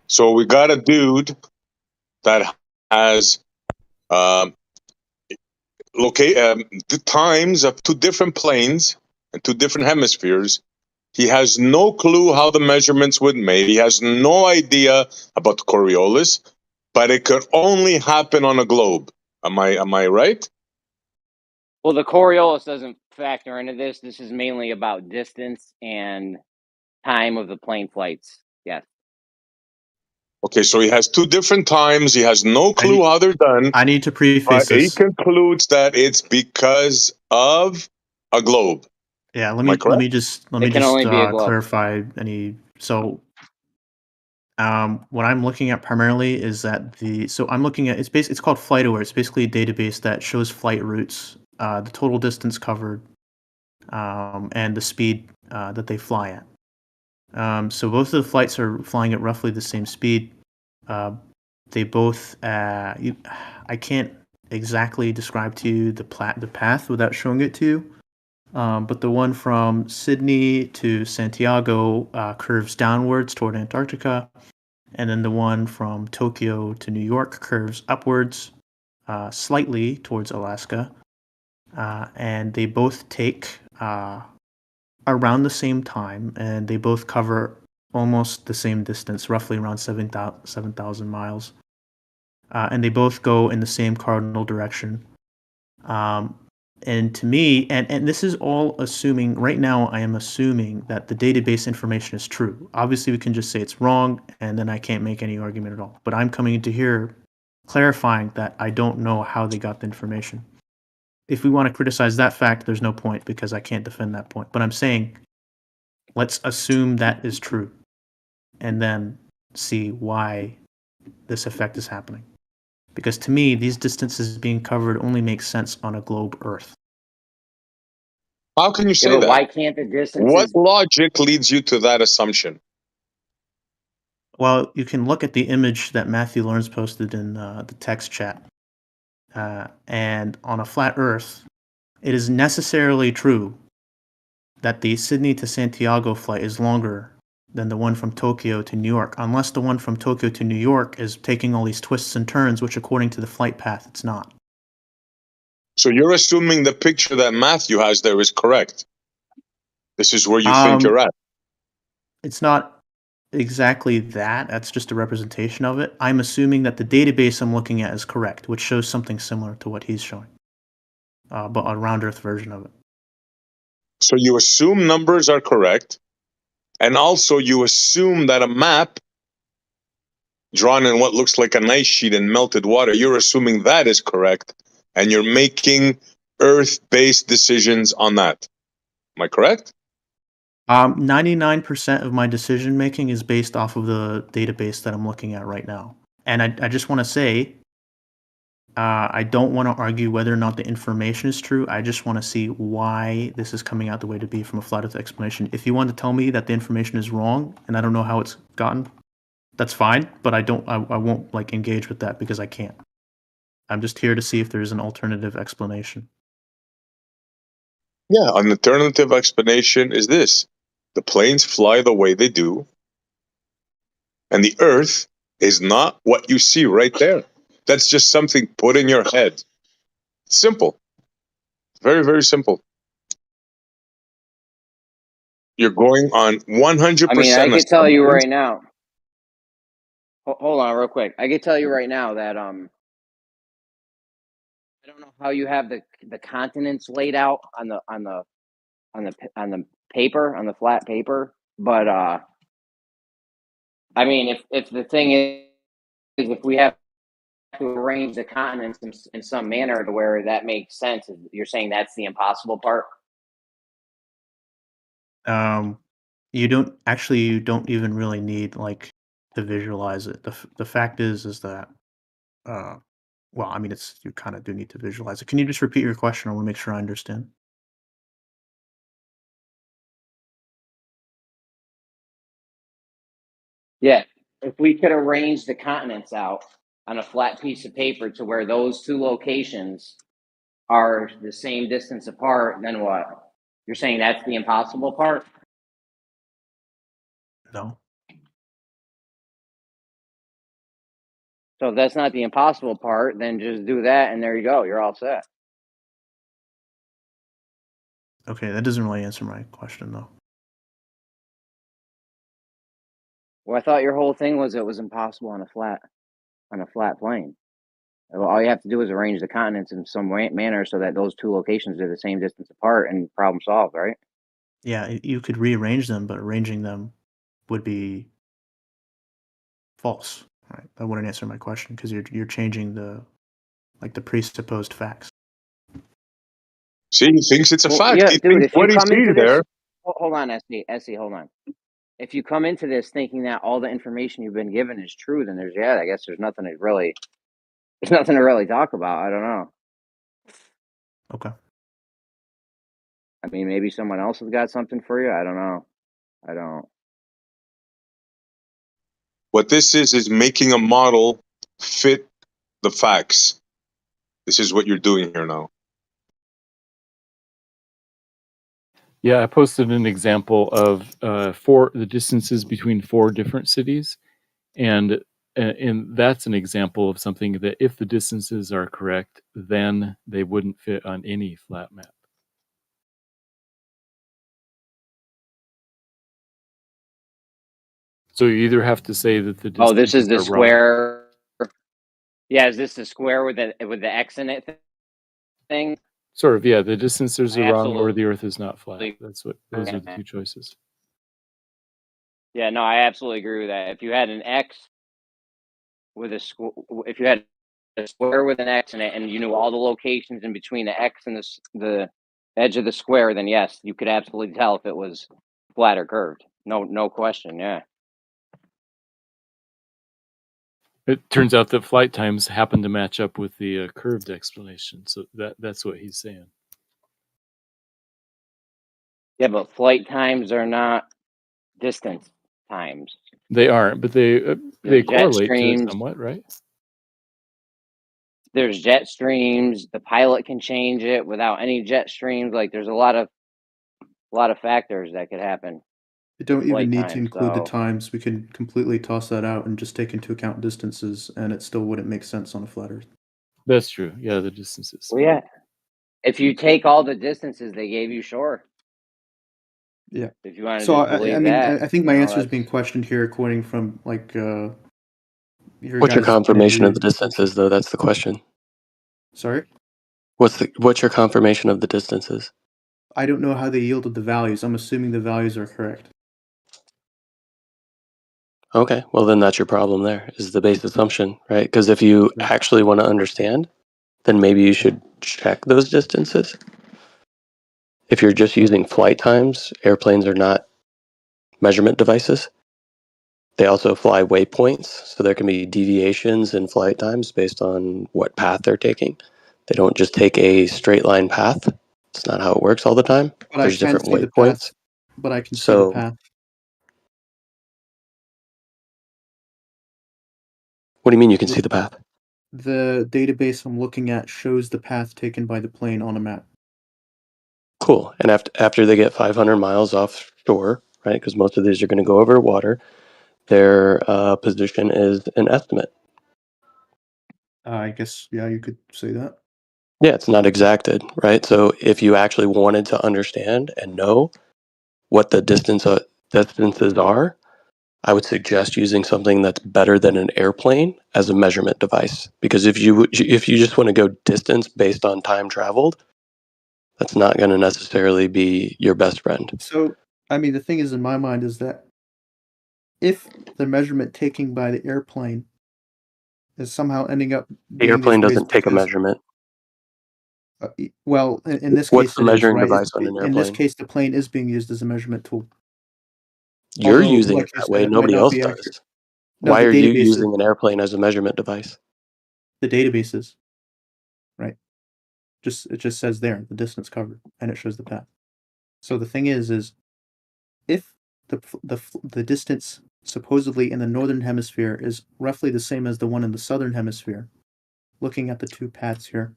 S16: So we got a dude that has the times of 2 different planes and 2 different hemispheres. He has no clue how the measurements would made. He has no idea about the Coriolis, but it could only happen on a globe. Am I right?
S4: Well, the Coriolis doesn't factor into this. This is mainly about distance and time of the plane flights. Yes.
S16: Okay, so he has 2 different times. He has no clue how they're done.
S2: I need to preface
S16: but
S2: this.
S16: He concludes that it's because of a globe.
S2: Yeah, let me just clarify any. So, what I'm looking at primarily is that I'm looking at it's called FlightAware. It's basically a database that shows flight routes, the total distance covered, and the speed that they fly at. So both of the flights are flying at roughly the same speed. They both, I can't exactly describe to you the path without showing it to you. But the one from Sydney to Santiago curves downwards toward Antarctica, and then the one from Tokyo to New York curves upwards slightly towards Alaska. And they both take around the same time, and they both cover almost the same distance, roughly around 7,000 miles. And they both go in the same cardinal direction. And to me, and this is all assuming, right now I am assuming that the database information is true. Obviously we can just say it's wrong, and then I can't make any argument at all. But I'm coming into here clarifying that I don't know how they got the information. If we want to criticize that fact, there's no point, because I can't defend that point. But I'm saying, let's assume that is true, and then see why this effect is happening. Because to me, these distances being covered only make sense on a globe Earth.
S16: How can you say
S4: but
S16: that?
S4: why can't the distances?
S16: What logic leads you to that assumption?
S2: Well, you can look at the image that Matthew Lawrence posted in the text chat. And on a flat Earth, it is necessarily true that the Sydney to Santiago flight is longer than the one from Tokyo to New York, unless the one from Tokyo to New York is taking all these twists and turns, which according to the flight path, it's not.
S16: So you're assuming the picture that Matthew has there is correct. This is where you think you're at.
S2: It's not exactly that. That's just a representation of it. I'm assuming that the database I'm looking at is correct, which shows something similar to what he's showing, but a round Earth version of it.
S16: So you assume numbers are correct, and also you assume that a map drawn in what looks like an ice sheet in melted water, you're assuming that is correct, and you're making Earth-based decisions on that. Am I correct?
S2: 99% of my decision making is based off of the database that I'm looking at right now. And I just want to say, I don't want to argue whether or not the information is true. I just want to see why this is coming out the way to be from a flat Earth explanation. If you want to tell me that the information is wrong and I don't know how it's gotten, that's fine. But I won't like engage with that because I can't. I'm just here to see if there's an alternative explanation.
S16: Yeah, an alternative explanation is this. The planes fly the way they do, and the Earth is not what you see right there. That's just something put in your head. Simple. Very, very simple. You're going on 100%.
S4: I mean, I can tell you right now. Hold on, real quick. I can tell you right now that I don't know how you have the continents laid out on the paper, on the flat paper, but I mean, if the thing is if we have to arrange the continents in some manner to where that makes sense, you're saying that's the impossible part?
S2: You don't even really need like to visualize it. The fact is that well, I mean, you kind of do need to visualize it. Can you just repeat your question? I want to make sure I understand.
S4: Yeah, if we could arrange the continents out on a flat piece of paper to where those two locations are the same distance apart, then what? You're saying that's the impossible part?
S2: No.
S4: So if that's not the impossible part, then just do that, and there you go. You're all set.
S2: Okay, that doesn't really answer my question though.
S4: Well, I thought your whole thing was it was impossible on a flat plane. Well, all you have to do is arrange the continents in some manner so that those two locations are the same distance apart, and problem solved, right?
S2: Yeah, you could rearrange them, but arranging them would be false. Right? That wouldn't answer my question because you're changing the presupposed facts.
S16: See, he thinks it's a fact.
S4: Yeah,
S16: He
S4: dude.
S16: thinks
S4: If you
S16: what he
S4: come into
S16: sees
S4: this,
S16: there.
S4: hold on, Essie, hold on. If you come into this thinking that all the information you've been given is true, then I guess there's nothing to really talk about. I don't know.
S2: Okay.
S4: I mean, maybe someone else has got something for you. I don't know. I don't.
S16: What this is making a model fit the facts. This is what you're doing here now.
S11: Yeah, I posted an example of the distances between 4 different cities, and that's an example of something that if the distances are correct, then they wouldn't fit on any flat map. So you either have to say that the
S4: Oh, this is
S11: distances
S4: the
S11: are wrong.
S4: square. Yeah, is this the square with the X in it thing?
S11: Sort of, yeah. The distances
S4: I
S11: are wrong, or the
S4: absolutely.
S11: Earth is not flat. Those are the 2 choices.
S4: Yeah, no, I absolutely agree with that. If you had an X with if you had a square with an X in it, and you knew all the locations in between the X and the edge of the square, then yes, you could absolutely tell if it was flat or curved. No question. Yeah.
S11: It turns out that flight times happen to match up with the curved explanation, so that's what he's saying.
S4: Yeah, but flight times are not distance times.
S11: They aren't, but they
S4: There's jet
S11: correlate to it
S4: streams.
S11: somewhat, right?
S4: There's jet streams. The pilot can change it without any jet streams. Like there's a lot of factors that could happen.
S2: You don't even
S4: Flight
S2: need to
S4: time,
S2: include the
S4: so
S2: times. We can completely toss that out and just take into account distances, and it still wouldn't make sense on a flat Earth.
S11: That's true. Yeah, the distances.
S4: well, yeah. If you take all the distances they gave you, sure.
S2: Yeah.
S4: If you want to
S2: So
S4: just
S2: I
S4: believe
S2: mean,
S4: that,
S2: I think my answer is
S4: that's
S2: being questioned here, according from like your
S8: What's your
S2: guys' point of
S8: confirmation of the
S2: view.
S8: distances, though? That's the question.
S2: Sorry,
S8: What's your confirmation of the distances?
S2: I don't know how they yielded the values. I'm assuming the values are correct.
S8: Okay, well then that's your problem. There is the base assumption, right? Because if you actually want to understand, then maybe you should check those distances. If you're just using flight times, airplanes are not measurement devices. They also fly waypoints, so there can be deviations in flight times based on what path they're taking. They don't just take a straight line path. It's not how it works all the time.
S2: But I
S8: There's
S2: can
S8: different
S2: see the
S8: waypoints.
S2: path. But I can see the
S8: So,
S2: path.
S8: what do you mean you can see the path?
S2: The database I'm looking at shows the path taken by the plane on a map.
S8: Cool. And after they get 500 miles offshore, right, because most of these are going to go over water, their position is an estimate.
S2: I guess, yeah, you could say that.
S8: Yeah, it's not exacted, right? So if you actually wanted to understand and know what the distances are, I would suggest using something that's better than an airplane as a measurement device. Because if you just want to go distance based on time traveled, that's not going to necessarily be your best friend.
S2: So, I mean, the thing is in my mind is that if the measurement taken by the airplane is somehow ending up
S8: The
S2: being
S8: airplane
S2: these ways
S8: doesn't take a
S2: because,
S8: measurement.
S2: well, in this
S8: What's
S2: case
S8: the
S2: it is,
S8: measuring
S2: right?
S8: device on an
S2: In this
S8: airplane?
S2: case, the plane is being used as a measurement tool.
S8: You're
S2: Although,
S8: using
S2: like
S8: it
S2: you
S8: that
S2: said,
S8: way.
S2: it might
S8: Nobody
S2: not
S8: else
S2: be accurate.
S8: does.
S2: No,
S8: Why
S2: the
S8: are you
S2: databases,
S8: using an airplane as a measurement device?
S2: the databases, right? It just says there the distance covered, and it shows the path. So the thing is if the distance supposedly in the northern hemisphere is roughly the same as the one in the southern hemisphere, looking at the two paths here.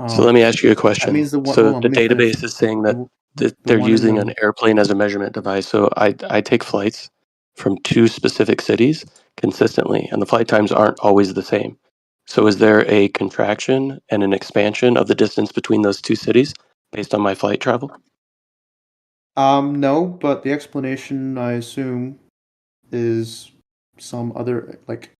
S8: So let me ask you a
S2: That
S8: question.
S2: means the one.
S8: So
S2: Hold on,
S8: the
S2: let me finish.
S8: database is saying that
S2: The
S8: they're
S2: one in
S8: using an
S2: the
S8: airplane as a measurement device. So I take flights from 2 specific cities consistently, and the flight times aren't always the same. So is there a contraction and an expansion of the distance between those 2 cities based on my flight travel?
S2: no, but the explanation I assume is some other like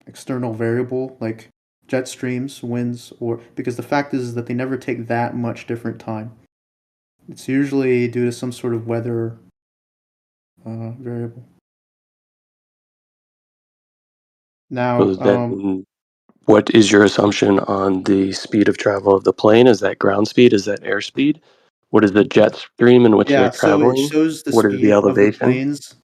S2: external variable like jet streams, winds, or because the fact is that they never take that much different time. It's usually due to some sort of weather variable. Now,
S8: So then what is your assumption on the speed of travel of the plane? Is that ground speed? Is that airspeed? What is the jet stream in which they're
S2: yeah, so it
S8: traveling?
S2: shows the
S8: What is the
S2: speed of the
S8: elevation?
S2: planes,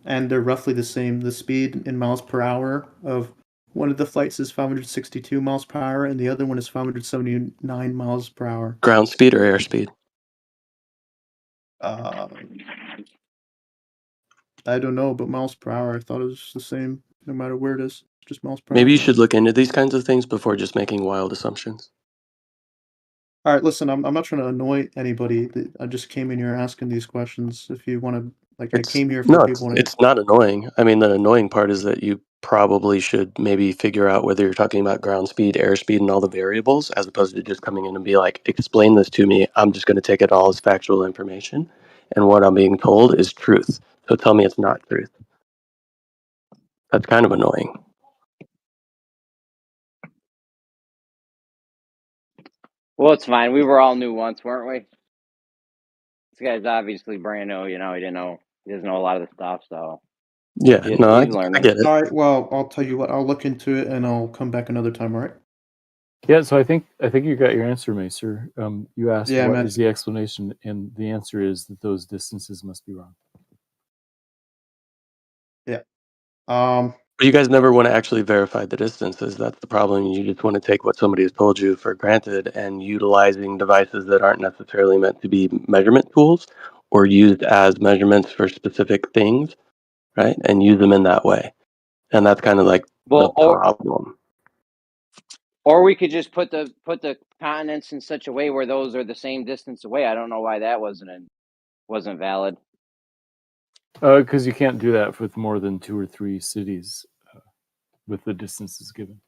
S2: and they're roughly the same. The speed in miles per hour of one of the flights is 562 miles per hour, and the other one is 579 miles per hour.
S8: Ground speed or airspeed?
S2: I don't know, but miles per hour, I thought it was the same no matter where it is, just miles per
S8: Maybe
S2: hour.
S8: you should look into these kinds of things before just making wild assumptions.
S2: All right, listen, I'm not trying to annoy anybody. I just came in here asking these questions. If you want to, like, I came here for people.
S8: It's not annoying. I mean, the annoying part is that you probably should maybe figure out whether you're talking about ground speed, airspeed, and all the variables, as opposed to just coming in and be like, explain this to me. I'm just going to take it all as factual information. And what I'm being told is truth. So tell me it's not truth. That's kind of annoying.
S4: Well, it's fine. We were all new once, weren't we? This guy's obviously brand new. You know, he doesn't know a lot of the stuff. So
S8: Yeah,
S4: he's
S8: no, I
S4: learning.
S8: get it.
S2: All right, well, I'll tell you what. I'll look into it and I'll come back another time. All right.
S11: Yeah, so I think you got your answer, Macer. You asked
S2: Yeah,
S11: what
S2: man.
S11: is the explanation, and the answer is that those distances must be wrong.
S2: Yeah.
S8: But you guys never want to actually verify the distances. That's the problem. You just want to take what somebody has told you for granted and utilizing devices that aren't necessarily meant to be measurement tools or used as measurements for specific things, right? And use them in that way. And that's kind of like the problem.
S4: Or we could just put the continents in such a way where those are the same distance away. I don't know why that wasn't valid.
S11: Because you can't do that with more than 2 or 3 cities with the distances given.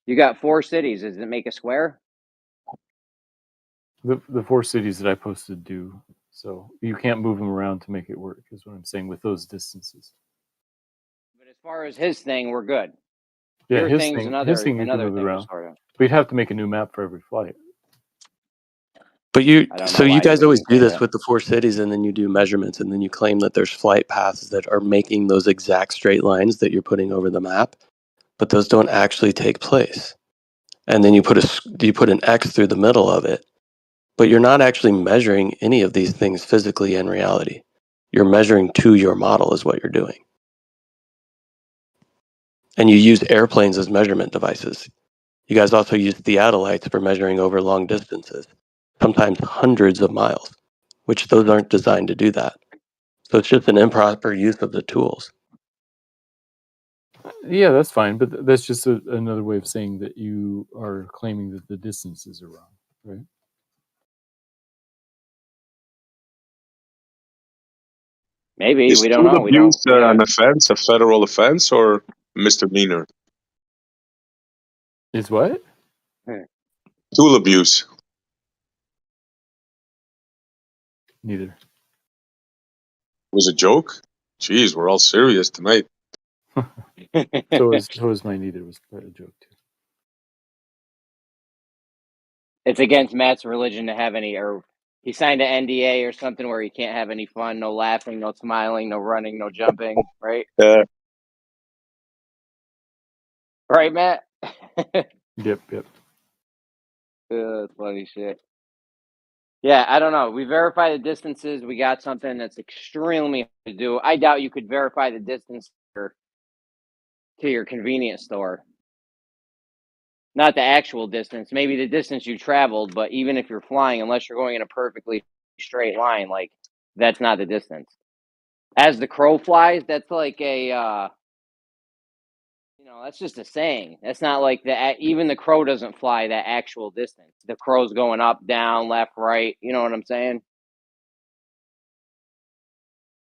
S4: You got 4 cities. Does it make a square?
S11: The 4 cities that I posted do. So you can't move them around to make it work, is what I'm saying, with those distances.
S4: But as far as his thing, we're good.
S11: Yeah,
S4: Your
S11: his
S4: thing's
S11: thing
S4: another
S11: you can move it
S4: thing,
S11: around.
S4: sort of.
S11: But you'd have to make a new map for every flight.
S8: But
S4: I don't know
S8: you
S4: why
S8: guys
S4: you would
S8: always
S4: need
S8: do
S4: to.
S8: this with the 4 cities, and then you do measurements, and then you claim that there's flight paths that are making those exact straight lines that you're putting over the map, but those don't actually take place. And then you put an X through the middle of it, but you're not actually measuring any of these things physically in reality. You're measuring to your model is what you're doing. And you use airplanes as measurement devices. You guys also use theodolites for measuring over long distances, sometimes hundreds of miles, which those aren't designed to do that. So it's just an improper use of the tools.
S11: Yeah, that's fine, but that's just another way of saying that you are claiming that the distances are wrong, right?
S4: Maybe
S16: Is
S4: we don't
S16: tool
S4: know. We
S16: abuse
S4: don't.
S16: an offense, a federal offense, or misdemeanor?
S11: Is what?
S16: Tool abuse.
S11: Neither.
S16: Was a joke? Jeez, we're all serious tonight.
S11: So is my neither was a joke too.
S4: It's against Matt's religion to have any, or he signed an NDA or something where he can't have any fun, no laughing, no smiling, no running, no jumping, right? Right, Matt?
S11: Yep.
S4: That's funny shit. Yeah, I don't know. We verify the distances. We got something that's extremely hard to do. I doubt you could verify the distance to your convenience store. Not the actual distance, maybe the distance you traveled, but even if you're flying, unless you're going in a perfectly straight line, like that's not the distance. As the crow flies, that's like a that's just a saying. That's not like even the crow doesn't fly that actual distance. The crow's going up, down, left, right. You know what I'm saying?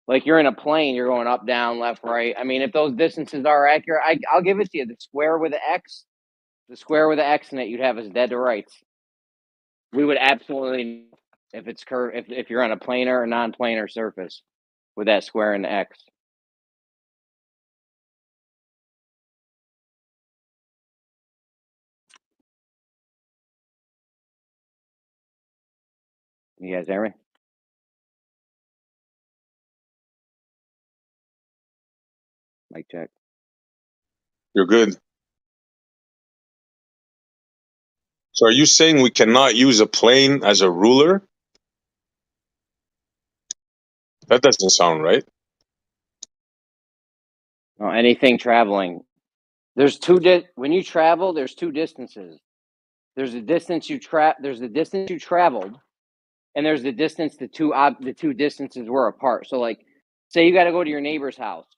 S4: Like you're in a plane, you're going up, down, left, right. I mean, if those distances are accurate, I'll give it to you. The square with the X in it, you'd have as dead to rights. We would absolutely, if it's curved, if you're on a planar or non-planar surface with that square and the X. You guys hear me? Mic check.
S16: You're good. So are you saying we cannot use a plane as a ruler? That doesn't sound right.
S4: No, anything traveling. There's when you travel, there's 2 distances. There's the distance you traveled, and there's the distance the two distances were apart. So like, say you got to go to your neighbor's house,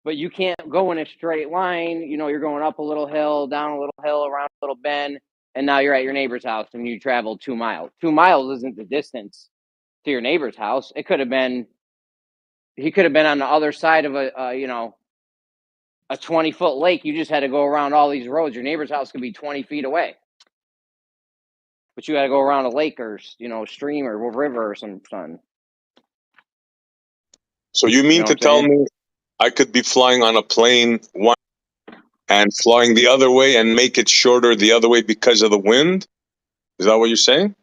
S4: but you can't go in a straight line. You know, you're going up a little hill, down a little hill, around a little bend, and now you're at your neighbor's house and you traveled 2 miles. 2 miles isn't the distance to your neighbor's house. It could have been, he could have been on the other side of a 20-foot lake. You just had to go around all these roads. Your neighbor's house could be 20 feet away, but you got to go around a lake or stream or river or something.
S16: So you mean to tell me I could be flying on a plane one and flying the other way and make it shorter the other way because of the wind? Is that what you're saying?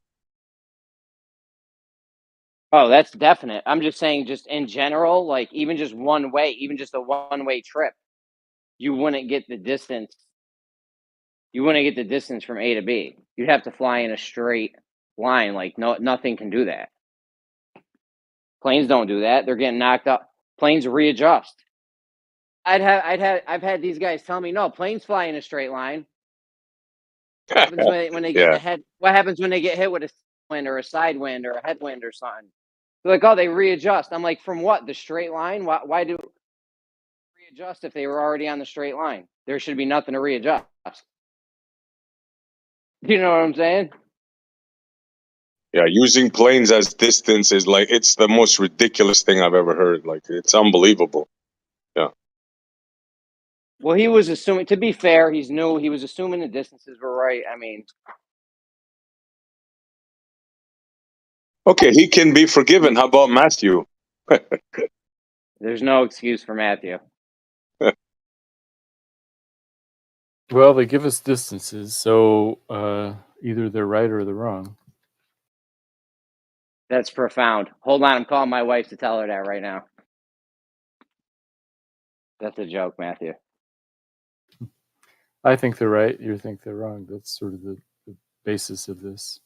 S4: Oh, that's definite. I'm just saying, just in general, like even just one way, even just a one-way trip, you wouldn't get the distance. You wouldn't get the distance from A to B. You'd have to fly in a straight line. Like nothing can do that. Planes don't do that. They're getting knocked up. Planes readjust. I've had these guys tell me, no, planes fly in a straight line. What happens when they get ahead? What happens when they get hit with a wind or a side wind or a headwind or something? They're like, oh, they readjust. I'm like, from what? The straight line? Why do readjust if they were already on the straight line? There should be nothing to readjust. You know what I'm saying?
S16: Yeah, using planes as distance is like, it's the most ridiculous thing I've ever heard. Like, it's unbelievable. Yeah.
S4: Well, he was assuming, to be fair, he's new. He was assuming the distances were right. I mean,
S16: okay, he can be forgiven. How about Matthew?
S4: There's no excuse for Matthew.
S11: Well, they give us distances, so either they're right or they're wrong.
S4: That's profound. Hold on, I'm calling my wife to tell her that right now. That's a joke, Matthew.
S11: I think they're right. You think they're wrong. That's sort of the basis of this.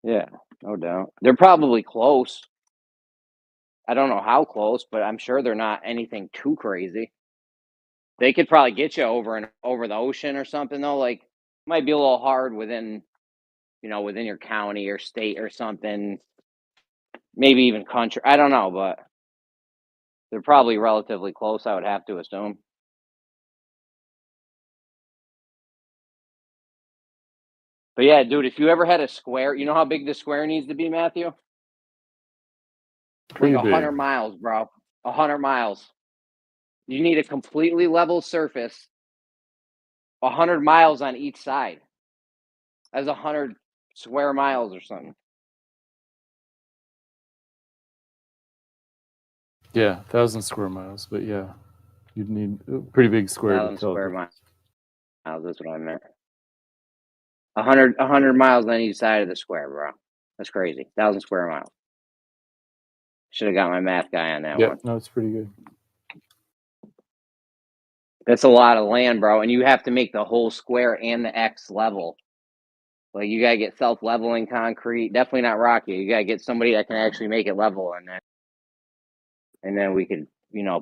S4: Yeah, no doubt. They're probably close. I don't know how close, but I'm sure they're not anything too crazy. They could probably get you over the ocean or something though. Like, might be a little hard within your county or state or something. Maybe even country. I don't know, but they're probably relatively close, I would have to assume. But yeah, dude, if you ever had a square, you know how big the square needs to be, Matthew?
S11: Pretty
S4: like 100
S11: big.
S4: miles, bro. 100 miles. You need a completely level surface. 100 miles on each side. That's 100 square miles or something.
S11: Yeah, 1,000 square miles. But yeah, you'd need a pretty big square to
S4: 1,000
S11: tell
S4: square
S11: the
S4: miles. That's what I meant. 100 miles on each side of the square, bro. That's crazy. 1,000 square miles. Should have got my math guy on that one.
S11: No, it's pretty good.
S4: That's a lot of land, bro. And you have to make the whole square and the X level. Like, you gotta get self-leveling concrete. Definitely not rocky. You gotta get somebody that can actually make it level, and then we could,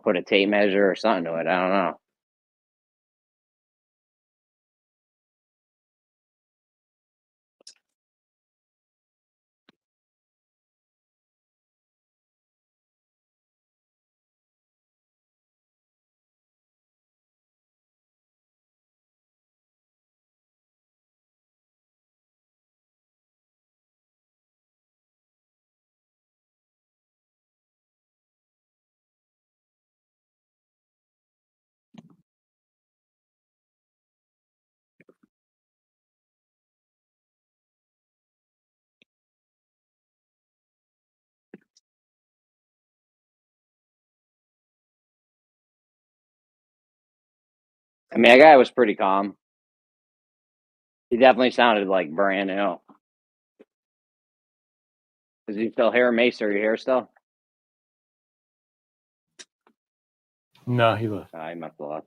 S4: put a tape measure or something to it. I don't know. I mean, that guy was pretty calm. He definitely sounded like brand new. Is he still here, Mace? Are you here still?
S11: No, he left.
S4: He must have left.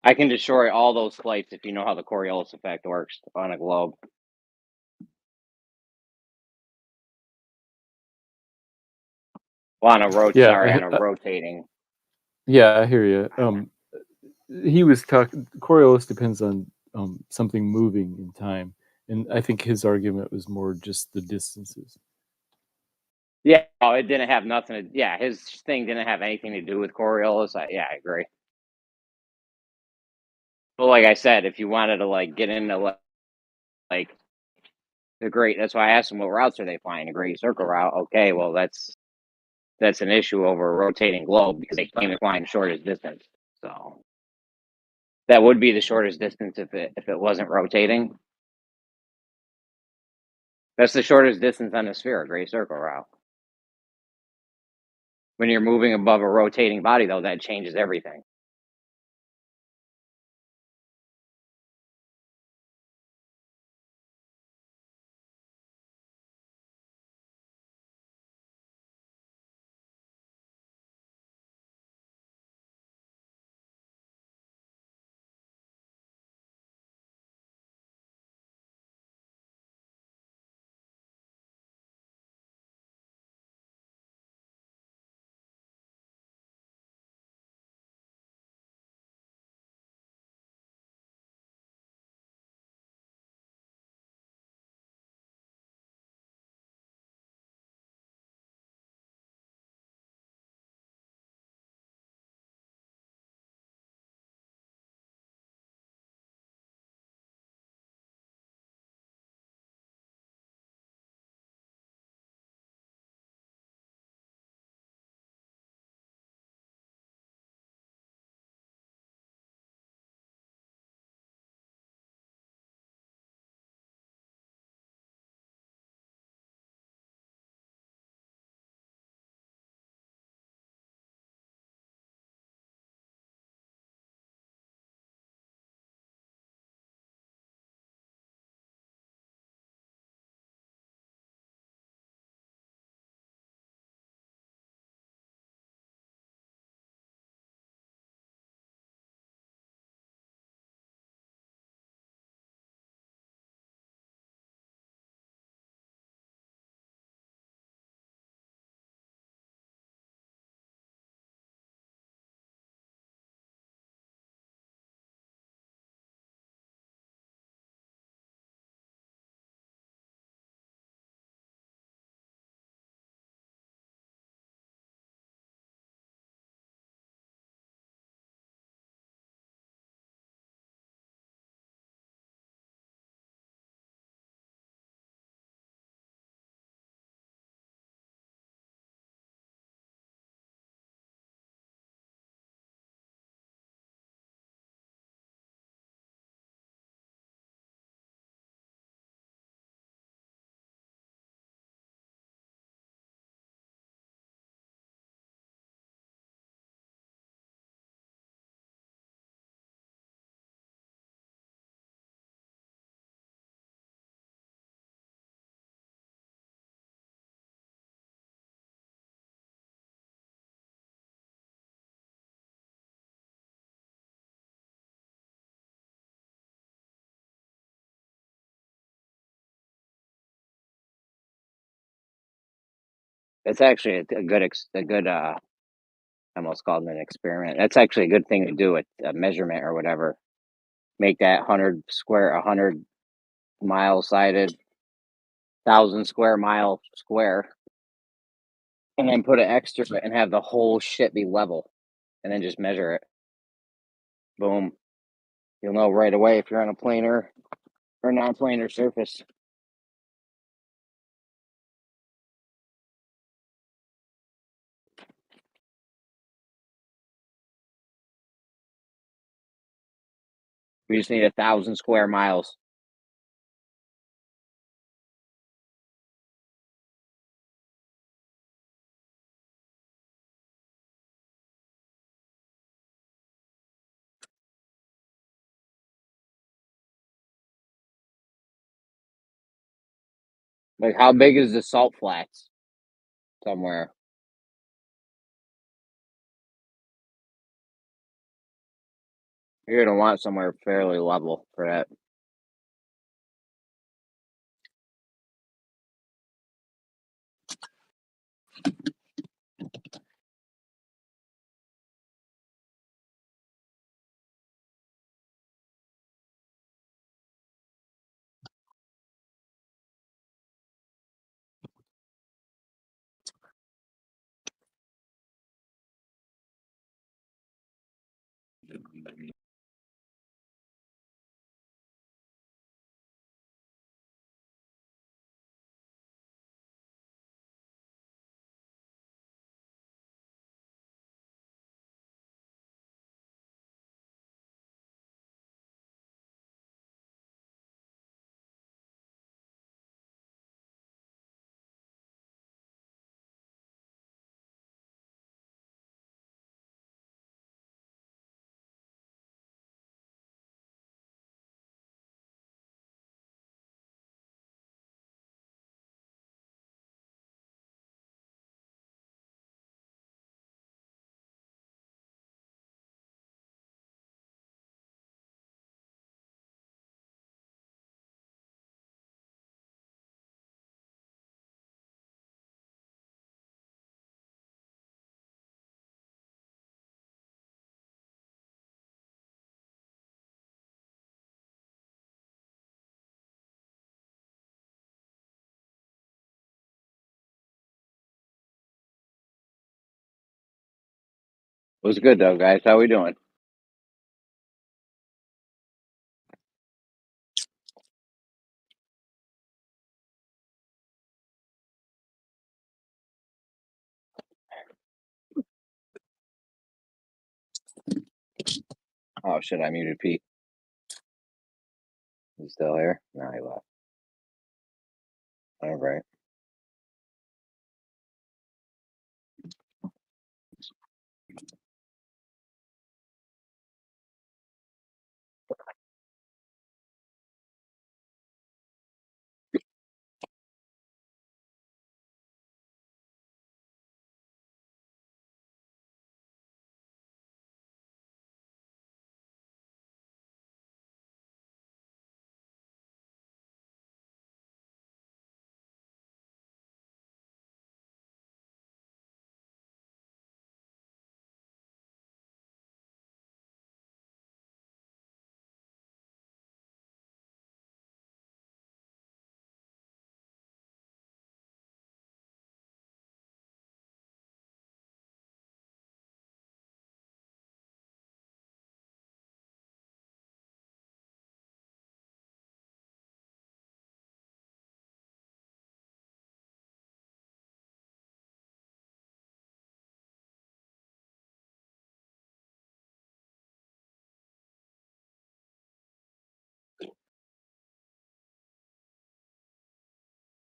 S4: I can destroy all those flights if you know how the Coriolis effect works on a globe. Well, on a rotating.
S11: Yeah, I hear you. He was talking. Coriolis depends on something moving in time. And I think his argument was more just the distances.
S4: Yeah, it didn't have nothing to. Yeah, his thing didn't have anything to do with Coriolis. I agree. But like I said, if you wanted to like get into like the great, that's why I asked him what routes are they flying. A great circle route. Okay, well that's an issue over a rotating globe because they claim they're flying the shortest distance. So that would be the shortest distance if it wasn't rotating. That's the shortest distance on the sphere, a great circle route. When you're moving above a rotating body, though, that changes everything. It's actually a good I almost called it an experiment. That's actually a good thing to do at a measurement or whatever. Make that 100 mile sided, 1,000 square mile square, and then put an extra and have the whole shit be level, and then just measure it. Boom. You'll know right away if you're on a planar or non-planar surface. We just need 1,000 square miles. Like, how big is the salt flats somewhere? You're going to want somewhere fairly level for that. It was good though, guys. How we doing? Oh shit! I muted Pete. He's still here? No, he left. All right.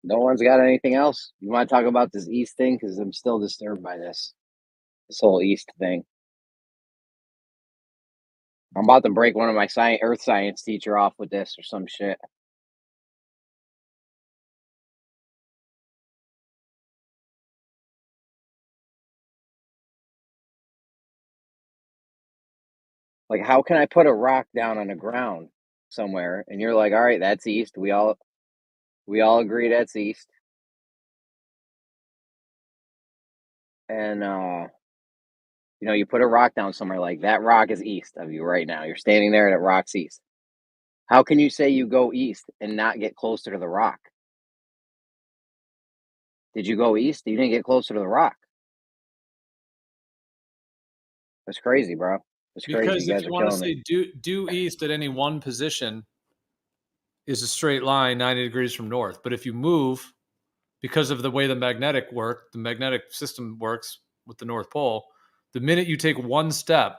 S4: No one's got anything else? You want to talk about this East thing? Because I'm still disturbed by this whole East thing. I'm about to break one of my earth science teacher off with this or some shit. Like, how can I put a rock down on the ground somewhere and you're like, all right, that's East. We all agree that's East. And you put a rock down somewhere, like that rock is east of you right now. You're standing there and it rock's east. How can you say you go east and not get closer to the rock? Did you go east? You didn't get closer to the rock. That's crazy, bro. That's crazy.
S10: Because
S4: You
S10: if
S4: guys
S10: you
S4: are
S10: want to
S4: killing me.
S10: say due east at any one position is a straight line 90 degrees from north. But if you move, because of the way the magnetic system works with the North Pole, the minute you take one step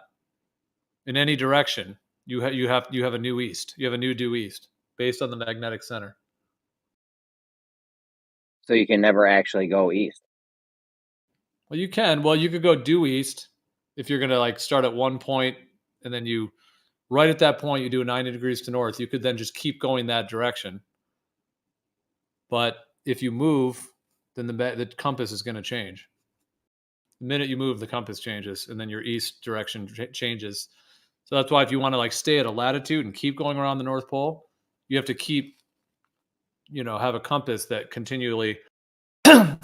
S10: in any direction, you have a new east. You have a new due east based on the magnetic center.
S4: So you can never actually go east.
S10: Well, you can. Well, you could go due east if you're going to like start at one point and then you right at that point you do a 90 degrees to north. You could then just keep going that direction. But if you move, then the compass is going to change. The minute you move, the compass changes, and then your east direction changes. So that's why if you want to like stay at a latitude and keep going around the North Pole, you have to keep, have a compass that continually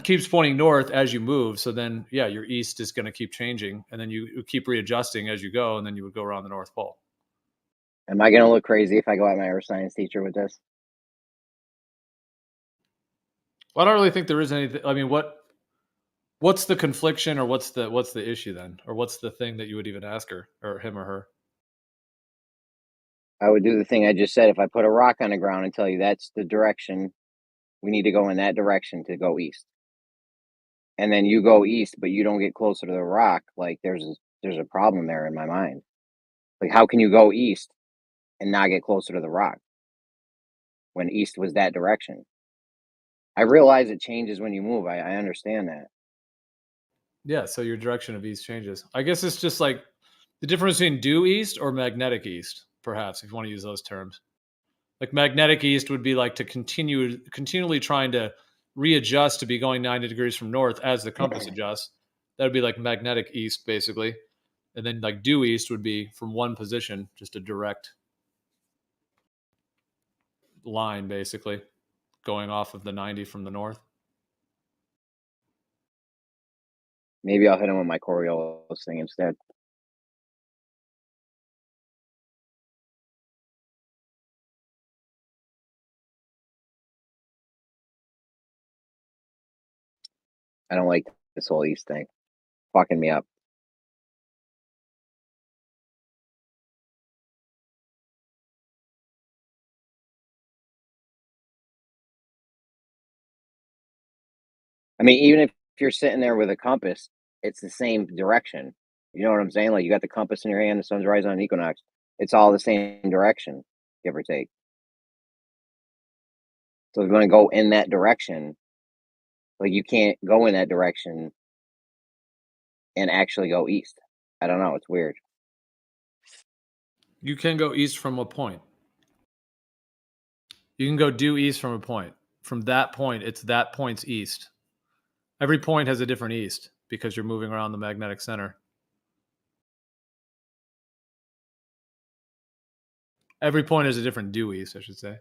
S10: keeps pointing north as you move. So then, yeah, your east is going to keep changing, and then you keep readjusting as you go, and then you would go around the North Pole.
S4: Am I going to look crazy if I go at my earth science teacher with this?
S10: Well, I don't really think there is anything. I mean, what's the confliction, or what's the issue then, or what's the thing that you would even ask her or him or her?
S4: I would do the thing I just said. If I put a rock on the ground and tell you that's the direction, we need to go in that direction to go east. And then you go east, but you don't get closer to the rock. Like there's a problem there in my mind. Like how can you go east and not get closer to the rock when east was that direction? I realize it changes when you move. I understand that.
S10: Yeah, so your direction of east changes. I guess it's just like the difference between due east or magnetic east, perhaps, if you want to use those terms. Like magnetic east would be like to continually trying to readjust to be going 90 degrees from north as the compass adjusts. That would be like magnetic east, basically. And then like due east would be from one position, just a direct line, basically, going off of the 90 from the north.
S4: Maybe I'll hit him with my Coriolis thing instead. I don't like this whole east thing. Fucking me up. I mean, even if you're sitting there with a compass, it's the same direction. You know what I'm saying? Like you got the compass in your hand, the sun's rising on equinox. It's all the same direction, give or take. So if you're going to go in that direction, like you can't go in that direction and actually go east. I don't know. It's weird.
S10: You can go east from a point. You can go due east from a point. From that point, it's that point's east. Every point has a different east because you're moving around the magnetic center. Every point has a different due east, I should say.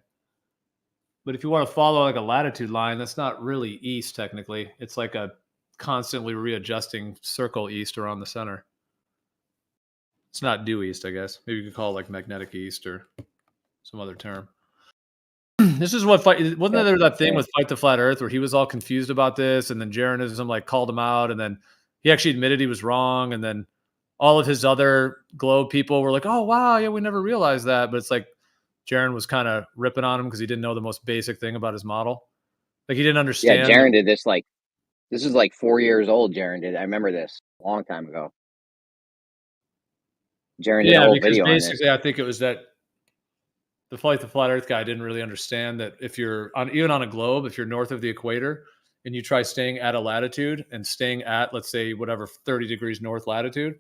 S10: But if you want to follow like a latitude line, that's not really east technically. It's like a constantly readjusting circle east around the center. It's not due east, I guess. Maybe you could call it like magnetic east or some other term. This is what wasn't there that thing with Fight the Flat Earth where he was all confused about this, and then Jeranism like called him out, and then he actually admitted he was wrong, and then all of his other globe people were like, "Oh wow, yeah, we never realized that." But it's like Jaren was kind of ripping on him because he didn't know the most basic thing about his model. Like he didn't
S4: Yeah,
S10: understand.
S4: Jaren did this like this is like 4 years old. Jaren did. I remember this a long time ago. Jaren did a
S10: Yeah,
S4: whole
S10: because
S4: video on this.
S10: basically, I think it was that the Fight the Flat Earth guy didn't really understand that if you're even on a globe, if you're north of the equator and you try staying at a latitude and staying at, let's say, whatever 30 degrees north latitude,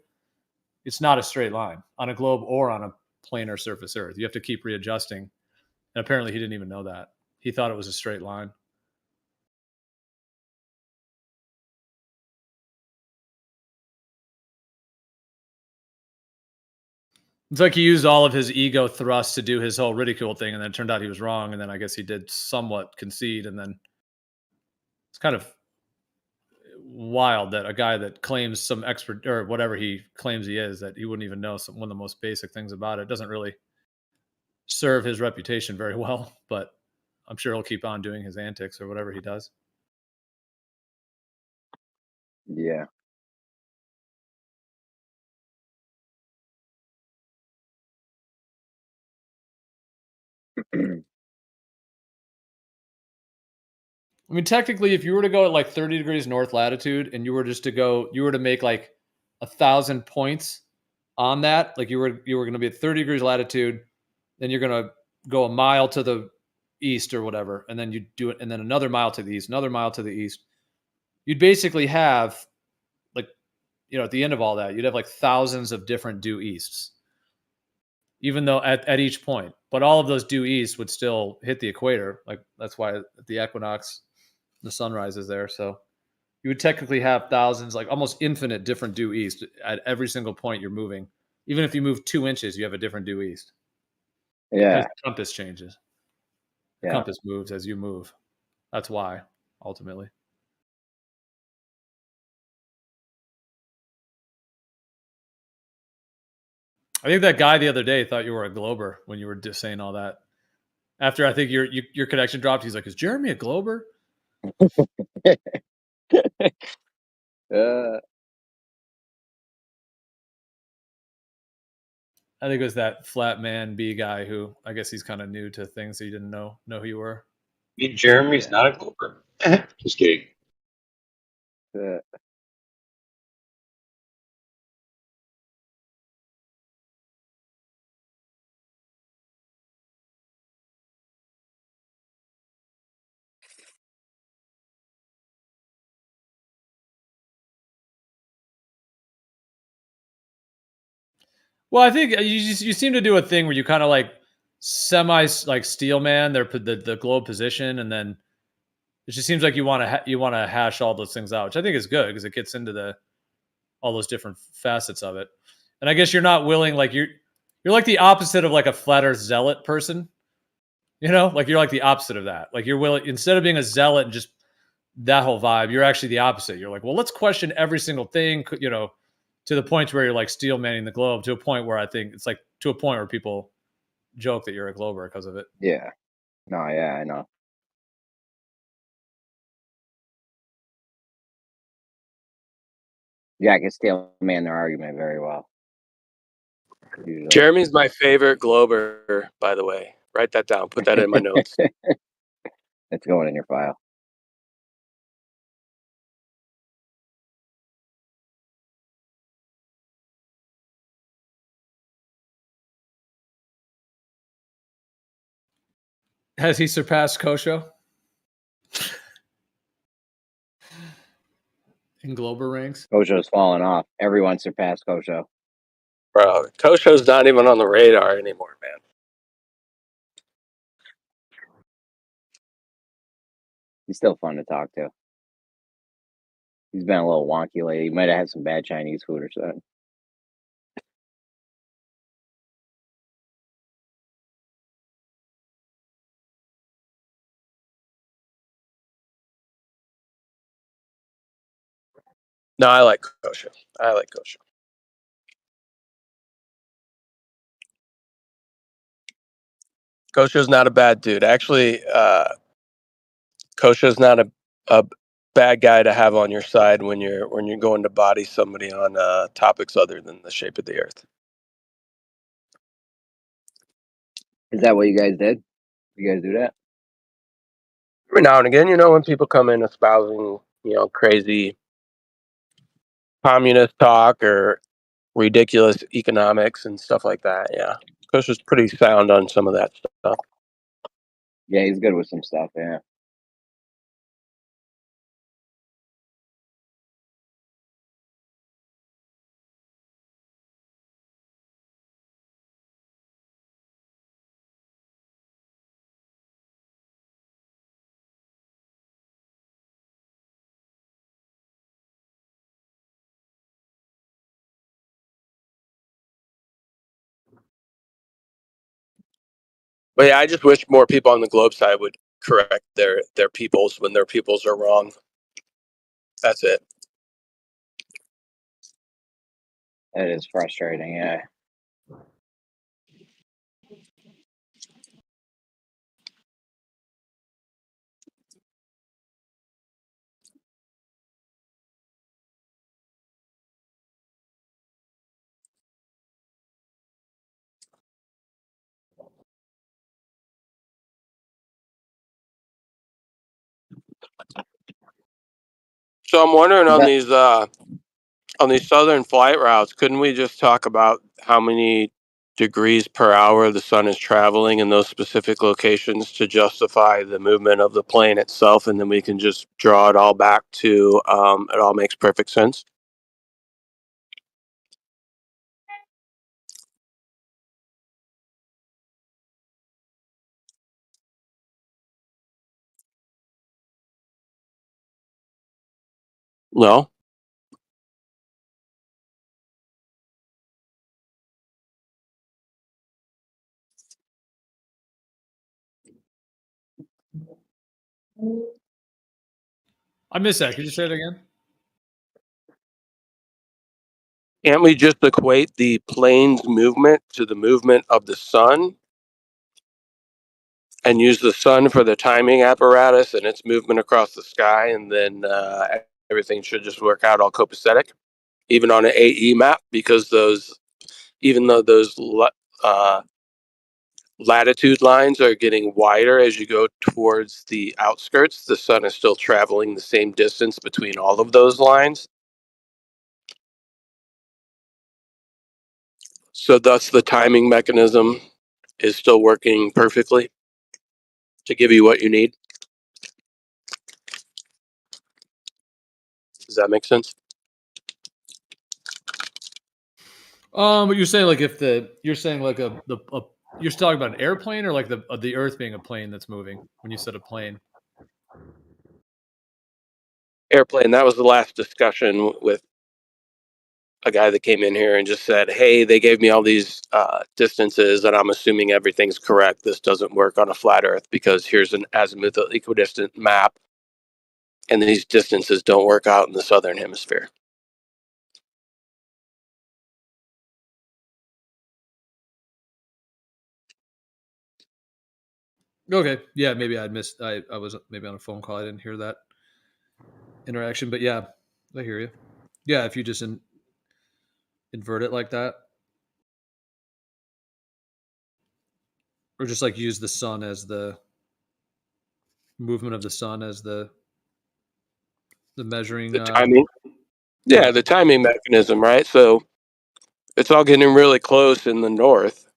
S10: it's not a straight line on a globe or on a planar surface Earth. You have to keep readjusting. And apparently he didn't even know that. He thought it was a straight line. It's like he used all of his ego thrust to do his whole ridicule thing, and then it turned out he was wrong, and then I guess he did somewhat concede, and then it's kind of wild that a guy that claims some expert or whatever he claims he is, that he wouldn't even know one of the most basic things about it. Doesn't really serve his reputation very well, but I'm sure he'll keep on doing his antics or whatever he does.
S4: Yeah.
S10: I mean, technically, if you were to go at like 30 degrees north latitude and you were to make like 1,000 points on that, like you were going to be at 30 degrees latitude, then you're going to go a mile to the east or whatever, and then you do it, and then another mile to the east, another mile to the east. You'd basically have like, at the end of all that, you'd have like thousands of different due easts, even though at each point. But all of those due east would still hit the equator. Like that's why at the equinox, the sun rises there. So you would technically have thousands, like almost infinite different due east at every single point you're moving. Even if you move 2 inches, you have a different due east.
S4: Yeah.
S10: Because the compass changes. The
S4: Yeah.
S10: compass moves as you move. That's why, ultimately. I think that guy the other day thought you were a glober when you were just saying all that. After I think your connection dropped, he's like, "Is Jeremy a glober?" I think it was that flat man B guy who I guess he's kind of new to things, so he didn't know who you were.
S7: I mean, Jeremy's not a glober. Just kidding.
S10: Well, I think you seem to do a thing where you kind of like semi like steel man the globe position, and then it just seems like you want to hash all those things out, which I think is good because it gets into all those different facets of it. And I guess you're not willing, like you're like the opposite of like a flat earth zealot person, like you're like the opposite of that. Like you're willing, instead of being a zealot and just that whole vibe, you're actually the opposite. You're like, well, let's question every single thing, to the point where you're like steel manning the globe, to a point where I think it's like to a point where people joke that you're a glober because of it.
S4: Yeah. No, yeah, I know. Yeah, I can steel man their argument very well. Usually.
S8: Jeremy's my favorite glober, by the way. Write that down. Put that in my notes.
S4: It's going in your file.
S10: Has he surpassed Kosho in glober ranks?
S4: Kosho's fallen off. Everyone surpassed Kosho.
S8: Bro, Kosho's not even on the radar anymore, man.
S4: He's still fun to talk to. He's been a little wonky lately. He might have had some bad Chinese food or something.
S8: No, I like Kosho. Kosho's not a bad dude. Actually, Kosho's not a bad guy to have on your side when you're going to body somebody on topics other than the shape of the earth.
S4: Is that what you guys did? You guys do that?
S8: Every now and again, when people come in espousing, crazy communist talk or ridiculous economics and stuff like that. Yeah, Kosho's pretty sound on some of that stuff.
S4: Yeah, he's good with some stuff. Yeah.
S8: But yeah, I just wish more people on the globe side would correct their peoples when their peoples are wrong. That's it.
S4: It is frustrating. Yeah.
S8: So I'm wondering on these southern flight routes, couldn't we just talk about how many degrees per hour the sun is traveling in those specific locations to justify the movement of the plane itself, and then we can just draw it all back to it all makes perfect sense? No.
S10: I missed that. Could you say it again?
S8: Can't we just equate the plane's movement to the movement of the sun and use the sun for the timing apparatus and its movement across the sky, and then everything should just work out all copacetic, even on an AE map, because those even though those latitude lines are getting wider as you go towards the outskirts, the sun is still traveling the same distance between all of those lines. So thus the timing mechanism is still working perfectly to give you what you need. Does that make sense?
S10: But you're saying like if you're saying like you're talking about an airplane or like the Earth being a plane that's moving when you said a plane.
S8: Airplane. That was the last discussion with a guy that came in here and just said, hey, they gave me all these distances and I'm assuming everything's correct. This doesn't work on a flat Earth because here's an azimuthal equidistant map and these distances don't work out in the southern hemisphere.
S10: Okay, yeah, maybe I missed. I was maybe on a phone call. I didn't hear that interaction, but yeah, I hear you. Yeah, if you just invert it like that, or just like use the sun as the movement of the sun as the measuring.
S8: The timing. Yeah, the timing mechanism, right? So it's all getting really close in the north,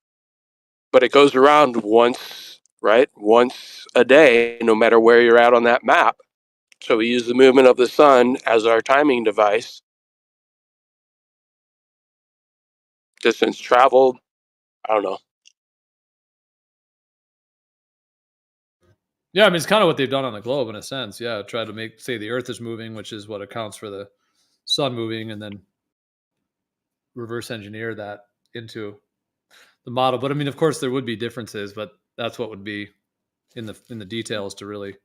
S8: but it goes around once, right? Once a day, no matter where you're at on that map. So we use the movement of the sun as our timing device. Distance traveled, I don't know.
S10: Yeah, I mean it's kind of what they've done on the globe in a sense. Yeah, try to say the Earth is moving, which is what accounts for the sun moving, and then reverse engineer that into the model. But I mean, of course, there would be differences, but that's what would be in the details to really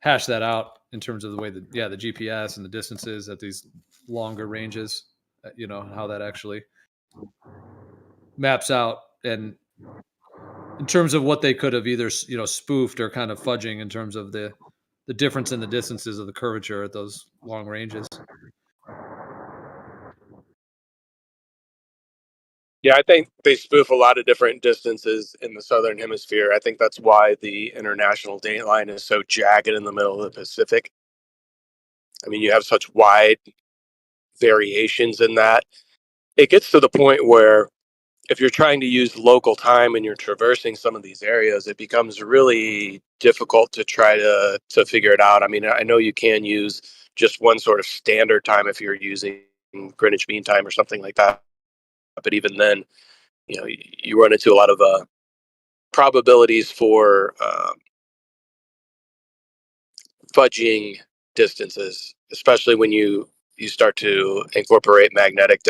S10: hash that out in terms of the way that the GPS and the distances at these longer ranges, how that actually maps out, and in terms of what they could have either spoofed or kind of fudging in terms of the difference in the distances of the curvature at those long ranges.
S8: Yeah, I think they spoof a lot of different distances in the southern hemisphere. I think that's why the international date line is so jagged in the middle of the Pacific. I mean, you have such wide variations in that. It gets to the point where if you're trying to use local time and you're traversing some of these areas, it becomes really difficult to try to figure it out. I mean, I know you can use just one sort of standard time if you're using Greenwich Mean Time or something like that. But even then, you run into a lot of probabilities for fudging distances, especially when you start to incorporate magnetic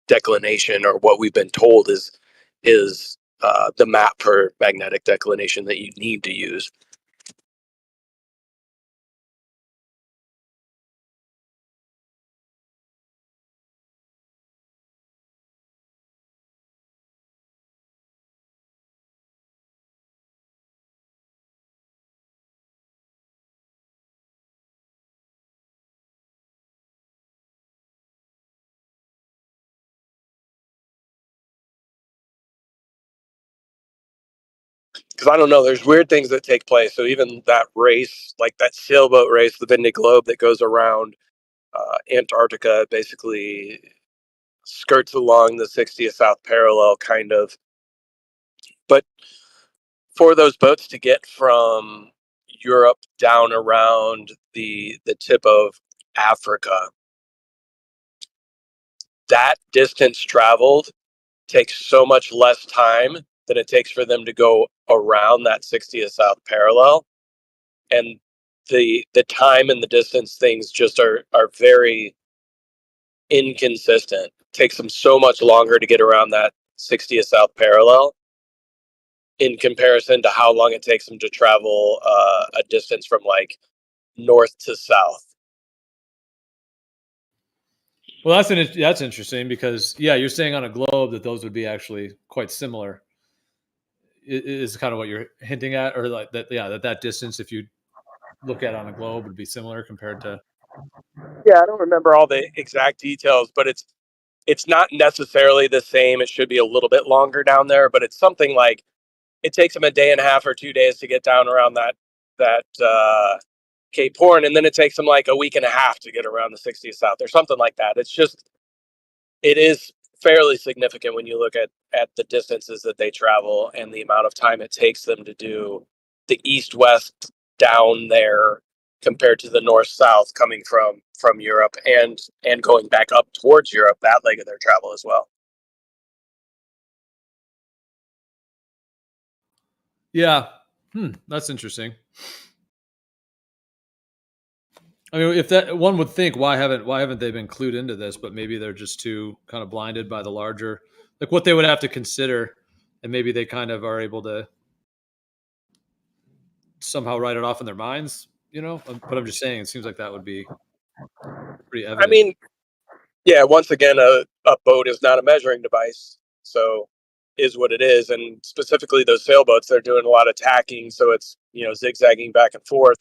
S8: declination, or what we've been told is the map for magnetic declination that you need to use. Because I don't know, there's weird things that take place. So even that race, like that sailboat race, the Vendée Globe that goes around Antarctica, basically skirts along the 60th south parallel, kind of. But for those boats to get from Europe down around the tip of Africa, that distance traveled takes so much less time than it takes for them to go around that 60th south parallel, and the time and the distance things just are very inconsistent. It takes them so much longer to get around that 60th south parallel in comparison to how long it takes them to travel a distance from like north to south.
S10: Well, that's interesting because you're saying on a globe that those would be actually quite similar. Is kind of what you're hinting at, or like that? Yeah, that distance, if you look at it on a globe, would be similar compared to.
S8: Yeah, I don't remember all the exact details, but it's it's not necessarily the same. It should be a little bit longer down there, but it's something like it takes them a day and a half or 2 days to get down around that Cape Horn, and then it takes them like a week and a half to get around the 60th South or something like that. It is fairly significant when you look at the distances that they travel and the amount of time it takes them to do the east-west down there compared to the north-south coming from Europe and going back up towards Europe, that leg of their travel as well.
S10: Yeah. That's interesting. I mean, if that one would think, why haven't they been clued into this? But maybe they're just too kind of blinded by the larger, like what they would have to consider, and maybe they kind of are able to somehow write it off in their minds, you know. But I'm just saying, it seems like that would be pretty
S8: I
S10: evident.
S8: mean, yeah, once again, a boat is not a measuring device, so is what it is. And specifically those sailboats, they're doing a lot of tacking, so it's, you know, zigzagging back and forth.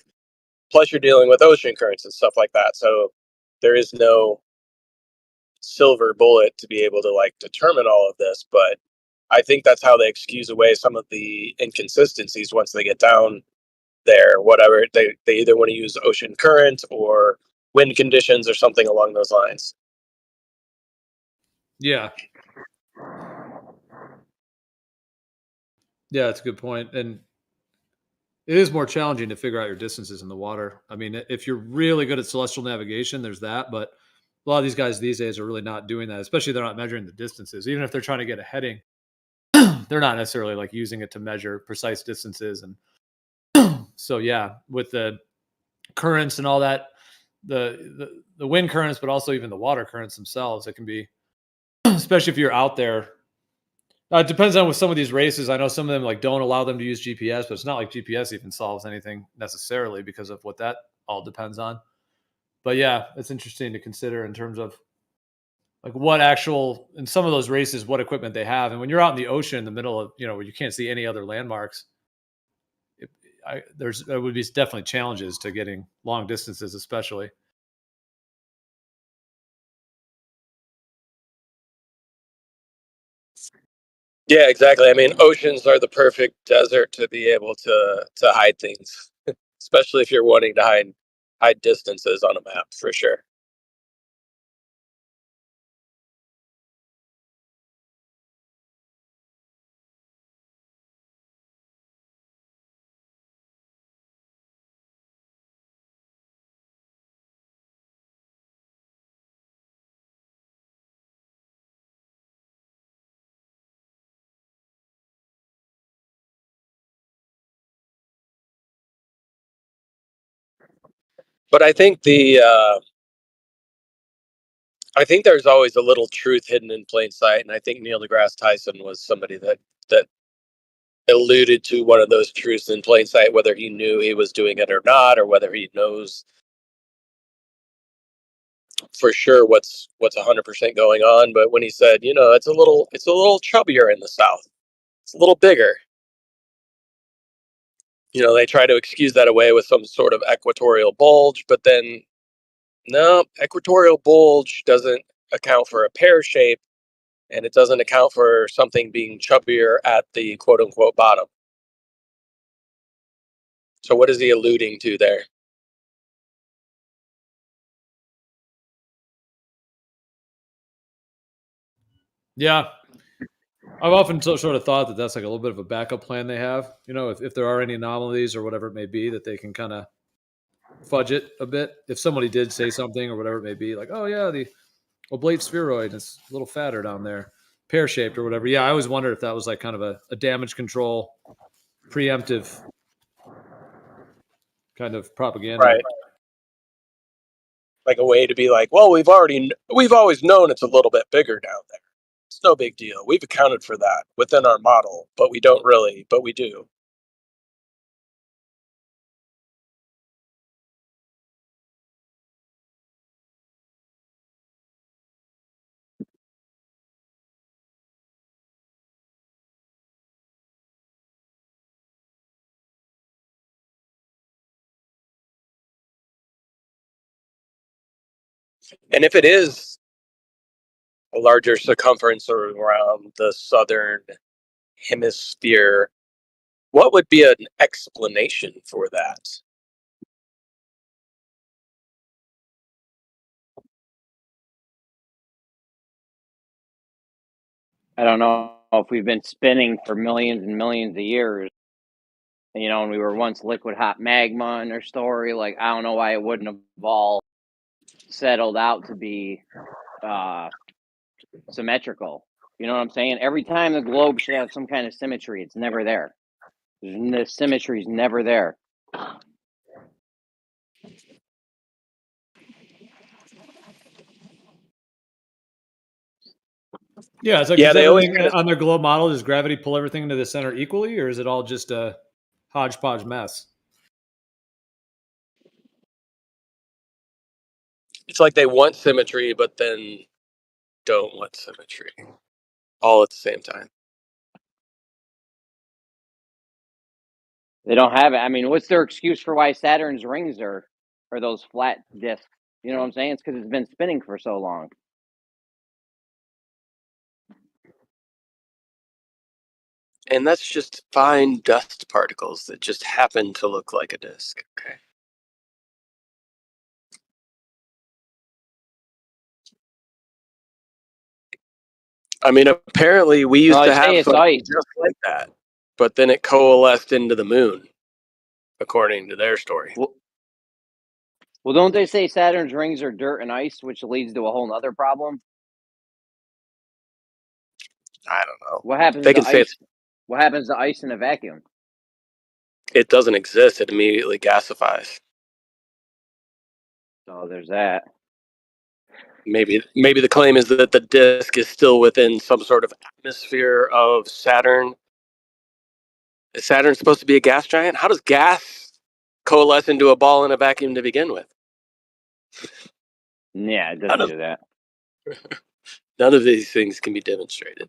S8: Plus you're dealing with ocean currents and stuff like that. So there is no silver bullet to be able to like determine all of this, but I think that's how they excuse away some of the inconsistencies once they get down there. Whatever they either want to use ocean current or wind conditions or something along those lines.
S10: Yeah. Yeah, that's a good point. And it is more challenging to figure out your distances in the water. I mean, if you're really good at celestial navigation, there's that, but a lot of these guys these days are really not doing that, especially if they're not measuring the distances. Even if they're trying to get a heading, they're not necessarily like using it to measure precise distances. And so, yeah, with the currents and all that, the wind currents, but also even the water currents themselves, it can be, especially if you're out there. It depends on with some of these races. I know some of them like don't allow them to use GPS, but it's not like GPS even solves anything necessarily because of what that all depends on. But yeah, it's interesting to consider in terms of like what actual in some of those races, what equipment they have. And when you're out in the ocean in the middle of, you know, where you can't see any other landmarks, there would be definitely challenges to getting long distances, especially.
S8: Yeah, exactly. I mean, oceans are the perfect desert to be able to hide things, especially if you're wanting to hide distances on a map for sure. But I think there's always a little truth hidden in plain sight, and I think Neil deGrasse Tyson was somebody that alluded to one of those truths in plain sight, whether he knew he was doing it or not, or whether he knows for sure what's 100% going on. But when he said, you know, it's a little chubbier in the south, it's a little bigger. You know, they try to excuse that away with some sort of equatorial bulge, but then no, equatorial bulge doesn't account for a pear shape, and it doesn't account for something being chubbier at the quote unquote bottom. So what is he alluding to there?
S10: Yeah. I've often sort of thought that that's like a little bit of a backup plan they have, you know, if there are any anomalies or whatever it may be, that they can kind of fudge it a bit. If somebody did say something or whatever it may be, like, oh yeah, the oblate spheroid is a little fatter down there, pear shaped or whatever. Yeah, I always wondered if that was like kind of a damage control, preemptive kind of propaganda.
S8: Right. Like a way to be like, well, we've always known it's a little bit bigger down there. It's no big deal. We've accounted for that within our model, but we don't really, but we do. And if it is a larger circumference around the southern hemisphere. What would be an explanation for that?
S4: I don't know if we've been spinning for millions and millions of years, you know, and we were once liquid hot magma in their story. Like, I don't know why it wouldn't have all settled out to be symmetrical. You know what I'm saying? Every time the globe should have some kind of symmetry, it's never there. The symmetry's never there.
S10: Yeah, it's like,
S8: Yeah,
S10: does
S8: they always
S10: everything on their globe model, does gravity pull everything into the center equally, or is it all just a hodgepodge mess?
S8: it's like they want symmetry, but then don't want symmetry all at the same time.
S4: They don't have it. I mean, what's their excuse for why Saturn's rings are those flat discs? You know what I'm saying? It's because it's been spinning for so long.
S8: And that's just fine dust particles that just happen to look like a disk. Okay. I mean, apparently we used
S4: No,
S8: to
S4: they say
S8: have
S4: it's
S8: something
S4: ice.
S8: just like that, but then it coalesced into the moon, according to their story.
S4: Well, don't they say Saturn's rings are dirt and ice, which leads to a whole other problem?
S8: I don't know.
S4: What happens
S8: They
S4: to
S8: can say
S4: ice? What happens to ice in a vacuum?
S8: it doesn't exist. It immediately gasifies.
S4: So there's that.
S8: Maybe the claim is that the disk is still within some sort of atmosphere of Saturn. Is Saturn supposed to be a gas giant? How does gas coalesce into a ball in a vacuum to begin with?
S4: Yeah, it doesn't do that.
S8: None of these things can be demonstrated.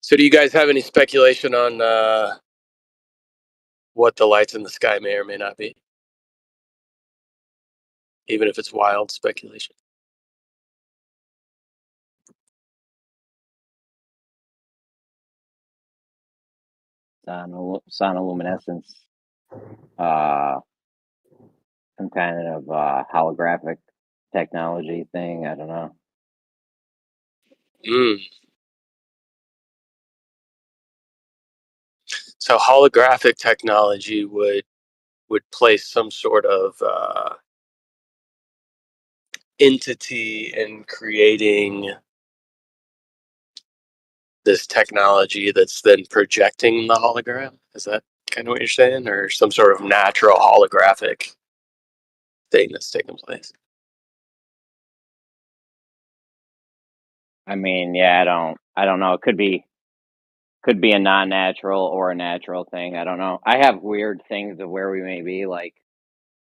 S8: So do you guys have any speculation on what the lights in the sky may or may not be? Even if it's wild speculation.
S4: Sonoluminescence. Some kind of holographic technology thing. I don't know.
S8: So holographic technology would place some sort of entity in creating this technology that's then projecting the hologram. Is that kind of what you're saying, or some sort of natural holographic thing that's taking place?
S4: I mean, yeah, I don't know. It could be a non-natural or a natural thing. I don't know. I have weird things of where we may be. Like,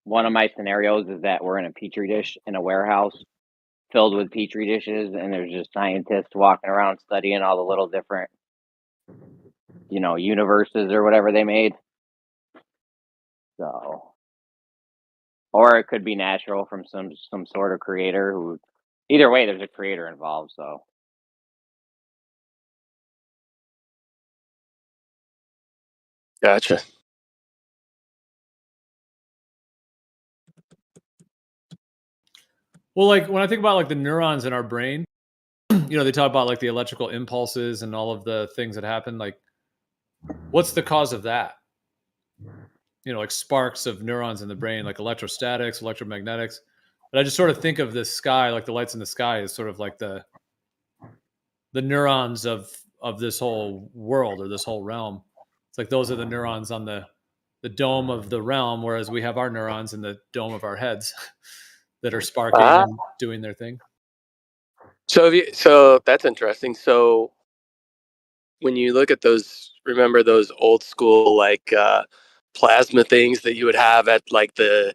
S4: one of my scenarios is that we're in a petri dish in a warehouse filled with petri dishes, and there's just scientists walking around studying all the little different, you know, universes or whatever they made. So, or it could be natural from some sort of creator who. Either way, there's a creator involved. So.
S8: Gotcha.
S10: Well, like when I think about like the neurons in our brain, you know, they talk about like the electrical impulses and all of the things that happen. Like, what's the cause of that? like sparks of neurons in the brain, like electrostatics, electromagnetics. But I just sort of think of the sky, like the lights in the sky, as sort of like the neurons of this whole world or this whole realm. It's like those are the neurons on the dome of the realm, whereas we have our neurons in the dome of our heads that are sparking and doing their thing.
S8: So that's interesting. So when you look at those, remember those old school like plasma things that you would have at like the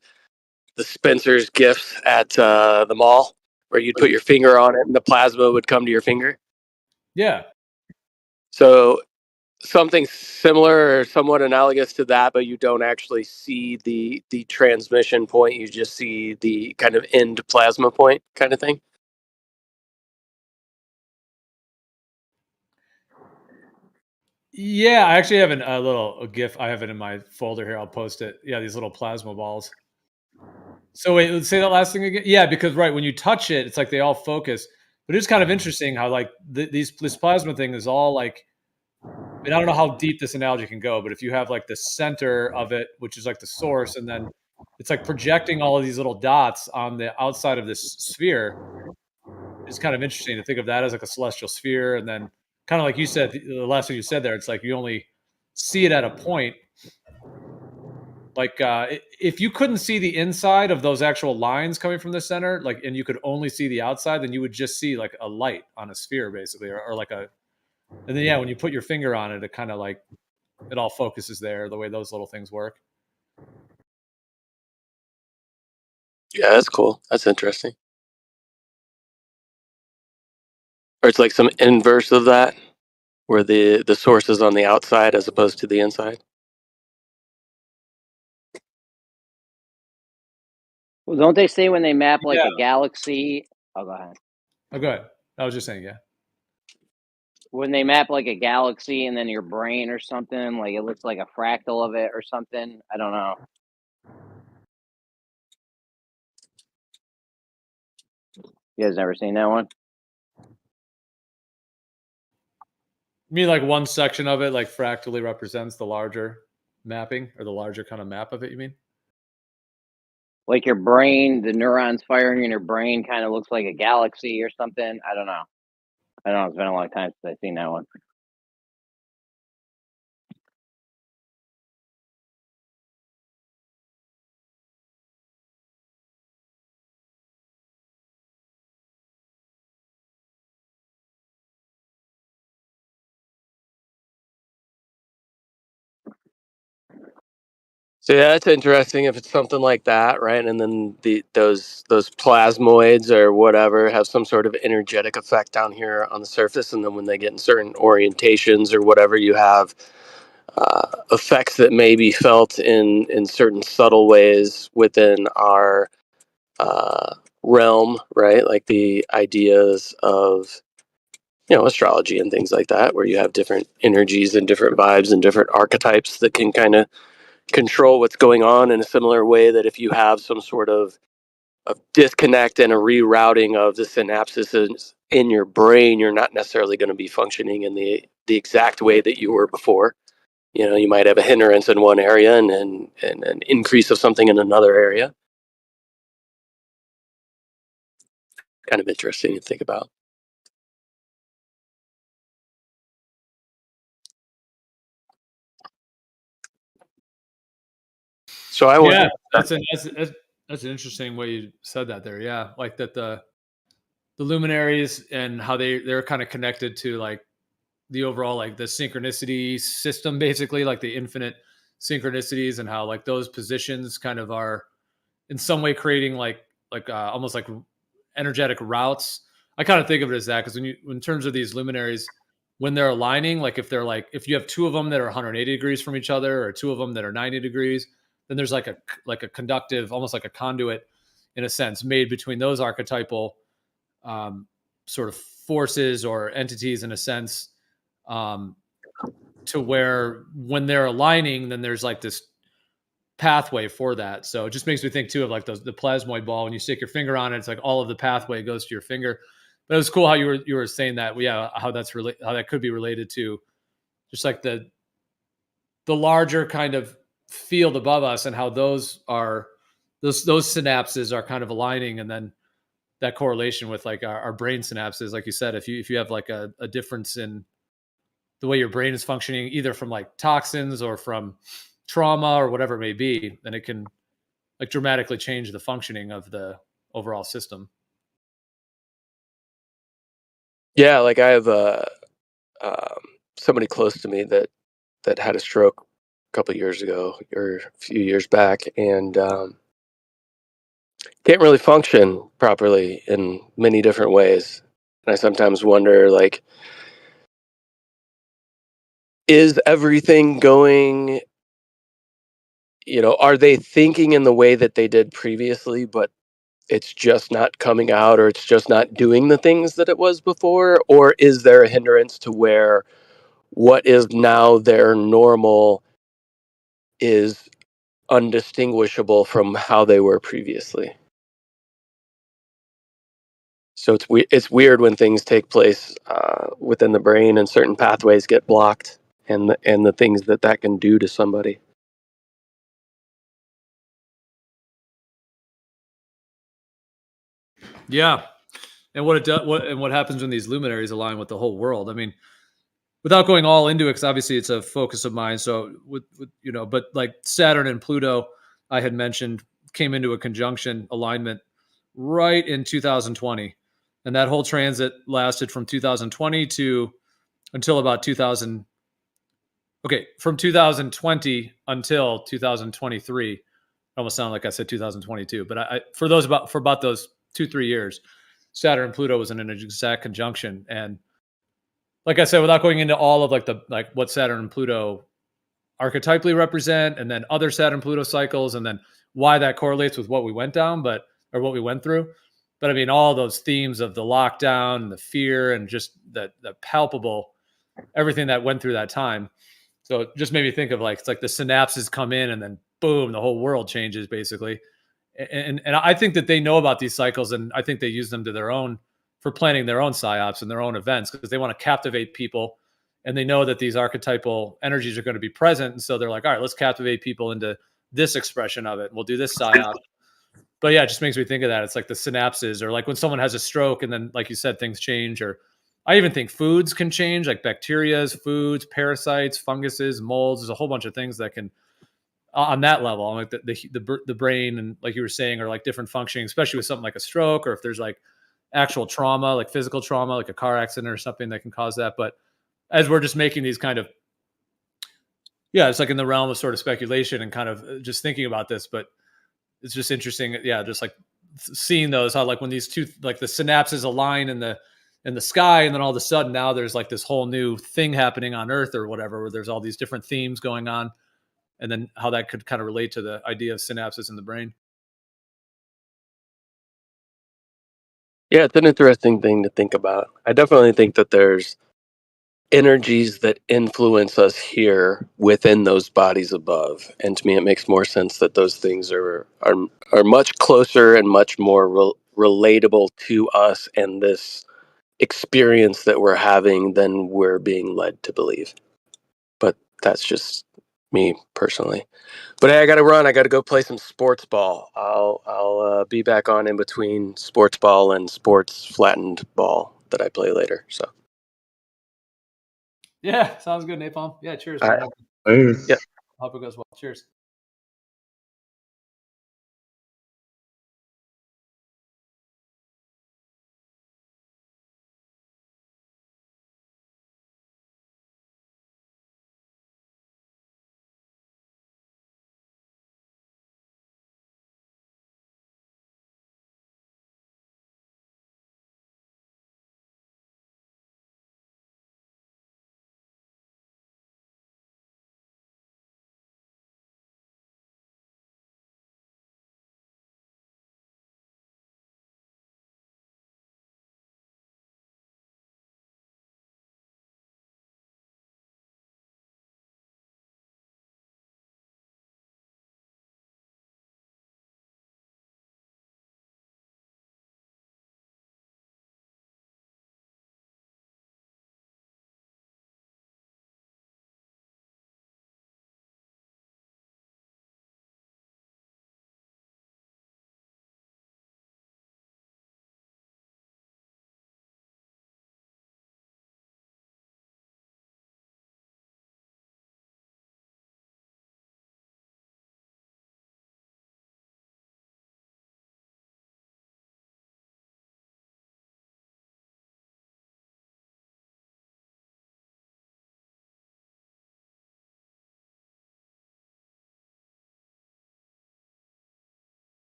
S8: Spencer's gifts at the mall, where you'd put your finger on it and the plasma would come to your finger?
S10: Yeah.
S8: So something similar or somewhat analogous to that, but you don't actually see the transmission point. You just see the kind of end plasma point kind of thing.
S10: Yeah, I actually have a GIF. I have it in my folder here. I'll post it. Yeah, these little plasma balls. So wait, let's say that last thing again. Yeah, because right when you touch it, it's like they all focus. But it's kind of interesting how like this plasma thing is all like. I mean, I don't know how deep this analogy can go, but if you have like the center of it, which is like the source, and then it's like projecting all of these little dots on the outside of this sphere, it's kind of interesting to think of that as like a celestial sphere. And then kind of like you said, the last thing you said there, it's like you only see it at a point. Like if you couldn't see the inside of those actual lines coming from the center, like, and you could only see the outside, then you would just see like a light on a sphere basically, or like a, and then, yeah, when you put your finger on it, it kind of like, it all focuses there, the way those little things work.
S8: Yeah, that's cool. That's interesting. Or it's like some inverse of that, where the source is on the outside as opposed to the inside.
S4: Well, don't they say when they map like
S10: Yeah.
S4: a galaxy? Oh, go ahead.
S10: Oh, go ahead. I was just saying, yeah.
S4: When they map like a galaxy and then your brain or something, like it looks like a fractal of it or something. I don't know. You guys never seen that one?
S10: You mean like one section of it, like fractally represents the larger mapping or the larger kind of map of it, you mean?
S4: Like your brain, the neurons firing in your brain kind of looks like a galaxy or something. I don't know. It's been a long time since I've seen that one.
S8: So yeah, that's interesting if it's something like that, right? And then those plasmoids or whatever have some sort of energetic effect down here on the surface, and then when they get in certain orientations or whatever, you have effects that may be felt in certain subtle ways within our realm, right? Like the ideas of astrology and things like that, where you have different energies and different vibes and different archetypes that can kind of control what's going on in a similar way that if you have some sort of disconnect and a rerouting of the synapses in your brain, you're not necessarily going to be functioning in the exact way that you were before. You might have a hindrance in one area and an increase of something in another area. Kind of interesting to think about. So I wonder.
S10: Yeah, that's an interesting way you said that there. Yeah, like that the luminaries and how they're kind of connected to like the overall like the synchronicity system, basically like the infinite synchronicities, and how like those positions kind of are in some way creating like almost like energetic routes. I kind of think of it as that because in terms of these luminaries, when they're aligning, like if you have two of them that are 180 degrees from each other, or two of them that are 90 degrees, then there's like a conductive, almost like a conduit, in a sense, made between those archetypal sort of forces or entities, in a sense, to where when they're aligning, then there's like this pathway for that. So it just makes me think too of like the plasmoid ball. When you stick your finger on it, it's like all of the pathway goes to your finger. But it was cool how you were saying that. Yeah, how that could be related to just like the larger kind of field above us and how those synapses are kind of aligning, and then that correlation with like our brain synapses, like you said, if you have like a difference in the way your brain is functioning, either from like toxins or from trauma or whatever it may be, then it can like dramatically change the functioning of the overall system.
S8: Yeah, like I have somebody close to me that had a stroke a couple of years ago or a few years back, and can't really function properly in many different ways. And I sometimes wonder, like, is everything going, are they thinking in the way that they did previously, but it's just not coming out, or it's just not doing the things that it was before? Or is there a hindrance to where what is now their normal is undistinguishable from how they were previously? So it's weird when things take place within the brain and certain pathways get blocked, and the things that can do to somebody.
S10: Yeah, and what it does, what happens when these luminaries align with the whole world. I mean, without going all into it, because obviously it's a focus of mine. So with but like Saturn and Pluto, I had mentioned, came into a conjunction alignment right in 2020, and that whole transit lasted from 2020 to until about 2000. Okay, from 2020 until 2023. Almost sounded like I said 2022, but for about those 2-3 years, Saturn and Pluto was in an exact conjunction. And like I said, without going into all of like what Saturn and Pluto archetypally represent, and then other Saturn Pluto cycles, and then why that correlates with what we went down, or what we went through. But I mean, all those themes of the lockdown and the fear and just the palpable everything that went through that time. So it just made me think of like, it's like the synapses come in and then boom, the whole world changes basically. And I think that they know about these cycles, and I think they use them to their own, for planning their own psyops and their own events, because they want to captivate people, and they know that these archetypal energies are going to be present. And so they're like, all right, let's captivate people into this expression of it. We'll do this psyop. But yeah, it just makes me think of that. It's like the synapses, or like when someone has a stroke and then, like you said, things change. Or I even think foods can change, like bacterias, foods, parasites, funguses, molds. There's a whole bunch of things that can, on that level, like the brain, and like you were saying, are like different functioning, especially with something like a stroke, or if there's like actual trauma, like physical trauma, like a car accident or something that can cause that. But as we're just making these kind of, yeah, it's like in the realm of sort of speculation and kind of just thinking about this, but it's just interesting. Yeah, just like seeing those, how like when these two, like the synapses align in the sky, and then all of a sudden now there's like this whole new thing happening on Earth or whatever, where there's all these different themes going on, and then how that could kind of relate to the idea of synapses in the brain.
S8: Yeah, it's an interesting thing to think about. I definitely think that there's energies that influence us here within those bodies above, and to me it makes more sense that those things are much closer and much more relatable to us and this experience that we're having than we're being led to believe. But that's just me personally. But hey, I gotta run. I gotta go play some sports ball. I'll be back on in between sports ball and sports flattened ball that I play later. So
S10: Yeah, sounds good, Napalm. Yeah, cheers,
S8: I,
S10: man.
S8: yeah.
S10: Hope it goes well. Cheers.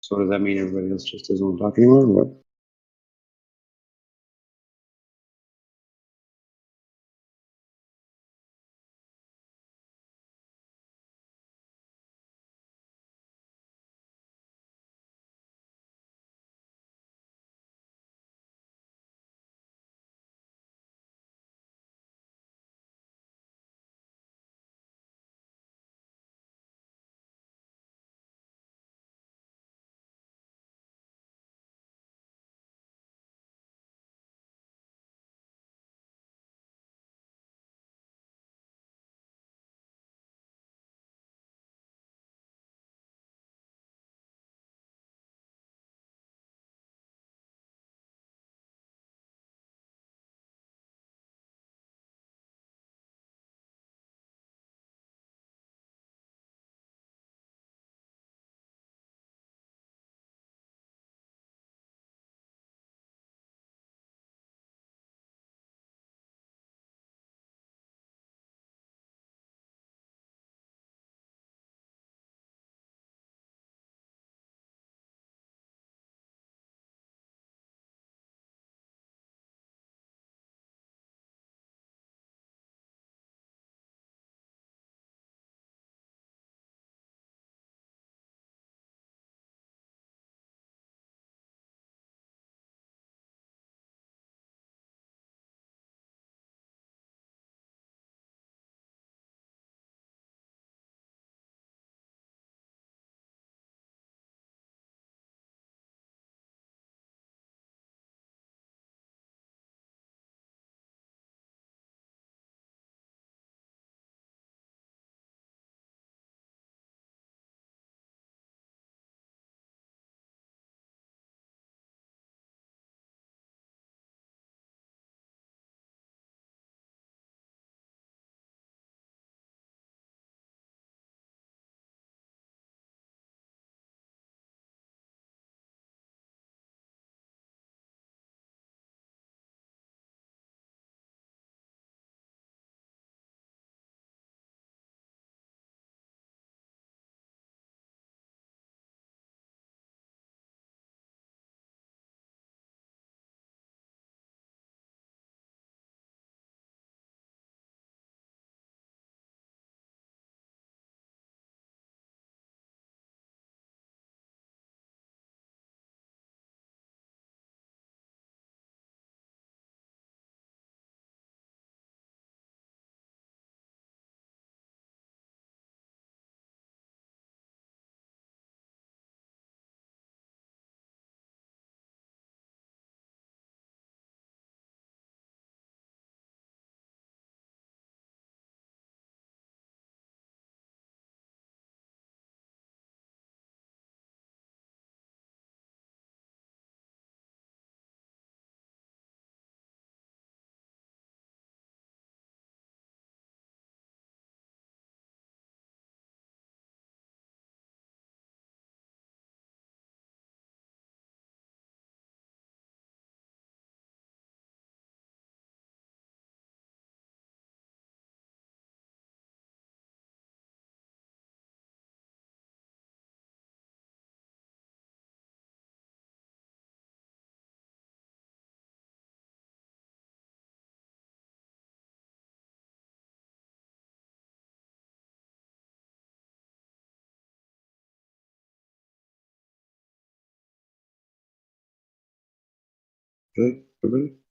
S7: So does that mean everybody else just doesn't want to talk anymore, or what? Okay, everybody?